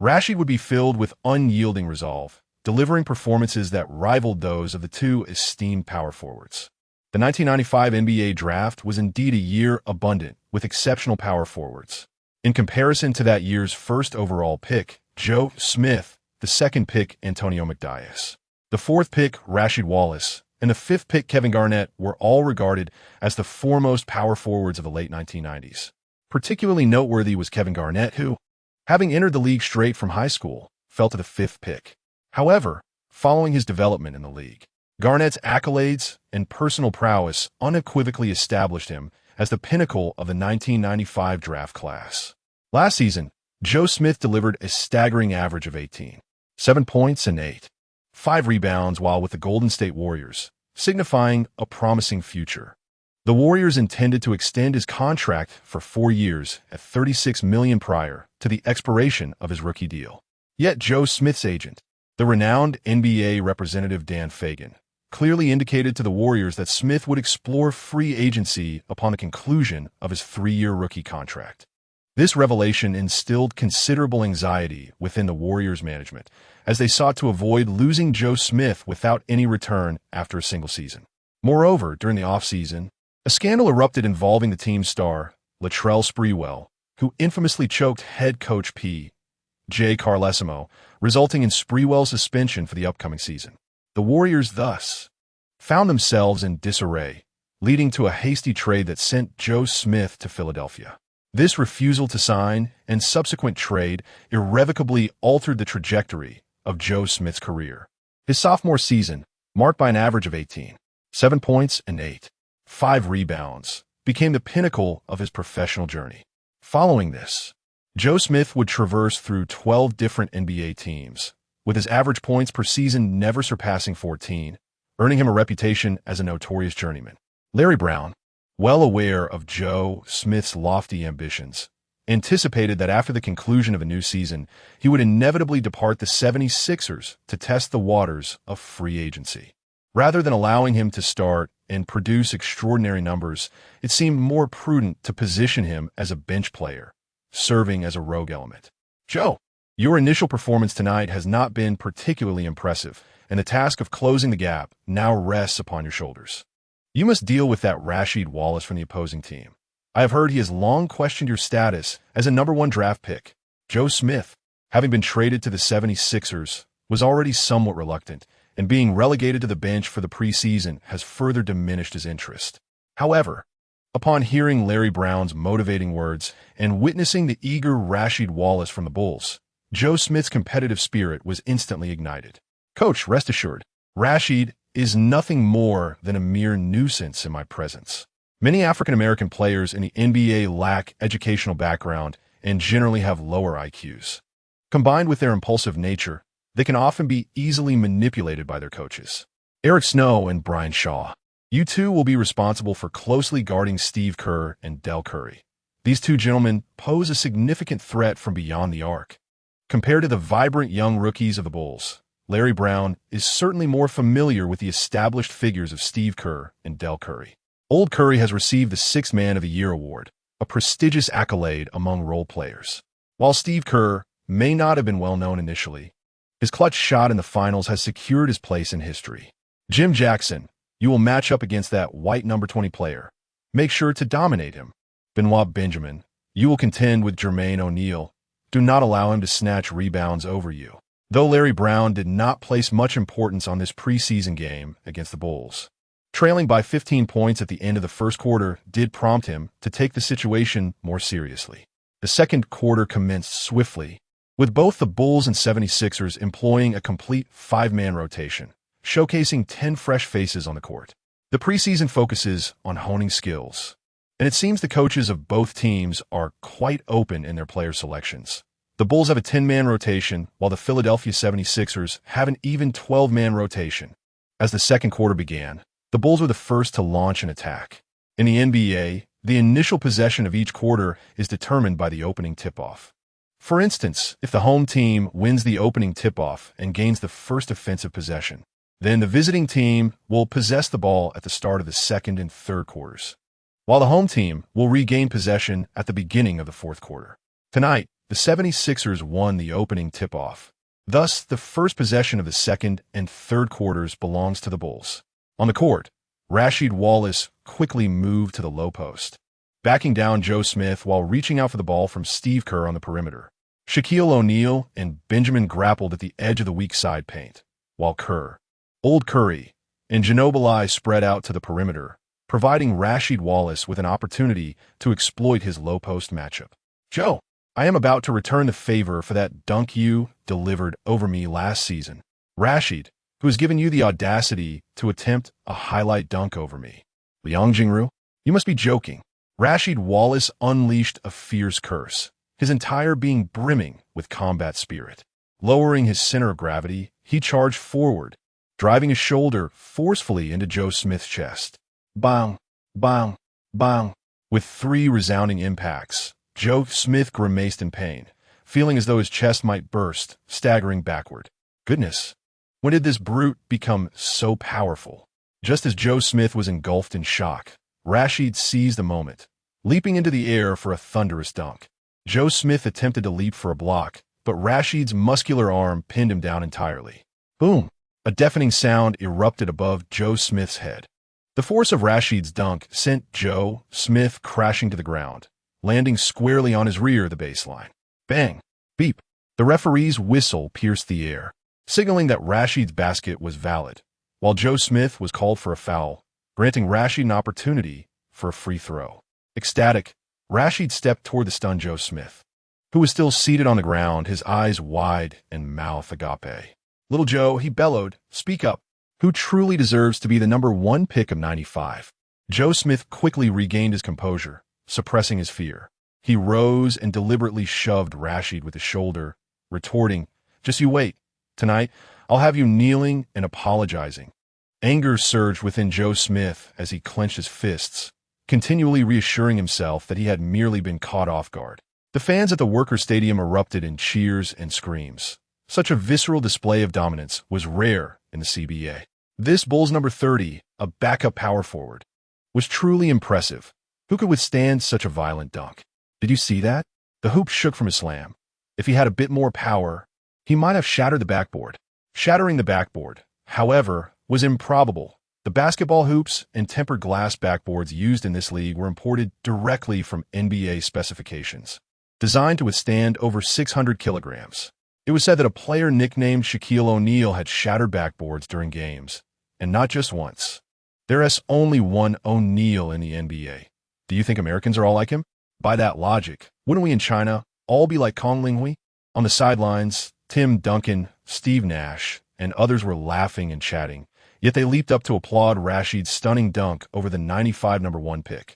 Speaker 1: Rasheed would be filled with unyielding resolve, delivering performances that rivaled those of the two esteemed power forwards. The 1995 NBA draft was indeed a year abundant with exceptional power forwards. In comparison to that year's first overall pick, Joe Smith, the second pick, Antonio McDyess, the fourth pick, Rasheed Wallace, and the fifth pick, Kevin Garnett, were all regarded as the foremost power forwards of the late 1990s. Particularly noteworthy was Kevin Garnett, who, having entered the league straight from high school, fell to the fifth pick. However, following his development in the league, Garnett's accolades and personal prowess unequivocally established him as the pinnacle of the 1995 draft class. Last season, Joe Smith delivered a staggering average of 18, 7 points and 5 rebounds while with the Golden State Warriors, signifying a promising future. The Warriors intended to extend his contract for 4 years at $36 million prior to the expiration of his rookie deal. Yet Joe Smith's agent, the renowned NBA representative Dan Fagan, clearly indicated to the Warriors that Smith would explore free agency upon the conclusion of his 3-year rookie contract. This revelation instilled considerable anxiety within the Warriors' management as they sought to avoid losing Joe Smith without any return after a single season. Moreover, during the offseason, a scandal erupted involving the team's star, Latrell Sprewell, who infamously choked head coach P.J. Carlesimo, resulting in Sprewell's suspension for the upcoming season. The Warriors thus found themselves in disarray, leading to a hasty trade that sent Joe Smith to Philadelphia. This refusal to sign and subsequent trade irrevocably altered the trajectory of Joe Smith's career. His sophomore season, marked by an average of 18, 7 points and 5 rebounds, became the pinnacle of his professional journey. Following this, Joe Smith would traverse through 12 different NBA teams, with his average points per season never surpassing 14, earning him a reputation as a notorious journeyman. Larry Brown, well aware of Joe Smith's lofty ambitions, anticipated that after the conclusion of a new season, he would inevitably depart the 76ers to test the waters of free agency. Rather than allowing him to start and produce extraordinary numbers, it seemed more prudent to position him as a bench player, serving as a rogue element. Joe, your initial performance tonight has not been particularly impressive, and the task of closing the gap now rests upon your shoulders. You must deal with that Rasheed Wallace from the opposing team. I have heard he has long questioned your status as a #1 draft pick. Joe Smith, having been traded to the 76ers, was already somewhat reluctant, and being relegated to the bench for the preseason has further diminished his interest. However, upon hearing Larry Brown's motivating words and witnessing the eager Rasheed Wallace from the Bulls, Joe Smith's competitive spirit was instantly ignited. Coach, rest assured, Rasheed is nothing more than a mere nuisance in my presence. Many African-American players in the NBA lack educational background and generally have lower IQs. Combined with their impulsive nature, they can often be easily manipulated by their coaches. Eric Snow and Brian Shaw. You two will be responsible for closely guarding Steve Kerr and Del Curry. These two gentlemen pose a significant threat from beyond the arc. Compared to the vibrant young rookies of the Bulls, Larry Brown is certainly more familiar with the established figures of Steve Kerr and Del Curry. Old Curry has received the Sixth Man of the Year award, a prestigious accolade among role players. While Steve Kerr may not have been well known initially, his clutch shot in the finals has secured his place in history. Jim Jackson, you will match up against that white #20 player. Make sure to dominate him. Benoit Benjamin, you will contend with Jermaine O'Neal. Do not allow him to snatch rebounds over you. Though Larry Brown did not place much importance on this preseason game against the Bulls, trailing by 15 points at the end of the first quarter did prompt him to take the situation more seriously. The second quarter commenced swiftly, with both the Bulls and 76ers employing a complete 5-man rotation, showcasing 10 fresh faces on the court. The preseason focuses on honing skills, and it seems the coaches of both teams are quite open in their player selections. The Bulls have a 10-man rotation, while the Philadelphia 76ers have an even 12-man rotation. As the second quarter began, the Bulls were the first to launch an attack. In the NBA, the initial possession of each quarter is determined by the opening tip-off. For instance, if the home team wins the opening tip-off and gains the first offensive possession, then the visiting team will possess the ball at the start of the second and third quarters, while the home team will regain possession at the beginning of the fourth quarter. Tonight, the 76ers won the opening tip-off. Thus, the first possession of the second and third quarters belongs to the Bulls. On the court, Rasheed Wallace quickly moved to the low post, backing down Joe Smith while reaching out for the ball from Steve Kerr on the perimeter. Shaquille O'Neal and Benjamin grappled at the edge of the weak side paint, while Kerr, Old Curry, and Ginobili spread out to the perimeter, providing Rasheed Wallace with an opportunity to exploit his low-post matchup. Joe, I am about to return the favor for that dunk you delivered over me last season. Rasheed, who has given you the audacity to attempt a highlight dunk over me. Liang Jingru, you must be joking. Rasheed Wallace unleashed a fierce curse, his entire being brimming with combat spirit. Lowering his center of gravity, he charged forward, driving his shoulder forcefully into Joe Smith's chest. Bang, bang, bang. With 3 resounding impacts, Joe Smith grimaced in pain, feeling as though his chest might burst, staggering backward. Goodness, when did this brute become so powerful? Just as Joe Smith was engulfed in shock, Rasheed seized the moment, leaping into the air for a thunderous dunk. Joe Smith attempted to leap for a block, but Rasheed's muscular arm pinned him down entirely. Boom! A deafening sound erupted above Joe Smith's head. The force of Rasheed's dunk sent Joe Smith crashing to the ground, landing squarely on his rear of the baseline. Bang! Beep! The referee's whistle pierced the air, signaling that Rasheed's basket was valid, while Joe Smith was called for a foul, granting Rasheed an opportunity for a free throw. Ecstatic, Rasheed stepped toward the stunned Joe Smith, who was still seated on the ground, his eyes wide and mouth agape. Little Joe, he bellowed, speak up. Who truly deserves to be the number 1 pick of 95? Joe Smith quickly regained his composure, suppressing his fear. He rose and deliberately shoved Rashid with his shoulder, retorting, just you wait. Tonight, I'll have you kneeling and apologizing. Anger surged within Joe Smith as he clenched his fists, continually reassuring himself that he had merely been caught off guard. The fans at the Workers' Stadium erupted in cheers and screams. Such a visceral display of dominance was rare in the CBA. This Bulls number 30, a backup power forward, was truly impressive. Who could withstand such a violent dunk? Did you see that? The hoop shook from his slam. If he had a bit more power, he might have shattered the backboard. Shattering the backboard, however, was improbable. The basketball hoops and tempered glass backboards used in this league were imported directly from NBA specifications, designed to withstand over 600 kilograms. It was said that a player nicknamed Shaquille O'Neal had shattered backboards during games, and not just once. There's only one O'Neal in the NBA. Do you think Americans are all like him? By that logic, wouldn't we in China all be like Kong Linghui? On the sidelines, Tim Duncan, Steve Nash, and others were laughing and chatting, yet they leaped up to applaud Rashid's stunning dunk over the 95 number 1 pick,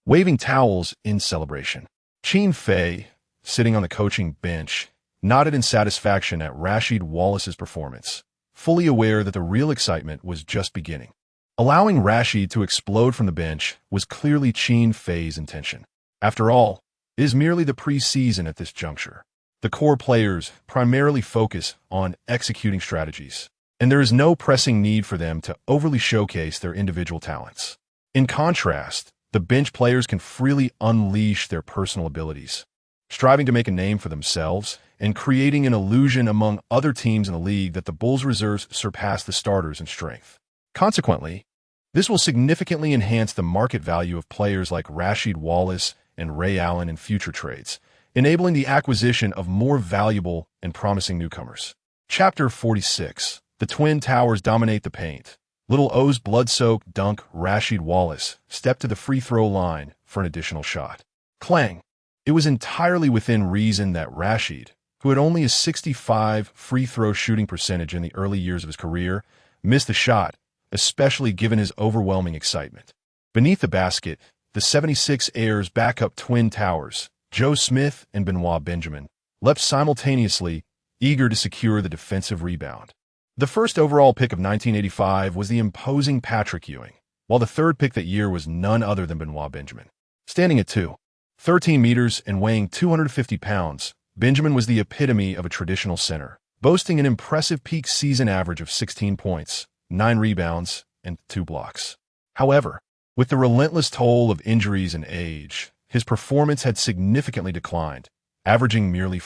Speaker 1: waving towels in celebration. Qin Fei, sitting on the coaching bench, nodded in satisfaction at Rasheed Wallace's performance, fully aware that the real excitement was just beginning. Allowing Rashid to explode from the bench was clearly Qin Fei's intention. After all, it is merely the preseason at this juncture. The core players primarily focus on executing strategies, and there is no pressing need for them to overly showcase their individual talents. In contrast, the bench players can freely unleash their personal abilities, striving to make a name for themselves and creating an illusion among other teams in the league that the Bulls reserves surpass the starters in strength. Consequently, this will significantly enhance the market value of players like Rasheed Wallace and Ray Allen in future trades, enabling the acquisition of more valuable and promising newcomers. Chapter 46. The Twin Towers dominate the paint. Little O's blood-soaked dunk Rasheed Wallace stepped to the free throw line for an additional shot. Clang! It was entirely within reason that Rashid, who had only a 65 free throw shooting percentage in the early years of his career, missed the shot, especially given his overwhelming excitement. Beneath the basket, the 76ers backup Twin Towers, Joe Smith and Benoit Benjamin, leapt simultaneously, eager to secure the defensive rebound. The first overall pick of 1985 was the imposing Patrick Ewing, while the third pick that year was none other than Benoit Benjamin. Standing at 2'13" meters and weighing 250 pounds, Benjamin was the epitome of a traditional center, boasting an impressive peak season average of 16 points, 9 rebounds, and 2 blocks. However, with the relentless toll of injuries and age, his performance had significantly declined, averaging merely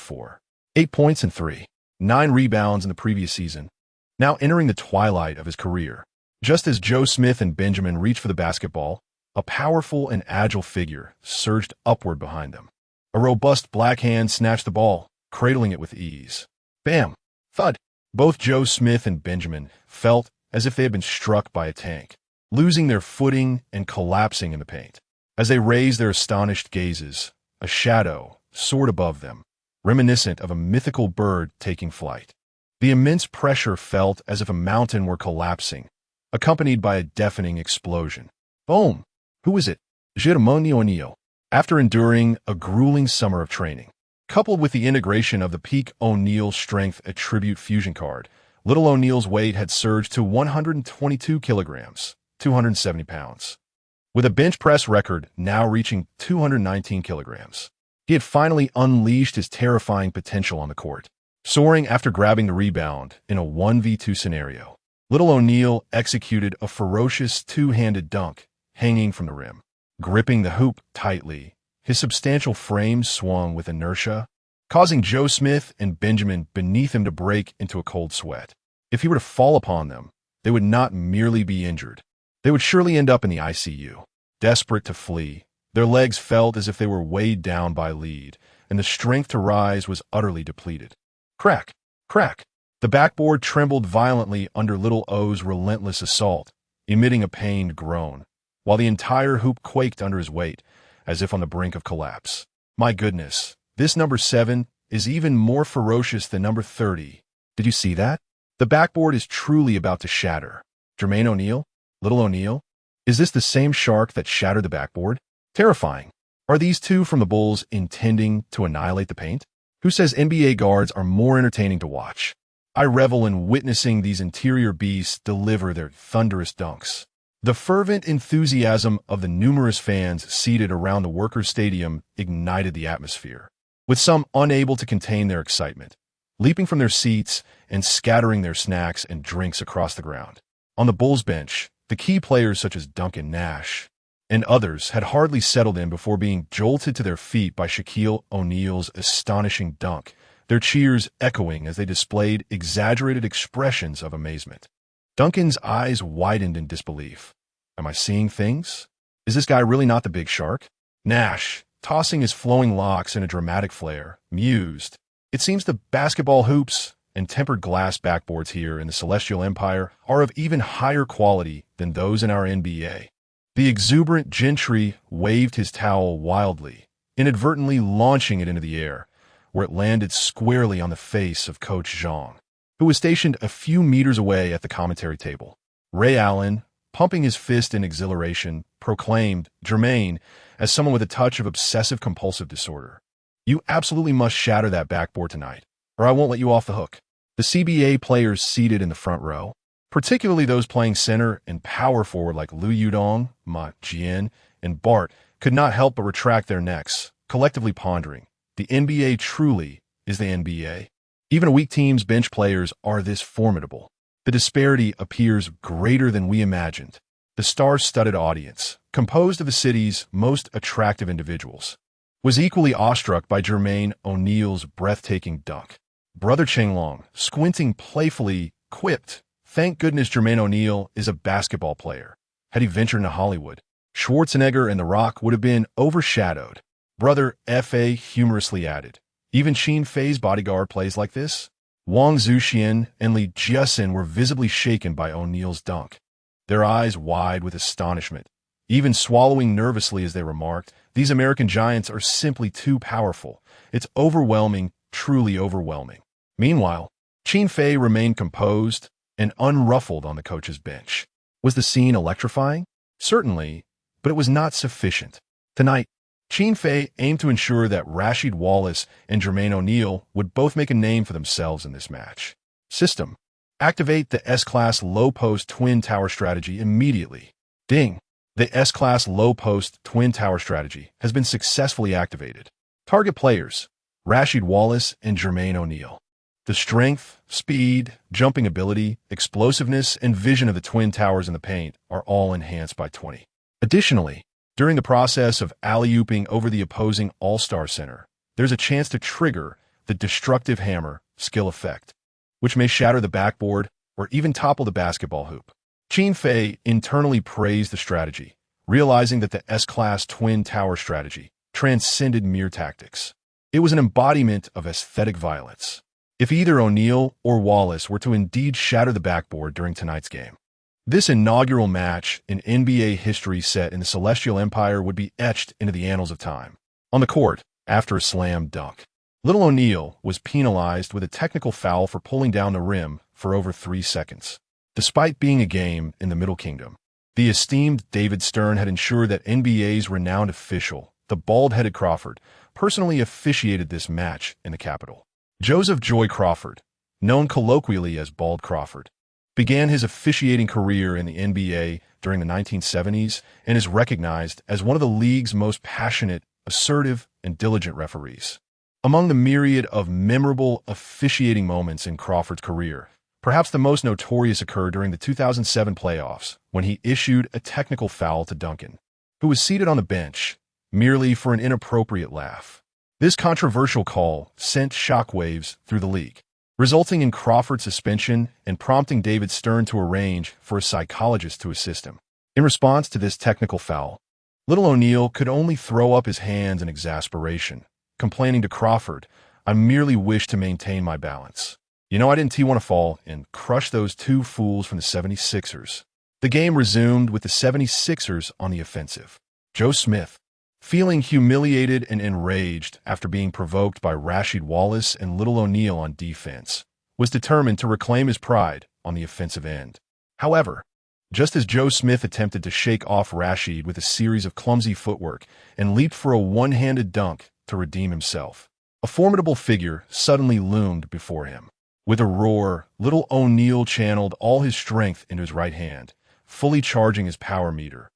Speaker 1: 8 points and 9 rebounds in the previous season, now entering the twilight of his career. Just as Joe Smith and Benjamin reached for the basketball, a powerful and agile figure surged upward behind them. A robust black hand snatched the ball, cradling it with ease. Bam! Thud! Both Joe Smith and Benjamin felt as if they had been struck by a tank, losing their footing and collapsing in the paint. As they raised their astonished gazes, a shadow soared above them, reminiscent of a mythical bird taking flight. The immense pressure felt as if a mountain were collapsing, accompanied by a deafening explosion. Boom! Who was it? Jeremy O'Neal. After enduring a grueling summer of training, coupled with the integration of the peak O'Neal Strength Attribute Fusion card, Little O'Neal's weight had surged to 122 kilograms, 270 pounds, with a bench press record now reaching 219 kilograms. He had finally unleashed his terrifying potential on the court, soaring after grabbing the rebound in a 1v2 scenario. Little O'Neal executed a ferocious two-handed dunk, hanging from the rim. Gripping the hoop tightly, his substantial frame swung with inertia, causing Joe Smith and Benjamin beneath him to break into a cold sweat. If he were to fall upon them, they would not merely be injured. They would surely end up in the ICU. Desperate to flee, their legs felt as if they were weighed down by lead, and the strength to rise was utterly depleted. Crack! Crack! The backboard trembled violently under Little O's relentless assault, emitting a pained groan, while the entire hoop quaked under his weight, as if on the brink of collapse. My goodness, this number 7 is even more ferocious than number 30. Did you see that? The backboard is truly about to shatter. Jermaine O'Neal? Little O'Neal? Is this the same shark that shattered the backboard? Terrifying. Are these two from the Bulls intending to annihilate the paint? Who says NBA guards are more entertaining to watch? I revel in witnessing these interior beasts deliver their thunderous dunks. The fervent enthusiasm of the numerous fans seated around the Workers' Stadium ignited the atmosphere, with some unable to contain their excitement, leaping from their seats and scattering their snacks and drinks across the ground. On the Bulls bench, the key players such as Duncan Nash and others had hardly settled in before being jolted to their feet by Shaquille O'Neal's astonishing dunk, their cheers echoing as they displayed exaggerated expressions of amazement. Duncan's eyes widened in disbelief. Am I seeing things? Is this guy really not the big shark? Nash, tossing his flowing locks in a dramatic flare, mused. It seems the basketball hoops and tempered glass backboards here in the Celestial Empire are of even higher quality than those in our NBA. The exuberant Gentry waved his towel wildly, inadvertently launching it into the air, where it landed squarely on the face of Coach Zhang, who was stationed a few meters away at the commentary table. Ray Allen, pumping his fist in exhilaration, proclaimed Jermaine as someone with a touch of obsessive-compulsive disorder. You absolutely must shatter that backboard tonight, or I won't let you off the hook. The CBA players seated in the front row, particularly those playing center and power forward like Liu Yudong, Ma Jian, and Bart, could not help but retract their necks, collectively pondering. The NBA truly is the NBA. Even a weak team's bench players are this formidable. The disparity appears greater than we imagined. The star-studded audience, composed of the city's most attractive individuals, was equally awestruck by Jermaine O'Neal's breathtaking dunk. Brother Chenglong, squinting playfully, quipped, "Thank goodness Jermaine O'Neal is a basketball player. Had he ventured into Hollywood, Schwarzenegger and The Rock would have been overshadowed." Brother F.A. humorously added, "Even Qin Fei's bodyguard plays like this?" Wang Zuxian and Li Jiasin were visibly shaken by O'Neal's dunk, their eyes wide with astonishment, even swallowing nervously as they remarked, "These American giants are simply too powerful. It's overwhelming, truly overwhelming." Meanwhile, Qin Fei remained composed and unruffled on the coach's bench. Was the scene electrifying? Certainly, but it was not sufficient. Tonight, Qin Fei aimed to ensure that Rasheed Wallace and Jermaine O'Neal would both make a name for themselves in this match. System: activate the S-Class low-post twin tower strategy immediately. Ding! The S-Class low-post twin tower strategy has been successfully activated. Target players: Rasheed Wallace and Jermaine O'Neal. The strength, speed, jumping ability, explosiveness, and vision of the twin towers in the paint are all enhanced by 20. Additionally, during the process of alley-ooping over the opposing All-Star Center, there's a chance to trigger the Destructive Hammer skill effect, which may shatter the backboard or even topple the basketball hoop. Qin Fei internally praised the strategy, realizing that the S-Class Twin Tower strategy transcended mere tactics. It was an embodiment of aesthetic violence. If either O'Neal or Wallace were to indeed shatter the backboard during tonight's game, this inaugural match in NBA history set in the Celestial Empire would be etched into the annals of time. On the court, after a slam dunk, Little O'Neal was penalized with a technical foul for pulling down the rim for over 3 seconds. Despite being a game in the Middle Kingdom, the esteemed David Stern had ensured that NBA's renowned official, the bald-headed Crawford, personally officiated this match in the capital. Joseph Joy Crawford, known colloquially as Bald Crawford, began his officiating career in the NBA during the 1970s and is recognized as one of the league's most passionate, assertive, and diligent referees. Among the myriad of memorable officiating moments in Crawford's career, perhaps the most notorious occurred during the 2007 playoffs when he issued a technical foul to Duncan, who was seated on the bench, merely for an inappropriate laugh. This controversial call sent shockwaves through the league, resulting in Crawford's suspension and prompting David Stern to arrange for a psychologist to assist him. In response to this technical foul, Little O'Neal could only throw up his hands in exasperation, complaining to Crawford, "I merely wish to maintain my balance. You know, I didn't want to fall and crush those two fools from the 76ers." The game resumed with the 76ers on the offensive. Joe Smith, feeling humiliated and enraged after being provoked by Rasheed Wallace and Little O'Neal on defense, was determined to reclaim his pride on the offensive end. However, just as Joe Smith attempted to shake off Rashid with a series of clumsy footwork and leaped for a one-handed dunk to redeem himself, a formidable figure suddenly loomed before him. With a roar, little O'Neal channeled all his strength into his right hand, fully charging his power meter,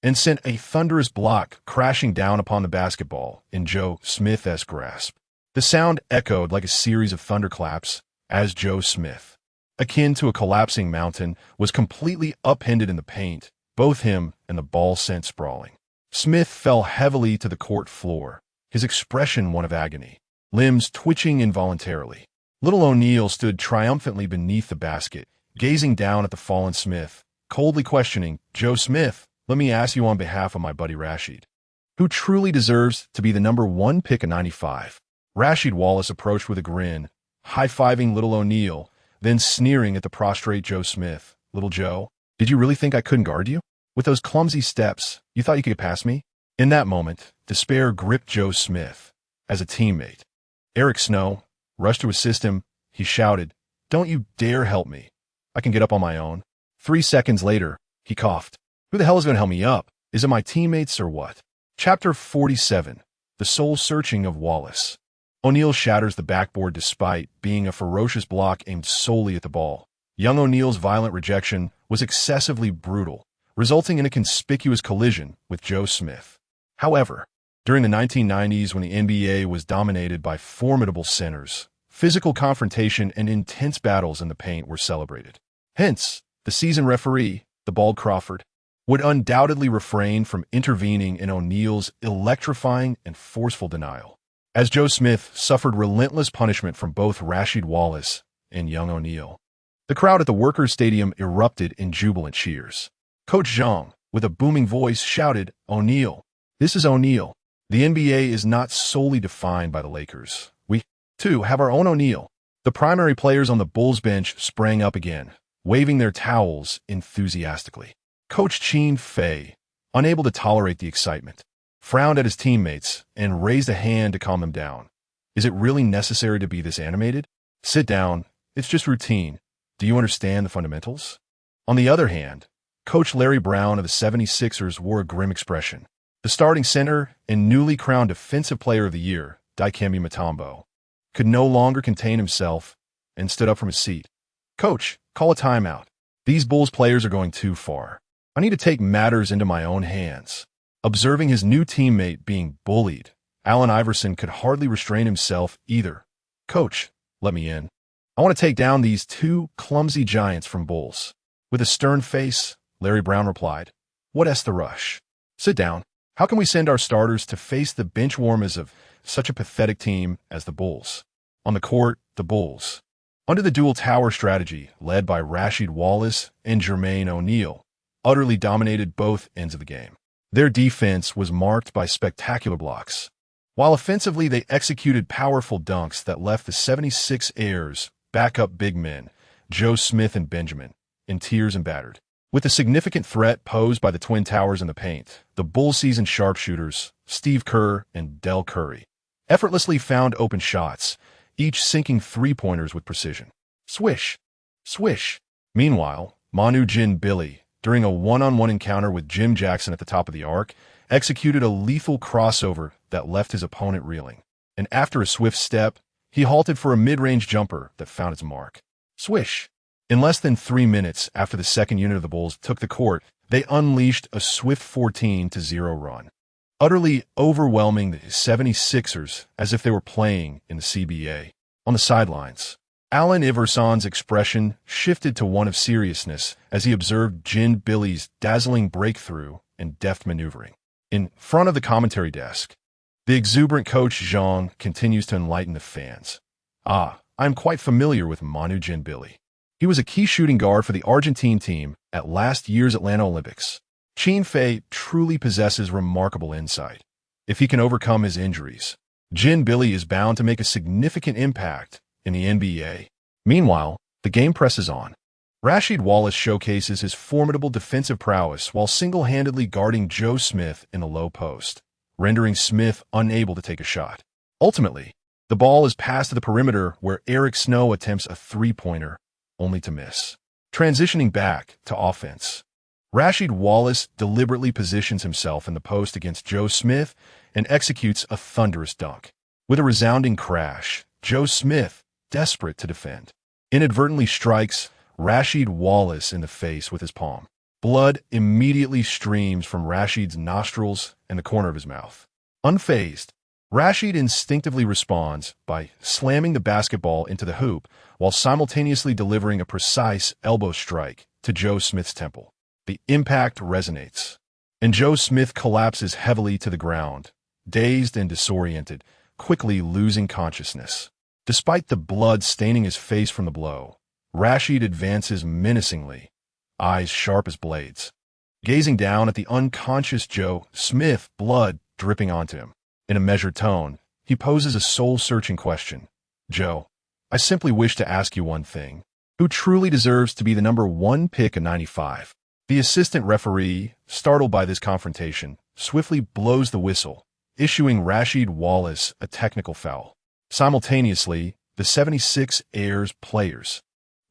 Speaker 1: and sent a thunderous block crashing down upon the basketball in Joe Smith's grasp. The sound echoed like a series of thunderclaps as Joe Smith, akin to a collapsing mountain, was completely upended in the paint, both him and the ball sent sprawling. Smith fell heavily to the court floor, his expression one of agony, limbs twitching involuntarily. Little O'Neal stood triumphantly beneath the basket, gazing down at the fallen Smith, coldly questioning, "Joe Smith, let me ask you on behalf of my buddy Rashid, who truly deserves to be the #1 pick of '95. Rashid Wallace approached with a grin, high-fiving little O'Neal, then sneering at the prostrate Joe Smith. "Little Joe, did you really think I couldn't guard you? With those clumsy steps, you thought you could get past me?" In that moment, despair gripped Joe Smith. As a teammate, Eric Snow rushed to assist him. He shouted, "Don't you dare help me. I can get up on my own." 3 seconds later, he coughed. "Who the hell is going to help me up? Is it my teammates or what?" Chapter 47, The Soul-Searching of Wallace. O'Neal shatters the backboard despite being a ferocious block aimed solely at the ball. Young O'Neal's violent rejection was excessively brutal, resulting in a conspicuous collision with Joe Smith. However, during the 1990s, when the NBA was dominated by formidable centers, physical confrontation and intense battles in the paint were celebrated. Hence, the season referee, the bald Crawford, would undoubtedly refrain from intervening in O'Neal's electrifying and forceful denial, as Joe Smith suffered relentless punishment from both Rashid Wallace and young O'Neal. The crowd at the Workers' Stadium erupted in jubilant cheers. Coach Zhang, with a booming voice, shouted, "O'Neal, this is O'Neal. The NBA is not solely defined by the Lakers. We, too, have our own O'Neal." The primary players on the Bulls bench sprang up again, waving their towels enthusiastically. Coach Qin Fei, unable to tolerate the excitement, frowned at his teammates and raised a hand to calm them down. "Is it really necessary to be this animated? Sit down. It's just routine. Do you understand the fundamentals?" On the other hand, Coach Larry Brown of the 76ers wore a grim expression. The starting center and newly crowned Defensive Player of the Year, Dikembe Mutombo, could no longer contain himself and stood up from his seat. "Coach, call a timeout. These Bulls players are going too far. I need to take matters into my own hands." Observing his new teammate being bullied, Allen Iverson could hardly restrain himself either. "Coach, let me in. I want to take down these two clumsy giants from Bulls." With a stern face, Larry Brown replied, "What's the rush? Sit down. How can we send our starters to face the benchwarmers of such a pathetic team as the Bulls?" On the court, the Bulls, under the dual tower strategy led by Rashid Wallace and Jermaine O'Neal, utterly dominated both ends of the game. Their defense was marked by spectacular blocks, while offensively they executed powerful dunks that left the 76ers backup big men, Joe Smith and Benjamin, in tears and battered. With the significant threat posed by the Twin Towers in the paint, the Bulls seasoned sharpshooters, Steve Kerr and Del Curry, effortlessly found open shots, each sinking three-pointers with precision. Swish! Swish! Meanwhile, Manu Ginobili, during a one-on-one encounter with Jim Jackson at the top of the arc, executed a lethal crossover that left his opponent reeling. And after a swift step, he halted for a mid-range jumper that found its mark. Swish! In less than 3 minutes after the second unit of the Bulls took the court, they unleashed a swift 14-0 run, utterly overwhelming the 76ers as if they were playing in the CBA. On the sidelines, Allen Iverson's expression shifted to one of seriousness as he observed Ginobili's dazzling breakthrough and deft maneuvering. In front of the commentary desk, the exuberant Coach Zhang continues to enlighten the fans. "I am quite familiar with Manu Ginobili. He was a key shooting guard for the Argentine team at last year's Atlanta Olympics. Qin Fei truly possesses remarkable insight. If he can overcome his injuries, Ginobili is bound to make a significant impact in the NBA." Meanwhile, the game presses on. Rashid Wallace showcases his formidable defensive prowess while single-handedly guarding Joe Smith in the low post, rendering Smith unable to take a shot. Ultimately, The ball is passed to the perimeter where Eric Snow attempts a three-pointer, only to miss. Transitioning back to offense, Rasheed Wallace deliberately positions himself in the post against Joe Smith and executes a thunderous dunk. With a resounding crash, Joe Smith, desperate to defend, inadvertently strikes Rasheed Wallace in the face with his palm. Blood immediately streams from Rasheed's nostrils and the corner of his mouth. Unfazed, Rasheed instinctively responds by slamming the basketball into the hoop while simultaneously delivering a precise elbow strike to Joe Smith's temple. The impact resonates, and Joe Smith collapses heavily to the ground, dazed and disoriented, quickly losing consciousness. Despite the blood staining his face from the blow, Rasheed advances menacingly, eyes sharp as blades, gazing down at the unconscious Joe Smith, blood dripping onto him. In a measured tone, he poses a soul-searching question. Joe, I simply wish to ask you one thing. Who truly deserves to be the number 1 pick in 95? The assistant referee, startled by this confrontation, swiftly blows the whistle, issuing Rasheed Wallace a technical foul. Simultaneously, the 76ers players,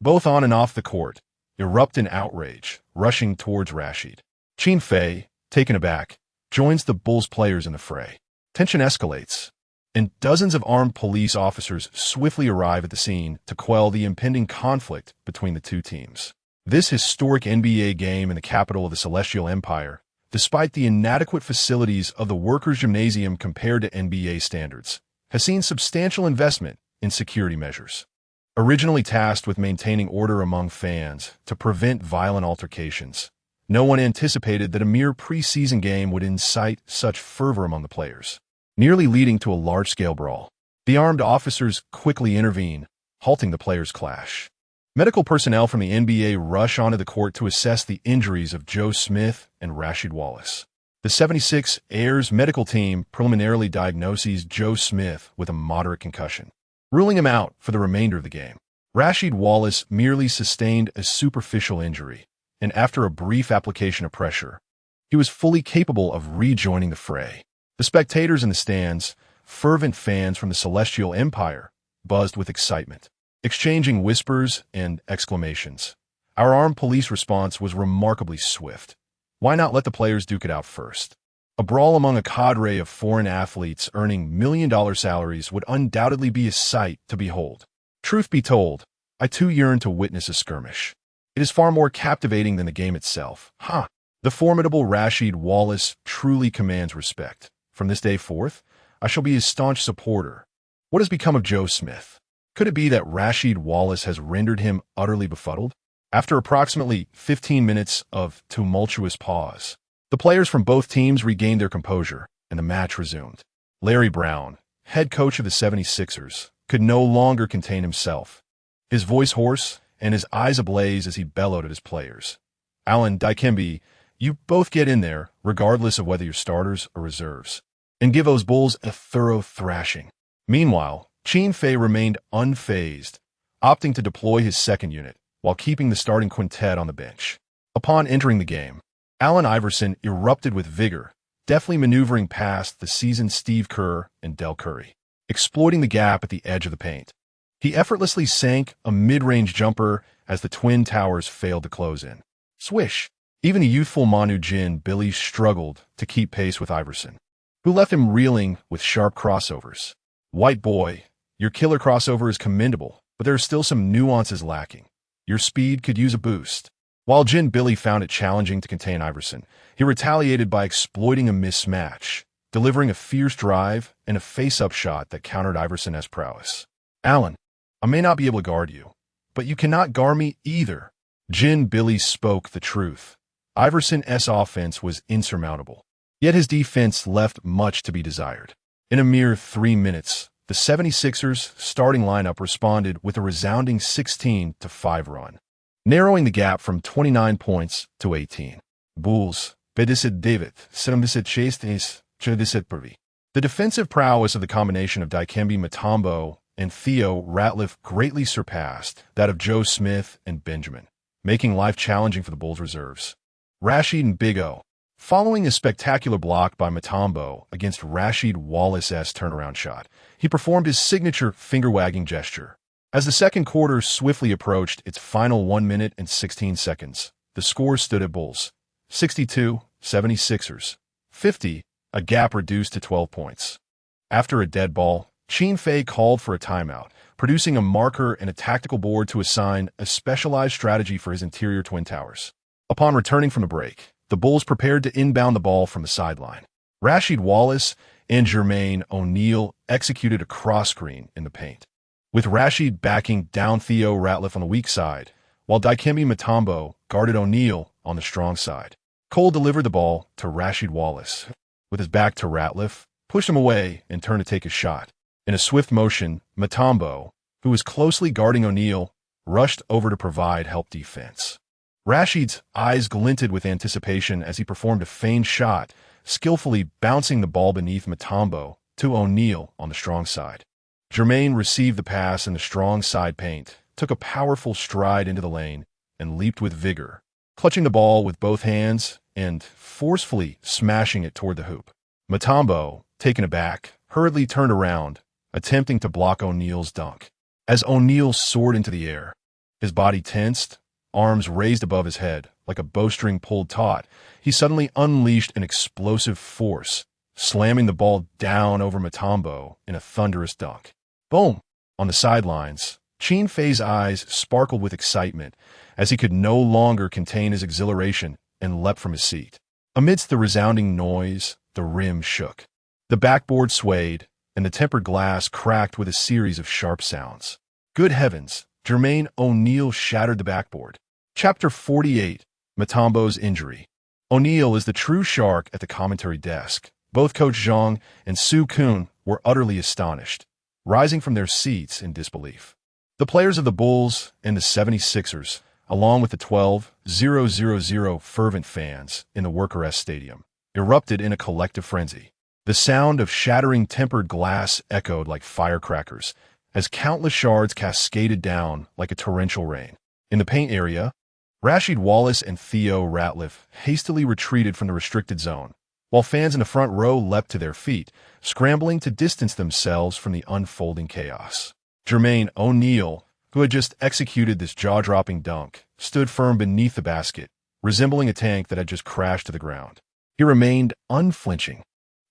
Speaker 1: both on and off the court, erupt in outrage, rushing towards Rasheed. Qin Fei, taken aback, joins the Bulls players in the fray. Tension escalates, and dozens of armed police officers swiftly arrive at the scene to quell the impending conflict between the two teams. This historic NBA game in the capital of the Celestial Empire, despite the inadequate facilities of the Workers' Gymnasium compared to NBA standards, has seen substantial investment in security measures. Originally tasked with maintaining order among fans to prevent violent altercations, no one anticipated that a mere preseason game would incite such fervor among the players, nearly leading to a large-scale brawl. The armed officers quickly intervene, halting the players' clash. Medical personnel from the NBA rush onto the court to assess the injuries of Joe Smith and Rasheed Wallace. The 76ers medical team preliminarily diagnoses Joe Smith with a moderate concussion, ruling him out for the remainder of the game. Rasheed Wallace merely sustained a superficial injury, and after a brief application of pressure, he was fully capable of rejoining the fray. The spectators in the stands, fervent fans from the Celestial Empire, buzzed with excitement, exchanging whispers and exclamations. Our armed police response was remarkably swift. Why not let the players duke it out first? A brawl among a cadre of foreign athletes earning million-dollar salaries would undoubtedly be a sight to behold. Truth be told, I too yearn to witness a skirmish. It is far more captivating than the game itself. The formidable Rasheed Wallace truly commands respect. From this day forth, I shall be his staunch supporter. What has become of Joe Smith? Could it be that Rasheed Wallace has rendered him utterly befuddled? After approximately 15 minutes of tumultuous pause, the players from both teams regained their composure, and the match resumed. Larry Brown, head coach of the 76ers, could no longer contain himself, his voice hoarse and his eyes ablaze as he bellowed at his players. Allen, Dikembe, you both get in there, regardless of whether you're starters or reserves, and give those Bulls a thorough thrashing. Meanwhile, Qin Fei remained unfazed, opting to deploy his second unit, while keeping the starting quintet on the bench. Upon entering the game, Allen Iverson erupted with vigor, deftly maneuvering past the seasoned Steve Kerr and Del Curry, exploiting the gap at the edge of the paint. He effortlessly sank a mid-range jumper as the Twin Towers failed to close in. Swish! Even the youthful Manu Ginobili struggled to keep pace with Iverson, who left him reeling with sharp crossovers. White boy, your killer crossover is commendable, but there are still some nuances lacking. Your speed could use a boost. While Ginobili found it challenging to contain Iverson, he retaliated by exploiting a mismatch, delivering a fierce drive and a face-up shot that countered Iverson's prowess. Allen, I may not be able to guard you, but you cannot guard me either. Ginobili spoke the truth. Iverson's offense was insurmountable, yet his defense left much to be desired. In a mere 3 minutes, the 76ers starting lineup responded with a resounding 16-5 run, narrowing the gap from 29 points to 18. Bulls, 59, 76, 47. The defensive prowess of the combination of Dikembe Mutombo and Theo Ratliff greatly surpassed that of Joe Smith and Benjamin, making life challenging for the Bulls reserves. Rasheed and Big O, Following a spectacular block by Mutombo against Rashid Wallace's turnaround shot, he performed his signature finger-wagging gesture. As the second quarter swiftly approached its final 1 minute and 16 seconds, the score stood at Bulls 62, 76ers 50, a gap reduced to 12 points. After a dead ball, Qin Fei called for a timeout, producing a marker and a tactical board to assign a specialized strategy for his interior Twin Towers. Upon returning from the break, the Bulls prepared to inbound the ball from the sideline. Rashid Wallace and Jermaine O'Neal executed a cross screen in the paint, with Rashid backing down Theo Ratliff on the weak side, while Dikembe Mutombo guarded O'Neal on the strong side. Cole delivered the ball to Rashid Wallace, with his back to Ratliff, pushed him away and turned to take a shot. In a swift motion, Mutombo, who was closely guarding O'Neal, rushed over to provide help defense. Rashid's eyes glinted with anticipation as he performed a feigned shot, skillfully bouncing the ball beneath Mutombo to O'Neal on the strong side. Jermaine received the pass in the strong side paint, took a powerful stride into the lane, and leaped with vigor, clutching the ball with both hands and forcefully smashing it toward the hoop. Mutombo, taken aback, hurriedly turned around, attempting to block O'Neal's dunk. As O'Neal soared into the air, his body tensed, arms raised above his head like a bowstring pulled taut, he suddenly unleashed an explosive force, slamming the ball down over Mutombo in a thunderous dunk. Boom! On the sidelines, Qin Fei's eyes sparkled with excitement as he could no longer contain his exhilaration and leapt from his seat. Amidst the resounding noise, the rim shook. The backboard swayed, and the tempered glass cracked with a series of sharp sounds. Good heavens, Jermaine O'Neal shattered the backboard. Chapter 48, Mutombo's Injury. O'Neal is the true shark at the commentary desk. Both Coach Zhang and Su Kun were utterly astonished, rising from their seats in disbelief. The players of the Bulls and the 76ers, along with the 12,000 fervent fans in the Work-Arrest Stadium, erupted in a collective frenzy. The sound of shattering tempered glass echoed like firecrackers as countless shards cascaded down like a torrential rain. In the paint area, Rashid Wallace and Theo Ratliff hastily retreated from the restricted zone, while fans in the front row leapt to their feet, scrambling to distance themselves from the unfolding chaos. Jermaine O'Neal, who had just executed this jaw-dropping dunk, stood firm beneath the basket, resembling a tank that had just crashed to the ground. He remained unflinching,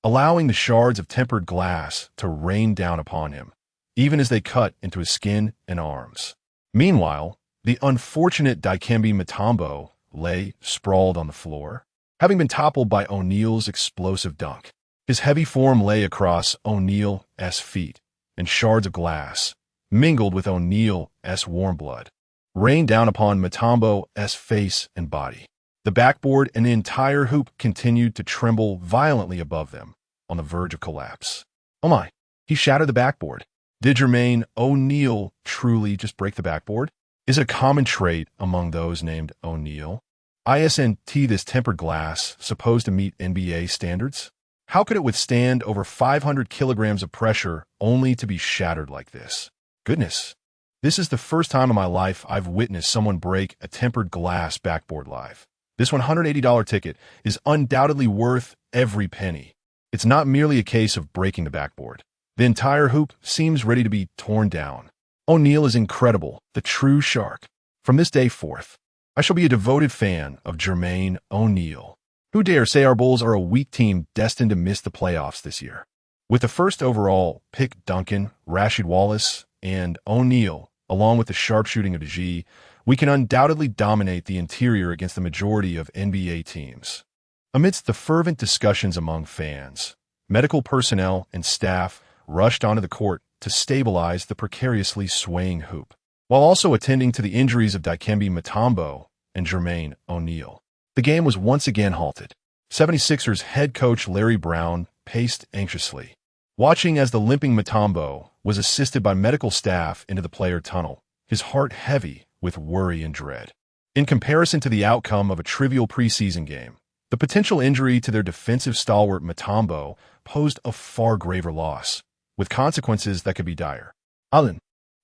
Speaker 1: allowing the shards of tempered glass to rain down upon him, even as they cut into his skin and arms. Meanwhile, the unfortunate Dikembe Mutombo lay sprawled on the floor, having been toppled by O'Neal's explosive dunk. His heavy form lay across O'Neal's feet, and shards of glass, mingled with O'Neal's warm blood, rained down upon Mutombo's face and body. The backboard and the entire hoop continued to tremble violently above them, on the verge of collapse. Oh my, he shattered the backboard. Did Jermaine O'Neal truly just break the backboard? Is it a common trait among those named O'Neal? Isn't this tempered glass supposed to meet NBA standards? How could it withstand over 500 kilograms of pressure only to be shattered like this? Goodness, this is the first time in my life I've witnessed someone break a tempered glass backboard live. This $180 ticket is undoubtedly worth every penny. It's not merely a case of breaking the backboard. The entire hoop seems ready to be torn down. O'Neal is incredible, the true shark. From this day forth, I shall be a devoted fan of Jermaine O'Neal. Who dare say our Bulls are a weak team destined to miss the playoffs this year? With the first overall pick Duncan, Rashid Wallace, and O'Neal, along with the sharpshooting of G, we can undoubtedly dominate the interior against the majority of NBA teams. Amidst the fervent discussions among fans, medical personnel and staff rushed onto the court to stabilize the precariously swaying hoop, while also attending to the injuries of Dikembe Mutombo and Jermaine O'Neal. The game was once again halted. 76ers head coach Larry Brown paced anxiously, watching as the limping Mutombo was assisted by medical staff into the player tunnel, his heart heavy with worry and dread. In comparison to the outcome of a trivial preseason game, the potential injury to their defensive stalwart Mutombo posed a far graver loss, with consequences that could be dire. Alan,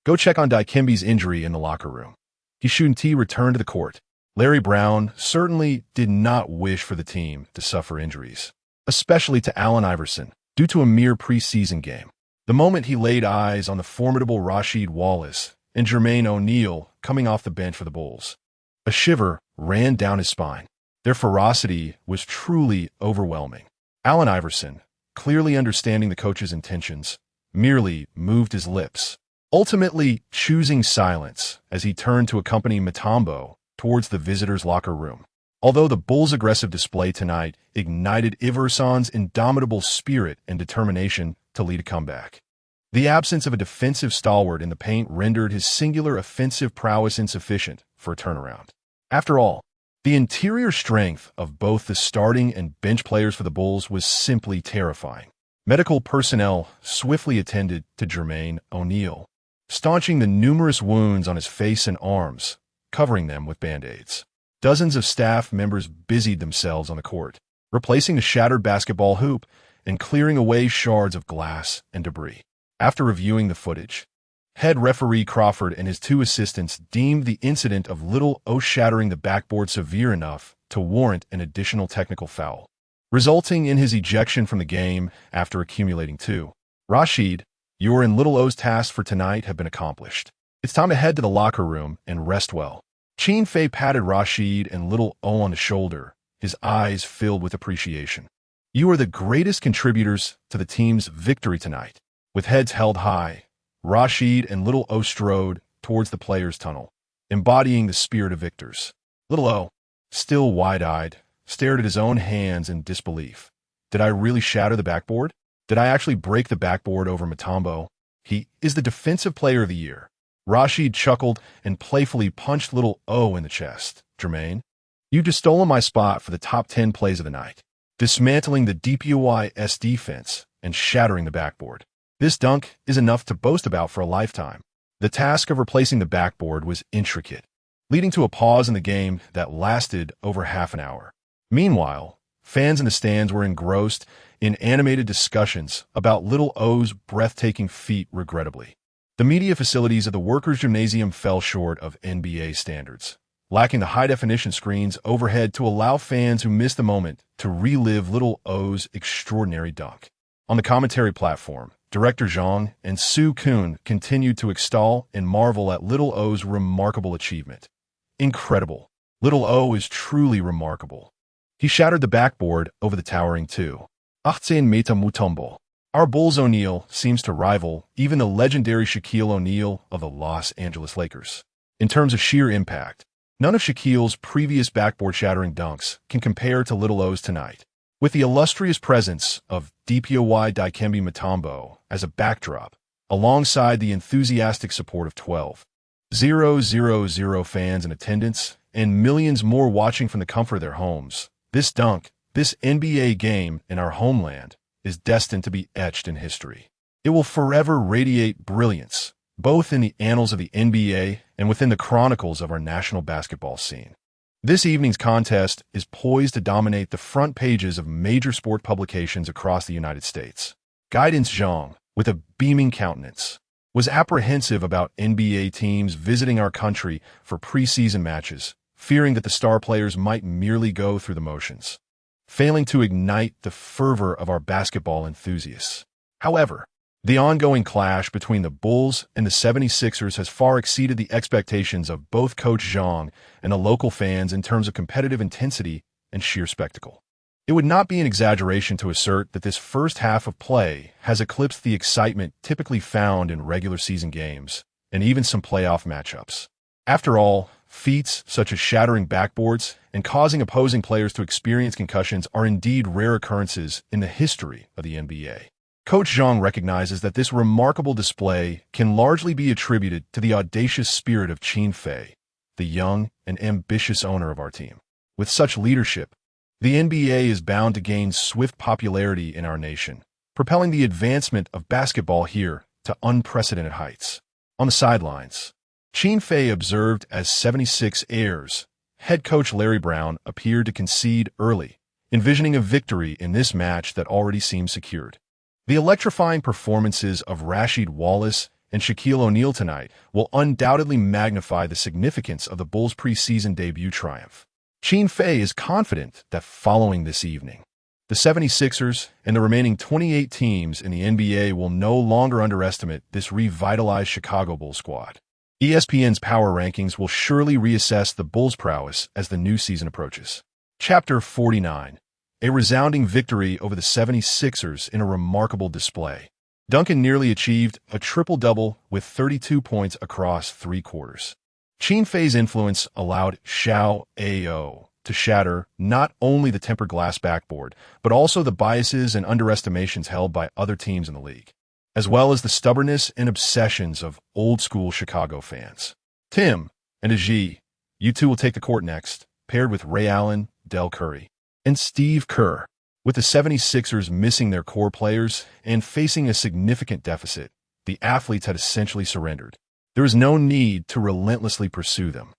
Speaker 1: go check on Dikembe's injury in the locker room. He shouldn't returned to the court. Larry Brown certainly did not wish for the team to suffer injuries, especially to Allen Iverson, due to a mere preseason game. The moment he laid eyes on the formidable Rasheed Wallace and Jermaine O'Neal coming off the bench for the Bulls, a shiver ran down his spine. Their ferocity was truly overwhelming. Allen Iverson, clearly understanding the coach's intentions, merely moved his lips, ultimately choosing silence as he turned to accompany Mutombo towards the visitors' locker room. Although the Bulls' aggressive display tonight ignited Iverson's indomitable spirit and determination to lead a comeback, the absence of a defensive stalwart in the paint rendered his singular offensive prowess insufficient for a turnaround. After all, the interior strength of both the starting and bench players for the Bulls was simply terrifying. Medical personnel swiftly attended to Jermaine O'Neal, staunching the numerous wounds on his face and arms, covering them with Band-Aids. Dozens of staff members busied themselves on the court, replacing the shattered basketball hoop and clearing away shards of glass and debris. After reviewing the footage, head referee Crawford and his two assistants deemed the incident of Little O shattering the backboard severe enough to warrant an additional technical foul, resulting in his ejection from the game after accumulating 2. Rasheed, your and Little O's tasks for tonight have been accomplished. It's time to head to the locker room and rest well. Qin Fei patted Rasheed and Little O on the shoulder, his eyes filled with appreciation. You are the greatest contributors to the team's victory tonight. With heads held high, Rasheed and Little O strode towards the players' tunnel, embodying the spirit of victors. Little O, still wide-eyed, stared at his own hands in disbelief. Did I really shatter the backboard? Did I actually break the backboard over Mutombo? He is the defensive player of the year. Rasheed chuckled and playfully punched Little O in the chest. Jermaine, you just stolen my spot for the top 10 plays of the night, dismantling the DPOY's defense and shattering the backboard. This dunk is enough to boast about for a lifetime. The task of replacing the backboard was intricate, leading to a pause in the game that lasted over half an hour. Meanwhile, fans in the stands were engrossed in animated discussions about Little O's breathtaking feat. Regrettably, the media facilities of the Workers' Gymnasium fell short of NBA standards, lacking the high-definition screens overhead to allow fans who missed the moment to relive Little O's extraordinary dunk. On the commentary platform, Director Zhang and Su Kun continued to extol and marvel at Little O's remarkable achievement. Incredible. Little O is truly remarkable. He shattered the backboard over the towering 2. 18 Meter Mutombo. Our Bulls O'Neal seems to rival even the legendary Shaquille O'Neal of the Los Angeles Lakers. In terms of sheer impact, none of Shaquille's previous backboard-shattering dunks can compare to Little O's tonight. With the illustrious presence of DPOY Dikembe Mutombo as a backdrop, alongside the enthusiastic support of 12,000 fans in attendance and millions more watching from the comfort of their homes, this dunk, this NBA game in our homeland, is destined to be etched in history. It will forever radiate brilliance, both in the annals of the NBA and within the chronicles of our national basketball scene. This evening's contest is poised to dominate the front pages of major sport publications across the United States. Guidance Zhang, with a beaming countenance, was apprehensive about NBA teams visiting our country for preseason matches, fearing that the star players might merely go through the motions, failing to ignite the fervor of our basketball enthusiasts. However, the ongoing clash between the Bulls and the 76ers has far exceeded the expectations of both Coach Zhang and the local fans in terms of competitive intensity and sheer spectacle. It would not be an exaggeration to assert that this first half of play has eclipsed the excitement typically found in regular season games and even some playoff matchups. After all, feats such as shattering backboards and causing opposing players to experience concussions are indeed rare occurrences in the history of the NBA. Coach Zhang recognizes that this remarkable display can largely be attributed to the audacious spirit of Qin Fei, the young and ambitious owner of our team. With such leadership, the NBA is bound to gain swift popularity in our nation, propelling the advancement of basketball here to unprecedented heights. On the sidelines, Qin Fei observed as 76ers head coach Larry Brown appeared to concede early, envisioning a victory in this match that already seemed secured. The electrifying performances of Rasheed Wallace and Shaquille O'Neal tonight will undoubtedly magnify the significance of the Bulls' preseason debut triumph. Qin Fei is confident that following this evening, the 76ers and the remaining 28 teams in the NBA will no longer underestimate this revitalized Chicago Bulls squad. ESPN's power rankings will surely reassess the Bulls' prowess as the new season approaches. Chapter 49. A resounding victory over the 76ers in a remarkable display. Duncan nearly achieved a triple-double with 32 points across 3 quarters. Qin Fei's influence allowed Xiao Ao to shatter not only the tempered glass backboard, but also the biases and underestimations held by other teams in the league, as well as the stubbornness and obsessions of old-school Chicago fans. Tim and Ajay, you two will take the court next, paired with Ray Allen, Del Curry, and Steve Kerr. With the 76ers missing their core players and facing a significant deficit, the athletes had essentially surrendered. There was no need to relentlessly pursue them.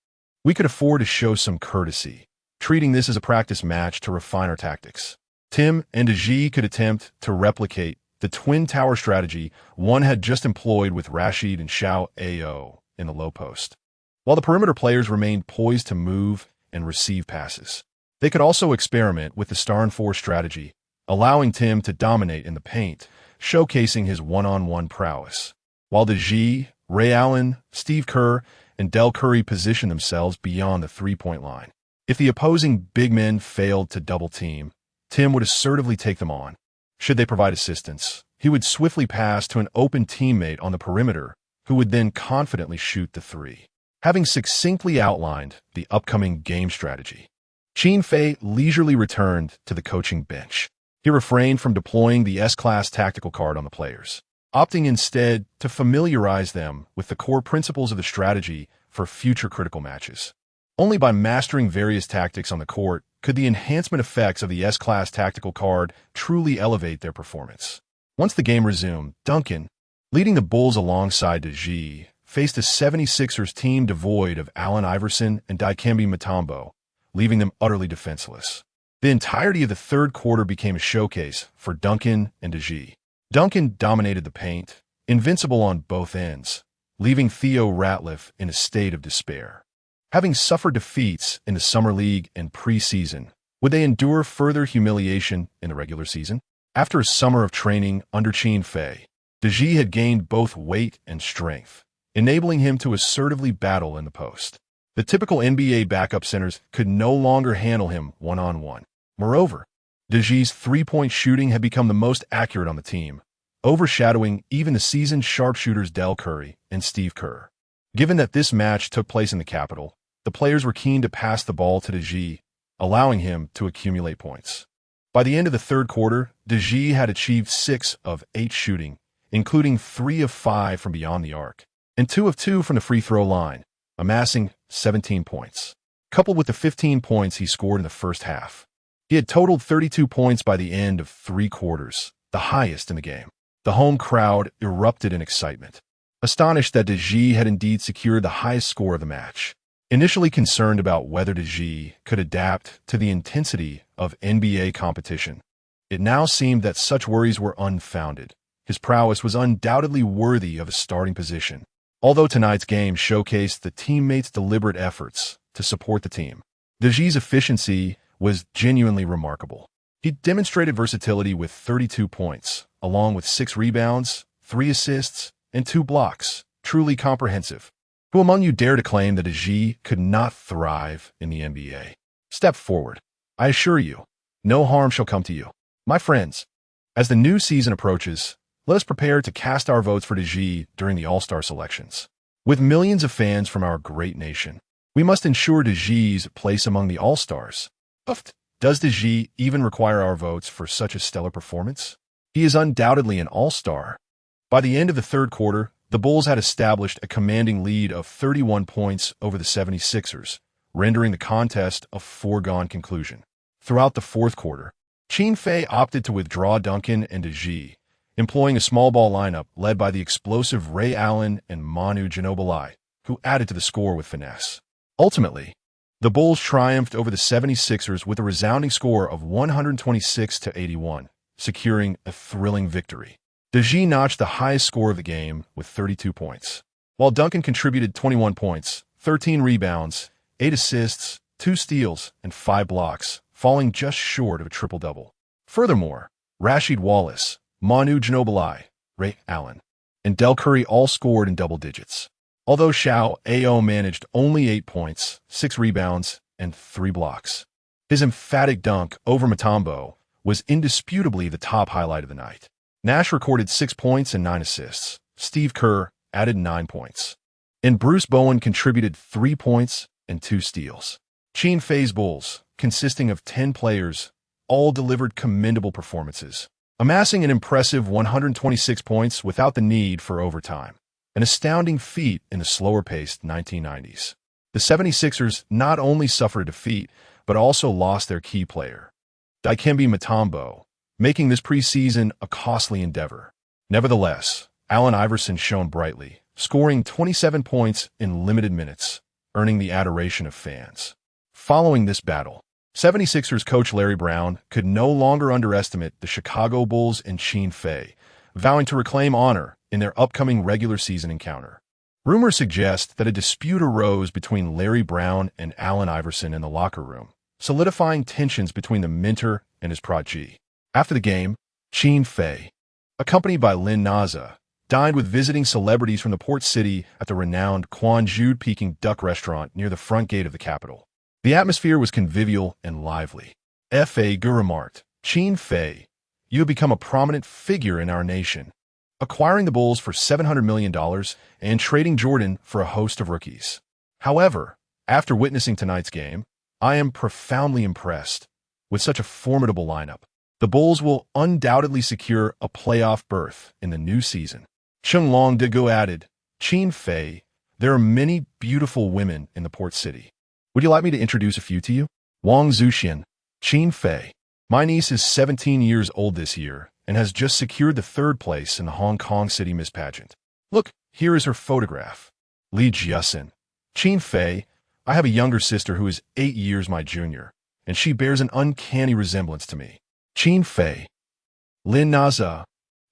Speaker 1: We could afford to show some courtesy, treating this as a practice match to refine our tactics. Tim and Ajay could attempt to replicate the Twin Tower strategy one had just employed with Rashid and Xiao Ao in the low post, while the perimeter players remained poised to move and receive passes. They could also experiment with the star and four strategy, allowing Tim to dominate in the paint, showcasing his one-on-one prowess, while Ajay, Ray Allen, Steve Kerr, and Del Curry positioned themselves beyond the three-point line. If the opposing big men failed to double-team, Tim would assertively take them on. Should they provide assistance, he would swiftly pass to an open teammate on the perimeter, who would then confidently shoot the three. Having succinctly outlined the upcoming game strategy, Qin Fei leisurely returned to the coaching bench. He refrained from deploying the S-class tactical card on the players, opting instead to familiarize them with the core principles of the strategy for future critical matches. Only by mastering various tactics on the court could the enhancement effects of the S-class tactical card truly elevate their performance. Once the game resumed, Duncan, leading the Bulls alongside Ajay, faced a 76ers team devoid of Allen Iverson and Dikembe Mutombo, leaving them utterly defenseless. The entirety of the third quarter became a showcase for Duncan and Ajay. Duncan dominated the paint, invincible on both ends, leaving Theo Ratliff in a state of despair. Having suffered defeats in the Summer League and preseason, would they endure further humiliation in the regular season? After a summer of training under Qin Fei, Ajay had gained both weight and strength, enabling him to assertively battle in the post. The typical NBA backup centers could no longer handle him one-on-one. Moreover, Ajay's three-point shooting had become the most accurate on the team, overshadowing even the seasoned sharpshooters Del Curry and Steve Kerr. Given that this match took place in the capital, the players were keen to pass the ball to Ajay, allowing him to accumulate points. By the end of the third quarter, Ajay had achieved 6 of 8 shooting, including 3 of 5 from beyond the arc, and 2 of 2 from the free throw line, amassing 17 points. Coupled with the 15 points he scored in the first half, he had totaled 32 points by the end of 3 quarters, the highest in the game. The home crowd erupted in excitement, astonished that Ajay had indeed secured the highest score of the match. Initially concerned about whether Ajay could adapt to the intensity of NBA competition, it now seemed that such worries were unfounded. His prowess was undoubtedly worthy of a starting position. Although tonight's game showcased the teammates' deliberate efforts to support the team, Ajay's efficiency was genuinely remarkable. He demonstrated versatility with 32 points, along with 6 rebounds, 3 assists, and 2 blocks, truly comprehensive. Who among you dare to claim that Ajay could not thrive in the NBA? Step forward. I assure you, no harm shall come to you. My friends, as the new season approaches, let us prepare to cast our votes for Ajay during the All-Star selections. With millions of fans from our great nation, we must ensure Ajay's place among the All-Stars. Does Ajay even require our votes for such a stellar performance? He is undoubtedly an All-Star. By the end of the third quarter, the Bulls had established a commanding lead of 31 points over the 76ers, rendering the contest a foregone conclusion. Throughout the fourth quarter, Qin Fei opted to withdraw Duncan and Ajay, employing a small ball lineup led by the explosive Ray Allen and Manu Ginobili, who added to the score with finesse. Ultimately, the Bulls triumphed over the 76ers with a resounding score of 126-81, securing a thrilling victory. DeGea notched the highest score of the game with 32 points, while Duncan contributed 21 points, 13 rebounds, 8 assists, 2 steals, and 5 blocks, falling just short of a triple-double. Furthermore, Rasheed Wallace, Manu Ginobili, Ray Allen, and Del Curry all scored in double digits, although Xiao Ao managed only 8 points, 6 rebounds, and 3 blocks. His emphatic dunk over Mutombo was indisputably the top highlight of the night. Nash recorded 6 points and 9 assists. Steve Kerr added 9 points. And Bruce Bowen contributed 3 points and 2 steals. Qin Fei's Bulls, consisting of 10 players, all delivered commendable performances, amassing an impressive 126 points without the need for overtime, an astounding feat in the slower-paced 1990s. The 76ers not only suffered a defeat, but also lost their key player, Dikembe Mutombo, making this preseason a costly endeavor. Nevertheless, Allen Iverson shone brightly, scoring 27 points in limited minutes, earning the adoration of fans. Following this battle, 76ers coach Larry Brown could no longer underestimate the Chicago Bulls and Qin Fei, vowing to reclaim honor in their upcoming regular season encounter. Rumors suggest that a dispute arose between Larry Brown and Allen Iverson in the locker room, solidifying tensions between the mentor and his protege. After the game, Qin Fei, accompanied by Lin Naza, dined with visiting celebrities from the port city at the renowned Quanzhou Peking Duck restaurant near the front gate of the capital. The atmosphere was convivial and lively. F.A. Gu remarked, "Qin Fei, you have become a prominent figure in our nation, acquiring the Bulls for $700 million and trading Jordan for a host of rookies. However, after witnessing tonight's game, I am profoundly impressed with such a formidable lineup. The Bulls will undoubtedly secure a playoff berth in the new season." Chenglong Degu added, "Qin Fei, there are many beautiful women in the port city. Would you like me to introduce a few to you? Wang Zuxian, Qin Fei. My niece is 17 years old this year and has just secured the 3rd place in the Hong Kong City Miss Pageant. Look, here is her photograph. Li Jiasin, Qin Fei, I have a younger sister who is 8 years my junior, and she bears an uncanny resemblance to me. Qin Fei. Lin Naza."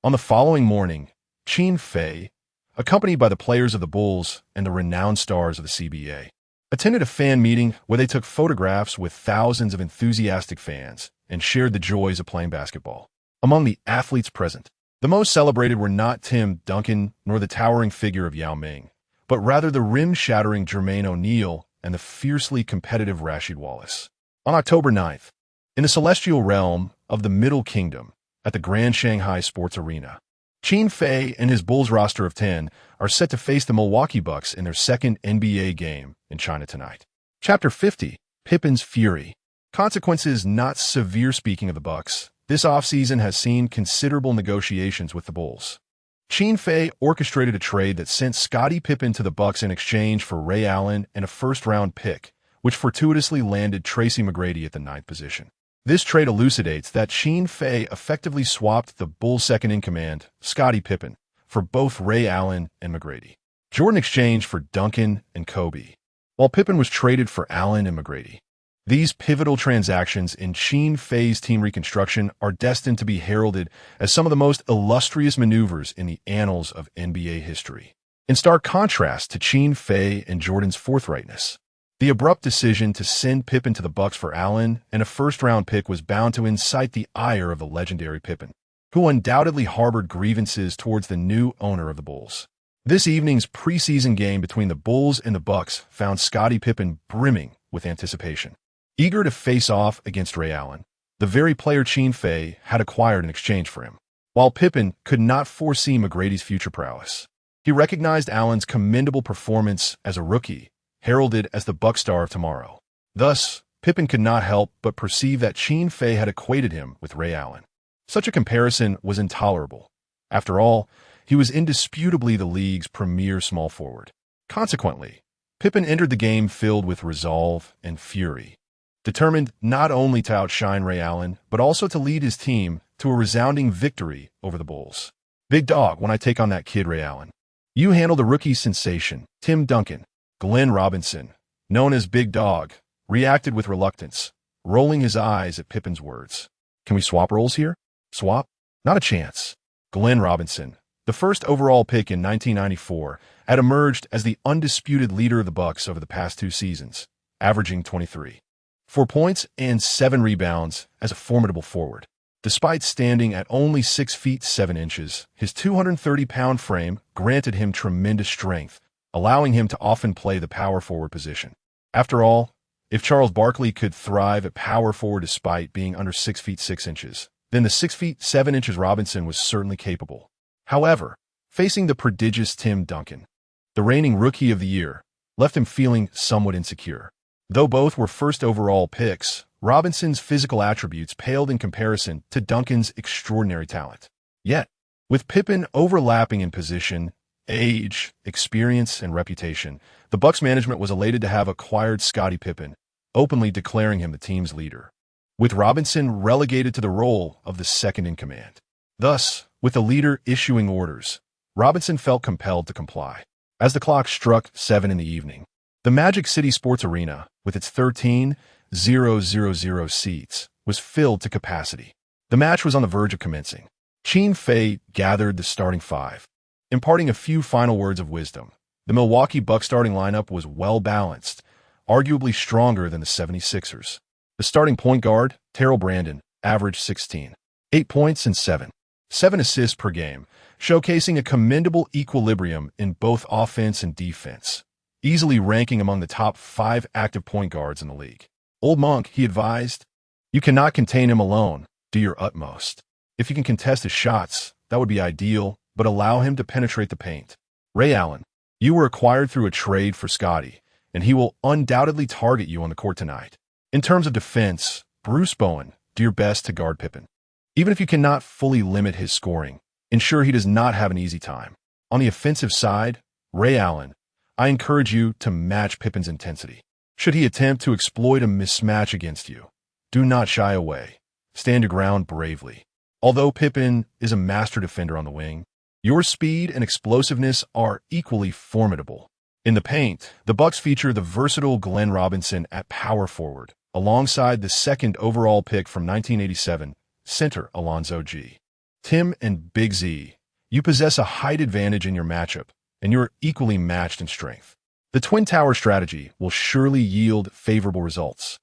Speaker 1: On the following morning, Qin Fei, accompanied by the players of the Bulls and the renowned stars of the CBA, attended a fan meeting where they took photographs with thousands of enthusiastic fans and shared the joys of playing basketball. Among the athletes present, the most celebrated were not Tim Duncan nor the towering figure of Yao Ming, but rather the rim-shattering Jermaine O'Neal and the fiercely competitive Rasheed Wallace. On October 9th, in the celestial realm of the Middle Kingdom, at the Grand Shanghai Sports Arena, Qin Fei and his Bulls roster of 10 are set to face the Milwaukee Bucks in their 2nd NBA game in China tonight. Chapter 50, Pippen's Fury. Consequences not severe. Speaking of the Bucks, this offseason has seen considerable negotiations with the Bulls. Qin Fei orchestrated a trade that sent Scottie Pippen to the Bucks in exchange for Ray Allen and a first-round pick, which fortuitously landed Tracy McGrady at the 9th position. This trade elucidates that Qin Fei effectively swapped the Bulls' second-in-command, Scottie Pippen, for both Ray Allen and McGrady. Jordan exchanged for Duncan and Kobe, while Pippen was traded for Allen and McGrady. These pivotal transactions in Qin Fei's team reconstruction are destined to be heralded as some of the most illustrious maneuvers in the annals of NBA history. In stark contrast to Qin Fei and Jordan's forthrightness, the abrupt decision to send Pippen to the Bucks for Allen and a first-round pick was bound to incite the ire of the legendary Pippen, who undoubtedly harbored grievances towards the new owner of the Bulls. This evening's preseason game between the Bulls and the Bucks found Scottie Pippen brimming with anticipation, eager to face off against Ray Allen, the very player Qin Fei had acquired in exchange for him. While Pippen could not foresee McGrady's future prowess, he recognized Allen's commendable performance as a rookie, heralded as the Buck star of tomorrow. Thus, Pippen could not help but perceive that Qin Fei had equated him with Ray Allen. Such a comparison was intolerable. After all, he was indisputably the league's premier small forward. Consequently, Pippen entered the game filled with resolve and fury, determined not only to outshine Ray Allen, but also to lead his team to a resounding victory over the Bulls. "Big dog when I take on that kid Ray Allen. You handle the rookie sensation, Tim Duncan." Glenn Robinson, known as Big Dog, reacted with reluctance, rolling his eyes at Pippen's words. "Can we swap roles here?" "Swap? Not a chance. Glenn Robinson, the first overall pick in 1994, had emerged as the undisputed leader of the Bucks over the past 2 seasons, averaging 23.4 points and 7 rebounds as a formidable forward. Despite standing at only 6 feet 7 inches, his 230-pound frame granted him tremendous strength, allowing him to often play the power forward position. After all, if Charles Barkley could thrive at power forward despite being under 6 feet 6 inches, then the 6 feet 7 inches Robinson was certainly capable. However, facing the prodigious Tim Duncan, the reigning Rookie of the Year, left him feeling somewhat insecure. Though both were first overall picks, Robinson's physical attributes paled in comparison to Duncan's extraordinary talent. Yet, with Pippen overlapping in position, age, experience, and reputation, the Bucks management was elated to have acquired Scottie Pippen, openly declaring him the team's leader, with Robinson relegated to the role of the second-in-command. Thus, with the leader issuing orders, Robinson felt compelled to comply. As the clock struck 7 in the evening, the Magic City Sports Arena, with its 13,000 seats, was filled to capacity. The match was on the verge of commencing. Qin Fei gathered the starting 5. Imparting a few final words of wisdom, the Milwaukee Bucks starting lineup was well-balanced, arguably stronger than the 76ers. The starting point guard, Terrell Brandon, averaged 16.8 points and 7 assists per game, showcasing a commendable equilibrium in both offense and defense, easily ranking among the top 5 active point guards in the league. Old Monk, he advised, you cannot contain him alone. Do your utmost. If you can contest his shots, that would be ideal, but allow him to penetrate the paint. Ray Allen, you were acquired through a trade for Scottie, and he will undoubtedly target you on the court tonight. In terms of defense, Bruce Bowen, do your best to guard Pippen. Even if you cannot fully limit his scoring, ensure he does not have an easy time. On the offensive side, Ray Allen, I encourage you to match Pippen's intensity. Should he attempt to exploit a mismatch against you, do not shy away. Stand your ground bravely. Although Pippen is a master defender on the wing, your speed and explosiveness are equally formidable. In the paint, the Bucks feature the versatile Glenn Robinson at power forward, alongside the second overall pick from 1987, center Alonzo G. Tim and Big Z, you possess a height advantage in your matchup, and you are equally matched in strength. The Twin Tower strategy will surely yield favorable results.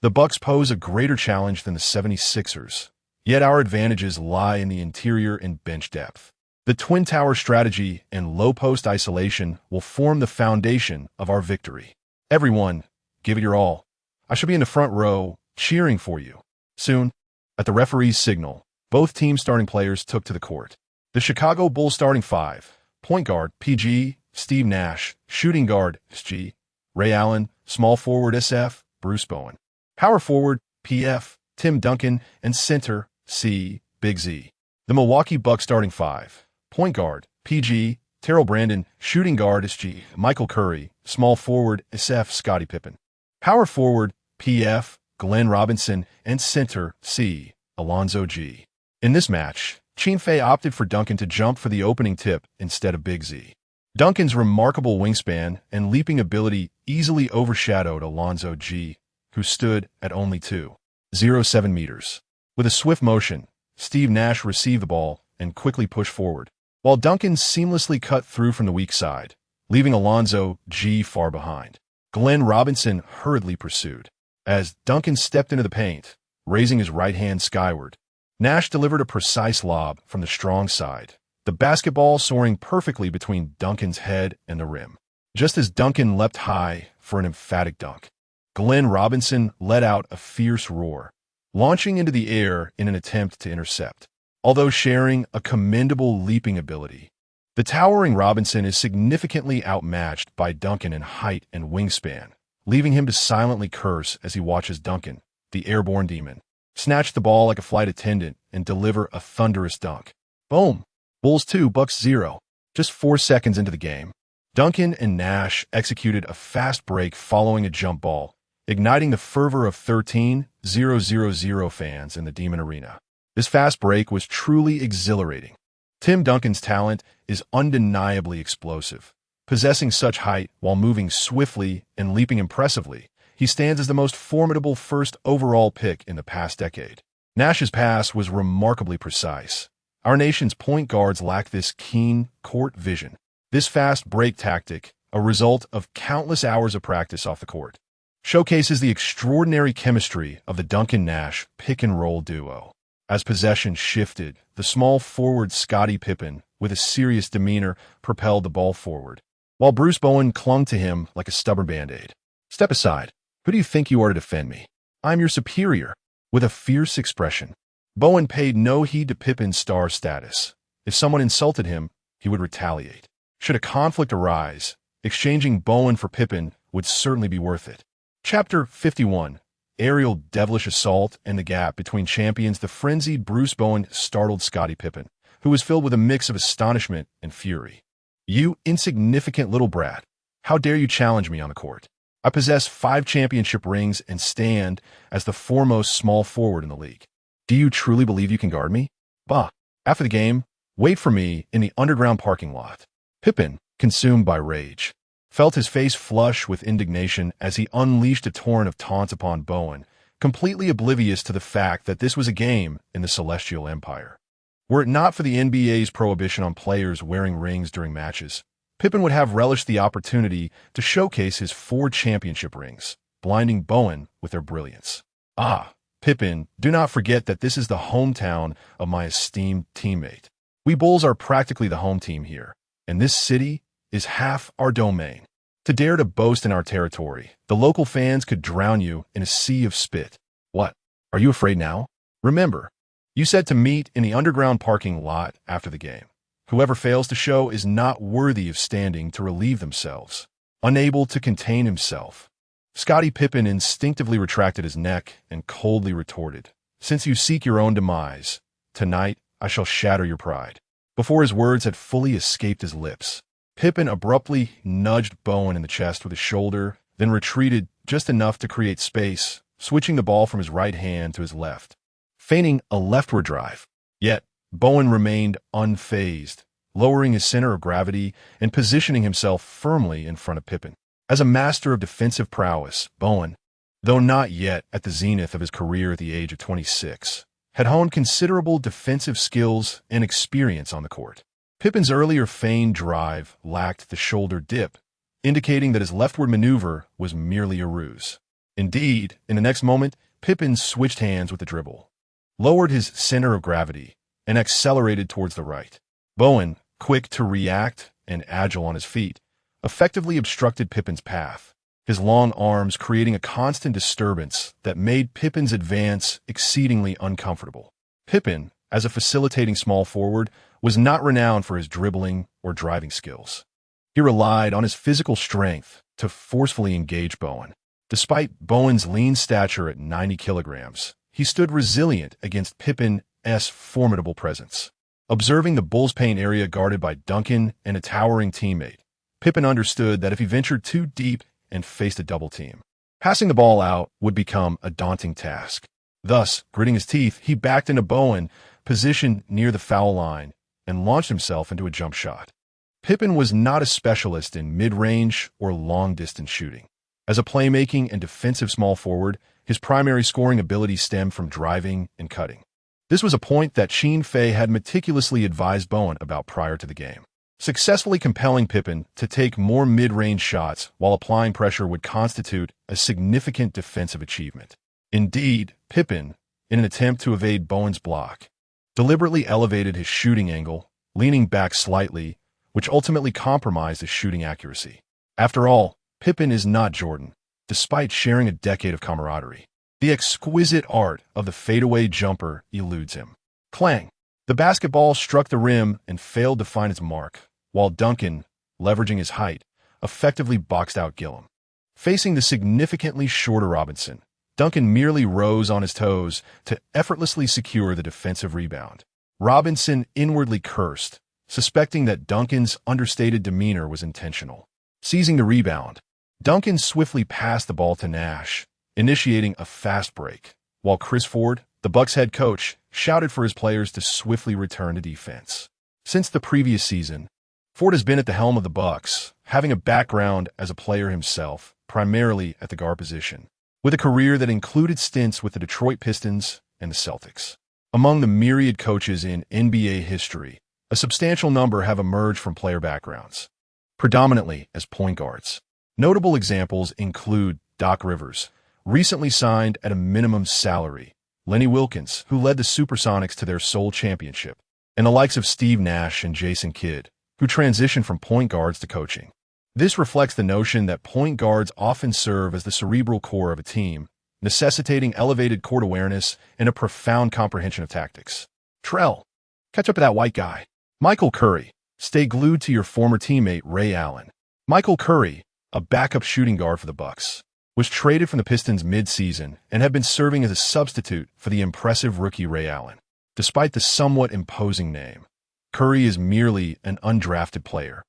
Speaker 1: The Bucks pose a greater challenge than the 76ers, yet our advantages lie in the interior and bench depth. The Twin Tower strategy and low-post isolation will form the foundation of our victory. Everyone, give it your all. I shall be in the front row, cheering for you. Soon, at the referee's signal, both team starting players took to the court. The Chicago Bulls starting 5, point guard, PG, Steve Nash, shooting guard, SG, Ray Allen, small forward, SF, Bruce Bowen, power forward, PF, Tim Duncan, and center, C, Big Z. The Milwaukee Bucks starting 5, point guard, PG, Terrell Brandon, shooting guard, SG, Michael Curry, small forward, SF, Scottie Pippen, power forward, PF, Glenn Robinson, and center, C, Alonzo G. In this match, Qin Fei opted for Duncan to jump for the opening tip instead of Big Z. Duncan's remarkable wingspan and leaping ability easily overshadowed Alonzo G., who stood at only 2.07 meters. With a swift motion, Steve Nash received the ball and quickly pushed forward, while Duncan seamlessly cut through from the weak side, leaving Alonzo G. far behind. Glenn Robinson hurriedly pursued. As Duncan stepped into the paint, raising his right hand skyward, Nash delivered a precise lob from the strong side, the basketball soaring perfectly between Duncan's head and the rim. Just as Duncan leapt high for an emphatic dunk, Glenn Robinson let out a fierce roar, launching into the air in an attempt to intercept. Although sharing a commendable leaping ability, the towering Robinson is significantly outmatched by Duncan in height and wingspan, leaving him to silently curse as he watches Duncan, the airborne demon, snatch the ball like a flight attendant and deliver a thunderous dunk. Boom! Bulls 2, Bucks 0. Just 4 seconds into the game, Duncan and Nash executed a fast break following a jump ball, igniting the fervor of 13,000 fans in the Demon Arena. This fast break was truly exhilarating. Tim Duncan's talent is undeniably explosive. Possessing such height while moving swiftly and leaping impressively, he stands as the most formidable first overall pick in the past decade. Nash's pass was remarkably precise, Our nation's point guards lack this keen court vision. This fast break tactic, a result of countless hours of practice off the court, showcases the extraordinary chemistry of the Duncan-Nash pick-and-roll duo. As possession shifted, the small forward Scottie Pippen, with a serious demeanor, propelled the ball forward, while Bruce Bowen clung to him like a stubborn Band-Aid. "Step aside. Who do you think you are to defend me? I'm your superior." With a fierce expression, Bowen paid no heed to Pippen's star status. If someone insulted him, he would retaliate. Should a conflict arise, exchanging Bowen for Pippen would certainly be worth it. Chapter 51. Aerial devilish assault and the gap between champions. The frenzied Bruce Bowen startled Scottie Pippen, who was filled with a mix of astonishment and fury. "You insignificant little brat. How dare you challenge me on the court? I possess 5 championship rings and stand as the foremost small forward in the league. Do you truly believe you can guard me? Bah. After the game, wait for me in the underground parking lot." Pippen, consumed by rage, felt his face flush with indignation as he unleashed a torrent of taunts upon Bowen, completely oblivious to the fact that this was a game in the Celestial Empire. Were it not for the NBA's prohibition on players wearing rings during matches, Pippen would have relished the opportunity to showcase his 4 championship rings, blinding Bowen with their brilliance. "Ah, Pippen, do not forget that this is the hometown of my esteemed teammate. We Bulls are practically the home team here, and this city is half our domain. To dare to boast in our territory, the local fans could drown you in a sea of spit. What? Are you afraid now? Remember, you said to meet in the underground parking lot after the game. Whoever fails to show is not worthy of standing to relieve themselves." Unable to contain himself, Scottie Pippen instinctively retracted his neck and coldly retorted, "Since you seek your own demise, tonight I shall shatter your pride." Before his words had fully escaped his lips, Pippen abruptly nudged Bowen in the chest with his shoulder, then retreated just enough to create space, switching the ball from his right hand to his left, feigning a leftward drive. Yet, Bowen remained unfazed, lowering his center of gravity and positioning himself firmly in front of Pippen. As a master of defensive prowess, Bowen, though not yet at the zenith of his career at the age of 26, had honed considerable defensive skills and experience on the court. Pippen's earlier feigned drive lacked the shoulder dip, indicating that his leftward maneuver was merely a ruse. Indeed, in the next moment, Pippen switched hands with the dribble, lowered his center of gravity, and accelerated towards the right. Bowen, quick to react and agile on his feet, effectively obstructed Pippen's path, his long arms creating a constant disturbance that made Pippen's advance exceedingly uncomfortable. Pippen, as a facilitating small forward, was not renowned for his dribbling or driving skills. He relied on his physical strength to forcefully engage Bowen. Despite Bowen's lean stature at 90 kilograms, he stood resilient against Pippen's formidable presence. Observing the Bulls' paint area guarded by Duncan and a towering teammate, Pippen understood that if he ventured too deep and faced a double team, passing the ball out would become a daunting task. Thus, gritting his teeth, he backed into Bowen, positioned near the foul line, and launched himself into a jump shot. Pippen was not a specialist in mid-range or long-distance shooting. As a playmaking and defensive small forward, his primary scoring ability stemmed from driving and cutting. This was a point that Qin Fei had meticulously advised Bowen about prior to the game. Successfully compelling Pippen to take more mid-range shots while applying pressure would constitute a significant defensive achievement. Indeed, Pippen, in an attempt to evade Bowen's block, deliberately elevated his shooting angle, leaning back slightly, which ultimately compromised his shooting accuracy. After all, Pippen is not Jordan, despite sharing a decade of camaraderie. The exquisite art of the fadeaway jumper eludes him. Clang! The basketball struck the rim and failed to find its mark, while Duncan, leveraging his height, effectively boxed out Gillum. Facing the significantly shorter Robinson, Duncan merely rose on his toes to effortlessly secure the defensive rebound. Robinson inwardly cursed, suspecting that Duncan's understated demeanor was intentional. Seizing the rebound, Duncan swiftly passed the ball to Nash, initiating a fast break, while Chris Ford, the Bucks head coach, shouted for his players to swiftly return to defense. Since the previous season, Ford has been at the helm of the Bucks, having a background as a player himself, primarily at the guard position, with a career that included stints with the Detroit Pistons and the Celtics. Among the myriad coaches in NBA history, a substantial number have emerged from player backgrounds, predominantly as point guards. Notable examples include Doc Rivers, recently signed at a minimum salary, Lenny Wilkins, who led the Supersonics to their sole championship, and the likes of Steve Nash and Jason Kidd, who transitioned from point guards to coaching. This reflects the notion that point guards often serve as the cerebral core of a team, necessitating elevated court awareness and a profound comprehension of tactics. Trell, catch up to that white guy. Michael Curry, stay glued to your former teammate Ray Allen. Michael Curry, a backup shooting guard for the Bucks, was traded from the Pistons mid-season and had been serving as a substitute for the impressive rookie Ray Allen. Despite the somewhat imposing name, Curry is merely an undrafted player,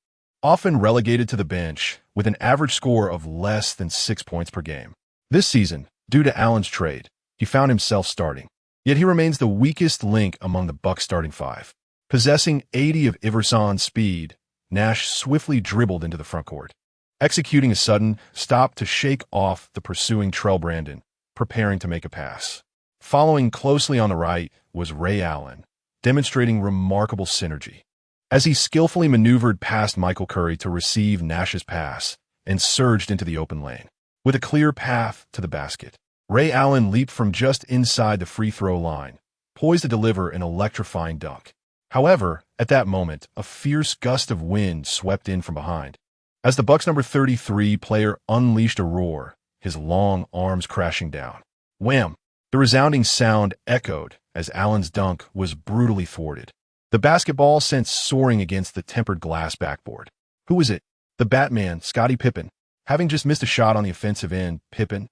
Speaker 1: often relegated to the bench with an average score of less than 6 points per game. This season, due to Allen's trade, he found himself starting, yet he remains the weakest link among the Bucks starting five. Possessing 80 of Iverson's speed, Nash swiftly dribbled into the front court, executing a sudden stop to shake off the pursuing Trell Brandon, preparing to make a pass. Following closely on the right was Ray Allen, demonstrating remarkable synergy, as he skillfully maneuvered past Michael Curry to receive Nash's pass and surged into the open lane. With a clear path to the basket, Ray Allen leaped from just inside the free throw line, poised to deliver an electrifying dunk. However, at that moment, a fierce gust of wind swept in from behind. As the Bucks' number 33 player unleashed a roar, his long arms crashing down. Wham! The resounding sound echoed as Allen's dunk was brutally thwarted, the basketball sent soaring against the tempered glass backboard. Who was it? The Batman, Scottie Pippen. Having just missed a shot on the offensive end, Pippen,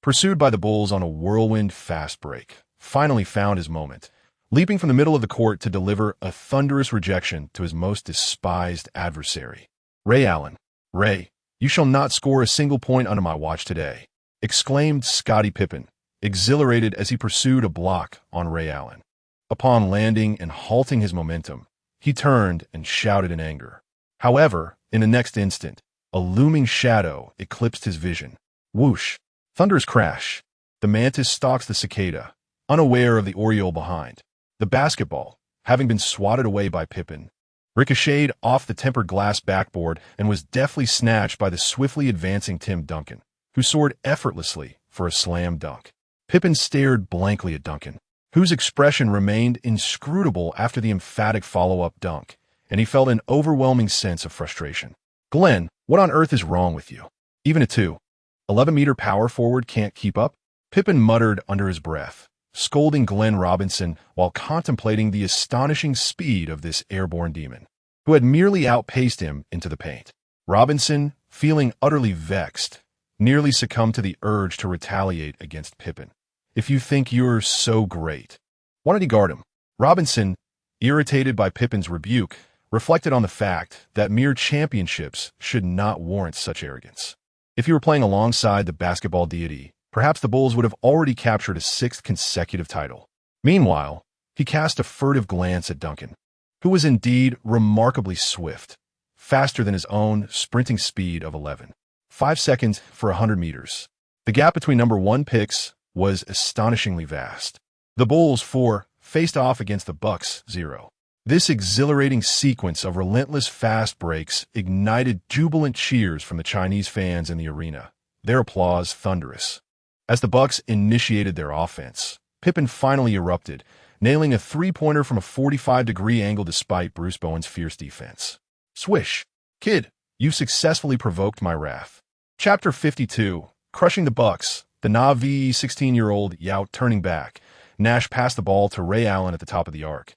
Speaker 1: pursued by the Bulls on a whirlwind fast break, finally found his moment, leaping from the middle of the court to deliver a thunderous rejection to his most despised adversary. Ray Allen. Ray, you shall not score a single point under my watch today, exclaimed Scottie Pippen, exhilarated as he pursued a block on Ray Allen. Upon landing and halting his momentum, he turned and shouted in anger. However, in the next instant, a looming shadow eclipsed his vision. Whoosh! Thunderous crash. The mantis stalks the cicada, unaware of the oriole behind. The basketball, having been swatted away by Pippen, ricocheted off the tempered glass backboard and was deftly snatched by the swiftly advancing Tim Duncan, who soared effortlessly for a slam dunk. Pippen stared blankly at Duncan, whose expression remained inscrutable after the emphatic follow-up dunk, and he felt an overwhelming sense of frustration. Glenn, what on earth is wrong with you? Even a 2.11-meter power forward can't keep up? Pippen muttered under his breath, scolding Glenn Robinson while contemplating the astonishing speed of this airborne demon, who had merely outpaced him into the paint. Robinson, feeling utterly vexed, nearly succumbed to the urge to retaliate against Pippen. If you think you're so great, why don't you guard him? Robinson, irritated by Pippen's rebuke, reflected on the fact that mere championships should not warrant such arrogance. If he were playing alongside the basketball deity, perhaps the Bulls would have already captured a 6th consecutive title. Meanwhile, he cast a furtive glance at Duncan, who was indeed remarkably swift, faster than his own sprinting speed of 11.5 seconds for 100 meters. The gap between number 1 picks was astonishingly vast. The Bulls 4 faced off against the Bucks 0. This exhilarating sequence of relentless fast breaks ignited jubilant cheers from the Chinese fans in the arena, their applause thunderous. As the Bucks initiated their offense, Pippen finally erupted, nailing a three-pointer from a 45-degree angle despite Bruce Bowen's fierce defense. Swish! Kid, you've successfully provoked my wrath. Chapter 52, Crushing the Bucks. The Na'vi 16-year-old Yout turning back, Nash passed the ball to Ray Allen at the top of the arc,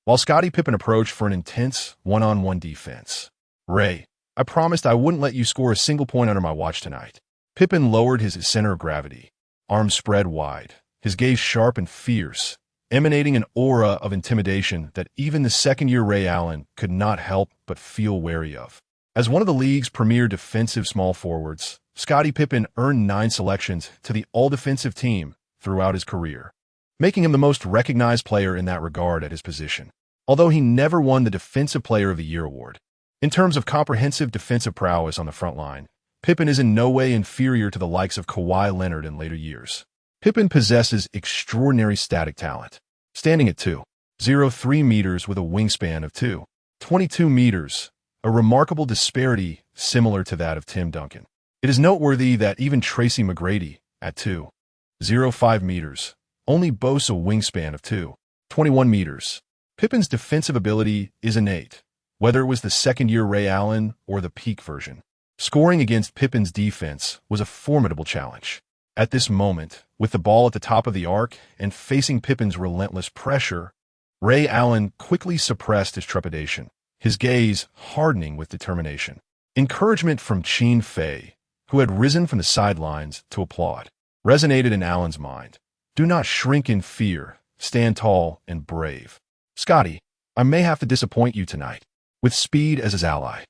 Speaker 1: while Scottie Pippen approached for an intense one-on-one defense. Ray, I promised I wouldn't let you score a single point under my watch tonight. Pippen lowered his center of gravity, arms spread wide, his gaze sharp and fierce, emanating an aura of intimidation that even the second-year Ray Allen could not help but feel wary of. As one of the league's premier defensive small forwards, Scottie Pippen earned 9 selections to the all-defensive team throughout his career, making him the most recognized player in that regard at his position, although he never won the Defensive Player of the Year award. In terms of comprehensive defensive prowess on the front line, Pippen is in no way inferior to the likes of Kawhi Leonard in later years. Pippen possesses extraordinary static talent, standing at 2.03 meters with a wingspan of 2.22 meters, a remarkable disparity similar to that of Tim Duncan. It is noteworthy that even Tracy McGrady, at 2.05 meters, only boasts a wingspan of 2.21 meters. Pippen's defensive ability is innate, whether it was the second-year Ray Allen or the peak version. Scoring against Pippen's defense was a formidable challenge. At this moment, with the ball at the top of the arc and facing Pippen's relentless pressure, Ray Allen quickly suppressed his trepidation, his gaze hardening with determination. Encouragement from Qin Fei, who had risen from the sidelines to applaud, resonated in Allen's mind. Do not shrink in fear, stand tall and brave. Scotty, I may have to disappoint you tonight. With speed as his ally,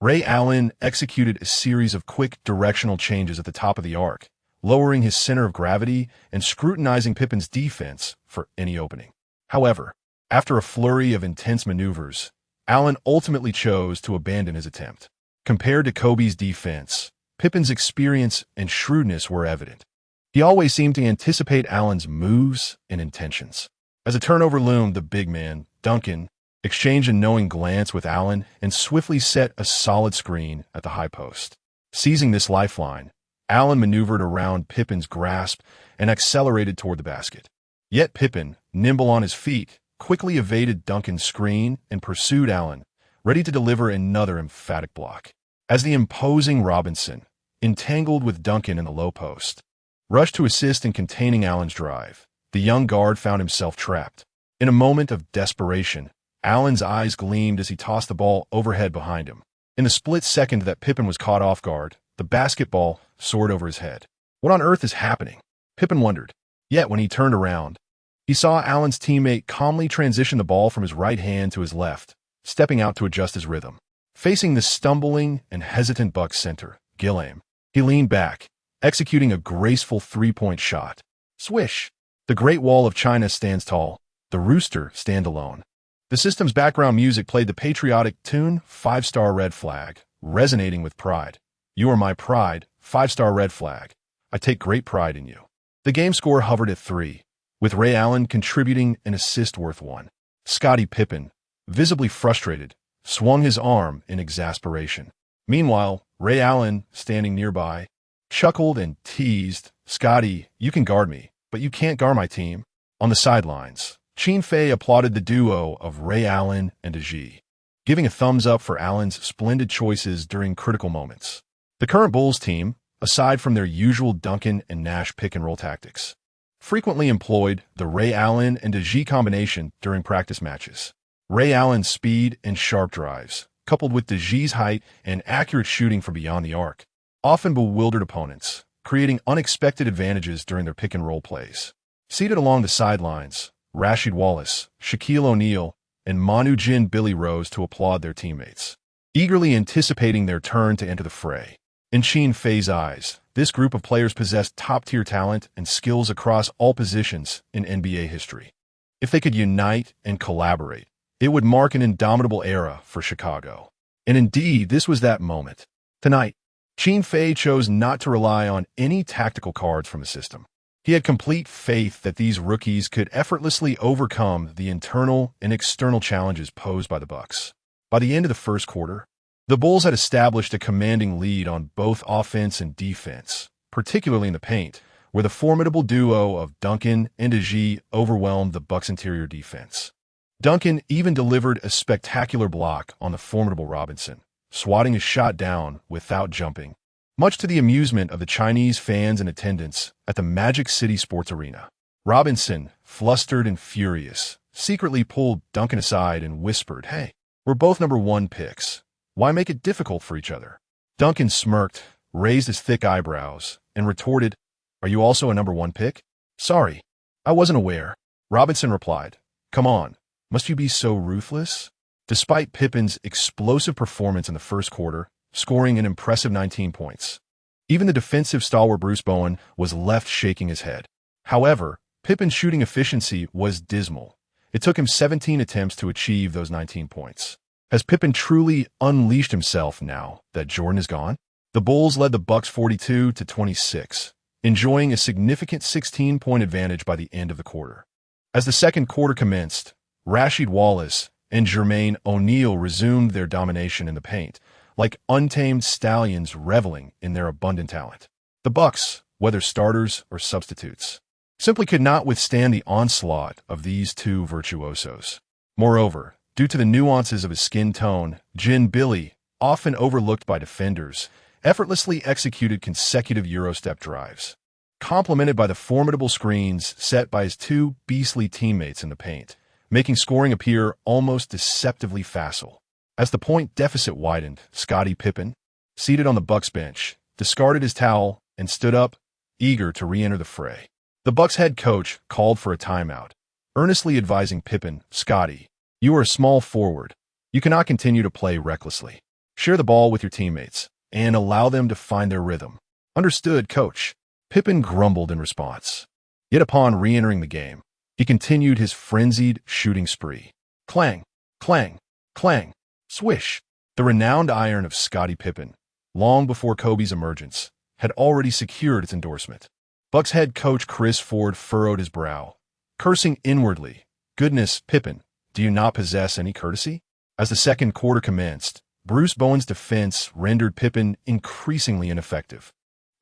Speaker 1: Ray Allen executed a series of quick directional changes at the top of the arc, lowering his center of gravity and scrutinizing Pippen's defense for any opening. However, after a flurry of intense maneuvers, Allen ultimately chose to abandon his attempt. Compared to Kobe's defense, Pippen's experience and shrewdness were evident. He always seemed to anticipate Allen's moves and intentions. As a turnover loomed, the big man, Duncan, exchanged a knowing glance with Allen and swiftly set a solid screen at the high post. Seizing this lifeline, Allen maneuvered around Pippen's grasp and accelerated toward the basket. Yet Pippen, nimble on his feet, quickly evaded Duncan's screen and pursued Allen, ready to deliver another emphatic block. As the imposing Robinson, entangled with Duncan in the low post, rushed to assist in containing Allen's drive, the young guard found himself trapped. In a moment of desperation, Allen's eyes gleamed as he tossed the ball overhead behind him. In the split second that Pippen was caught off guard, the basketball soared over his head. What on earth is happening? Pippen wondered. Yet when he turned around, he saw Allen's teammate calmly transition the ball from his right hand to his left, stepping out to adjust his rhythm. Facing the stumbling and hesitant Bucks center, Gillame, he leaned back, executing a graceful three-point shot. Swish! The Great Wall of China stands tall. The rooster stand alone. The system's background music played the patriotic tune 5-Star Red Flag, resonating with pride. You are my pride, 5-Star Red Flag. I take great pride in you. The game score hovered at 3, with Ray Allen contributing an assist worth 1. Scottie Pippen, visibly frustrated, swung his arm in exasperation. Meanwhile, Ray Allen, standing nearby, chuckled and teased, Scotty, you can guard me, but you can't guard my team. On the sidelines, Qin Fei applauded the duo of Ray Allen and Ajee, giving a thumbs up for Allen's splendid choices during critical moments. The current Bulls team, aside from their usual Duncan and Nash pick-and-roll tactics, frequently employed the Ray Allen and Ajee combination during practice matches. Ray Allen's speed and sharp drives, coupled with Ajee's height and accurate shooting from beyond the arc, often bewildered opponents, creating unexpected advantages during their pick-and-roll plays. Seated along the sidelines, Rasheed Wallace, Shaquille O'Neal, and Manu Ginobili rose to applaud their teammates, eagerly anticipating their turn to enter the fray. In Qin Fei's eyes, this group of players possessed top-tier talent and skills across all positions in NBA history. If they could unite and collaborate, it would mark an indomitable era for Chicago. And indeed, this was that moment. Tonight, Qin Fei chose not to rely on any tactical cards from the system. He had complete faith that these rookies could effortlessly overcome the internal and external challenges posed by the Bucks. By the end of the first quarter, the Bulls had established a commanding lead on both offense and defense, particularly in the paint, where the formidable duo of Duncan and Ajee overwhelmed the Bucks' interior defense. Duncan even delivered a spectacular block on the formidable Robinson, swatting his shot down without jumping, much to the amusement of the Chinese fans in attendance at the Magic City Sports Arena. Robinson, flustered and furious, secretly pulled Duncan aside and whispered, "Hey, we're both number 1 picks. Why make it difficult for each other?" Duncan smirked, raised his thick eyebrows, and retorted, "Are you also a number 1 pick?" "Sorry, I wasn't aware." Robinson replied, "Come on, must you be so ruthless?" Despite Pippen's explosive performance in the first quarter, scoring an impressive 19 points, even the defensive stalwart Bruce Bowen was left shaking his head. However, Pippen's shooting efficiency was dismal. It took him 17 attempts to achieve those 19 points. Has Pippen truly unleashed himself now that Jordan is gone? The Bulls led the Bucks 42-26, enjoying a significant 16-point advantage by the end of the quarter. As the second quarter commenced, Rasheed Wallace and Jermaine O'Neal resumed their domination in the paint, like untamed stallions reveling in their abundant talent. The Bucks, whether starters or substitutes, simply could not withstand the onslaught of these two virtuosos. Moreover, due to the nuances of his skin tone, Qin Billy, often overlooked by defenders, effortlessly executed consecutive Eurostep drives, complemented by the formidable screens set by his two beastly teammates in the paint, making scoring appear almost deceptively facile. As the point deficit widened, Scottie Pippen, seated on the Bucks bench, discarded his towel and stood up, eager to re-enter the fray. The Bucks head coach called for a timeout, earnestly advising Pippen, "Scottie, you are a small forward. You cannot continue to play recklessly. Share the ball with your teammates and allow them to find their rhythm." "Understood, coach," Pippen grumbled in response. Yet upon re-entering the game, he continued his frenzied shooting spree. Clang, clang, clang, swish. The renowned iron of Scottie Pippen, long before Kobe's emergence, had already secured its endorsement. Bucks head coach Chris Ford furrowed his brow, cursing inwardly, "Goodness, Pippen, do you not possess any courtesy?" As the second quarter commenced, Bruce Bowen's defense rendered Pippen increasingly ineffective,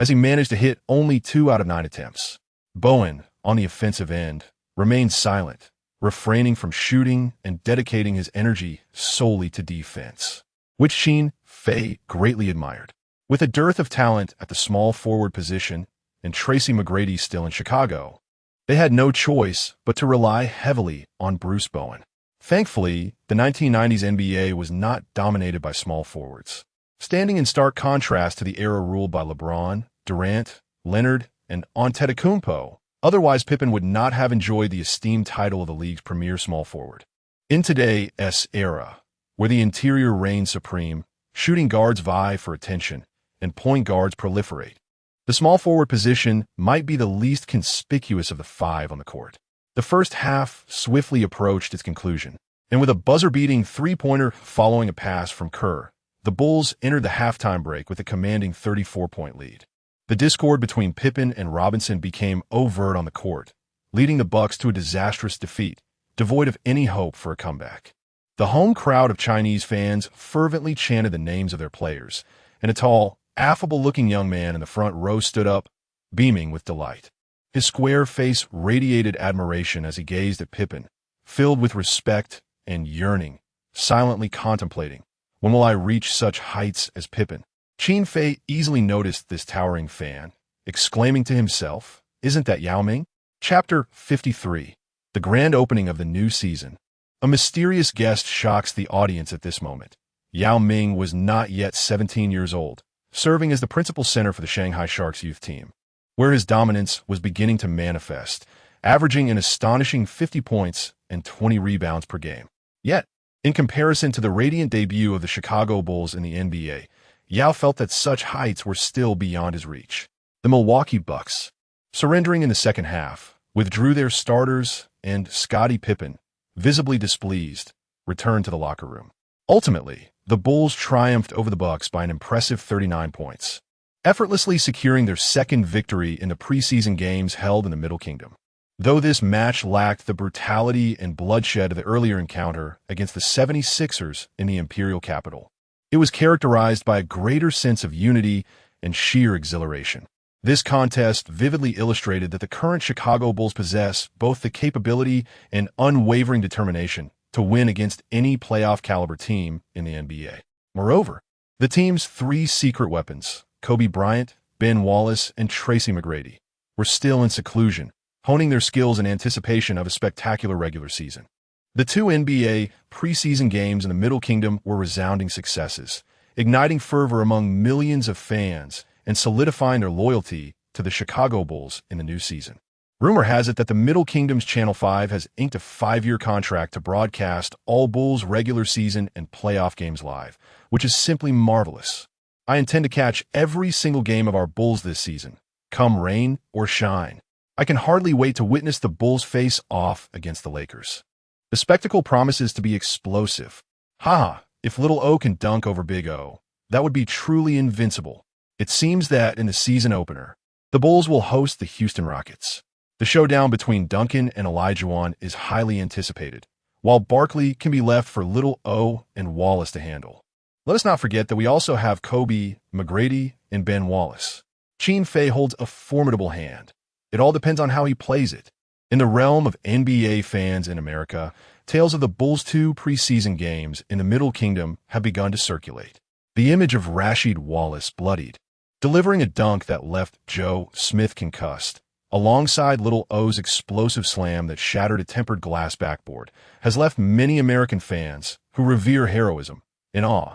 Speaker 1: as he managed to hit only 2 out of 9 attempts. Bowen, on the offensive end, remained silent, refraining from shooting and dedicating his energy solely to defense, which Qin Fei greatly admired. With a dearth of talent at the small forward position and Tracy McGrady still in Chicago, they had no choice but to rely heavily on Bruce Bowen. Thankfully, the 1990s NBA was not dominated by small forwards, standing in stark contrast to the era ruled by LeBron, Durant, Leonard, and Antetokounmpo. Otherwise, Pippen would not have enjoyed the esteemed title of the league's premier small forward. In today's era, where the interior reigns supreme, shooting guards vie for attention, and point guards proliferate, the small forward position might be the least conspicuous of the 5 on the court. The first half swiftly approached its conclusion, and with a buzzer-beating three-pointer following a pass from Kerr, the Bulls entered the halftime break with a commanding 34-point lead. The discord between Pippen and Robinson became overt on the court, leading the Bucks to a disastrous defeat, devoid of any hope for a comeback. The home crowd of Chinese fans fervently chanted the names of their players, and a tall, affable-looking young man in the front row stood up, beaming with delight. His square face radiated admiration as he gazed at Pippen, filled with respect and yearning, silently contemplating, "When will I reach such heights as Pippen?" Qin Fei easily noticed this towering fan, exclaiming to himself, "Isn't that Yao Ming?" Chapter 53. The grand opening of the new season. A mysterious guest shocks the audience at this moment. Yao Ming was not yet 17 years old, serving as the principal center for the Shanghai Sharks youth team, where his dominance was beginning to manifest, averaging an astonishing 50 points and 20 rebounds per game. Yet, in comparison to the radiant debut of the Chicago Bulls in the NBA, Yao felt that such heights were still beyond his reach. The Milwaukee Bucks, surrendering in the second half, withdrew their starters, and Scottie Pippen, visibly displeased, returned to the locker room. Ultimately, the Bulls triumphed over the Bucks by an impressive 39 points, effortlessly securing their second victory in the preseason games held in the Middle Kingdom. Though this match lacked the brutality and bloodshed of the earlier encounter against the 76ers in the Imperial capital, it was characterized by a greater sense of unity and sheer exhilaration. This contest vividly illustrated that the current Chicago Bulls possess both the capability and unwavering determination to win against any playoff-caliber team in the NBA. Moreover, the team's 3 secret weapons, Kobe Bryant, Ben Wallace, and Tracy McGrady, were still in seclusion, honing their skills in anticipation of a spectacular regular season. The 2 NBA preseason games in the Middle Kingdom were resounding successes, igniting fervor among millions of fans and solidifying their loyalty to the Chicago Bulls in the new season. Rumor has it that the Middle Kingdom's Channel 5 has inked a 5-year contract to broadcast all Bulls regular season and playoff games live, which is simply marvelous. I intend to catch every single game of our Bulls this season, come rain or shine. I can hardly wait to witness the Bulls face off against the Lakers. The spectacle promises to be explosive. Haha, if Little O can dunk over Big O, that would be truly invincible. It seems that in the season opener, the Bulls will host the Houston Rockets. The showdown between Duncan and Olajuwon is highly anticipated, while Barkley can be left for Little O and Wallace to handle. Let us not forget that we also have Kobe, McGrady, and Ben Wallace. Qin Fei holds a formidable hand. It all depends on how he plays it. In the realm of NBA fans in America, tales of the Bulls' 2 preseason games in the Middle Kingdom have begun to circulate. The image of Rasheed Wallace bloodied, delivering a dunk that left Joe Smith concussed, alongside Little O's explosive slam that shattered a tempered glass backboard, has left many American fans who revere heroism in awe.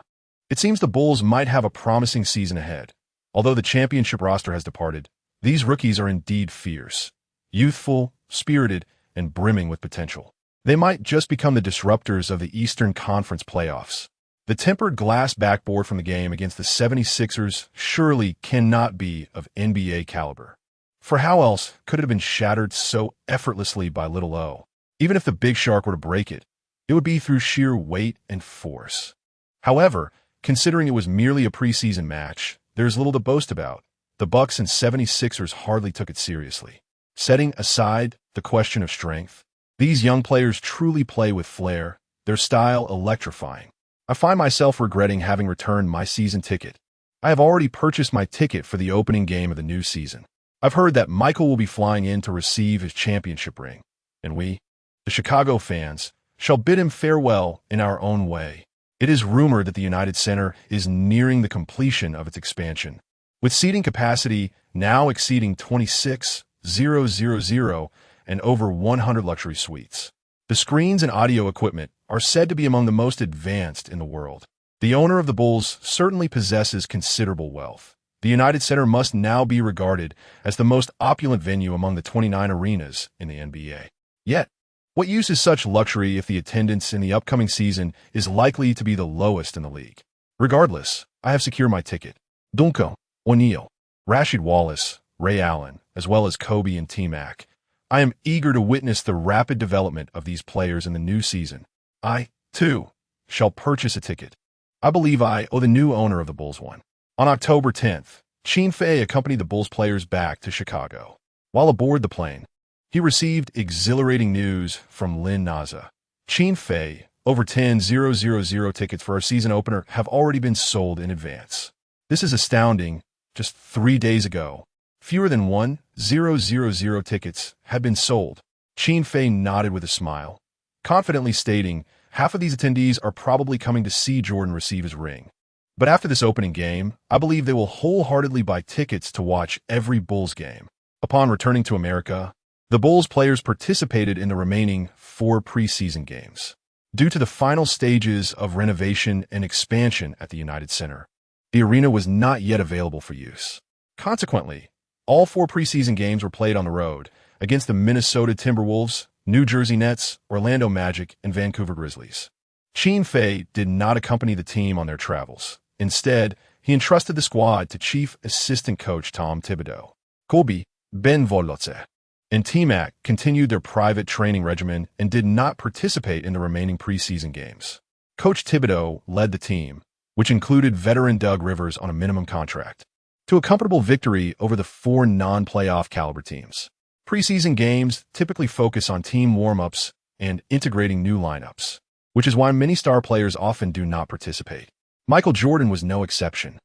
Speaker 1: It seems the Bulls might have a promising season ahead. Although the championship roster has departed, these rookies are indeed fierce, youthful, spirited, and brimming with potential. They might just become the disruptors of the Eastern Conference playoffs. The tempered glass backboard from the game against the 76ers surely cannot be of NBA caliber. For how else could it have been shattered so effortlessly by Little O? Even if the Big Shark were to break it, it would be through sheer weight and force. However, considering it was merely a preseason match, there's little to boast about. The Bucks and 76ers hardly took it seriously. Setting aside the question of strength, these young players truly play with flair, their style electrifying. I find myself regretting having returned my season ticket. I have already purchased my ticket for the opening game of the new season. I've heard that Michael will be flying in to receive his championship ring, and we, the Chicago fans, shall bid him farewell in our own way. It is rumored that the United Center is nearing the completion of its expansion, with seating capacity now exceeding 26,000 and over 100 luxury suites. The screens and audio equipment are said to be among the most advanced in the world. The owner of the Bulls certainly possesses considerable wealth. The United Center must now be regarded as the most opulent venue among the 29 arenas in the NBA. Yet, what use is such luxury if the attendance in the upcoming season is likely to be the lowest in the league? Regardless, I have secured my ticket. Duncan, O'Neal, Rasheed Wallace, Ray Allen, as well as Kobe and T-Mac. I am eager to witness the rapid development of these players in the new season. I, too, shall purchase a ticket. I believe I owe the new owner of the Bulls one. On October 10th, Qin Fei accompanied the Bulls players back to Chicago. While aboard the plane, he received exhilarating news from Lin Naza. Qin Fei, over 10,000 tickets for our season opener have already been sold in advance. This is astounding. Just 3 days ago, fewer than 1,000 tickets had been sold. Qin Fei nodded with a smile, confidently stating, half of these attendees are probably coming to see Jordan receive his ring. But after this opening game, I believe they will wholeheartedly buy tickets to watch every Bulls game. Upon returning to America, the Bulls players participated in the remaining 4 preseason games. Due to the final stages of renovation and expansion at the United Center, the arena was not yet available for use. Consequently, all 4 preseason games were played on the road against the Minnesota Timberwolves, New Jersey Nets, Orlando Magic, and Vancouver Grizzlies. Qin Fei did not accompany the team on their travels. Instead, he entrusted the squad to Chief Assistant Coach Tom Thibodeau. Kobe, Ben Wallace, and T-Mac continued their private training regimen and did not participate in the remaining preseason games. Coach Thibodeau led the team, which included veteran Doug Rivers on a minimum contract, to a comfortable victory over the 4 non-playoff caliber teams. Preseason games typically focus on team warm-ups and integrating new lineups, which is why many star players often do not participate. Michael Jordan was no exception.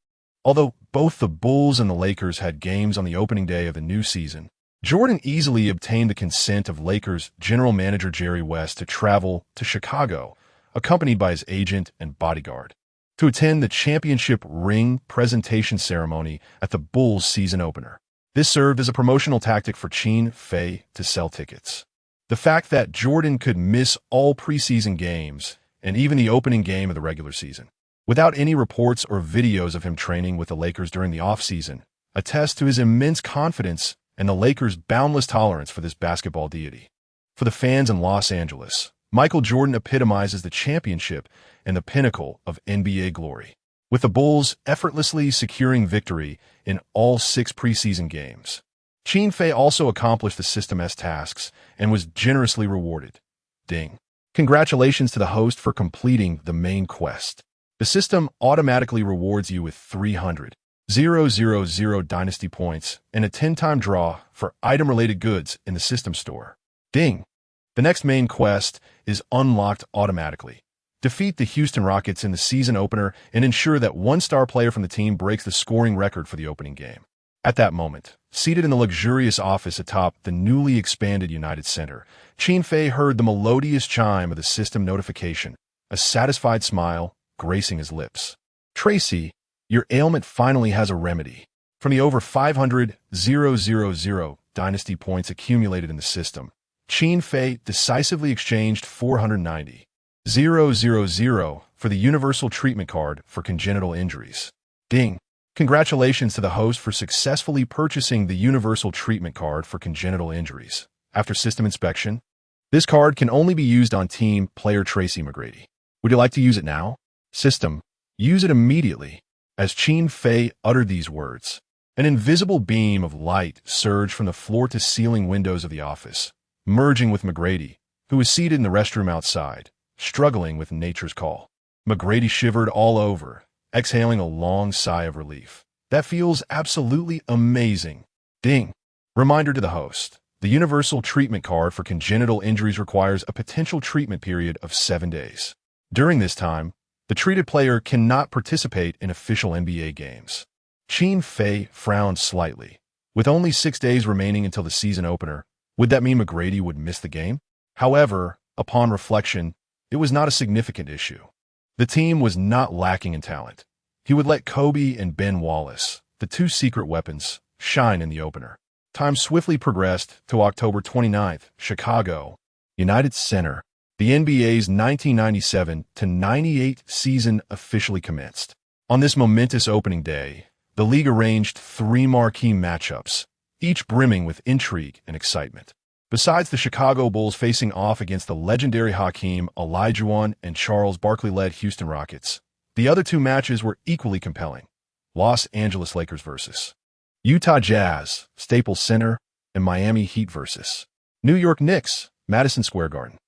Speaker 1: Although both the Bulls and the Lakers had games on the opening day of the new season, Jordan easily obtained the consent of Lakers general manager Jerry West to travel to Chicago, accompanied by his agent and bodyguard, to attend the championship ring presentation ceremony at the Bulls season opener. This served as a promotional tactic for Qin Fei to sell tickets. The fact that Jordan could miss all preseason games and even the opening game of the regular season, without any reports or videos of him training with the Lakers during the offseason, attests to his immense confidence and the Lakers' boundless tolerance for this basketball deity. For the fans in Los Angeles, Michael Jordan epitomizes the championship and the pinnacle of NBA glory, with the Bulls effortlessly securing victory in all 6 preseason games. Qin Fei also accomplished the System's tasks and was generously rewarded. Ding. Congratulations to the host for completing the main quest. The system automatically rewards you with 300 000 dynasty points and a 10-time draw for item-related goods in the system store. Ding! The next main quest is unlocked automatically. Defeat the Houston Rockets in the season opener and ensure that one star player from the team breaks the scoring record for the opening game. At that moment, seated in the luxurious office atop the newly expanded United Center, Qin Fei heard the melodious chime of the system notification, a satisfied smile gracing his lips. Tracy, your ailment finally has a remedy. From the over 500,000 dynasty points accumulated in the system, Qin Fei decisively exchanged 490,000 for the universal treatment card for congenital injuries. Ding! Congratulations to the host for successfully purchasing the universal treatment card for congenital injuries. After system inspection, this card can only be used on team player Tracy McGrady. Would you like to use it now? System, use it immediately. As Qin Fei uttered these words, an invisible beam of light surged from the floor-to-ceiling windows of the office, merging with McGrady, who was seated in the restroom outside, struggling with nature's call. McGrady shivered all over, exhaling a long sigh of relief. That feels absolutely amazing. Ding! Reminder to the host. The universal treatment card for congenital injuries requires a potential treatment period of 7 days. During this time, the treated player cannot participate in official NBA games. Qin Fei frowned slightly. With only 6 days remaining until the season opener, would that mean McGrady would miss the game? However, upon reflection, it was not a significant issue. The team was not lacking in talent. He would let Kobe and Ben Wallace, the two secret weapons, shine in the opener. Time swiftly progressed to October 29th, Chicago, United Center. The NBA's 1997-98 season officially commenced. On this momentous opening day, the league arranged 3 marquee matchups, each brimming with intrigue and excitement. Besides the Chicago Bulls facing off against the legendary Hakeem Olajuwon and Charles Barkley-led Houston Rockets, the other 2 matches were equally compelling. Los Angeles Lakers versus Utah Jazz, Staples Center, and Miami Heat versus New York Knicks, Madison Square Garden.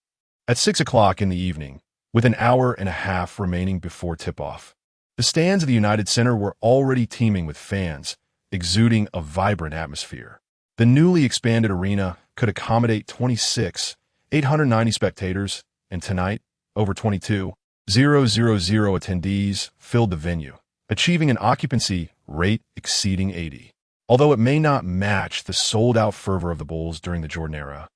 Speaker 1: At 6 o'clock in the evening, with an hour and a half remaining before tip-off, the stands of the United Center were already teeming with fans, exuding a vibrant atmosphere. The newly expanded arena could accommodate 890 spectators, and tonight, over 22,000 attendees filled the venue, achieving an occupancy rate exceeding 80. Although it may not match the sold-out fervor of the Bulls during the Jordan era,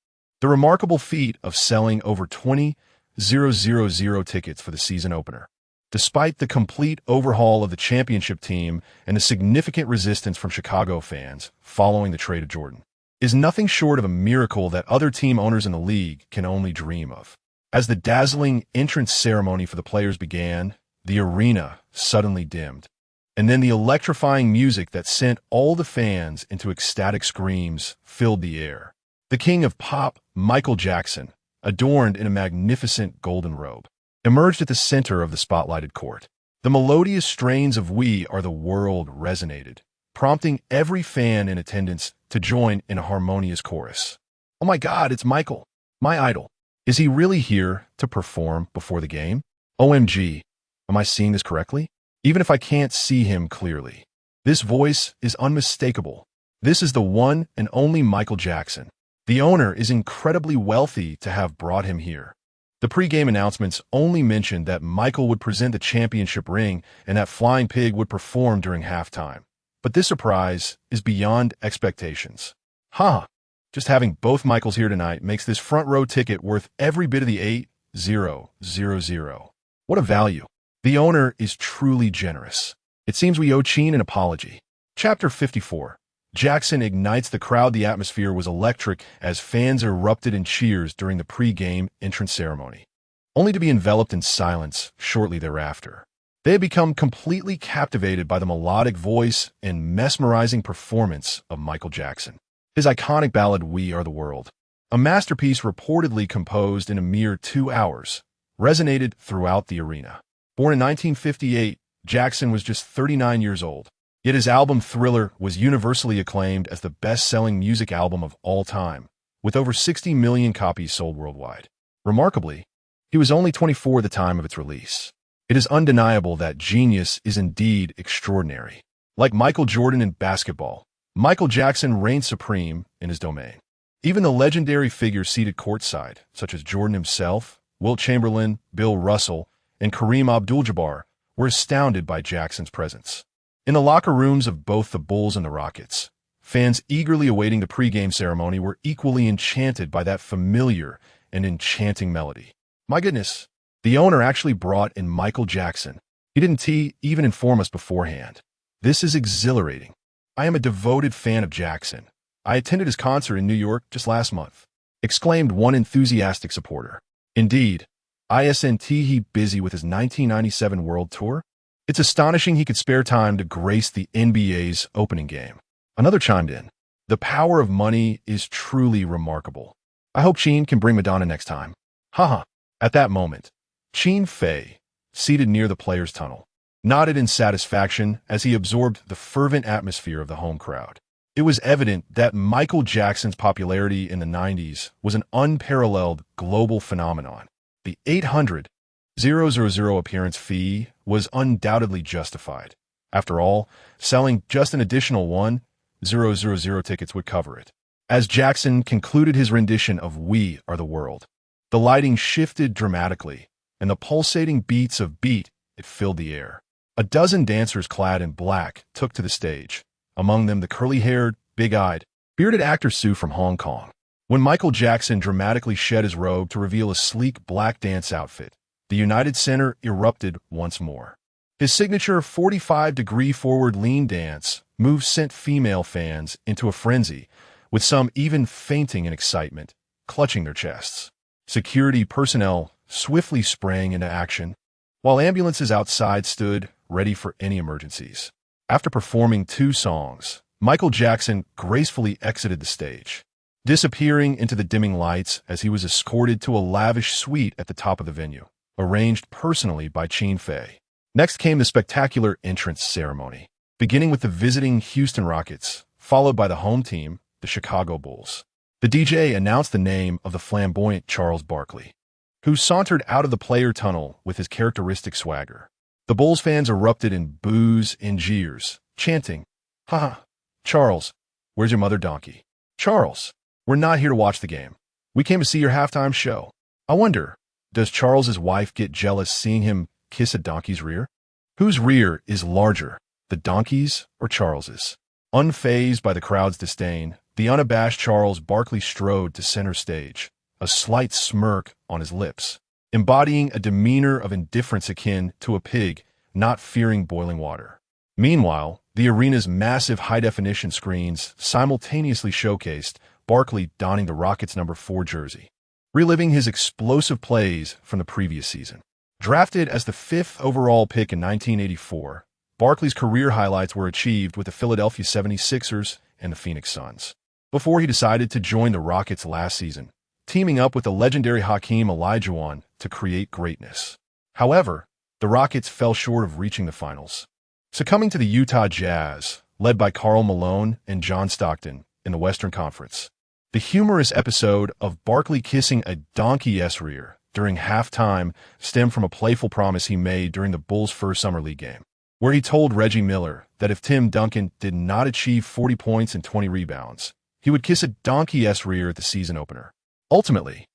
Speaker 1: the remarkable feat of selling over 20,000 tickets for the season opener, despite the complete overhaul of the championship team and the significant resistance from Chicago fans following the trade of Jordan, is nothing short of a miracle that other team owners in the league can only dream of. As the dazzling entrance ceremony for the players began, the arena suddenly dimmed, and then the electrifying music that sent all the fans into ecstatic screams filled the air. The king of pop, Michael Jackson, adorned in a magnificent golden robe, emerged at the center of the spotlighted court. The melodious strains of "We Are the World" resonated, prompting every fan in attendance to join in a harmonious chorus. Oh my God, it's Michael, my idol. Is he really here to perform before the game? OMG, am I seeing this correctly? Even if I can't see him clearly, this voice is unmistakable. This is the one and only Michael Jackson. The owner is incredibly wealthy to have brought him here. The pre-game announcements only mentioned that Michael would present the championship ring and that Flying Pig would perform during halftime. But this surprise is beyond expectations. Just having both Michaels here tonight makes this front row ticket worth every bit of the 8,000. What a value. The owner is truly generous. It seems we owe Qin an apology. Chapter 54. Jackson ignites the crowd. The atmosphere was electric as fans erupted in cheers during the pre-game entrance ceremony, only to be enveloped in silence shortly thereafter. They had become completely captivated by the melodic voice and mesmerizing performance of Michael Jackson. His iconic ballad, "We Are the World," a masterpiece reportedly composed in a mere 2 hours, resonated throughout the arena. Born in 1958, Jackson was just 39 years old. Yet his album Thriller was universally acclaimed as the best-selling music album of all time, with over 60 million copies sold worldwide. Remarkably, he was only 24 at the time of its release. It is undeniable that genius is indeed extraordinary. Like Michael Jordan in basketball, Michael Jackson reigned supreme in his domain. Even the legendary figures seated courtside, such as Jordan himself, Wilt Chamberlain, Bill Russell, and Kareem Abdul-Jabbar, were astounded by Jackson's presence. In the locker rooms of both the Bulls and the Rockets, fans eagerly awaiting the pregame ceremony were equally enchanted by that familiar and enchanting melody. My goodness, the owner actually brought in Michael Jackson. He didn't even inform us beforehand. This is exhilarating. I am a devoted fan of Jackson. I attended his concert in New York just last month, exclaimed one enthusiastic supporter. Indeed, isn't he busy with his 1997 World Tour? It's astonishing he could spare time to grace the NBA's opening game. Another chimed in. The power of money is truly remarkable. I hope Qin can bring Madonna next time. Haha. At that moment, Qin Fei, seated near the players' tunnel, nodded in satisfaction as he absorbed the fervent atmosphere of the home crowd. It was evident that Michael Jackson's popularity in the 90s was an unparalleled global phenomenon. The $800,000 appearance fee was undoubtedly justified. After all, selling just an additional 1,000 tickets would cover it. As Jackson concluded his rendition of We Are the World, the lighting shifted dramatically, and the pulsating beats of Beat It filled the air. A dozen dancers clad in black took to the stage, among them the curly-haired, big-eyed, bearded actor Sue from Hong Kong. When Michael Jackson dramatically shed his robe to reveal a sleek black dance outfit, the United Center erupted once more. His signature 45-degree forward lean dance move sent female fans into a frenzy, with some even fainting in excitement, clutching their chests. Security personnel swiftly sprang into action, while ambulances outside stood ready for any emergencies. After performing 2 songs, Michael Jackson gracefully exited the stage, disappearing into the dimming lights as he was escorted to a lavish suite at the top of the venue, arranged personally by Qin Fei. Next came the spectacular entrance ceremony, beginning with the visiting Houston Rockets, followed by the home team, the Chicago Bulls. The DJ announced the name of the flamboyant Charles Barkley, who sauntered out of the player tunnel with his characteristic swagger. The Bulls fans erupted in boos and jeers, chanting, "Ha! Charles, where's your mother donkey? Charles, we're not here to watch the game. We came to see your halftime show." I wonder, does Charles's wife get jealous seeing him kiss a donkey's rear? Whose rear is larger, the donkey's or Charles's? Unfazed by the crowd's disdain, the unabashed Charles Barkley strode to center stage, a slight smirk on his lips, embodying a demeanor of indifference akin to a pig not fearing boiling water. Meanwhile, the arena's massive high-definition screens simultaneously showcased Barkley donning the Rockets' number 4 jersey, reliving his explosive plays from the previous season. Drafted as the 5th overall pick in 1984, Barkley's career highlights were achieved with the Philadelphia 76ers and the Phoenix Suns, before he decided to join the Rockets last season, teaming up with the legendary Hakeem Olajuwon to create greatness. However, the Rockets fell short of reaching the finals, succumbing to the Utah Jazz, led by Karl Malone and John Stockton in the Western Conference. The humorous episode of Barkley kissing a donkey's rear during halftime stemmed from a playful promise he made during the Bulls' first Summer League game, where he told Reggie Miller that if Tim Duncan did not achieve 40 points and 20 rebounds, he would kiss a donkey's rear at the season opener. Ultimately,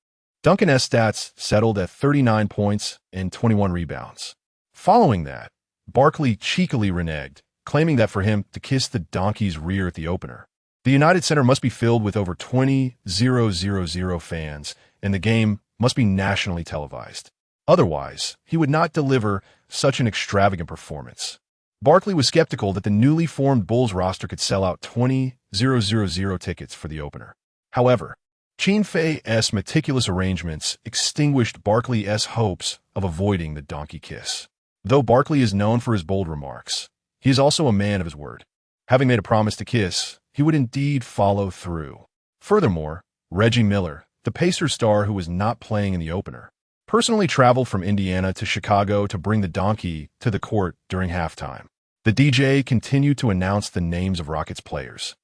Speaker 1: Duncan's stats settled at 39 points and 21 rebounds. Following that, Barkley cheekily reneged, claiming that for him to kiss the donkey's rear at the opener, the United Center must be filled with over 20,000 fans, and the game must be nationally televised. Otherwise, he would not deliver such an extravagant performance. Barkley was skeptical that the newly formed Bulls roster could sell out 20,000 tickets for the opener. However, Qin Fei's meticulous arrangements extinguished Barkley's hopes of avoiding the donkey kiss. Though Barkley is known for his bold remarks, he is also a man of his word. Having made a promise to kiss, he would indeed follow through. Furthermore, Reggie Miller, the Pacers star who was not playing in the opener, personally traveled from Indiana to Chicago to bring the donkey to the court during halftime. The DJ continued to announce the names of Rockets players,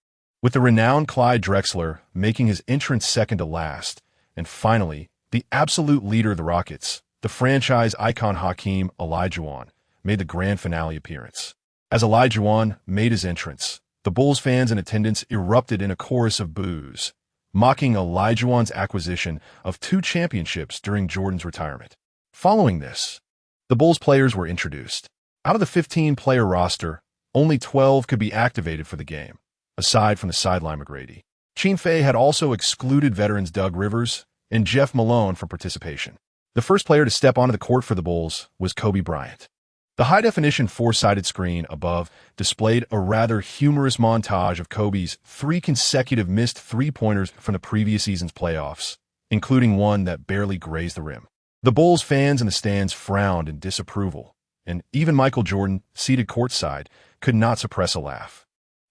Speaker 1: with the renowned Clyde Drexler making his entrance second to last, and finally, the absolute leader of the Rockets, the franchise icon Hakeem Olajuwon, made the grand finale appearance. As Olajuwon made his entrance, the Bulls fans in attendance erupted in a chorus of boos, mocking Olajuwon's acquisition of 2 championships during Jordan's retirement. Following this, the Bulls players were introduced. Out of the 15-player roster, only 12 could be activated for the game, aside from the sideline McGrady. Qin Fei had also excluded veterans Doug Rivers and Jeff Malone from participation. The first player to step onto the court for the Bulls was Kobe Bryant. The high-definition 4-sided screen above displayed a rather humorous montage of Kobe's 3 consecutive missed three-pointers from the previous season's playoffs, including one that barely grazed the rim. The Bulls fans in the stands frowned in disapproval, and even Michael Jordan, seated courtside, could not suppress a laugh.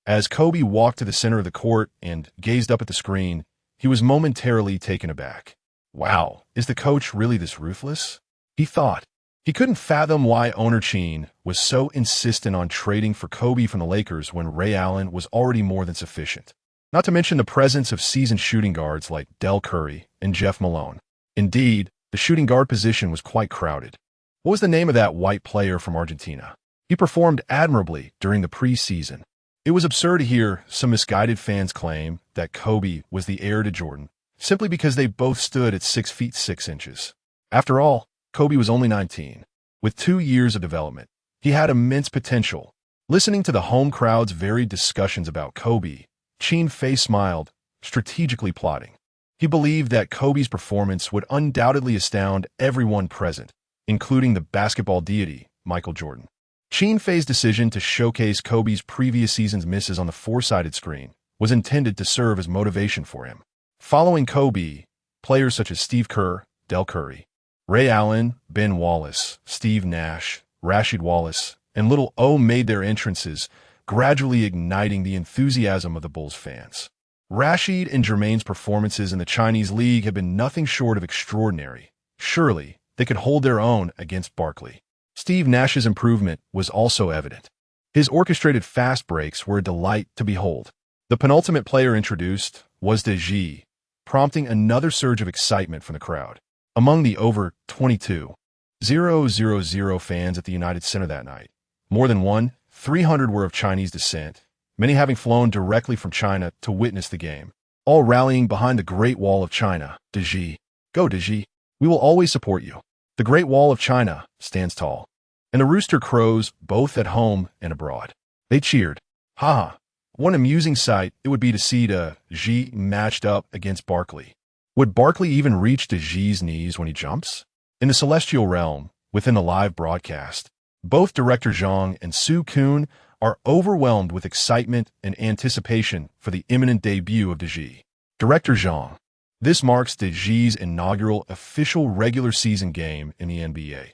Speaker 1: As Kobe walked to the center of the court and gazed up at the screen, he was momentarily taken aback. Wow, is the coach really this ruthless? He thought. He couldn't fathom why owner Qin was so insistent on trading for Kobe from the Lakers when Ray Allen was already more than sufficient. Not to mention the presence of seasoned shooting guards like Del Curry and Jeff Malone. Indeed, the shooting guard position was quite crowded. What was the name of that white player from Argentina? He performed admirably during the preseason. It was absurd to hear some misguided fans claim that Kobe was the heir to Jordan, simply because they both stood at 6 feet 6 inches. After all, Kobe was only 19. With 2 years of development, he had immense potential. Listening to the home crowd's varied discussions about Kobe, Qin Fei smiled, strategically plotting. He believed that Kobe's performance would undoubtedly astound everyone present, including the basketball deity, Michael Jordan. Qin Fei's decision to showcase Kobe's previous season's misses on the 4-sided screen was intended to serve as motivation for him. Following Kobe, players such as Steve Kerr, Del Curry, Ray Allen, Ben Wallace, Steve Nash, Rasheed Wallace, and Little O made their entrances, gradually igniting the enthusiasm of the Bulls fans. Rasheed and Jermaine's performances in the Chinese League have been nothing short of extraordinary. Surely, they could hold their own against Barkley. Steve Nash's improvement was also evident. His orchestrated fast breaks were a delight to behold. The penultimate player introduced was Deji, prompting another surge of excitement from the crowd. Among the over 22,000 fans at the United Center that night, more than 300 were of Chinese descent, many having flown directly from China to witness the game, all rallying behind the Great Wall of China. Deji, go Deji, we will always support you. The Great Wall of China stands tall, and the rooster crows both at home and abroad. They cheered. Ha! What an amusing sight it would be to see Deji matched up against Barkley. Would Barkley even reach Deji's knees when he jumps? In the celestial realm, within the live broadcast, both Director Zhang and Su Kun are overwhelmed with excitement and anticipation for the imminent debut of Deji. Director Zhang. This marks Deji's inaugural official regular season game in the NBA.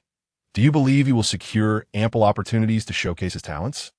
Speaker 1: Do you believe he will secure ample opportunities to showcase his talents?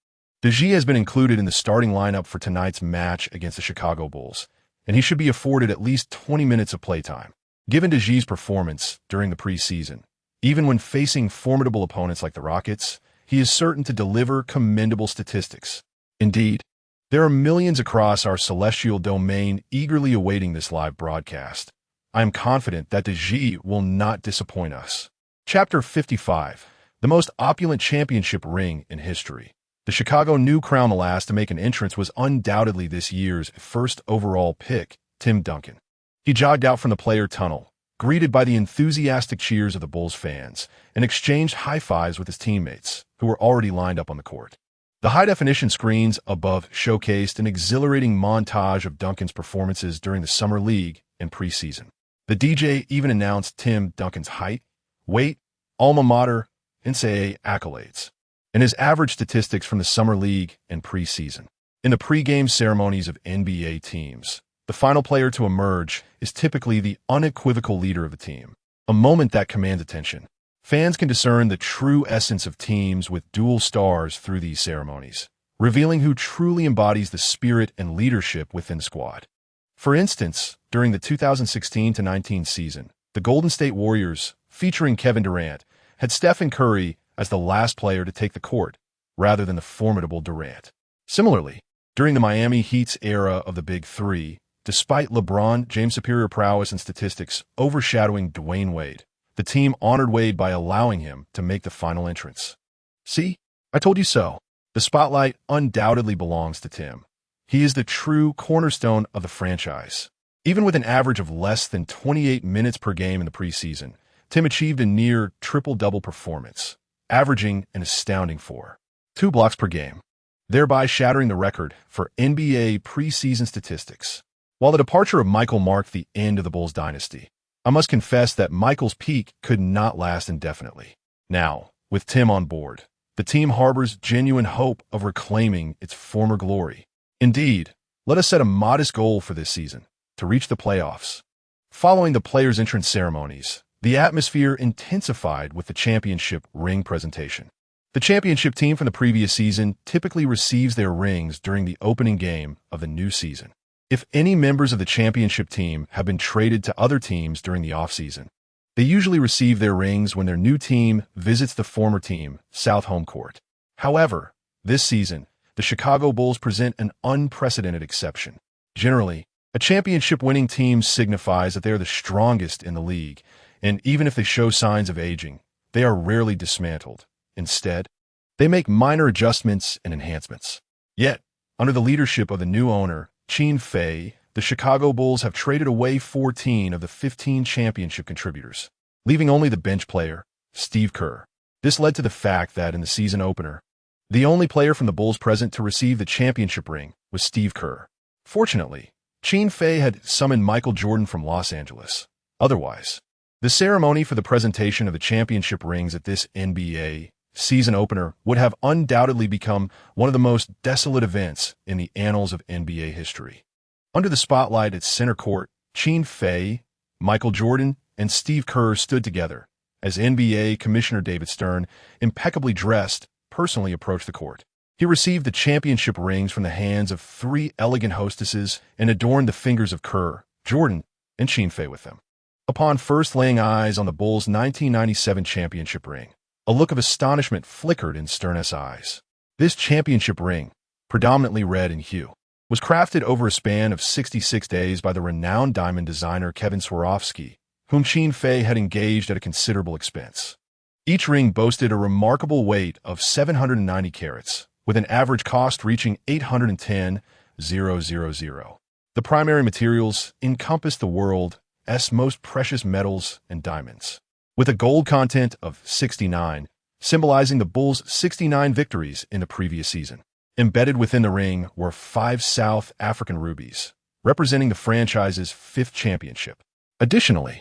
Speaker 1: Deji has been included in the starting lineup for tonight's match against the Chicago Bulls, and he should be afforded at least 20 minutes of playtime. Given Deji's performance during the preseason, even when facing formidable opponents like the Rockets, he is certain to deliver commendable statistics. Indeed, there are millions across our celestial domain eagerly awaiting this live broadcast. I am confident that Deji will not disappoint us. Chapter 55, the most opulent championship ring in history. The Chicago new crown the last to make an entrance was undoubtedly this year's first overall pick, Tim Duncan. He jogged out from the player tunnel, greeted by the enthusiastic cheers of the Bulls fans, and exchanged high-fives with his teammates, who were already lined up on the court. The high-definition screens above showcased an exhilarating montage of Duncan's performances during the Summer League and preseason. The DJ even announced Tim Duncan's height, weight, alma mater, NCAA accolades, and his average statistics from the Summer League and preseason. In the pregame ceremonies of NBA teams, the final player to emerge is typically the unequivocal leader of the team, a moment that commands attention. Fans can discern the true essence of teams with dual stars through these ceremonies, revealing who truly embodies the spirit and leadership within the squad. For instance, during the 2016-19 season, the Golden State Warriors, featuring Kevin Durant, had Stephen Curry as the last player to take the court, rather than the formidable Durant. Similarly, during the Miami Heat's era of the Big Three, despite LeBron James' superior prowess and statistics overshadowing Dwayne Wade, the team honored Wade by allowing him to make the final entrance. See? I told you so. The spotlight undoubtedly belongs to Tim. He is the true cornerstone of the franchise. Even with an average of less than 28 minutes per game in the preseason, Tim achieved a near triple-double performance, averaging an astounding 4.2 blocks per game, thereby shattering the record for NBA preseason statistics. While the departure of Michael marked the end of the Bulls dynasty, I must confess that Michael's peak could not last indefinitely. Now, with Tim on board, the team harbors genuine hope of reclaiming its former glory. Indeed, let us set a modest goal for this season, to reach the playoffs. Following the players' entrance ceremonies, the atmosphere intensified with the championship ring presentation. The championship team from the previous season typically receives their rings during the opening game of the new season. If any members of the championship team have been traded to other teams during the offseason, they usually receive their rings when their new team visits the former team, South home court. However, this season, the Chicago Bulls present an unprecedented exception. Generally, a championship-winning team signifies that they are the strongest in the league, and even if they show signs of aging, they are rarely dismantled. Instead, they make minor adjustments and enhancements. Yet, under the leadership of the new owner, Qin Fei, the Chicago Bulls have traded away 14 of the 15 championship contributors, leaving only the bench player, Steve Kerr. This led to the fact that in the season opener, the only player from the Bulls present to receive the championship ring was Steve Kerr. Fortunately, Qin Fei had summoned Michael Jordan from Los Angeles. Otherwise, the ceremony for the presentation of the championship rings at this NBA season opener would have undoubtedly become one of the most desolate events in the annals of NBA history. Under the spotlight at center court, Qin Fei, Michael Jordan, and Steve Kerr stood together as NBA Commissioner David Stern, impeccably dressed, personally approached the court. He received the championship rings from the hands of 3 elegant hostesses and adorned the fingers of Kerr, Jordan, and Qin Fei with them. Upon first laying eyes on the Bulls' 1997 championship ring, a look of astonishment flickered in Stern's eyes. This championship ring, predominantly red in hue, was crafted over a span of 66 days by the renowned diamond designer Kevin Swarovski, whom Qin Fei had engaged at a considerable expense. Each ring boasted a remarkable weight of 790 carats, with an average cost reaching $810,000. The primary materials encompassed the world's most precious metals and diamonds, with a gold content of 69, symbolizing the Bulls' 69 victories in the previous season. Embedded within the ring were 5 South African rubies, representing the franchise's 5th championship. Additionally,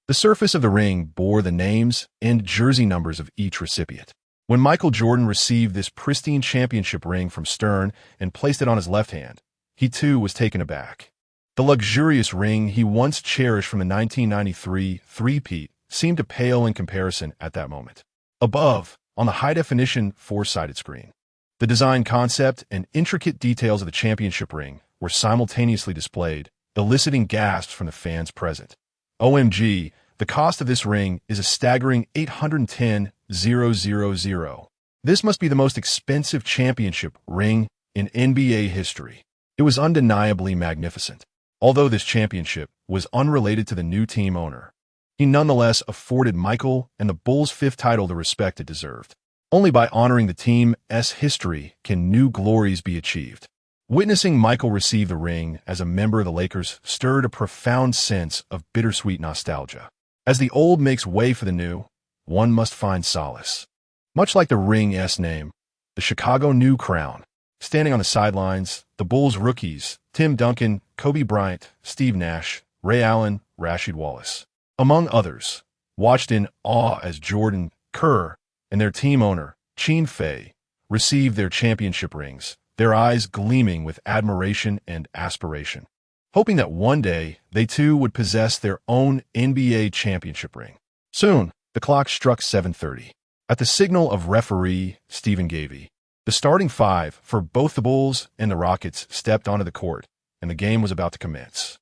Speaker 1: the surface of the ring bore the names and jersey numbers of each recipient. When Michael Jordan received this pristine championship ring from Stern and placed it on his left hand, he too was taken aback. The luxurious ring he once cherished from the 1993 three-peat seemed to pale in comparison at that moment. Above, on the high-definition 4-sided screen, the design concept and intricate details of the championship ring were simultaneously displayed, eliciting gasps from the fans present. OMG, the cost of this ring is a staggering $810,000. This must be the most expensive championship ring in NBA history. It was undeniably magnificent. Although this championship was unrelated to the new team owner, he nonetheless afforded Michael and the Bulls' 5th title the respect it deserved. Only by honoring the team's history can new glories be achieved. Witnessing Michael receive the ring as a member of the Lakers stirred a profound sense of bittersweet nostalgia. As the old makes way for the new, one must find solace. Much like the ring's name, the Chicago New Crown. Standing on the sidelines, the Bulls' rookies, Tim Duncan, Kobe Bryant, Steve Nash, Ray Allen, Rasheed Wallace, among others, watched in awe as Jordan, Kerr, and their team owner, Qin Fei, received their championship rings, their eyes gleaming with admiration and aspiration, hoping that one day they too would possess their own NBA championship ring. Soon, the clock struck 7:30. At the signal of referee Stephen Gavey, the starting 5 for both the Bulls and the Rockets stepped onto the court, and the game was about to commence.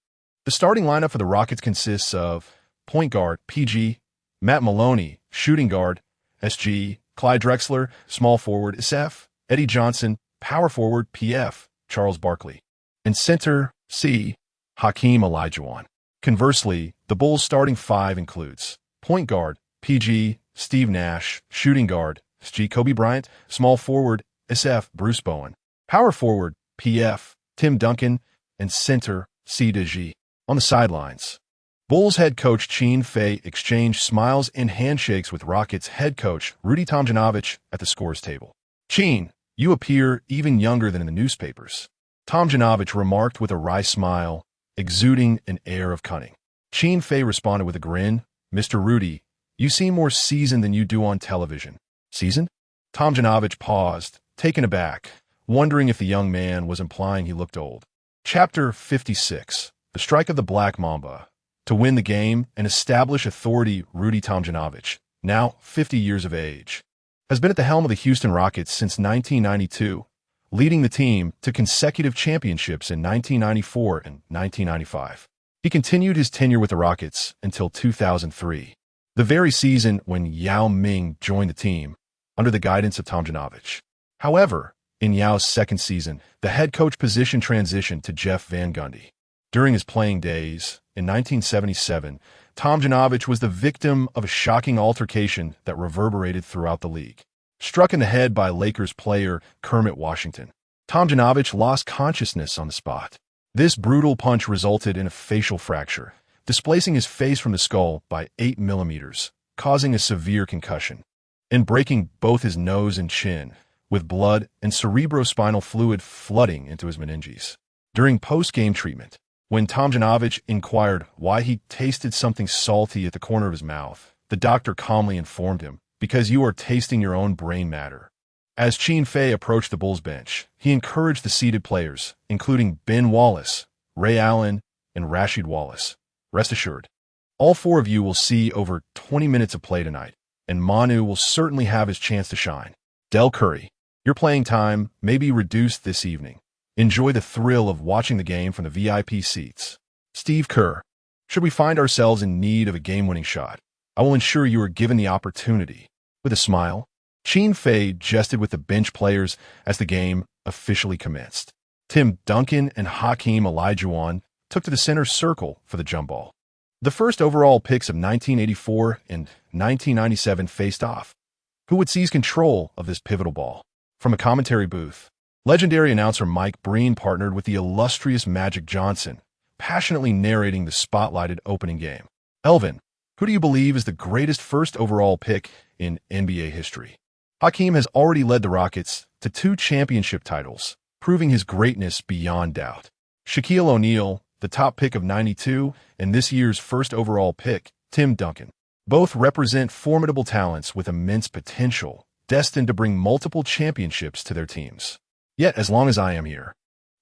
Speaker 1: The starting lineup for the Rockets consists of point guard PG, Matt Maloney, shooting guard SG, Clyde Drexler, small forward SF, Eddie Johnson, power forward PF, Charles Barkley, and center C, Hakeem Olajuwon. Conversely, the Bulls' starting 5 includes point guard PG, Steve Nash, shooting guard SG, Kobe Bryant, small forward SF Bruce Bowen, power forward PF Tim Duncan, and center C.D.G. On the sidelines, Bulls head coach Qin Fei exchanged smiles and handshakes with Rockets head coach Rudy Tomjanovich at the scores table. "Qin, you appear even younger than in the newspapers," Tomjanovich remarked with a wry smile, exuding an air of cunning. Qin Fei responded with a grin, "Mr. Rudy, you seem more seasoned than you do on television." "Seasoned?" Tomjanovich paused, taken aback, wondering if the young man was implying he looked old. Chapter 56. The Strike of the Black Mamba. To win the game and establish authority, Rudy Tomjanovich, now 50 years of age, has been at the helm of the Houston Rockets since 1992, leading the team to consecutive championships in 1994 and 1995. He continued his tenure with the Rockets until 2003, the very season when Yao Ming joined the team under the guidance of Tomjanovich. However, in Yao's second season, the head coach position transitioned to Jeff Van Gundy. During his playing days, in 1977, Tomjanovich was the victim of a shocking altercation that reverberated throughout the league. Struck in the head by Lakers player Kermit Washington, Tomjanovich lost consciousness on the spot. This brutal punch resulted in a facial fracture, displacing his face from the skull by 8 millimeters, causing a severe concussion, and breaking both his nose and chin, with blood and cerebrospinal fluid flooding into his meninges. During post-game treatment, when Tomjanovich inquired why he tasted something salty at the corner of his mouth, the doctor calmly informed him, "Because you are tasting your own brain matter." As Qin Fei approached the Bulls bench, he encouraged the seated players, including Ben Wallace, Ray Allen, and Rasheed Wallace. "Rest assured, all four of you will see over 20 minutes of play tonight, and Manu will certainly have his chance to shine. Del Curry, your playing time may be reduced this evening. Enjoy the thrill of watching the game from the VIP seats. Steve Kerr, should we find ourselves in need of a game-winning shot, I will ensure you are given the opportunity." With a smile, Qin Fei jested with the bench players as the game officially commenced. Tim Duncan and Hakeem Olajuwon took to the center circle for the jump ball. The first overall picks of 1984 and 1997 faced off. Who would seize control of this pivotal ball? From a commentary booth, legendary announcer Mike Breen partnered with the illustrious Magic Johnson, passionately narrating the spotlighted opening game. "Elvin, who do you believe is the greatest first overall pick in NBA history?" Hakeem has already led the Rockets to 2 championship titles, proving his greatness beyond doubt. Shaquille O'Neal, the top pick of 92, and this year's first overall pick, Tim Duncan. Both represent formidable talents with immense potential, destined to bring multiple championships to their teams. Yet, as long as I am here,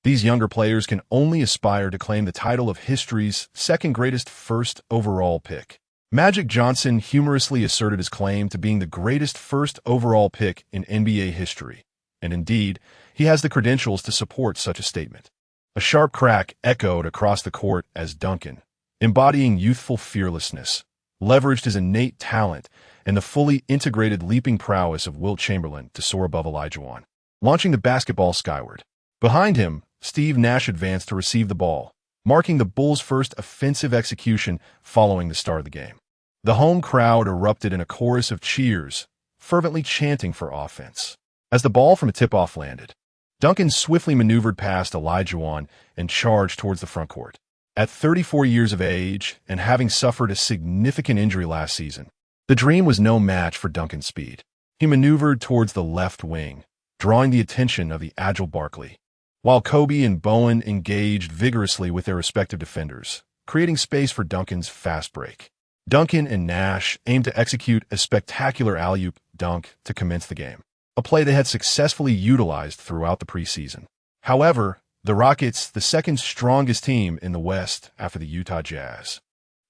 Speaker 1: these younger players can only aspire to claim the title of history's second greatest first overall pick. Magic Johnson humorously asserted his claim to being the greatest first overall pick in NBA history, and indeed, he has the credentials to support such a statement. A sharp crack echoed across the court as Duncan, embodying youthful fearlessness, leveraged his innate talent and the fully integrated leaping prowess of Wilt Chamberlain to soar above Olajuwon, launching the basketball skyward. Behind him, Steve Nash advanced to receive the ball, marking the Bulls' first offensive execution following the start of the game. The home crowd erupted in a chorus of cheers, fervently chanting for offense. As the ball from a tip-off landed, Duncan swiftly maneuvered past Olajuwon and charged towards the front court. At 34 years of age and having suffered a significant injury last season, the dream was no match for Duncan's speed. He maneuvered towards the left wing, drawing the attention of the agile Barkley, while Kobe and Bowen engaged vigorously with their respective defenders, creating space for Duncan's fast break. Duncan and Nash aimed to execute a spectacular alley-oop dunk to commence the game, a play they had successfully utilized throughout the preseason. However, the Rockets, the second strongest team in the West after the Utah Jazz,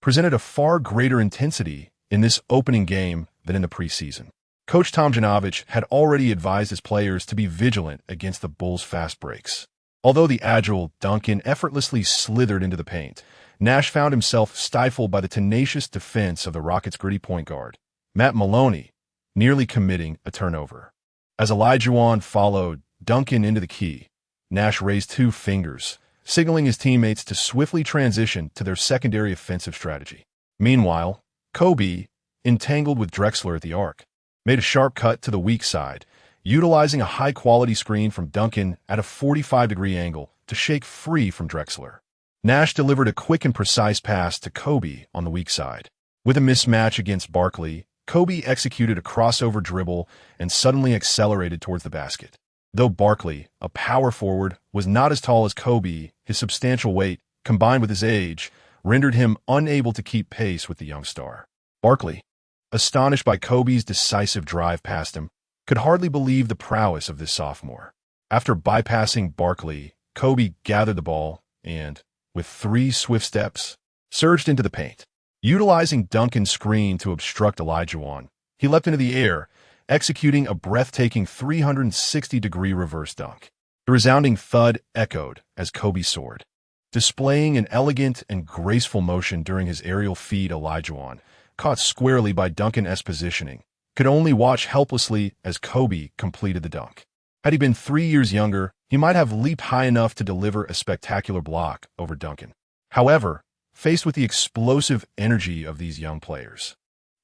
Speaker 1: presented a far greater intensity in this opening game than in the preseason. Coach Tomjanovich had already advised his players to be vigilant against the Bulls' fast breaks. Although the agile Duncan effortlessly slithered into the paint, Nash found himself stifled by the tenacious defense of the Rockets' gritty point guard, Matt Maloney, nearly committing a turnover. As Olajuwon followed Duncan into the key, Nash raised 2 fingers, signaling his teammates to swiftly transition to their secondary offensive strategy. Meanwhile, Kobe, entangled with Drexler at the arc, made a sharp cut to the weak side, utilizing a high-quality screen from Duncan at a 45-degree angle to shake free from Drexler. Nash delivered a quick and precise pass to Kobe on the weak side. With a mismatch against Barkley, Kobe executed a crossover dribble and suddenly accelerated towards the basket. Though Barkley, a power forward, was not as tall as Kobe, his substantial weight, combined with his age, rendered him unable to keep pace with the young star. Barkley, astonished by Kobe's decisive drive past him, could hardly believe the prowess of this sophomore. After bypassing Barkley, Kobe gathered the ball and, with 3 swift steps, surged into the paint. Utilizing Duncan's screen to obstruct Olajuwon, he leapt into the air, executing a breathtaking 360-degree reverse dunk. The resounding thud echoed as Kobe soared. Displaying an elegant and graceful motion during his aerial feed, Olajuwon, caught squarely by Duncan's positioning, could only watch helplessly as Kobe completed the dunk. Had he been 3 years younger, he might have leaped high enough to deliver a spectacular block over Duncan. However, faced with the explosive energy of these young players,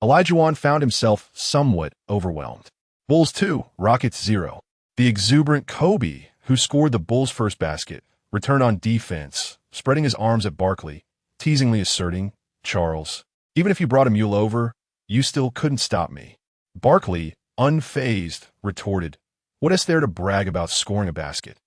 Speaker 1: Olajuwon found himself somewhat overwhelmed. Bulls 2, Rockets 0. The exuberant Kobe, who scored the Bulls' first basket, returned on defense, spreading his arms at Barkley, teasingly asserting, "Charles, even if you brought a mule over, you still couldn't stop me." Barkley, unfazed, retorted, "What is there to brag about scoring a basket?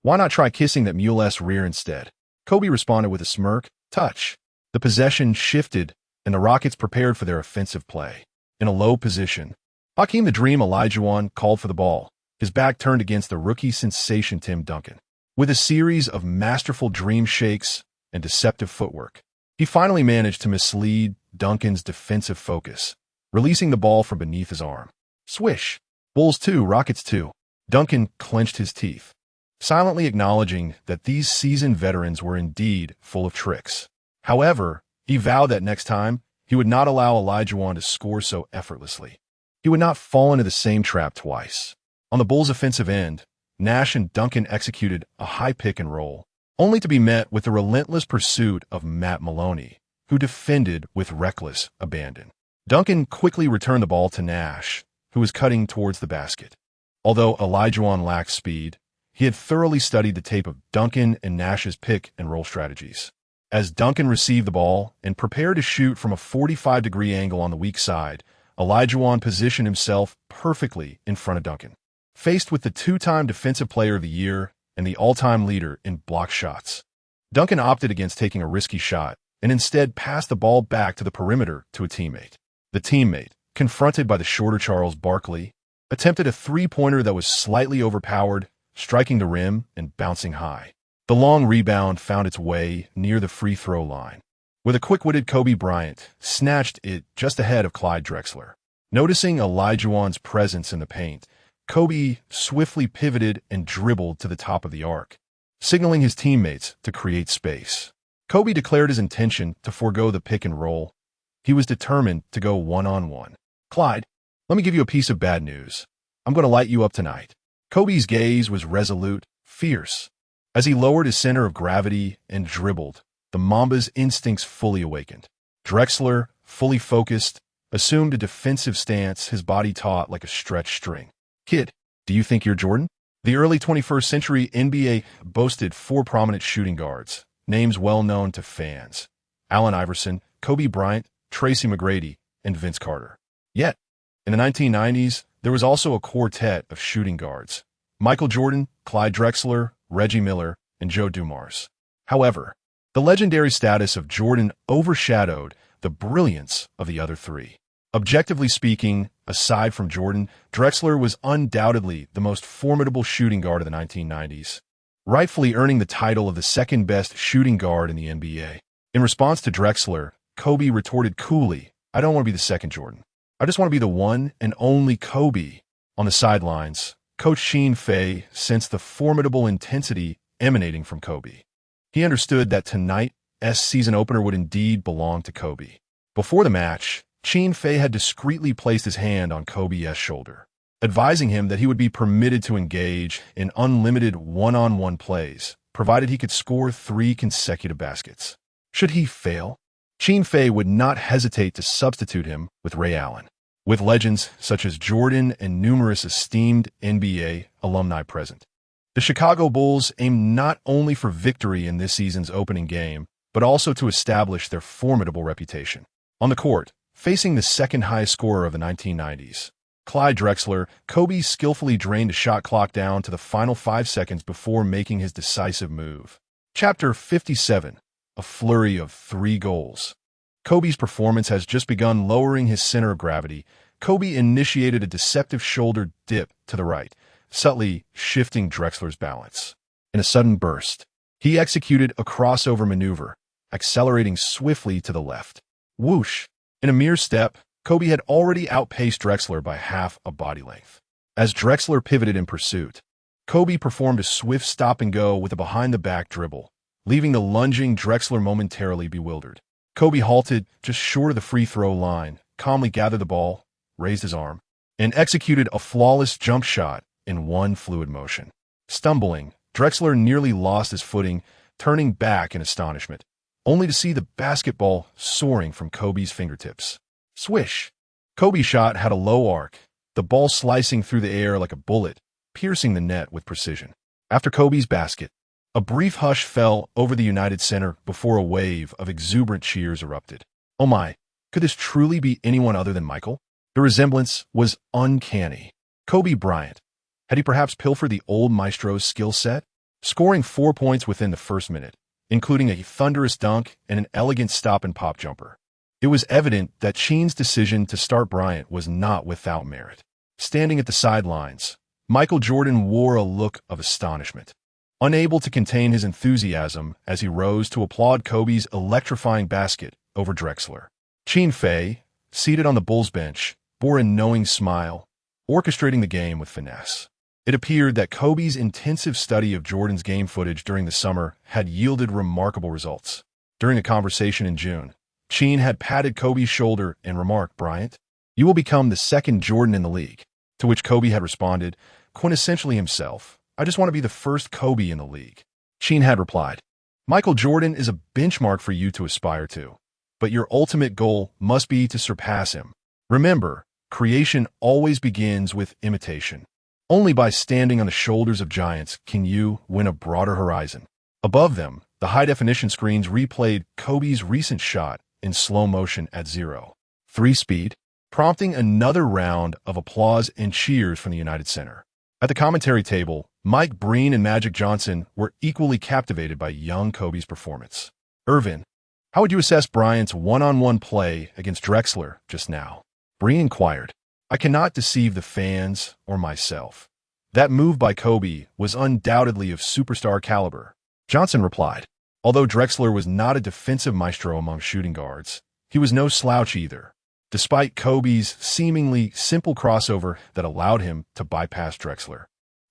Speaker 1: Why not try kissing that mule's rear instead?" Kobe responded with a smirk, "Touch." The possession shifted, and the Rockets prepared for their offensive play. In a low position, Hakeem the Dream Olajuwon called for the ball, his back turned against the rookie sensation Tim Duncan. With a series of masterful dream shakes and deceptive footwork, he finally managed to mislead Duncan's defensive focus, releasing the ball from beneath his arm. Swish. Bulls 2, Rockets 2. Duncan clenched his teeth, silently acknowledging that these seasoned veterans were indeed full of tricks. However, he vowed that next time, he would not allow Olajuwon to score so effortlessly. He would not fall into the same trap twice. On the Bulls' offensive end, Nash and Duncan executed a high pick and roll, only to be met with the relentless pursuit of Matt Maloney, who defended with reckless abandon. Duncan quickly returned the ball to Nash, who was cutting towards the basket. Although Olajuwon lacked speed, he had thoroughly studied the tape of Duncan and Nash's pick and roll strategies. As Duncan received the ball and prepared to shoot from a 45-degree angle on the weak side, Olajuwon positioned himself perfectly in front of Duncan. Faced with the 2-time Defensive Player of the Year and the all-time leader in block shots, Duncan opted against taking a risky shot and instead passed the ball back to the perimeter to a teammate. The teammate, confronted by the shorter Charles Barkley, attempted a three-pointer that was slightly overpowered, striking the rim and bouncing high. The long rebound found its way near the free throw line, where the quick-witted Kobe Bryant snatched it just ahead of Clyde Drexler. Noticing Olajuwon's presence in the paint, Kobe swiftly pivoted and dribbled to the top of the arc, signaling his teammates to create space. Kobe declared his intention to forego the pick and roll. He was determined to go one-on-one. "Clyde, let me give you a piece of bad news. I'm going to light you up tonight." Kobe's gaze was resolute, fierce. As he lowered his center of gravity and dribbled, the Mamba's instincts fully awakened. Drexler, fully focused, assumed a defensive stance, his body taut like a stretched string. "Kid, do you think you're Jordan?" The early 21st century NBA boasted 4 prominent shooting guards, names well known to fans: Allen Iverson, Kobe Bryant, Tracy McGrady, and Vince Carter. Yet, in the 1990s, there was also a quartet of shooting guards: Michael Jordan, Clyde Drexler, Reggie Miller, and Joe Dumars. However, the legendary status of Jordan overshadowed the brilliance of the other 3. Objectively speaking, aside from Jordan, Drexler was undoubtedly the most formidable shooting guard of the 1990s, rightfully earning the title of the second-best shooting guard in the NBA. In response to Drexler, Kobe retorted coolly, "I don't want to be the second Jordan. I just want to be the one and only Kobe." On the sidelines, Coach Qin Fei sensed the formidable intensity emanating from Kobe. He understood that tonight's season opener would indeed belong to Kobe. Before the match, Qin Fei had discreetly placed his hand on Kobe's shoulder, advising him that he would be permitted to engage in unlimited one-on-one plays, provided he could score 3 consecutive baskets. Should he fail, Qin Fei would not hesitate to substitute him with Ray Allen. with legends such as Jordan and numerous esteemed NBA alumni present. The Chicago Bulls aim not only for victory in this season's opening game, but also to establish their formidable reputation. On the court, facing the second highest scorer of the 1990s, Clyde Drexler, Kobe skillfully drained the shot clock down to the final 5 seconds before making his decisive move. Chapter 57, a flurry of 3 goals. Kobe's performance has just begun lowering his center of gravity. Kobe initiated a deceptive shoulder dip to the right, subtly shifting Drexler's balance. In a sudden burst, he executed a crossover maneuver, accelerating swiftly to the left. Whoosh! In a mere step, Kobe had already outpaced Drexler by half a body length. As Drexler pivoted in pursuit, Kobe performed a swift stop-and-go with a behind-the-back dribble, leaving the lunging Drexler momentarily bewildered. Kobe halted just short of the free throw line, calmly gathered the ball, raised his arm, and executed a flawless jump shot in one fluid motion. Stumbling, Drexler nearly lost his footing, turning back in astonishment, only to see the basketball soaring from Kobe's fingertips. Swish! Kobe's shot had a low arc, the ball slicing through the air like a bullet, piercing the net with precision. After Kobe's basket, a brief hush fell over the United Center before a wave of exuberant cheers erupted. Oh my, could this truly be anyone other than Michael? The resemblance was uncanny. Kobe Bryant. Had he perhaps pilfered the old maestro's skill set? Scoring 4 points within the first minute, including a thunderous dunk and an elegant stop-and-pop jumper. It was evident that Qin's decision to start Bryant was not without merit. Standing at the sidelines, Michael Jordan wore a look of astonishment, unable to contain his enthusiasm as he rose to applaud Kobe's electrifying basket over Drexler. Qin Fei, seated on the Bulls bench, bore a knowing smile, orchestrating the game with finesse. It appeared that Kobe's intensive study of Jordan's game footage during the summer had yielded remarkable results. During a conversation in June, Qin had patted Kobe's shoulder and remarked, "Bryant, you will become the second Jordan in the league." To which Kobe had responded, quintessentially himself, "I just want to be the first Kobe in the league." Qin had replied, "Michael Jordan is a benchmark for you to aspire to, but your ultimate goal must be to surpass him. Remember, creation always begins with imitation. Only by standing on the shoulders of giants can you win a broader horizon." Above them, the high-definition screens replayed Kobe's recent shot in slow motion at 0.3 speed, prompting another round of applause and cheers from the United Center. At the commentary table, Mike Breen and Magic Johnson were equally captivated by young Kobe's performance. "Irvin, how would you assess Bryant's one-on-one play against Drexler just now?" Breen inquired. "I cannot deceive the fans or myself. That move by Kobe was undoubtedly of superstar caliber." Johnson replied, "Although Drexler was not a defensive maestro among shooting guards, he was no slouch either, despite Kobe's seemingly simple crossover that allowed him to bypass Drexler.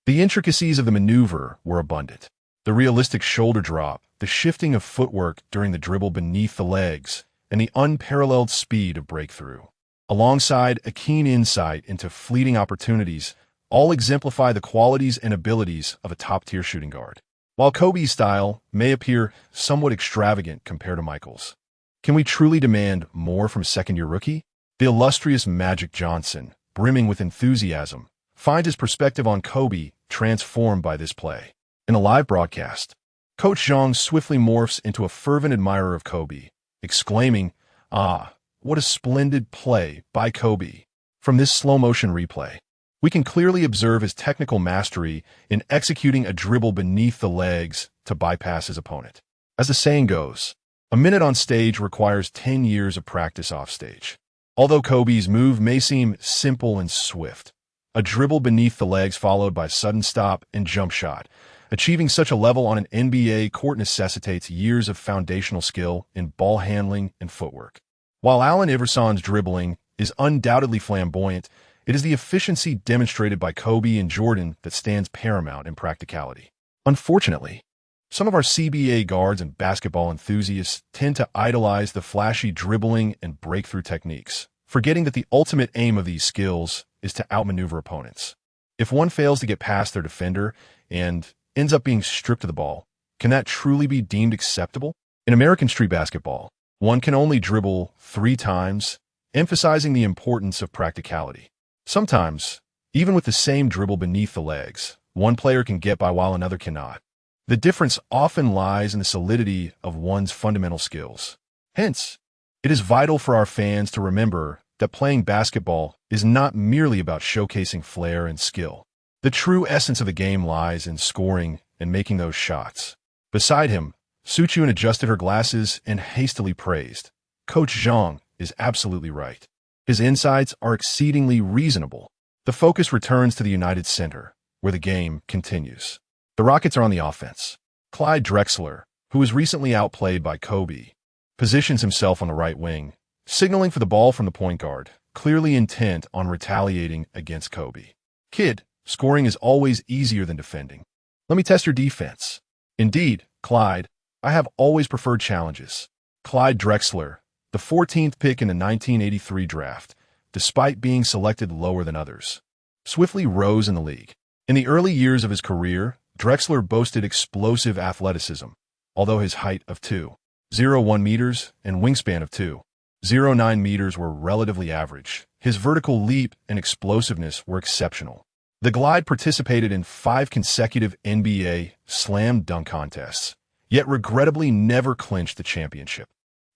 Speaker 1: The intricacies of the maneuver were abundant. The realistic shoulder drop, the shifting of footwork during the dribble beneath the legs, and the unparalleled speed of breakthrough, alongside a keen insight into fleeting opportunities, all exemplify the qualities and abilities of a top-tier shooting guard. While Kobe's style may appear somewhat extravagant compared to Michael's, can we truly demand more from a second-year rookie?" The illustrious Magic Johnson, brimming with enthusiasm, finds his perspective on Kobe transformed by this play. In a live broadcast, Coach Zhang swiftly morphs into a fervent admirer of Kobe, exclaiming, "Ah, what a splendid play by Kobe." From this slow-motion replay, we can clearly observe his technical mastery in executing a dribble beneath the legs to bypass his opponent. As the saying goes, a minute on stage requires 10 years of practice off stage. Although Kobe's move may seem simple and swift, a dribble beneath the legs followed by a sudden stop and jump shot, achieving such a level on an NBA court necessitates years of foundational skill in ball handling and footwork. While Allen Iverson's dribbling is undoubtedly flamboyant, it is the efficiency demonstrated by Kobe and Jordan that stands paramount in practicality. Unfortunately, some of our CBA guards and basketball enthusiasts tend to idolize the flashy dribbling and breakthrough techniques, forgetting that the ultimate aim of these skills is to outmaneuver opponents. If one fails to get past their defender and ends up being stripped of the ball, can that truly be deemed acceptable? In American street basketball, one can only dribble 3 times emphasizing the importance of practicality. Sometimes, even with the same dribble beneath the legs, one player can get by while another cannot. The difference often lies in the solidity of one's fundamental skills. Hence, it is vital for our fans to remember that playing basketball is not merely about showcasing flair and skill. The true essence of the game lies in scoring and making those shots. Beside him, Suchun adjusted her glasses and hastily praised. Coach Zhang is absolutely right. His insights are exceedingly reasonable. The focus returns to the United Center, where the game continues. The Rockets are on the offense. Clyde Drexler, who was recently outplayed by Kobe, positions himself on the right wing, signaling for the ball from the point guard, clearly intent on retaliating against Kobe. Kid, scoring is always easier than defending. Let me test your defense. Indeed, Clyde, I have always preferred challenges. Clyde Drexler, the 14th pick in the 1983 draft, despite being selected lower than others, swiftly rose in the league. In the early years of his career, Drexler boasted explosive athleticism, although his height of 2.01 meters and wingspan of 2.09 meters were relatively average. His vertical leap and explosiveness were exceptional. The Glide participated in 5 consecutive NBA slam dunk contests, yet regrettably never clinched the championship,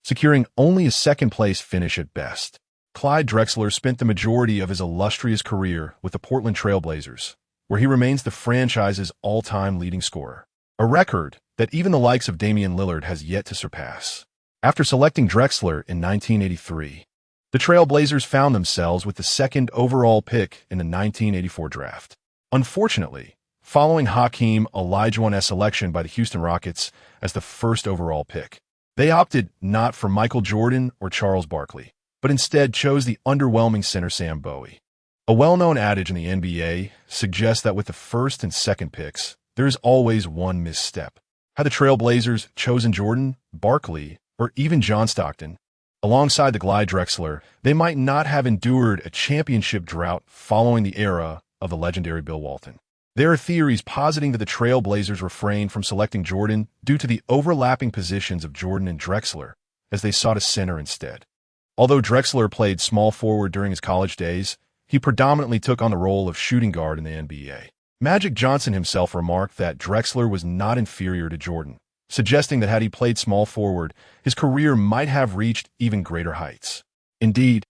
Speaker 1: securing only a second-place finish at best. Clyde Drexler spent the majority of his illustrious career with the Portland Trail Blazers, where he remains the franchise's all-time leading scorer, a record that even the likes of Damian Lillard has yet to surpass. After selecting Drexler in 1983, the Trail Blazers found themselves with the second overall pick in the 1984 draft. Unfortunately, following Hakeem Olajuwon's selection by the Houston Rockets as the first overall pick, they opted not for Michael Jordan or Charles Barkley, but instead chose the underwhelming center Sam Bowie. A well-known adage in the NBA suggests that with the first and second picks, there is always one misstep. Had the Trail Blazers chosen Jordan, Barkley, or even John Stockton, alongside the Glide Drexler, they might not have endured a championship drought following the era of the legendary Bill Walton. There are theories positing that the Trail Blazers refrained from selecting Jordan due to the overlapping positions of Jordan and Drexler, as they sought a center instead. Although Drexler played small forward during his college days, he predominantly took on the role of shooting guard in the NBA. Magic Johnson himself remarked that Drexler was not inferior to Jordan, suggesting that had he played small forward, his career might have reached even greater heights. Indeed,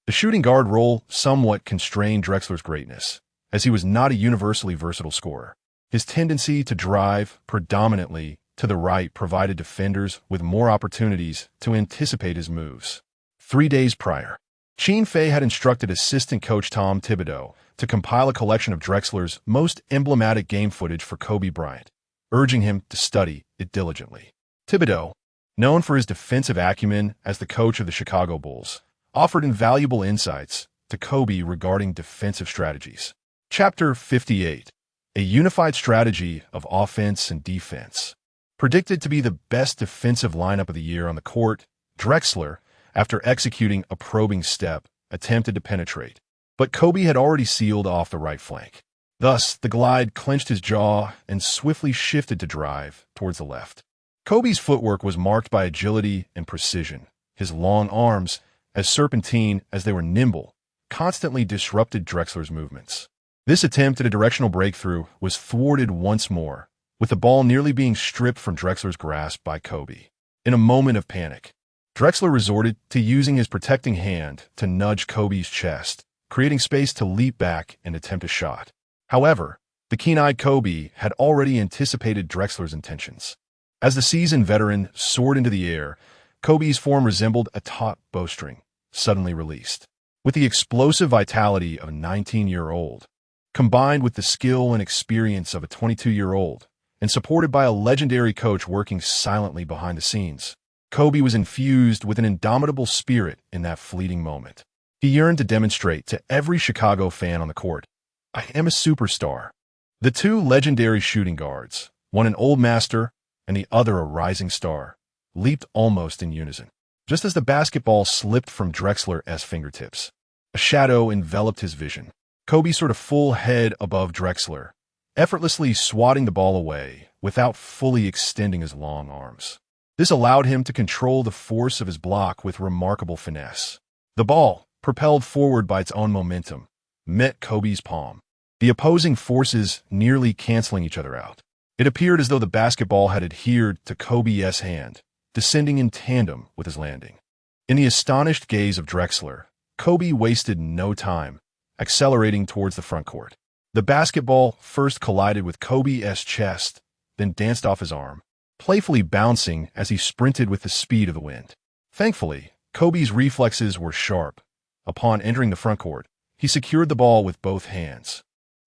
Speaker 1: the shooting guard role somewhat constrained Drexler's greatness, as he was not a universally versatile scorer. His tendency to drive predominantly to the right provided defenders with more opportunities to anticipate his moves. 3 days prior, Qin Fei had instructed assistant coach Tom Thibodeau to compile a collection of Drexler's most emblematic game footage for Kobe Bryant, urging him to study it diligently. Thibodeau, known for his defensive acumen as the coach of the Chicago Bulls, offered invaluable insights to Kobe regarding defensive strategies. Chapter 58, A Unified Strategy of Offense and Defense. Predicted to be the best defensive lineup of the year on the court, Drexler, after executing a probing step, attempted to penetrate, but Kobe had already sealed off the right flank. Thus, the Glide clenched his jaw and swiftly shifted to drive towards the left. Kobe's footwork was marked by agility and precision. His long arms, as serpentine as they were nimble, constantly disrupted Drexler's movements. This attempt at a directional breakthrough was thwarted once more, with the ball nearly being stripped from Drexler's grasp by Kobe. In a moment of panic, Drexler resorted to using his protecting hand to nudge Kobe's chest, creating space to leap back and attempt a shot. However, the keen-eyed Kobe had already anticipated Drexler's intentions. As the seasoned veteran soared into the air, Kobe's form resembled a taut bowstring, suddenly released. With the explosive vitality of a 19-year-old, combined with the skill and experience of a 22-year-old, and supported by a legendary coach working silently behind the scenes, Kobe was infused with an indomitable spirit in that fleeting moment. He yearned to demonstrate to every Chicago fan on the court, "I am a superstar." The two legendary shooting guards, one an old master and the other a rising star, leaped almost in unison. Just as the basketball slipped from Drexler's fingertips, a shadow enveloped his vision. Kobe soared a full head above Drexler, effortlessly swatting the ball away without fully extending his long arms. This allowed him to control the force of his block with remarkable finesse. The ball, propelled forward by its own momentum, met Kobe's palm, the opposing forces nearly canceling each other out. It appeared as though the basketball had adhered to Kobe's hand, descending in tandem with his landing. In the astonished gaze of Drexler, Kobe wasted no time, accelerating towards the front court. The basketball first collided with Kobe's chest, then danced off his arm, playfully bouncing as he sprinted with the speed of the wind. Thankfully, Kobe's reflexes were sharp. Upon entering the front court, he secured the ball with both hands,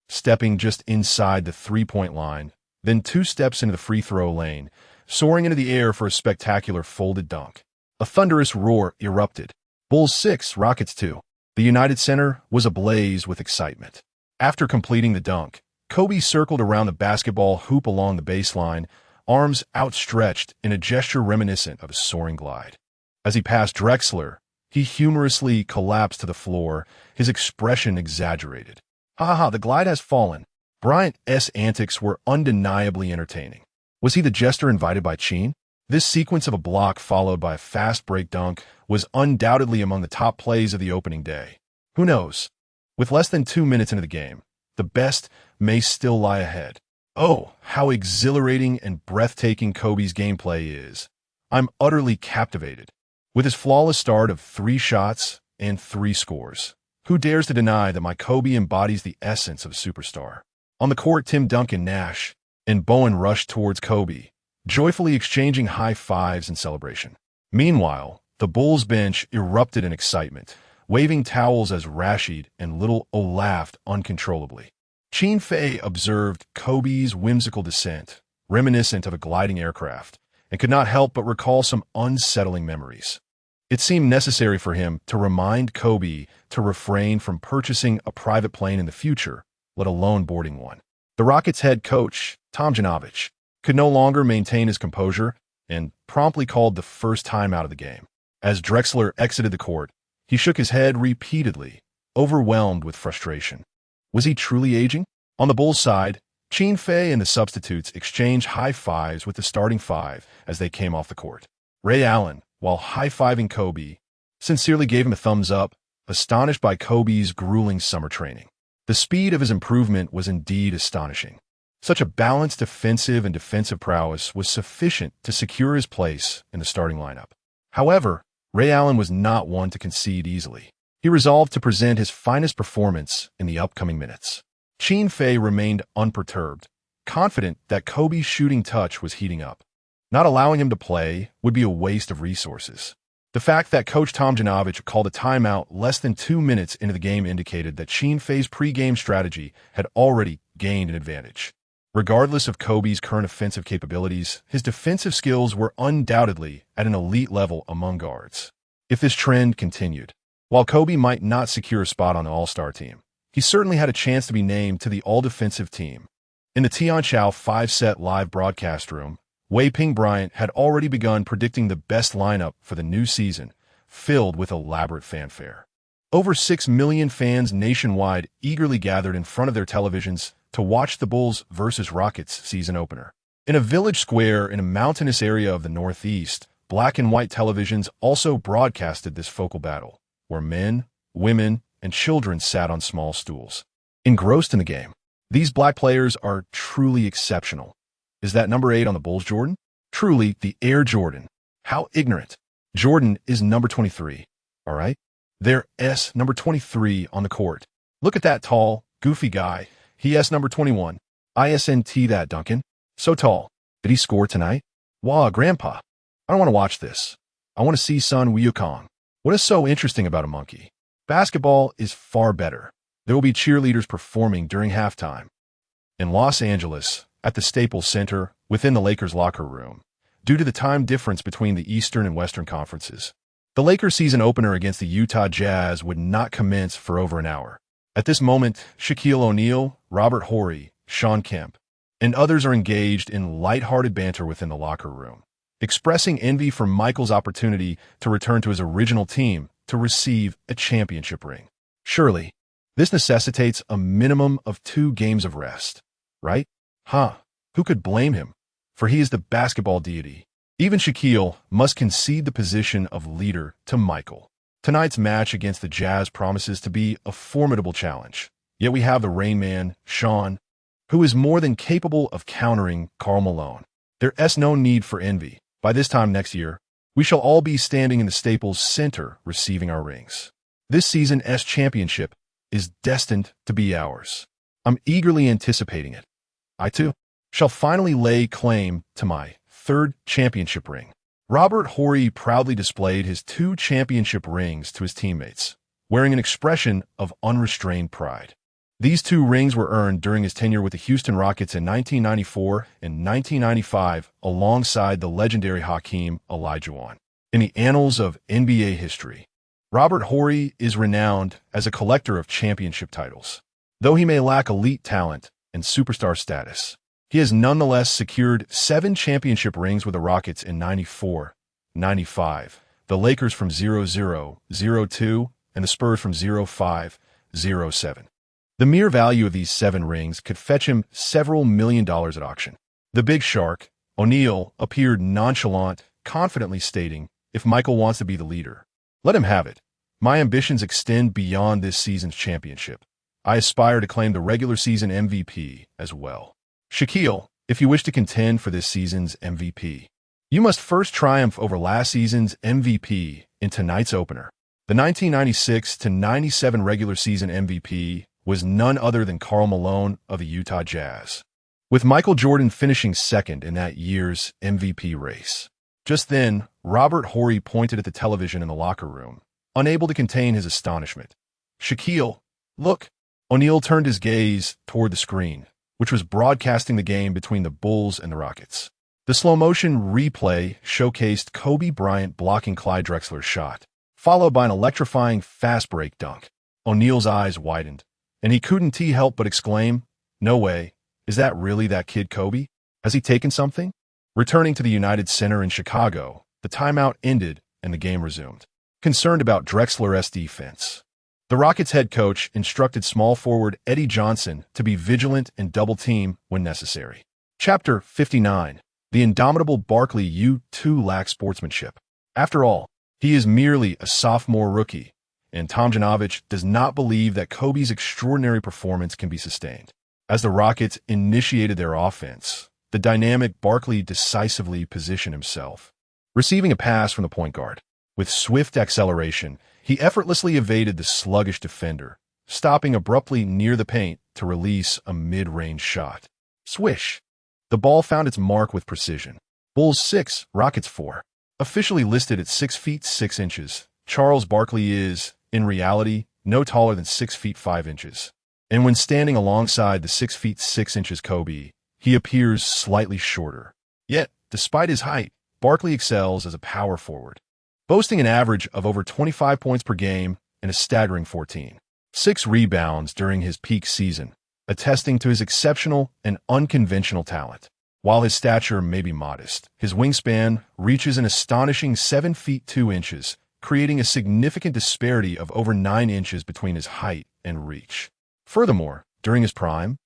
Speaker 1: stepping just inside the three-point line, then 2 steps into the free throw lane, soaring into the air for a spectacular folded dunk. A thunderous roar erupted. Bulls 6, Rockets 2. The United Center was ablaze with excitement. After completing the dunk, Kobe circled around the basketball hoop along the baseline, arms outstretched in a gesture reminiscent of a soaring glide. As he passed Drexler, he humorously collapsed to the floor, his expression exaggerated. Ha ha, the glide has fallen. Bryant's antics were undeniably entertaining. Was he the jester invited by Qin? This sequence of a block followed by a fast break dunk was undoubtedly among the top plays of the opening day. Who knows? With less than 2 minutes into the game, the best may still lie ahead. Oh, how exhilarating and breathtaking Kobe's gameplay is. I'm utterly captivated. With his flawless start of 3 shots and 3 scores, who dares to deny that my Kobe embodies the essence of a superstar? On the court, Tim Duncan, Nash, and Bowen rushed towards Kobe, joyfully exchanging high fives in celebration. Meanwhile, the Bulls bench erupted in excitement, waving towels as Rashid and Little O laughed uncontrollably. Qin Fei observed Kobe's whimsical descent, reminiscent of a gliding aircraft, and could not help but recall some unsettling memories. It seemed necessary for him to remind Kobe to refrain from purchasing a private plane in the future, let alone boarding one. The Rockets' head coach, Tomjanovich, could no longer maintain his composure and promptly called the first time out of the game. As Drexler exited the court, he shook his head repeatedly, overwhelmed with frustration. Was he truly aging? On the Bulls' side, Qin Fei and the substitutes exchanged high fives with the starting 5 as they came off the court. Ray Allen, while high-fiving Kobe, sincerely gave him a thumbs up, astonished by Kobe's grueling summer training. The speed of his improvement was indeed astonishing. Such a balanced offensive and defensive prowess was sufficient to secure his place in the starting lineup. However, Ray Allen was not one to concede easily. He resolved to present his finest performance in the upcoming minutes. Qin Fei remained unperturbed, confident that Kobe's shooting touch was heating up. Not allowing him to play would be a waste of resources. The fact that Coach Tomjanovich called a timeout less than 2 minutes into the game indicated that Qin Fei's pre-game strategy had already gained an advantage. Regardless of Kobe's current offensive capabilities, his defensive skills were undoubtedly at an elite level among guards. If this trend continued, while Kobe might not secure a spot on the All-Star team, he certainly had a chance to be named to the All-Defensive team. In the Tianchao 5-set live broadcast room, Wei Ping Bryant had already begun predicting the best lineup for the new season, filled with elaborate fanfare. Over 6 million fans nationwide eagerly gathered in front of their televisions to watch the Bulls vs. Rockets season opener. In a village square in a mountainous area of the Northeast, black and white televisions also broadcasted this focal battle, where men, women, and children sat on small stools, engrossed in the game. These black players are truly exceptional. Is that number 8 on the Bulls Jordan? Truly, the Air Jordan. How ignorant. Jordan is number 23, all right? There's number 23 on the court. Look at that tall, goofy guy. He has number 21. ISNT that, Duncan. So tall. Did he score tonight? Wah, Grandpa. I don't want to watch this. I want to see Sun Wukong. What is so interesting about a monkey? Basketball is far better. There will be cheerleaders performing during halftime. In Los Angeles, at the Staples Center, within the Lakers' locker room, due to the time difference between the Eastern and Western conferences, the Lakers' season opener against the Utah Jazz would not commence for over an hour. At this moment, Shaquille O'Neal, Robert Horry, Sean Kemp, and others are engaged in lighthearted banter within the locker room, expressing envy for Michael's opportunity to return to his original team to receive a championship ring. Surely, this necessitates a minimum of 2 games of rest, right? Who could blame him? For he is the basketball deity. Even Shaquille must concede the position of leader to Michael. Tonight's match against the Jazz promises to be a formidable challenge. Yet we have the Rain Man, Sean, who is more than capable of countering Karl Malone. There's no need for envy. By this time next year, we shall all be standing in the Staples Center receiving our rings. This season's championship is destined to be ours. I'm eagerly anticipating it. I, too, shall finally lay claim to my third championship ring. Robert Horry proudly displayed his 2 championship rings to his teammates, wearing an expression of unrestrained pride. These 2 rings were earned during his tenure with the Houston Rockets in 1994 and 1995 alongside the legendary Hakeem Olajuwon. In the annals of NBA history, Robert Horry is renowned as a collector of championship titles. Though he may lack elite talent and superstar status, he has nonetheless secured 7 championship rings with the Rockets in 94, 95, the Lakers from 00, 02, and the Spurs from 05, 07. The mere value of these 7 rings could fetch him several $1 million at auction. The big shark, O'Neal, appeared nonchalant, confidently stating, "If Michael wants to be the leader, let him have it. My ambitions extend beyond this season's championship. I aspire to claim the regular season MVP as well. Shaquille, if you wish to contend for this season's MVP, you must first triumph over last season's MVP in tonight's opener." The 1996-97 regular season MVP was none other than Karl Malone of the Utah Jazz, with Michael Jordan finishing second in that year's MVP race. Just then, Robert Horry pointed at the television in the locker room, unable to contain his astonishment. "Shaquille, look." O'Neal turned his gaze toward the screen, which was broadcasting the game between the Bulls and the Rockets. The slow-motion replay showcased Kobe Bryant blocking Clyde Drexler's shot, followed by an electrifying fast-break dunk. O'Neal's eyes widened, and he couldn't help but exclaim, "No way. Is that really that kid Kobe? Has he taken something?" Returning to the United Center in Chicago, the timeout ended and the game resumed. Concerned about Drexler's defense, the Rockets head coach instructed small forward Eddie Johnson to be vigilant and double-team when necessary. Chapter 59. The indomitable Barkley U2 lacks sportsmanship. After all, he is merely a sophomore rookie, and Tomjanovich does not believe that Kobe's extraordinary performance can be sustained. As the Rockets initiated their offense, the dynamic Barkley decisively positioned himself, receiving a pass from the point guard. With swift acceleration, he effortlessly evaded the sluggish defender, stopping abruptly near the paint to release a mid-range shot. Swish! The ball found its mark with precision. Bulls 6, Rockets 4. Officially listed at 6 feet 6 inches, Charles Barkley is, in reality, no taller than 6 feet 5 inches. And when standing alongside the 6 feet 6 inches Kobe, he appears slightly shorter. Yet, despite his height, Barkley excels as a power forward, boasting an average of over 25 points per game and a staggering 14.6 rebounds during his peak season, attesting to his exceptional and unconventional talent. While his stature may be modest, his wingspan reaches an astonishing 7 feet 2 inches, creating a significant disparity of over 9 inches between his height and reach. Furthermore, during his prime,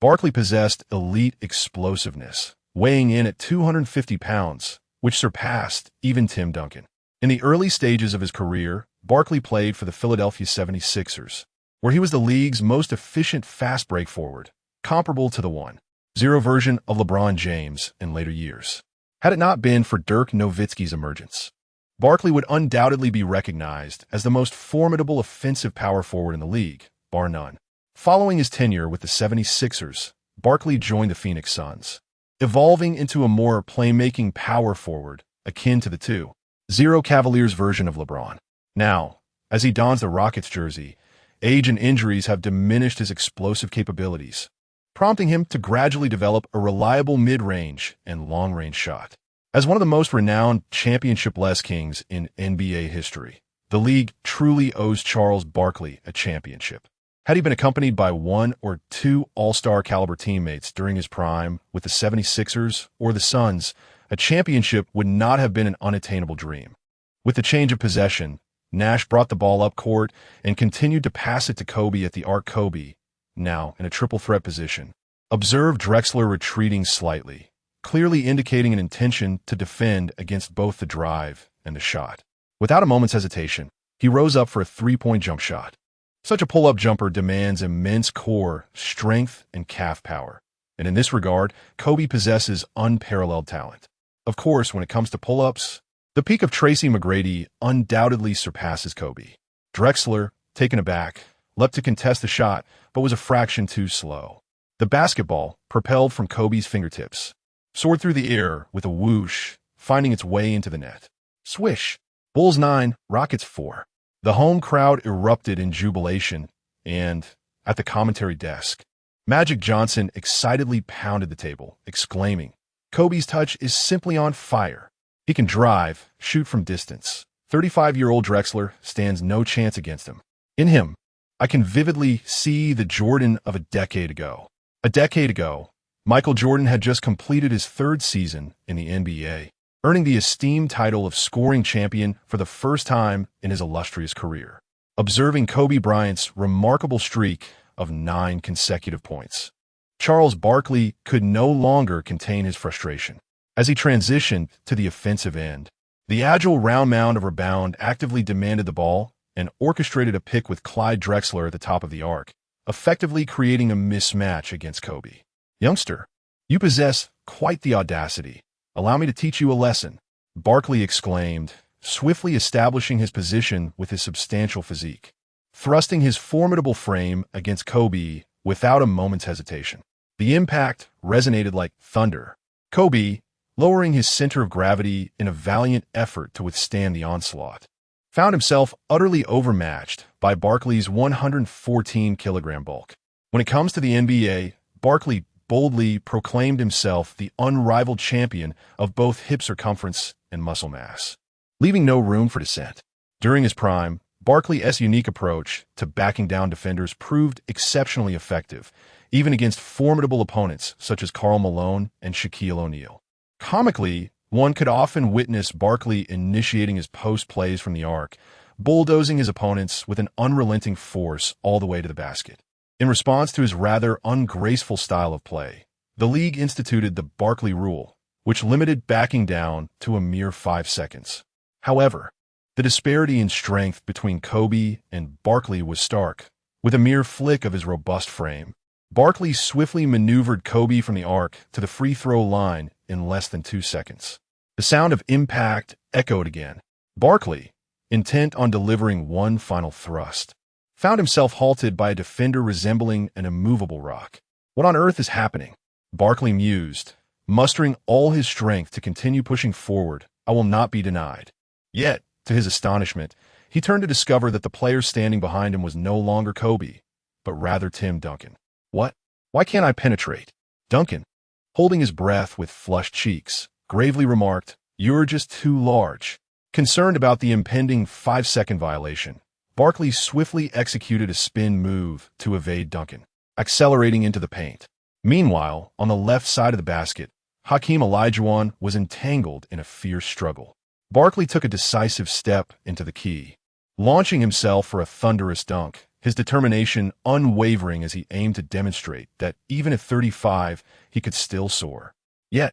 Speaker 1: Barkley possessed elite explosiveness, weighing in at 250 pounds, which surpassed even Tim Duncan. In the early stages of his career, Barkley played for the Philadelphia 76ers, where he was the league's most efficient fast break forward, comparable to the 1-0 version of LeBron James in later years. Had it not been for Dirk Nowitzki's emergence, Barkley would undoubtedly be recognized as the most formidable offensive power forward in the league, bar none. Following his tenure with the 76ers, Barkley joined the Phoenix Suns, evolving into a more playmaking power forward akin to the 2-0 Cavaliers version of LeBron. Now, as he dons the Rockets jersey, age and injuries have diminished his explosive capabilities, prompting him to gradually develop a reliable mid-range and long-range shot. As one of the most renowned championship-less kings in NBA history, the league truly owes Charles Barkley a championship. Had he been accompanied by 1 or 2 all-star caliber teammates during his prime with the 76ers or the Suns, a championship would not have been an unattainable dream. With the change of possession, Nash brought the ball up court and continued to pass it to Kobe at the arc. Kobe, now in a triple threat position, observed Drexler retreating slightly, clearly indicating an intention to defend against both the drive and the shot. Without a moment's hesitation, He rose up for a three-point jump shot. Such a pull-up jumper demands immense core, strength, and calf power. And in this regard, Kobe possesses unparalleled talent. Of course, when it comes to pull-ups, the peak of Tracy McGrady undoubtedly surpasses Kobe. Drexler, taken aback, leapt to contest the shot, but was a fraction too slow. The basketball, propelled from Kobe's fingertips, soared through the air with a whoosh, finding its way into the net. Swish! Bulls 9, Rockets 4. The home crowd erupted in jubilation, and, at the commentary desk, Magic Johnson excitedly pounded the table, exclaiming, "Kobe's touch is simply on fire. He can drive, shoot from distance. 35-year-old Drexler stands no chance against him. In him, I can vividly see the Jordan of a decade ago." A decade ago, Michael Jordan had just completed his third season in the NBA, earning the esteemed title of scoring champion for the first time in his illustrious career, observing Kobe Bryant's remarkable streak of 9 consecutive points. Charles Barkley could no longer contain his frustration. As he transitioned to the offensive end, the agile round mound of rebound actively demanded the ball and orchestrated a pick with Clyde Drexler at the top of the arc, effectively creating a mismatch against Kobe. "Youngster, you possess quite the audacity. Allow me to teach you a lesson," Barkley exclaimed, swiftly establishing his position with his substantial physique, thrusting his formidable frame against Kobe without a moment's hesitation. The impact resonated like thunder. Kobe, lowering his center of gravity in a valiant effort to withstand the onslaught, found himself utterly overmatched by Barkley's 114-kilogram bulk. When it comes to the NBA, Barkley boldly proclaimed himself the unrivaled champion of both hip circumference and muscle mass, leaving no room for dissent. During his prime, Barkley's unique approach to backing down defenders proved exceptionally effective, even against formidable opponents such as Karl Malone and Shaquille O'Neal. Comically, one could often witness Barkley initiating his post plays from the arc, bulldozing his opponents with an unrelenting force all the way to the basket. In response to his rather ungraceful style of play, the league instituted the Barkley rule, which limited backing down to a mere 5 seconds. However, the disparity in strength between Kobe and Barkley was stark. With a mere flick of his robust frame, Barkley swiftly maneuvered Kobe from the arc to the free throw line in less than 2 seconds. The sound of impact echoed again. Barkley, intent on delivering one final thrust, found himself halted by a defender resembling an immovable rock. "What on earth is happening?" Barkley mused, mustering all his strength to continue pushing forward. "I will not be denied." Yet, to his astonishment, he turned to discover that the player standing behind him was no longer Kobe, but rather Tim Duncan. "What? Why can't I penetrate?" Duncan, holding his breath with flushed cheeks, gravely remarked, "You're just too large." Concerned about the impending 5-second violation, Barkley swiftly executed a spin move to evade Duncan, accelerating into the paint. Meanwhile, on the left side of the basket, Hakeem Olajuwon was entangled in a fierce struggle. Barkley took a decisive step into the key, launching himself for a thunderous dunk, his determination unwavering as he aimed to demonstrate that even at 35, he could still soar. Yet,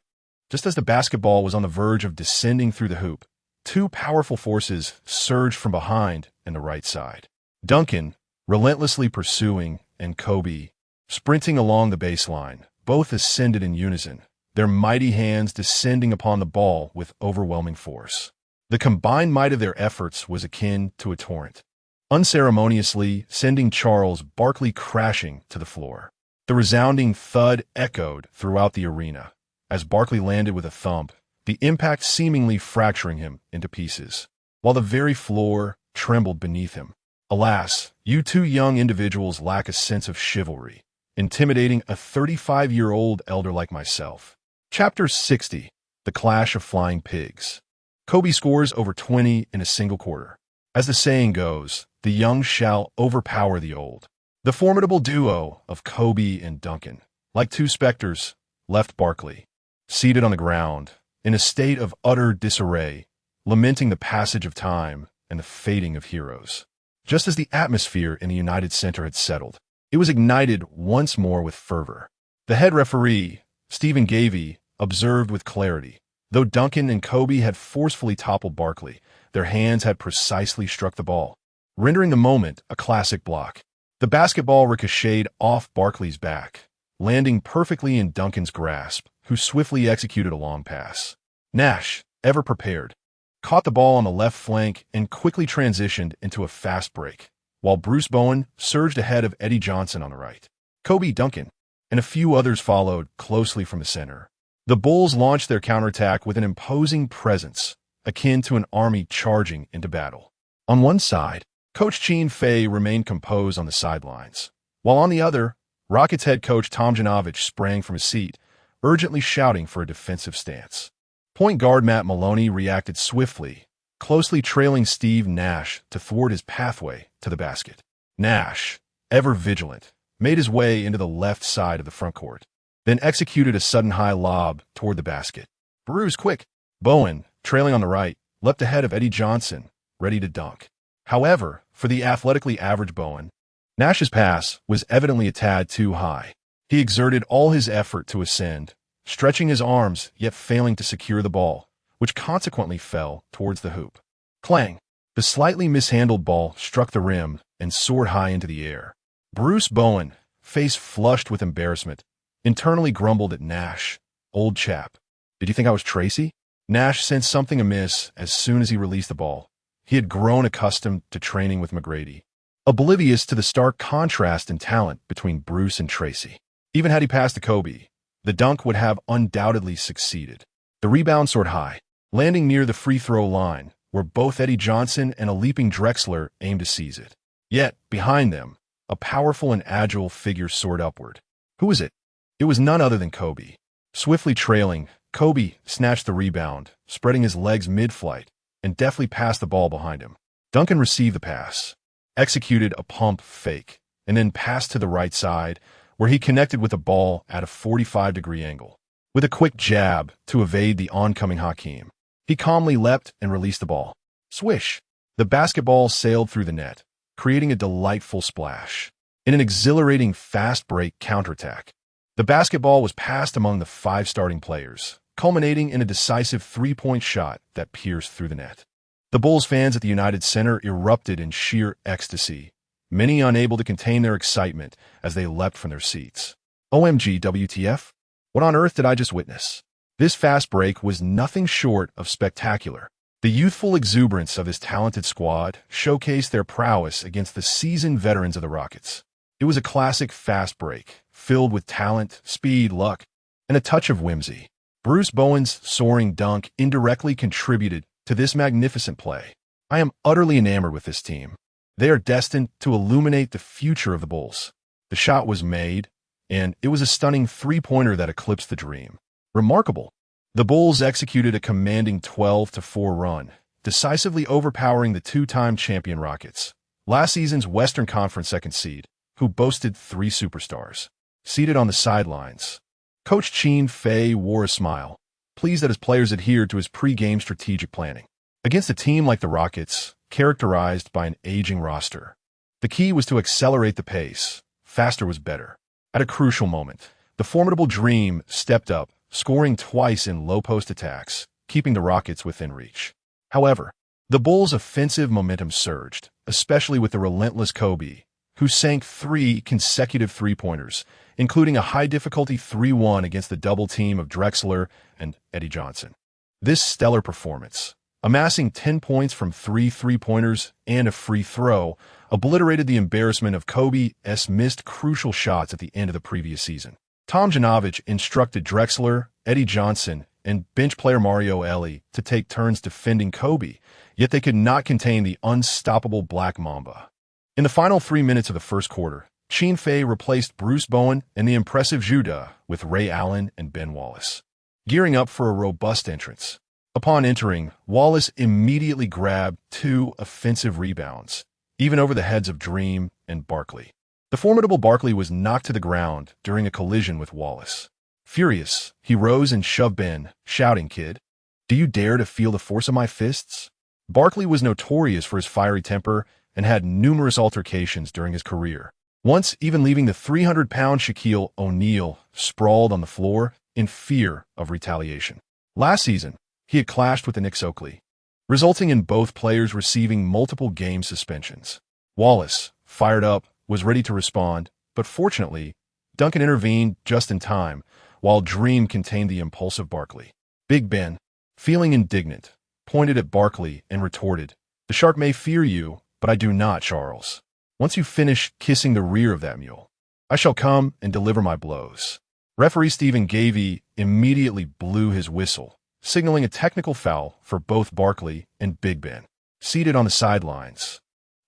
Speaker 1: just as the basketball was on the verge of descending through the hoop, 2 powerful forces surged from behind and the right side. Duncan, relentlessly pursuing, and Kobe, sprinting along the baseline, both ascended in unison, their mighty hands descending upon the ball with overwhelming force. The combined might of their efforts was akin to a torrent, unceremoniously sending Charles Barkley crashing to the floor. The resounding thud echoed throughout the arena as Barkley landed with a thump, the impact seemingly fracturing him into pieces, while the very floor trembled beneath him. "Alas, you 2 young individuals lack a sense of chivalry, intimidating a 35-year-old elder like myself." Chapter 60, The Clash of Flying Pigs. Kobe scores over 20 in a single quarter. As the saying goes, the young shall overpower the old. The formidable duo of Kobe and Duncan, like 2 specters, left Barkley, seated on the ground, in a state of utter disarray, lamenting the passage of time and the fading of heroes. Just as the atmosphere in the United Center had settled, it was ignited once more with fervor. The head referee, Stephen Gavey, observed with clarity, Though Duncan and Kobe had forcefully toppled Barkley, their hands had precisely struck the ball, rendering the moment a classic block. The basketball ricocheted off Barkley's back, landing perfectly in Duncan's grasp, who swiftly executed a long pass. Nash, ever prepared, caught the ball on the left flank and quickly transitioned into a fast break, while Bruce Bowen surged ahead of Eddie Johnson on the right. Kobe, Duncan, and a few others followed closely from the center. The Bulls launched their counterattack with an imposing presence, akin to an army charging into battle. On one side, Coach Qin Fei remained composed on the sidelines, while on the other, Rockets head coach Tom Janovich sprang from his seat, urgently shouting for a defensive stance. Point guard Matt Maloney reacted swiftly, closely trailing Steve Nash to thwart his pathway to the basket. Nash, ever vigilant, made his way into the left side of the front court, then executed a sudden high lob toward the basket. Bruce, quick! Bowen, trailing on the right, leapt ahead of Eddie Johnson, ready to dunk. However, for the athletically average Bowen, Nash's pass was evidently a tad too high. He exerted all his effort to ascend, stretching his arms yet failing to secure the ball, which consequently fell towards the hoop. Clang! The slightly mishandled ball struck the rim and soared high into the air. Bruce Bowen, face flushed with embarrassment, internally grumbled at Nash. Old chap, did you think I was Tracy? Nash sensed something amiss as soon as he released the ball. He had grown accustomed to training with McGrady, oblivious to the stark contrast in talent between Bruce and Tracy. Even had he passed to Kobe, the dunk would have undoubtedly succeeded. The rebound soared high, landing near the free throw line, where both Eddie Johnson and a leaping Drexler aimed to seize it. Yet, behind them, a powerful and agile figure soared upward. Who was it? It was none other than Kobe. Swiftly trailing, Kobe snatched the rebound, spreading his legs mid-flight, and deftly passed the ball behind him. Duncan received the pass, executed a pump fake, and then passed to the right side, where he connected with the ball at a 45-degree angle. With a quick jab to evade the oncoming Hakeem, he calmly leapt and released the ball. Swish! The basketball sailed through the net, creating a delightful splash. In an exhilarating fast-break counterattack, the basketball was passed among the 5 starting players, culminating in a decisive three-point shot that pierced through the net. The Bulls fans at the United Center erupted in sheer ecstasy, many unable to contain their excitement as they leapt from their seats. OMG WTF? What on earth did I just witness? This fast break was nothing short of spectacular. The youthful exuberance of this talented squad showcased their prowess against the seasoned veterans of the Rockets. It was a classic fast break, filled with talent, speed, luck, and a touch of whimsy. Bruce Bowen's soaring dunk indirectly contributed to this magnificent play. I am utterly enamored with this team. They are destined to illuminate the future of the Bulls. The shot was made, and it was a stunning three-pointer that eclipsed the dream. Remarkable. The Bulls executed a commanding 12-4 run, decisively overpowering the two-time champion Rockets, last season's Western Conference second seed, who boasted 3 superstars. Seated on the sidelines, Coach Qin Fei wore a smile, pleased that his players adhered to his pre-game strategic planning. Against a team like the Rockets, characterized by an aging roster, the key was to accelerate the pace. Faster was better. At a crucial moment, the formidable Dream stepped up, scoring twice in low-post attacks, keeping the Rockets within reach. However, the Bulls' offensive momentum surged, especially with the relentless Kobe, who sank 3 consecutive three-pointers, including a high-difficulty 3-1 against the double team of Drexler and Eddie Johnson. This stellar performance, amassing 10 points from 3 three-pointers and a free throw, obliterated the embarrassment of Kobe's missed crucial shots at the end of the previous season. Tom Janovich instructed Drexler, Eddie Johnson, and bench player Mario Elie to take turns defending Kobe, yet they could not contain the unstoppable Black Mamba. In the final 3 minutes of the first quarter, Qin Fei replaced Bruce Bowen and the impressive Judah with Ray Allen and Ben Wallace, gearing up for a robust entrance. Upon entering, Wallace immediately grabbed 2 offensive rebounds, even over the heads of Dream and Barkley. The formidable Barkley was knocked to the ground during a collision with Wallace. Furious, he rose and shoved Ben, shouting, "Kid, do you dare to feel the force of my fists?" Barkley was notorious for his fiery temper and had numerous altercations during his career, once even leaving the 300-pound Shaquille O'Neal sprawled on the floor in fear of retaliation. Last season, he had clashed with the Knicks Oakley, resulting in both players receiving multiple game suspensions. Wallace, fired up, was ready to respond, but fortunately, Duncan intervened just in time, while Dream contained the impulsive Barkley. Big Ben, feeling indignant, pointed at Barkley and retorted, "The shark may fear you, but I do not, Charles. Once you finish kissing the rear of that mule, I shall come and deliver my blows." Referee Stephen Gavey immediately blew his whistle, signaling a technical foul for both Barkley and Big Ben. Seated on the sidelines,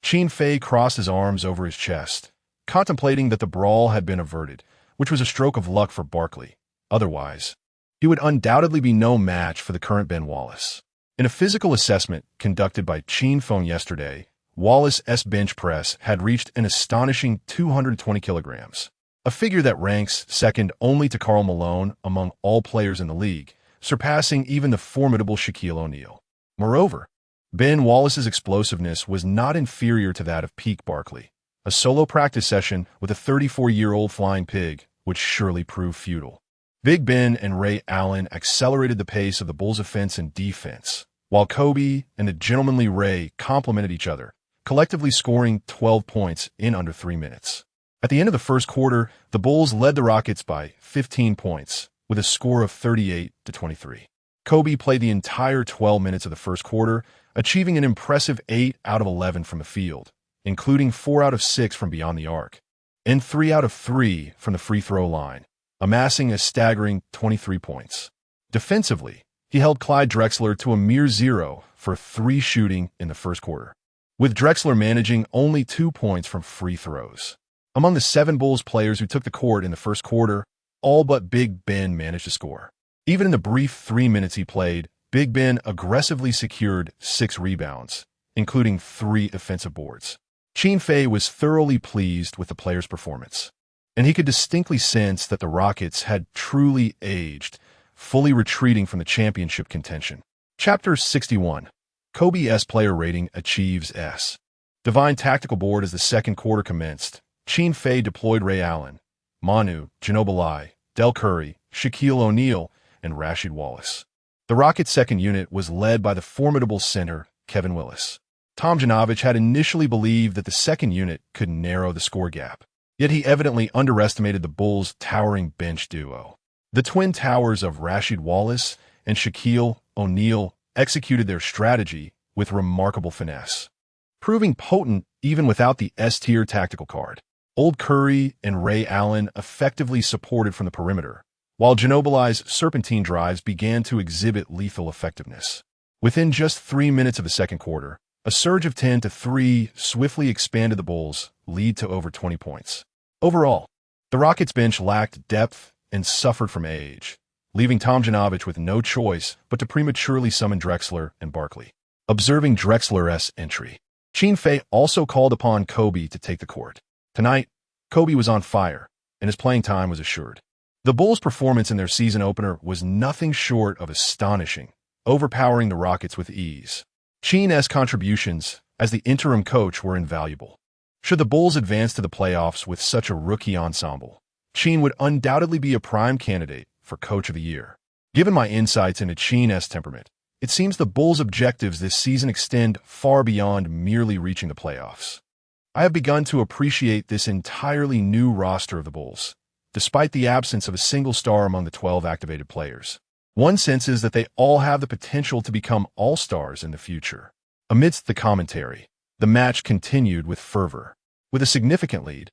Speaker 1: Qin Fei crossed his arms over his chest, contemplating that the brawl had been averted, which was a stroke of luck for Barkley. Otherwise, he would undoubtedly be no match for the current Ben Wallace. In a physical assessment conducted by Qin Fei yesterday, Wallace's bench press had reached an astonishing 220 kilograms, a figure that ranks second only to Karl Malone among all players in the league, surpassing even the formidable Shaquille O'Neal. Moreover, Ben Wallace's explosiveness was not inferior to that of peak Barkley. A solo practice session with a 34-year-old flying pig would surely prove futile. Big Ben and Ray Allen accelerated the pace of the Bulls' offense and defense, while Kobe and the gentlemanly Ray complemented each other, collectively scoring 12 points in under 3 minutes. At the end of the first quarter, the Bulls led the Rockets by 15 points, with a score of 38-23. Kobe played the entire 12 minutes of the first quarter, achieving an impressive 8 out of 11 from the field, including 4 out of 6 from beyond the arc, and 3 out of 3 from the free throw line, amassing a staggering 23 points. Defensively, he held Clyde Drexler to a mere 0 for 3 shooting in the first quarter, with Drexler managing only 2 points from free throws. Among the 7 Bulls players who took the court in the first quarter, all but Big Ben managed to score. Even in the brief 3 minutes he played, Big Ben aggressively secured 6 rebounds, including 3 offensive boards. Qin Fei was thoroughly pleased with the player's performance, and he could distinctly sense that the Rockets had truly aged, fully retreating from the championship contention. Chapter 61. Kobe's player rating achieves S. Divine tactical board as the second quarter commenced. Qin Fei deployed Ray Allen, Manu, Ginobili, Del Curry, Shaquille O'Neal, and Rasheed Wallace. The Rockets' second unit was led by the formidable center, Kevin Willis. Tom Janovich had initially believed that the second unit could narrow the score gap, yet he evidently underestimated the Bulls' towering bench duo. The twin towers of Rasheed Wallace and Shaquille O'Neal executed their strategy with remarkable finesse, proving potent even without the S-tier tactical card. Old Curry and Ray Allen effectively supported from the perimeter, while Ginobili's serpentine drives began to exhibit lethal effectiveness. Within just 3 minutes of the second quarter, a surge of 10-3 swiftly expanded the Bulls' lead to over 20 points. Overall, the Rockets' bench lacked depth and suffered from age, leaving Tom Janovich with no choice but to prematurely summon Drexler and Barkley. Observing Drexler's entry, Qin Fei also called upon Kobe to take the court. Tonight, Kobe was on fire, and his playing time was assured. The Bulls' performance in their season opener was nothing short of astonishing, overpowering the Rockets with ease. Qin's contributions as the interim coach were invaluable. Should the Bulls advance to the playoffs with such a rookie ensemble, Qin would undoubtedly be a prime candidate for Coach of the Year. Given my insights into Qin's temperament, it seems the Bulls' objectives this season extend far beyond merely reaching the playoffs. I have begun to appreciate this entirely new roster of the Bulls, despite the absence of a single star among the 12 activated players. One senses that they all have the potential to become all-stars in the future. Amidst the commentary, the match continued with fervor. With a significant lead,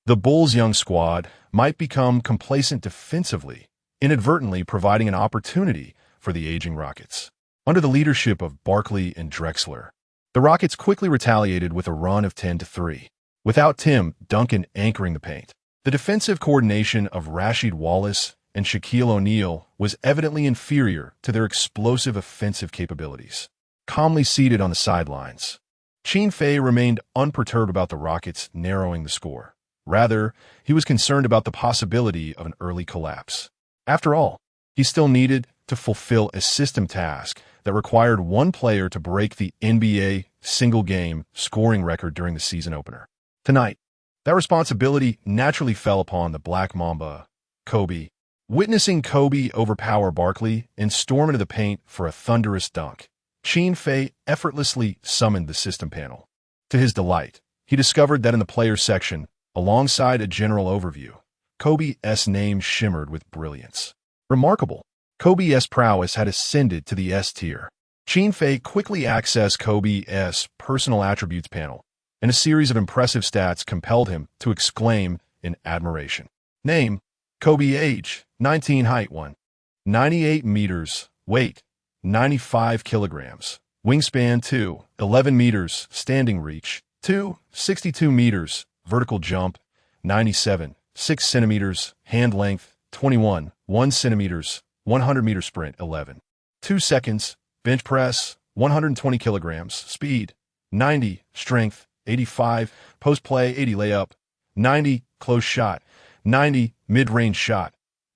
Speaker 1: the Bulls' young squad might become complacent defensively, inadvertently providing an opportunity for the aging Rockets. Under the leadership of Barkley and Drexler, the Rockets quickly retaliated with a run of 10-3. Without Tim Duncan anchoring the paint, the defensive coordination of Rasheed Wallace and Shaquille O'Neal was evidently inferior to their explosive offensive capabilities. Calmly seated on the sidelines, Qin Fei remained unperturbed about the Rockets narrowing the score. Rather, he was concerned about the possibility of an early collapse. After all, he still needed to fulfill a system task that required one player to break the NBA single-game scoring record during the season opener. Tonight, that responsibility naturally fell upon the Black Mamba, Kobe. Witnessing Kobe overpower Barkley and storm into the paint for a thunderous dunk, Qin Fei effortlessly summoned the system panel. To his delight, he discovered that in the players section, alongside a general overview, Kobe's name shimmered with brilliance. Remarkable! Kobe's prowess had ascended to the S tier. Qin Fei quickly accessed Kobe's personal attributes panel, and a series of impressive stats compelled him to exclaim in admiration. Name: Kobe. Age: 19. Height: 1.98 meters. Weight: 95 kilograms. Wingspan: 2.11 meters. Standing reach: 2.62 meters. Vertical jump: 97.6 centimeters. Hand length: 21.1 centimeters. 100-meter sprint: 11.2 seconds. Bench press: 120 kilograms. Speed: 90. Strength: 85. Post play: 80. Layup: 90. Close shot: 90. Mid-range shot: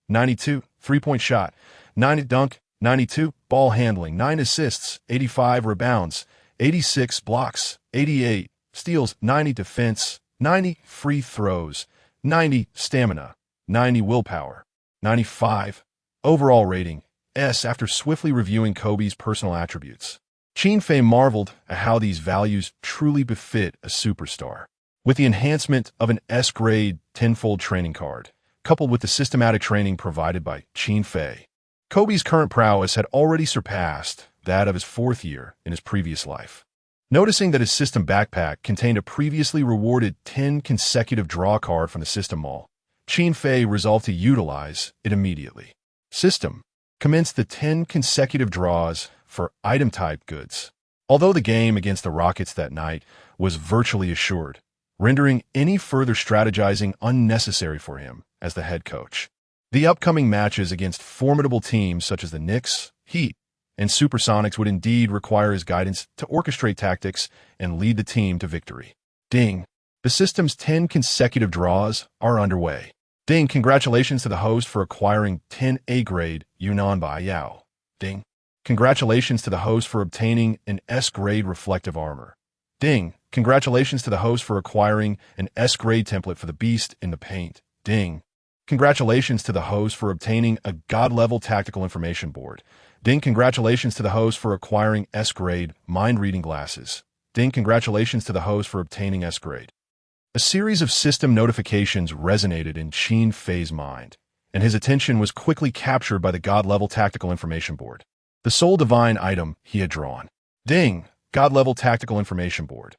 Speaker 1: 92. Three-point shot: 90. Dunk: 92. Ball handling: 9 assists, 85 rebounds, 86 blocks, 88 steals, 90 defense, 90 free throws, 90 stamina, 90 willpower, 95 overall rating. After swiftly reviewing Kobe's personal attributes, Qin Fei marveled at how these values truly befit a superstar. With the enhancement of an S-grade tenfold training card, coupled with the systematic training provided by Qin Fei, Kobe's current prowess had already surpassed that of his 4th year in his previous life. Noticing that his system backpack contained a previously rewarded 10 consecutive draw card from the system mall, Qin Fei resolved to utilize it immediately. System: commence the 10 consecutive draws for item-type goods. Although the game against the Rockets that night was virtually assured, rendering any further strategizing unnecessary for him as the head coach. The upcoming matches against formidable teams such as the Knicks, Heat, and Supersonics would indeed require his guidance to orchestrate tactics and lead the team to victory. Ding! The system's 10 consecutive draws are underway. Ding! Congratulations to the host for acquiring 10 A-grade Yunnan Bai Yao. Ding! Congratulations to the host for obtaining an S-grade reflective armor. Ding! Congratulations to the host for acquiring an S-grade template for the Beast in the Paint. Ding! Congratulations to the host for obtaining a God-level tactical information board. Ding! Congratulations to the host for acquiring S-grade mind-reading glasses. Ding! Congratulations to the host for obtaining S-grade. A series of system notifications resonated in Qin Fei's mind, and his attention was quickly captured by the God-level tactical information board, the sole divine item he had drawn. Ding! God-level tactical information board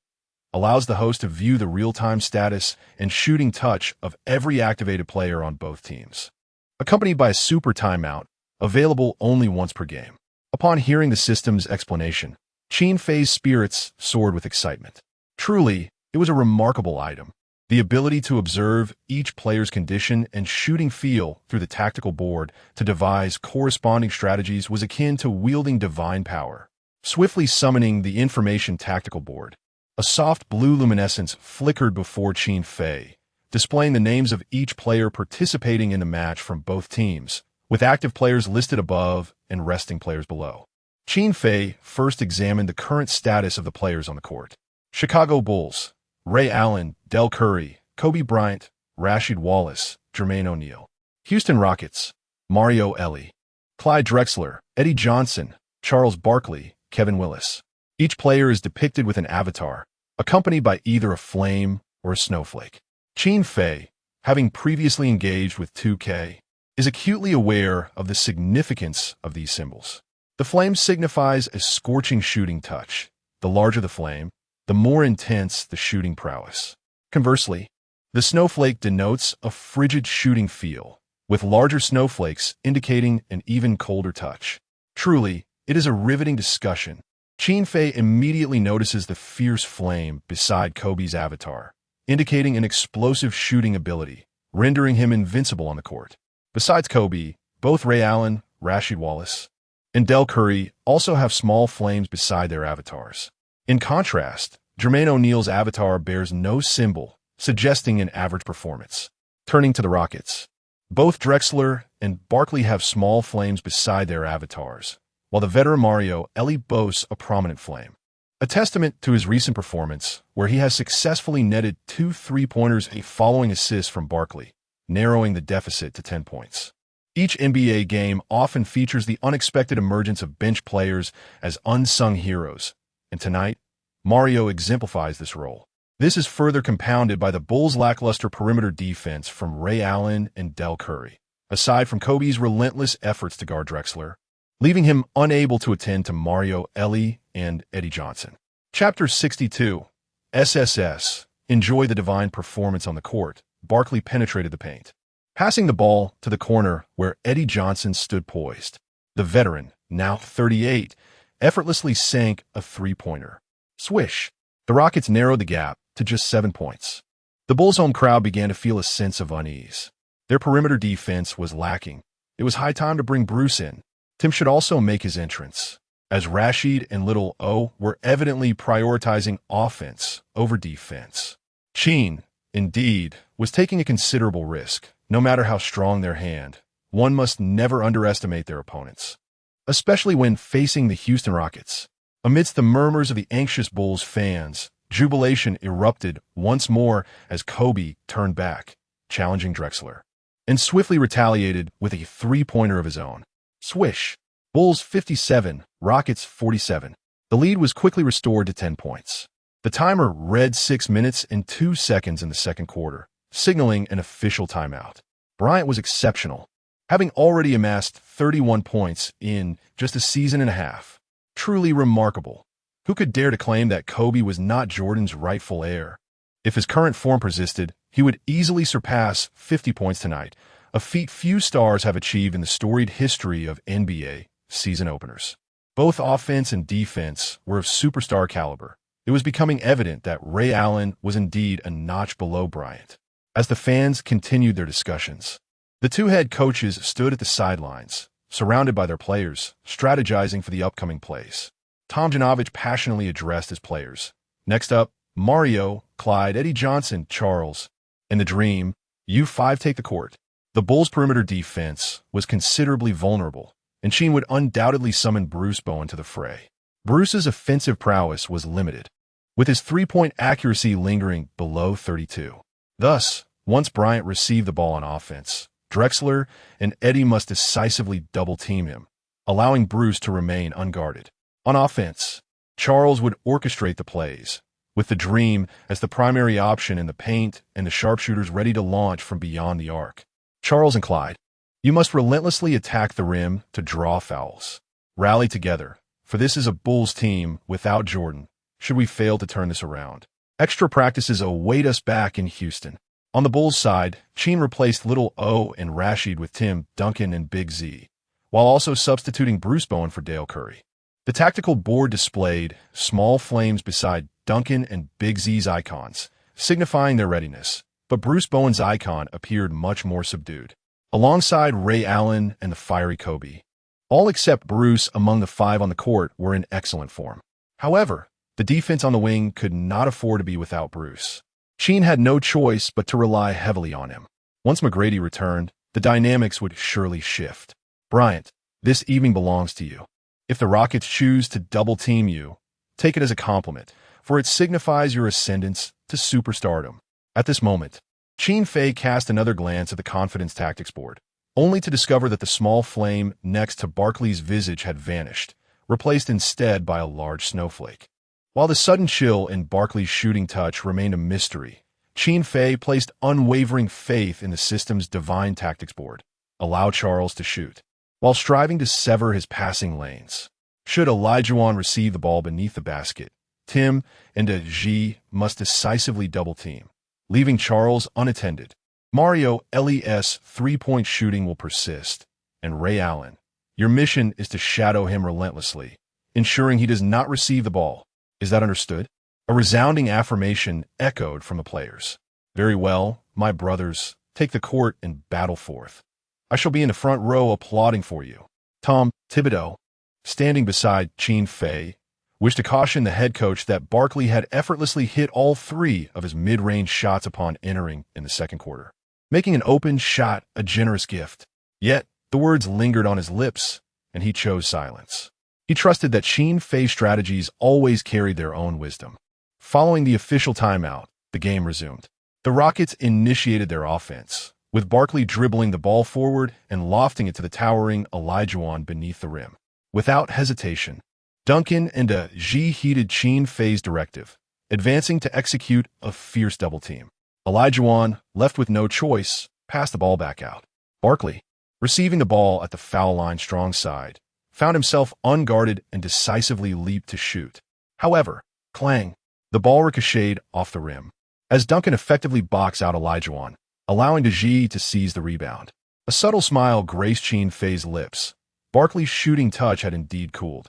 Speaker 1: allows the host to view the real-time status and shooting touch of every activated player on both teams, accompanied by a super timeout, available only once per game. Upon hearing the system's explanation, Qin Fei's spirits soared with excitement. Truly, it was a remarkable item. The ability to observe each player's condition and shooting feel through the tactical board to devise corresponding strategies was akin to wielding divine power. Swiftly summoning the information tactical board, a soft blue luminescence flickered before Qin Fei, displaying the names of each player participating in the match from both teams, with active players listed above and resting players below. Qin Fei first examined the current status of the players on the court. Chicago Bulls: Ray Allen, Del Curry, Kobe Bryant, Rasheed Wallace, Jermaine O'Neal. Houston Rockets: Mario Elie, Clyde Drexler, Eddie Johnson, Charles Barkley, Kevin Willis. Each player is depicted with an avatar, accompanied by either a flame or a snowflake. Qin Fei, having previously engaged with 2K, is acutely aware of the significance of these symbols. The flame signifies a scorching shooting touch. The larger the flame, the more intense the shooting prowess. Conversely, the snowflake denotes a frigid shooting feel, with larger snowflakes indicating an even colder touch. Truly, it is a riveting discussion. Qin Fei immediately notices the fierce flame beside Kobe's avatar, indicating an explosive shooting ability, rendering him invincible on the court. Besides Kobe, both Ray Allen, Rasheed Wallace, and Del Curry also have small flames beside their avatars. In contrast, Jermaine O'Neal's avatar bears no symbol, suggesting an average performance. Turning to the Rockets, both Drexler and Barkley have small flames beside their avatars, while the veteran Mario Elie boasts a prominent flame, a testament to his recent performance, where he has successfully netted 2 3-pointers following assists from Barkley, narrowing the deficit to 10 points. Each NBA game often features the unexpected emergence of bench players as unsung heroes, and tonight, Mario exemplifies this role. This is further compounded by the Bulls' lackluster perimeter defense from Ray Allen and Del Curry, aside from Kobe's relentless efforts to guard Drexler, leaving him unable to attend to Mario, Ellie, and Eddie Johnson. Chapter 62, SSS. Enjoy the divine performance on the court. Barkley penetrated the paint, passing the ball to the corner where Eddie Johnson stood poised. The veteran, now 38, effortlessly sank a three-pointer. Swish! The Rockets narrowed the gap to just 7 points. The Bulls' home crowd began to feel a sense of unease. Their perimeter defense was lacking. It was high time to bring Bruce in. Tim should also make his entrance, as Rashid and Little O were evidently prioritizing offense over defense. Qin, indeed, was taking a considerable risk. No matter how strong their hand, one must never underestimate their opponents, especially when facing the Houston Rockets. Amidst the murmurs of the anxious Bulls fans, jubilation erupted once more as Kobe turned back, challenging Drexler, and swiftly retaliated with a three-pointer of his own. Swish! Bulls 57, Rockets 47. The lead was quickly restored to 10 points. The timer read 6 minutes and 2 seconds in the second quarter, signaling an official timeout. Bryant was exceptional, having already amassed 31 points in just a season and a half. Truly remarkable. Who could dare to claim that Kobe was not Jordan's rightful heir? If his current form persisted, he would easily surpass 50 points tonight, a feat few stars have achieved in the storied history of NBA season openers. Both offense and defense were of superstar caliber. It was becoming evident that Ray Allen was indeed a notch below Bryant. As the fans continued their discussions, the two head coaches stood at the sidelines, surrounded by their players, strategizing for the upcoming plays. Tom Janovich passionately addressed his players. Next up, Mario, Clyde, Eddie Johnson, Charles, and the Dream, you five take the court. The Bulls' perimeter defense was considerably vulnerable, and Qin would undoubtedly summon Bruce Bowen to the fray. Bruce's offensive prowess was limited, with his three-point accuracy lingering below 32. Thus, once Bryant received the ball on offense, Drexler and Eddie must decisively double-team him, allowing Bruce to remain unguarded. On offense, Charles would orchestrate the plays, with the Dream as the primary option in the paint and the sharpshooters ready to launch from beyond the arc. Charles and Clyde, you must relentlessly attack the rim to draw fouls. Rally together, for this is a Bulls team without Jordan, should we fail to turn this around. Extra practices await us back in Houston. On the Bulls' side, Qin replaced Little O and Rashid with Tim, Duncan, and Big Z, while also substituting Bruce Bowen for Dale Curry. The tactical board displayed small flames beside Duncan and Big Z's icons, signifying their readiness, but Bruce Bowen's icon appeared much more subdued, alongside Ray Allen and the fiery Kobe. All except Bruce among the five on the court were in excellent form. However, the defense on the wing could not afford to be without Bruce. Qin had no choice but to rely heavily on him. Once McGrady returned, the dynamics would surely shift. Bryant, this evening belongs to you. If the Rockets choose to double-team you, take it as a compliment, for it signifies your ascendance to superstardom. At this moment, Qin Fei cast another glance at the confidence tactics board, only to discover that the small flame next to Barkley's visage had vanished, replaced instead by a large snowflake. While the sudden chill in Barkley's shooting touch remained a mystery, Qin Fei placed unwavering faith in the system's divine tactics board. Allow Charles to shoot, while striving to sever his passing lanes. Should Olajuwon receive the ball beneath the basket, Tim and G must decisively double-team, leaving Charles unattended. Mario LES three-point shooting will persist, and Ray Allen, your mission is to shadow him relentlessly, ensuring he does not receive the ball. Is that understood? A resounding affirmation echoed from the players. Very well, my brothers, take the court and battle forth. I shall be in the front row applauding for you. Tom Thibodeau, standing beside Qin Fei, wished to caution the head coach that Barkley had effortlessly hit all three of his mid-range shots upon entering in the second quarter, making an open shot a generous gift. Yet, the words lingered on his lips, and he chose silence. He trusted that Qin Fei's strategies always carried their own wisdom. Following the official timeout, the game resumed. The Rockets initiated their offense, with Barkley dribbling the ball forward and lofting it to the towering Olajuwon beneath the rim. Without hesitation, Duncan and a G heeded Qin Fei's directive, advancing to execute a fierce double team. Olajuwon, left with no choice, passed the ball back out. Barkley, receiving the ball at the foul line strong side, found himself unguarded and decisively leaped to shoot. However, clang, the ball ricocheted off the rim, as Duncan effectively boxed out Olajuwon, allowing Deji to seize the rebound. A subtle smile graced Qin Fei's lips. Barkley's shooting touch had indeed cooled.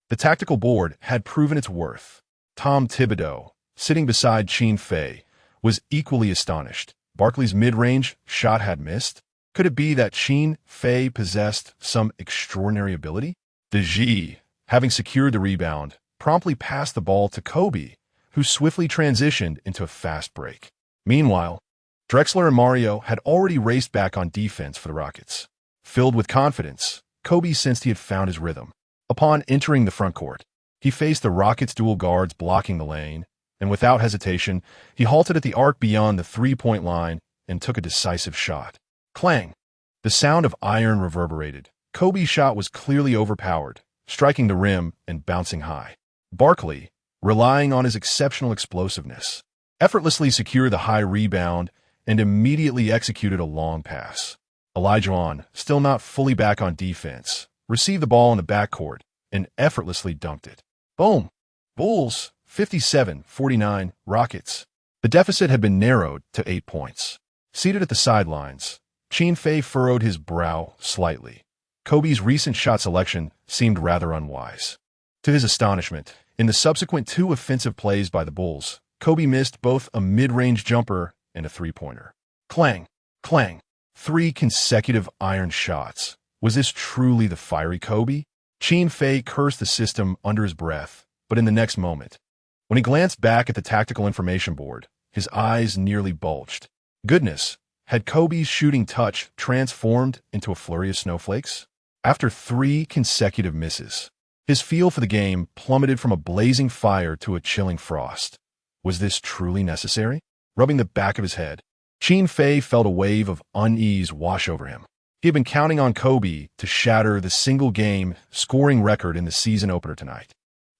Speaker 1: The tactical board had proven its worth. Tom Thibodeau, sitting beside Qin Fei, was equally astonished. Barkley's mid-range shot had missed. Could it be that Qin Fei possessed some extraordinary ability? Deji, having secured the rebound, promptly passed the ball to Kobe, who swiftly transitioned into a fast break. Meanwhile, Drexler and Mario had already raced back on defense for the Rockets. Filled with confidence, Kobe sensed he had found his rhythm. Upon entering the front court, he faced the Rockets' dual guards blocking the lane, and without hesitation, he halted at the arc beyond the three-point line and took a decisive shot. Clang! The sound of iron reverberated. Kobe's shot was clearly overpowered, striking the rim and bouncing high. Barkley, relying on his exceptional explosiveness, effortlessly secured the high rebound and immediately executed a long pass. Olajuwon, still not fully back on defense, received the ball in the backcourt and effortlessly dunked it. Boom! Bulls, 57-49, Rockets. The deficit had been narrowed to 8 points. Seated at the sidelines, Qin Fei furrowed his brow slightly. Kobe's recent shot selection seemed rather unwise. To his astonishment, in the subsequent 2 offensive plays by the Bulls, Kobe missed both a mid-range jumper and a three-pointer. Clang! Clang! 3 consecutive iron shots. Was this truly the fiery Kobe? Qin Fei cursed the system under his breath, but in the next moment, when he glanced back at the tactical information board, his eyes nearly bulged. Goodness, had Kobe's shooting touch transformed into a flurry of snowflakes? After 3 consecutive misses, his feel for the game plummeted from a blazing fire to a chilling frost. Was this truly necessary? Rubbing the back of his head, Qin Fei felt a wave of unease wash over him. He had been counting on Kobe to shatter the single-game scoring record in the season opener tonight.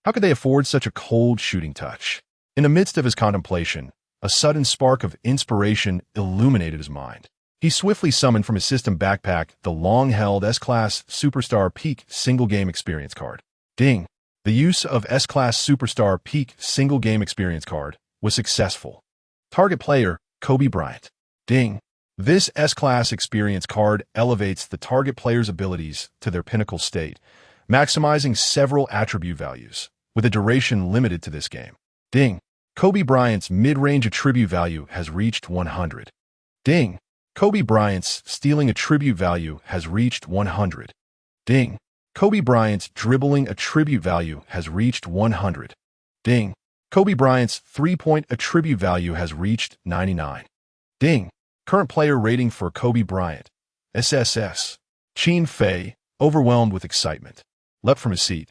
Speaker 1: How could they afford such a cold shooting touch? In the midst of his contemplation, a sudden spark of inspiration illuminated his mind. He swiftly summoned from his system backpack the long-held S-Class Superstar Peak single-game experience card. Ding! The use of S-Class Superstar Peak single-game experience card was successful. Target player, Kobe Bryant. Ding! This S-Class experience card elevates the target player's abilities to their pinnacle state, maximizing several attribute values, with a duration limited to this game. Ding! Kobe Bryant's mid-range attribute value has reached 100. Ding! Kobe Bryant's stealing attribute value has reached 100. Ding! Kobe Bryant's dribbling attribute value has reached 100. Ding! Kobe Bryant's three-point attribute value has reached 99. Ding! Current player rating for Kobe Bryant. SSS. Qin Fei, overwhelmed with excitement, leapt from his seat.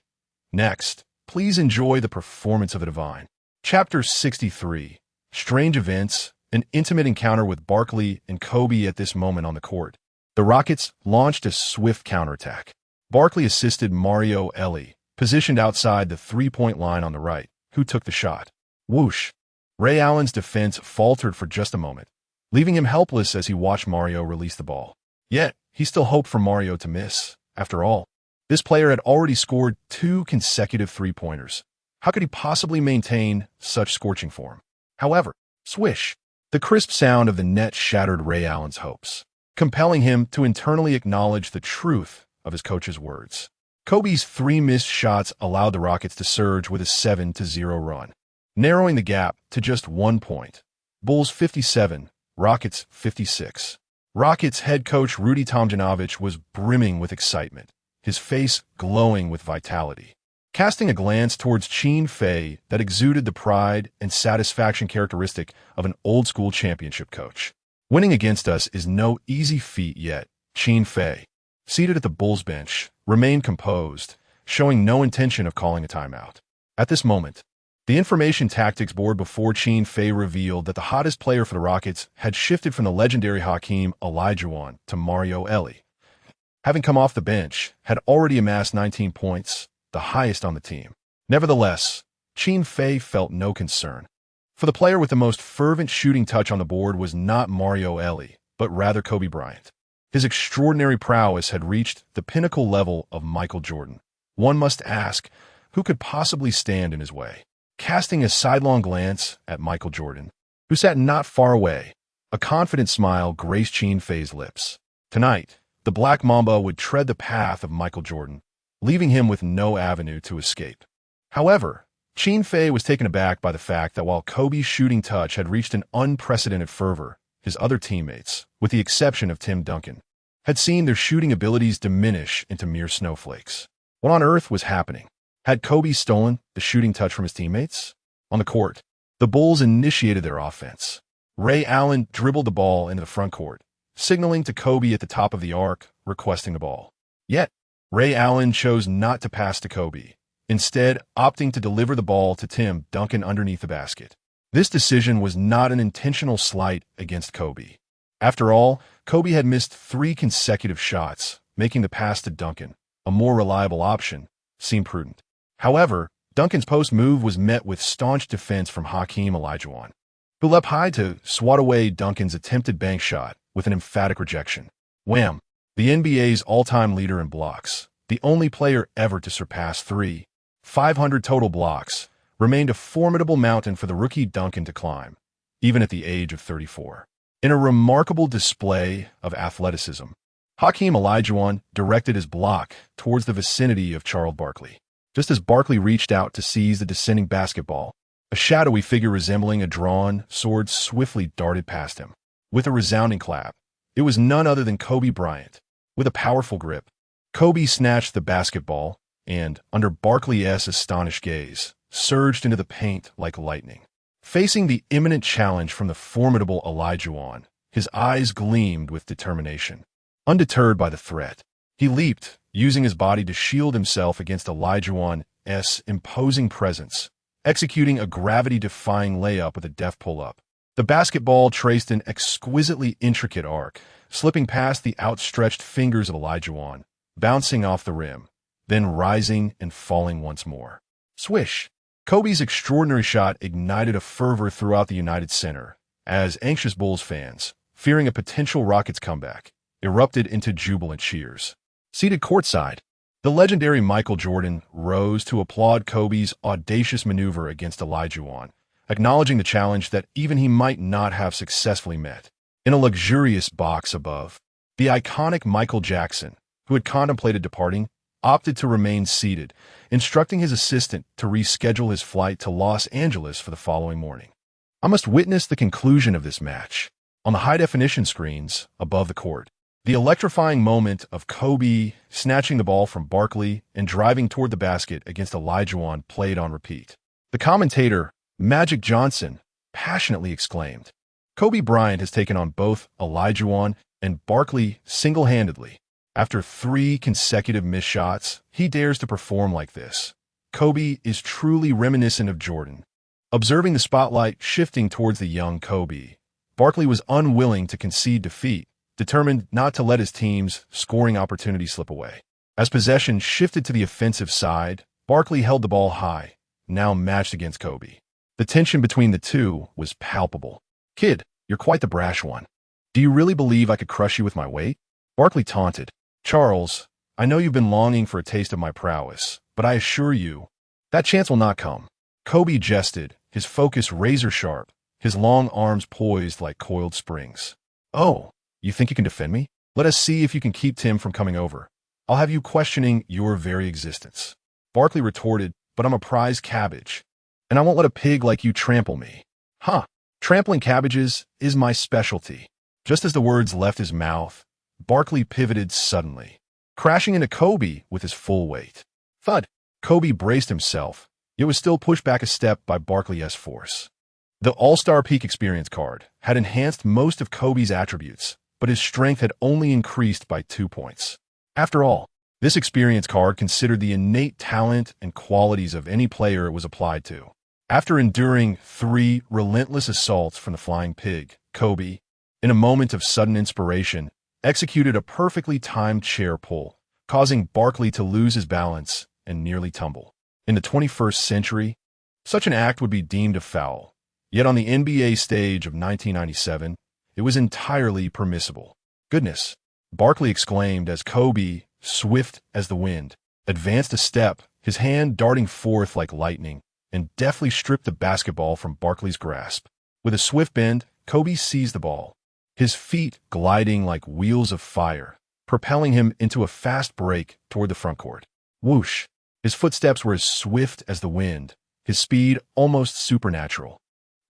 Speaker 1: Next, please enjoy the performance of the divine. Chapter 63. Strange Events, an intimate encounter with Barkley and Kobe at this moment on the court. The Rockets launched a swift counterattack. Barkley assisted Mario Ellie, positioned outside the three-point line on the right, who took the shot. Whoosh! Ray Allen's defense faltered for just a moment, leaving him helpless as he watched Mario release the ball. Yet, he still hoped for Mario to miss. After all, this player had already scored 2 consecutive three-pointers. How could he possibly maintain such scorching form? However, swish! The crisp sound of the net shattered Ray Allen's hopes, compelling him to internally acknowledge the truth of his coach's words. Kobe's 3 missed shots allowed the Rockets to surge with a 7-0 run, narrowing the gap to just 1 point. Bulls 57, Rockets 56. Rockets head coach Rudy Tomjanovich was brimming with excitement, his face glowing with vitality. Casting a glance towards Qin Fei that exuded the pride and satisfaction characteristic of an old-school championship coach. Winning against us is no easy feat yet. Qin Fei, seated at the Bulls bench, remained composed, showing no intention of calling a timeout. At this moment, The information tactics board before Qin Fei revealed that the hottest player for the Rockets had shifted from the legendary Hakeem Olajuwon to Mario Elie. Having come off the bench, had already amassed 19 points, the highest on the team. Nevertheless, Qin Fei felt no concern. For the player with the most fervent shooting touch on the board was not Mario Elie, but rather Kobe Bryant. His extraordinary prowess had reached the pinnacle level of Michael Jordan. One must ask, who could possibly stand in his way? Casting a sidelong glance at Michael Jordan, who sat not far away, a confident smile graced Qin Fei's lips. Tonight, the Black Mamba would tread the path of Michael Jordan, leaving him with no avenue to escape. However, Qin Fei was taken aback by the fact that while Kobe's shooting touch had reached an unprecedented fervor, his other teammates, with the exception of Tim Duncan, had seen their shooting abilities diminish into mere snowflakes. What on earth was happening? Had Kobe stolen the shooting touch from his teammates? On the court, the Bulls initiated their offense. Ray Allen dribbled the ball into the front court, signaling to Kobe at the top of the arc, requesting the ball. Yet, Ray Allen chose not to pass to Kobe, instead opting to deliver the ball to Tim Duncan underneath the basket. This decision was not an intentional slight against Kobe. After all, Kobe had missed 3 consecutive shots, making the pass to Duncan, a more reliable option, seem prudent. However, Duncan's post move was met with staunch defense from Hakeem Olajuwon, who leapt high to swat away Duncan's attempted bank shot with an emphatic rejection. Wham! The NBA's all-time leader in blocks, the only player ever to surpass 500 total blocks, remained a formidable mountain for the rookie Duncan to climb, even at the age of 34. In a remarkable display of athleticism, Hakeem Olajuwon directed his block towards the vicinity of Charles Barkley. Just as Barkley reached out to seize the descending basketball, a shadowy figure resembling a drawn sword swiftly darted past him. With a resounding clap, it was none other than Kobe Bryant. With a powerful grip, Kobe snatched the basketball and, under Barkley's astonished gaze, surged into the paint like lightning. Facing the imminent challenge from the formidable Olajuwon, his eyes gleamed with determination. Undeterred by the threat, he leaped, using his body to shield himself against Olajuwon's imposing presence, executing a gravity-defying layup with a deft pull-up. The basketball traced an exquisitely intricate arc, slipping past the outstretched fingers of Olajuwon, bouncing off the rim, then rising and falling once more. Swish! Kobe's extraordinary shot ignited a fervor throughout the United Center, as anxious Bulls fans, fearing a potential Rockets comeback, erupted into jubilant cheers. Seated courtside, the legendary Michael Jordan rose to applaud Kobe's audacious maneuver against Olajuwon, acknowledging the challenge that even he might not have successfully met. In a luxurious box above, the iconic Michael Jackson, who had contemplated departing, opted to remain seated, instructing his assistant to reschedule his flight to Los Angeles for the following morning. I must witness the conclusion of this match. On the high-definition screens above the court, the electrifying moment of Kobe snatching the ball from Barkley and driving toward the basket against Olajuwon played on repeat. The commentator, Magic Johnson, passionately exclaimed, "Kobe Bryant has taken on both Olajuwon and Barkley single-handedly. After 3 consecutive missed shots, he dares to perform like this. Kobe is truly reminiscent of Jordan." Observing the spotlight shifting towards the young Kobe, Barkley was unwilling to concede defeat, determined not to let his team's scoring opportunity slip away. As possession shifted to the offensive side, Barkley held the ball high, now matched against Kobe. The tension between the two was palpable. "Kid, you're quite the brash one. Do you really believe I could crush you with my weight?" Barkley taunted. "Charles, I know you've been longing for a taste of my prowess, but I assure you, that chance will not come." Kobe jested, his focus razor-sharp, his long arms poised like coiled springs. "Oh, you think you can defend me? Let us see if you can keep Tim from coming over. I'll have you questioning your very existence." Barkley retorted, "But I'm a prize cabbage, and I won't let a pig like you trample me." "Huh, trampling cabbages is my specialty." Just as the words left his mouth, Barkley pivoted suddenly, crashing into Kobe with his full weight. Thud! Kobe braced himself, yet was still pushed back a step by Barkley's force. The All-Star Peak Experience card had enhanced most of Kobe's attributes, but his strength had only increased by 2 points. After all, this experience card considered the innate talent and qualities of any player it was applied to. After enduring 3 relentless assaults from the flying pig, Kobe, in a moment of sudden inspiration, executed a perfectly timed chair pull, causing Barkley to lose his balance and nearly tumble. In the 21st century, such an act would be deemed a foul. Yet on the NBA stage of 1997, it was entirely permissible. "Goodness," Barkley exclaimed as Kobe, swift as the wind, advanced a step, his hand darting forth like lightning, and deftly stripped the basketball from Barkley's grasp. With a swift bend, Kobe seized the ball, his feet gliding like wheels of fire, propelling him into a fast break toward the front court. Whoosh! His footsteps were as swift as the wind, his speed almost supernatural.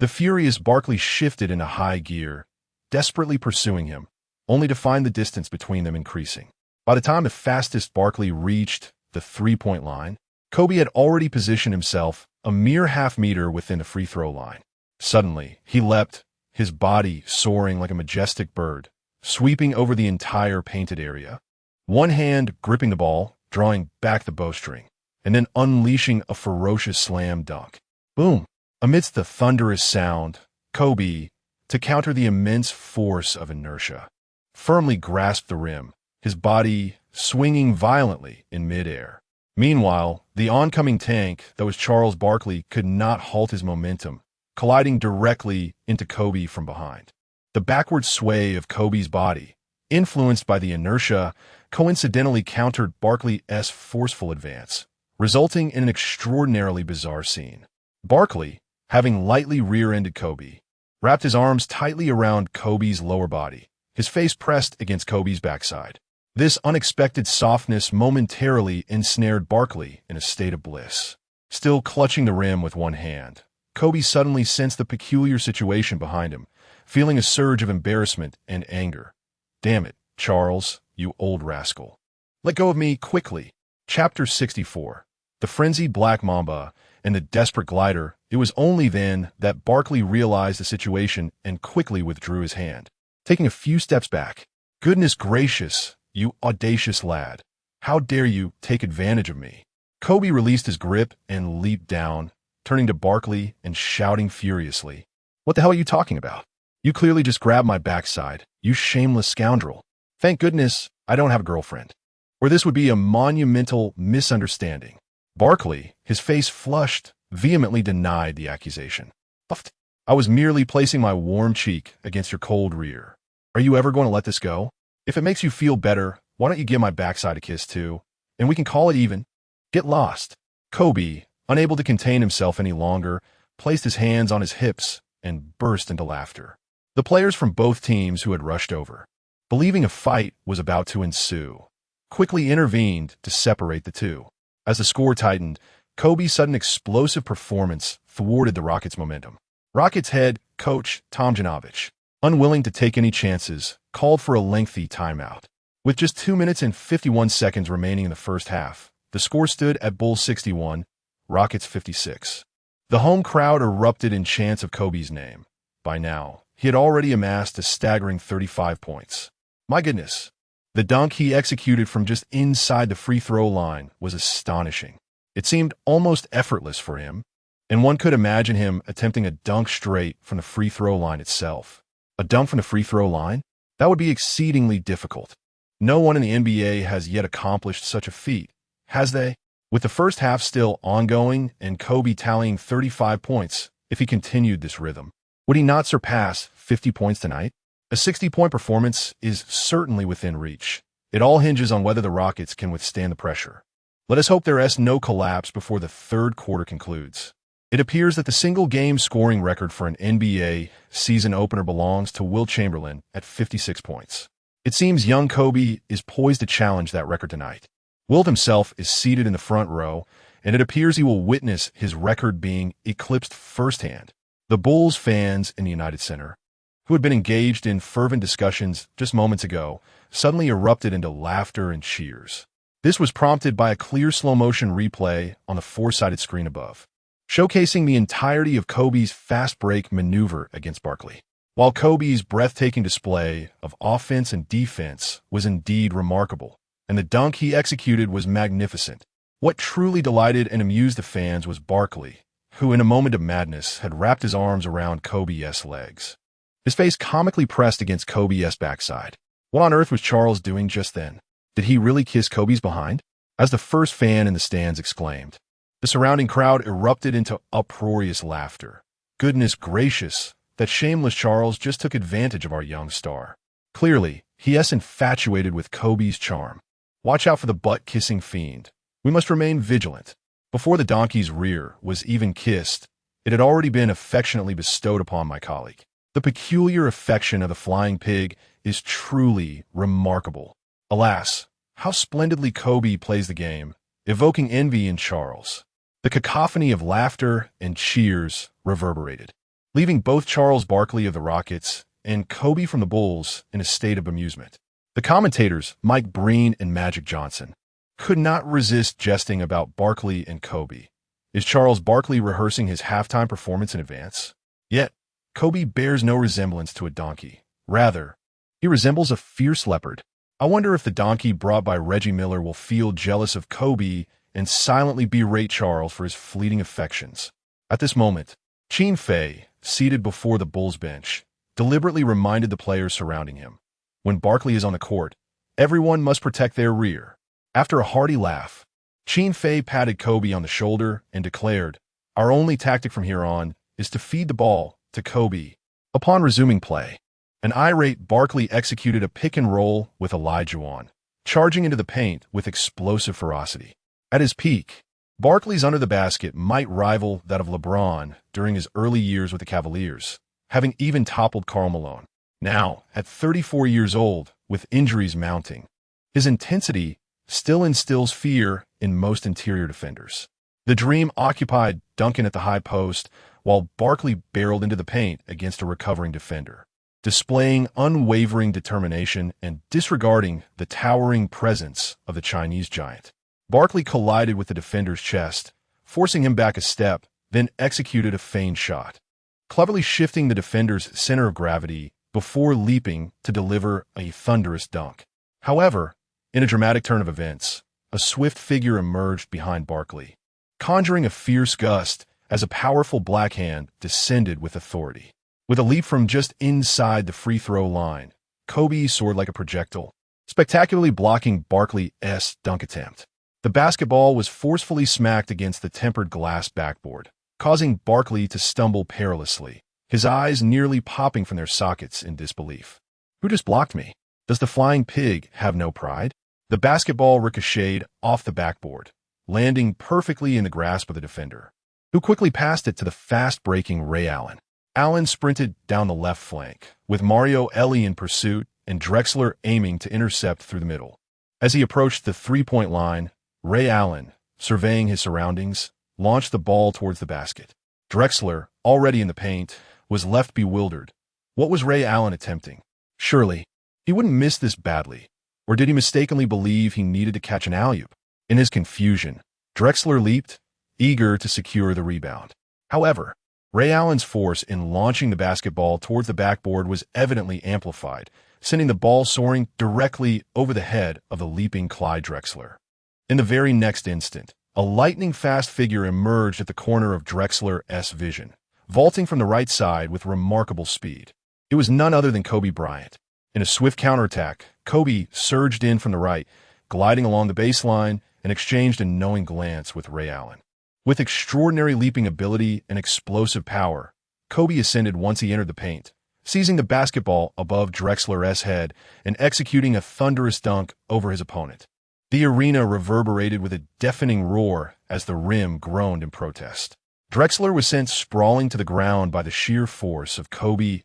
Speaker 1: The furious Barkley shifted into high gear, desperately pursuing him, only to find the distance between them increasing. By the time the fastest Barkley reached the three-point line, Kobe had already positioned himself a mere half-meter within the free throw line. Suddenly, he leapt, his body soaring like a majestic bird, sweeping over the entire painted area, one hand gripping the ball, drawing back the bowstring, and then unleashing a ferocious slam dunk. Boom! Amidst the thunderous sound, Kobe, to counter the immense force of inertia, firmly grasped the rim, his body swinging violently in midair. Meanwhile, the oncoming tank that was Charles Barkley could not halt his momentum, colliding directly into Kobe from behind. The backward sway of Kobe's body, influenced by the inertia, coincidentally countered Barkley's forceful advance, resulting in an extraordinarily bizarre scene. Barkley, having lightly rear-ended Kobe, wrapped his arms tightly around Kobe's lower body, his face pressed against Kobe's backside. This unexpected softness momentarily ensnared Barkley in a state of bliss. Still clutching the rim with one hand, Kobe suddenly sensed the peculiar situation behind him, feeling a surge of embarrassment and anger. "Damn it, Charles, you old rascal. Let go of me quickly." Chapter 64. The Frenzied Black Mamba and the Desperate Glider. It was only then that Barkley realized the situation and quickly withdrew his hand, taking a few steps back. "Goodness gracious, you audacious lad. How dare you take advantage of me?" Kobe released his grip and leaped down, turning to Barkley and shouting furiously, "What the hell are you talking about? You clearly just grabbed my backside, you shameless scoundrel. Thank goodness I don't have a girlfriend, or this would be a monumental misunderstanding." Barkley, his face flushed, vehemently denied the accusation. "Puffed. I was merely placing my warm cheek against your cold rear. Are you ever going to let this go? If it makes you feel better, why don't you give my backside a kiss too, and we can call it even? Get lost." Kobe, unable to contain himself any longer, placed his hands on his hips and burst into laughter. The players from both teams who had rushed over, believing a fight was about to ensue, quickly intervened to separate the two. As the score tightened, Kobe's sudden explosive performance thwarted the Rockets' momentum. Rockets head coach Tom Janovich, unwilling to take any chances, called for a lengthy timeout. With just 2 minutes and 51 seconds remaining in the first half, the score stood at Bulls 61, Rockets 56. The home crowd erupted in chants of Kobe's name. By now, he had already amassed a staggering 35 points. My goodness, the dunk he executed from just inside the free throw line was astonishing. It seemed almost effortless for him, and one could imagine him attempting a dunk straight from the free throw line itself. A dunk from the free throw line? That would be exceedingly difficult. No one in the NBA has yet accomplished such a feat, has they? With the first half still ongoing and Kobe tallying 35 points, if he continued this rhythm, would he not surpass 50 points tonight? A 60-point performance is certainly within reach. It all hinges on whether the Rockets can withstand the pressure. Let us hope there is no collapse before the third quarter concludes. It appears that the single-game scoring record for an NBA season opener belongs to Wilt Chamberlain at 56 points. It seems young Kobe is poised to challenge that record tonight. Wilt himself is seated in the front row, and it appears he will witness his record being eclipsed firsthand. The Bulls fans in the United Center, who had been engaged in fervent discussions just moments ago, suddenly erupted into laughter and cheers. This was prompted by a clear slow-motion replay on the four-sided screen above, showcasing the entirety of Kobe's fast break maneuver against Barkley. While Kobe's breathtaking display of offense and defense was indeed remarkable, and the dunk he executed was magnificent, what truly delighted and amused the fans was Barkley, who in a moment of madness had wrapped his arms around Kobe's legs. His face comically pressed against Kobe's backside. What on earth was Charles doing just then? Did he really kiss Kobe's behind? As the first fan in the stands exclaimed. The surrounding crowd erupted into uproarious laughter. Goodness gracious, that shameless Charles just took advantage of our young star. Clearly, he is infatuated with Kobe's charm. Watch out for the butt-kissing fiend. We must remain vigilant. Before the donkey's rear was even kissed, it had already been affectionately bestowed upon my colleague. The peculiar affection of the flying pig is truly remarkable. Alas, how splendidly Kobe plays the game, evoking envy in Charles. The cacophony of laughter and cheers reverberated, leaving both Charles Barkley of the Rockets and Kobe from the Bulls in a state of amusement. The commentators, Mike Breen and Magic Johnson, could not resist jesting about Barkley and Kobe. Is Charles Barkley rehearsing his halftime performance in advance? Yet, Kobe bears no resemblance to a donkey. Rather, he resembles a fierce leopard. I wonder if the donkey brought by Reggie Miller will feel jealous of Kobe and silently berate Charles for his fleeting affections. At this moment, Qin Fei, seated before the Bulls bench, deliberately reminded the players surrounding him. When Barkley is on the court, everyone must protect their rear. After a hearty laugh, Qin Fei patted Kobe on the shoulder and declared, "Our only tactic from here on is to feed the ball to Kobe." Upon resuming play, an irate Barkley executed a pick and roll with Olajuwon, charging into the paint with explosive ferocity. At his peak, Barkley's under the basket might rival that of LeBron during his early years with the Cavaliers, having even toppled Karl Malone. Now, at 34 years old, with injuries mounting, his intensity still instills fear in most interior defenders. The Dream occupied Duncan at the high post, while Barkley barreled into the paint against a recovering defender, displaying unwavering determination and disregarding the towering presence of the Chinese giant. Barkley collided with the defender's chest, forcing him back a step, then executed a feigned shot, cleverly shifting the defender's center of gravity before leaping to deliver a thunderous dunk. However, in a dramatic turn of events, a swift figure emerged behind Barkley, conjuring a fierce gust as a powerful black hand descended with authority. With a leap from just inside the free throw line, Kobe soared like a projectile, spectacularly blocking Barkley's dunk attempt. The basketball was forcefully smacked against the tempered glass backboard, causing Barkley to stumble perilously, his eyes nearly popping from their sockets in disbelief. Who just blocked me? Does the flying pig have no pride? The basketball ricocheted off the backboard, landing perfectly in the grasp of the defender, who quickly passed it to the fast-breaking Ray Allen. Allen sprinted down the left flank, with Mario Elie in pursuit and Drexler aiming to intercept through the middle. As he approached the three-point line, Ray Allen, surveying his surroundings, launched the ball towards the basket. Drexler, already in the paint, was left bewildered. What was Ray Allen attempting? Surely, he wouldn't miss this badly. Or did he mistakenly believe he needed to catch an alley-oop? In his confusion, Drexler leaped, eager to secure the rebound. However, Ray Allen's force in launching the basketball towards the backboard was evidently amplified, sending the ball soaring directly over the head of the leaping Clyde Drexler. In the very next instant, a lightning-fast figure emerged at the corner of Drexler's vision, vaulting from the right side with remarkable speed. It was none other than Kobe Bryant. In a swift counterattack, Kobe surged in from the right, gliding along the baseline, and exchanged a knowing glance with Ray Allen. With extraordinary leaping ability and explosive power, Kobe ascended once he entered the paint, seizing the basketball above Drexler's head and executing a thunderous dunk over his opponent. The arena reverberated with a deafening roar as the rim groaned in protest. Drexler was sent sprawling to the ground by the sheer force of Kobe's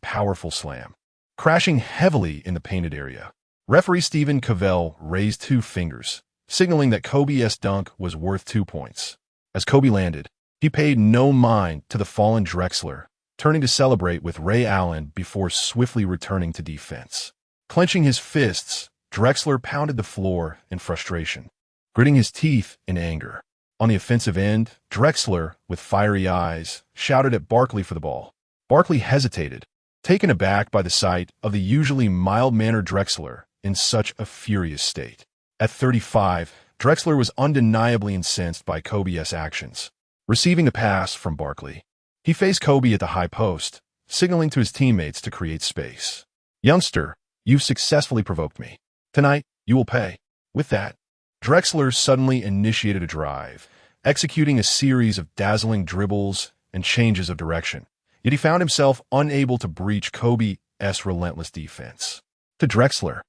Speaker 1: powerful slam, crashing heavily in the painted area. Referee Stephen Cavell raised 2 fingers, signaling that Kobe's dunk was worth 2 points. As Kobe landed, he paid no mind to the fallen Drexler, turning to celebrate with Ray Allen before swiftly returning to defense. Clenching his fists, Drexler pounded the floor in frustration, gritting his teeth in anger. On the offensive end, Drexler, with fiery eyes, shouted at Barkley for the ball. Barkley hesitated, taken aback by the sight of the usually mild-mannered Drexler in such a furious state. At 35, Drexler was undeniably incensed by Kobe's actions. Receiving the pass from Barkley, he faced Kobe at the high post, signaling to his teammates to create space. "Youngster, you've successfully provoked me. Tonight, you will pay." With that, Drexler suddenly initiated a drive, executing a series of dazzling dribbles and changes of direction. Yet he found himself unable to breach Kobe's relentless defense. To Drexler,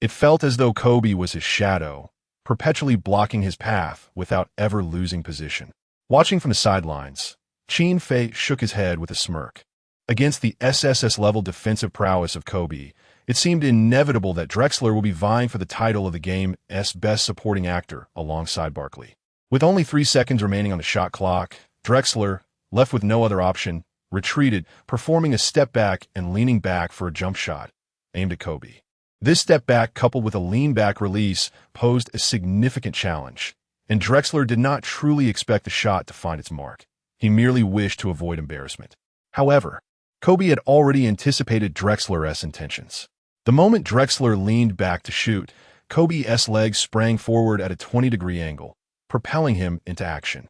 Speaker 1: it felt as though Kobe was his shadow, perpetually blocking his path without ever losing position. Watching from the sidelines, Qin Fei shook his head with a smirk. Against the SSS-level defensive prowess of Kobe, it seemed inevitable that Drexler will be vying for the title of the game's best supporting actor alongside Barkley. With only 3 seconds remaining on the shot clock, Drexler, left with no other option, retreated, performing a step back and leaning back for a jump shot aimed at Kobe. This step back, coupled with a lean back release, posed a significant challenge, and Drexler did not truly expect the shot to find its mark. He merely wished to avoid embarrassment. However, Kobe had already anticipated Drexler's intentions. The moment Drexler leaned back to shoot, Kobe's legs sprang forward at a 20-degree angle, propelling him into action.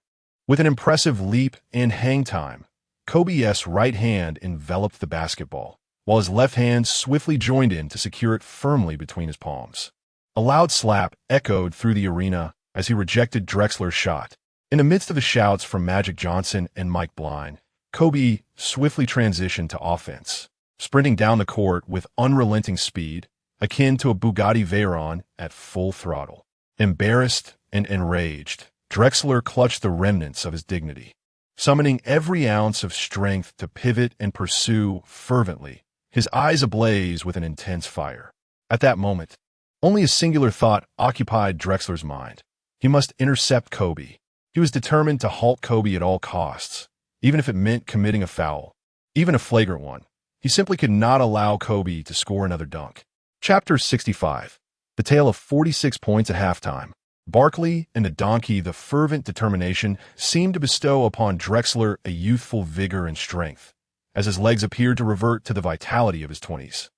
Speaker 1: With an impressive leap and hang time, Kobe's right hand enveloped the basketball, while his left hand swiftly joined in to secure it firmly between his palms. A loud slap echoed through the arena as he rejected Drexler's shot. In the midst of the shouts from Magic Johnson and Mike Blind, Kobe swiftly transitioned to offense, sprinting down the court with unrelenting speed, akin to a Bugatti Veyron at full throttle. Embarrassed and enraged, Drexler clutched the remnants of his dignity, summoning every ounce of strength to pivot and pursue fervently, his eyes ablaze with an intense fire. At that moment, only a singular thought occupied Drexler's mind. He must intercept Kobe. He was determined to halt Kobe at all costs, even if it meant committing a foul, even a flagrant one. He simply could not allow Kobe to score another dunk. Chapter 65. The tale of 46 points at halftime. Barkley and the donkey, the fervent determination, seemed to bestow upon Drexler a youthful vigor and strength, as his legs appeared to revert to the vitality of his 20s.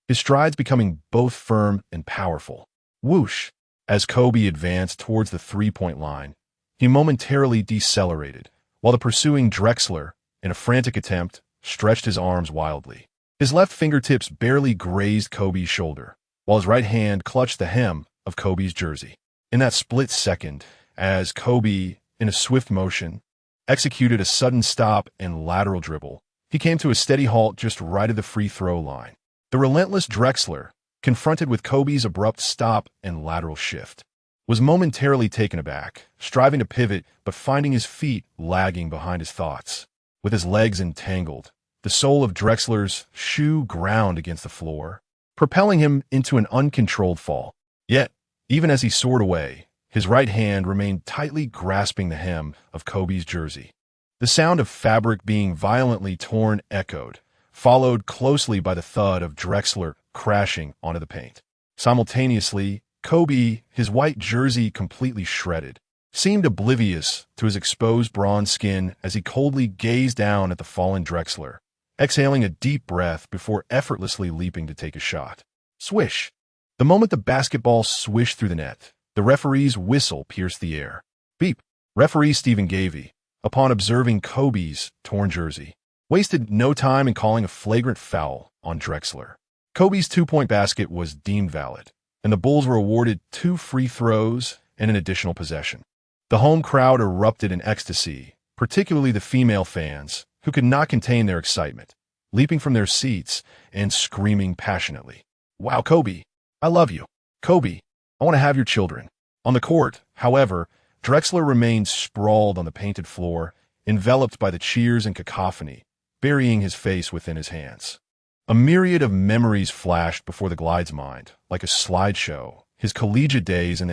Speaker 1: His strides becoming both firm and powerful. Whoosh! As Kobe advanced towards the three-point line, he momentarily decelerated, while the pursuing Drexler, in a frantic attempt, stretched his arms wildly. His left fingertips barely grazed Kobe's shoulder, while his right hand clutched the hem of Kobe's jersey. In that split second, as Kobe, in a swift motion, executed a sudden stop and lateral dribble, he came to a steady halt just right of the free throw line. The relentless Drexler, confronted with Kobe's abrupt stop and lateral shift, was momentarily taken aback, striving to pivot but finding his feet lagging behind his thoughts. With his legs entangled, the sole of Drexler's shoe ground against the floor, propelling him into an uncontrolled fall. Yet, even as he soared away, his right hand remained tightly grasping the hem of Kobe's jersey. The sound of fabric being violently torn echoed, followed closely by the thud of Drexler crashing onto the paint. Simultaneously, Kobe, his white jersey completely shredded, seemed oblivious to his exposed bronze skin as he coldly gazed down at the fallen Drexler, exhaling a deep breath before effortlessly leaping to take a shot. Swish! The moment the basketball swished through the net, the referee's whistle pierced the air. Beep! Referee Stephen Gavey, upon observing Kobe's torn jersey, wasted no time in calling a flagrant foul on Drexler. Kobe's two-point basket was deemed valid, and the Bulls were awarded 2 free throws and an additional possession. The home crowd erupted in ecstasy, particularly the female fans, who could not contain their excitement, leaping from their seats and screaming passionately, "Wow, Kobe! I love you! Kobe, I want to have your children." On the court, however, Drexler remained sprawled on the painted floor, enveloped by the cheers and cacophony, burying his face within his hands. A myriad of memories flashed before the glide's mind, like a slideshow, his collegiate days and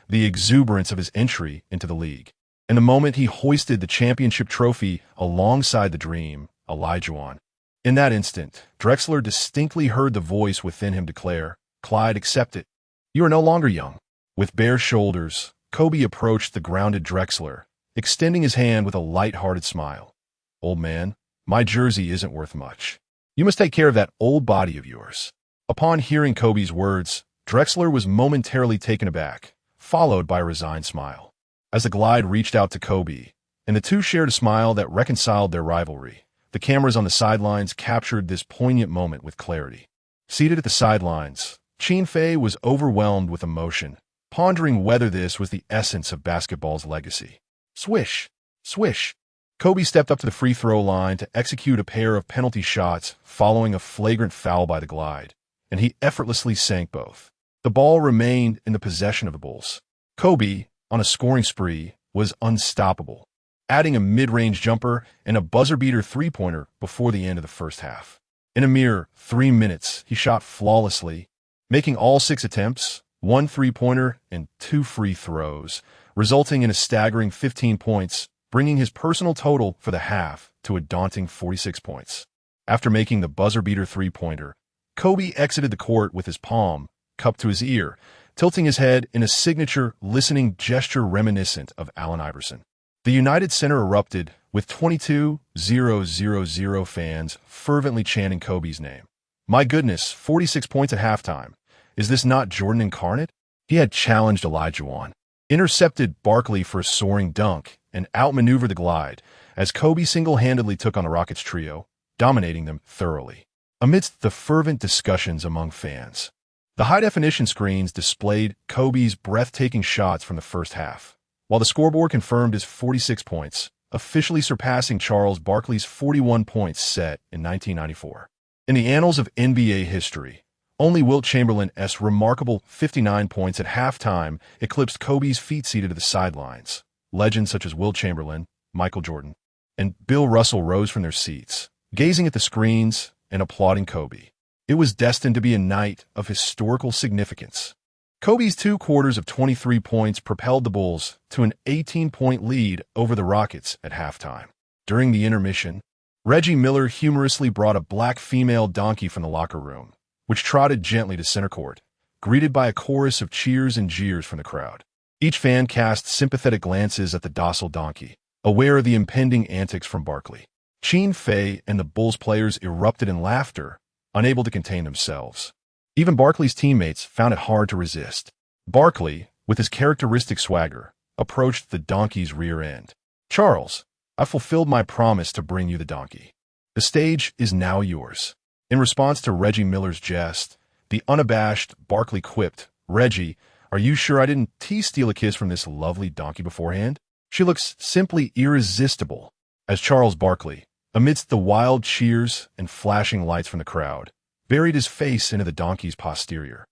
Speaker 1: the exuberance of his entry into the league. And the moment he hoisted the championship trophy alongside the dream, Olajuwon. In that instant, Drexler distinctly heard the voice within him declare, "Clyde, accept it. You are no longer young." With bare shoulders, Kobe approached the grounded Drexler, extending his hand with a light-hearted smile. "Old man, my jersey isn't worth much. You must take care of that old body of yours." Upon hearing Kobe's words, Drexler was momentarily taken aback, followed by a resigned smile. As the glide reached out to Kobe, and the two shared a smile that reconciled their rivalry. The cameras on the sidelines captured this poignant moment with clarity. Seated at the sidelines, Qin Fei was overwhelmed with emotion, pondering whether this was the essence of basketball's legacy. Swish! Swish! Kobe stepped up to the free throw line to execute a pair of penalty shots following a flagrant foul by the Glide, and he effortlessly sank both. The ball remained in the possession of the Bulls. Kobe, on a scoring spree, was unstoppable, adding a mid-range jumper and a buzzer-beater three-pointer before the end of the first half. In a mere 3 minutes, he shot flawlessly, making all 6 attempts, 1 three-pointer, and 2 free throws, resulting in a staggering 15 points, bringing his personal total for the half to a daunting 46 points. After making the buzzer-beater three-pointer, Kobe exited the court with his palm cupped to his ear, tilting his head in a signature listening gesture reminiscent of Allen Iverson. The United Center erupted, with 22,000 fans fervently chanting Kobe's name. My goodness, 46 points at halftime. Is this not Jordan incarnate? He had challenged Olajuwon, intercepted Barkley for a soaring dunk, and outmaneuvered the Glide, as Kobe single-handedly took on the Rockets trio, dominating them thoroughly. Amidst the fervent discussions among fans, the high-definition screens displayed Kobe's breathtaking shots from the first half, while the scoreboard confirmed his 46 points, officially surpassing Charles Barkley's 41 points set in 1994. In the annals of NBA history, only Wilt Chamberlain's remarkable 59 points at halftime eclipsed Kobe's feet seated to the sidelines. Legends such as Wilt Chamberlain, Michael Jordan, and Bill Russell rose from their seats, gazing at the screens and applauding Kobe. It was destined to be a night of historical significance. Kobe's 2 quarters of 23 points propelled the Bulls to an 18-point lead over the Rockets at halftime. During the intermission, Reggie Miller humorously brought a black female donkey from the locker room, which trotted gently to center court, greeted by a chorus of cheers and jeers from the crowd. Each fan cast sympathetic glances at the docile donkey, aware of the impending antics from Barkley. Qin Fei and the Bulls players erupted in laughter, unable to contain themselves. Even Barkley's teammates found it hard to resist. Barkley, with his characteristic swagger, approached the donkey's rear end. Charles, I fulfilled my promise to bring you the donkey. The stage is now yours. In response to Reggie Miller's jest, the unabashed Barkley quipped, Reggie, are you sure I didn't steal a kiss from this lovely donkey beforehand? She looks simply irresistible. As Charles Barkley, amidst the wild cheers and flashing lights from the crowd, buried his face into the donkey's posterior.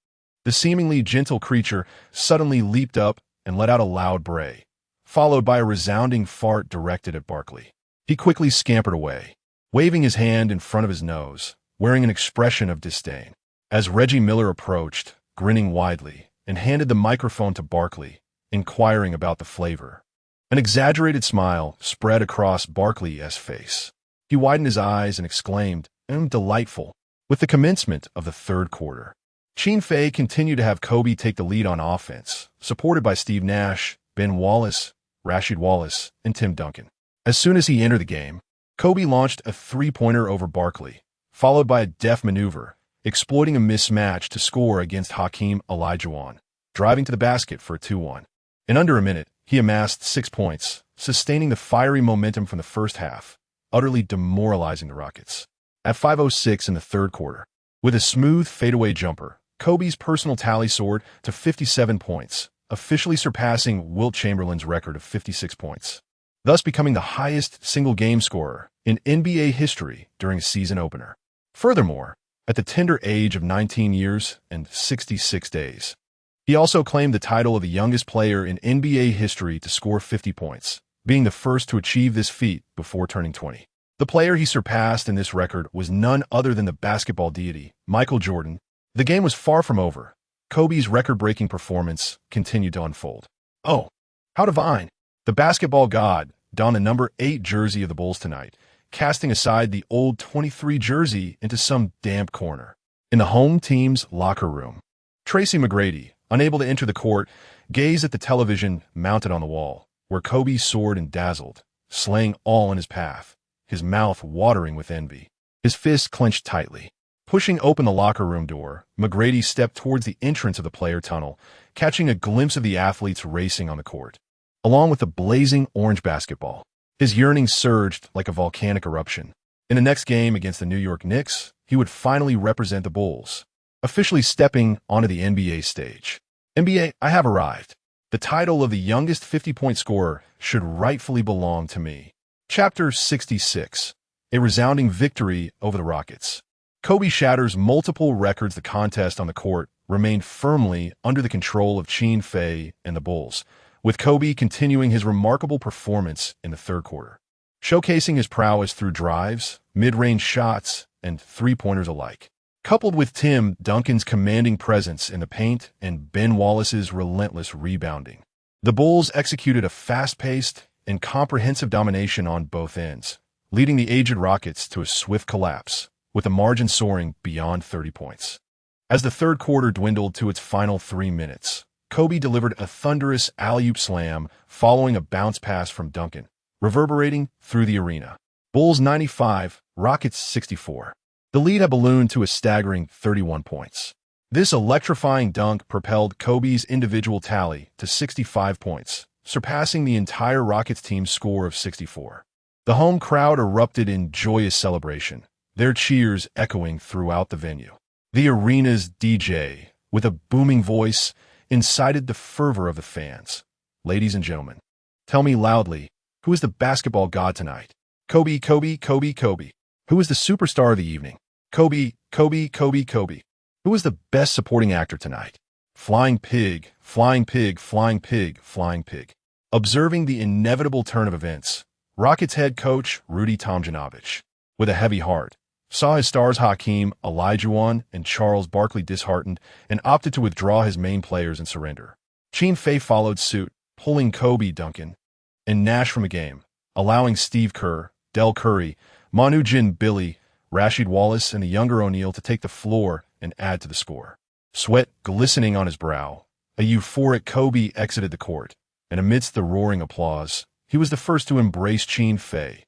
Speaker 1: The seemingly gentle creature suddenly leaped up and let out a loud bray, followed by a resounding fart directed at Barkley. He quickly scampered away, waving his hand in front of his nose, wearing an expression of disdain. As Reggie Miller approached, grinning widely, and handed the microphone to Barkley, inquiring about the flavor. An exaggerated smile spread across Barkley's face. He widened his eyes and exclaimed, delightful. With the commencement of the third quarter, Qin Fei continued to have Kobe take the lead on offense, supported by Steve Nash, Ben Wallace, Rasheed Wallace, and Tim Duncan. As soon as he entered the game, Kobe launched a three-pointer over Barkley, followed by a deft maneuver, exploiting a mismatch to score against Hakeem Olajuwon, driving to the basket for a 2-1. In under a minute, he amassed 6 points, sustaining the fiery momentum from the first half, utterly demoralizing the Rockets. At 5:06 in the third quarter, with a smooth fadeaway jumper, Kobe's personal tally soared to 57 points, officially surpassing Wilt Chamberlain's record of 56 points, thus becoming the highest single-game scorer in NBA history during a season opener. Furthermore, at the tender age of 19 years and 66 days, he also claimed the title of the youngest player in NBA history to score 50 points, being the first to achieve this feat before turning 20. The player he surpassed in this record was none other than the basketball deity, Michael Jordan. The game was far from over. Kobe's record-breaking performance continued to unfold. Oh, how divine! The basketball god donned the number 8 jersey of the Bulls tonight, casting aside the old 23 jersey into some damp corner. In the home team's locker room, Tracy McGrady, unable to enter the court, gazed at the television mounted on the wall, where Kobe soared and dazzled, slaying all in his path, his mouth watering with envy. His fists clenched tightly. Pushing open the locker room door, McGrady stepped towards the entrance of the player tunnel, catching a glimpse of the athletes racing on the court, along with the blazing orange basketball. His yearning surged like a volcanic eruption. In the next game against the New York Knicks, he would finally represent the Bulls, officially stepping onto the NBA stage. NBA, I have arrived. The title of the youngest 50-point scorer should rightfully belong to me. Chapter 66. A resounding victory over the Rockets. Kobe shatters multiple records. The contest on the court remained firmly under the control of Qin Fei and the Bulls, with Kobe continuing his remarkable performance in the third quarter, showcasing his prowess through drives, mid-range shots, and three-pointers alike. Coupled with Tim Duncan's commanding presence in the paint and Ben Wallace's relentless rebounding, the Bulls executed a fast-paced and comprehensive domination on both ends, leading the aged Rockets to a swift collapse, with the margin soaring beyond 30 points. As the third quarter dwindled to its final 3 minutes, Kobe delivered a thunderous alley-oop slam following a bounce pass from Duncan, reverberating through the arena. Bulls 95, Rockets 64. The lead had ballooned to a staggering 31 points. This electrifying dunk propelled Kobe's individual tally to 65 points, surpassing the entire Rockets team's score of 64. The home crowd erupted in joyous celebration, their cheers echoing throughout the venue. The arena's DJ, with a booming voice, incited the fervor of the fans. Ladies and gentlemen, tell me loudly, who is the basketball god tonight? Kobe, Kobe, Kobe, Kobe. Who is the superstar of the evening? Kobe, Kobe, Kobe, Kobe. Who is the best supporting actor tonight? Flying pig, flying pig, flying pig, flying pig. Observing the inevitable turn of events, Rockets head coach Rudy Tomjanovich, with a heavy heart, saw his stars Hakeem Olajuwon and Charles Barkley disheartened and opted to withdraw his main players and surrender. Qin Fei followed suit, pulling Kobe, Duncan, and Nash from a game, allowing Steve Kerr, Del Curry, Manu Ginobili, Rasheed Wallace, and the younger O'Neal to take the floor and add to the score. Sweat glistening on his brow, a euphoric Kobe exited the court, and amidst the roaring applause, he was the first to embrace Qin Fei.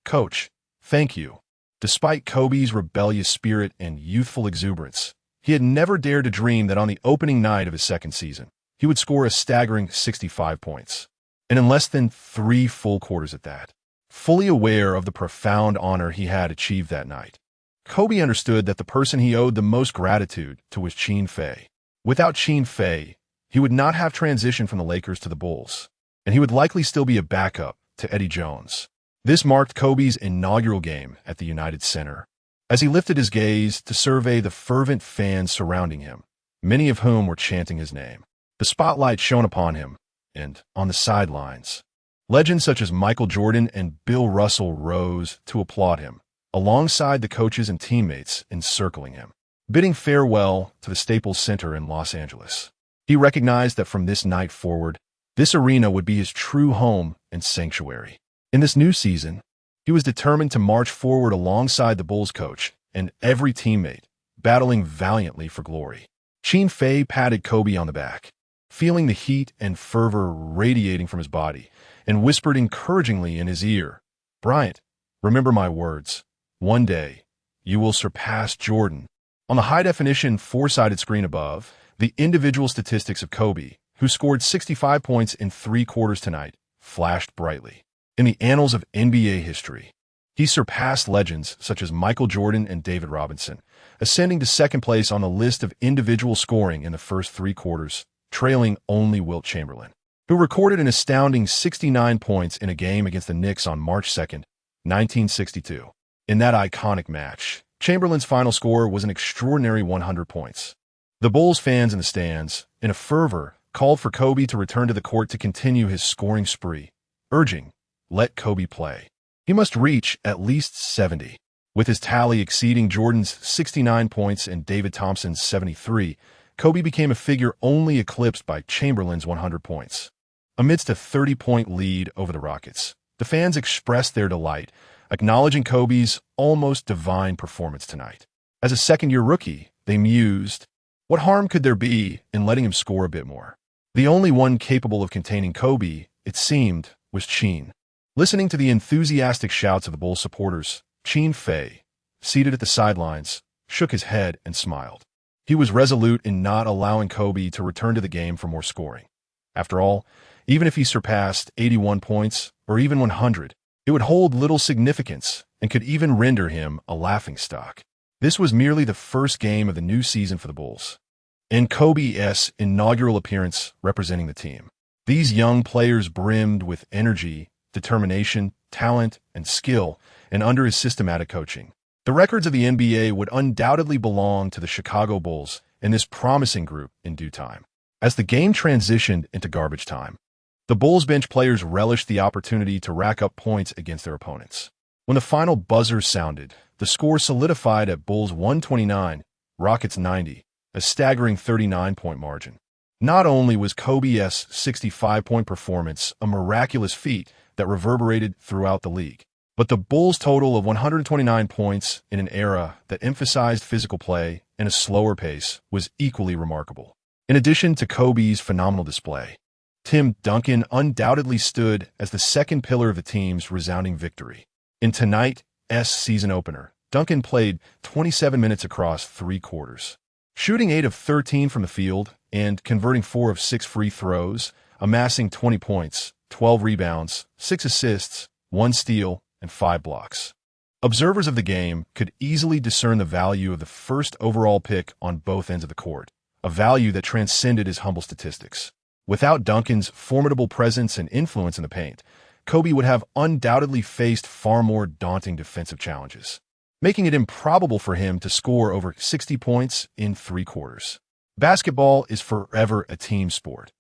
Speaker 1: Coach, thank you. Despite Kobe's rebellious spirit and youthful exuberance, he had never dared to dream that on the opening night of his second season, he would score a staggering 65 points, and in less than 3 full quarters at that. Fully aware of the profound honor he had achieved that night, Kobe understood that the person he owed the most gratitude to was Qin Fei. Without Qin Fei, he would not have transitioned from the Lakers to the Bulls, and he would likely still be a backup to Eddie Jones. This marked Kobe's inaugural game at the United Center. As he lifted his gaze to survey the fervent fans surrounding him, many of whom were chanting his name, the spotlight shone upon him, and, on the sidelines, legends such as Michael Jordan and Bill Russell rose to applaud him, alongside the coaches and teammates encircling him, bidding farewell to the Staples Center in Los Angeles. He recognized that from this night forward, this arena would be his true home and sanctuary. In this new season, he was determined to march forward alongside the Bulls coach and every teammate, battling valiantly for glory. Qin Fei patted Kobe on the back, feeling the heat and fervor radiating from his body, and whispered encouragingly in his ear, "Bryant, remember my words. One day, you will surpass Jordan." On the high-definition four-sided screen above, the individual statistics of Kobe, who scored 65 points in 3 quarters tonight, flashed brightly. In the annals of NBA history, he surpassed legends such as Michael Jordan and David Robinson, ascending to second place on the list of individual scoring in the first 3 quarters, trailing only Wilt Chamberlain, who recorded an astounding 69 points in a game against the Knicks on March 2nd, 1962. In that iconic match, Chamberlain's final score was an extraordinary 100 points. The Bulls fans in the stands, in a fervor, called for Kobe to return to the court to continue his scoring spree, urging, "Let Kobe play. He must reach at least 70. With his tally exceeding Jordan's 69 points and David Thompson's 73, Kobe became a figure only eclipsed by Chamberlain's 100 points. Amidst a 30-point lead over the Rockets, the fans expressed their delight, acknowledging Kobe's almost divine performance tonight. As a second-year rookie, they mused, what harm could there be in letting him score a bit more? The only one capable of containing Kobe, it seemed, was Qin. Listening to the enthusiastic shouts of the Bulls supporters, Qin Fei, seated at the sidelines, shook his head and smiled. He was resolute in not allowing Kobe to return to the game for more scoring. After all, even if he surpassed 81 points or even 100, It would hold little significance and could even render him a laughingstock. This was merely the first game of the new season for the Bulls, and Kobe's inaugural appearance representing the team. These young players brimmed with energy, determination, talent, and skill, and under his systematic coaching, the records of the NBA would undoubtedly belong to the Chicago Bulls and this promising group in due time. As the game transitioned into garbage time, the Bulls bench players relished the opportunity to rack up points against their opponents. When the final buzzer sounded, the score solidified at Bulls 129, Rockets 90, a staggering 39-point margin. Not only was Kobe's 65-point performance a miraculous feat that reverberated throughout the league, but the Bulls' total of 129 points in an era that emphasized physical play and a slower pace was equally remarkable. In addition to Kobe's phenomenal display, Tim Duncan undoubtedly stood as the second pillar of the team's resounding victory. In tonight's season opener, Duncan played 27 minutes across 3 quarters, shooting 8 of 13 from the field and converting 4 of 6 free throws, amassing 20 points, 12 rebounds, 6 assists, 1 steal, and 5 blocks. Observers of the game could easily discern the value of the first overall pick on both ends of the court, a value that transcended his humble statistics. Without Duncan's formidable presence and influence in the paint, Kobe would have undoubtedly faced far more daunting defensive challenges, making it improbable for him to score over 60 points in 3 quarters. Basketball is forever a team sport.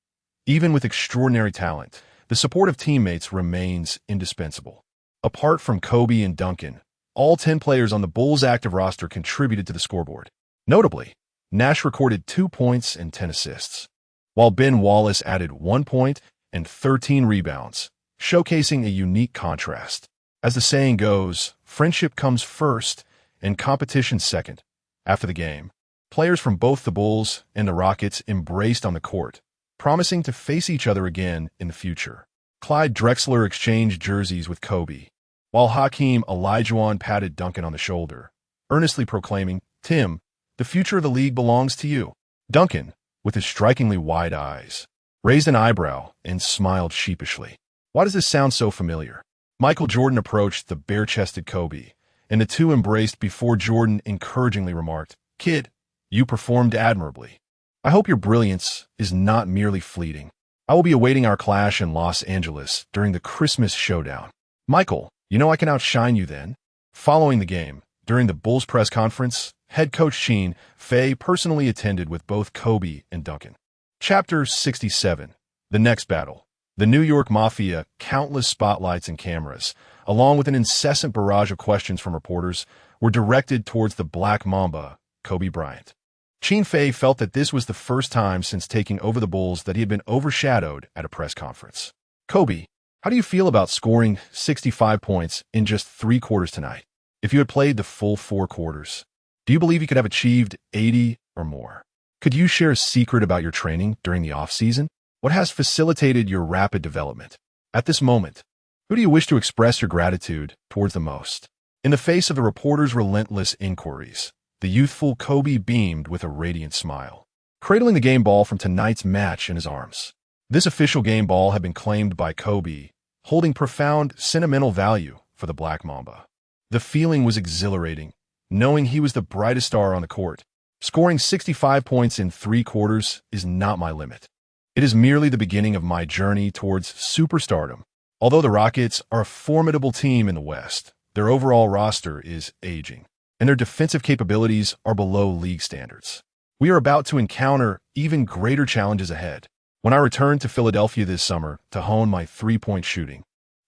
Speaker 1: Even with extraordinary talent, the support of teammates remains indispensable. Apart from Kobe and Duncan, all 10 players on the Bulls' active roster contributed to the scoreboard. Notably, Nash recorded 2 points and 10 assists, while Ben Wallace added 1 point and 13 rebounds, showcasing a unique contrast. As the saying goes, friendship comes first and competition second. After the game, players from both the Bulls and the Rockets embraced on the court, promising to face each other again in the future. Clyde Drexler exchanged jerseys with Kobe, while Hakeem Olajuwon patted Duncan on the shoulder, earnestly proclaiming, "Tim, the future of the league belongs to you." Duncan, with his strikingly wide eyes, raised an eyebrow and smiled sheepishly. Why does this sound so familiar? Michael Jordan approached the bare-chested Kobe, and the two embraced before Jordan encouragingly remarked, "Kid, you performed admirably. I hope your brilliance is not merely fleeting. I will be awaiting our clash in Los Angeles during the Christmas showdown. Michael, you know I can outshine you then." Following the game, during the Bulls press conference, head coach Qin Fei personally attended with both Kobe and Duncan. Chapter 67, The Next Battle. The New York Mafia, countless spotlights and cameras, along with an incessant barrage of questions from reporters, were directed towards the Black Mamba, Kobe Bryant. Qin Fei felt that this was the first time since taking over the Bulls that he had been overshadowed at a press conference. "Kobe, how do you feel about scoring 65 points in just 3 quarters tonight? If you had played the full 4 quarters, do you believe you could have achieved 80 or more? Could you share a secret about your training during the off-season? What has facilitated your rapid development? At this moment, who do you wish to express your gratitude towards the most?" In the face of the reporters' relentless inquiries, the youthful Kobe beamed with a radiant smile, cradling the game ball from tonight's match in his arms. This official game ball had been claimed by Kobe, holding profound sentimental value for the Black Mamba. The feeling was exhilarating, knowing he was the brightest star on the court. Scoring 65 points in 3 quarters is not my limit. It is merely the beginning of my journey towards superstardom. Although the Rockets are a formidable team in the West, their overall roster is aging, and their defensive capabilities are below league standards. We are about to encounter even greater challenges ahead. When I returned to Philadelphia this summer to hone my 3-point shooting,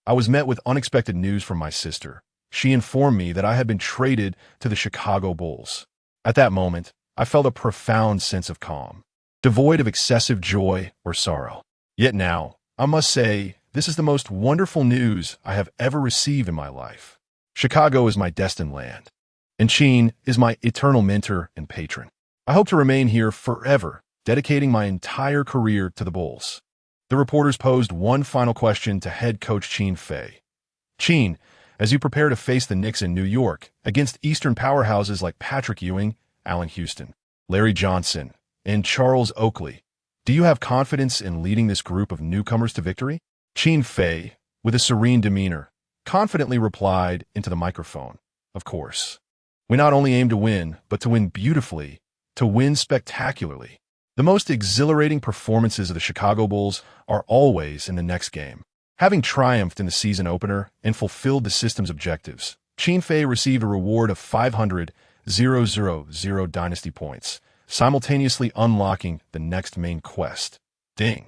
Speaker 1: I was met with unexpected news from my sister. She informed me that I had been traded to the Chicago Bulls. At that moment, I felt a profound sense of calm, devoid of excessive joy or sorrow. Yet now, I must say, this is the most wonderful news I have ever received in my life. Chicago is my destined land, and Qin is my eternal mentor and patron. I hope to remain here forever, dedicating my entire career to the Bulls. The reporters posed one final question to head coach Qin Fei. "Qin, as you prepare to face the Knicks in New York against Eastern powerhouses like Patrick Ewing, Allen Houston, Larry Johnson, and Charles Oakley, do you have confidence in leading this group of newcomers to victory?" Qin Fei, with a serene demeanor, confidently replied into the microphone, "Of course. We not only aim to win, but to win beautifully, to win spectacularly." The most exhilarating performances of the Chicago Bulls are always in the next game. Having triumphed in the season opener and fulfilled the system's objectives, Qin Fei received a reward of 500,000 dynasty points, simultaneously unlocking the next main quest. Ding!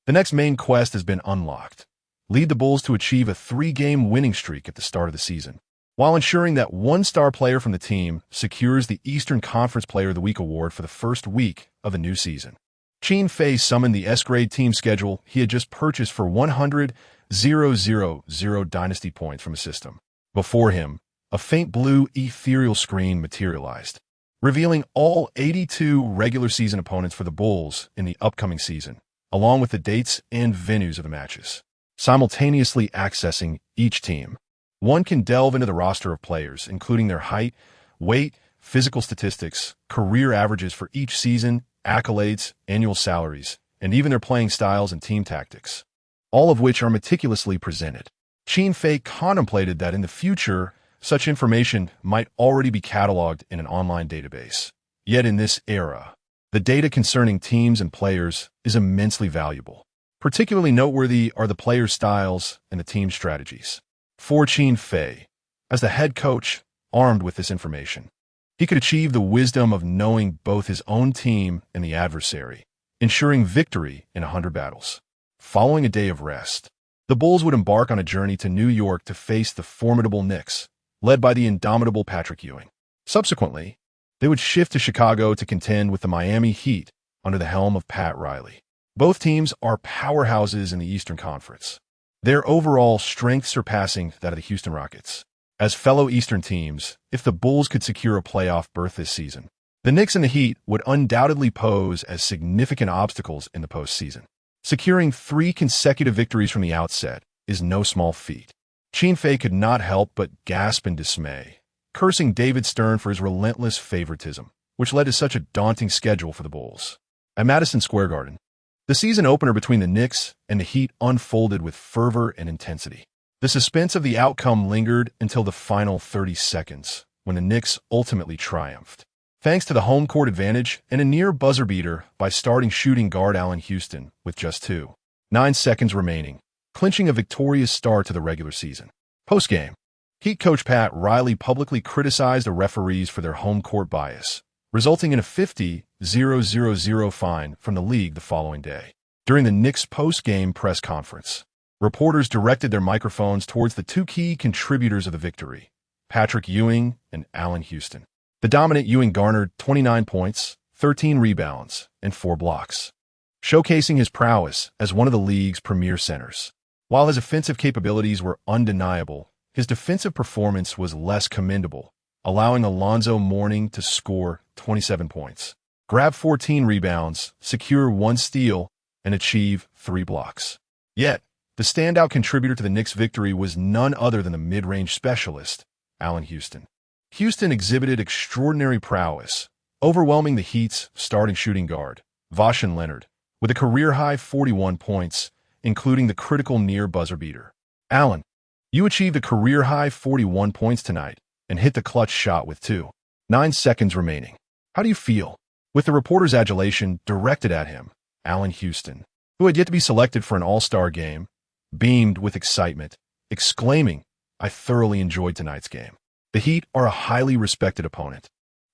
Speaker 1: The next main quest has been unlocked. Lead the Bulls to achieve a 3-game winning streak at the start of the season, while ensuring that one star player from the team secures the Eastern Conference Player of the Week award for the first week of the new season. Qin Fei summoned the S-grade team schedule he had just purchased for 100,000 dynasty points from a system. Before him, a faint blue ethereal screen materialized, revealing all 82 regular season opponents for the Bulls in the upcoming season, along with the dates and venues of the matches. Simultaneously accessing each team, one can delve into the roster of players, including their height, weight, physical statistics, career averages for each season, accolades, annual salaries, and even their playing styles and team tactics, all of which are meticulously presented. Qin Fei contemplated that in the future, such information might already be cataloged in an online database. Yet in this era, the data concerning teams and players is immensely valuable. Particularly noteworthy are the players' styles and the team strategies. For Qin Fei, as the head coach, armed with this information, he could achieve the wisdom of knowing both his own team and the adversary, ensuring victory in 100 battles. Following a day of rest, the Bulls would embark on a journey to New York to face the formidable Knicks, led by the indomitable Patrick Ewing. Subsequently, they would shift to Chicago to contend with the Miami Heat under the helm of Pat Riley. Both teams are powerhouses in the Eastern Conference, their overall strength surpassing that of the Houston Rockets. As fellow Eastern teams, if the Bulls could secure a playoff berth this season, the Knicks and the Heat would undoubtedly pose as significant obstacles in the postseason. Securing 3 consecutive victories from the outset is no small feat. Qin Fei could not help but gasp in dismay, cursing David Stern for his relentless favoritism, which led to such a daunting schedule for the Bulls. At Madison Square Garden, the season opener between the Knicks and the Heat unfolded with fervor and intensity. The suspense of the outcome lingered until the final 30 seconds, when the Knicks ultimately triumphed, thanks to the home court advantage and a near buzzer beater by starting shooting guard Allen Houston with just 2.9 seconds remaining, clinching a victorious start to the regular season. Post-game, Heat coach Pat Riley publicly criticized the referees for their home court bias, resulting in a 50,000 fine from the league the following day. During the Knicks post-game press conference, reporters directed their microphones towards the 2 key contributors of the victory, Patrick Ewing and Allen Houston. The dominant Ewing garnered 29 points, 13 rebounds, and 4 blocks, showcasing his prowess as one of the league's premier centers. While his offensive capabilities were undeniable, his defensive performance was less commendable, allowing Alonzo Mourning to score 27 points, grab 14 rebounds, secure 1 steal, and achieve 3 blocks. Yet, the standout contributor to the Knicks' victory was none other than the mid-range specialist, Allen Houston. Houston exhibited extraordinary prowess, overwhelming the Heat's starting shooting guard, Vashan Leonard, with a career-high 41 points, including the critical near buzzer beater. Allen, you achieved a career-high 41 points tonight and hit the clutch shot with 2.9 seconds remaining. How do you feel? With the reporter's adulation directed at him, Allen Houston, who had yet to be selected for an All-Star game, beamed with excitement, exclaiming, "I thoroughly enjoyed tonight's game. The Heat are a highly respected opponent,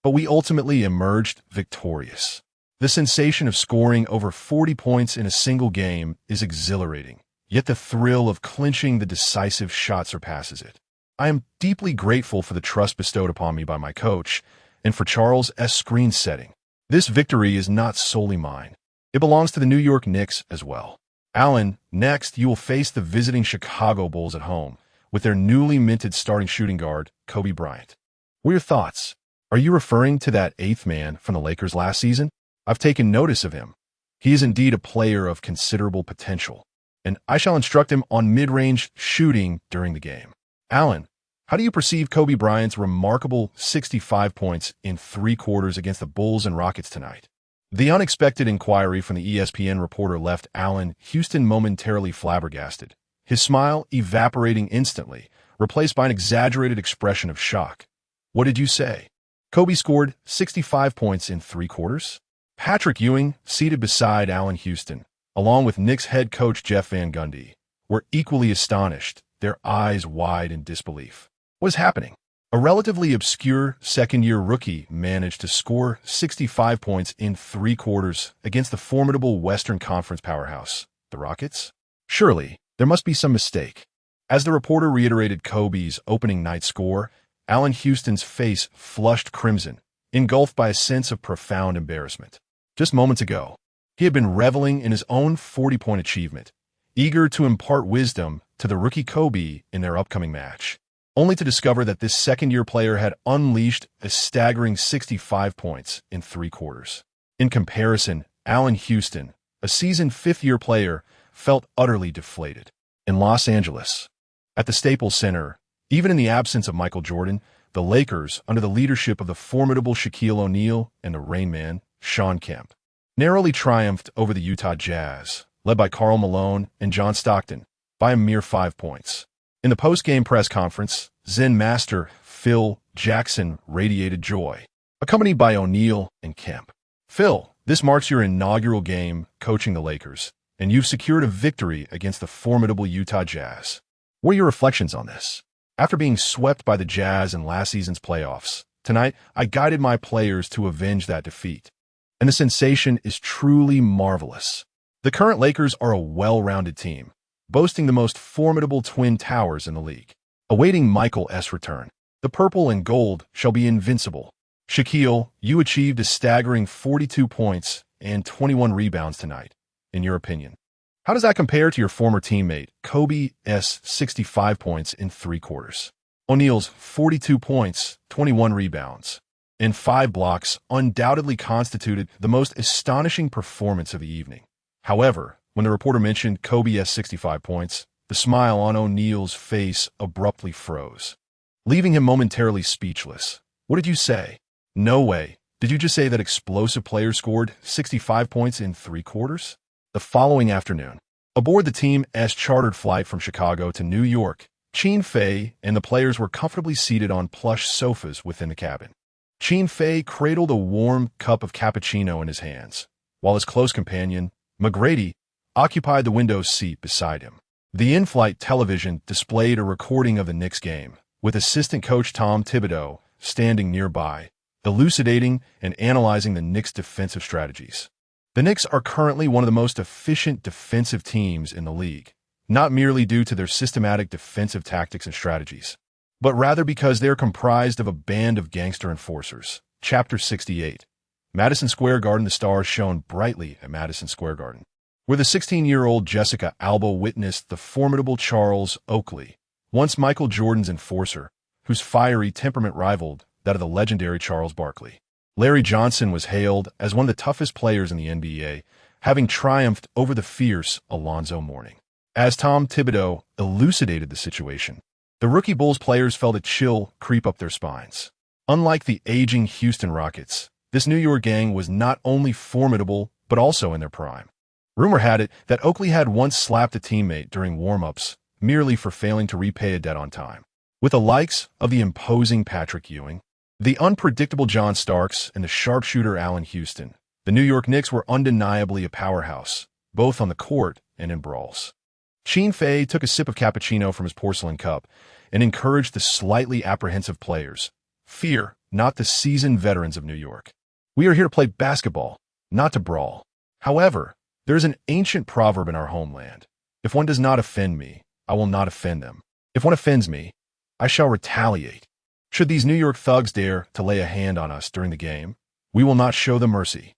Speaker 1: but we ultimately emerged victorious. The sensation of scoring over 40 points in a single game is exhilarating, yet the thrill of clinching the decisive shot surpasses it. I am deeply grateful for the trust bestowed upon me by my coach and for Charles S. Screen's setting. This victory is not solely mine. It belongs to the New York Knicks as well. Allen, next you will face the visiting Chicago Bulls at home with their newly minted starting shooting guard, Kobe Bryant. What are your thoughts? Are you referring to that 8th man from the Lakers last season? I've taken notice of him. He is indeed a player of considerable potential, and I shall instruct him on mid-range shooting during the game. Allen, how do you perceive Kobe Bryant's remarkable 65 points in 3 quarters against the Bulls and Rockets tonight? The unexpected inquiry from the ESPN reporter left Allen Houston momentarily flabbergasted, his smile evaporating instantly, replaced by an exaggerated expression of shock. What did you say? Kobe scored 65 points in 3 quarters? Patrick Ewing, seated beside Allen Houston, along with Knicks head coach Jeff Van Gundy, were equally astonished, their eyes wide in disbelief. What is happening? A relatively obscure second-year rookie managed to score 65 points in 3 quarters against the formidable Western Conference powerhouse, the Rockets? Surely, there must be some mistake. As the reporter reiterated Kobe's opening night score, Allen Houston's face flushed crimson, engulfed by a sense of profound embarrassment. Just moments ago, he had been reveling in his own 40-point achievement, eager to impart wisdom to the rookie Kobe in their upcoming match, only to discover that this second-year player had unleashed a staggering 65 points in 3 quarters. In comparison, Allen Houston, a seasoned 5th-year player, felt utterly deflated. In Los Angeles, at the Staples Center, even in the absence of Michael Jordan, the Lakers, under the leadership of the formidable Shaquille O'Neal and the Rain Man, Shawn Kemp, narrowly triumphed over the Utah Jazz, led by Karl Malone and John Stockton, by a mere 5 points. In the post-game press conference, Zen master Phil Jackson radiated joy, accompanied by O'Neal and Kemp. Phil, this marks your inaugural game coaching the Lakers, and you've secured a victory against the formidable Utah Jazz. What are your reflections on this? After being swept by the Jazz in last season's playoffs, tonight I guided my players to avenge that defeat. And the sensation is truly marvelous. The current Lakers are a well-rounded team, boasting the most formidable twin towers in the league. Awaiting Michael S. return, the purple and gold shall be invincible. Shaquille, you achieved a staggering 42 points and 21 rebounds tonight, in your opinion. How does that compare to your former teammate, Kobe's 65 points in 3 quarters? O'Neal's 42 points, 21 rebounds, and 5 blocks undoubtedly constituted the most astonishing performance of the evening. However, when the reporter mentioned Kobe's 65 points, the smile on O'Neal's face abruptly froze, leaving him momentarily speechless. What did you say? No way. Did you just say that explosive player scored 65 points in 3 quarters? The following afternoon, aboard the team's chartered flight from Chicago to New York, Qin Fei and the players were comfortably seated on plush sofas within the cabin. Qin Fei cradled a warm cup of cappuccino in his hands, while his close companion, McGrady, occupied the window seat beside him. The in-flight television displayed a recording of the Knicks game, with assistant coach Tom Thibodeau standing nearby, elucidating and analyzing the Knicks' defensive strategies. The Knicks are currently one of the most efficient defensive teams in the league, not merely due to their systematic defensive tactics and strategies, but rather because they are comprised of a band of gangster enforcers. Chapter 68. Madison Square Garden. The stars shone brightly at Madison Square Garden, where the 16-year-old Jessica Alba witnessed the formidable Charles Oakley, once Michael Jordan's enforcer, whose fiery temperament rivaled that of the legendary Charles Barkley. Larry Johnson was hailed as one of the toughest players in the NBA, having triumphed over the fierce Alonzo Mourning. As Tom Thibodeau elucidated the situation, the rookie Bulls players felt a chill creep up their spines. Unlike the aging Houston Rockets, this New York gang was not only formidable, but also in their prime. Rumor had it that Oakley had once slapped a teammate during warm-ups merely for failing to repay a debt on time. With the likes of the imposing Patrick Ewing, the unpredictable John Starks, and the sharpshooter Allen Houston, the New York Knicks were undeniably a powerhouse, both on the court and in brawls. Qin Fei took a sip of cappuccino from his porcelain cup and encouraged the slightly apprehensive players. Fear not the seasoned veterans of New York. We are here to play basketball, not to brawl. However, there is an ancient proverb in our homeland. If one does not offend me, I will not offend them. If one offends me, I shall retaliate. Should these New York thugs dare to lay a hand on us during the game, we will not show them mercy.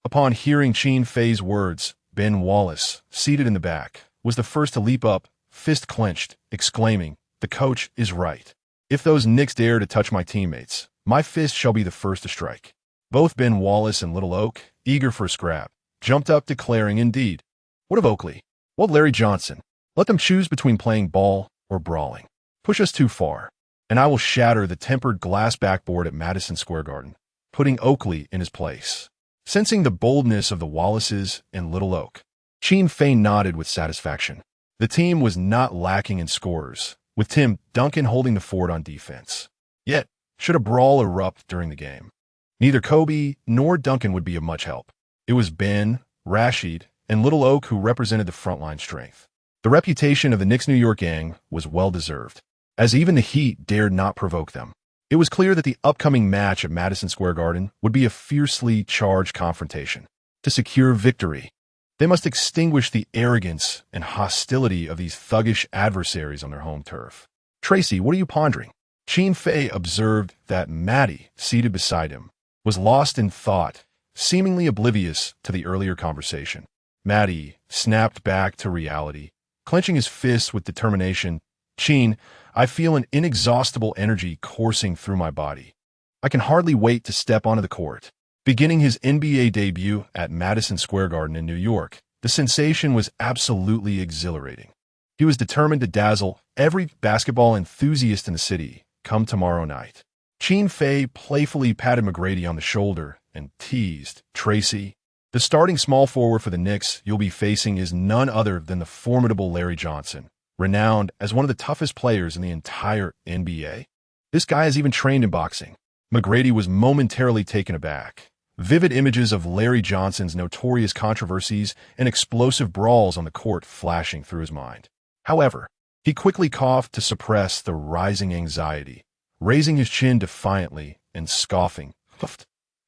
Speaker 1: Upon hearing Qin Fei's words, Ben Wallace, seated in the back, was the first to leap up, fist clenched, exclaiming, "The coach is right. If those Knicks dare to touch my teammates, my fist shall be the first to strike." Both Ben Wallace and Little Oak, eager for a scrap, jumped up declaring, "Indeed. What of Oakley? What of Larry Johnson? Let them choose between playing ball or brawling. Push us too far, and I will shatter the tempered glass backboard at Madison Square Garden," putting Oakley in his place. Sensing the boldness of the Wallaces and Little Oak, Qin Fei nodded with satisfaction. The team was not lacking in scorers, with Tim Duncan holding the fort on defense. Yet, should a brawl erupt during the game, neither Kobe nor Duncan would be of much help. It was Ben, Rashid, and Little Oak who represented the frontline strength. The reputation of the Knicks New York gang was well-deserved, as even the Heat dared not provoke them. It was clear that the upcoming match at Madison Square Garden would be a fiercely charged confrontation. To secure victory, they must extinguish the arrogance and hostility of these thuggish adversaries on their home turf. "Tracy, what are you pondering?" Qin Fei observed that Maddie, seated beside him, was lost in thought, seemingly oblivious to the earlier conversation. Maddie snapped back to reality, clenching his fists with determination. "Qin, I feel an inexhaustible energy coursing through my body. I can hardly wait to step onto the court." Beginning his NBA debut at Madison Square Garden in New York, the sensation was absolutely exhilarating. He was determined to dazzle every basketball enthusiast in the city come tomorrow night. Qin Fei playfully patted McGrady on the shoulder and teased, "Tracy, the starting small forward for the Knicks you'll be facing is none other than the formidable Larry Johnson, renowned as one of the toughest players in the entire NBA. This guy has even trained in boxing." McGrady was momentarily taken aback. Vivid images of Larry Johnson's notorious controversies and explosive brawls on the court flashing through his mind. However, he quickly coughed to suppress the rising anxiety, raising his chin defiantly and scoffing.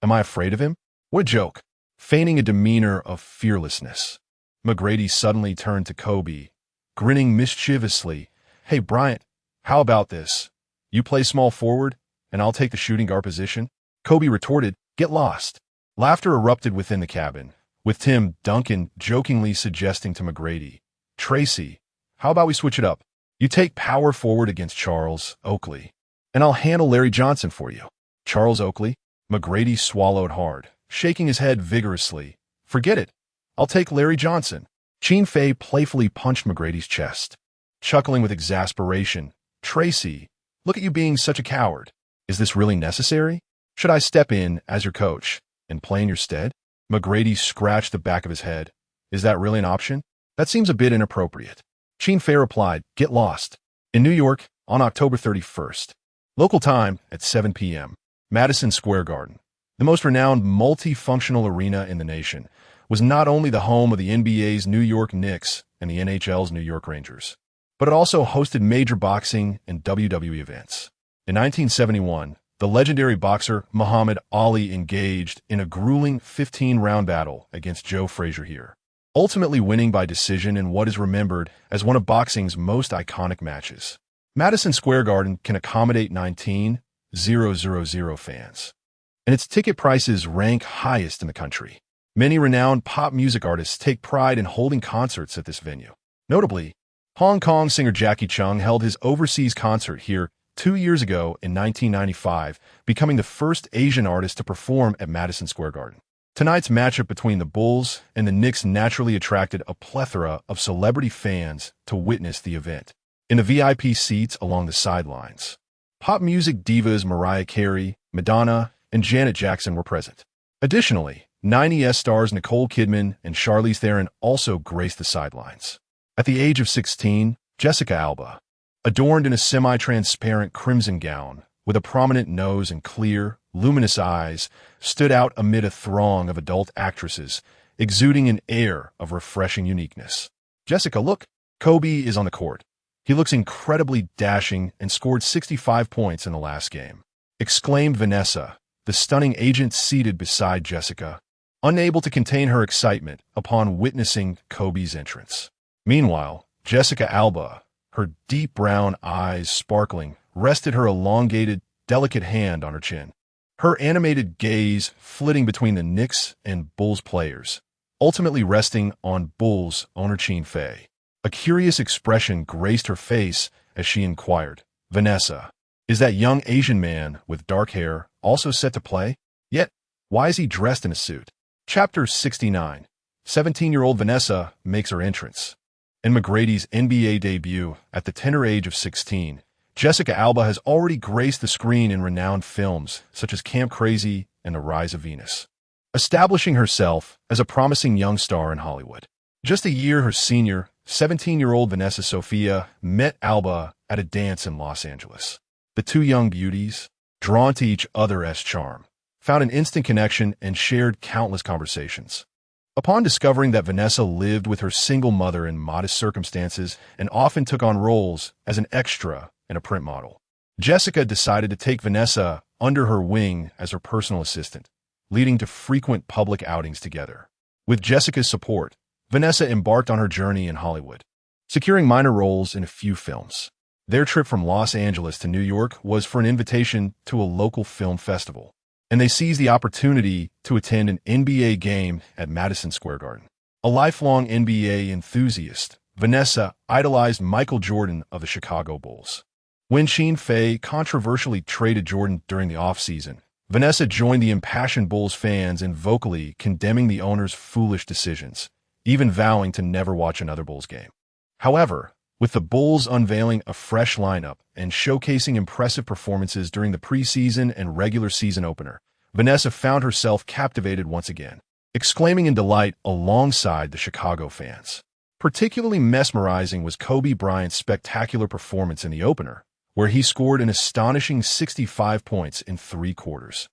Speaker 1: "Am I afraid of him? What a joke!" Feigning a demeanor of fearlessness, McGrady suddenly turned to Kobe, grinning mischievously. "Hey, Bryant, how about this? You play small forward, and I'll take the shooting guard position?" Kobe retorted, "Get lost." Laughter erupted within the cabin, with Tim Duncan jokingly suggesting to McGrady, "Tracy, how about we switch it up? You take power forward against Charles Oakley, and I'll handle Larry Johnson for you." "Charles Oakley?" McGrady swallowed hard, shaking his head vigorously. "Forget it. I'll take Larry Johnson." Qin Fei playfully punched McGrady's chest, chuckling with exasperation. "Tracy, look at you being such a coward. Is this really necessary? Should I step in as your coach and play in your stead?" McGrady scratched the back of his head. "Is that really an option? That seems a bit inappropriate." Qin Fei replied, "Get lost." In New York, on October 31st, local time at 7 p.m., Madison Square Garden, the most renowned multifunctional arena in the nation, was not only the home of the NBA's New York Knicks and the NHL's New York Rangers, but it also hosted major boxing and WWE events. In 1971, the legendary boxer Muhammad Ali engaged in a grueling 15-round battle against Joe Frazier here, ultimately winning by decision in what is remembered as one of boxing's most iconic matches. Madison Square Garden can accommodate 19,000 fans, and its ticket prices rank highest in the country. Many renowned pop music artists take pride in holding concerts at this venue. Notably, Hong Kong singer Jackie Chung held his overseas concert here 2 years ago in 1995, becoming the first Asian artist to perform at Madison Square Garden. Tonight's matchup between the Bulls and the Knicks naturally attracted a plethora of celebrity fans to witness the event. In the VIP seats along the sidelines, pop music divas Mariah Carey, Madonna, and Janet Jackson were present. Additionally, 90s stars Nicole Kidman and Charlize Theron also graced the sidelines. At the age of 16, Jessica Alba, adorned in a semi-transparent crimson gown with a prominent nose and clear, luminous eyes, stood out amid a throng of adult actresses, exuding an air of refreshing uniqueness. "Jessica, look! Kobe is on the court. He looks incredibly dashing and scored 65 points in the last game," exclaimed Vanessa, the stunning agent seated beside Jessica, unable to contain her excitement upon witnessing Kobe's entrance. Meanwhile, Jessica Alba, her deep brown eyes sparkling, rested her elongated, delicate hand on her chin, her animated gaze flitting between the Knicks and Bulls players, ultimately resting on Bulls owner Qin Fei. A curious expression graced her face as she inquired, "Vanessa, is that young Asian man with dark hair also set to play? Yet, why is he dressed in a suit?" Chapter 69. 17-year-old Vanessa makes her entrance. In McGrady's NBA debut at the tender age of 16, Jessica Alba has already graced the screen in renowned films such as Camp Crazy and The Rise of Venus, establishing herself as a promising young star in Hollywood. Just a year her senior, 17-year-old Vanessa Sophia met Alba at a dance in Los Angeles. The two young beauties, drawn to each other's charm, found an instant connection and shared countless conversations. Upon discovering that Vanessa lived with her single mother in modest circumstances and often took on roles as an extra and a print model, Jessica decided to take Vanessa under her wing as her personal assistant, leading to frequent public outings together. With Jessica's support, Vanessa embarked on her journey in Hollywood, securing minor roles in a few films. Their trip from Los Angeles to New York was for an invitation to a local film festival, and they seized the opportunity to attend an NBA game at Madison Square Garden. A lifelong NBA enthusiast, Vanessa idolized Michael Jordan of the Chicago Bulls. When Qin Fei controversially traded Jordan during the offseason, Vanessa joined the impassioned Bulls fans in vocally condemning the owner's foolish decisions, even vowing to never watch another Bulls game. However, with the Bulls unveiling a fresh lineup and showcasing impressive performances during the preseason and regular season opener, Vanessa found herself captivated once again, exclaiming in delight alongside the Chicago fans. Particularly mesmerizing was Kobe Bryant's spectacular performance in the opener, where he scored an astonishing 65 points in 3 quarters,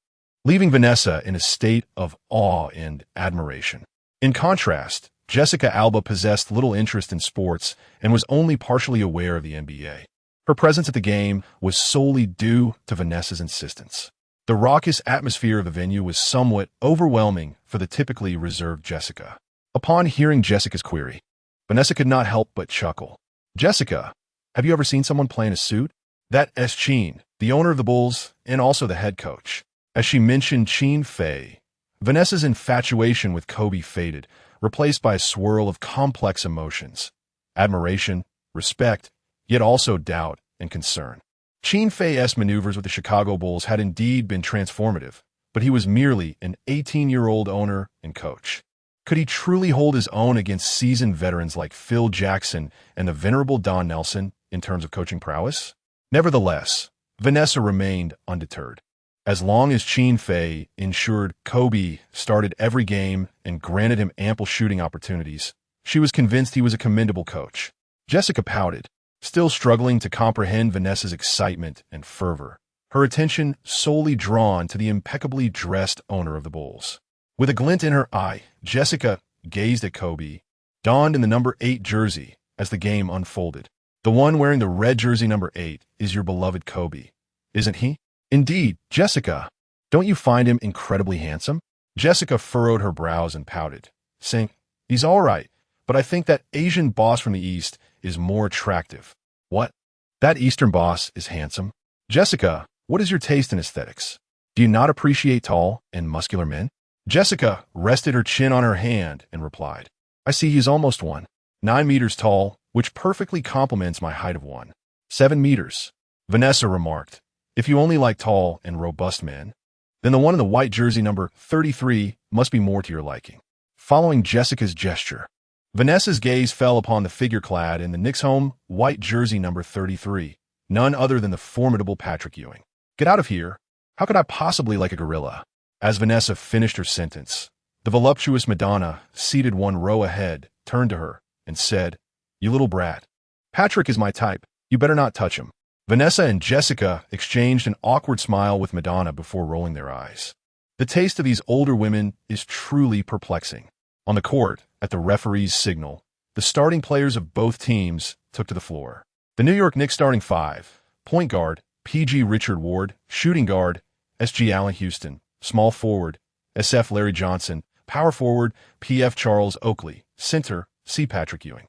Speaker 1: leaving Vanessa in a state of awe and admiration. In contrast, Jessica Alba possessed little interest in sports and was only partially aware of the NBA. Her presence at the game was solely due to Vanessa's insistence. The raucous atmosphere of the venue was somewhat overwhelming for the typically reserved Jessica. Upon hearing Jessica's query, Vanessa could not help but chuckle. "Jessica, have you ever seen someone play in a suit?" That's Qin, the owner of the Bulls and also the head coach. As she mentioned Qin Fei, Vanessa's infatuation with Kobe faded, replaced by a swirl of complex emotions: admiration, respect, yet also doubt and concern. Qin Fei's maneuvers with the Chicago Bulls had indeed been transformative, but he was merely an 18-year-old owner and coach. Could he truly hold his own against seasoned veterans like Phil Jackson and the venerable Don Nelson in terms of coaching prowess? Nevertheless, Vanessa remained undeterred. As long as Qin Fei ensured Kobe started every game and granted him ample shooting opportunities, she was convinced he was a commendable coach. Jessica pouted, still struggling to comprehend Vanessa's excitement and fervor, her attention solely drawn to the impeccably dressed owner of the Bulls. With a glint in her eye, Jessica gazed at Kobe, donned in the number 8 jersey, as the game unfolded. "The one wearing the red jersey number 8 is your beloved Kobe, isn't he?" "Indeed, Jessica. Don't you find him incredibly handsome?" Jessica furrowed her brows and pouted, saying, "He's all right, but I think that Asian boss from the East is more attractive." "What? That Eastern boss is handsome?" "Jessica, what is your taste in aesthetics? Do you not appreciate tall and muscular men?" Jessica rested her chin on her hand and replied, "I see he's almost 1.9 meters tall, which perfectly complements my height of 1.7 meters. Vanessa remarked, "If you only like tall and robust men, then the one in the white jersey number 33 must be more to your liking." Following Jessica's gesture, Vanessa's gaze fell upon the figure clad in the Knicks' home white jersey number 33, none other than the formidable Patrick Ewing. "Get out of here. How could I possibly like a gorilla?" As Vanessa finished her sentence, the voluptuous Madonna, seated one row ahead, turned to her and said, "You little brat. Patrick is my type. You better not touch him." Vanessa and Jessica exchanged an awkward smile with Madonna before rolling their eyes. The taste of these older women is truly perplexing. On the court, at the referee's signal, the starting players of both teams took to the floor. The New York Knicks starting 5, point guard, P.G. Richard Ward, shooting guard, S.G. Allen Houston, small forward, S.F. Larry Johnson, power forward, P.F. Charles Oakley, center, C. Patrick Ewing.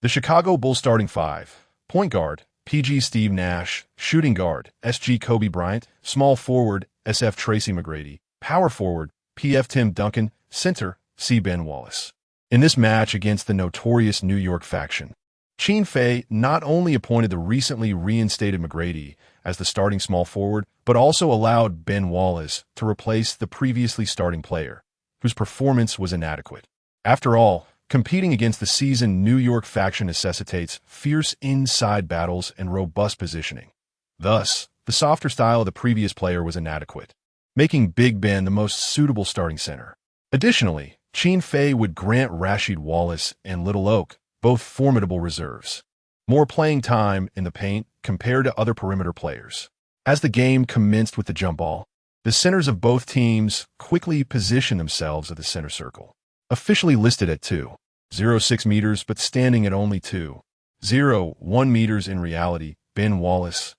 Speaker 1: The Chicago Bulls starting 5, point guard, P.G. Steve Nash, shooting guard, S.G. Kobe Bryant, small forward, S.F. Tracy McGrady, power forward, P.F. Tim Duncan, center, C. Ben Wallace. In this match against the notorious New York faction, Qin Fei not only appointed the recently reinstated McGrady as the starting small forward, but also allowed Ben Wallace to replace the previously starting player, whose performance was inadequate. After all, competing against the seasoned New York faction necessitates fierce inside battles and robust positioning. Thus, the softer style of the previous player was inadequate, making Big Ben the most suitable starting center. Additionally, Qin Fei would grant Rasheed Wallace and Little Oak both formidable reserves. More playing time in the paint compared to other perimeter players. As the game commenced with the jump ball, the centers of both teams quickly positioned themselves at the center circle. Officially listed at 2.06 meters but standing at only 2.01 meters in reality, Ben Wallace,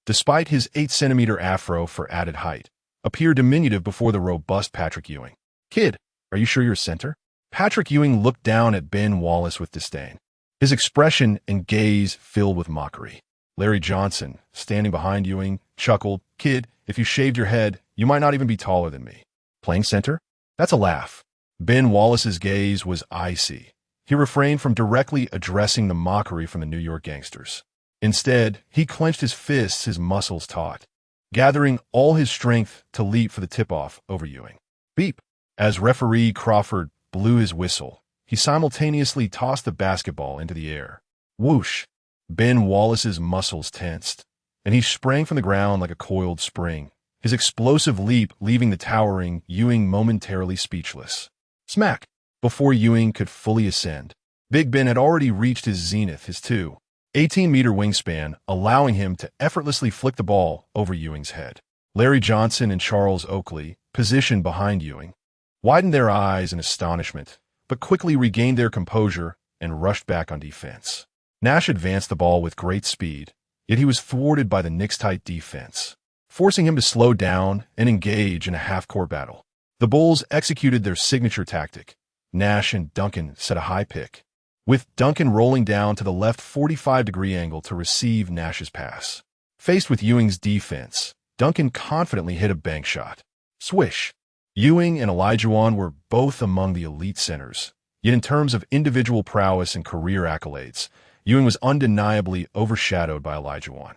Speaker 1: despite his 8-centimeter afro for added height, appeared diminutive before the robust Patrick Ewing. "Kid, are you sure you're a center?" Patrick Ewing looked down at Ben Wallace with disdain, his expression and gaze filled with mockery. Larry Johnson, standing behind Ewing, chuckled, "Kid, if you shaved your head, you might not even be taller than me. Playing center? That's a laugh." Ben Wallace's gaze was icy. He refrained from directly addressing the mockery from the New York gangsters. Instead, he clenched his fists, his muscles taut, gathering all his strength to leap for the tip-off over Ewing. Beep! As referee Crawford blew his whistle, he simultaneously tossed the basketball into the air. Whoosh! Ben Wallace's muscles tensed, and he sprang from the ground like a coiled spring, his explosive leap leaving the towering Ewing momentarily speechless. Smack! Before Ewing could fully ascend, Big Ben had already reached his zenith, his 2.18-meter wingspan, allowing him to effortlessly flick the ball over Ewing's head. Larry Johnson and Charles Oakley, positioned behind Ewing, widened their eyes in astonishment, but quickly regained their composure and rushed back on defense. Nash advanced the ball with great speed, yet he was thwarted by the Knicks' tight defense, forcing him to slow down and engage in a half-court battle. The Bulls executed their signature tactic. Nash and Duncan set a high pick, with Duncan rolling down to the left 45-degree angle to receive Nash's pass. Faced with Ewing's defense, Duncan confidently hit a bank shot. Swish! Ewing and Olajuwon were both among the elite centers, yet in terms of individual prowess and career accolades, Ewing was undeniably overshadowed by Olajuwon.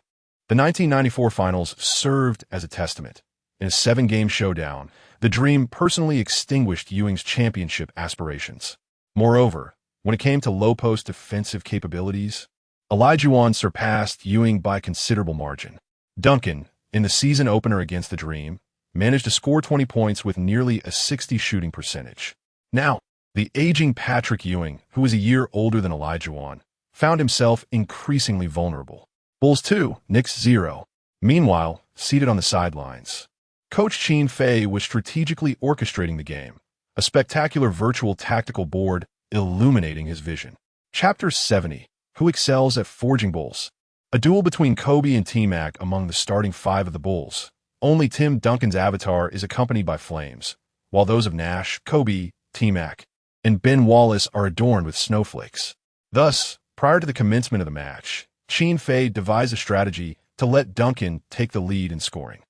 Speaker 1: The 1994 Finals served as a testament. In a 7-game showdown, the Dream personally extinguished Ewing's championship aspirations. Moreover, when it came to low-post defensive capabilities, Olajuwon surpassed Ewing by considerable margin. Duncan, in the season opener against the Dream, managed to score 20 points with nearly a 60 shooting percentage. Now, the aging Patrick Ewing, who was a year older than Olajuwon, found himself increasingly vulnerable. Bulls 2, Knicks 0. Meanwhile, seated on the sidelines, Coach Qin Fei was strategically orchestrating the game, a spectacular virtual tactical board illuminating his vision. Chapter 70, Who Excels at Forging Bulls? A duel between Kobe and T-Mac among the starting 5 of the Bulls. Only Tim Duncan's avatar is accompanied by flames, while those of Nash, Kobe, T-Mac, and Ben Wallace are adorned with snowflakes. Thus, prior to the commencement of the match, Qin Fei devised a strategy to let Duncan take the lead in scoring.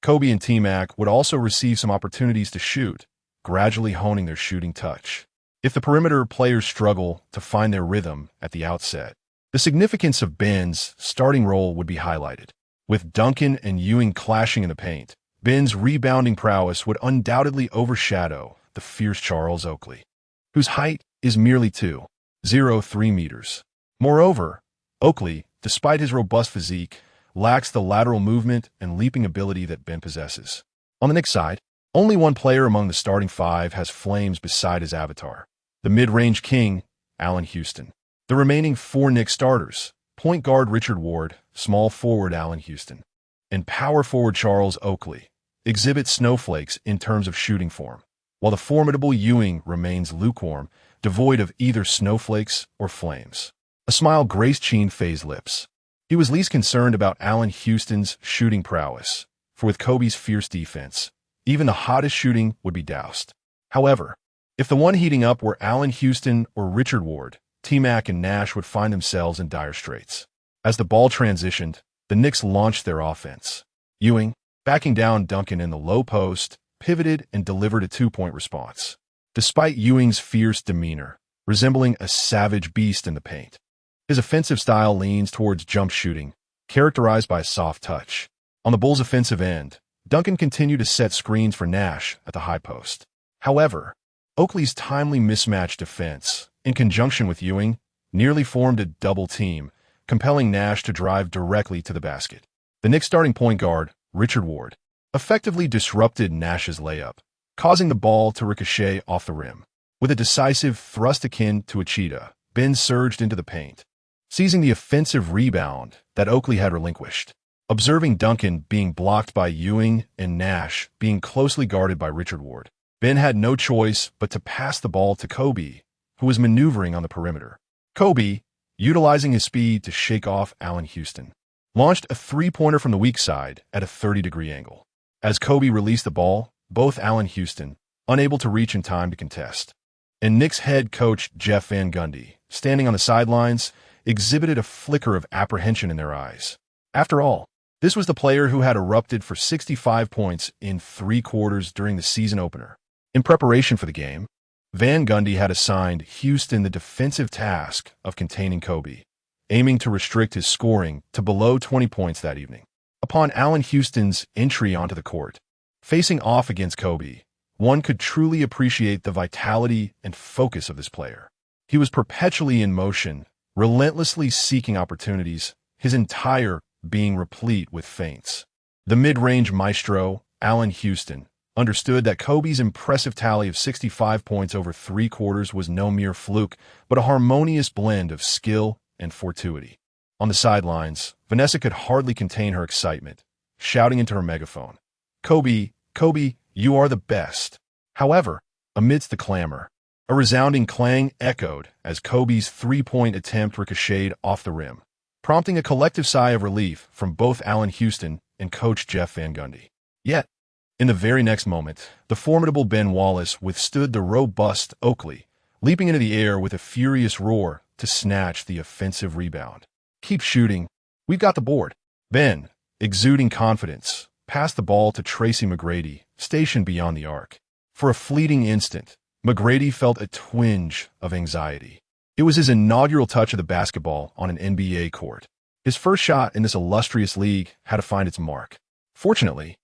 Speaker 1: Kobe and T-Mac would also receive some opportunities to shoot, gradually honing their shooting touch. If the perimeter players struggle to find their rhythm at the outset, the significance of Ben's starting role would be highlighted. With Duncan and Ewing clashing in the paint, Ben's rebounding prowess would undoubtedly overshadow the fierce Charles Oakley, whose height is merely 2.03 meters. Moreover, Oakley, despite his robust physique, lacks the lateral movement and leaping ability that Ben possesses. On the Knicks side, only one player among the starting 5 has flames beside his avatar, the mid-range king, Allen Houston. The remaining 4 Knicks starters, point guard Richard Ward, small forward Allen Houston, and power forward Charles Oakley, exhibit snowflakes in terms of shooting form, while the formidable Ewing remains lukewarm, devoid of either snowflakes or flames. A smile graced Qin Fei's lips. He was least concerned about Allen Houston's shooting prowess, for with Kobe's fierce defense, even the hottest shooting would be doused. However, if the one heating up were Allen Houston or Richard Ward, T-Mac and Nash would find themselves in dire straits. As the ball transitioned, the Knicks launched their offense. Ewing, backing down Duncan in the low post, pivoted and delivered a 2-point response. Despite Ewing's fierce demeanor, resembling a savage beast in the paint, his offensive style leans towards jump shooting, characterized by a soft touch. On the Bulls' offensive end, Duncan continued to set screens for Nash at the high post. However, Oakley's timely mismatched defense, in conjunction with Ewing, nearly formed a double team, compelling Nash to drive directly to the basket. The Knicks starting point guard, Richard Ward, effectively disrupted Nash's layup, causing the ball to ricochet off the rim. With a decisive thrust akin to a cheetah, Ben surged into the paint, seizing the offensive rebound that Oakley had relinquished. Observing Duncan being blocked by Ewing and Nash being closely guarded by Richard Ward, Ben had no choice but to pass the ball to Kobe, who was maneuvering on the perimeter. Kobe, utilizing his speed to shake off Allen Houston, launched a three-pointer from the weak side at a 30-degree angle. As Kobe released the ball, both Allen Houston, unable to reach in time to contest, and Knicks head coach Jeff Van Gundy, standing on the sidelines, exhibited a flicker of apprehension in their eyes. After all, this was the player who had erupted for 65 points in 3 quarters during the season opener. In preparation for the game, Van Gundy had assigned Houston the defensive task of containing Kobe, aiming to restrict his scoring to below 20 points that evening. Upon Allen Houston's entry onto the court, facing off against Kobe, one could truly appreciate the vitality and focus of this player. He was perpetually in motion, relentlessly seeking opportunities, his entire being replete with feints. The mid-range maestro, Allen Houston, understood that Kobe's impressive tally of 65 points over 3 quarters was no mere fluke, but a harmonious blend of skill and fortuity. On the sidelines, Vanessa could hardly contain her excitement, shouting into her megaphone, "Kobe, Kobe, you are the best." However, amidst the clamor, a resounding clang echoed as Kobe's three-point attempt ricocheted off the rim, prompting a collective sigh of relief from both Allen Houston and coach Jeff Van Gundy. Yet, in the very next moment, the formidable Ben Wallace withstood the robust Oakley, leaping into the air with a furious roar to snatch the offensive rebound. "Keep shooting. We've got the board." Ben, exuding confidence, passed the ball to Tracy McGrady, stationed beyond the arc. For a fleeting instant, McGrady felt a twinge of anxiety. It was his inaugural touch of the basketball on an NBA court. His first shot in this illustrious league had to find its mark. Fortunately,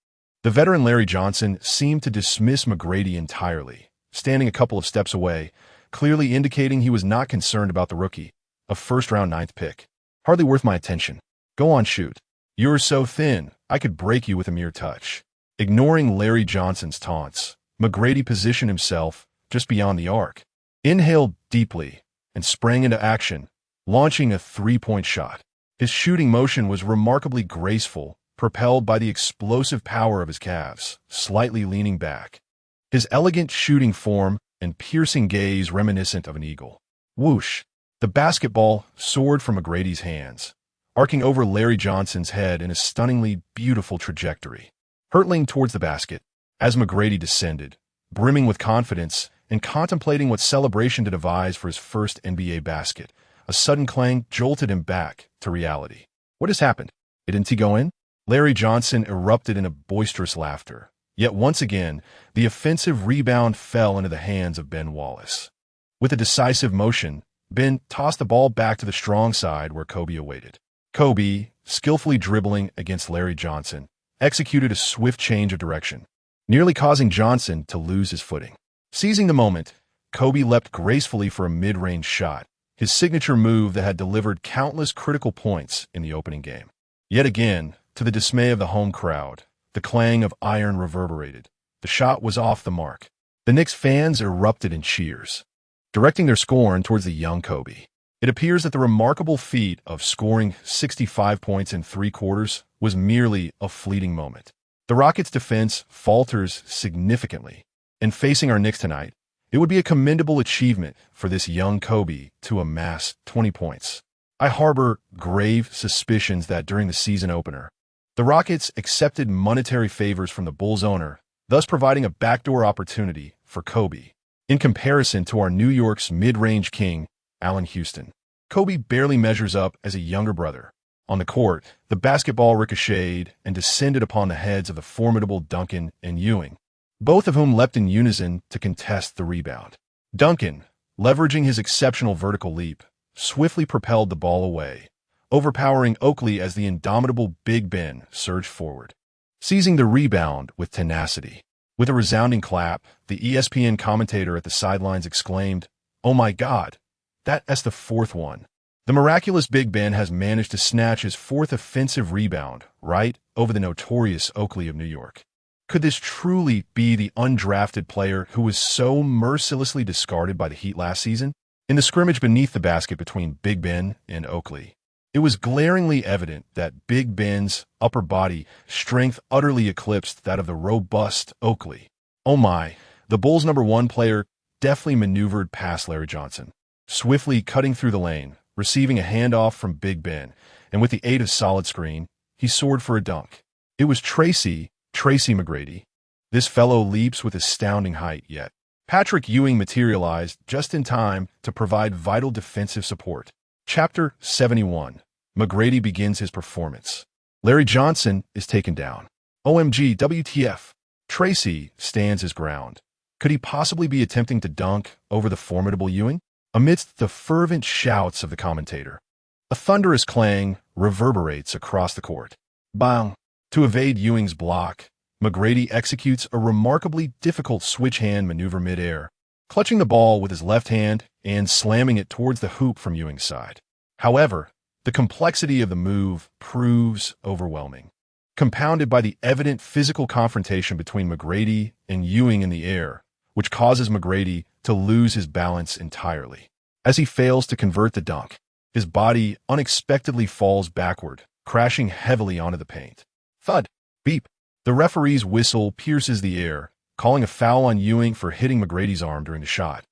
Speaker 1: the veteran Larry Johnson seemed to dismiss McGrady entirely, standing a couple of steps away, clearly indicating he was not concerned about the rookie, a first-round 9th pick. "Hardly worth my attention. Go on, shoot. You're so thin, I could break you with a mere touch." Ignoring Larry Johnson's taunts, McGrady positioned himself just beyond the arc, inhaled deeply, and sprang into action, launching a three-point shot. His shooting motion was remarkably graceful, propelled by the explosive power of his calves, slightly leaning back. His elegant shooting form and piercing gaze reminiscent of an eagle. Whoosh! The basketball soared from McGrady's hands, arcing over Larry Johnson's head in a stunningly beautiful trajectory, hurtling towards the basket. As McGrady descended, brimming with confidence and contemplating what celebration to devise for his first NBA basket, a sudden clang jolted him back to reality. "What has happened? Didn't he go in?" Larry Johnson erupted in a boisterous laughter. Yet once again, the offensive rebound fell into the hands of Ben Wallace. With a decisive motion, Ben tossed the ball back to the strong side where Kobe awaited. Kobe, skillfully dribbling against Larry Johnson, executed a swift change of direction, nearly causing Johnson to lose his footing. Seizing the moment, Kobe leapt gracefully for a mid-range shot, his signature move that had delivered countless critical points in the opening game. Yet again, to the dismay of the home crowd, the clang of iron reverberated. The shot was off the mark. The Knicks fans erupted in cheers, directing their scorn towards the young Kobe. It appears that the remarkable feat of scoring 65 points in 3 quarters was merely a fleeting moment. The Rockets' defense falters significantly, and facing our Knicks tonight, it would be a commendable achievement for this young Kobe to amass 20 points. I harbor grave suspicions that during the season opener, the Rockets accepted monetary favors from the Bulls owner, thus providing a backdoor opportunity for Kobe. In comparison to our New York's mid-range king, Allen Houston, Kobe barely measures up as a younger brother. On the court, the basketball ricocheted and descended upon the heads of the formidable Duncan and Ewing, both of whom leapt in unison to contest the rebound. Duncan, leveraging his exceptional vertical leap, swiftly propelled the ball away, overpowering Oakley as the indomitable Big Ben surged forward, seizing the rebound with tenacity. With a resounding clap, the ESPN commentator at the sidelines exclaimed, "Oh my God, that's the 4th one." The miraculous Big Ben has managed to snatch his 4th offensive rebound right over the notorious Oakley of New York. Could this truly be the undrafted player who was so mercilessly discarded by the Heat last season? in the scrimmage beneath the basket between Big Ben and Oakley. It was glaringly evident that Big Ben's upper body strength utterly eclipsed that of the robust Oakley. Oh my, the Bulls' #1 player deftly maneuvered past Larry Johnson, swiftly cutting through the lane, receiving a handoff from Big Ben, and with the aid of solid screen, he soared for a dunk. It was Tracy McGrady. This fellow leaps with astounding height, yet Patrick Ewing materialized just in time to provide vital defensive support. Chapter 71. McGrady begins his performance. Larry Johnson is taken down. OMG, WTF. Tracy stands his ground. Could he possibly be attempting to dunk over the formidable Ewing? Amidst the fervent shouts of the commentator, a thunderous clang reverberates across the court. Bang! To evade Ewing's block, McGrady executes a remarkably difficult switch-hand maneuver mid-air, clutching the ball with his left hand and slamming it towards the hoop from Ewing's side. However, the complexity of the move proves overwhelming, compounded by the evident physical confrontation between McGrady and Ewing in the air, which causes McGrady to lose his balance entirely. As he fails to convert the dunk, his body unexpectedly falls backward, crashing heavily onto the paint. Thud! Beep! The referee's whistle pierces the air, calling a foul on Ewing for hitting McGrady's arm during the shot,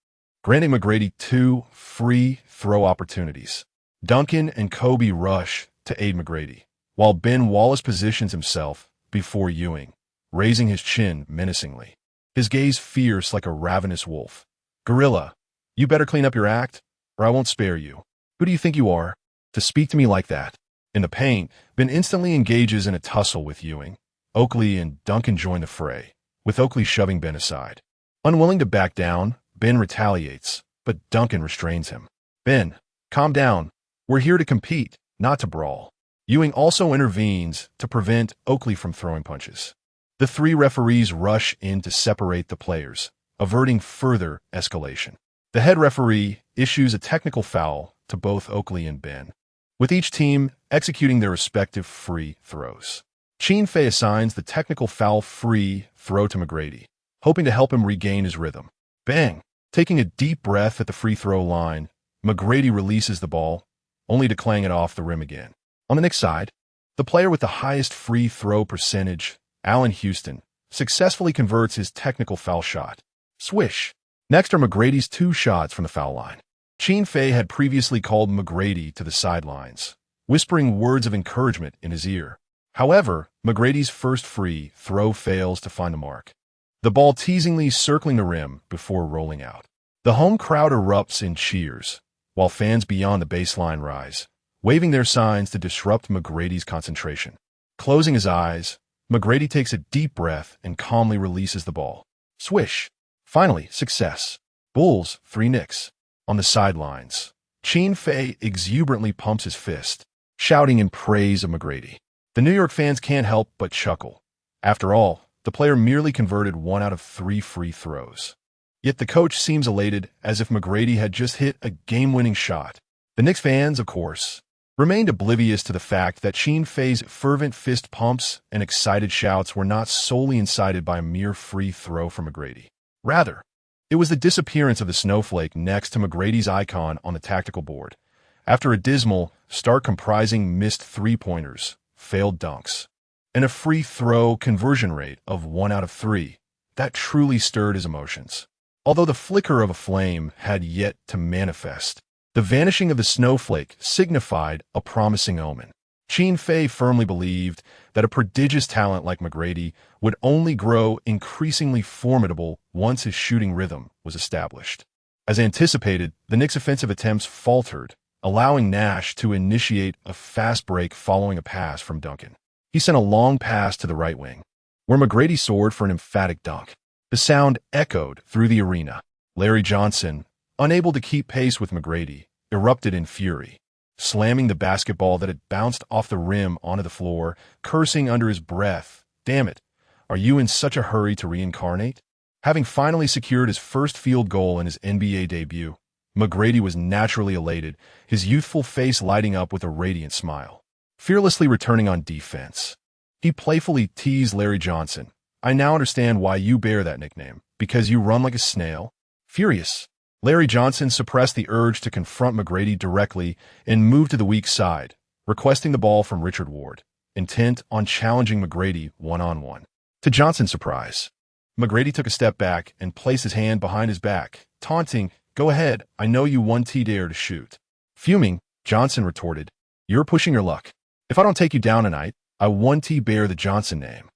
Speaker 1: granting McGrady 2 free throw opportunities. Duncan and Kobe rush to aid McGrady, while Ben Wallace positions himself before Ewing, raising his chin menacingly, his gaze fierce like a ravenous wolf. Gorilla, you better clean up your act, or I won't spare you. Who do you think you are, to speak to me like that? In the paint, Ben instantly engages in a tussle with Ewing. Oakley and Duncan join the fray, with Oakley shoving Ben aside. Unwilling to back down, Ben retaliates, but Duncan restrains him. Ben, calm down. We're here to compete, not to brawl. Ewing also intervenes to prevent Oakley from throwing punches. The 3 referees rush in to separate the players, averting further escalation. The head referee issues a technical foul to both Oakley and Ben, with each team executing their respective free throws. Qin Fei assigns the technical foul free throw to McGrady, hoping to help him regain his rhythm. Bang! Taking a deep breath at the free throw line, McGrady releases the ball, only to clang it off the rim again. On the Knicks side, the player with the highest free throw percentage, Allen Houston, successfully converts his technical foul shot. Swish! Next are McGrady's 2 shots from the foul line. Qin Fei had previously called McGrady to the sidelines, whispering words of encouragement in his ear. However, McGrady's first free throw fails to find the mark, the ball teasingly circling the rim before rolling out. The home crowd erupts in cheers, while fans beyond the baseline rise, waving their signs to disrupt McGrady's concentration. Closing his eyes, McGrady takes a deep breath and calmly releases the ball. Swish! Finally, success. Bulls, 3 Knicks. On the sidelines, Qin Fei exuberantly pumps his fist, shouting in praise of McGrady. The New York fans can't help but chuckle. After all, the player merely converted 1 out of 3 free throws. Yet the coach seems elated, as if McGrady had just hit a game-winning shot. The Knicks fans, of course, remained oblivious to the fact that Qin Fei's fervent fist pumps and excited shouts were not solely incited by a mere free throw from McGrady. Rather, it was the disappearance of the snowflake next to McGrady's icon on the tactical board, after a dismal start comprising missed 3-pointers, failed dunks, and a free throw conversion rate of 1 out of 3, that truly stirred his emotions. Although the flicker of a flame had yet to manifest, the vanishing of the snowflake signified a promising omen. Qin Fei firmly believed that a prodigious talent like McGrady would only grow increasingly formidable once his shooting rhythm was established. As anticipated, the Knicks' offensive attempts faltered, allowing Nash to initiate a fast break following a pass from Duncan. He sent a long pass to the right wing, where McGrady soared for an emphatic dunk. The sound echoed through the arena. Larry Johnson, unable to keep pace with McGrady, erupted in fury, slamming the basketball that had bounced off the rim onto the floor, cursing under his breath. Damn it, are you in such a hurry to reincarnate? Having finally secured his first field goal in his NBA debut, McGrady was naturally elated, his youthful face lighting up with a radiant smile. Fearlessly returning on defense, he playfully teased Larry Johnson. I now understand why you bear that nickname, because you run like a snail. Furious, Larry Johnson suppressed the urge to confront McGrady directly and moved to the weak side, requesting the ball from Richard Ward, intent on challenging McGrady one-on-one. To Johnson's surprise, McGrady took a step back and placed his hand behind his back, taunting, "Go ahead, I know you 1T dare to shoot." Fuming, Johnson retorted, "You're pushing your luck. If I don't take you down tonight, I 1T bear the Johnson name."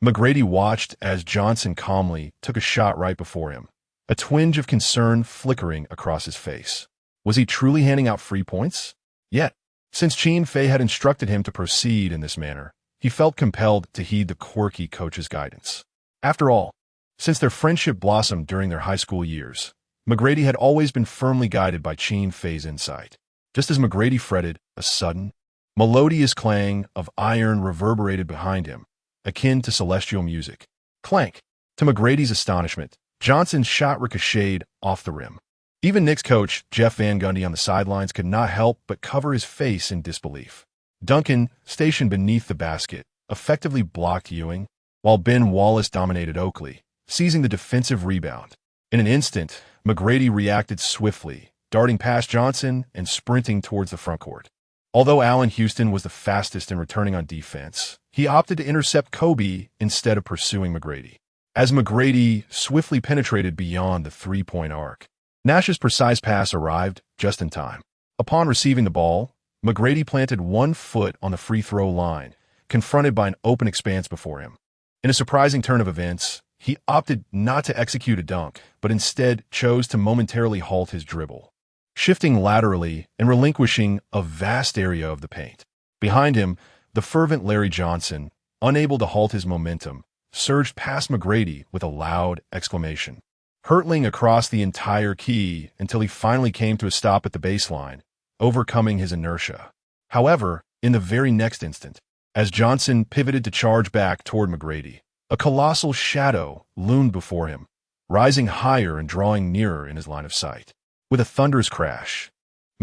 Speaker 1: McGrady watched as Johnson calmly took a shot right before him, a twinge of concern flickering across his face. Was he truly handing out free points? Yet, since Qin Fei had instructed him to proceed in this manner, he felt compelled to heed the quirky coach's guidance. After all, since their friendship blossomed during their high school years, McGrady had always been firmly guided by Qin Fei's insight. Just as McGrady fretted, a sudden, melodious clang of iron reverberated behind him, akin to celestial music. Clank! To McGrady's astonishment, Johnson's shot ricocheted off the rim. Even Knicks coach Jeff Van Gundy on the sidelines could not help but cover his face in disbelief. Duncan, stationed beneath the basket, effectively blocked Ewing, while Ben Wallace dominated Oakley, seizing the defensive rebound. In an instant, McGrady reacted swiftly, darting past Johnson and sprinting towards the frontcourt. Although Allen Houston was the fastest in returning on defense, he opted to intercept Kobe instead of pursuing McGrady. As McGrady swiftly penetrated beyond the three-point arc, Nash's precise pass arrived just in time. Upon receiving the ball, McGrady planted 1 foot on the free throw line, confronted by an open expanse before him. In a surprising turn of events, he opted not to execute a dunk, but instead chose to momentarily halt his dribble, shifting laterally and relinquishing a vast area of the paint. Behind him, the fervent Larry Johnson, unable to halt his momentum, surged past McGrady with a loud exclamation, hurtling across the entire key until he finally came to a stop at the baseline, overcoming his inertia. However, in the very next instant, as Johnson pivoted to charge back toward McGrady, a colossal shadow loomed before him, rising higher and drawing nearer in his line of sight. With a thunderous crash,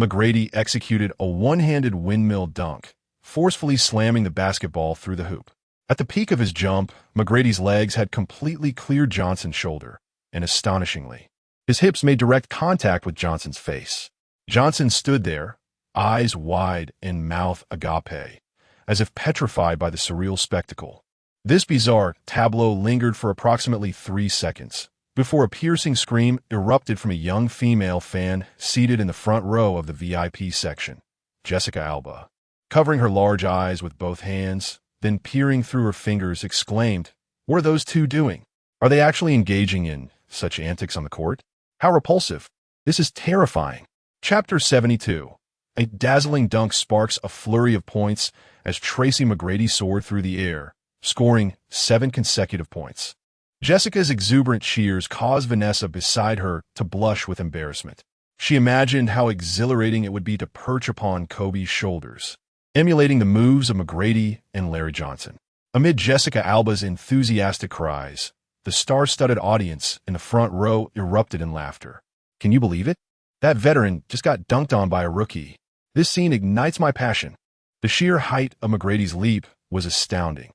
Speaker 1: McGrady executed a one-handed windmill dunk, forcefully slamming the basketball through the hoop. At the peak of his jump, McGrady's legs had completely cleared Johnson's shoulder, and astonishingly, his hips made direct contact with Johnson's face. Johnson stood there, eyes wide and mouth agape, as if petrified by the surreal spectacle. This bizarre tableau lingered for approximately 3 seconds, before a piercing scream erupted from a young female fan seated in the front row of the VIP section, Jessica Alba. Covering her large eyes with both hands, then peering through her fingers, exclaimed, "What are those two doing? Are they actually engaging in such antics on the court? How repulsive! This is terrifying." Chapter 72. A dazzling dunk sparks a flurry of points as Tracy McGrady soared through the air, scoring 7 consecutive points. Jessica's exuberant cheers caused Vanessa beside her to blush with embarrassment. She imagined how exhilarating it would be to perch upon Kobe's shoulders, emulating the moves of McGrady and Larry Johnson. Amid Jessica Alba's enthusiastic cries, the star-studded audience in the front row erupted in laughter. "Can you believe it? That veteran just got dunked on by a rookie. This scene ignites my passion." The sheer height of McGrady's leap was astounding.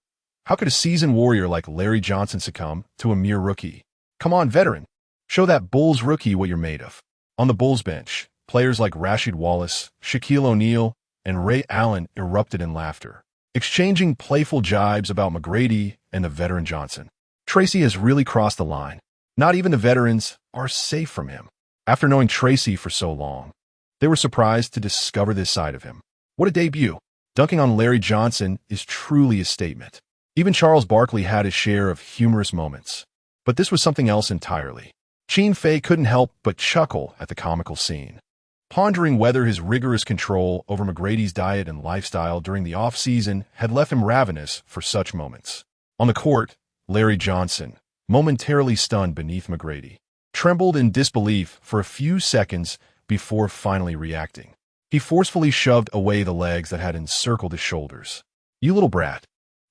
Speaker 1: How could a seasoned warrior like Larry Johnson succumb to a mere rookie? "Come on, veteran. Show that Bulls rookie what you're made of." On the Bulls bench, players like Rasheed Wallace, Shaquille O'Neal, and Ray Allen erupted in laughter, exchanging playful jibes about McGrady and the veteran Johnson. Tracy has really crossed the line. Not even the veterans are safe from him. After knowing Tracy for so long, they were surprised to discover this side of him. What a debut! Dunking on Larry Johnson is truly a statement. Even Charles Barkley had his share of humorous moments. But this was something else entirely. Qin Fei couldn't help but chuckle at the comical scene, pondering whether his rigorous control over McGrady's diet and lifestyle during the off-season had left him ravenous for such moments. On the court, Larry Johnson, momentarily stunned beneath McGrady, trembled in disbelief for a few seconds before finally reacting. He forcefully shoved away the legs that had encircled his shoulders. "You little brat.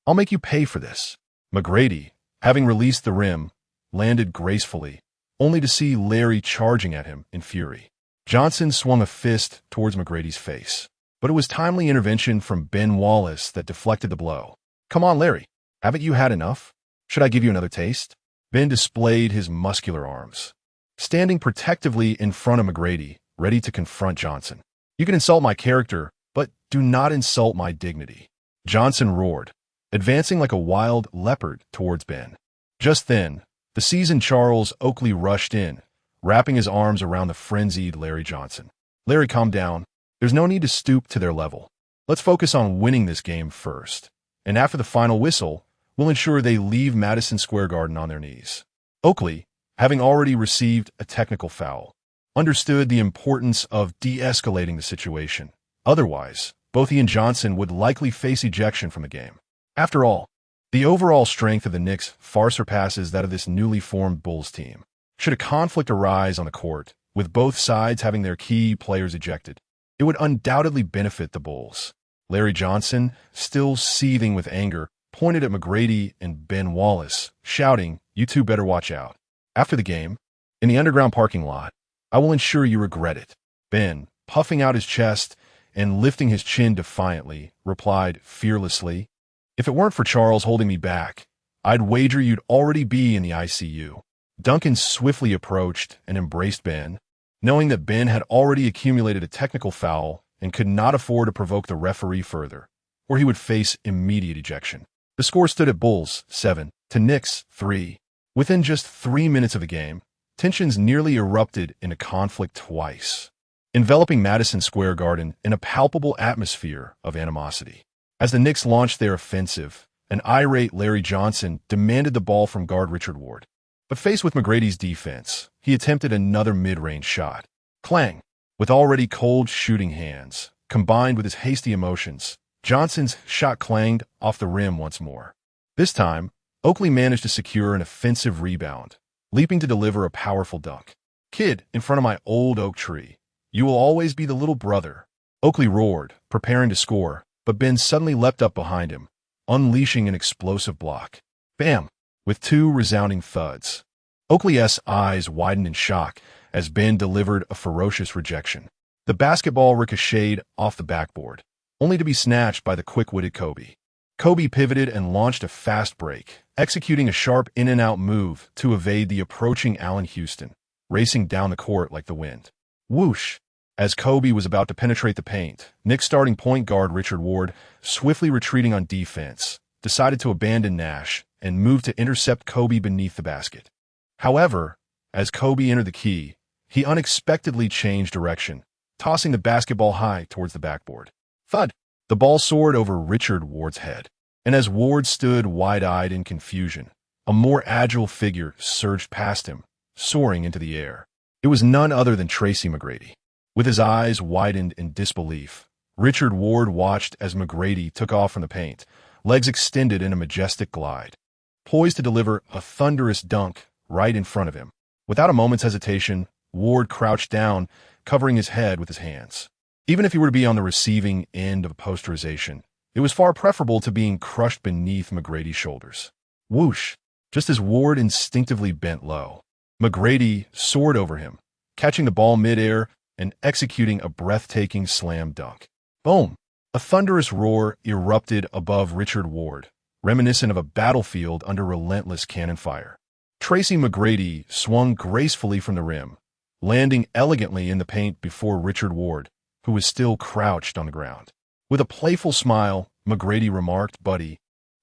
Speaker 1: I'll make you pay for this." McGrady, having released the rim, landed gracefully, only to see Larry charging at him in fury. Johnson swung a fist towards McGrady's face, but it was timely intervention from Ben Wallace that deflected the blow. "Come on, Larry. Haven't you had enough? Should I give you another taste?" Ben displayed his muscular arms, standing protectively in front of McGrady, ready to confront Johnson. "You can insult my character, but do not insult my dignity," Johnson roared, advancing like a wild leopard towards Ben. Just then, the seasoned Charles Oakley rushed in, wrapping his arms around the frenzied Larry Johnson. "Larry, calm down. There's no need to stoop to their level. Let's focus on winning this game first. And after the final whistle, we'll ensure they leave Madison Square Garden on their knees." Oakley, having already received a technical foul, understood the importance of de-escalating the situation. Otherwise, both he and Johnson would likely face ejection from the game. After all, the overall strength of the Knicks far surpasses that of this newly formed Bulls team. Should a conflict arise on the court, with both sides having their key players ejected, it would undoubtedly benefit the Bulls. Larry Johnson, still seething with anger, pointed at McGrady and Ben Wallace, shouting, "You two better watch out." After the game, in the underground parking lot, "I will ensure you regret it." Ben, puffing out his chest and lifting his chin defiantly, replied fearlessly, "If it weren't for Charles holding me back, I'd wager you'd already be in the ICU." Duncan swiftly approached and embraced Ben, knowing that Ben had already accumulated a technical foul and could not afford to provoke the referee further, or he would face immediate ejection. The score stood at Bulls 7 to Knicks 3. Within just 3 minutes of the game, tensions nearly erupted in a conflict twice, enveloping Madison Square Garden in a palpable atmosphere of animosity. As the Knicks launched their offensive, an irate Larry Johnson demanded the ball from guard Richard Ward. But faced with McGrady's defense, he attempted another mid-range shot. Clang! With already cold shooting hands, combined with his hasty emotions, Johnson's shot clanged off the rim once more. This time, Oakley managed to secure an offensive rebound, leaping to deliver a powerful dunk. "Kid, in front of my old oak tree, you will always be the little brother," Oakley roared, preparing to score, but Ben suddenly leapt up behind him, unleashing an explosive block. Bam! With two resounding thuds. Oakley's eyes widened in shock as Ben delivered a ferocious rejection. The basketball ricocheted off the backboard, only to be snatched by the quick-witted Kobe. Kobe pivoted and launched a fast break, executing a sharp in-and-out move to evade the approaching Allen Houston, racing down the court like the wind. Whoosh! As Kobe was about to penetrate the paint, Knicks starting point guard Richard Ward, swiftly retreating on defense, decided to abandon Nash and move to intercept Kobe beneath the basket. However, as Kobe entered the key, he unexpectedly changed direction, tossing the basketball high towards the backboard. Thud! The ball soared over Richard Ward's head, and as Ward stood wide-eyed in confusion, a more agile figure surged past him, soaring into the air. It was none other than Tracy McGrady. With his eyes widened in disbelief, Richard Ward watched as McGrady took off from the paint, legs extended in a majestic glide, poised to deliver a thunderous dunk right in front of him. Without a moment's hesitation, Ward crouched down, covering his head with his hands. Even if he were to be on the receiving end of a posterization, it was far preferable to being crushed beneath McGrady's shoulders. Whoosh! Just as Ward instinctively bent low, McGrady soared over him, catching the ball midair and executing a breathtaking slam dunk. Boom! A thunderous roar erupted above Richard Ward, reminiscent of a battlefield under relentless cannon fire. Tracy McGrady swung gracefully from the rim, landing elegantly in the paint before Richard Ward, who was still crouched on the ground. With a playful smile, McGrady remarked, "Buddy,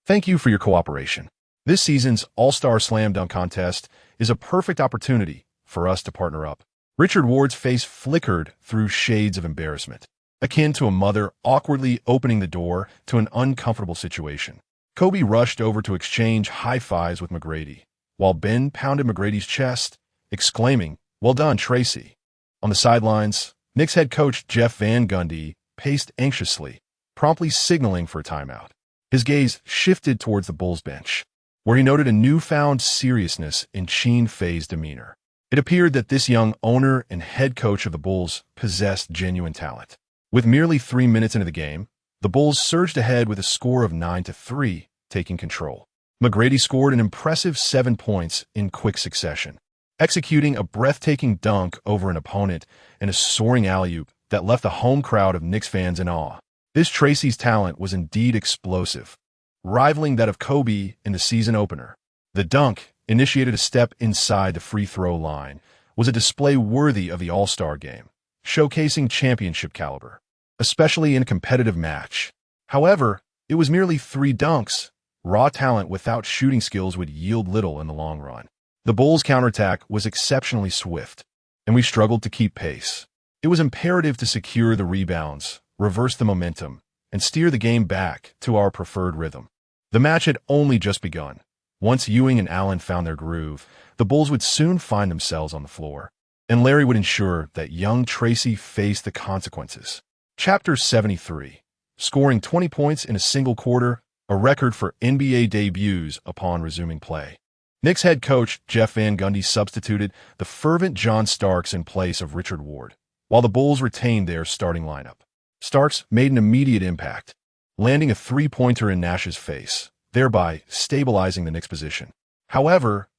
Speaker 1: thank you for your cooperation. This season's All-Star Slam Dunk Contest is a perfect opportunity for us to partner up." Richard Ward's face flickered through shades of embarrassment, akin to a mother awkwardly opening the door to an uncomfortable situation. Kobe rushed over to exchange high-fives with McGrady, while Ben pounded McGrady's chest, exclaiming, "Well done, Tracy." On the sidelines, Knicks head coach Jeff Van Gundy paced anxiously, promptly signaling for a timeout. His gaze shifted towards the Bulls bench, where he noted a newfound seriousness in Qin Fei's demeanor. It appeared that this young owner and head coach of the Bulls possessed genuine talent. With merely 3 minutes into the game, the Bulls surged ahead with a score of 9-3, taking control. McGrady scored an impressive 7 points in quick succession, executing a breathtaking dunk over an opponent and a soaring alley-oop that left the home crowd of Knicks fans in awe. This Tracy's talent was indeed explosive, rivaling that of Kobe in the season opener. The dunk initiated a step inside the free throw line, was a display worthy of the All-Star game, showcasing championship caliber, especially in a competitive match. However, it was merely 3 dunks. Raw talent without shooting skills would yield little in the long run. The Bulls' counterattack was exceptionally swift, and we struggled to keep pace. It was imperative to secure the rebounds, reverse the momentum, and steer the game back to our preferred rhythm. The match had only just begun. Once Ewing and Allen found their groove, the Bulls would soon find themselves on the floor, and Larry would ensure that young Tracy faced the consequences. Chapter 73. Scoring 20 points in a single quarter, a record for NBA debuts upon resuming play. Knicks head coach Jeff Van Gundy substituted the fervent John Starks in place of Richard Ward, while the Bulls retained their starting lineup. Starks made an immediate impact, landing a 3-pointer in Nash's face, thereby stabilizing the Knicks' position. However,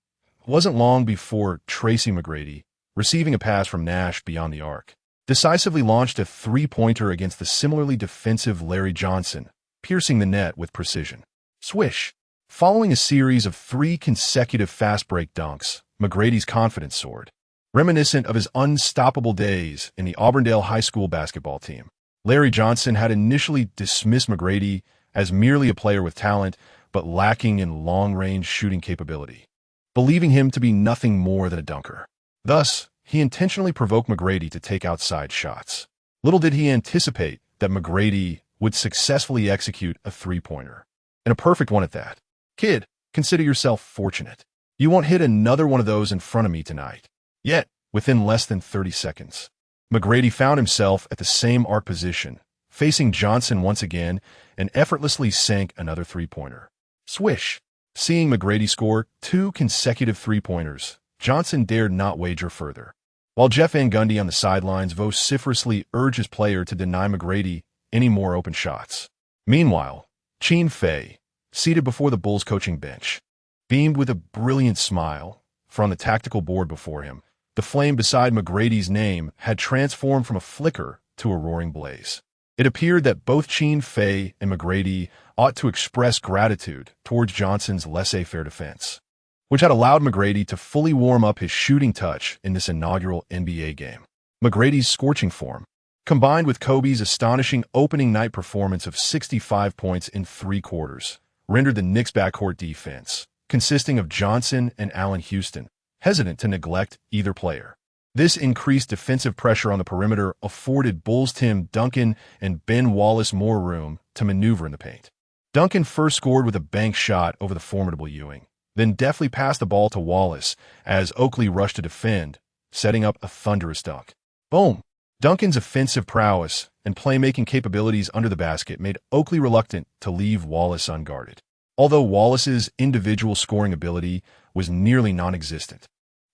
Speaker 1: it wasn't long before Tracy McGrady, receiving a pass from Nash beyond the arc, decisively launched a 3-pointer against the similarly defensive Larry Johnson, piercing the net with precision. Swish! Following a series of 3 consecutive fast-break dunks, McGrady's confidence soared, reminiscent of his unstoppable days in the Auburndale High School basketball team. Larry Johnson had initially dismissed McGrady as merely a player with talent, but lacking in long-range shooting capability, believing him to be nothing more than a dunker. Thus, he intentionally provoked McGrady to take outside shots. Little did he anticipate that McGrady would successfully execute a 3-pointer, and a perfect one at that. Kid, consider yourself fortunate. You won't hit another one of those in front of me tonight. Yet, within less than 30 seconds, McGrady found himself at the same arc position, facing Johnson once again, and effortlessly sank another 3-pointer. Swish! Seeing McGrady score 2 consecutive 3-pointers, Johnson dared not wager further. While Jeff Van Gundy on the sidelines vociferously urged his player to deny McGrady any more open shots. Meanwhile, Qin Fei, seated before the Bulls' coaching bench, beamed with a brilliant smile, for on the tactical board before him, the flame beside McGrady's name had transformed from a flicker to a roaring blaze. It appeared that both Qin Fei and McGrady ought to express gratitude towards Johnson's laissez-faire defense, which had allowed McGrady to fully warm up his shooting touch in this inaugural NBA game. McGrady's scorching form, combined with Kobe's astonishing opening night performance of 65 points in 3 quarters, rendered the Knicks' backcourt defense, consisting of Johnson and Allen Houston, hesitant to neglect either player. This increased defensive pressure on the perimeter afforded Bulls Tim Duncan and Ben Wallace more room to maneuver in the paint. Duncan first scored with a bank shot over the formidable Ewing, then deftly passed the ball to Wallace as Oakley rushed to defend, setting up a thunderous dunk. Boom! Duncan's offensive prowess and playmaking capabilities under the basket made Oakley reluctant to leave Wallace unguarded, although Wallace's individual scoring ability was nearly non-existent.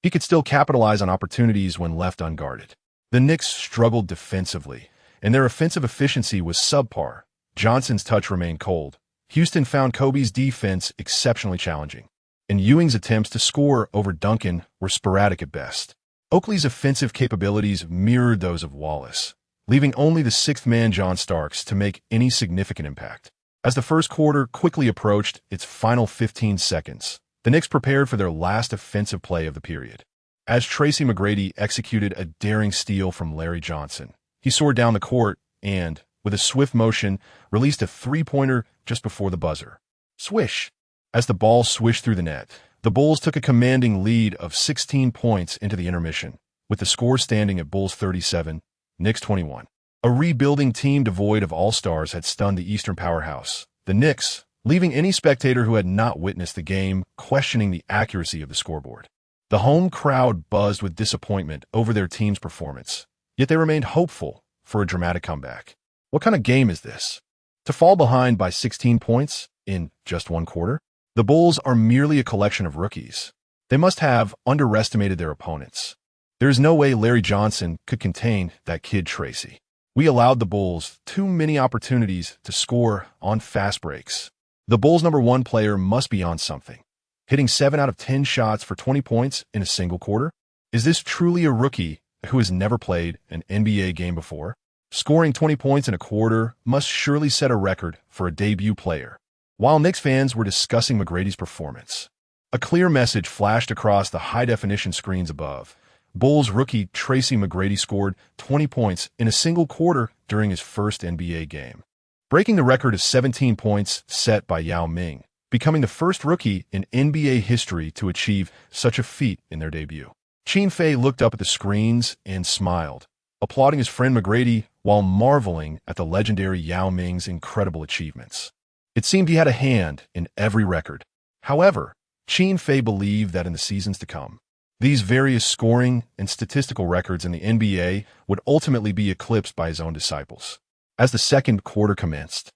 Speaker 1: He could still capitalize on opportunities when left unguarded. The Knicks struggled defensively, and their offensive efficiency was subpar. Johnson's touch remained cold. Houston found Kobe's defense exceptionally challenging, and Ewing's attempts to score over Duncan were sporadic at best. Oakley's offensive capabilities mirrored those of Wallace, leaving only the 6th man John Starks to make any significant impact. As the first quarter quickly approached its final 15 seconds, the Knicks prepared for their last offensive play of the period. As Tracy McGrady executed a daring steal from Larry Johnson, he soared down the court and, with a swift motion, released a 3-pointer just before the buzzer. Swish! As the ball swished through the net, the Bulls took a commanding lead of 16 points into the intermission, with the score standing at Bulls 37, Knicks 21. A rebuilding team devoid of all-stars had stunned the Eastern powerhouse, the Knicks, leaving any spectator who had not witnessed the game questioning the accuracy of the scoreboard. The home crowd buzzed with disappointment over their team's performance, yet they remained hopeful for a dramatic comeback. What kind of game is this? To fall behind by 16 points in just 1 quarter? The Bulls are merely a collection of rookies. They must have underestimated their opponents. There is no way Larry Johnson could contain that kid Tracy. We allowed the Bulls too many opportunities to score on fast breaks. The Bulls' number 1 player must be on something. Hitting 7 out of 10 shots for 20 points in a single quarter? Is this truly a rookie who has never played an NBA game before? Scoring 20 points in a quarter must surely set a record for a debut player. While Knicks fans were discussing McGrady's performance, a clear message flashed across the high-definition screens above. Bulls rookie Tracy McGrady scored 20 points in a single quarter during his first NBA game, breaking the record of 17 points set by Yao Ming, becoming the first rookie in NBA history to achieve such a feat in their debut. Qin Fei looked up at the screens and smiled, applauding his friend McGrady while marveling at the legendary Yao Ming's incredible achievements. It seemed he had a hand in every record. However, Qin Fei believed that in the seasons to come, these various scoring and statistical records in the NBA would ultimately be eclipsed by his own disciples. As the second quarter commenced,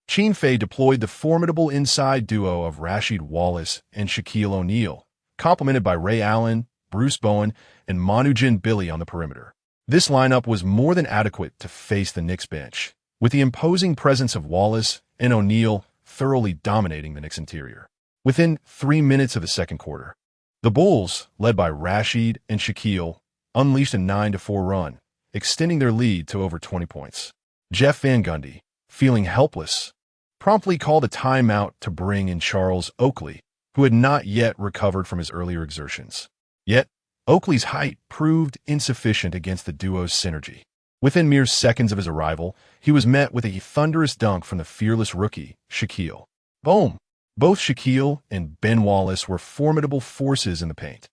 Speaker 1: Qin Fei deployed the formidable inside duo of Rasheed Wallace and Shaquille O'Neal, complemented by Ray Allen, Bruce Bowen, and Manu Ginobili on the perimeter. This lineup was more than adequate to face the Knicks bench, with the imposing presence of Wallace and O'Neal thoroughly dominating the Knicks interior. Within 3 minutes of the second quarter, the Bulls, led by Rasheed and Shaquille, unleashed a 9-4 run, extending their lead to over 20 points. Jeff Van Gundy, feeling helpless, promptly called a timeout to bring in Charles Oakley, who had not yet recovered from his earlier exertions. Yet, Oakley's height proved insufficient against the duo's synergy. Within mere seconds of his arrival, he was met with a thunderous dunk from the fearless rookie, Shaquille. Boom! Both Shaquille and Ben Wallace were formidable forces in the paint.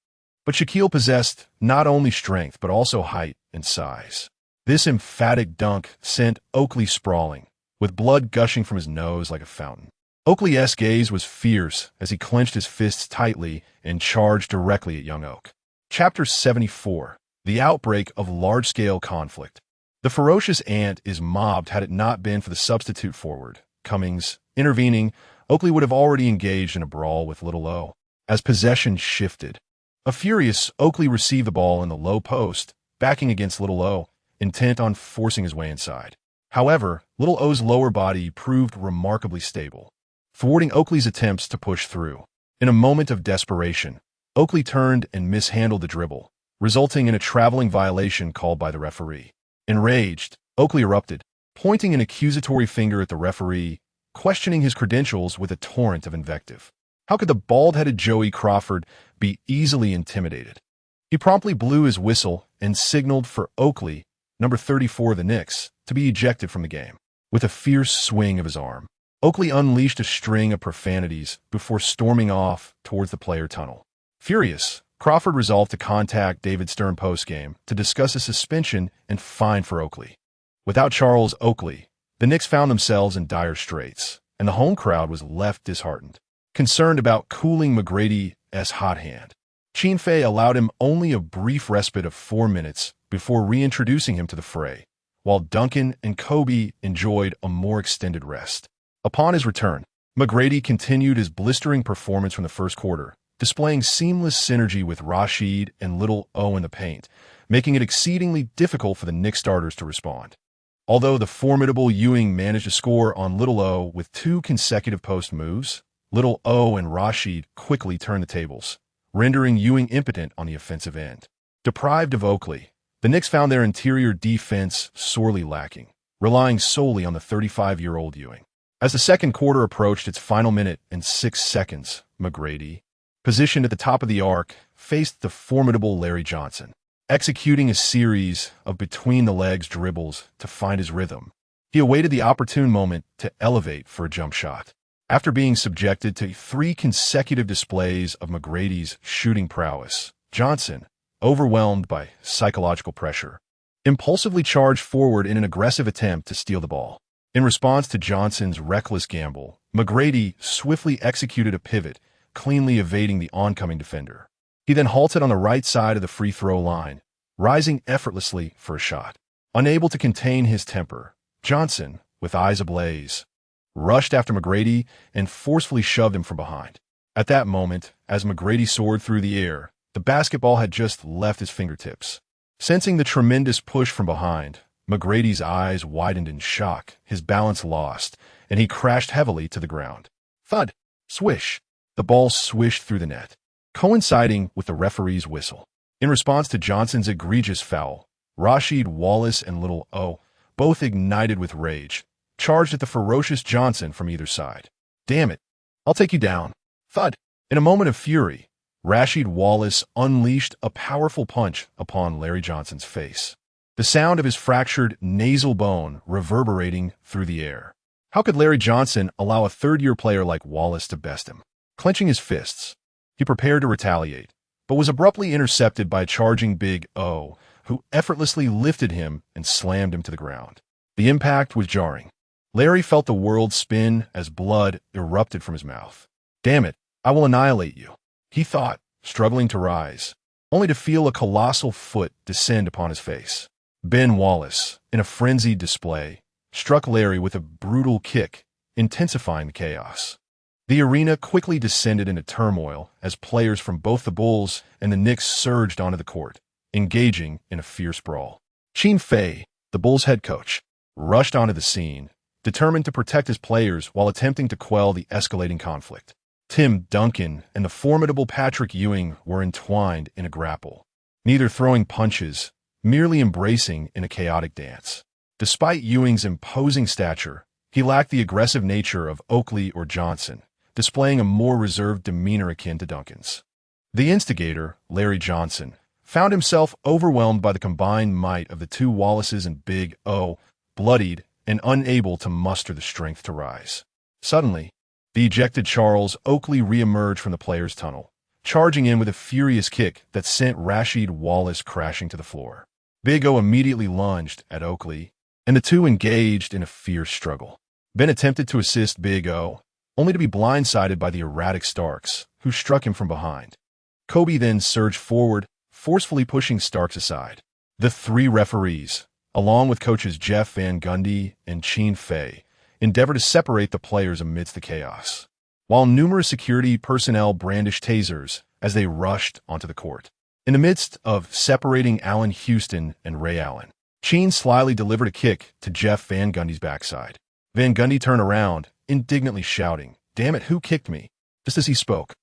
Speaker 1: But Shaquille possessed not only strength but also height and size. This emphatic dunk sent Oakley sprawling, with blood gushing from his nose like a fountain. Oakley's gaze was fierce as he clenched his fists tightly and charged directly at young Oak. Chapter 74. The Outbreak of Large-Scale Conflict. The ferocious ant is mobbed had it not been for the substitute forward, Cummings, intervening. Oakley would have already engaged in a brawl with Little O. As possession shifted, a furious Oakley received the ball in the low post, backing against Little O, intent on forcing his way inside. However, Little O's lower body proved remarkably stable, thwarting Oakley's attempts to push through. In a moment of desperation, Oakley turned and mishandled the dribble, resulting in a traveling violation called by the referee. Enraged, Oakley erupted, pointing an accusatory finger at the referee, questioning his credentials with a torrent of invective. How could the bald-headed Joey Crawford be easily intimidated? He promptly blew his whistle and signaled for Oakley, number 34 of the Knicks, to be ejected from the game. With a fierce swing of his arm, Oakley unleashed a string of profanities before storming off towards the player tunnel. Furious, Crawford resolved to contact David Stern postgame to discuss a suspension and fine for Oakley. Without Charles Oakley, the Knicks found themselves in dire straits, and the home crowd was left disheartened. Concerned about cooling McGrady's hot hand, Qin Fei allowed him only a brief respite of 4 minutes before reintroducing him to the fray, while Duncan and Kobe enjoyed a more extended rest. Upon his return, McGrady continued his blistering performance from the first quarter, displaying seamless synergy with Rasheed and Little O in the paint, making it exceedingly difficult for the Knicks starters to respond. Although the formidable Ewing managed to score on Little O with 2 consecutive post moves, Little O and Rasheed quickly turned the tables, rendering Ewing impotent on the offensive end. Deprived of Oakley, the Knicks found their interior defense sorely lacking, relying solely on the 35-year-old Ewing. As the second quarter approached its final minute and 6 seconds, McGrady, positioned at the top of the arc, faced the formidable Larry Johnson, executing a series of between-the-legs dribbles to find his rhythm. He awaited the opportune moment to elevate for a jump shot. After being subjected to 3 consecutive displays of McGrady's shooting prowess, Johnson, overwhelmed by psychological pressure, impulsively charged forward in an aggressive attempt to steal the ball. In response to Johnson's reckless gamble, McGrady swiftly executed a pivot, cleanly evading the oncoming defender. He then halted on the right side of the free throw line, rising effortlessly for a shot. Unable to contain his temper, Johnson, with eyes ablaze, rushed after McGrady and forcefully shoved him from behind. At that moment, as McGrady soared through the air, the basketball had just left his fingertips. Sensing the tremendous push from behind, McGrady's eyes widened in shock, his balance lost, and he crashed heavily to the ground. Thud! Swish! The ball swished through the net, coinciding with the referee's whistle. In response to Johnson's egregious foul, Rasheed Wallace and Little O, both ignited with rage, charged at the ferocious Johnson from either side. Damn it! I'll take you down. Thud! In a moment of fury, Rasheed Wallace unleashed a powerful punch upon Larry Johnson's face, the sound of his fractured nasal bone reverberating through the air. How could Larry Johnson allow a third-year player like Wallace to best him? Clenching his fists, he prepared to retaliate, but was abruptly intercepted by a charging Big O, who effortlessly lifted him and slammed him to the ground. The impact was jarring. Larry felt the world spin as blood erupted from his mouth. "Damn it, I will annihilate you," he thought, struggling to rise, only to feel a colossal foot descend upon his face. Ben Wallace, in a frenzied display, struck Larry with a brutal kick, intensifying the chaos. The arena quickly descended into turmoil as players from both the Bulls and the Knicks surged onto the court, engaging in a fierce brawl. Qin Fei, the Bulls' head coach, rushed onto the scene, determined to protect his players while attempting to quell the escalating conflict. Tim Duncan and the formidable Patrick Ewing were entwined in a grapple, neither throwing punches, merely embracing in a chaotic dance. Despite Ewing's imposing stature, he lacked the aggressive nature of Oakley or Johnson, displaying a more reserved demeanor akin to Duncan's. The instigator, Larry Johnson, found himself overwhelmed by the combined might of the two Wallaces and Big O, bloodied and unable to muster the strength to rise. Suddenly, the ejected Charles Oakley reemerged from the players' tunnel, charging in with a furious kick that sent Rasheed Wallace crashing to the floor. Big O immediately lunged at Oakley, and the two engaged in a fierce struggle. Ben attempted to assist Big O, only to be blindsided by the erratic Starks, who struck him from behind. Kobe then surged forward, forcefully pushing Starks aside. The three referees, along with coaches Jeff Van Gundy and Qin Fei, endeavored to separate the players amidst the chaos, while numerous security personnel brandished tasers as they rushed onto the court. In the midst of separating Allen Houston and Ray Allen, Qin slyly delivered a kick to Jeff Van Gundy's backside. Van Gundy turned around, indignantly shouting, "Damn it, who kicked me?" Just as he spoke,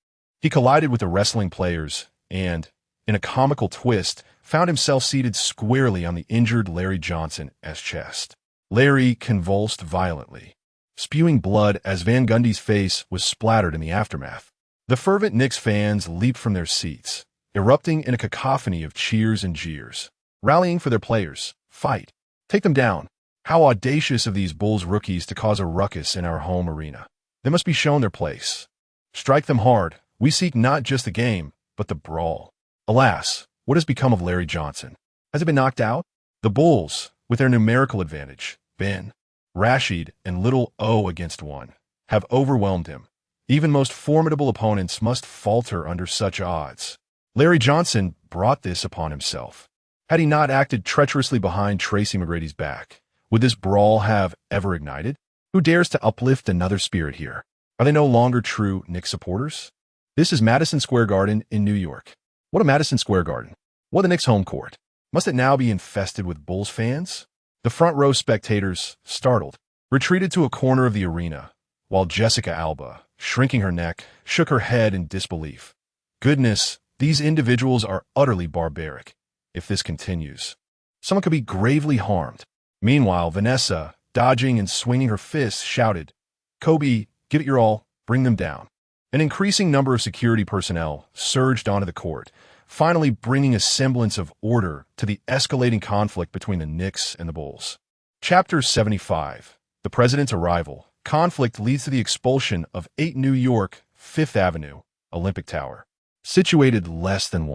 Speaker 1: he collided with the wrestling players and, in a comical twist, found himself seated squarely on the injured Larry Johnson's chest. Larry convulsed violently, spewing blood as Van Gundy's face was splattered in the aftermath. The fervent Knicks fans leaped from their seats, erupting in a cacophony of cheers and jeers, rallying for their players. "Fight! Take them down! How audacious of these Bulls rookies to cause a ruckus in our home arena. They must be shown their place. Strike them hard. We seek not just the game, but the brawl." Alas, what has become of Larry Johnson? Has he been knocked out? The Bulls, with their numerical advantage, Ben, Rasheed, and Little O against one, have overwhelmed him. Even most formidable opponents must falter under such odds. Larry Johnson brought this upon himself. Had he not acted treacherously behind Tracy McGrady's back, would this brawl have ever ignited? Who dares to uplift another spirit here? Are they no longer true Knicks supporters? This is Madison Square Garden in New York. What a Madison Square Garden. What a Knicks home court. Must it now be infested with Bulls fans? The front row spectators, startled, retreated to a corner of the arena, while Jessica Alba, shrinking her neck, shook her head in disbelief. Goodness, these individuals are utterly barbaric. If this continues, someone could be gravely harmed. Meanwhile, Vanessa, dodging and swinging her fists, shouted, "Kobe, give it your all, bring them down." An increasing number of security personnel surged onto the court, finally bringing a semblance of order to the escalating conflict between the Knicks and the Bulls. Chapter 75. The President's Arrival. Conflict leads to the expulsion of 8 New York, 5th Avenue, Olympic Tower. Situated less than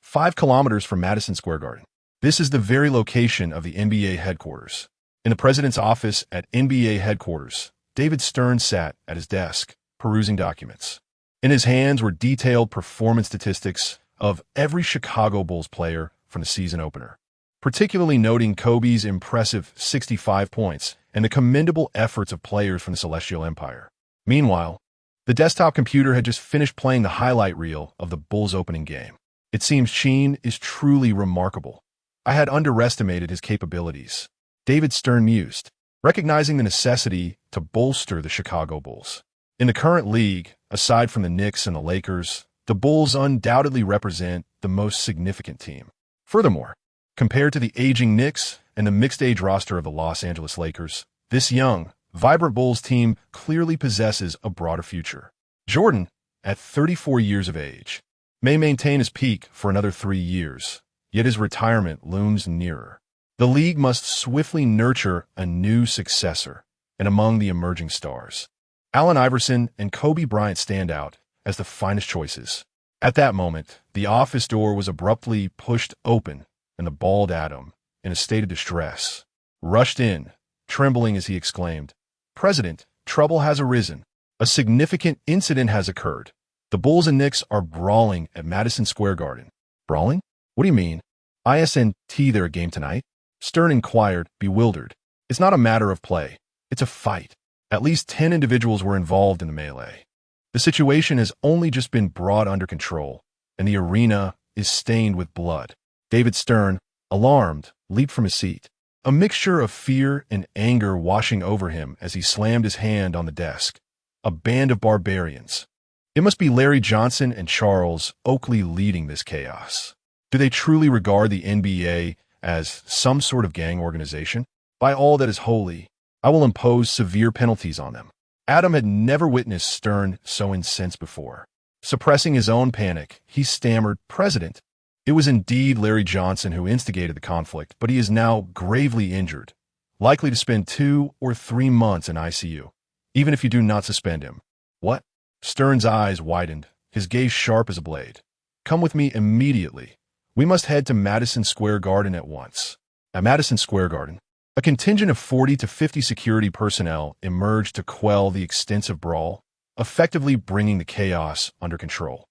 Speaker 1: 5 kilometers from Madison Square Garden. This is the very location of the NBA headquarters. In the president's office at NBA headquarters, David Stern sat at his desk, perusing documents. In his hands were detailed performance statistics of every Chicago Bulls player from the season opener, particularly noting Kobe's impressive 65 points and the commendable efforts of players from the Celestial Empire. Meanwhile, the desktop computer had just finished playing the highlight reel of the Bulls' opening game. It seems Qin is truly remarkable. I had underestimated his capabilities, David Stern mused, recognizing the necessity to bolster the Chicago Bulls. In the current league, aside from the Knicks and the Lakers, the Bulls undoubtedly represent the most significant team. Furthermore, compared to the aging Knicks and the mixed-age roster of the Los Angeles Lakers, this young, vibrant Bulls team clearly possesses a broader future. Jordan, at 34 years of age, may maintain his peak for another 3 years, yet his retirement looms nearer. The league must swiftly nurture a new successor, and among the emerging stars, Allen Iverson and Kobe Bryant stand out as the finest choices. At that moment, the office door was abruptly pushed open, and the bald Adam, in a state of distress, rushed in, trembling as he exclaimed, "President, trouble has arisen. A significant incident has occurred. The Bulls and Knicks are brawling at Madison Square Garden." "Brawling? What do you mean? Isn't there a game tonight?" Stern inquired, bewildered. "It's not a matter of play. It's a fight. At least 10 individuals were involved in the melee. The situation has only just been brought under control, and the arena is stained with blood." David Stern, alarmed, leaped from his seat, a mixture of fear and anger washing over him as he slammed his hand on the desk. "A band of barbarians. It must be Larry Johnson and Charles Oakley leading this chaos. Do they truly regard the NBA as some sort of gang organization? By all that is holy, I will impose severe penalties on them." Adam had never witnessed Stern so incensed before. Suppressing his own panic, he stammered, "President, it was indeed Larry Johnson who instigated the conflict, but he is now gravely injured, likely to spend 2 or 3 months in ICU, even if you do not suspend him." "What?" Stern's eyes widened, his gaze sharp as a blade. "Come with me immediately. We must head to Madison Square Garden at once." At Madison Square Garden, a contingent of 40 to 50 security personnel emerged to quell the extensive brawl, effectively bringing the chaos under control.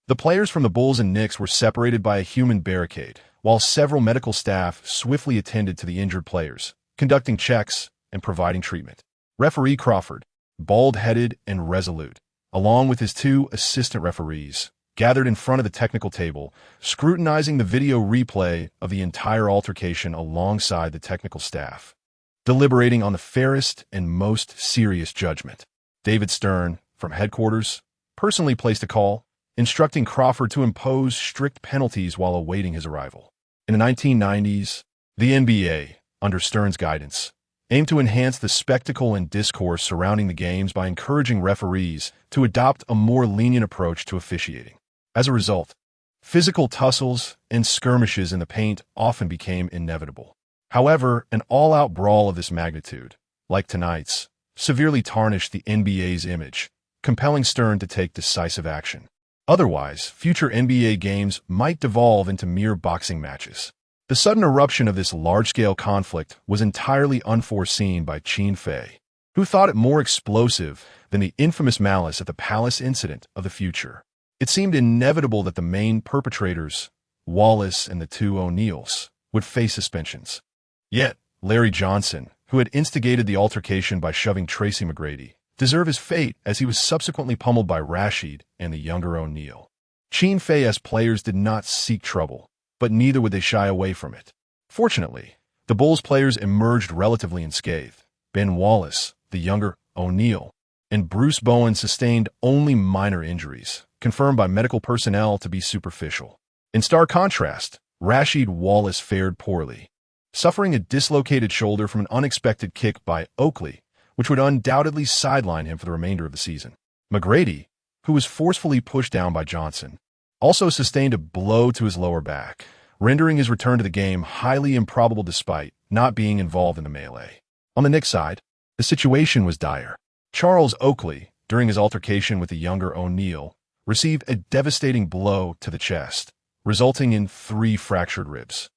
Speaker 1: The players from the Bulls and Knicks were separated by a human barricade, while several medical staff swiftly attended to the injured players, conducting checks and providing treatment. Referee Crawford, bald-headed and resolute, along with his 2 assistant referees, gathered in front of the technical table, scrutinizing the video replay of the entire altercation alongside the technical staff, deliberating on the fairest and most serious judgment. David Stern, from headquarters, personally placed a call, instructing Crawford to impose strict penalties while awaiting his arrival. In the 1990s, the NBA, under Stern's guidance, aimed to enhance the spectacle and discourse surrounding the games by encouraging referees to adopt a more lenient approach to officiating. As a result, physical tussles and skirmishes in the paint often became inevitable. However, an all-out brawl of this magnitude, like tonight's, severely tarnished the NBA's image, compelling Stern to take decisive action. Otherwise, future NBA games might devolve into mere boxing matches. The sudden eruption of this large-scale conflict was entirely unforeseen by Qin Fei, who thought it more explosive than the infamous malice at the Palace incident of the future. It seemed inevitable that the main perpetrators, Wallace and the 2 O'Neills, would face suspensions. Yet, Larry Johnson, who had instigated the altercation by shoving Tracy McGrady, deserved his fate as he was subsequently pummeled by Rashid and the younger O'Neil. Qin Fei's players did not seek trouble, but neither would they shy away from it. Fortunately, the Bulls players emerged relatively unscathed. Ben Wallace, the younger O'Neil, and Bruce Bowen sustained only minor injuries, confirmed by medical personnel to be superficial. In stark contrast, Rashid Wallace fared poorly, suffering a dislocated shoulder from an unexpected kick by Oakley, which would undoubtedly sideline him for the remainder of the season. McGrady, who was forcefully pushed down by Johnson, also sustained a blow to his lower back, rendering his return to the game highly improbable despite not being involved in the melee. On the Knicks side, the situation was dire. Charles Oakley, during his altercation with the younger O'Neil, received a devastating blow to the chest, resulting in 3 fractured ribs.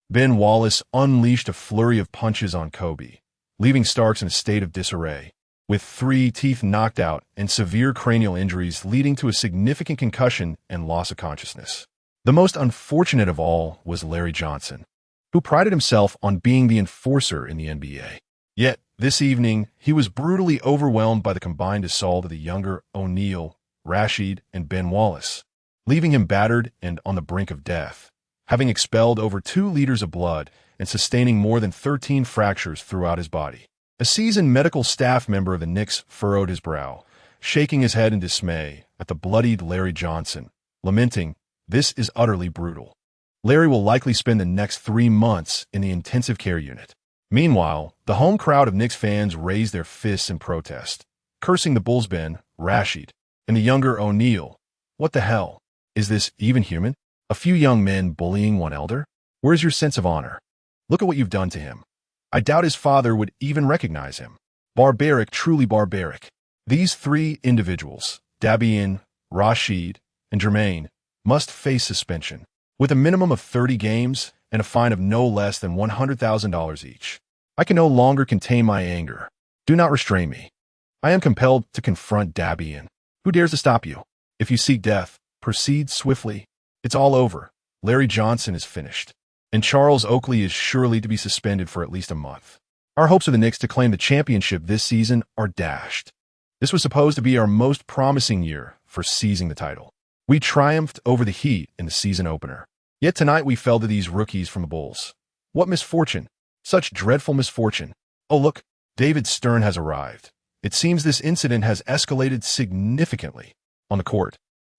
Speaker 1: Ben Wallace unleashed a flurry of punches on Kobe, leaving Starks in a state of disarray, with 3 teeth knocked out and severe cranial injuries leading to a significant concussion and loss of consciousness. The most unfortunate of all was Larry Johnson, who prided himself on being the enforcer in the NBA. Yet, this evening, he was brutally overwhelmed by the combined assault of the younger O'Neil, Rashid, and Ben Wallace, leaving him battered and on the brink of death, having expelled over 2 liters of blood and sustaining more than 13 fractures throughout his body. A seasoned medical staff member of the Knicks furrowed his brow, shaking his head in dismay at the bloodied Larry Johnson, lamenting, "This is utterly brutal. Larry will likely spend the next 3 months in the intensive care unit." Meanwhile, the home crowd of Knicks fans raised their fists in protest, cursing the Bulls Ben, Rashid, and the younger O'Neil. What the hell? Is this even human? A few young men bullying one elder? Where's your sense of honor? Look at what you've done to him. I doubt his father would even recognize him. Barbaric, truly barbaric. These three individuals, Dabian, Rashid, and Jermaine, must face suspension, with a minimum of 30 games and a fine of no less than $100,000 each. I can no longer contain my anger. Do not restrain me. I am compelled to confront Dabian. Who dares to stop you? If you seek death, proceed swiftly. It's all over. Larry Johnson is finished. And Charles Oakley is surely to be suspended for at least a month. Our hopes of the Knicks to claim the championship this season are dashed. This was supposed to be our most promising year for seizing the title. We triumphed over the Heat in the season opener. Yet tonight we fell to these rookies from the Bulls. What misfortune! Such dreadful misfortune. Oh look, David Stern has arrived. It seems this incident has escalated significantly. On the court,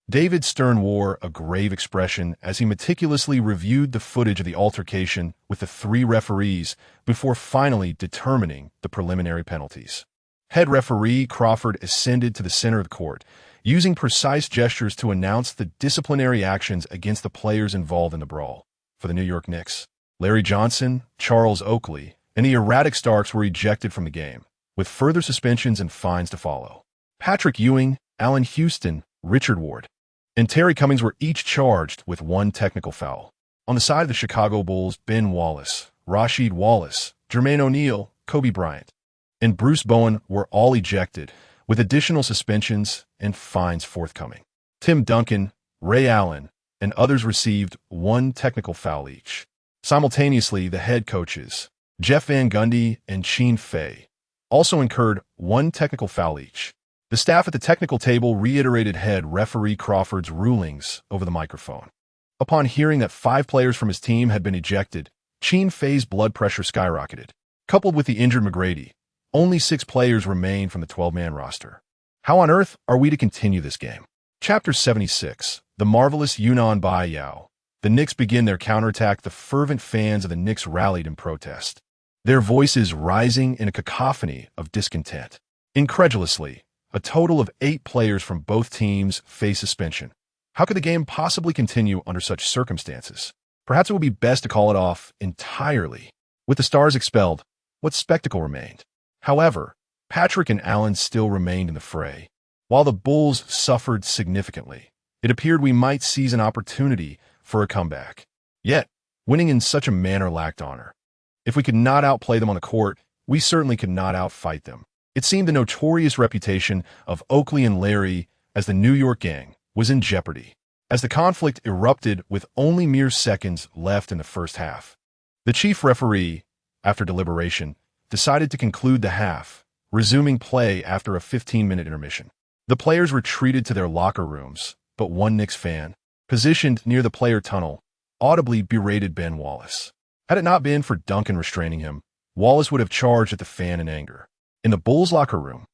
Speaker 1: David Stern wore a grave expression as he meticulously reviewed the footage of the altercation with the three referees before finally determining the preliminary penalties. Head referee Crawford ascended to the center of the court, using precise gestures to announce the disciplinary actions against the players involved in the brawl. For the New York Knicks, Larry Johnson, Charles Oakley, and the erratic Starks were ejected from the game, with further suspensions and fines to follow. Patrick Ewing, Allen Houston, Richard Ward, and Terry Cummings were each charged with one technical foul. On the side of the Chicago Bulls, Ben Wallace, Rasheed Wallace, Jermaine O'Neal, Kobe Bryant, and Bruce Bowen were all ejected, with additional suspensions and fines forthcoming. Tim Duncan, Ray Allen, and others received one technical foul each. Simultaneously, the head coaches, Jeff Van Gundy and Qin Fei, also incurred one technical foul each. The staff at the technical table reiterated head referee Crawford's rulings over the microphone. Upon hearing that 5 players from his team had been ejected, Qin Fei's blood pressure skyrocketed. Coupled with the injured McGrady, only 6 players remained from the 12-man roster. How on earth are we to continue this game? Chapter 76, The Marvelous Yunnan Bai Yao. The Knicks begin their counterattack. The fervent fans of the Knicks rallied in protest, their voices rising in a cacophony of discontent. Incredulously, a total of 8 players from both teams face suspension. How could the game possibly continue under such circumstances? Perhaps it would be best to call it off entirely. With the Stars expelled, what spectacle remained? However, Patrick and Allen still remained in the fray. While the Bulls suffered significantly, it appeared we might seize an opportunity for a comeback. Yet, winning in such a manner lacked honor. If we could not outplay them on the court, we certainly could not outfight them. It seemed the notorious reputation of Oakley and Larry as the New York Gang was in jeopardy, as the conflict erupted with only mere seconds left in the first half. The chief referee, after deliberation, decided to conclude the half, resuming play after a 15-minute intermission. The players retreated to their locker rooms, but one Knicks fan, positioned near the player tunnel, audibly berated Ben Wallace. Had it not been for Duncan restraining him, Wallace would have charged at the fan in anger. In the Bulls' locker room,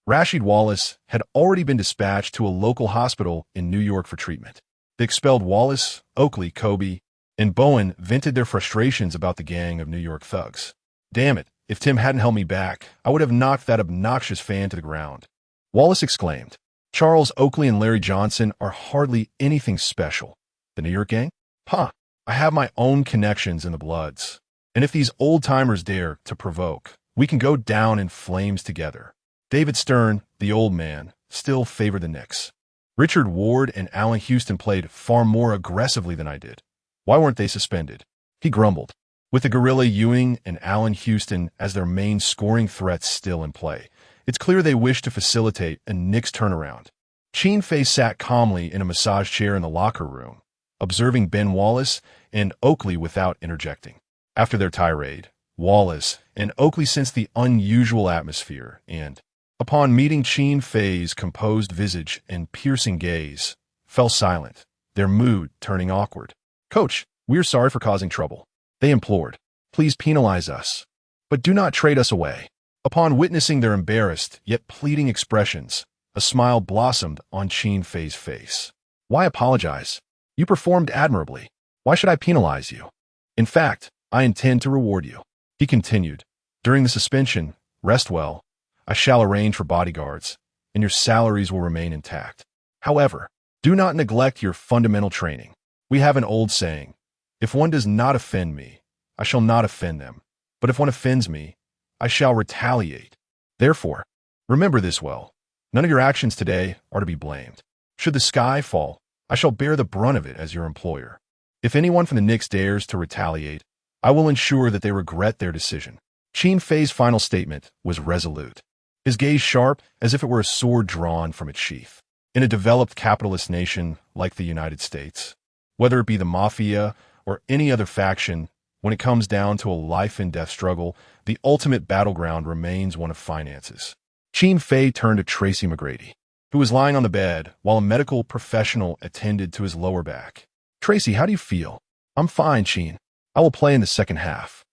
Speaker 1: Rasheed Wallace had already been dispatched to a local hospital in New York for treatment. The expelled Wallace, Oakley, Kobe, and Bowen vented their frustrations about the gang of New York thugs. Damn it, if Tim hadn't held me back, I would have knocked that obnoxious fan to the ground. Wallace exclaimed, Charles Oakley and Larry Johnson are hardly anything special. The New York gang? Huh, I have my own connections in the Bloods. And if these old-timers dare to provoke, we can go down in flames together. David Stern, the old man, still favored the Knicks. Richard Ward and Allen Houston played far more aggressively than I did. Why weren't they suspended? He grumbled. With the gorilla Ewing and Allen Houston as their main scoring threats still in play, it's clear they wish to facilitate a Knicks turnaround. Qin Fei sat calmly in a massage chair in the locker room, observing Ben Wallace and Oakley without interjecting. After their tirade, Wallace and Oakley sensed the unusual atmosphere and, upon meeting Qin Fei's composed visage and piercing gaze, fell silent, their mood turning awkward. Coach, we're sorry for causing trouble, they implored. Please penalize us, but do not trade us away. Upon witnessing their embarrassed yet pleading expressions, a smile blossomed on Qin Fei's face. Why apologize? You performed admirably. Why should I penalize you? In fact, I intend to reward you. He continued, during the suspension, rest well. I shall arrange for bodyguards, and your salaries will remain intact. However, Do not neglect your fundamental training. We have an old saying, if one does not offend me, I shall not offend them. But if one offends me, I shall retaliate. Therefore, remember this well. None of your actions today are to be blamed. Should the sky fall, I shall bear the brunt of it as your employer. If anyone from the Knicks dares to retaliate, I will ensure that they regret their decision. Qin Fei's final statement was resolute, his gaze sharp as if it were a sword drawn from its sheath. In a developed capitalist nation like the United States, whether it be the mafia or any other faction, when it comes down to a life-and-death struggle, the ultimate battleground remains one of finances. Qin Fei turned to Tracy McGrady, who was lying on the bed while a medical professional attended to his lower back. Tracy, how do you feel? I'm fine, Qin. I will play in the second half.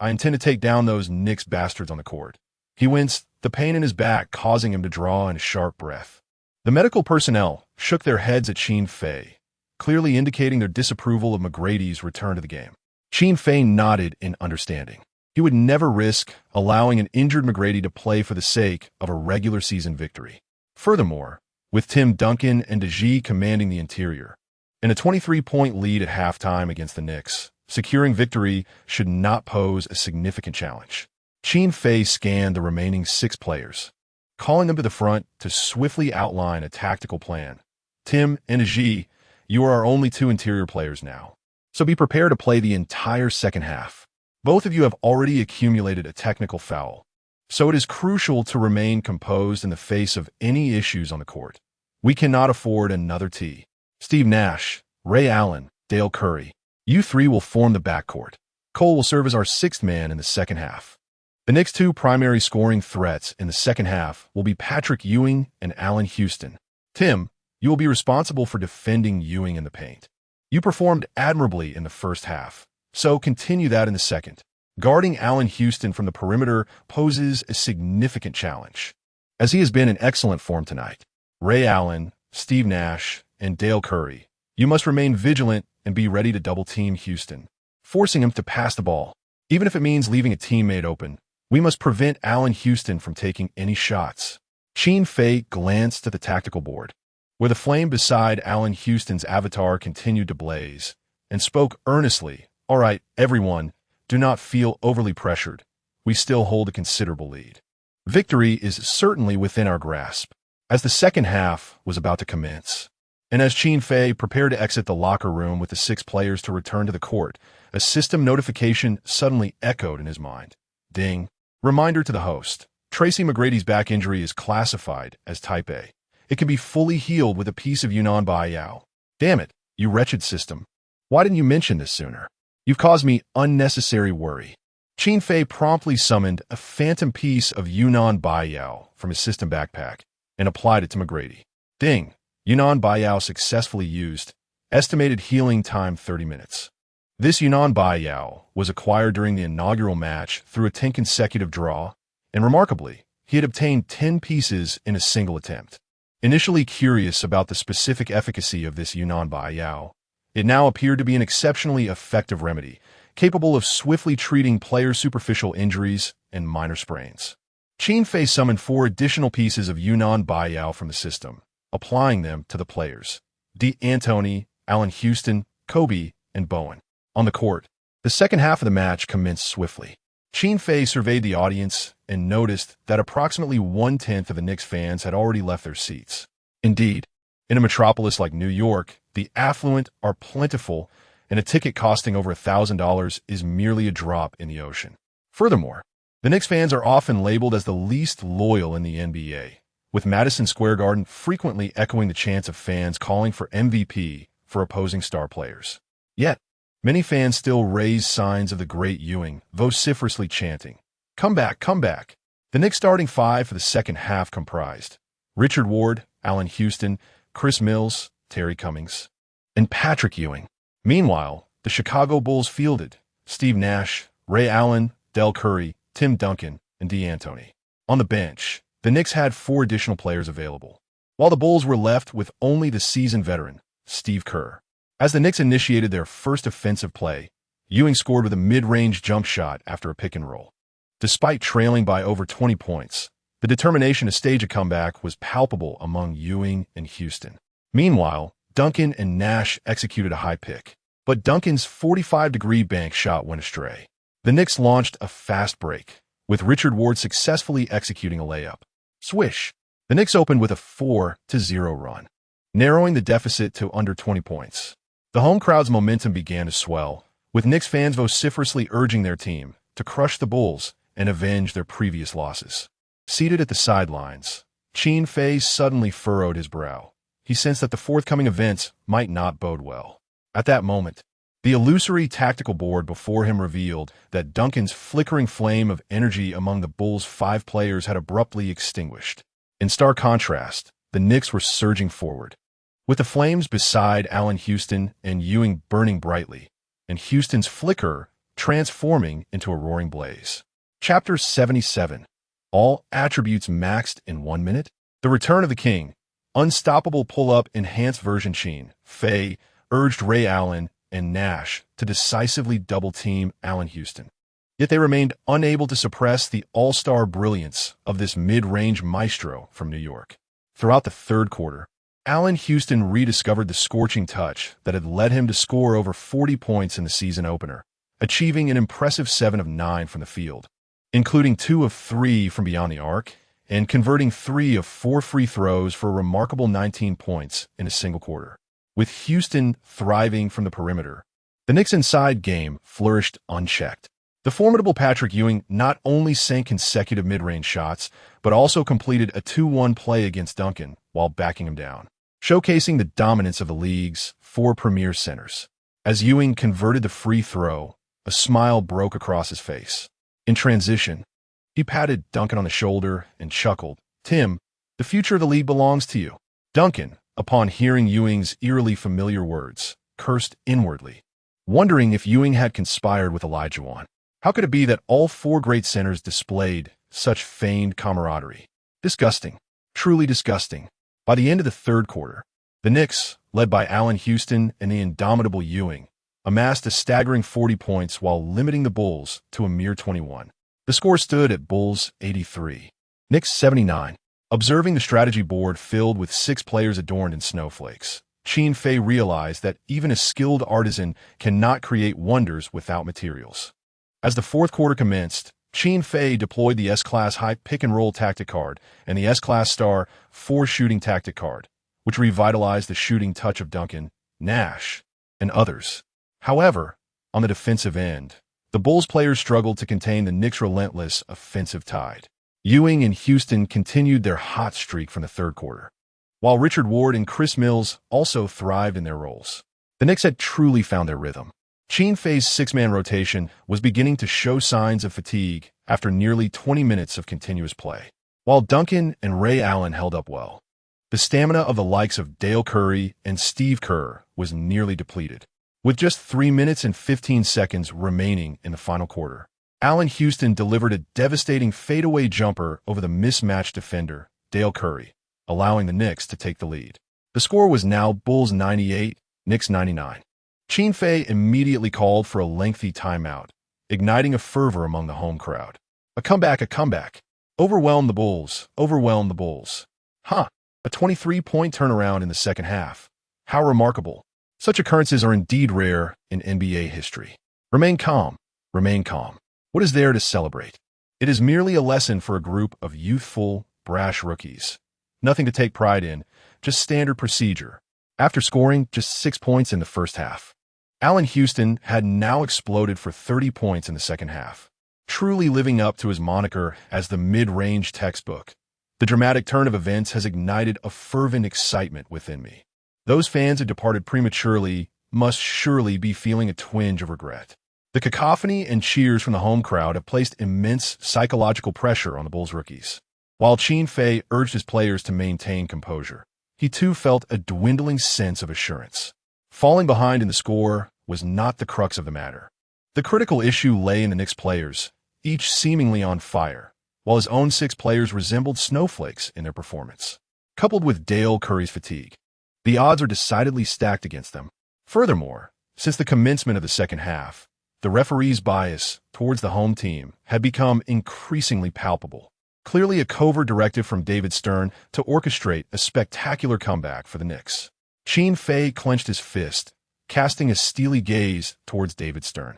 Speaker 1: I intend to take down those Knicks bastards on the court. He winced, the pain in his back causing him to draw in a sharp breath. The medical personnel shook their heads at Qin Fei, clearly indicating their disapproval of McGrady's return to the game. Qin Fei nodded in understanding. He would never risk allowing an injured McGrady to play for the sake of a regular season victory. Furthermore, with Tim Duncan and DeGea commanding the interior, in a 23-point lead at halftime against the Knicks, securing victory should not pose a significant challenge. Qin Fei scanned the remaining 6 players, calling them to the front to swiftly outline a tactical plan. Tim and DeGea, you are our only 2 interior players now, so be prepared to play the entire second half. Both of you have already accumulated a technical foul, so it is crucial to remain composed in the face of any issues on the court. We cannot afford another T. Steve Nash, Ray Allen, Dale Curry. You 3 will form the backcourt. Cole will serve as our 6th man in the second half. The Knicks' 2 primary scoring threats in the second half will be Patrick Ewing and Allen Houston. Tim, you will be responsible for defending Ewing in the paint. You performed admirably in the first half, so continue that in the second. Guarding Allen Houston from the perimeter poses a significant challenge, as he has been in excellent form tonight. Ray Allen, Steve Nash, and Dale Curry, you must remain vigilant and be ready to double-team Houston, forcing him to pass the ball. Even if it means leaving a teammate open, we must prevent Allen Houston from taking any shots. Qin Fei glanced at the tactical board, where the flame beside Allen Houston's avatar continued to blaze, and spoke earnestly. All right, everyone, do not feel overly pressured. We still hold a considerable lead. Victory is certainly within our grasp, as the second half was about to commence. And as Qin Fei prepared to exit the locker room with the 6 players to return to the court, a system notification suddenly echoed in his mind. Ding. Reminder to the host. Tracy McGrady's back injury is classified as Type A. It can be fully healed with a piece of Yunnan Baiyao. Damn it, you wretched system. Why didn't you mention this sooner? You've caused me unnecessary worry. Qin Fei promptly summoned a phantom piece of Yunnan Baiyao from his system backpack and applied it to McGrady. Ding. Yunnan Baiyao successfully used. Estimated healing time 30 minutes. This Yunnan Baiyao was acquired during the inaugural match through a 10 consecutive draw, and remarkably, he had obtained 10 pieces in a single attempt. Initially curious about the specific efficacy of this Yunnan Baiyao, it now appeared to be an exceptionally effective remedy, capable of swiftly treating players' superficial injuries and minor sprains. Qin Fei summoned 4 additional pieces of Yunnan Baiyao from the system, applying them to the players. D'Antoni, Allen Houston, Kobe, and Bowen. On the court, the second half of the match commenced swiftly. Qin Fei surveyed the audience and noticed that approximately 1/10 of the Knicks fans had already left their seats. Indeed, in a metropolis like New York, the affluent are plentiful, and a ticket costing over $1,000 is merely a drop in the ocean. Furthermore, the Knicks fans are often labeled as the least loyal in the NBA, with Madison Square Garden frequently echoing the chants of fans calling for MVP for opposing star players. Yet, many fans still raise signs of the great Ewing, vociferously chanting, "Come back, come back." The Knicks starting 5 for the second half comprised Richard Ward, Allen Houston, Chris Mills, Terry Cummings, and Patrick Ewing. Meanwhile, the Chicago Bulls fielded Steve Nash, Ray Allen, Dell Curry, Tim Duncan, and D'Antoni. On the bench, the Knicks had 4 additional players available, while the Bulls were left with only the seasoned veteran, Steve Kerr. As the Knicks initiated their first offensive play, Ewing scored with a mid-range jump shot after a pick and roll. Despite trailing by over 20 points, the determination to stage a comeback was palpable among Ewing and Houston. Meanwhile, Duncan and Nash executed a high pick, but Duncan's 45-degree bank shot went astray. The Knicks launched a fast break, with Richard Ward successfully executing a layup. Swish! The Knicks opened with a 4-0 run, narrowing the deficit to under 20 points. The home crowd's momentum began to swell, with Knicks fans vociferously urging their team to crush the Bulls and avenge their previous losses. Seated at the sidelines, Qin Fei suddenly furrowed his brow. He sensed that the forthcoming events might not bode well. At that moment, the illusory tactical board before him revealed that Duncan's flickering flame of energy among the Bulls' 5 players had abruptly extinguished. In stark contrast, the Knicks were surging forward, with the flames beside Allen Houston and Ewing burning brightly, and Houston's flicker transforming into a roaring blaze. Chapter 77. All attributes maxed in 1 minute? The Return of the King. Unstoppable pull-up enhanced version. Qin Fei urged Ray Allen and Nash to decisively double-team Allen Houston. Yet they remained unable to suppress the all-star brilliance of this mid-range maestro from New York. Throughout the third quarter, Allen Houston rediscovered the scorching touch that had led him to score over 40 points in the season opener, achieving an impressive 7 of 9 from the field, including 2 of 3 from beyond the arc, and converting 3 of 4 free throws for a remarkable 19 points in a single quarter. With Houston thriving from the perimeter, the Knicks' inside game flourished unchecked. The formidable Patrick Ewing not only sank consecutive mid-range shots, but also completed a 2-1 play against Duncan while backing him down, showcasing the dominance of the league's 4 premier centers. As Ewing converted the free throw, a smile broke across his face. In transition, he patted Duncan on the shoulder and chuckled, "Tim, the future of the league belongs to you." Duncan, upon hearing Ewing's eerily familiar words, cursed inwardly, wondering if Ewing had conspired with Olajuwon. How could it be that all 4 great centers displayed such feigned camaraderie? Disgusting. Truly disgusting. By the end of the third quarter, the Knicks, led by Allen Houston and the indomitable Ewing, amassed a staggering 40 points while limiting the Bulls to a mere 21. The score stood at Bulls 83, Knicks 79. Observing the strategy board filled with 6 players adorned in snowflakes, Qin Fei realized that even a skilled artisan cannot create wonders without materials. As the fourth quarter commenced, Qin Fei deployed the S-Class high pick-and-roll tactic card and the S-Class star 4 shooting tactic card, which revitalized the shooting touch of Duncan, Nash, and others. However, on the defensive end, the Bulls players struggled to contain the Knicks' relentless offensive tide. Ewing and Houston continued their hot streak from the third quarter, while Richard Ward and Chris Mills also thrived in their roles. The Knicks had truly found their rhythm. Qin Fei's 6-man rotation was beginning to show signs of fatigue after nearly 20 minutes of continuous play, while Duncan and Ray Allen held up well. The stamina of the likes of Dale Curry and Steve Kerr was nearly depleted. With just 3 minutes and 15 seconds remaining in the final quarter, Allen Houston delivered a devastating fadeaway jumper over the mismatched defender, Dale Curry, allowing the Knicks to take the lead. The score was now Bulls 98, Knicks 99. Qin Fei immediately called for a lengthy timeout, igniting a fervor among the home crowd. A comeback. Overwhelm the Bulls. A 23-point turnaround in the second half. How remarkable. Such occurrences are indeed rare in NBA history. Remain calm. What is there to celebrate? It is merely a lesson for a group of youthful, brash rookies. Nothing to take pride in, just standard procedure. After scoring just 6 points in the first half, Allen Houston had now exploded for 30 points in the second half, truly living up to his moniker as the mid-range textbook. The dramatic turn of events has ignited a fervent excitement within me. Those fans who departed prematurely must surely be feeling a twinge of regret. The cacophony and cheers from the home crowd have placed immense psychological pressure on the Bulls rookies. While Qin Fei urged his players to maintain composure, he too felt a dwindling sense of assurance. Falling behind in the score was not the crux of the matter. The critical issue lay in the Knicks players, each seemingly on fire, while his own 6 players resembled snowflakes in their performance. Coupled with Dale Curry's fatigue, the odds are decidedly stacked against them. Furthermore, since the commencement of the second half, the referee's bias towards the home team had become increasingly palpable. Clearly a covert directive from David Stern to orchestrate a spectacular comeback for the Knicks. Qin Fei clenched his fist, casting a steely gaze towards David Stern,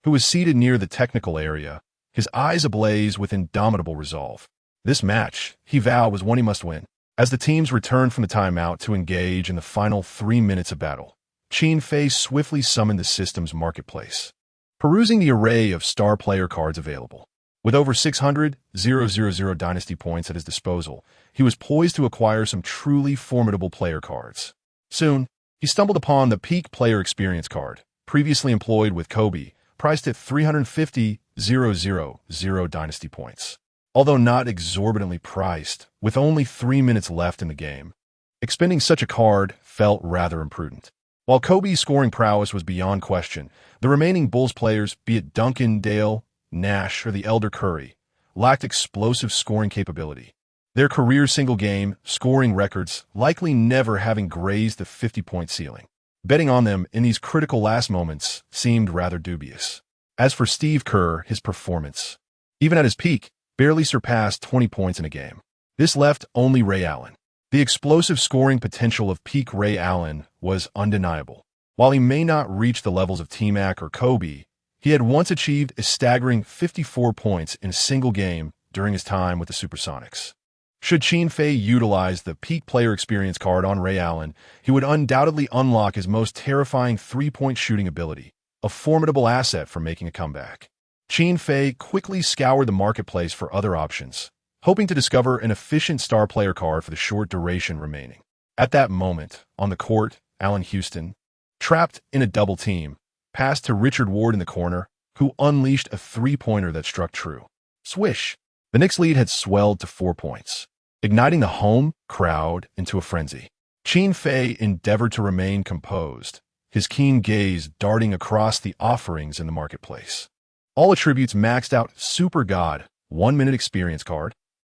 Speaker 1: who was seated near the technical area, his eyes ablaze with indomitable resolve. This match, he vowed, was one he must win. As the teams returned from the timeout to engage in the final 3 minutes of battle, Qin Fei swiftly summoned the system's marketplace, perusing the array of star player cards available. With over 600,000 dynasty points at his disposal, he was poised to acquire some truly formidable player cards. Soon, he stumbled upon the Peak Player Experience card, previously employed with Kobe, priced at 350,000 dynasty points. Although not exorbitantly priced, with only 3 minutes left in the game, expending such a card felt rather imprudent. While Kobe's scoring prowess was beyond question, the remaining Bulls players, be it Duncan, Dale, Nash, or the Elder Curry, lacked explosive scoring capability, their career single-game scoring records likely never having grazed the 50-point ceiling. Betting on them in these critical last moments seemed rather dubious. As for Steve Kerr, his performance, even at his peak, barely surpassed 20 points in a game. This left only Ray Allen. The explosive scoring potential of peak Ray Allen was undeniable. While he may not reach the levels of T-Mac or Kobe, he had once achieved a staggering 54 points in a single game during his time with the Supersonics. Should Qin Fei utilize the Peak Player Experience card on Ray Allen, he would undoubtedly unlock his most terrifying three-point shooting ability, a formidable asset for making a comeback. Qin Fei quickly scoured the marketplace for other options, hoping to discover an efficient star player card for the short duration remaining. At that moment, on the court, Allen Houston, trapped in a double team, passed to Richard Ward in the corner, who unleashed a three-pointer that struck true. Swish! The Knicks' lead had swelled to 4 points, igniting the home crowd into a frenzy. Qin Fei endeavored to remain composed, his keen gaze darting across the offerings in the marketplace. All attributes maxed out Super God 1-minute experience card.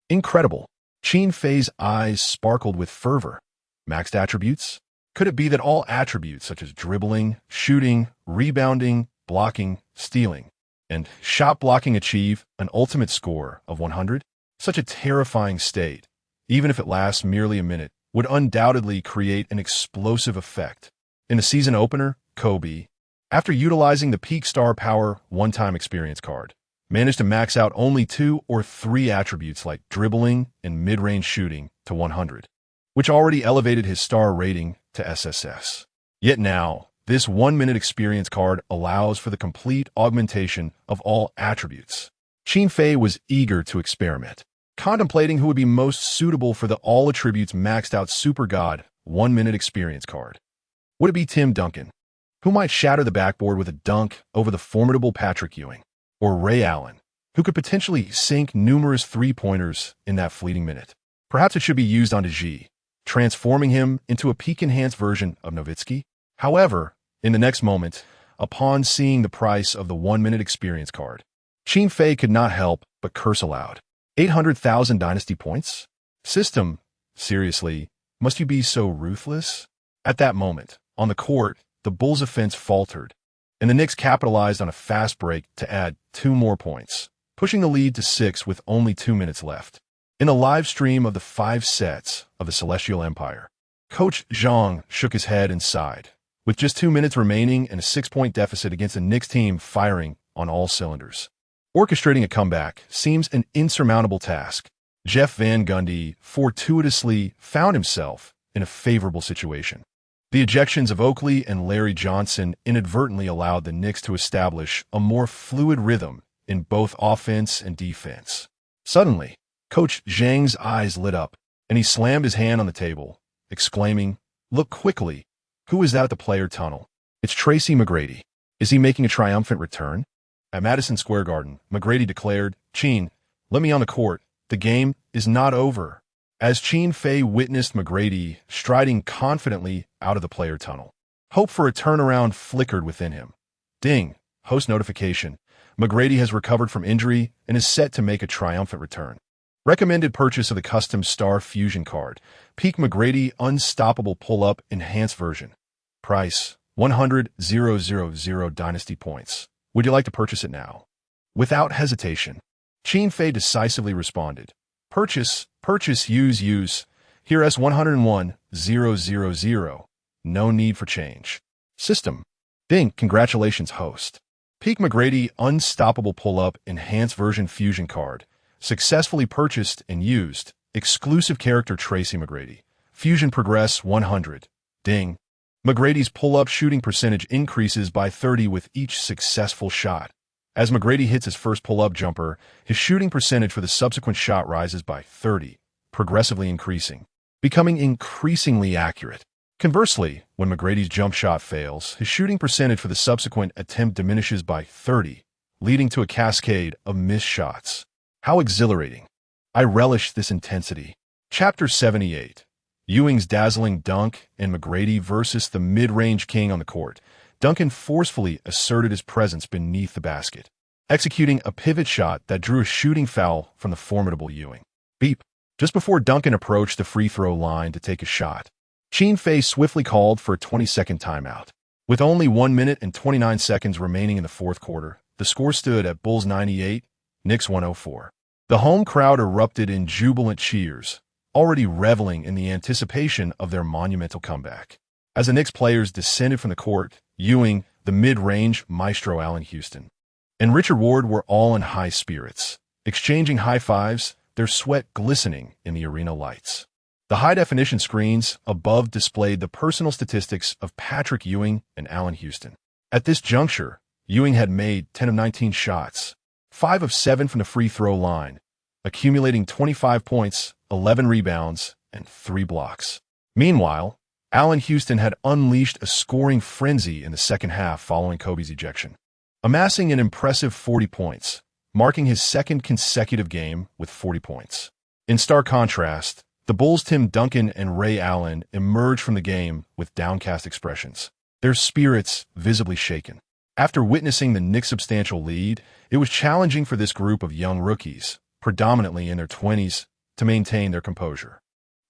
Speaker 1: Incredible. Qin Fei's eyes sparkled with fervor. Maxed attributes? Could it be that all attributes such as dribbling, shooting, rebounding, blocking, stealing, and shot blocking achieve an ultimate score of 100? Such a terrifying state, even if it lasts merely a minute, would undoubtedly create an explosive effect. In the season opener, Kobe, after utilizing the Peak Star Power one-time experience card, managed to max out only 2 or 3 attributes like dribbling and mid-range shooting to 100, which already elevated his star rating to SSS. Yet now, this 1-minute experience card allows for the complete augmentation of all attributes. Qin Fei was eager to experiment, contemplating who would be most suitable for the all attributes maxed out Super God 1-minute experience card. Would it be Tim Duncan, who might shatter the backboard with a dunk over the formidable Patrick Ewing, or Ray Allen, who could potentially sink numerous three-pointers in that fleeting minute? Perhaps it should be used on G, transforming him into a peak-enhanced version of Nowitzki. However, in the next moment, upon seeing the price of the 1-minute experience card, Qin Fei could not help but curse aloud. 800,000 dynasty points? System, seriously, must you be so ruthless? At that moment, on the court, the Bulls' offense faltered, and the Knicks capitalized on a fast break to add 2 more points, pushing the lead to 6 with only 2 minutes left. In a live stream of the 5 sets of the Celestial Empire, Coach Zhang shook his head and sighed. With just 2 minutes remaining and a 6-point deficit against a Knicks team firing on all cylinders, orchestrating a comeback seems an insurmountable task. Jeff Van Gundy fortuitously found himself in a favorable situation. The ejections of Oakley and Larry Johnson inadvertently allowed the Knicks to establish a more fluid rhythm in both offense and defense. Suddenly, Coach Zhang's eyes lit up, and he slammed his hand on the table, exclaiming, "Look quickly! Who is that at the player tunnel? It's Tracy McGrady. Is he making a triumphant return?" At Madison Square Garden, McGrady declared, "Qin, let me on the court. The game is not over." As Qin Fei witnessed McGrady striding confidently out of the player tunnel, hope for a turnaround flickered within him. Ding! Host notification. McGrady has recovered from injury and is set to make a triumphant return. Recommended purchase of the custom Star Fusion card. Peak McGrady Unstoppable Pull-Up Enhanced Version. Price, 100,000 dynasty points. Would you like to purchase it now? Without hesitation, Qin Fei decisively responded. Purchase, use. Here S 101,000. No need for change. System. Ding, congratulations, host. Peak McGrady Unstoppable Pull-Up Enhanced Version Fusion Card. Successfully purchased and used. Exclusive character Tracy McGrady. Fusion Progress 100. Ding. McGrady's pull-up shooting percentage increases by 30 with each successful shot. As McGrady hits his first pull-up jumper, his shooting percentage for the subsequent shot rises by 30, progressively increasing, becoming increasingly accurate. Conversely, when McGrady's jump shot fails, his shooting percentage for the subsequent attempt diminishes by 30, leading to a cascade of missed shots. How exhilarating. I relish this intensity. Chapter 78. Ewing's dazzling dunk and McGrady versus the mid-range king on the court. Duncan forcefully asserted his presence beneath the basket, executing a pivot shot that drew a shooting foul from the formidable Ewing. Beep. Just before Duncan approached the free throw line to take a shot, Qin Fei swiftly called for a 20-second timeout. With only 1 minute and 29 seconds remaining in the fourth quarter, the score stood at Bulls 98, Knicks 104. The home crowd erupted in jubilant cheers, already reveling in the anticipation of their monumental comeback. As the Knicks players descended from the court, Ewing, the mid-range maestro Allen Houston, and Richard Ward were all in high spirits, exchanging high fives, their sweat glistening in the arena lights. The high-definition screens above displayed the personal statistics of Patrick Ewing and Allen Houston. At this juncture, Ewing had made 10 of 19 shots, 5 of 7 from the free throw line, accumulating 25 points, 11 rebounds, and 3 blocks. Meanwhile, Allen Houston had unleashed a scoring frenzy in the second half following Kobe's ejection, amassing an impressive 40 points, marking his second consecutive game with 40 points. In stark contrast, the Bulls' Tim Duncan and Ray Allen emerged from the game with downcast expressions, their spirits visibly shaken. After witnessing the Knicks' substantial lead, it was challenging for this group of young rookies, predominantly in their 20s, to maintain their composure.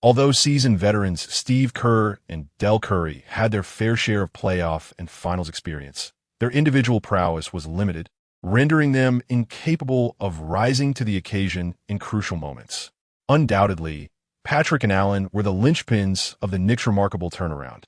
Speaker 1: Although seasoned veterans Steve Kerr and Del Curry had their fair share of playoff and finals experience, their individual prowess was limited, rendering them incapable of rising to the occasion in crucial moments. Undoubtedly, Patrick and Allen were the linchpins of the Knicks' remarkable turnaround,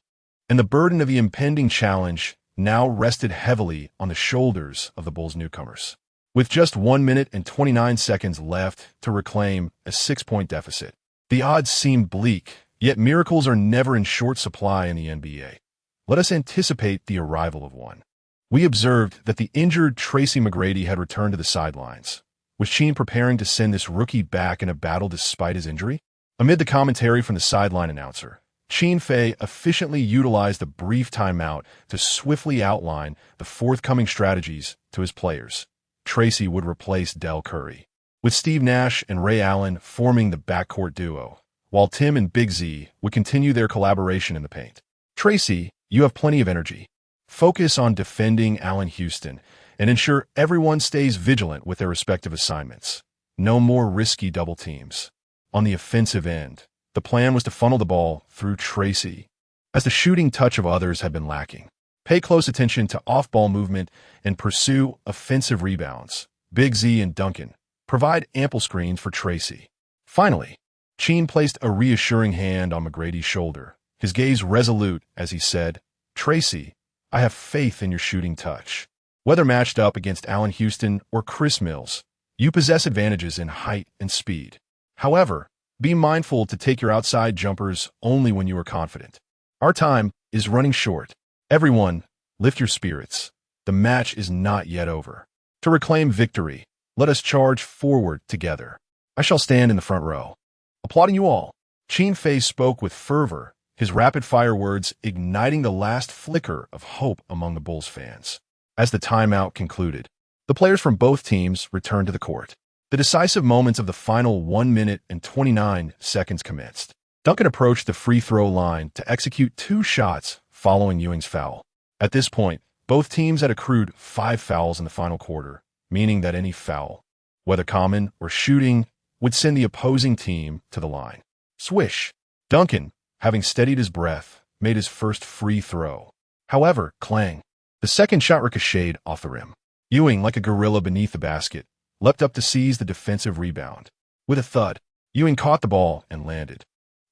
Speaker 1: and the burden of the impending challenge now rested heavily on the shoulders of the Bulls' newcomers. With just 1 minute and 29 seconds left to reclaim a 6-point deficit, the odds seemed bleak, yet miracles are never in short supply in the NBA. Let us anticipate the arrival of one. We observed that the injured Tracy McGrady had returned to the sidelines. Was Qin preparing to send this rookie back in a battle despite his injury? Amid the commentary from the sideline announcer, Qin Fei efficiently utilized a brief timeout to swiftly outline the forthcoming strategies to his players. Tracy would replace Del Curry, with Steve Nash and Ray Allen forming the backcourt duo, while Tim and Big Z would continue their collaboration in the paint. Tracy, you have plenty of energy. Focus on defending Allen Houston and ensure everyone stays vigilant with their respective assignments. No more risky double teams. On the offensive end, the plan was to funnel the ball through Tracy, as the shooting touch of others had been lacking. Pay close attention to off-ball movement and pursue offensive rebounds. Big Z and Duncan provide ample screens for Tracy. Finally, Qin placed a reassuring hand on McGrady's shoulder, his gaze resolute as he said, "Tracy, I have faith in your shooting touch. Whether matched up against Allen Houston or Chris Mills, you possess advantages in height and speed. However, be mindful to take your outside jumpers only when you are confident. Our time is running short. Everyone, lift your spirits. The match is not yet over. To reclaim victory, let us charge forward together. I shall stand in the front row, applauding you all." Qin Fei spoke with fervor, his rapid-fire words igniting the last flicker of hope among the Bulls fans. As the timeout concluded, the players from both teams returned to the court. The decisive moments of the final 1 minute and 29 seconds commenced. Duncan approached the free throw line to execute 2 shots following Ewing's foul. At this point, both teams had accrued 5 fouls in the final quarter, meaning that any foul, whether common or shooting, would send the opposing team to the line. Swish! Duncan, having steadied his breath, made his first free throw. However, clang! The second shot ricocheted off the rim. Ewing, like a gorilla beneath the basket, leapt up to seize the defensive rebound. With a thud, Ewing caught the ball and landed,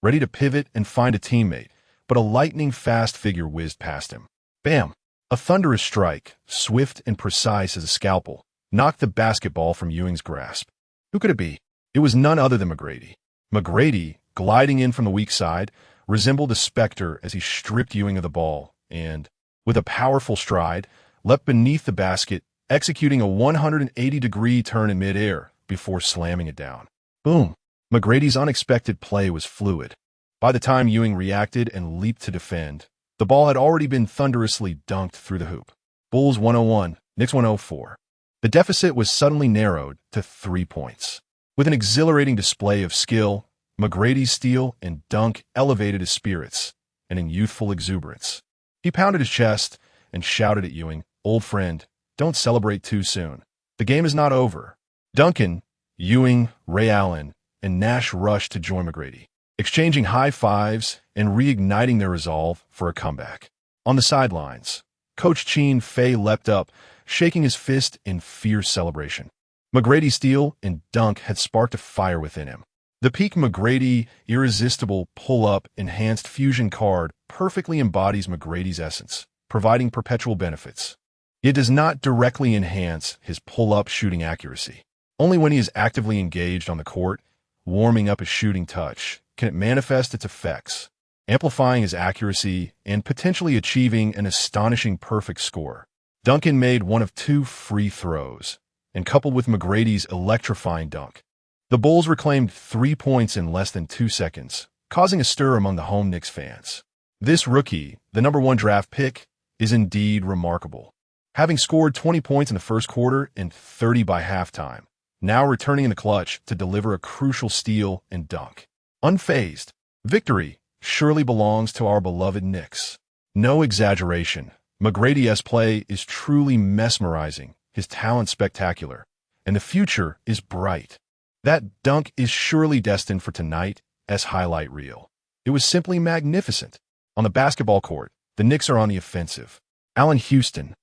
Speaker 1: ready to pivot and find a teammate, but a lightning-fast figure whizzed past him. Bam! A thunderous strike, swift and precise as a scalpel, knocked the basketball from Ewing's grasp. Who could it be? It was none other than McGrady. McGrady, gliding in from the weak side, resembled a specter as he stripped Ewing of the ball and, with a powerful stride, leapt beneath the basket, executing a 180-degree turn in midair before slamming it down. Boom! McGrady's unexpected play was fluid. By the time Ewing reacted and leaped to defend, the ball had already been thunderously dunked through the hoop. Bulls 101, Knicks 104. The deficit was suddenly narrowed to 3 points. With an exhilarating display of skill, McGrady's steal and dunk elevated his spirits, and in youthful exuberance, he pounded his chest and shouted at Ewing, "Old friend, don't celebrate too soon. The game is not over." Duncan, Ewing, Ray Allen, and Nash rushed to join McGrady, exchanging high fives and reigniting their resolve for a comeback. On the sidelines, Coach Qin Fei leapt up, shaking his fist in fierce celebration. McGrady's steal and dunk had sparked a fire within him. The peak McGrady irresistible pull-up enhanced fusion card perfectly embodies McGrady's essence, providing perpetual benefits. It does not directly enhance his pull-up shooting accuracy. Only when he is actively engaged on the court, warming up his shooting touch, can it manifest its effects, amplifying his accuracy and potentially achieving an astonishing perfect score. Duncan made one of 2 free throws, and coupled with McGrady's electrifying dunk, the Bulls reclaimed 3 points in less than 2 seconds, causing a stir among the home Knicks fans. This rookie, the #1 draft pick, is indeed remarkable. Having scored 20 points in the first quarter and 30 by halftime, now returning in the clutch to deliver a crucial steal and dunk. Unfazed, victory surely belongs to our beloved Knicks. No exaggeration, McGrady's play is truly mesmerizing, his talent spectacular, and the future is bright. That dunk is surely destined for tonight as highlight reel. It was simply magnificent. On the basketball court, the Knicks are on the offensive. Allen Houston,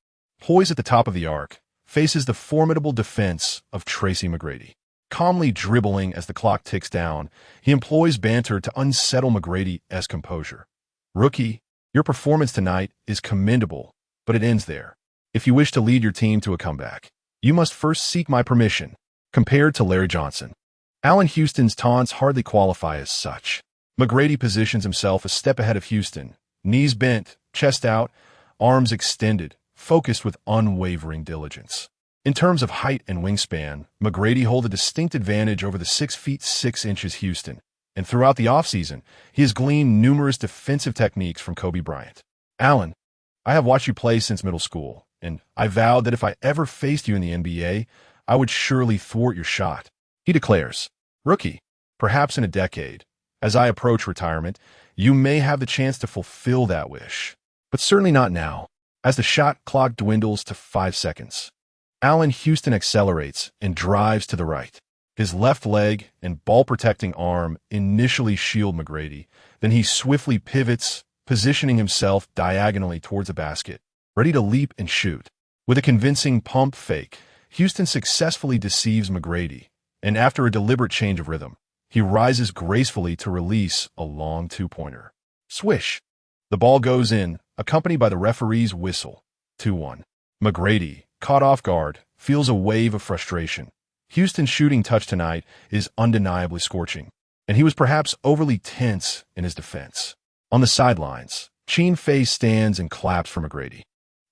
Speaker 1: poised at the top of the arc, faces the formidable defense of Tracy McGrady. Calmly dribbling as the clock ticks down, he employs banter to unsettle McGrady's composure. "Rookie, your performance tonight is commendable, but it ends there. If you wish to lead your team to a comeback, you must first seek my permission." Compared to Larry Johnson, Allen Houston's taunts hardly qualify as such. McGrady positions himself a step ahead of Houston, knees bent, chest out, arms extended, focused with unwavering diligence. In terms of height and wingspan, McGrady holds a distinct advantage over the 6 feet 6 inches Houston, and throughout the offseason, he has gleaned numerous defensive techniques from Kobe Bryant. "Allen, I have watched you play since middle school, and I vowed that if I ever faced you in the NBA, I would surely thwart your shot," he declares. "Rookie, perhaps in a decade, as I approach retirement, you may have the chance to fulfill that wish, but certainly not now." As the shot clock dwindles to 5 seconds, Allen Houston accelerates and drives to the right. His left leg and ball-protecting arm initially shield McGrady, then he swiftly pivots, positioning himself diagonally towards the basket, ready to leap and shoot. With a convincing pump fake, Houston successfully deceives McGrady, and after a deliberate change of rhythm, he rises gracefully to release a long 2-pointer. Swish! The ball goes in, accompanied by the referee's whistle. 2-1. McGrady, caught off guard, feels a wave of frustration. Houston's shooting touch tonight is undeniably scorching, and he was perhaps overly tense in his defense. On the sidelines, Qin Fei stands and claps for McGrady,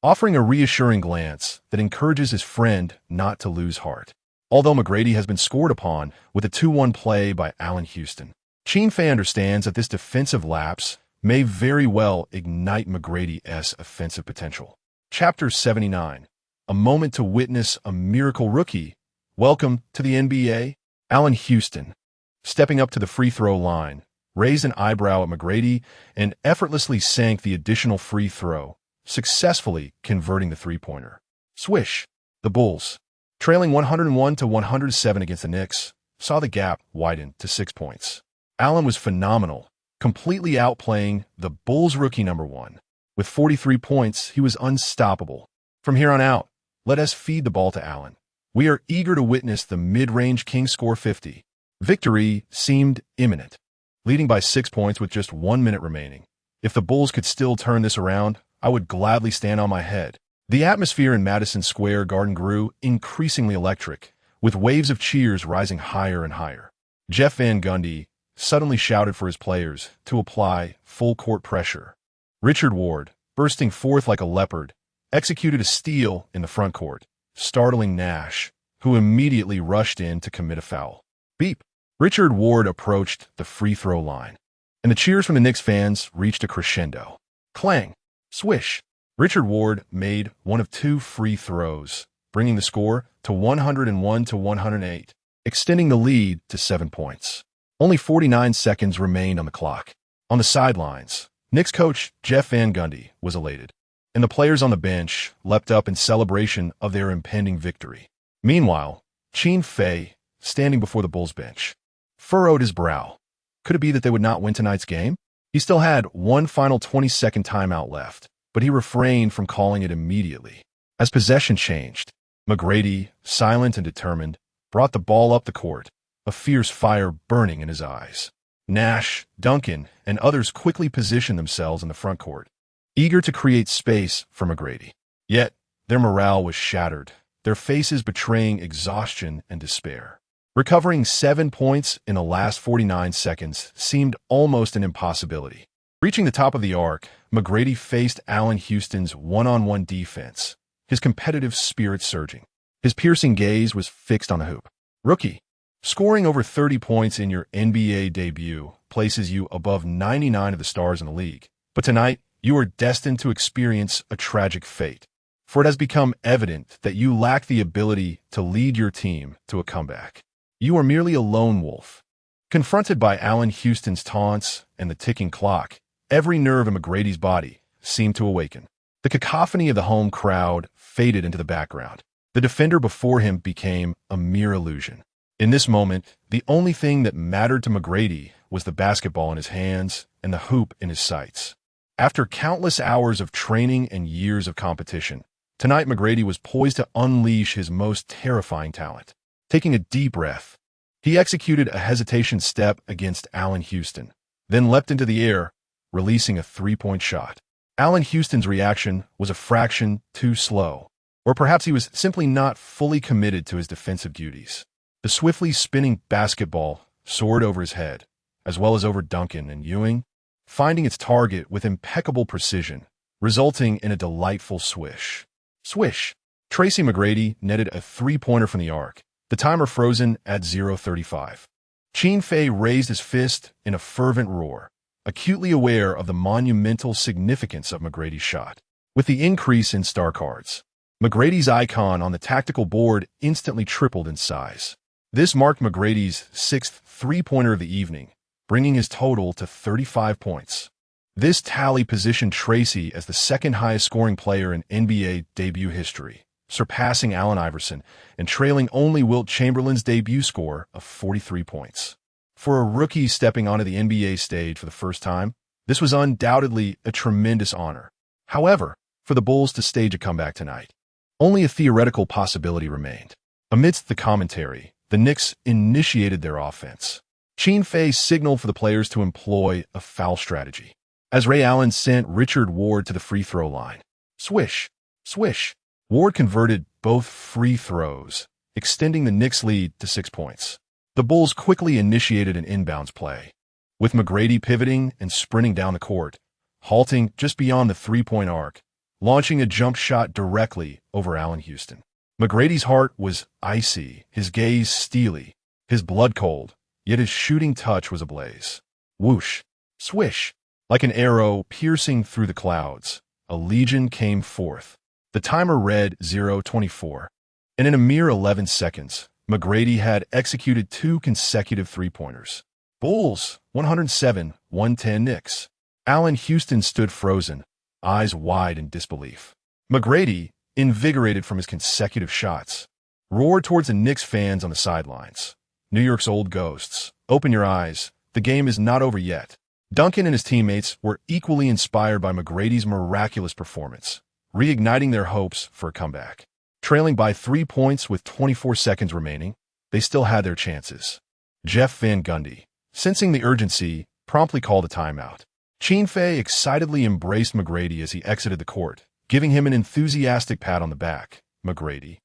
Speaker 1: offering a reassuring glance that encourages his friend not to lose heart. Although McGrady has been scored upon with a 2-1 play by Allen Houston, Qin Fei understands that this defensive lapse may very well ignite McGrady's offensive potential. Chapter 79. A moment to witness a miracle rookie. Welcome to the NBA. Allen Houston, stepping up to the free throw line, raised an eyebrow at McGrady and effortlessly sank the additional free throw, successfully converting the 3-pointer. Swish! The Bulls, trailing 101-107 against the Knicks, saw the gap widen to 6 points. Allen was phenomenal, completely outplaying the Bulls' rookie #1. With 43 points, he was unstoppable. From here on out, let us feed the ball to Allen. We are eager to witness the mid-range king score 50. Victory seemed imminent. Leading by 6 points with just 1 minute remaining, If the Bulls could still turn this around, I would gladly stand on my head. The atmosphere in Madison Square Garden grew increasingly electric, with waves of cheers rising higher and higher. Jeff Van Gundy suddenly shouted for his players to apply full-court pressure. Richard Ward, bursting forth like a leopard, executed a steal in the front court, startling Nash, who immediately rushed in to commit a foul. Beep! Richard Ward approached the free-throw line, and the cheers from the Knicks fans reached a crescendo. Clang! Swish! Richard Ward made one of two free throws, bringing the score to 101-108, extending the lead to 7 points. Only 49 seconds remained on the clock. On the sidelines, Knicks coach Jeff Van Gundy was elated, and the players on the bench leapt up in celebration of their impending victory. Meanwhile, Qin Fei, standing before the Bulls bench, furrowed his brow. Could it be that they would not win tonight's game? He still had one final 20-second timeout left, but he refrained from calling it immediately. As possession changed, McGrady, silent and determined, brought the ball up the court, a fierce fire burning in his eyes. Nash, Duncan, and others quickly positioned themselves in the front court, eager to create space for McGrady. Yet, their morale was shattered, their faces betraying exhaustion and despair. Recovering 7 points in the last 49 seconds seemed almost an impossibility. Reaching the top of the arc, McGrady faced Allen Houston's one-on-one defense, his competitive spirit surging. His piercing gaze was fixed on the hoop. Rookie, scoring over 30 points in your NBA debut places you above 99 of the stars in the league. But tonight, you are destined to experience a tragic fate, for it has become evident that you lack the ability to lead your team to a comeback. You are merely a lone wolf. Confronted by Allen Houston's taunts and the ticking clock, every nerve in McGrady's body seemed to awaken. The cacophony of the home crowd faded into the background. The defender before him became a mere illusion. In this moment, the only thing that mattered to McGrady was the basketball in his hands and the hoop in his sights. After countless hours of training and years of competition, tonight McGrady was poised to unleash his most terrifying talent. Taking a deep breath, he executed a hesitation step against Allen Houston, then leapt into the air, releasing a three-point shot. Allen Houston's reaction was a fraction too slow, or perhaps he was simply not fully committed to his defensive duties. The swiftly spinning basketball soared over his head, as well as over Duncan and Ewing, finding its target with impeccable precision, resulting in a delightful swish. Swish! Tracy McGrady netted a three-pointer from the arc, the timer frozen at 0:35. Qin Fei raised his fist in a fervent roar, acutely aware of the monumental significance of McGrady's shot. With the increase in star cards, McGrady's icon on the tactical board instantly tripled in size. This marked McGrady's sixth three-pointer of the evening, bringing his total to 35 points. This tally positioned Tracy as the second highest scoring player in NBA debut history, surpassing Allen Iverson and trailing only Wilt Chamberlain's debut score of 43 points. For a rookie stepping onto the NBA stage for the first time, this was undoubtedly a tremendous honor. However, for the Bulls to stage a comeback tonight, only a theoretical possibility remained. Amidst the commentary, the Knicks initiated their offense. Qin Fei signaled for the players to employ a foul strategy, as Ray Allen sent Richard Ward to the free throw line. Swish! Swish! Ward converted both free throws, extending the Knicks' lead to 6 points. The Bulls quickly initiated an inbounds play, with McGrady pivoting and sprinting down the court, halting just beyond the three-point arc, launching a jump shot directly over Allen Houston. McGrady's heart was icy, his gaze steely, his blood cold, yet his shooting touch was ablaze. Whoosh! Swish! Like an arrow piercing through the clouds, a legion came forth. The timer read 0:24, and in a mere 11 seconds, McGrady had executed 2 consecutive three-pointers. Bulls, 107, 110 Knicks. Allen Houston stood frozen, eyes wide in disbelief. McGrady, invigorated from his consecutive shots, roared towards the Knicks fans on the sidelines. New York's old ghosts, open your eyes, the game is not over yet. Duncan and his teammates were equally inspired by McGrady's miraculous performance, reigniting their hopes for a comeback. Trailing by 3 points with 24 seconds remaining, they still had their chances. Jeff Van Gundy, sensing the urgency, promptly called a timeout. Qin Fei excitedly embraced McGrady as he exited the court, giving him an enthusiastic pat on the back. McGrady.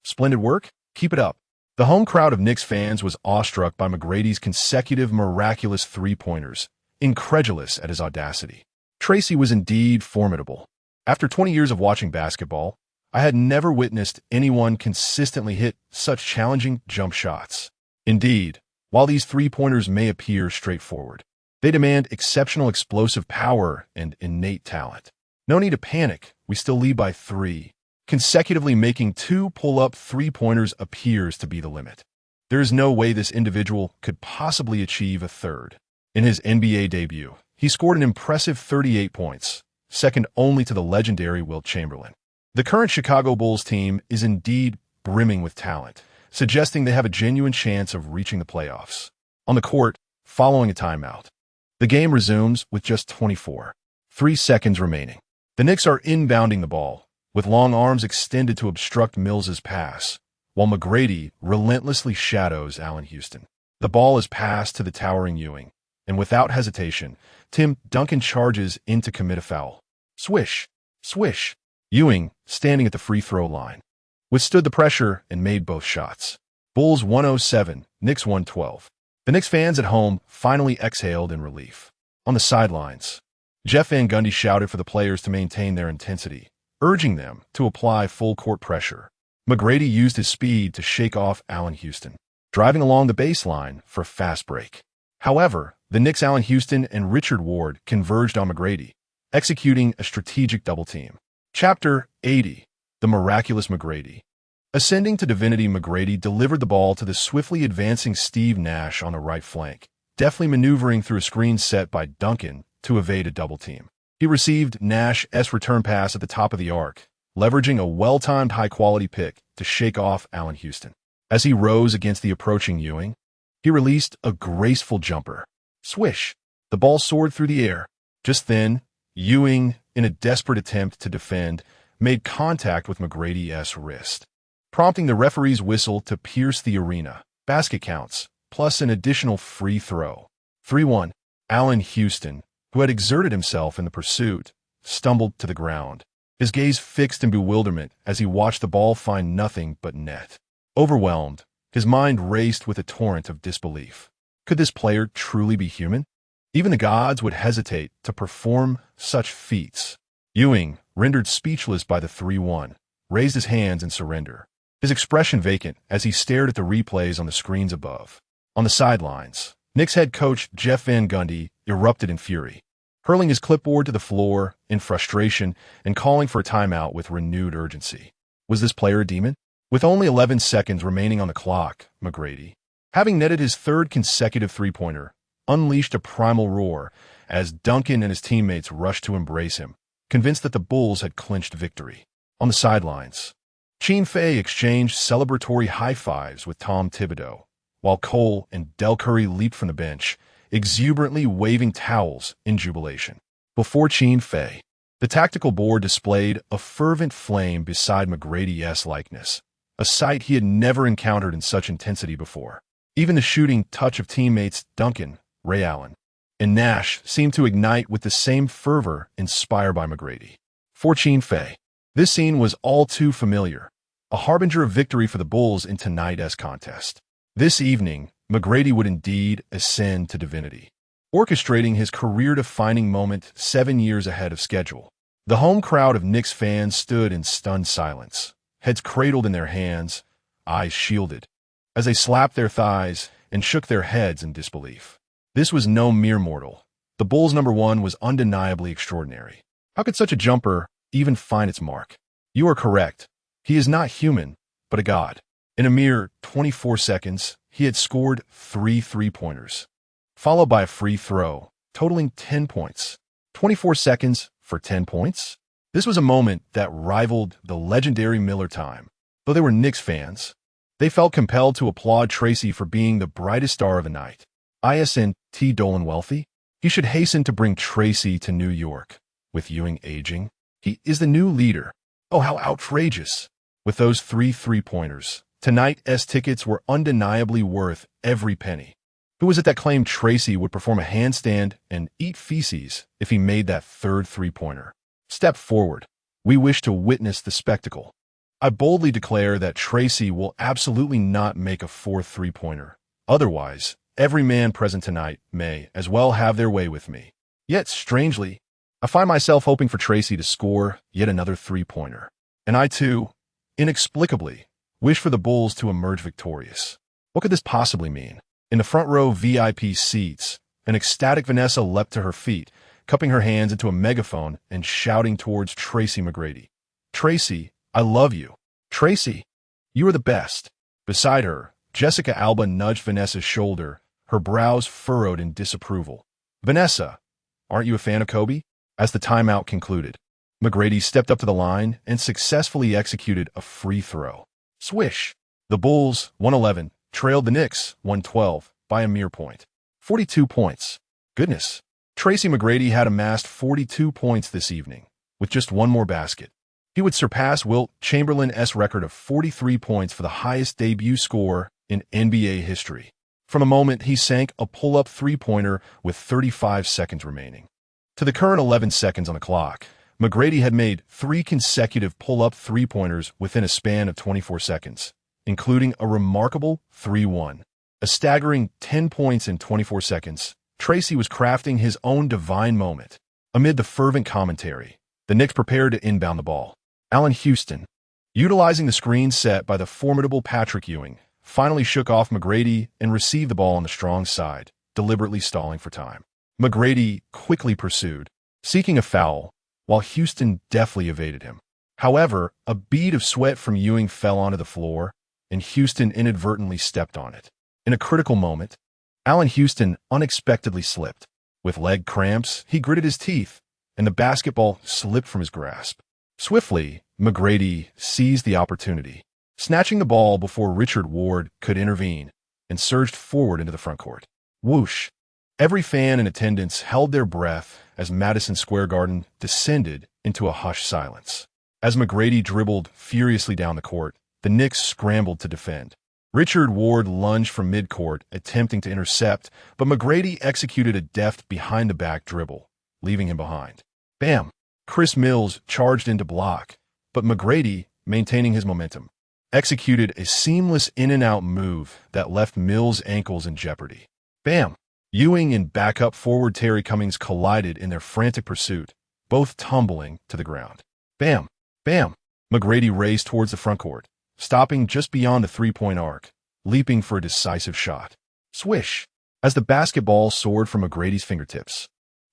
Speaker 1: Splendid work. Keep it up. The home crowd of Knicks fans was awestruck by McGrady's consecutive miraculous three-pointers, incredulous at his audacity. Tracy was indeed formidable. After 20 years of watching basketball, I had never witnessed anyone consistently hit such challenging jump shots. Indeed, while these three-pointers may appear straightforward, they demand exceptional explosive power and innate talent. No need to panic, we still lead by 3. Consecutively making 2 pull-up three-pointers appears to be the limit. There is no way this individual could possibly achieve a third. In his NBA debut, he scored an impressive 38 points, second only to the legendary Wilt Chamberlain. The current Chicago Bulls team is indeed brimming with talent, suggesting they have a genuine chance of reaching the playoffs. On the court, following a timeout, the game resumes with just 3 seconds remaining. The Knicks are inbounding the ball, with long arms extended to obstruct Mills's pass, while McGrady relentlessly shadows Allen Houston. The ball is passed to the towering Ewing, and without hesitation, Tim Duncan charges in to commit a foul. Swish! Swish! Ewing, standing at the free throw line, withstood the pressure and made both shots. Bulls 107, Knicks 112. The Knicks fans at home finally exhaled in relief. On the sidelines, Jeff Van Gundy shouted for the players to maintain their intensity, urging them to apply full-court pressure. McGrady used his speed to shake off Allen Houston, driving along the baseline for a fast break. However, the Knicks' Allen Houston and Richard Ward converged on McGrady, executing a strategic double-team. Chapter 80. The Miraculous McGrady. Ascending to divinity, McGrady delivered the ball to the swiftly advancing Steve Nash on the right flank, deftly maneuvering through a screen set by Duncan to evade a double-team. He received Nash's return pass at the top of the arc, leveraging a well-timed high-quality pick to shake off Allen Houston. As he rose against the approaching Ewing, he released a graceful jumper. Swish! The ball soared through the air. Just then, Ewing, in a desperate attempt to defend, made contact with McGrady's wrist, prompting the referee's whistle to pierce the arena. Basket counts, plus an additional free throw. 3-1. Allen Houston, who had exerted himself in the pursuit, stumbled to the ground, his gaze fixed in bewilderment as he watched the ball find nothing but net. Overwhelmed, his mind raced with a torrent of disbelief. Could this player truly be human? Even the gods would hesitate to perform such feats. Ewing, rendered speechless by the 3-1, raised his hands in surrender, his expression vacant as he stared at the replays on the screens above. On the sidelines, Knicks head coach Jeff Van Gundy erupted in fury, hurling his clipboard to the floor in frustration and calling for a timeout with renewed urgency. Was this player a demon? With only 11 seconds remaining on the clock, McGrady, having netted his third consecutive three-pointer, unleashed a primal roar as Duncan and his teammates rushed to embrace him, convinced that the Bulls had clinched victory. On the sidelines, Qin Fei exchanged celebratory high-fives with Tom Thibodeau, while Cole and Del Curry leaped from the bench, exuberantly waving towels in jubilation. Before Qin Fei, the tactical board displayed a fervent flame beside McGrady's likeness, a sight he had never encountered in such intensity before. Even the shooting touch of teammates Duncan, Ray Allen, and Nash seemed to ignite with the same fervor inspired by McGrady. For Qin Fei, this scene was all too familiar, a harbinger of victory for the Bulls in tonight's contest. This evening, McGrady would indeed ascend to divinity, orchestrating his career-defining moment 7 years ahead of schedule. The home crowd of Knicks fans stood in stunned silence, heads cradled in their hands, eyes shielded, as they slapped their thighs and shook their heads in disbelief. This was no mere mortal. The Bulls' number 1 was undeniably extraordinary. How could such a jumper even find its mark? You are correct. He is not human, but a god. In a mere 24 seconds, he had scored 3 three-pointers, followed by a free throw, totaling 10 points. 24 seconds for 10 points? This was a moment that rivaled the legendary Miller time. Though they were Knicks fans, they felt compelled to applaud Tracy for being the brightest star of the night. Isn't Dolan wealthy? He should hasten to bring Tracy to New York. With Ewing aging, he is the new leader. Oh, how outrageous! With those 3 three-pointers, tonight's tickets were undeniably worth every penny. Who was it that claimed Tracy would perform a handstand and eat feces if he made that third three-pointer? Step forward. We wish to witness the spectacle. I boldly declare that Tracy will absolutely not make a fourth three-pointer. Otherwise, every man present tonight may as well have their way with me. Yet, strangely, I find myself hoping for Tracy to score yet another three-pointer. And I, too, inexplicably, wish for the Bulls to emerge victorious. What could this possibly mean? In the front row VIP seats, an ecstatic Vanessa leapt to her feet, cupping her hands into a megaphone and shouting towards Tracy McGrady. Tracy, I love you. Tracy, you are the best. Beside her, Jessica Alba nudged Vanessa's shoulder, her brows furrowed in disapproval. Vanessa, aren't you a fan of Kobe? As the timeout concluded, McGrady stepped up to the line and successfully executed a free throw. Swish! The Bulls, 111, trailed the Knicks, 112, by a mere point. 42 points. Goodness. Tracy McGrady had amassed 42 points this evening, with just one more basket. He would surpass Wilt Chamberlain's record of 43 points for the highest debut score in NBA history. From a moment, he sank a pull-up three-pointer with 35 seconds remaining. To the current 11 seconds on the clock, McGrady had made 3 consecutive pull-up three-pointers within a span of 24 seconds, including a remarkable 3-1. A staggering 10 points in 24 seconds, Tracy was crafting his own divine moment. Amid the fervent commentary, the Knicks prepared to inbound the ball. Allen Houston, utilizing the screen set by the formidable Patrick Ewing, finally shook off McGrady and received the ball on the strong side, deliberately stalling for time. McGrady quickly pursued, seeking a foul, while Houston deftly evaded him. However, a bead of sweat from Ewing fell onto the floor, and Houston inadvertently stepped on it. In a critical moment, Allen Houston unexpectedly slipped. With leg cramps, he gritted his teeth, and the basketball slipped from his grasp. Swiftly, McGrady seized the opportunity, snatching the ball before Richard Ward could intervene, and surged forward into the front court. Whoosh! Every fan in attendance held their breath as Madison Square Garden descended into a hushed silence. As McGrady dribbled furiously down the court, the Knicks scrambled to defend. Richard Ward lunged from midcourt, attempting to intercept, but McGrady executed a deft behind-the-back dribble, leaving him behind. Bam! Chris Mills charged in to block, but McGrady, maintaining his momentum, executed a seamless in-and-out move that left Mills' ankles in jeopardy. Bam! Ewing and backup forward Terry Cummings collided in their frantic pursuit, both tumbling to the ground. Bam! Bam! McGrady raced towards the front court, stopping just beyond the three-point arc, leaping for a decisive shot. Swish! As the basketball soared from McGrady's fingertips,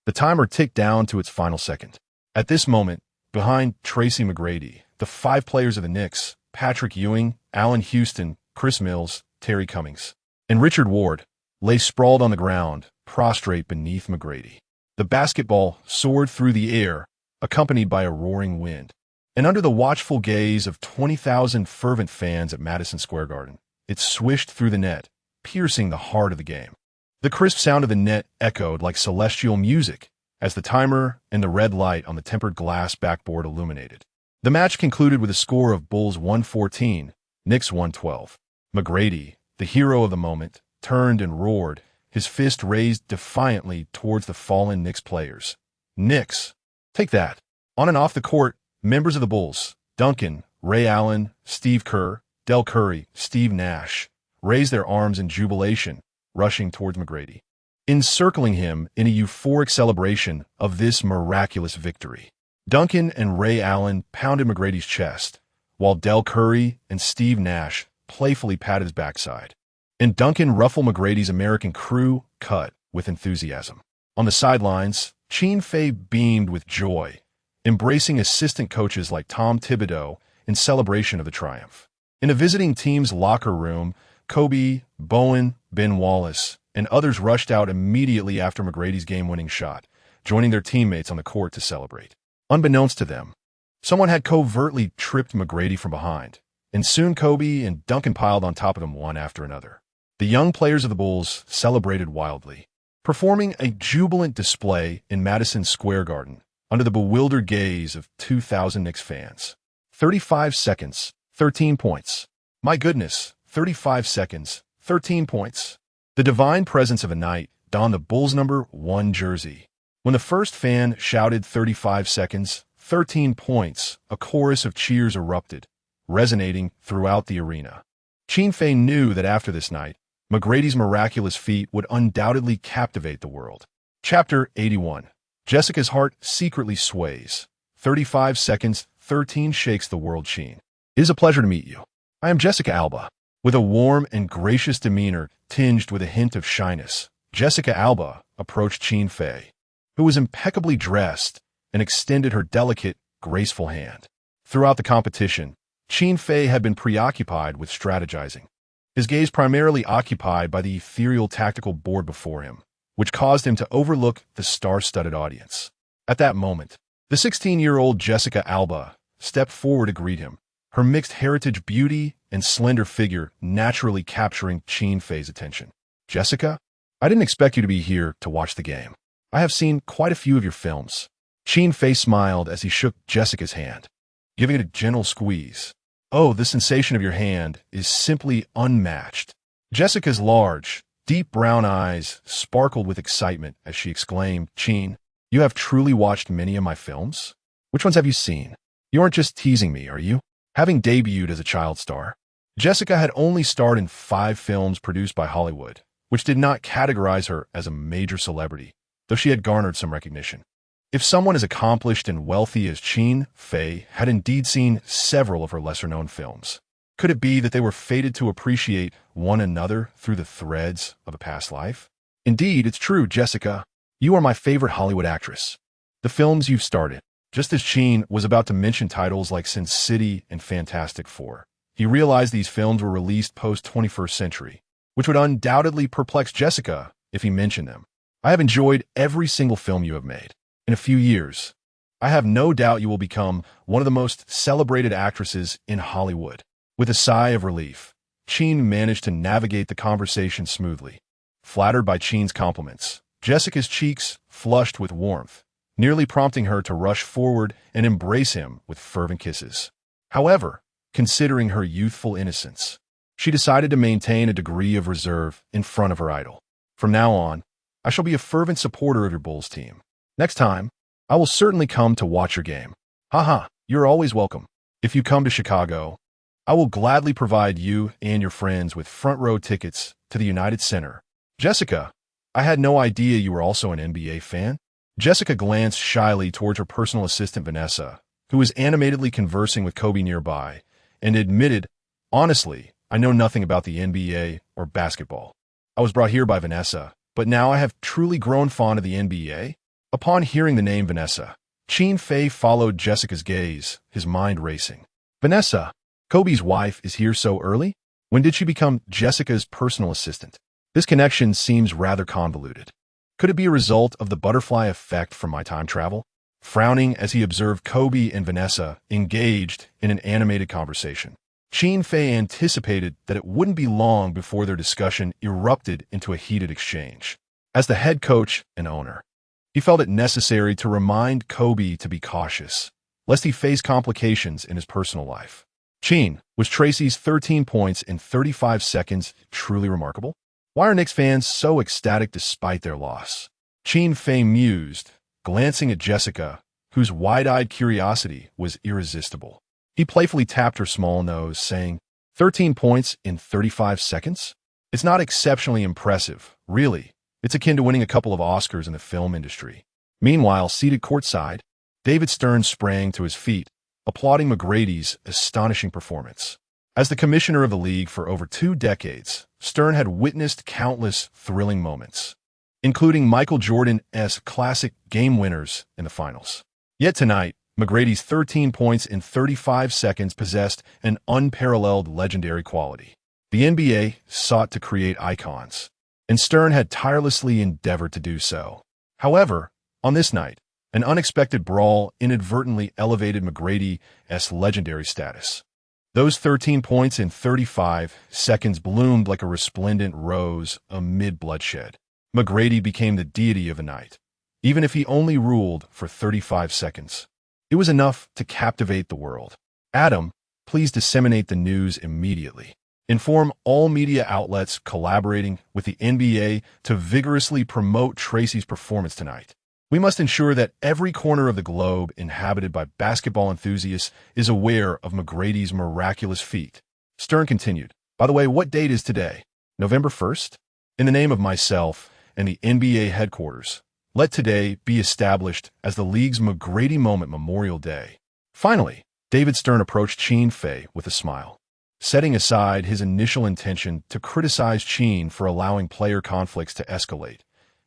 Speaker 1: the timer ticked down to its final second. At this moment, behind Tracy McGrady, the 5 players of the Knicks, Patrick Ewing, Allen Houston, Chris Mills, Terry Cummings, and Richard Ward, lay sprawled on the ground, prostrate beneath McGrady. The basketball soared through the air, accompanied by a roaring wind. And under the watchful gaze of 20,000 fervent fans at Madison Square Garden, it swished through the net, piercing the heart of the game. The crisp sound of the net echoed like celestial music as the timer and the red light on the tempered glass backboard illuminated. The match concluded with a score of Bulls 114, Knicks 112. McGrady, the hero of the moment, turned and roared, his fist raised defiantly towards the fallen Knicks players. Knicks, take that. On and off the court, members of the Bulls, Duncan, Ray Allen, Steve Kerr, Del Curry, Steve Nash, raised their arms in jubilation, rushing towards McGrady, encircling him in a euphoric celebration of this miraculous victory. Duncan and Ray Allen pounded McGrady's chest, while Del Curry and Steve Nash playfully patted his backside. And Duncan ruffled McGrady's American crew cut with enthusiasm. On the sidelines, Qin Fei beamed with joy, embracing assistant coaches like Tom Thibodeau in celebration of the triumph. In a visiting team's locker room, Kobe, Bowen, Ben Wallace, and others rushed out immediately after McGrady's game-winning shot, joining their teammates on the court to celebrate. Unbeknownst to them, someone had covertly tripped McGrady from behind, and soon Kobe and Duncan piled on top of him one after another. The young players of the Bulls celebrated wildly, performing a jubilant display in Madison Square Garden under the bewildered gaze of 2,000 Knicks fans. 35 seconds, 13 points. My goodness, 35 seconds, 13 points. The divine presence of a knight donned the Bulls' #1 jersey. When the first fan shouted 35 seconds, 13 points, a chorus of cheers erupted, resonating throughout the arena. Qin Fei knew that after this night, McGrady's miraculous feat would undoubtedly captivate the world. Chapter 81. Jessica's heart secretly sways. 35 seconds, 13 shakes the world. Qin. It is a pleasure to meet you. I am Jessica Alba. With a warm and gracious demeanor tinged with a hint of shyness, Jessica Alba approached Qin Fei, who was impeccably dressed, and extended her delicate, graceful hand. Throughout the competition, Qin Fei had been preoccupied with strategizing, his gaze primarily occupied by the ethereal tactical board before him, which caused him to overlook the star-studded audience. At that moment, the 16-year-old Jessica Alba stepped forward to greet him, her mixed heritage beauty and slender figure naturally capturing Qin Fei's attention. Jessica, I didn't expect you to be here to watch the game. I have seen quite a few of your films. Qin Fei smiled as he shook Jessica's hand, giving it a gentle squeeze. Oh, the sensation of your hand is simply unmatched. Jessica's large, deep brown eyes sparkled with excitement as she exclaimed, Qin, you have truly watched many of my films? Which ones have you seen? You aren't just teasing me, are you? Having debuted as a child star, Jessica had only starred in 5 films produced by Hollywood, which did not categorize her as a major celebrity, though she had garnered some recognition. If someone as accomplished and wealthy as Qin Fei had indeed seen several of her lesser-known films, could it be that they were fated to appreciate one another through the threads of a past life? Indeed, it's true, Jessica. You are my favorite Hollywood actress. The films you've starred in. Just as Qin was about to mention titles like Sin City and Fantastic Four, he realized these films were released post-21st century, which would undoubtedly perplex Jessica if he mentioned them. I have enjoyed every single film you have made. In a few years, I have no doubt you will become one of the most celebrated actresses in Hollywood. With a sigh of relief, Qin managed to navigate the conversation smoothly. Flattered by Qin's compliments, Jessica's cheeks flushed with warmth, nearly prompting her to rush forward and embrace him with fervent kisses. However, considering her youthful innocence, she decided to maintain a degree of reserve in front of her idol. From now on, I shall be a fervent supporter of your Bulls team. Next time, I will certainly come to watch your game. Haha, you're always welcome. If you come to Chicago, I will gladly provide you and your friends with front-row tickets to the United Center. Jessica, I had no idea you were also an NBA fan. Jessica glanced shyly towards her personal assistant Vanessa, who was animatedly conversing with Kobe nearby, and admitted, honestly, I know nothing about the NBA or basketball. I was brought here by Vanessa, but now I have truly grown fond of the NBA. Upon hearing the name Vanessa, Qin Fei followed Jessica's gaze, his mind racing. Vanessa, Kobe's wife, is here so early? When did she become Jessica's personal assistant? This connection seems rather convoluted. Could it be a result of the butterfly effect from my time travel? Frowning as he observed Kobe and Vanessa engaged in an animated conversation, Qin Fei anticipated that it wouldn't be long before their discussion erupted into a heated exchange. As the head coach and owner, he felt it necessary to remind Kobe to be cautious, lest he face complications in his personal life. Qin, was Tracy's 13 points in 35 seconds truly remarkable? Why are Knicks fans so ecstatic despite their loss? Qin Fei mused, glancing at Jessica, whose wide-eyed curiosity was irresistible. He playfully tapped her small nose, saying, 13 points in 35 seconds? It's not exceptionally impressive, really. It's akin to winning a couple of Oscars in the film industry. Meanwhile, seated courtside, David Stern sprang to his feet, applauding McGrady's astonishing performance. As the commissioner of the league for over 2 decades, Stern had witnessed countless thrilling moments, including Michael Jordan's classic game winners in the finals. Yet tonight, McGrady's 13 points in 35 seconds possessed an unparalleled legendary quality. The NBA sought to create icons, and Stern had tirelessly endeavored to do so. However, on this night, an unexpected brawl inadvertently elevated McGrady's legendary status. Those 13 points in 35 seconds bloomed like a resplendent rose amid bloodshed. McGrady became the deity of the night, even if he only ruled for 35 seconds. It was enough to captivate the world. Adam, please disseminate the news immediately. Inform all media outlets collaborating with the NBA to vigorously promote Tracy's performance tonight. We must ensure that every corner of the globe inhabited by basketball enthusiasts is aware of McGrady's miraculous feat. Stern continued, "By the way, what date is today? November 1st? In the name of myself and the NBA headquarters, let today be established as the league's McGrady Moment Memorial Day." Finally, David Stern approached Qin Fei with a smile. Setting aside his initial intention to criticize Qin for allowing player conflicts to escalate,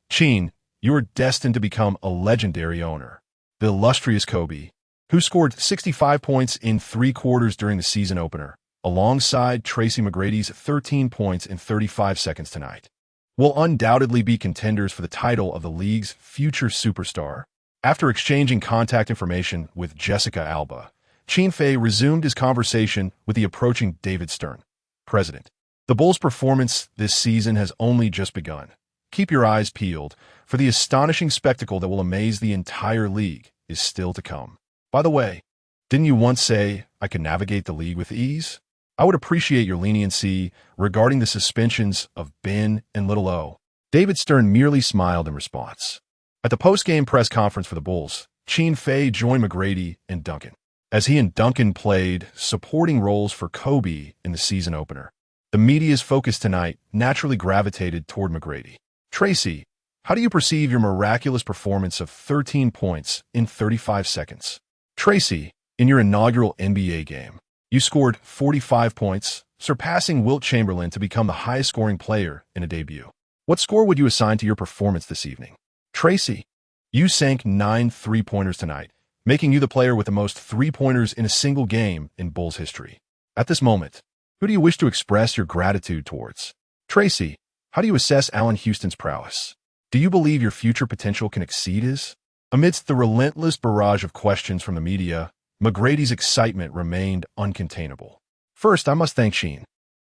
Speaker 1: "Qin, you are destined to become a legendary owner. The illustrious Kobe, who scored 65 points in 3 quarters during the season opener, alongside Tracy McGrady's 13 points in 35 seconds tonight, will undoubtedly be contenders for the title of the league's future superstar." After exchanging contact information with Jessica Alba, Qin Fei resumed his conversation with the approaching David Stern. "President, the Bulls' performance this season has only just begun. Keep your eyes peeled, for the astonishing spectacle that will amaze the entire league is still to come. By the way, didn't you once say I could navigate the league with ease? I would appreciate your leniency regarding the suspensions of Ben and Little O." David Stern merely smiled in response. At the post-game press conference for the Bulls, Qin Fei joined McGrady and Duncan, as he and Duncan played supporting roles for Kobe in the season opener. The media's focus tonight naturally gravitated toward McGrady. "Tracy, how do you perceive your miraculous performance of 13 points in 35 seconds? Tracy, in your inaugural NBA game, you scored 45 points, surpassing Wilt Chamberlain to become the highest-scoring player in a debut. What score would you assign to your performance this evening? Tracy, you sank 9 three-pointers tonight, making you the player with the most three-pointers in a single game in Bulls history. At this moment, who do you wish to express your gratitude towards? Tracy, how do you assess Allen Houston's prowess? Do you believe your future potential can exceed his?" Amidst the relentless barrage of questions from the media, McGrady's excitement remained uncontainable. "First, I must thank Qin,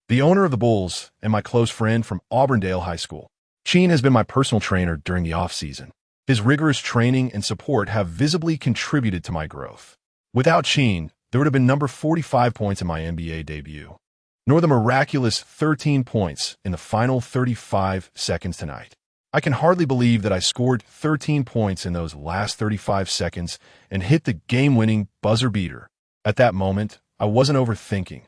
Speaker 1: the owner of the Bulls and my close friend from Auburndale High School. Qin has been my personal trainer during the off-season. His rigorous training and support have visibly contributed to my growth. Without Qin, there would have been number 45 points in my NBA debut, nor the miraculous 13 points in the final 35 seconds tonight. I can hardly believe that I scored 13 points in those last 35 seconds and hit the game-winning buzzer beater. At that moment, I wasn't overthinking.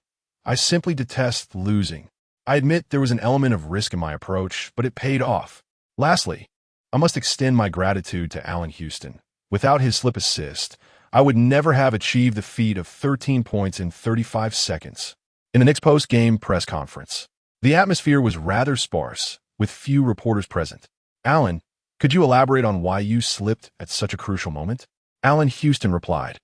Speaker 1: I simply detest losing. I admit there was an element of risk in my approach, but it paid off. Lastly, I must extend my gratitude to Allen Houston. Without his slip assist, I would never have achieved the feat of 13 points in 35 seconds. In the Knicks post-game press conference, the atmosphere was rather sparse, with few reporters present. "Allen, could you elaborate on why you slipped at such a crucial moment?" Allen Houston replied.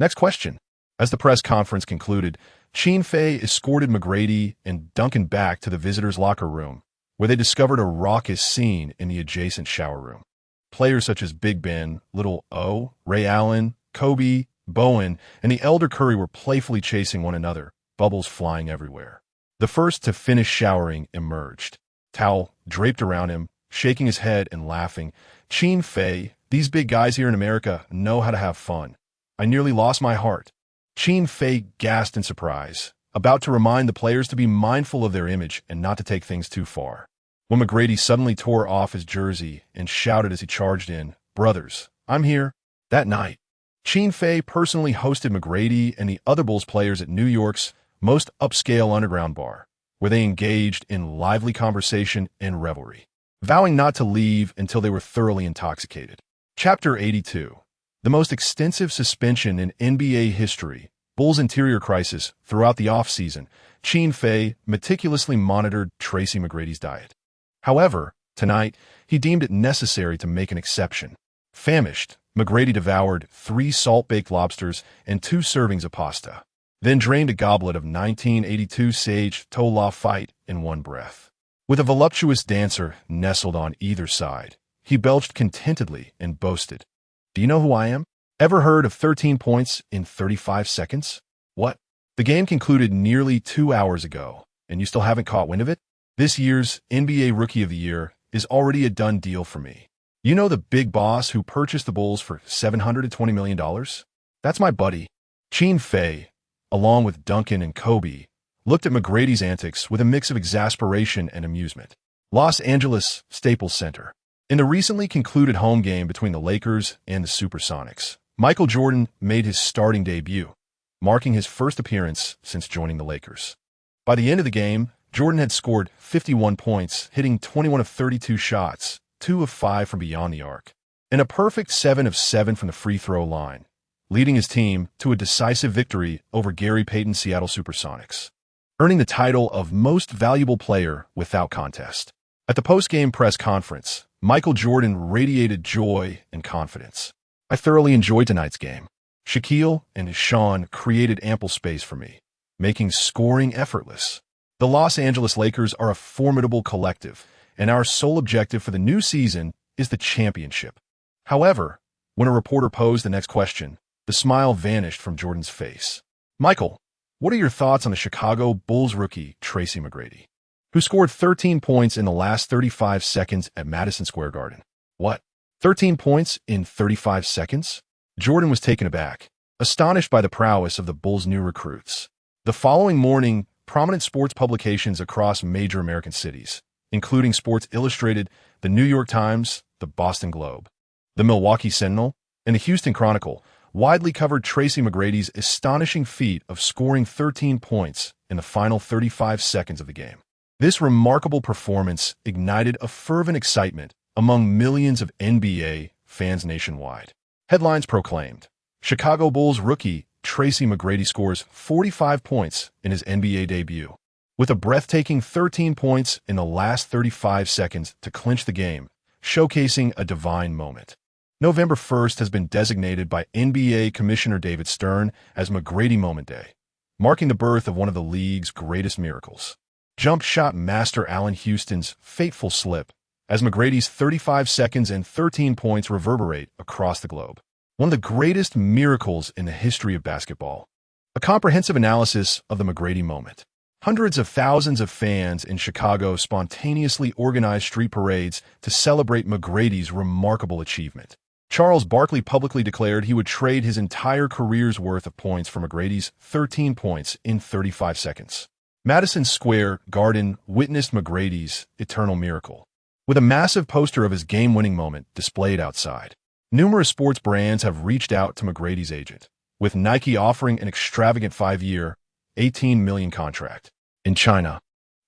Speaker 1: Next question. As the press conference concluded, Qin Fei escorted McGrady and Duncan back to the visitors' locker room, where they discovered a raucous scene in the adjacent shower room. Players such as Big Ben, Little O, Ray Allen, Kobe, Bowen, and the elder Curry were playfully chasing one another, bubbles flying everywhere. The first to finish showering emerged, towel draped around him, shaking his head and laughing. "Qin Fei, these big guys here in America know how to have fun. I nearly lost my heart." Qin Fei gasped in surprise, about to remind the players to be mindful of their image and not to take things too far, when McGrady suddenly tore off his jersey and shouted as he charged in, "Brothers, I'm here." That night, Qin Fei personally hosted McGrady and the other Bulls players at New York's most upscale underground bar, where they engaged in lively conversation and revelry, vowing not to leave until they were thoroughly intoxicated. Chapter 82. The most extensive suspension in NBA history, Bulls' interior crisis. Throughout the offseason, Qin Fei meticulously monitored Tracy McGrady's diet. However, tonight, he deemed it necessary to make an exception. Famished, McGrady devoured 3 salt-baked lobsters and 2 servings of pasta, then drained a goblet of 1982 Sage Tola Fight in one breath. With a voluptuous dancer nestled on either side, he belched contentedly and boasted, "Do you know who I am? Ever heard of 13 points in 35 seconds? What? The game concluded nearly 2 hours ago, and you still haven't caught wind of it? This year's NBA Rookie of the Year is already a done deal for me. You know the big boss who purchased the Bulls for $720 million? That's my buddy, Qin Fei, along with Duncan and Kobe, looked at McGrady's antics with a mix of exasperation and amusement. Los Angeles Staples Center. In the recently concluded home game between the Lakers and the Supersonics, Michael Jordan made his starting debut, marking his first appearance since joining the Lakers. By the end of the game, Jordan had scored 51 points, hitting 21 of 32 shots, 2 of 5 from beyond the arc, and a perfect 7 of 7 from the free throw line, leading his team to a decisive victory over Gary Payton's Seattle Supersonics, earning the title of Most Valuable Player without contest. At the post-game press conference, Michael Jordan radiated joy and confidence. "I thoroughly enjoyed tonight's game. Shaquille and Sean created ample space for me, making scoring effortless. The Los Angeles Lakers are a formidable collective, and our sole objective for the new season is the championship." However, when a reporter posed the next question, the smile vanished from Jordan's face. "Michael, what are your thoughts on the Chicago Bulls rookie Tracy McGrady, who scored 13 points in the last 35 seconds at Madison Square Garden?" "What? 13 points in 35 seconds?" Jordan was taken aback, astonished by the prowess of the Bulls' new recruits. The following morning, prominent sports publications across major American cities, including Sports Illustrated, the New York Times, the Boston Globe, the Milwaukee Sentinel, and the Houston Chronicle, widely covered Tracy McGrady's astonishing feat of scoring 13 points in the final 35 seconds of the game. This remarkable performance ignited a fervent excitement among millions of NBA fans nationwide. Headlines proclaimed, "Chicago Bulls rookie Tracy McGrady scores 45 points in his NBA debut, with a breathtaking 13 points in the last 35 seconds to clinch the game, showcasing a divine moment." November 1st has been designated by NBA Commissioner David Stern as McGrady Moment Day, marking the birth of one of the league's greatest miracles. Jump shot master Allen Houston's fateful slip, as McGrady's 35 seconds and 13 points reverberate across the globe. One of the greatest miracles in the history of basketball. A comprehensive analysis of the McGrady moment. Hundreds of thousands of fans in Chicago spontaneously organized street parades to celebrate McGrady's remarkable achievement. Charles Barkley publicly declared he would trade his entire career's worth of points for McGrady's 13 points in 35 seconds. Madison Square Garden witnessed McGrady's eternal miracle, with a massive poster of his game-winning moment displayed outside. Numerous sports brands have reached out to McGrady's agent, with Nike offering an extravagant 5-year, $18 million contract. In China,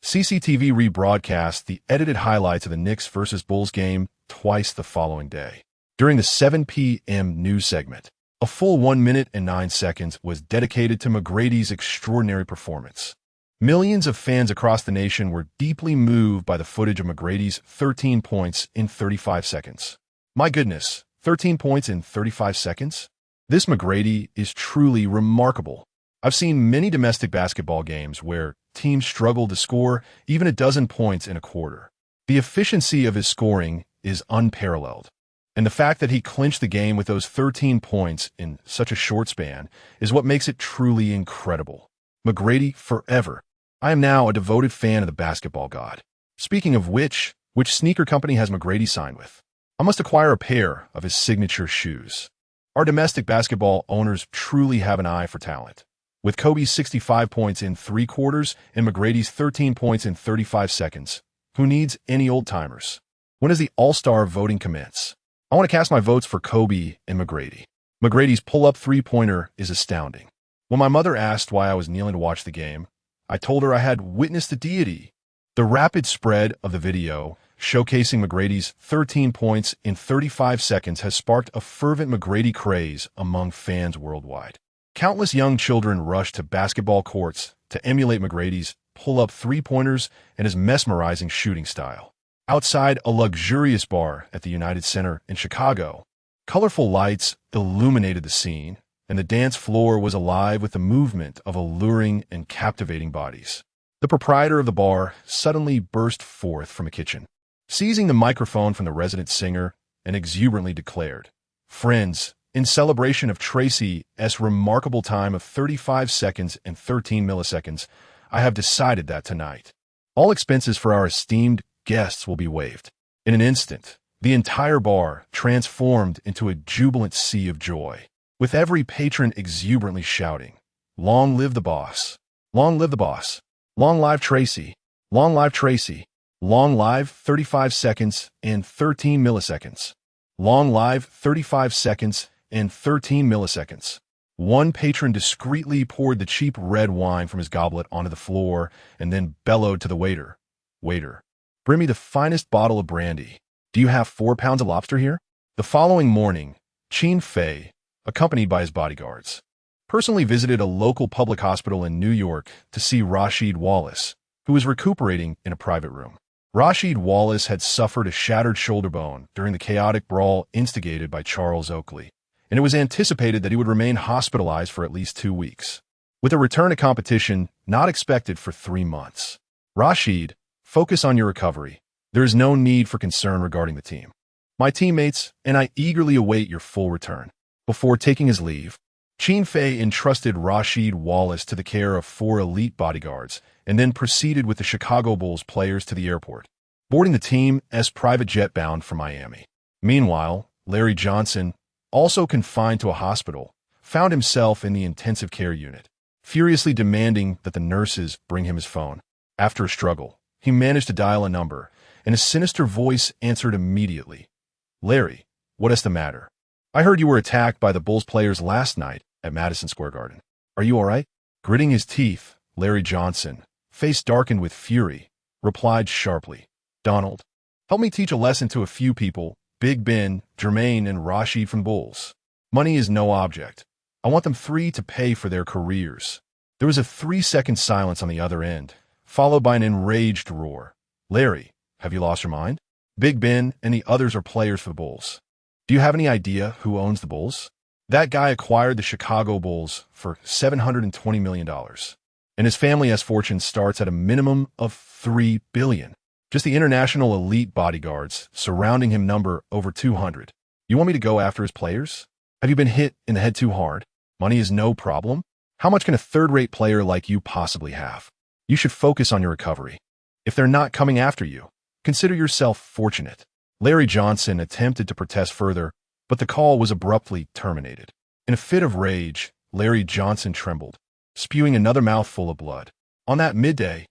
Speaker 1: CCTV rebroadcast the edited highlights of the Knicks vs. Bulls game twice the following day. During the 7 p.m. news segment, a full 1 minute and 9 seconds was dedicated to McGrady's extraordinary performance. Millions of fans across the nation were deeply moved by the footage of McGrady's 13 points in 35 seconds. "My goodness, 13 points in 35 seconds? This McGrady is truly remarkable." I've seen many domestic basketball games where teams struggle to score even a dozen points in a quarter. The efficiency of his scoring is unparalleled, and the fact that he clinched the game with those 13 points in such a short span is what makes it truly incredible. McGrady forever. I am now a devoted fan of the basketball god. Speaking of which sneaker company has McGrady signed with? I must acquire a pair of his signature shoes. Our domestic basketball owners truly have an eye for talent. With Kobe's 65 points in 3 quarters and McGrady's 13 points in 35 seconds, who needs any old-timers? When does the All-Star voting commence? I want to cast my votes for Kobe and McGrady. McGrady's pull-up three-pointer is astounding. When my mother asked why I was kneeling to watch the game, I told her I had witnessed the deity. The rapid spread of the video, showcasing McGrady's 13 points in 35 seconds, has sparked a fervent McGrady craze among fans worldwide. Countless young children rushed to basketball courts to emulate McGrady's pull-up three-pointers and his mesmerizing shooting style. Outside a luxurious bar at the United Center in Chicago, colorful lights illuminated the scene, and the dance floor was alive with the movement of alluring and captivating bodies. The proprietor of the bar suddenly burst forth from a kitchen, seizing the microphone from the resident singer, and exuberantly declared, "Friends, in celebration of Tracy's remarkable time of 35 seconds and 13 milliseconds, I have decided that tonight, all expenses for our esteemed guests will be waived." In an instant, the entire bar transformed into a jubilant sea of joy, with every patron exuberantly shouting, "Long live the boss!" Long live the boss. Long live Tracy. Long live Tracy. Long live 35 seconds and 13 milliseconds. Long live 35 seconds and 13 milliseconds. One patron discreetly poured the cheap red wine from his goblet onto the floor and then bellowed to the waiter. Waiter, bring me the finest bottle of brandy. Do you have 4 pounds of lobster here? The following morning, Qin Fei, accompanied by his bodyguards, personally visited a local public hospital in New York to see Rasheed Wallace, who was recuperating in a private room. Rasheed Wallace had suffered a shattered shoulder bone during the chaotic brawl instigated by Charles Oakley, and it was anticipated that he would remain hospitalized for at least 2 weeks, with a return to competition not expected for 3 months. Rasheed, focus on your recovery. There is no need for concern regarding the team. My teammates and I eagerly await your full return. Before taking his leave, Qin Fei entrusted Rasheed Wallace to the care of 4 elite bodyguards and then proceeded with the Chicago Bulls players to the airport, boarding the team's private jet bound for Miami. Meanwhile, Larry Johnson, also confined to a hospital, found himself in the intensive care unit, furiously demanding that the nurses bring him his phone. After a struggle, he managed to dial a number, and a sinister voice answered immediately. Larry, what is the matter? I heard you were attacked by the Bulls players last night at Madison Square Garden. Are you all right? Gritting his teeth, Larry Johnson, face darkened with fury, replied sharply, Donald, help me teach a lesson to a few people, Big Ben, Jermaine, and Rasheed from Bulls. Money is no object. I want them free to pay for their careers. There was a 3-second silence on the other end, followed by an enraged roar. Larry, have you lost your mind? Big Ben and the others are players for the Bulls. Do you have any idea who owns the Bulls? That guy acquired the Chicago Bulls for $720 million, and his family's fortune starts at a minimum of $3 billion. Just the international elite bodyguards surrounding him number over 200. You want me to go after his players? Have you been hit in the head too hard? Money is no problem? How much can a third-rate player like you possibly have? You should focus on your recovery. If they're not coming after you, consider yourself fortunate. Larry Johnson attempted to protest further, but the call was abruptly terminated. In a fit of rage, Larry Johnson trembled, spewing another mouthful of blood. On that midday,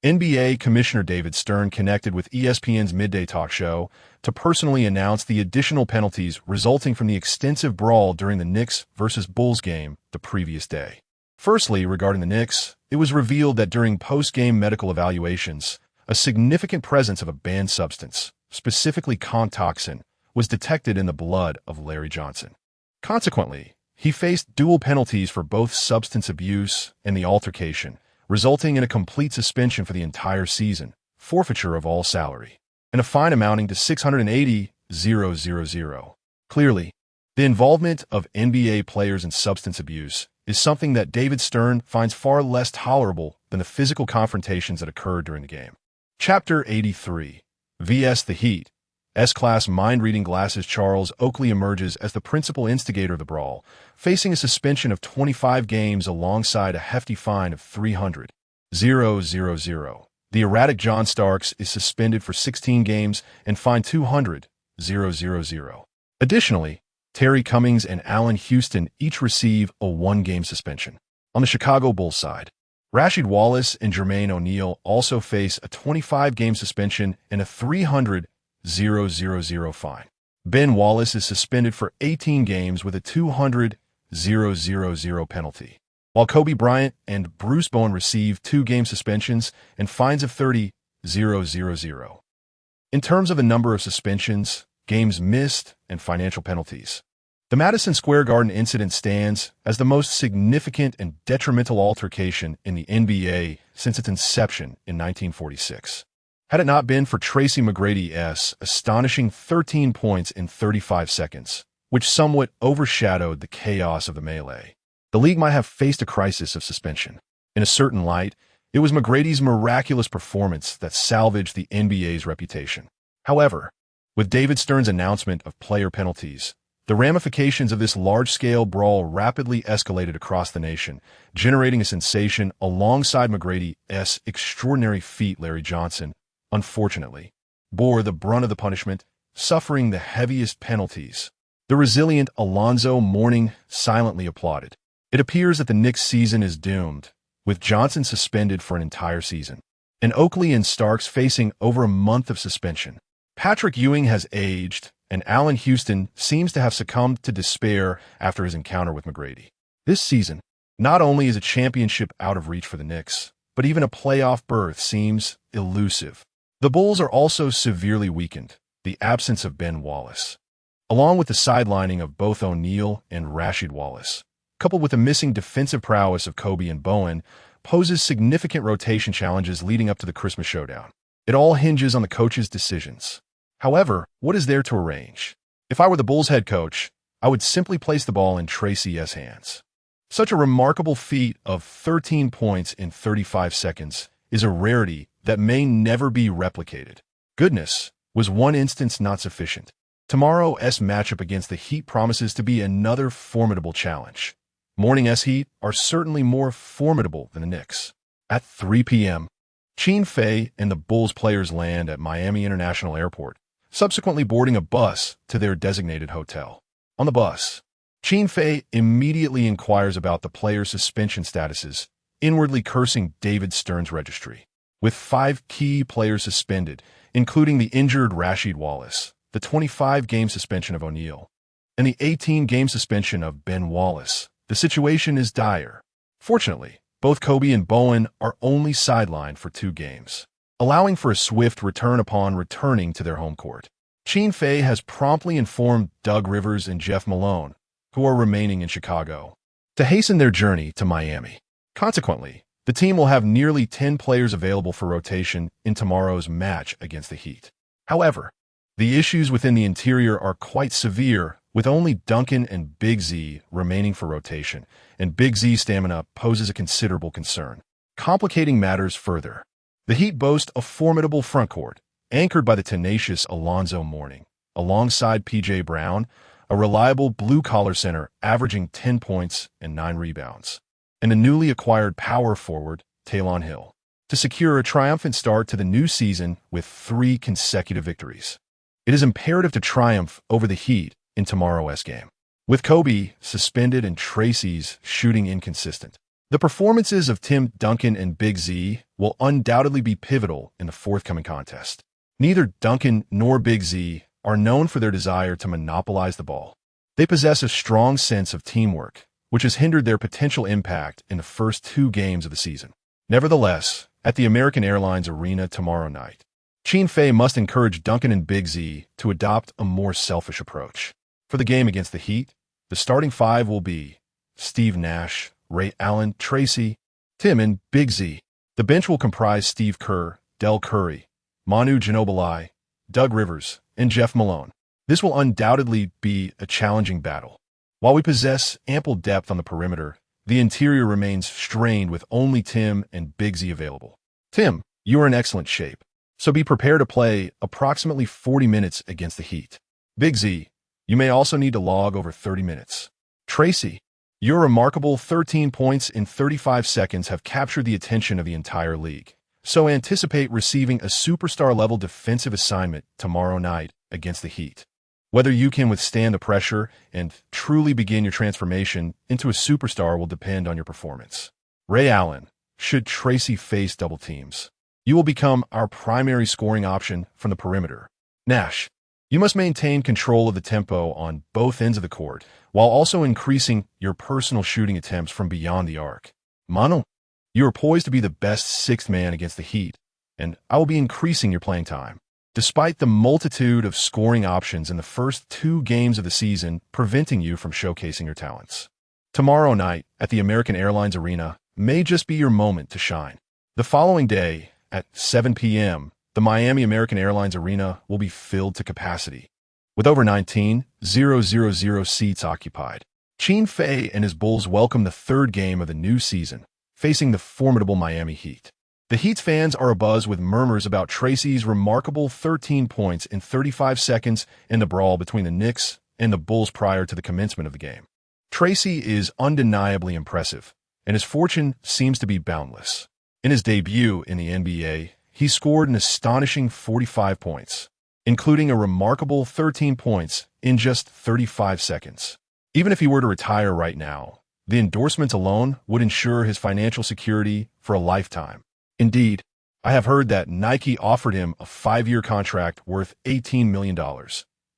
Speaker 1: NBA Commissioner David Stern connected with ESPN's midday talk show to personally announce the additional penalties resulting from the extensive brawl during the Knicks versus Bulls game the previous day. Firstly, regarding the Knicks, it was revealed that during post-game medical evaluations, a significant presence of a banned substance, specifically contoxin, was detected in the blood of Larry Johnson. Consequently, he faced dual penalties for both substance abuse and the altercation, resulting in a complete suspension for the entire season, forfeiture of all salary, and a fine amounting to $680,000. Clearly, the involvement of NBA players in substance abuse is something that David Stern finds far less tolerable than the physical confrontations that occurred during the game. Chapter 83. VS The Heat. S-Class mind-reading glasses Charles Oakley emerges as the principal instigator of the brawl, facing a suspension of 25 games alongside a hefty fine of $300,000. The erratic John Starks is suspended for 16 games and fined $200,000. Additionally, Terry Cummings and Allen Houston each receive a 1-game suspension. On the Chicago Bulls side, Rasheed Wallace and Jermaine O'Neal also face a 25-game suspension and a $300,000 fine. Ben Wallace is suspended for 18 games with a $200,000 penalty, while Kobe Bryant and Bruce Bowen receive 2-game suspensions and fines of $30,000. In terms of the number of suspensions, games missed, and financial penalties, the Madison Square Garden incident stands as the most significant and detrimental altercation in the NBA since its inception in 1946. Had it not been for Tracy McGrady's astonishing 13 points in 35 seconds, which somewhat overshadowed the chaos of the melee, the league might have faced a crisis of suspension. In a certain light, it was McGrady's miraculous performance that salvaged the NBA's reputation. However, with David Stern's announcement of player penalties, the ramifications of this large-scale brawl rapidly escalated across the nation, generating a sensation alongside McGrady's extraordinary feat. Larry Johnson, unfortunately, bore the brunt of the punishment, suffering the heaviest penalties. The resilient Alonzo Mourning silently applauded. It appears that the Knicks' season is doomed, with Johnson suspended for an entire season, and Oakley and Starks facing over a month of suspension. Patrick Ewing has aged, and Allen Houston seems to have succumbed to despair after his encounter with McGrady. This season, not only is a championship out of reach for the Knicks, but even a playoff berth seems elusive. The Bulls are also severely weakened, the absence of Ben Wallace, along with the sidelining of both O'Neal and Rasheed Wallace, coupled with the missing defensive prowess of Kobe and Bowen, poses significant rotation challenges leading up to the Christmas showdown. It all hinges on the coach's decisions. However, what is there to arrange? If I were the Bulls head coach, I would simply place the ball in Tracy's hands. Such a remarkable feat of 13 points in 35 seconds is a rarity that may never be replicated. Goodness, was one instance not sufficient? Tomorrow's matchup against the Heat promises to be another formidable challenge. Morning's Heat are certainly more formidable than the Knicks. At 3 p.m., Qin Fei and the Bulls players land at Miami International Airport, subsequently boarding a bus to their designated hotel. On the bus, Qin Fei immediately inquires about the players' suspension statuses, inwardly cursing David Stern's registry. With 5 key players suspended, including the injured Rasheed Wallace, the 25-game suspension of O'Neal, and the 18-game suspension of Ben Wallace, the situation is dire. Fortunately, both Kobe and Bowen are only sidelined for 2 games, allowing for a swift return upon returning to their home court. Qin Fei has promptly informed Doug Rivers and Jeff Malone, who are remaining in Chicago, to hasten their journey to Miami. Consequently, the team will have nearly 10 players available for rotation in tomorrow's match against the Heat. However, the issues within the interior are quite severe, with only Duncan and Big Z remaining for rotation, and Big Z's stamina poses a considerable concern. Complicating matters further, the Heat boast a formidable frontcourt, anchored by the tenacious Alonzo Mourning, alongside P.J. Brown, a reliable blue-collar center averaging 10 points and 9 rebounds, and a newly acquired power forward, Talon Hill, to secure a triumphant start to the new season with 3 consecutive victories. It is imperative to triumph over the Heat in tomorrow's game. With Kobe suspended and Tracy's shooting inconsistent, the performances of Tim Duncan and Big Z will undoubtedly be pivotal in the forthcoming contest. Neither Duncan nor Big Z are known for their desire to monopolize the ball. They possess a strong sense of teamwork, which has hindered their potential impact in the first 2 games of the season. Nevertheless, at the American Airlines Arena tomorrow night, Qin Fei must encourage Duncan and Big Z to adopt a more selfish approach. For the game against the Heat, the starting 5 will be Steve Nash, Ray Allen, Tracy, Tim, and Big Z. The bench will comprise Steve Kerr, Del Curry, Manu Ginobili, Doug Rivers, and Jeff Malone. This will undoubtedly be a challenging battle. While we possess ample depth on the perimeter, the interior remains strained with only Tim and Big Z available. Tim, you are in excellent shape, so be prepared to play approximately 40 minutes against the Heat. Big Z, you may also need to log over 30 minutes. Tracy, your remarkable 13 points in 35 seconds have captured the attention of the entire league, so anticipate receiving a superstar-level defensive assignment tomorrow night against the Heat. Whether you can withstand the pressure and truly begin your transformation into a superstar will depend on your performance. Ray Allen, should Tracy face double teams, you will become our primary scoring option from the perimeter. Nash, you must maintain control of the tempo on both ends of the court, while also increasing your personal shooting attempts from beyond the arc. Manu, you are poised to be the best 6th man against the Heat, and I will be increasing your playing time. Despite the multitude of scoring options in the first 2 games of the season preventing you from showcasing your talents, tomorrow night at the American Airlines Arena may just be your moment to shine. The following day, at 7 p.m., the Miami American Airlines Arena will be filled to capacity, with over 19,000 seats occupied. Qin Fei and his Bulls welcome the 3rd game of the new season, facing the formidable Miami Heat. The Heat's fans are abuzz with murmurs about Tracy's remarkable 13 points in 35 seconds in the brawl between the Knicks and the Bulls prior to the commencement of the game. Tracy is undeniably impressive, and his fortune seems to be boundless. In his debut in the NBA, he scored an astonishing 45 points, including a remarkable 13 points in just 35 seconds. Even if he were to retire right now, The endorsement alone would ensure his financial security for a lifetime. Indeed, I have heard that Nike offered him a 5-year contract worth $18 million,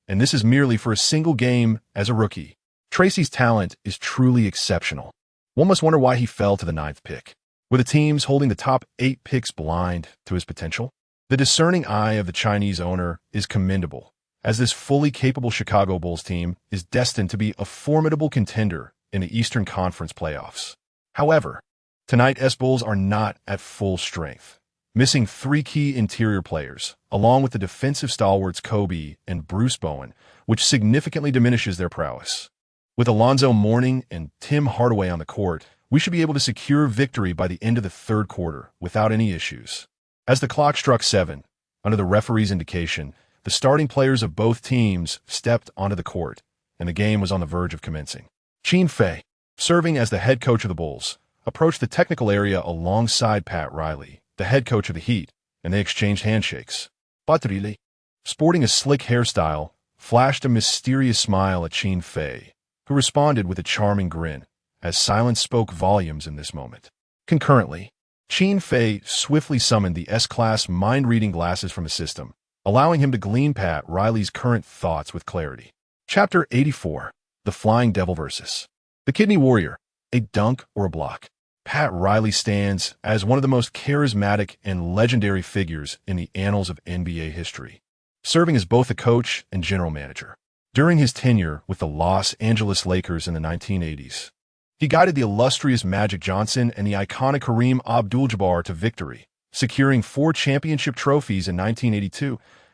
Speaker 1: and this is merely for a single game as a rookie. Tracy's talent is truly exceptional. One must wonder why he fell to the 9th pick. Were the teams holding the top 8 picks blind to his potential? The discerning eye of the Chinese owner is commendable, as this fully capable Chicago Bulls team is destined to be a formidable contender in the Eastern Conference playoffs. However, tonight's Bulls are not at full strength, missing 3 key interior players, along with the defensive stalwarts Kobe and Bruce Bowen, which significantly diminishes their prowess. With Alonzo Mourning and Tim Hardaway on the court, we should be able to secure victory by the end of the 3rd quarter without any issues. As the clock struck 7, under the referee's indication, the starting players of both teams stepped onto the court, and the game was on the verge of commencing. Qin Fei, serving as the head coach of the Bulls, approached the technical area alongside Pat Riley, the head coach of the Heat, and they exchanged handshakes. Pat Riley, sporting a slick hairstyle, flashed a mysterious smile at Qin Fei, who responded with a charming grin, as silence spoke volumes in this moment. Concurrently, Qin Fei swiftly summoned the S-Class mind-reading glasses from his system, allowing him to glean Pat Riley's current thoughts with clarity. Chapter 84, The Flying Devil vs. The Kidney Warrior, a dunk or a block. Pat Riley stands as one of the most charismatic and legendary figures in the annals of NBA history, serving as both a coach and general manager. During his tenure with the Los Angeles Lakers in the 1980s, he guided the illustrious Magic Johnson and the iconic Kareem Abdul-Jabbar to victory, securing 4 championship trophies in 1982,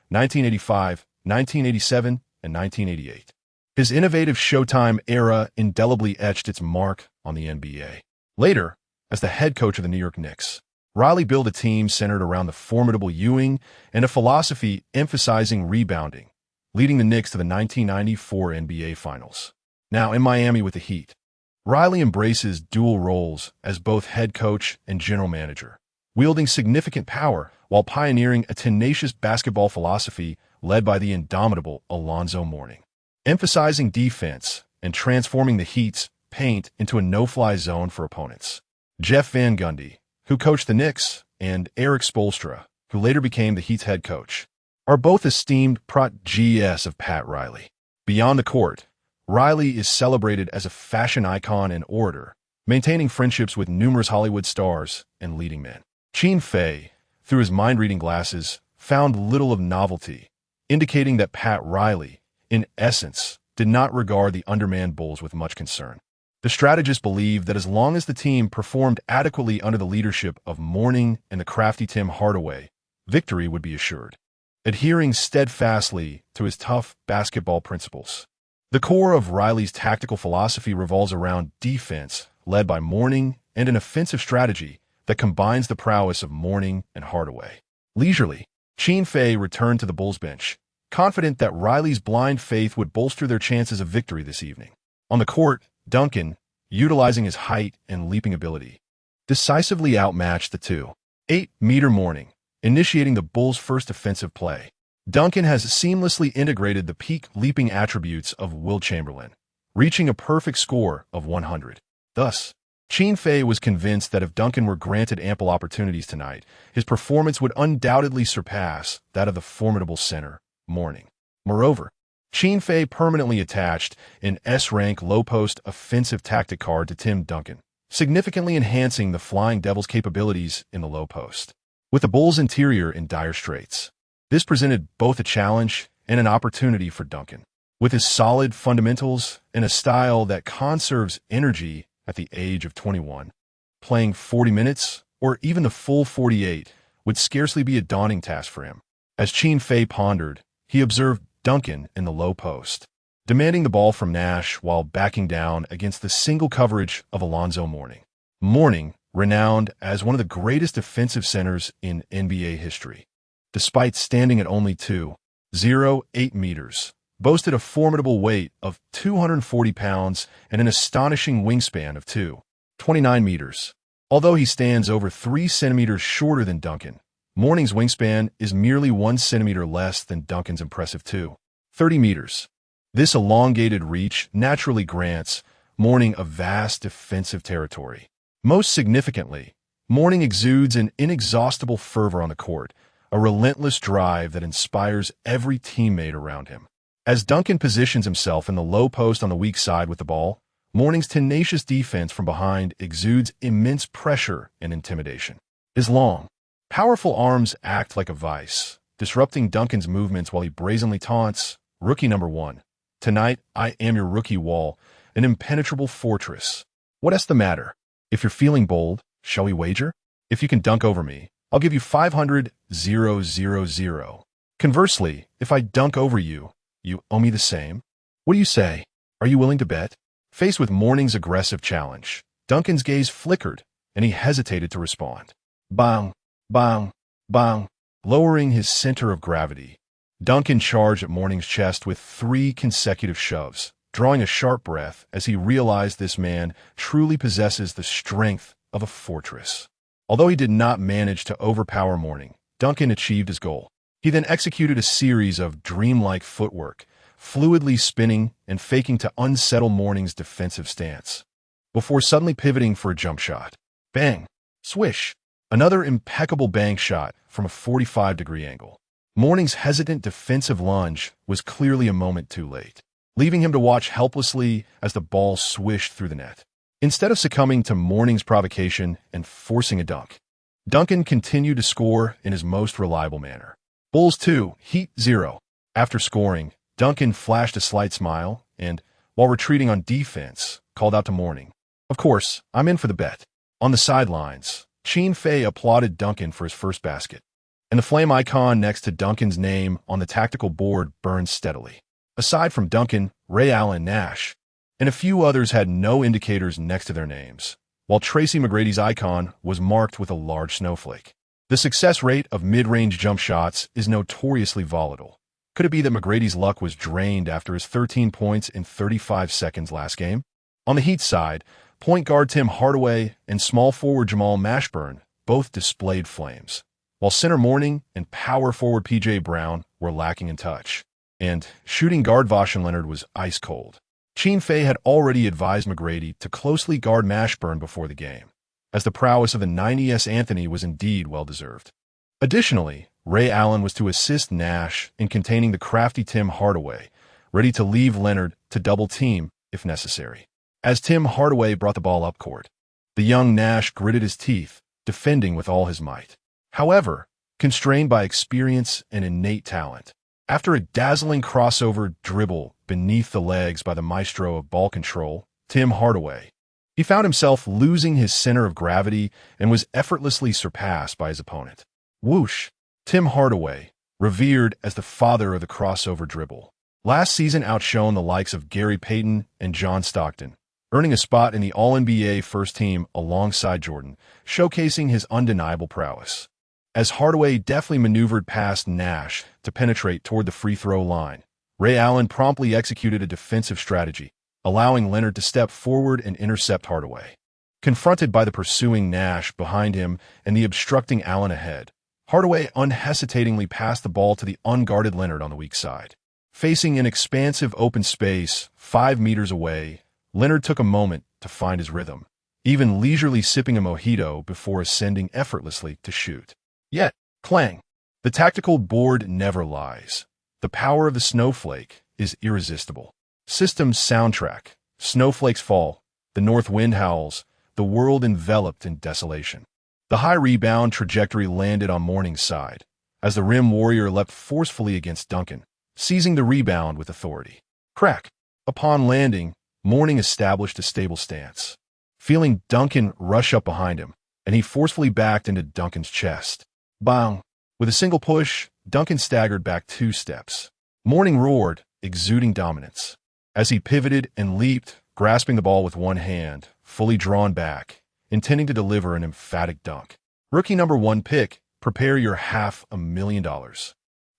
Speaker 1: 1985, 1987, and 1988. His innovative Showtime era indelibly etched its mark on the NBA. Later, as the head coach of the New York Knicks, Riley built a team centered around the formidable Ewing and a philosophy emphasizing rebounding, leading the Knicks to the 1994 NBA Finals. Now in Miami with the Heat, Riley embraces dual roles as both head coach and general manager, wielding significant power while pioneering a tenacious basketball philosophy led by the indomitable Alonzo Mourning, emphasizing defense and transforming the Heat's paint into a no-fly zone for opponents. Jeff Van Gundy, who coached the Knicks, and Eric Spoelstra, who later became the Heat's head coach, are both esteemed protégés of Pat Riley. Beyond the court, Riley is celebrated as a fashion icon and orator, maintaining friendships with numerous Hollywood stars and leading men. Qin Fei, through his mind-reading glasses, found little of novelty, indicating that Pat Riley, in essence, did not regard the undermanned Bulls with much concern. The strategist believed that as long as the team performed adequately under the leadership of Mourning and the crafty Tim Hardaway, victory would be assured. Adhering steadfastly to his tough basketball principles, the core of Riley's tactical philosophy revolves around defense, led by Mourning, and an offensive strategy that combines the prowess of Mourning and Hardaway. Leisurely, Qin Fei returned to the Bulls bench, confident that Riley's blind faith would bolster their chances of victory this evening. On the court, Duncan, utilizing his height and leaping ability, decisively outmatched the 2'8" Mourning, initiating the Bulls' first offensive play. Duncan has seamlessly integrated the peak leaping attributes of Wilt Chamberlain, reaching a perfect score of 100. Thus, Qin Fei was convinced that if Duncan were granted ample opportunities tonight, his performance would undoubtedly surpass that of the formidable center, Mourning. Moreover, Qin Fei permanently attached an S-rank low-post offensive tactic card to Tim Duncan, significantly enhancing the Flying Devils' capabilities in the low post. With the Bulls' interior in dire straits, this presented both a challenge and an opportunity for Duncan. With his solid fundamentals and a style that conserves energy at the age of 21, playing 40 minutes or even the full 48 would scarcely be a daunting task for him. As Qin Fei pondered, he observed Duncan in the low post, demanding the ball from Nash while backing down against the single coverage of Alonzo Mourning. Mourning, renowned as one of the greatest defensive centers in NBA history, despite standing at only 2'08" meters, boasted a formidable weight of 240 pounds and an astonishing wingspan of 2'29" meters. Although he stands over 3 centimeters shorter than Duncan, Mourning's wingspan is merely 1 centimeter less than Duncan's impressive 2'30" meters. This elongated reach naturally grants Morning a vast defensive territory. Most significantly, Morning exudes an inexhaustible fervor on the court, a relentless drive that inspires every teammate around him. As Duncan positions himself in the low post on the weak side with the ball, Morning's tenacious defense from behind exudes immense pressure and intimidation. His long, powerful arms act like a vice, disrupting Duncan's movements while he brazenly taunts, "Rookie number one. Tonight, I am your rookie wall, an impenetrable fortress. What's the matter? If you're feeling bold, shall we wager? If you can dunk over me, I'll give you 500,000. Conversely, if I dunk over you, you owe me the same. What do you say? Are you willing to bet?" Faced with Morning's aggressive challenge, Duncan's gaze flickered, and he hesitated to respond. Bang, bang, bang. Lowering his center of gravity, Duncan charged at Morning's chest with 3 consecutive shoves, drawing a sharp breath as he realized this man truly possesses the strength of a fortress. Although he did not manage to overpower Morning, Duncan achieved his goal. He then executed a series of dreamlike footwork, fluidly spinning and faking to unsettle Morning's defensive stance, before suddenly pivoting for a jump shot. Bang! Swish! Another impeccable bank shot from a 45-degree angle. Morning's hesitant defensive lunge was clearly a moment too late, leaving him to watch helplessly as the ball swished through the net. Instead of succumbing to Morning's provocation and forcing a dunk, Duncan continued to score in his most reliable manner. Bulls 2, Heat 0. After scoring, Duncan flashed a slight smile and, while retreating on defense, called out to Morning, "Of course, I'm in for the bet." On the sidelines, Qin Fei applauded Duncan for his first basket, and the flame icon next to Duncan's name on the tactical board burned steadily. Aside from Duncan, Ray Allen, Nash, and a few others had no indicators next to their names, while Tracy McGrady's icon was marked with a large snowflake. The success rate of mid-range jump shots is notoriously volatile. Could it be that McGrady's luck was drained after his 13 points in 35 seconds last game? On the Heat side, point guard Tim Hardaway and small forward Jamal Mashburn both displayed flames, while center Morning and power forward P.J. Brown were lacking in touch, and shooting guard Vashon Leonard was ice cold. Qin Fei had already advised McGrady to closely guard Mashburn before the game, as the prowess of the 90s Anthony was indeed well-deserved. Additionally, Ray Allen was to assist Nash in containing the crafty Tim Hardaway, ready to leave Leonard to double-team if necessary. As Tim Hardaway brought the ball up court, the young Nash gritted his teeth, defending with all his might. However, constrained by experience and innate talent, after a dazzling crossover dribble beneath the legs by the maestro of ball control, Tim Hardaway, he found himself losing his center of gravity and was effortlessly surpassed by his opponent. Whoosh! Tim Hardaway, revered as the father of the crossover dribble, last season outshone the likes of Gary Payton and John Stockton, earning a spot in the All-NBA first team alongside Jordan, showcasing his undeniable prowess. As Hardaway deftly maneuvered past Nash to penetrate toward the free throw line, Ray Allen promptly executed a defensive strategy, allowing Leonard to step forward and intercept Hardaway. Confronted by the pursuing Nash behind him and the obstructing Allen ahead, Hardaway unhesitatingly passed the ball to the unguarded Leonard on the weak side. Facing an expansive open space 5 meters away, Leonard took a moment to find his rhythm, even leisurely sipping a mojito before ascending effortlessly to shoot. Yet, clang! The tactical board never lies. The power of the snowflake is irresistible. System's soundtrack, snowflakes fall, the north wind howls, the world enveloped in desolation. The high rebound trajectory landed on Morning's side, as the rim warrior leapt forcefully against Duncan, seizing the rebound with authority. Crack! Upon landing, Morning established a stable stance, feeling Duncan rush up behind him, and he forcefully backed into Duncan's chest. Bang! With a single push, Duncan staggered back 2 steps. Morning roared, exuding dominance. As he pivoted and leaped, grasping the ball with one hand, fully drawn back, intending to deliver an emphatic dunk. Rookie number 1 pick, prepare your $500,000.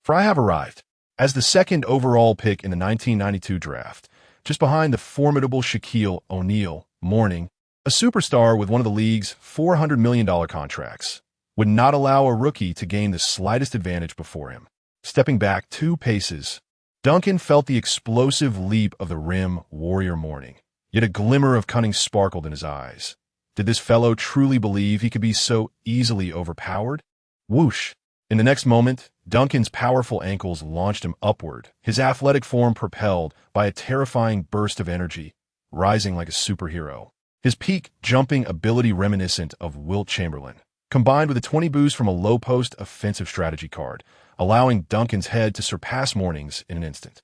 Speaker 1: For I have arrived. As the second overall pick in the 1992 draft, just behind the formidable Shaquille O'Neal, Morning, a superstar with one of the league's $400 million contracts, would not allow a rookie to gain the slightest advantage before him. Stepping back 2 paces, Duncan felt the explosive leap of the rim warrior Morning, yet a glimmer of cunning sparkled in his eyes. Did this fellow truly believe he could be so easily overpowered? Whoosh! In the next moment, Duncan's powerful ankles launched him upward, his athletic form propelled by a terrifying burst of energy, rising like a superhero. His peak jumping ability reminiscent of Wilt Chamberlain, combined with a 20 boost from a low-post offensive strategy card, allowing Duncan's head to surpass Morning's in an instant.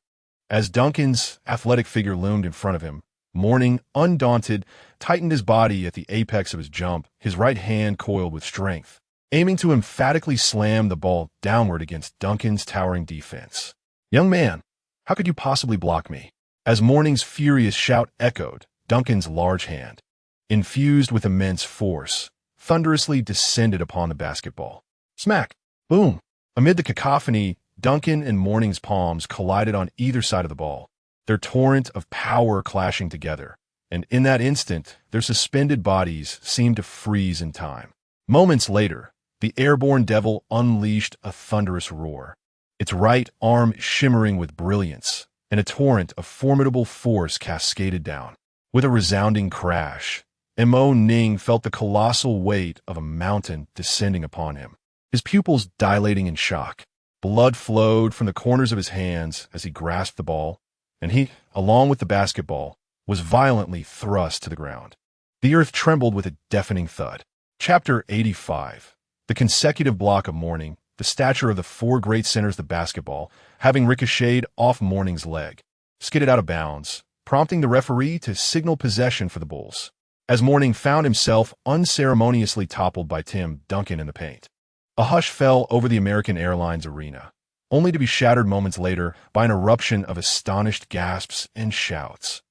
Speaker 1: As Duncan's athletic figure loomed in front of him, Morning, undaunted, tightened his body at the apex of his jump, his right hand coiled with strength, aiming to emphatically slam the ball downward against Duncan's towering defense. "Young man, how could you possibly block me?" As Morning's furious shout echoed, Duncan's large hand, infused with immense force, thunderously descended upon the basketball. Smack! Boom! Amid the cacophony, Duncan and Morning's palms collided on either side of the ball, their torrent of power clashing together, and in that instant, their suspended bodies seemed to freeze in time. Moments later, the airborne devil unleashed a thunderous roar, its right arm shimmering with brilliance, and a torrent of formidable force cascaded down. With a resounding crash, Mo Ning felt the colossal weight of a mountain descending upon him, his pupils dilating in shock. Blood flowed from the corners of his hands as he grasped the ball, and he, along with the basketball, was violently thrust to the ground. The earth trembled with a deafening thud. Chapter 85. The consecutive block of Morning, the stature of the four great centers of the basketball, having ricocheted off Morning's leg, skidded out of bounds, prompting the referee to signal possession for the Bulls, as Morning found himself unceremoniously toppled by Tim Duncan in the paint. A hush fell over the American Airlines arena, only to be shattered moments later by an eruption of astonished gasps and shouts.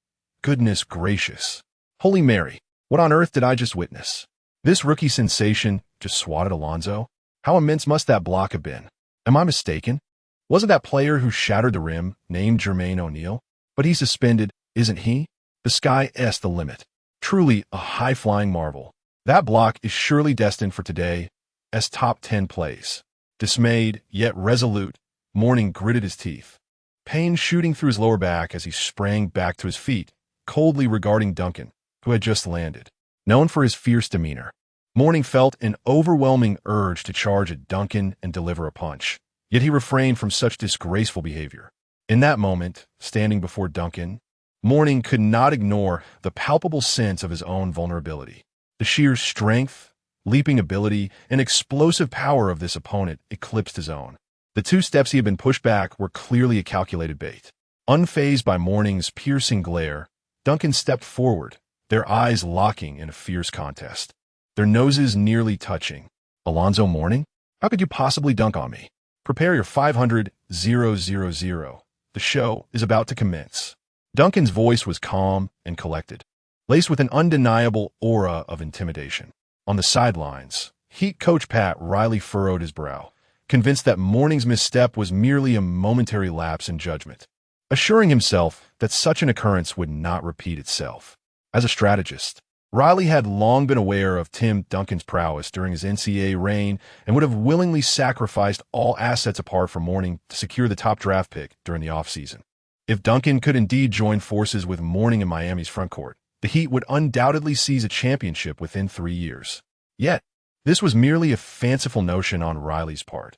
Speaker 1: Goodness gracious! Holy Mary! What on earth did I just witness? This rookie sensation just swatted Alonzo? How immense must that block have been? Am I mistaken? Wasn't that player who shattered the rim named Jermaine O'Neal? But he's suspended, isn't he? The sky is the limit. Truly a high-flying marvel. That block is surely destined for today as top 10 plays. Dismayed, yet resolute, Morning gritted his teeth, pain shooting through his lower back as he sprang back to his feet, coldly regarding Duncan, who had just landed. Known for his fierce demeanor, Morning felt an overwhelming urge to charge at Duncan and deliver a punch, yet he refrained from such disgraceful behavior. In that moment, standing before Duncan, Morning could not ignore the palpable sense of his own vulnerability. The sheer strength, leaping ability, and explosive power of this opponent eclipsed his own. The two steps he had been pushed back were clearly a calculated bait. Unfazed by Morning's piercing glare, Duncan stepped forward, their eyes locking in a fierce contest, their noses nearly touching. Alonzo Morning? How could you possibly dunk on me? Prepare your 500-000. The show is about to commence. Duncan's voice was calm and collected, laced with an undeniable aura of intimidation. On the sidelines, Heat coach Pat Riley furrowed his brow, convinced that Morning's misstep was merely a momentary lapse in judgment, assuring himself that such an occurrence would not repeat itself. As a strategist, Riley had long been aware of Tim Duncan's prowess during his NCAA reign and would have willingly sacrificed all assets apart from Morning to secure the top draft pick during the offseason. If Duncan could indeed join forces with Morning in Miami's frontcourt, the Heat would undoubtedly seize a championship within 3 years. Yet, this was merely a fanciful notion on Riley's part.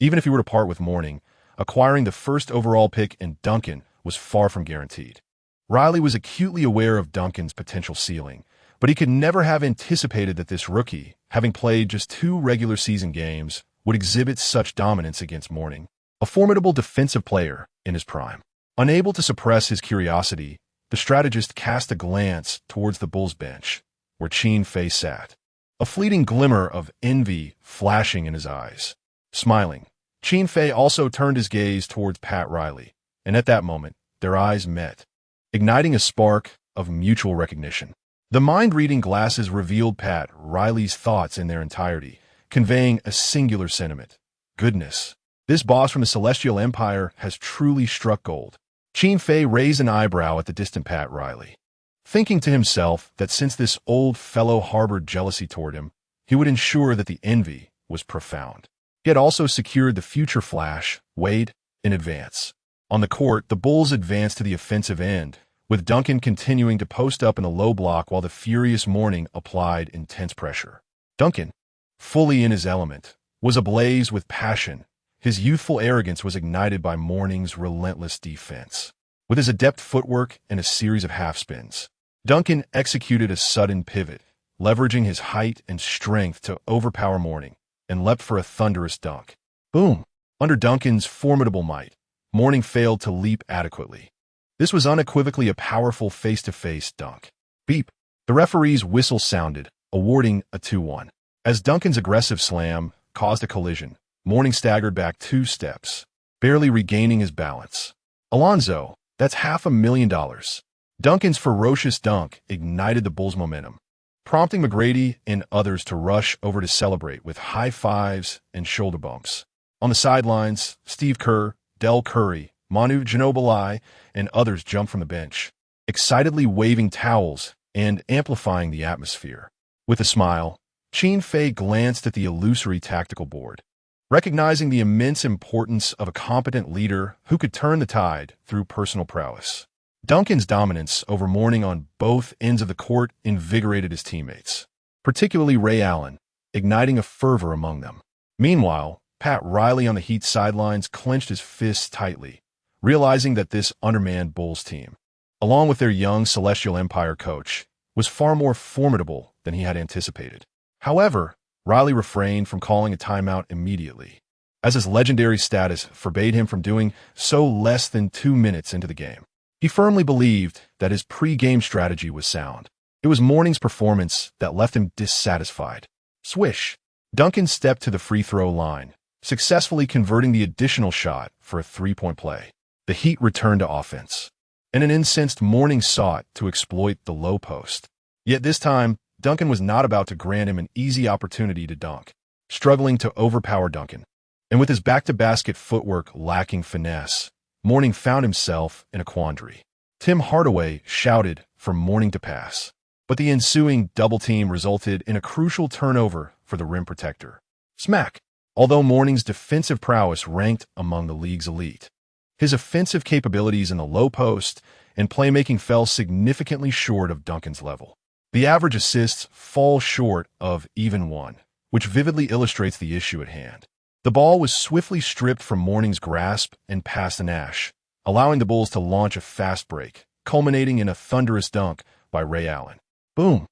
Speaker 1: Even if he were to part with Morning, acquiring the first overall pick in Duncan was far from guaranteed. Riley was acutely aware of Duncan's potential ceiling, but he could never have anticipated that this rookie, having played just 2 regular season games, would exhibit such dominance against Morning, a formidable defensive player in his prime. Unable to suppress his curiosity, the strategist cast a glance towards the Bulls bench, where Qin Fei sat, a fleeting glimmer of envy flashing in his eyes. Smiling, Qin Fei also turned his gaze towards Pat Riley, and at that moment, their eyes met, igniting a spark of mutual recognition. The mind-reading glasses revealed Pat Riley's thoughts in their entirety, conveying a singular sentiment. Goodness, this boss from the Celestial Empire has truly struck gold. Qin Fei raised an eyebrow at the distant Pat Riley, thinking to himself that since this old fellow harbored jealousy toward him, he would ensure that the envy was profound. He had also secured the future Flash, Wade, in advance. On the court, the Bulls advanced to the offensive end, with Duncan continuing to post up in a low block while the furious Mourning applied intense pressure. Duncan, fully in his element, was ablaze with passion. His youthful arrogance was ignited by Mourning's relentless defense. With his adept footwork and a series of half-spins, Duncan executed a sudden pivot, leveraging his height and strength to overpower Mourning, and leapt for a thunderous dunk. Boom! Under Duncan's formidable might, Mourning failed to leap adequately. This was unequivocally a powerful face-to-face dunk. Beep! The referee's whistle sounded, awarding a 2-1. As Duncan's aggressive slam caused a collision, Mourning staggered back 2 steps, barely regaining his balance. Alonzo, that's $500,000. Duncan's ferocious dunk ignited the Bulls' momentum, prompting McGrady and others to rush over to celebrate with high fives and shoulder bumps. On the sidelines, Steve Kerr, Del Curry, Manu Ginobili, and others jumped from the bench, excitedly waving towels and amplifying the atmosphere. With a smile, Qin Fei glanced at the illusory tactical board, recognizing the immense importance of a competent leader who could turn the tide through personal prowess. Duncan's dominance over Mourning on both ends of the court invigorated his teammates, particularly Ray Allen, igniting a fervor among them. Meanwhile, Pat Riley on the Heat's sidelines clenched his fists tightly, realizing that this undermanned Bulls team, along with their young Celestial Empire coach, was far more formidable than he had anticipated. However, Riley refrained from calling a timeout immediately, as his legendary status forbade him from doing so less than 2 minutes into the game. He firmly believed that his pre-game strategy was sound. It was Mourning's performance that left him dissatisfied. Swish! Duncan stepped to the free throw line, successfully converting the additional shot for a 3-point play. The Heat returned to offense, and an incensed Mourning sought to exploit the low post. Yet this time, Duncan was not about to grant him an easy opportunity to dunk. Struggling to overpower Duncan, and with his back-to-basket footwork lacking finesse, Mourning found himself in a quandary. Tim Hardaway shouted for Mourning to pass, but the ensuing double team resulted in a crucial turnover for the rim protector. Smack! Although Mourning's defensive prowess ranked among the league's elite, his offensive capabilities in the low post and playmaking fell significantly short of Duncan's level. The average assists fall short of even one, which vividly illustrates the issue at hand. The ball was swiftly stripped from Mourning's grasp and passed to Nash, allowing the Bulls to launch a fast break, culminating in a thunderous dunk by Ray Allen. Boom!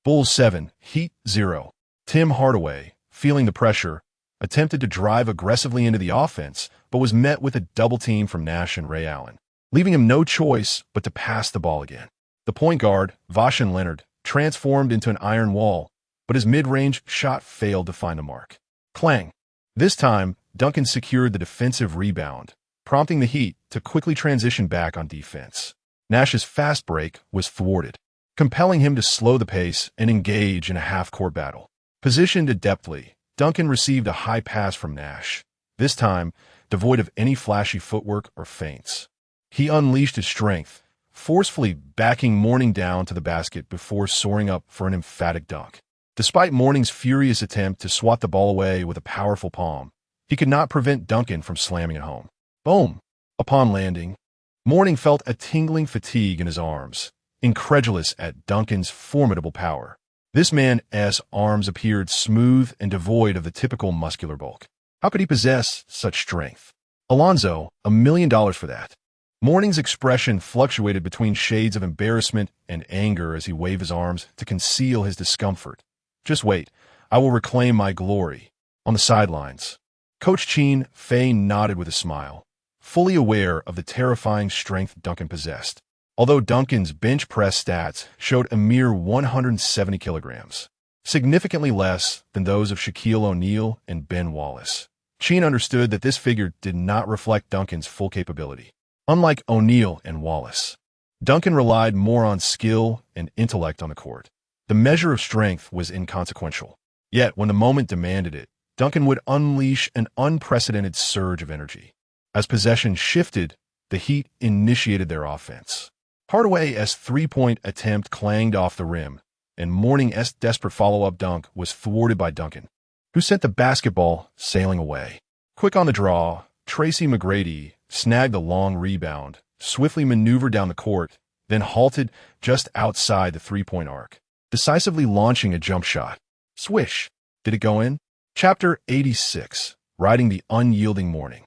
Speaker 1: Bulls 7, Heat 0. Tim Hardaway, feeling the pressure, attempted to drive aggressively into the offense, but was met with a double team from Nash and Ray Allen, leaving him no choice but to pass the ball again. The point guard, Vashan Leonard, transformed into an iron wall, but his mid-range shot failed to find the mark. Clang! This time, Duncan secured the defensive rebound, prompting the Heat to quickly transition back on defense. Nash's fast break was thwarted, compelling him to slow the pace and engage in a half-court battle. Positioned adeptly, Duncan received a high pass from Nash, this time devoid of any flashy footwork or feints. He unleashed his strength, forcefully backing Mourning down to the basket before soaring up for an emphatic dunk. Despite Mourning's furious attempt to swat the ball away with a powerful palm, he could not prevent Duncan from slamming it home. Boom! Upon landing, Mourning felt a tingling fatigue in his arms, incredulous at Duncan's formidable power. This man's arms appeared smooth and devoid of the typical muscular bulk. How could he possess such strength? Alonzo, $1 million for that. Mourning's expression fluctuated between shades of embarrassment and anger as he waved his arms to conceal his discomfort. Just wait, I will reclaim my glory. On the sidelines, Coach Qin Fei nodded with a smile, fully aware of the terrifying strength Duncan possessed. Although Duncan's bench press stats showed a mere 170 kilograms, significantly less than those of Shaquille O'Neal and Ben Wallace, Qin understood that this figure did not reflect Duncan's full capability. Unlike O'Neal and Wallace, Duncan relied more on skill and intellect on the court. The measure of strength was inconsequential. Yet, when the moment demanded it, Duncan would unleash an unprecedented surge of energy. As possession shifted, the Heat initiated their offense. Hardaway's three-point attempt clanged off the rim, and Mourning's desperate follow-up dunk was thwarted by Duncan, who sent the basketball sailing away. Quick on the draw, Tracy McGrady snagged the long rebound, swiftly maneuvered down the court, then halted just outside the three-point arc, decisively launching a jump shot. Swish! Did it go in? Chapter 86, Riding the Unyielding Morning.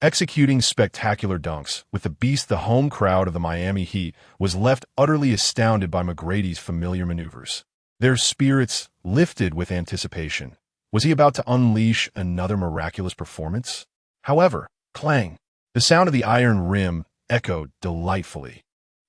Speaker 1: Executing spectacular dunks with the beast, the home crowd of the Miami Heat was left utterly astounded by McGrady's familiar maneuvers. Their spirits lifted with anticipation. Was he about to unleash another miraculous performance? However, clang! The sound of the iron rim echoed delightfully,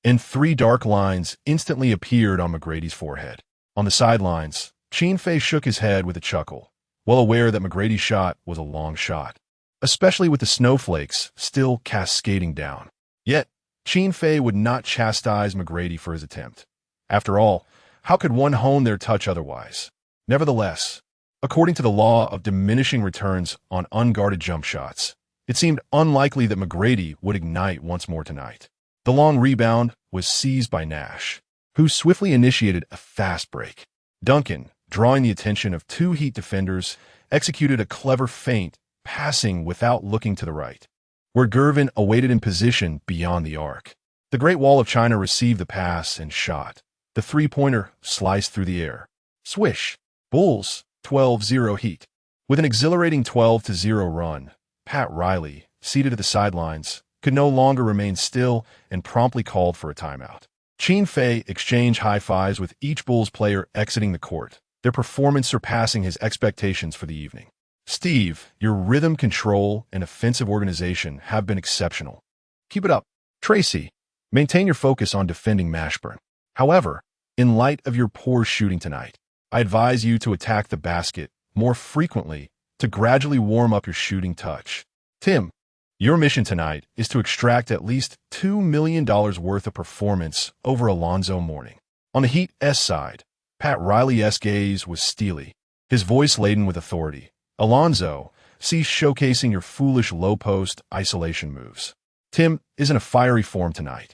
Speaker 1: and three dark lines instantly appeared on McGrady's forehead. On the sidelines, Qin Fei shook his head with a chuckle, well aware that McGrady's shot was a long shot, especially with the snowflakes still cascading down. Yet, Qin Fei would not chastise McGrady for his attempt. After all, how could one hone their touch otherwise? Nevertheless, according to the law of diminishing returns on unguarded jump shots, it seemed unlikely that McGrady would ignite once more tonight. The long rebound was seized by Nash, who swiftly initiated a fast break. Duncan, drawing the attention of two Heat defenders, executed a clever feint, passing without looking to the right, where Gervin awaited in position beyond the arc. The Great Wall of China received the pass and shot. The three-pointer sliced through the air. Swish! Bulls, 12-0 Heat. With an exhilarating 12-0 run, Pat Riley, seated at the sidelines, could no longer remain still and promptly called for a timeout. Qin Fei exchanged high-fives with each Bulls player exiting the court, their performance surpassing his expectations for the evening. Steve, your rhythm control and offensive organization have been exceptional. Keep it up. Tracy, maintain your focus on defending Mashburn. However, in light of your poor shooting tonight, I advise you to attack the basket more frequently to gradually warm up your shooting touch. Tim, your mission tonight is to extract at least $2 million worth of performance over Alonzo Mourning. On the Heat's side, Pat Riley's gaze was steely, his voice laden with authority. Alonzo, cease showcasing your foolish low-post isolation moves. Tim is in a fiery form tonight.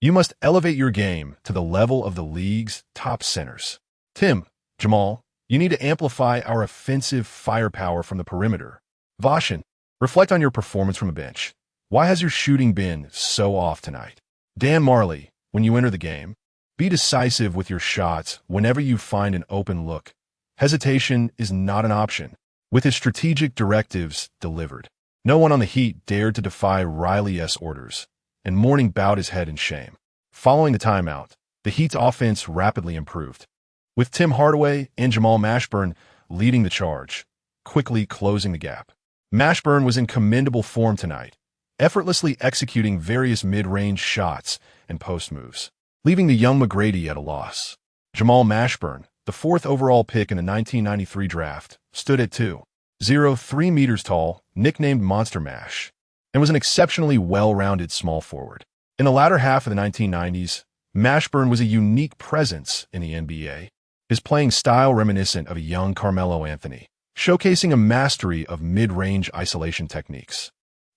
Speaker 1: You must elevate your game to the level of the league's top centers. Tim, Jamal, you need to amplify our offensive firepower from the perimeter. Vashan, reflect on your performance from the bench. Why has your shooting been so off tonight? Dan Marley, when you enter the game, be decisive with your shots whenever you find an open look. Hesitation is not an option. With his strategic directives delivered, no one on the Heat dared to defy Riley's orders, and Mourning bowed his head in shame. Following the timeout, the Heat's offense rapidly improved, with Tim Hardaway and Jamal Mashburn leading the charge, quickly closing the gap. Mashburn was in commendable form tonight, effortlessly executing various mid-range shots and post moves, leaving the young McGrady at a loss. Jamal Mashburn, the fourth overall pick in the 1993 draft, stood at 2.03 meters tall, nicknamed Monster Mash, and was an exceptionally well-rounded small forward. In the latter half of the 1990s, Mashburn was a unique presence in the NBA, his playing style reminiscent of a young Carmelo Anthony, showcasing a mastery of mid-range isolation techniques.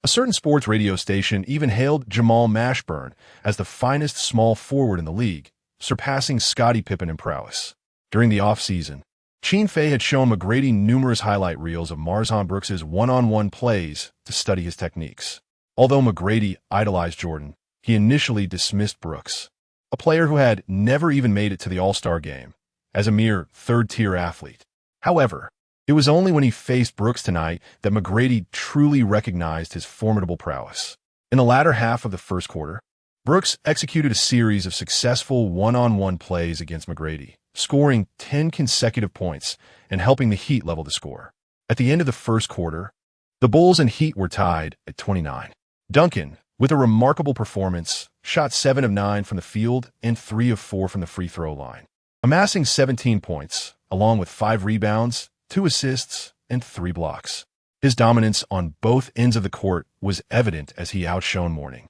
Speaker 1: A certain sports radio station even hailed Jamal Mashburn as the finest small forward in the league, surpassing Scottie Pippen in prowess. During the offseason, Qin Fei had shown McGrady numerous highlight reels of Marshawn Brooks's one-on-one plays to study his techniques. Although McGrady idolized Jordan, he initially dismissed Brooks, a player who had never even made it to the All-Star game, as a mere third-tier athlete. However, it was only when he faced Brooks tonight that McGrady truly recognized his formidable prowess. In the latter half of the first quarter, Brooks executed a series of successful one-on-one plays against McGrady, scoring 10 consecutive points and helping the Heat level the score. At the end of the first quarter, the Bulls and Heat were tied at 29. Duncan, with a remarkable performance, shot 7 of 9 from the field and 3 of 4 from the free throw line, amassing 17 points, along with 5 rebounds, 2 assists, and 3 blocks. His dominance on both ends of the court was evident as he outshone Mourning,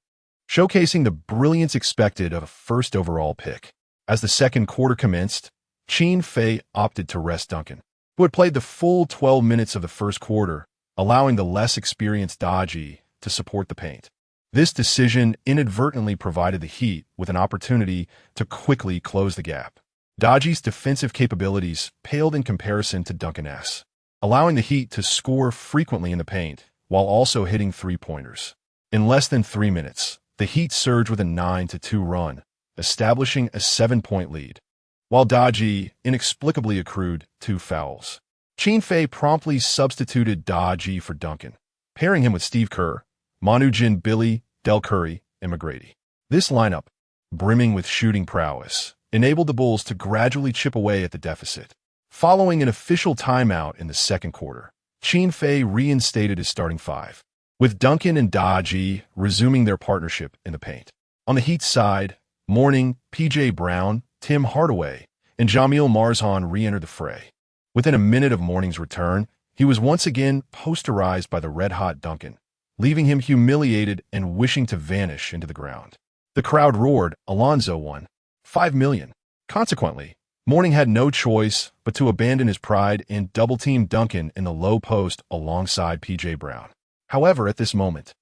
Speaker 1: showcasing the brilliance expected of a first overall pick. As the second quarter commenced, Qin Fei opted to rest Duncan, who had played the full 12 minutes of the first quarter, allowing the less experienced Dodgy to support the paint. This decision inadvertently provided the Heat with an opportunity to quickly close the gap. Dodgy's defensive capabilities paled in comparison to Duncan's, allowing the Heat to score frequently in the paint while also hitting three-pointers. In less than 3 minutes, the Heat surged with a 9-2 run, establishing a 7-point lead, while Daji inexplicably accrued 2 fouls. Qin Fei promptly substituted Daji for Duncan, pairing him with Steve Kerr, Manu Ginobili, Del Curry, and McGrady. This lineup, brimming with shooting prowess, enabled the Bulls to gradually chip away at the deficit. Following an official timeout in the second quarter, Qin Fei reinstated his starting 5, with Duncan and Daji resuming their partnership in the paint. On the Heat's side, Mourning, P.J. Brown, Tim Hardaway, and Jamil Marzhan re-entered the fray. Within a minute of Mourning's return, he was once again posterized by the red-hot Duncan, leaving him humiliated and wishing to vanish into the ground. The crowd roared, "Alonzo won. $5 million." Consequently, Mourning had no choice but to abandon his pride and double-team Duncan in the low post alongside P.J. Brown. However, at this moment,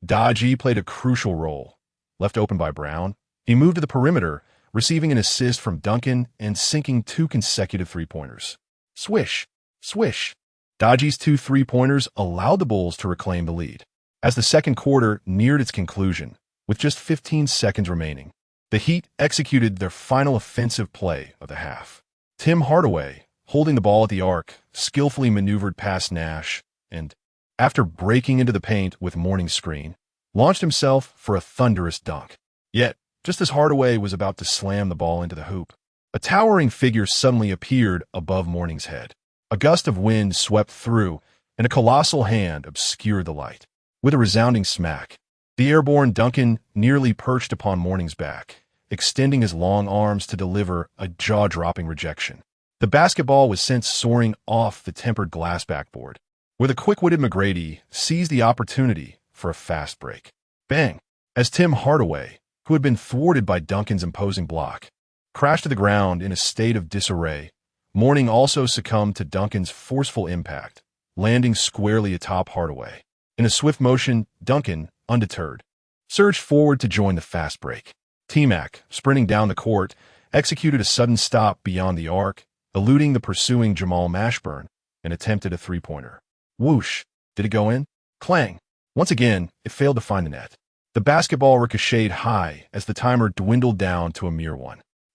Speaker 1: Daji played a crucial role. Left open by Brown, he moved to the perimeter, receiving an assist from Duncan and sinking 2 consecutive three-pointers. Swish, swish. Daji's 2 three-pointers allowed the Bulls to reclaim the lead. As the second quarter neared its conclusion, with just 15 seconds remaining, the Heat executed their final offensive play of the half. Tim Hardaway, holding the ball at the arc, skillfully maneuvered past Nash and, after breaking into the paint with Mourning's screen, launched himself for a thunderous dunk. Yet, just as Hardaway was about to slam the ball into the hoop, a towering figure suddenly appeared above Mourning's head. A gust of wind swept through, and a colossal hand obscured the light. With a resounding smack, the airborne Duncan nearly perched upon Mourning's back, extending his long arms to deliver a jaw-dropping rejection. The basketball was sent soaring off the tempered glass backboard, where the quick-witted McGrady seized the opportunity for a fast break. Bang! As Tim Hardaway, who had been thwarted by Duncan's imposing block, crashed to the ground in a state of disarray, Mourning also succumbed to Duncan's forceful impact, landing squarely atop Hardaway. In a swift motion, Duncan, undeterred, surged forward to join the fast break. T-Mac, sprinting down the court, executed a sudden stop beyond the arc, eluding the pursuing Jamal Mashburn, and attempted a three-pointer. Whoosh! Did it go in? Clang! Once again, it failed to find the net. The basketball ricocheted high as the timer dwindled down to a mere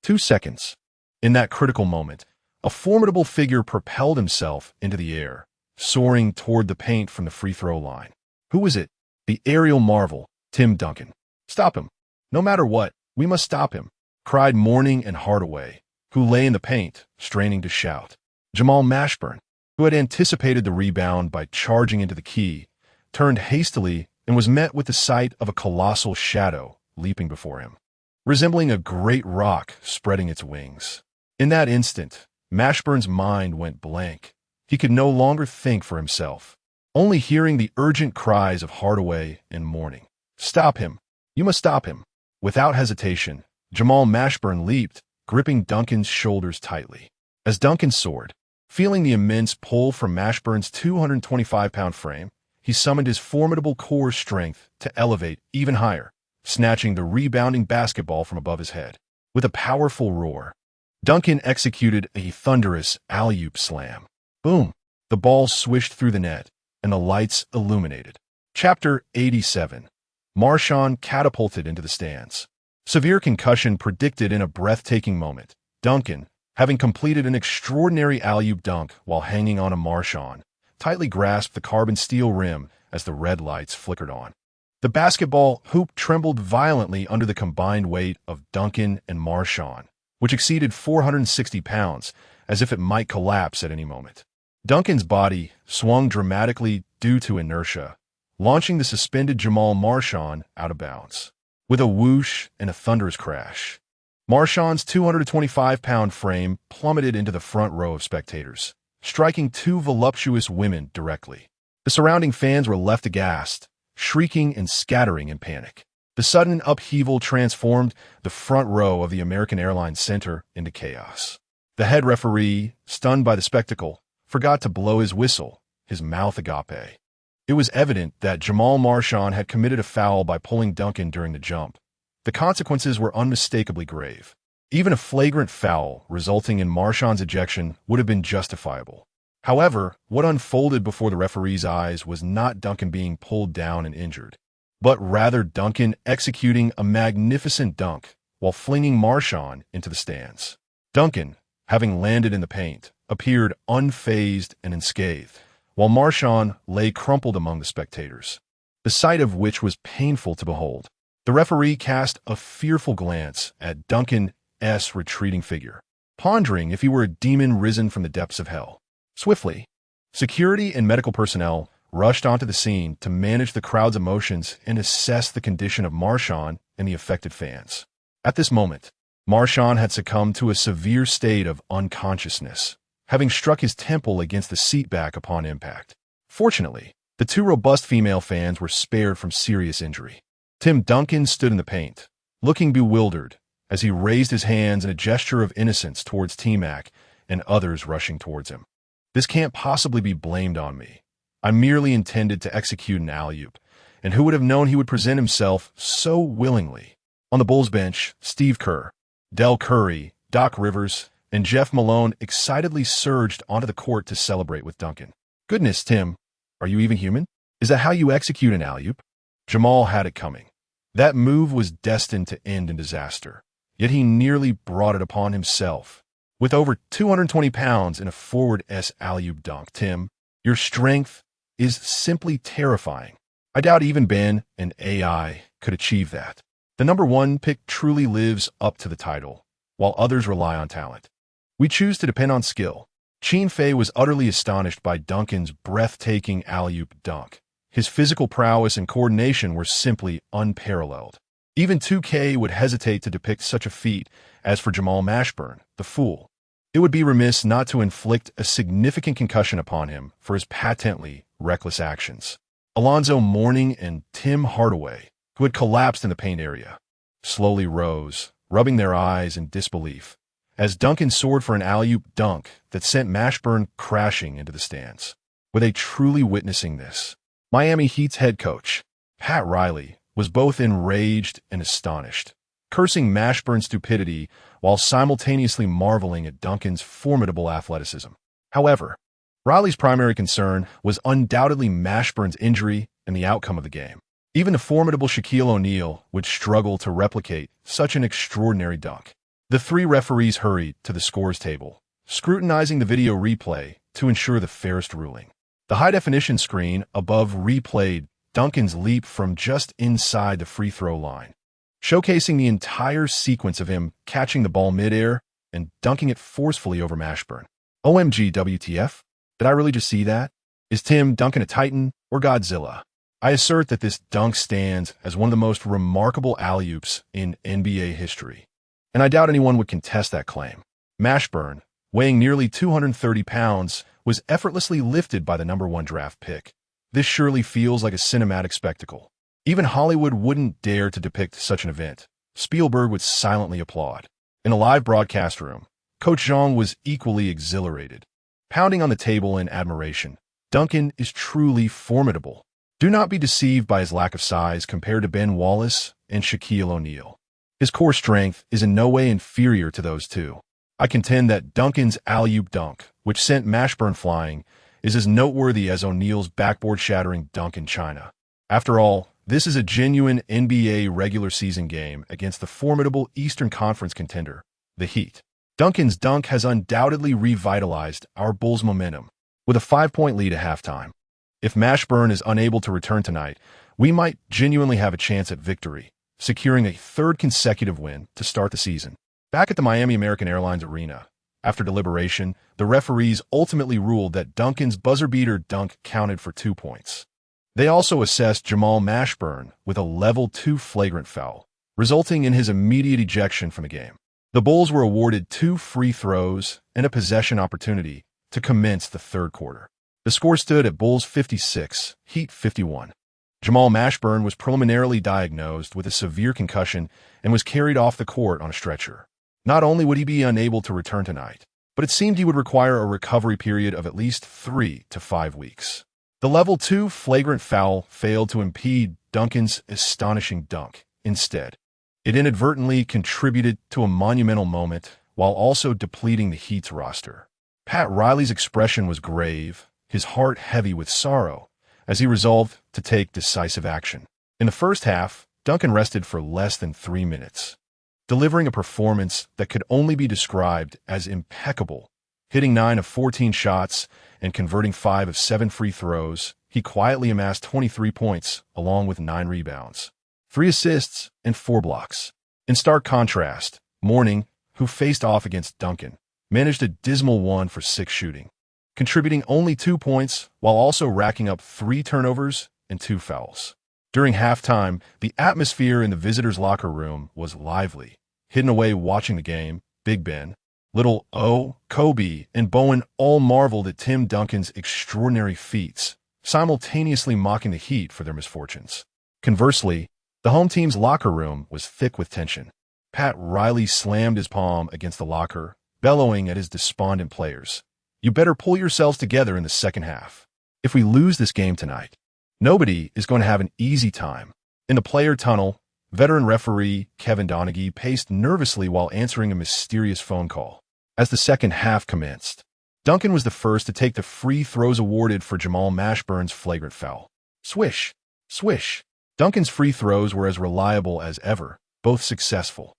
Speaker 1: 2 seconds. In that critical moment, a formidable figure propelled himself into the air, soaring toward the paint from the free-throw line. Who was it? The aerial marvel, Tim Duncan. "Stop him. No matter what, we must stop him," cried Mourning and Hardaway, who lay in the paint, straining to shout. Jamal Mashburn, who had anticipated the rebound by charging into the key, turned hastily and was met with the sight of a colossal shadow leaping before him, resembling a great rock spreading its wings. In that instant, Mashburn's mind went blank. He could no longer think for himself, only hearing the urgent cries of Hardaway and Mourning. "Stop him! You must stop him!" Without hesitation, Jamal Mashburn leaped, gripping Duncan's shoulders tightly. As Duncan soared, feeling the immense pull from Mashburn's 225-pound frame, he summoned his formidable core strength to elevate even higher, snatching the rebounding basketball from above his head. With a powerful roar, Duncan executed a thunderous alley-oop slam. Boom! The ball swished through the net, and the lights illuminated. Chapter 87. Marshawn catapulted into the stands. Severe concussion predicted in a breathtaking moment. Duncan, having completed an extraordinary alley-oop dunk while hanging on a Marshawn, tightly grasped the carbon steel rim as the red lights flickered on. The basketball hoop trembled violently under the combined weight of Duncan and Marshawn, which exceeded 460 pounds, as if it might collapse at any moment. Duncan's body swung dramatically due to inertia, launching the suspended Jamal Marshawn out of bounds. With a whoosh and a thunderous crash, Marshawn's 225-pound frame plummeted into the front row of spectators, striking 2 voluptuous women directly. The surrounding fans were left aghast, shrieking and scattering in panic. The sudden upheaval transformed the front row of the American Airlines Center into chaos. The head referee, stunned by the spectacle, forgot to blow his whistle, his mouth agape. It was evident that Jamal Marshawn had committed a foul by pulling Duncan during the jump. The consequences were unmistakably grave. Even a flagrant foul resulting in Marshawn's ejection would have been justifiable. However, what unfolded before the referee's eyes was not Duncan being pulled down and injured, but rather Duncan executing a magnificent dunk, while flinging Marchand into the stands. Duncan, having landed in the paint, appeared unfazed and unscathed, while Marchand lay crumpled among the spectators, the sight of which was painful to behold. The referee cast a fearful glance at Duncan's retreating figure, pondering if he were a demon risen from the depths of hell. Swiftly, security and medical personnel rushed onto the scene to manage the crowd's emotions and assess the condition of Marchand and the affected fans. At this moment, Marchand had succumbed to a severe state of unconsciousness, having struck his temple against the seat back upon impact. Fortunately, the two robust female fans were spared from serious injury. Tim Duncan stood in the paint, looking bewildered, as he raised his hands in a gesture of innocence towards T-Mac and others rushing towards him. This can't possibly be blamed on me. I merely intended to execute an alley-oop, and who would have known he would present himself so willingly? On the Bulls bench, Steve Kerr, Del Curry, Doc Rivers, and Jeff Malone excitedly surged onto the court to celebrate with Duncan. Goodness, Tim, are you even human? Is that how you execute an alley-oop? Jamal had it coming. That move was destined to end in disaster, yet he nearly brought it upon himself. With over 220 pounds in a forward alley-oop dunk, Tim, your strength is simply terrifying. I doubt even Ben and AI could achieve that. The number one pick truly lives up to the title, while others rely on talent. We choose to depend on skill. Qin Fei was utterly astonished by Duncan's breathtaking alley-oop dunk. His physical prowess and coordination were simply unparalleled. Even 2K would hesitate to depict such a feat as for Jamal Mashburn, the Fool. It would be remiss not to inflict a significant concussion upon him for his patently reckless actions. Alonzo Mourning and Tim Hardaway, who had collapsed in the paint area, slowly rose, rubbing their eyes in disbelief, as Duncan soared for an alley-oop dunk that sent Mashburn crashing into the stands. Were they truly witnessing this? Miami Heat's head coach, Pat Riley, was both enraged and astonished, cursing Mashburn's stupidity while simultaneously marveling at Duncan's formidable athleticism. However, Riley's primary concern was undoubtedly Mashburn's injury and the outcome of the game. Even the formidable Shaquille O'Neal would struggle to replicate such an extraordinary dunk. The three referees hurried to the scores table, scrutinizing the video replay to ensure the fairest ruling. The high-definition screen above replayed Duncan's leap from just inside the free throw line, showcasing the entire sequence of him catching the ball midair and dunking it forcefully over Mashburn. OMG WTF? Did I really just see that? Is Tim Duncan a Titan or Godzilla? I assert that this dunk stands as one of the most remarkable alley-oops in NBA history, and I doubt anyone would contest that claim. Mashburn, weighing nearly 230 pounds, was effortlessly lifted by the number one draft pick. This surely feels like a cinematic spectacle. Even Hollywood wouldn't dare to depict such an event. Spielberg would silently applaud. In a live broadcast room, Coach Zhang was equally exhilarated, pounding on the table in admiration. Duncan is truly formidable. Do not be deceived by his lack of size compared to Ben Wallace and Shaquille O'Neal. His core strength is in no way inferior to those two. I contend that Duncan's alley-oop dunk, which sent Mashburn flying, is as noteworthy as O'Neal's backboard-shattering dunk in China. After all, this is a genuine NBA regular season game against the formidable Eastern Conference contender, the Heat. Duncan's dunk has undoubtedly revitalized our Bulls' momentum, with a 5-point lead at halftime. If Mashburn is unable to return tonight, we might genuinely have a chance at victory, securing a third consecutive win to start the season. Back at the Miami American Airlines Arena, after deliberation, the referees ultimately ruled that Duncan's buzzer-beater dunk counted for 2 points. They also assessed Jamal Mashburn with a level 2 flagrant foul, resulting in his immediate ejection from the game. The Bulls were awarded 2 free throws and a possession opportunity to commence the third quarter. The score stood at Bulls 56, Heat 51. Jamal Mashburn was preliminarily diagnosed with a severe concussion and was carried off the court on a stretcher. Not only would he be unable to return tonight, but it seemed he would require a recovery period of at least 3 to 5 weeks. The level 2 flagrant foul failed to impede Duncan's astonishing dunk. Instead, it inadvertently contributed to a monumental moment while also depleting the Heat's roster. Pat Riley's expression was grave, his heart heavy with sorrow, as he resolved to take decisive action. In the first half, Duncan rested for less than 3 minutes. delivering a performance that could only be described as impeccable. Hitting 9 of 14 shots and converting 5 of 7 free throws, he quietly amassed 23 points along with 9 rebounds, 3 assists, and 4 blocks. In stark contrast, Mourning, who faced off against Duncan, managed a dismal 1 for 6 shooting, contributing only 2 points while also racking up 3 turnovers and 2 fouls. During halftime, the atmosphere in the visitors' locker room was lively. Hidden away watching the game, Big Ben, Little O, Kobe, and Bowen all marveled at Tim Duncan's extraordinary feats, simultaneously mocking the Heat for their misfortunes. Conversely, the home team's locker room was thick with tension. Pat Riley slammed his palm against the locker, bellowing at his despondent players. "You better pull yourselves together in the second half. If we lose this game tonight, nobody is going to have an easy time." In the player tunnel, veteran referee Kevin Donaghy paced nervously while answering a mysterious phone call. As the second half commenced, Duncan was the first to take the free throws awarded for Jamal Mashburn's flagrant foul. Swish, swish. Duncan's free throws were as reliable as ever, both successful.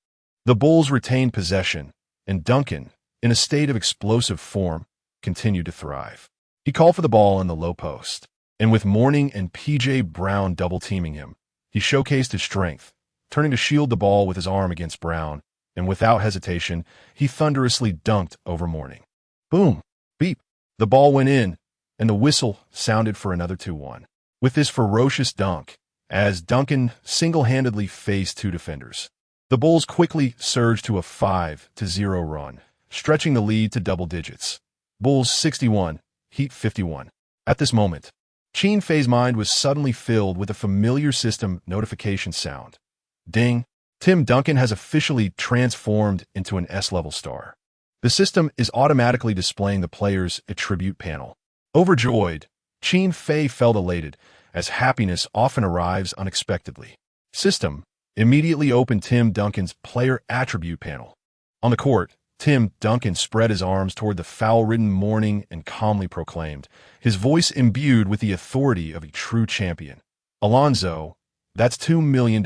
Speaker 1: The Bulls retained possession, and Duncan, in a state of explosive form, continued to thrive. He called for the ball in the low post, and with Mourning and P.J. Brown double-teaming him, he showcased his strength, turning to shield the ball with his arm against Brown, and without hesitation, he thunderously dunked over Mourning. Boom! Beep! The ball went in, and the whistle sounded for another 2-1. With this ferocious dunk, as Duncan single-handedly faced 2 defenders, the Bulls quickly surged to a 5-0 run, stretching the lead to double digits. Bulls 61, Heat 51. At this moment, Qin Fei's mind was suddenly filled with a familiar system notification sound. Ding! Tim Duncan has officially transformed into an S-level star. The system is automatically displaying the player's attribute panel. Overjoyed, Qin Fei felt elated, as happiness often arrives unexpectedly. System immediately opened Tim Duncan's player attribute panel. On the court, Tim Duncan spread his arms toward the foul-ridden Mourning and calmly proclaimed, his voice imbued with the authority of a true champion. "Alonzo, that's $2 million.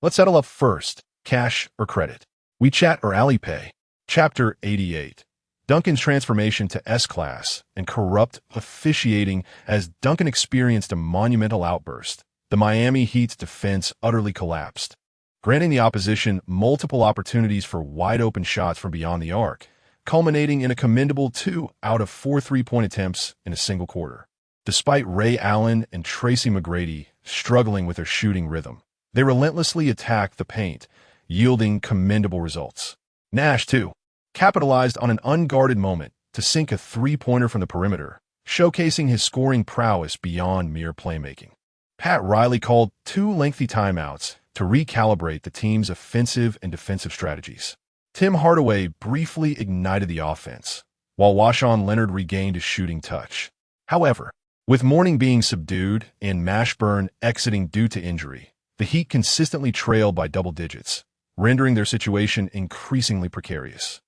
Speaker 1: Let's settle up first, cash or credit. WeChat or Alipay." Chapter 88. Duncan's transformation to S-class and corrupt officiating. As Duncan experienced a monumental outburst, the Miami Heat's defense utterly collapsed, granting the opposition multiple opportunities for wide-open shots from beyond the arc, culminating in a commendable 2 out of 4 three-point attempts in a single quarter. Despite Ray Allen and Tracy McGrady struggling with their shooting rhythm, they relentlessly attacked the paint, yielding commendable results. Nash, too, capitalized on an unguarded moment to sink a three-pointer from the perimeter, showcasing his scoring prowess beyond mere playmaking. Pat Riley called 2 lengthy timeouts to recalibrate the team's offensive and defensive strategies. Tim Hardaway briefly ignited the offense, while Washawn Leonard regained his shooting touch. However, with Mourning being subdued and Mashburn exiting due to injury, the Heat consistently trailed by double digits, rendering their situation increasingly precarious.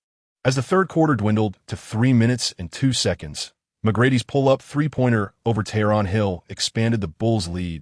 Speaker 1: As the third quarter dwindled to 3 minutes and 2 seconds, McGrady's pull-up three-pointer over Teheran Hill expanded the Bulls' lead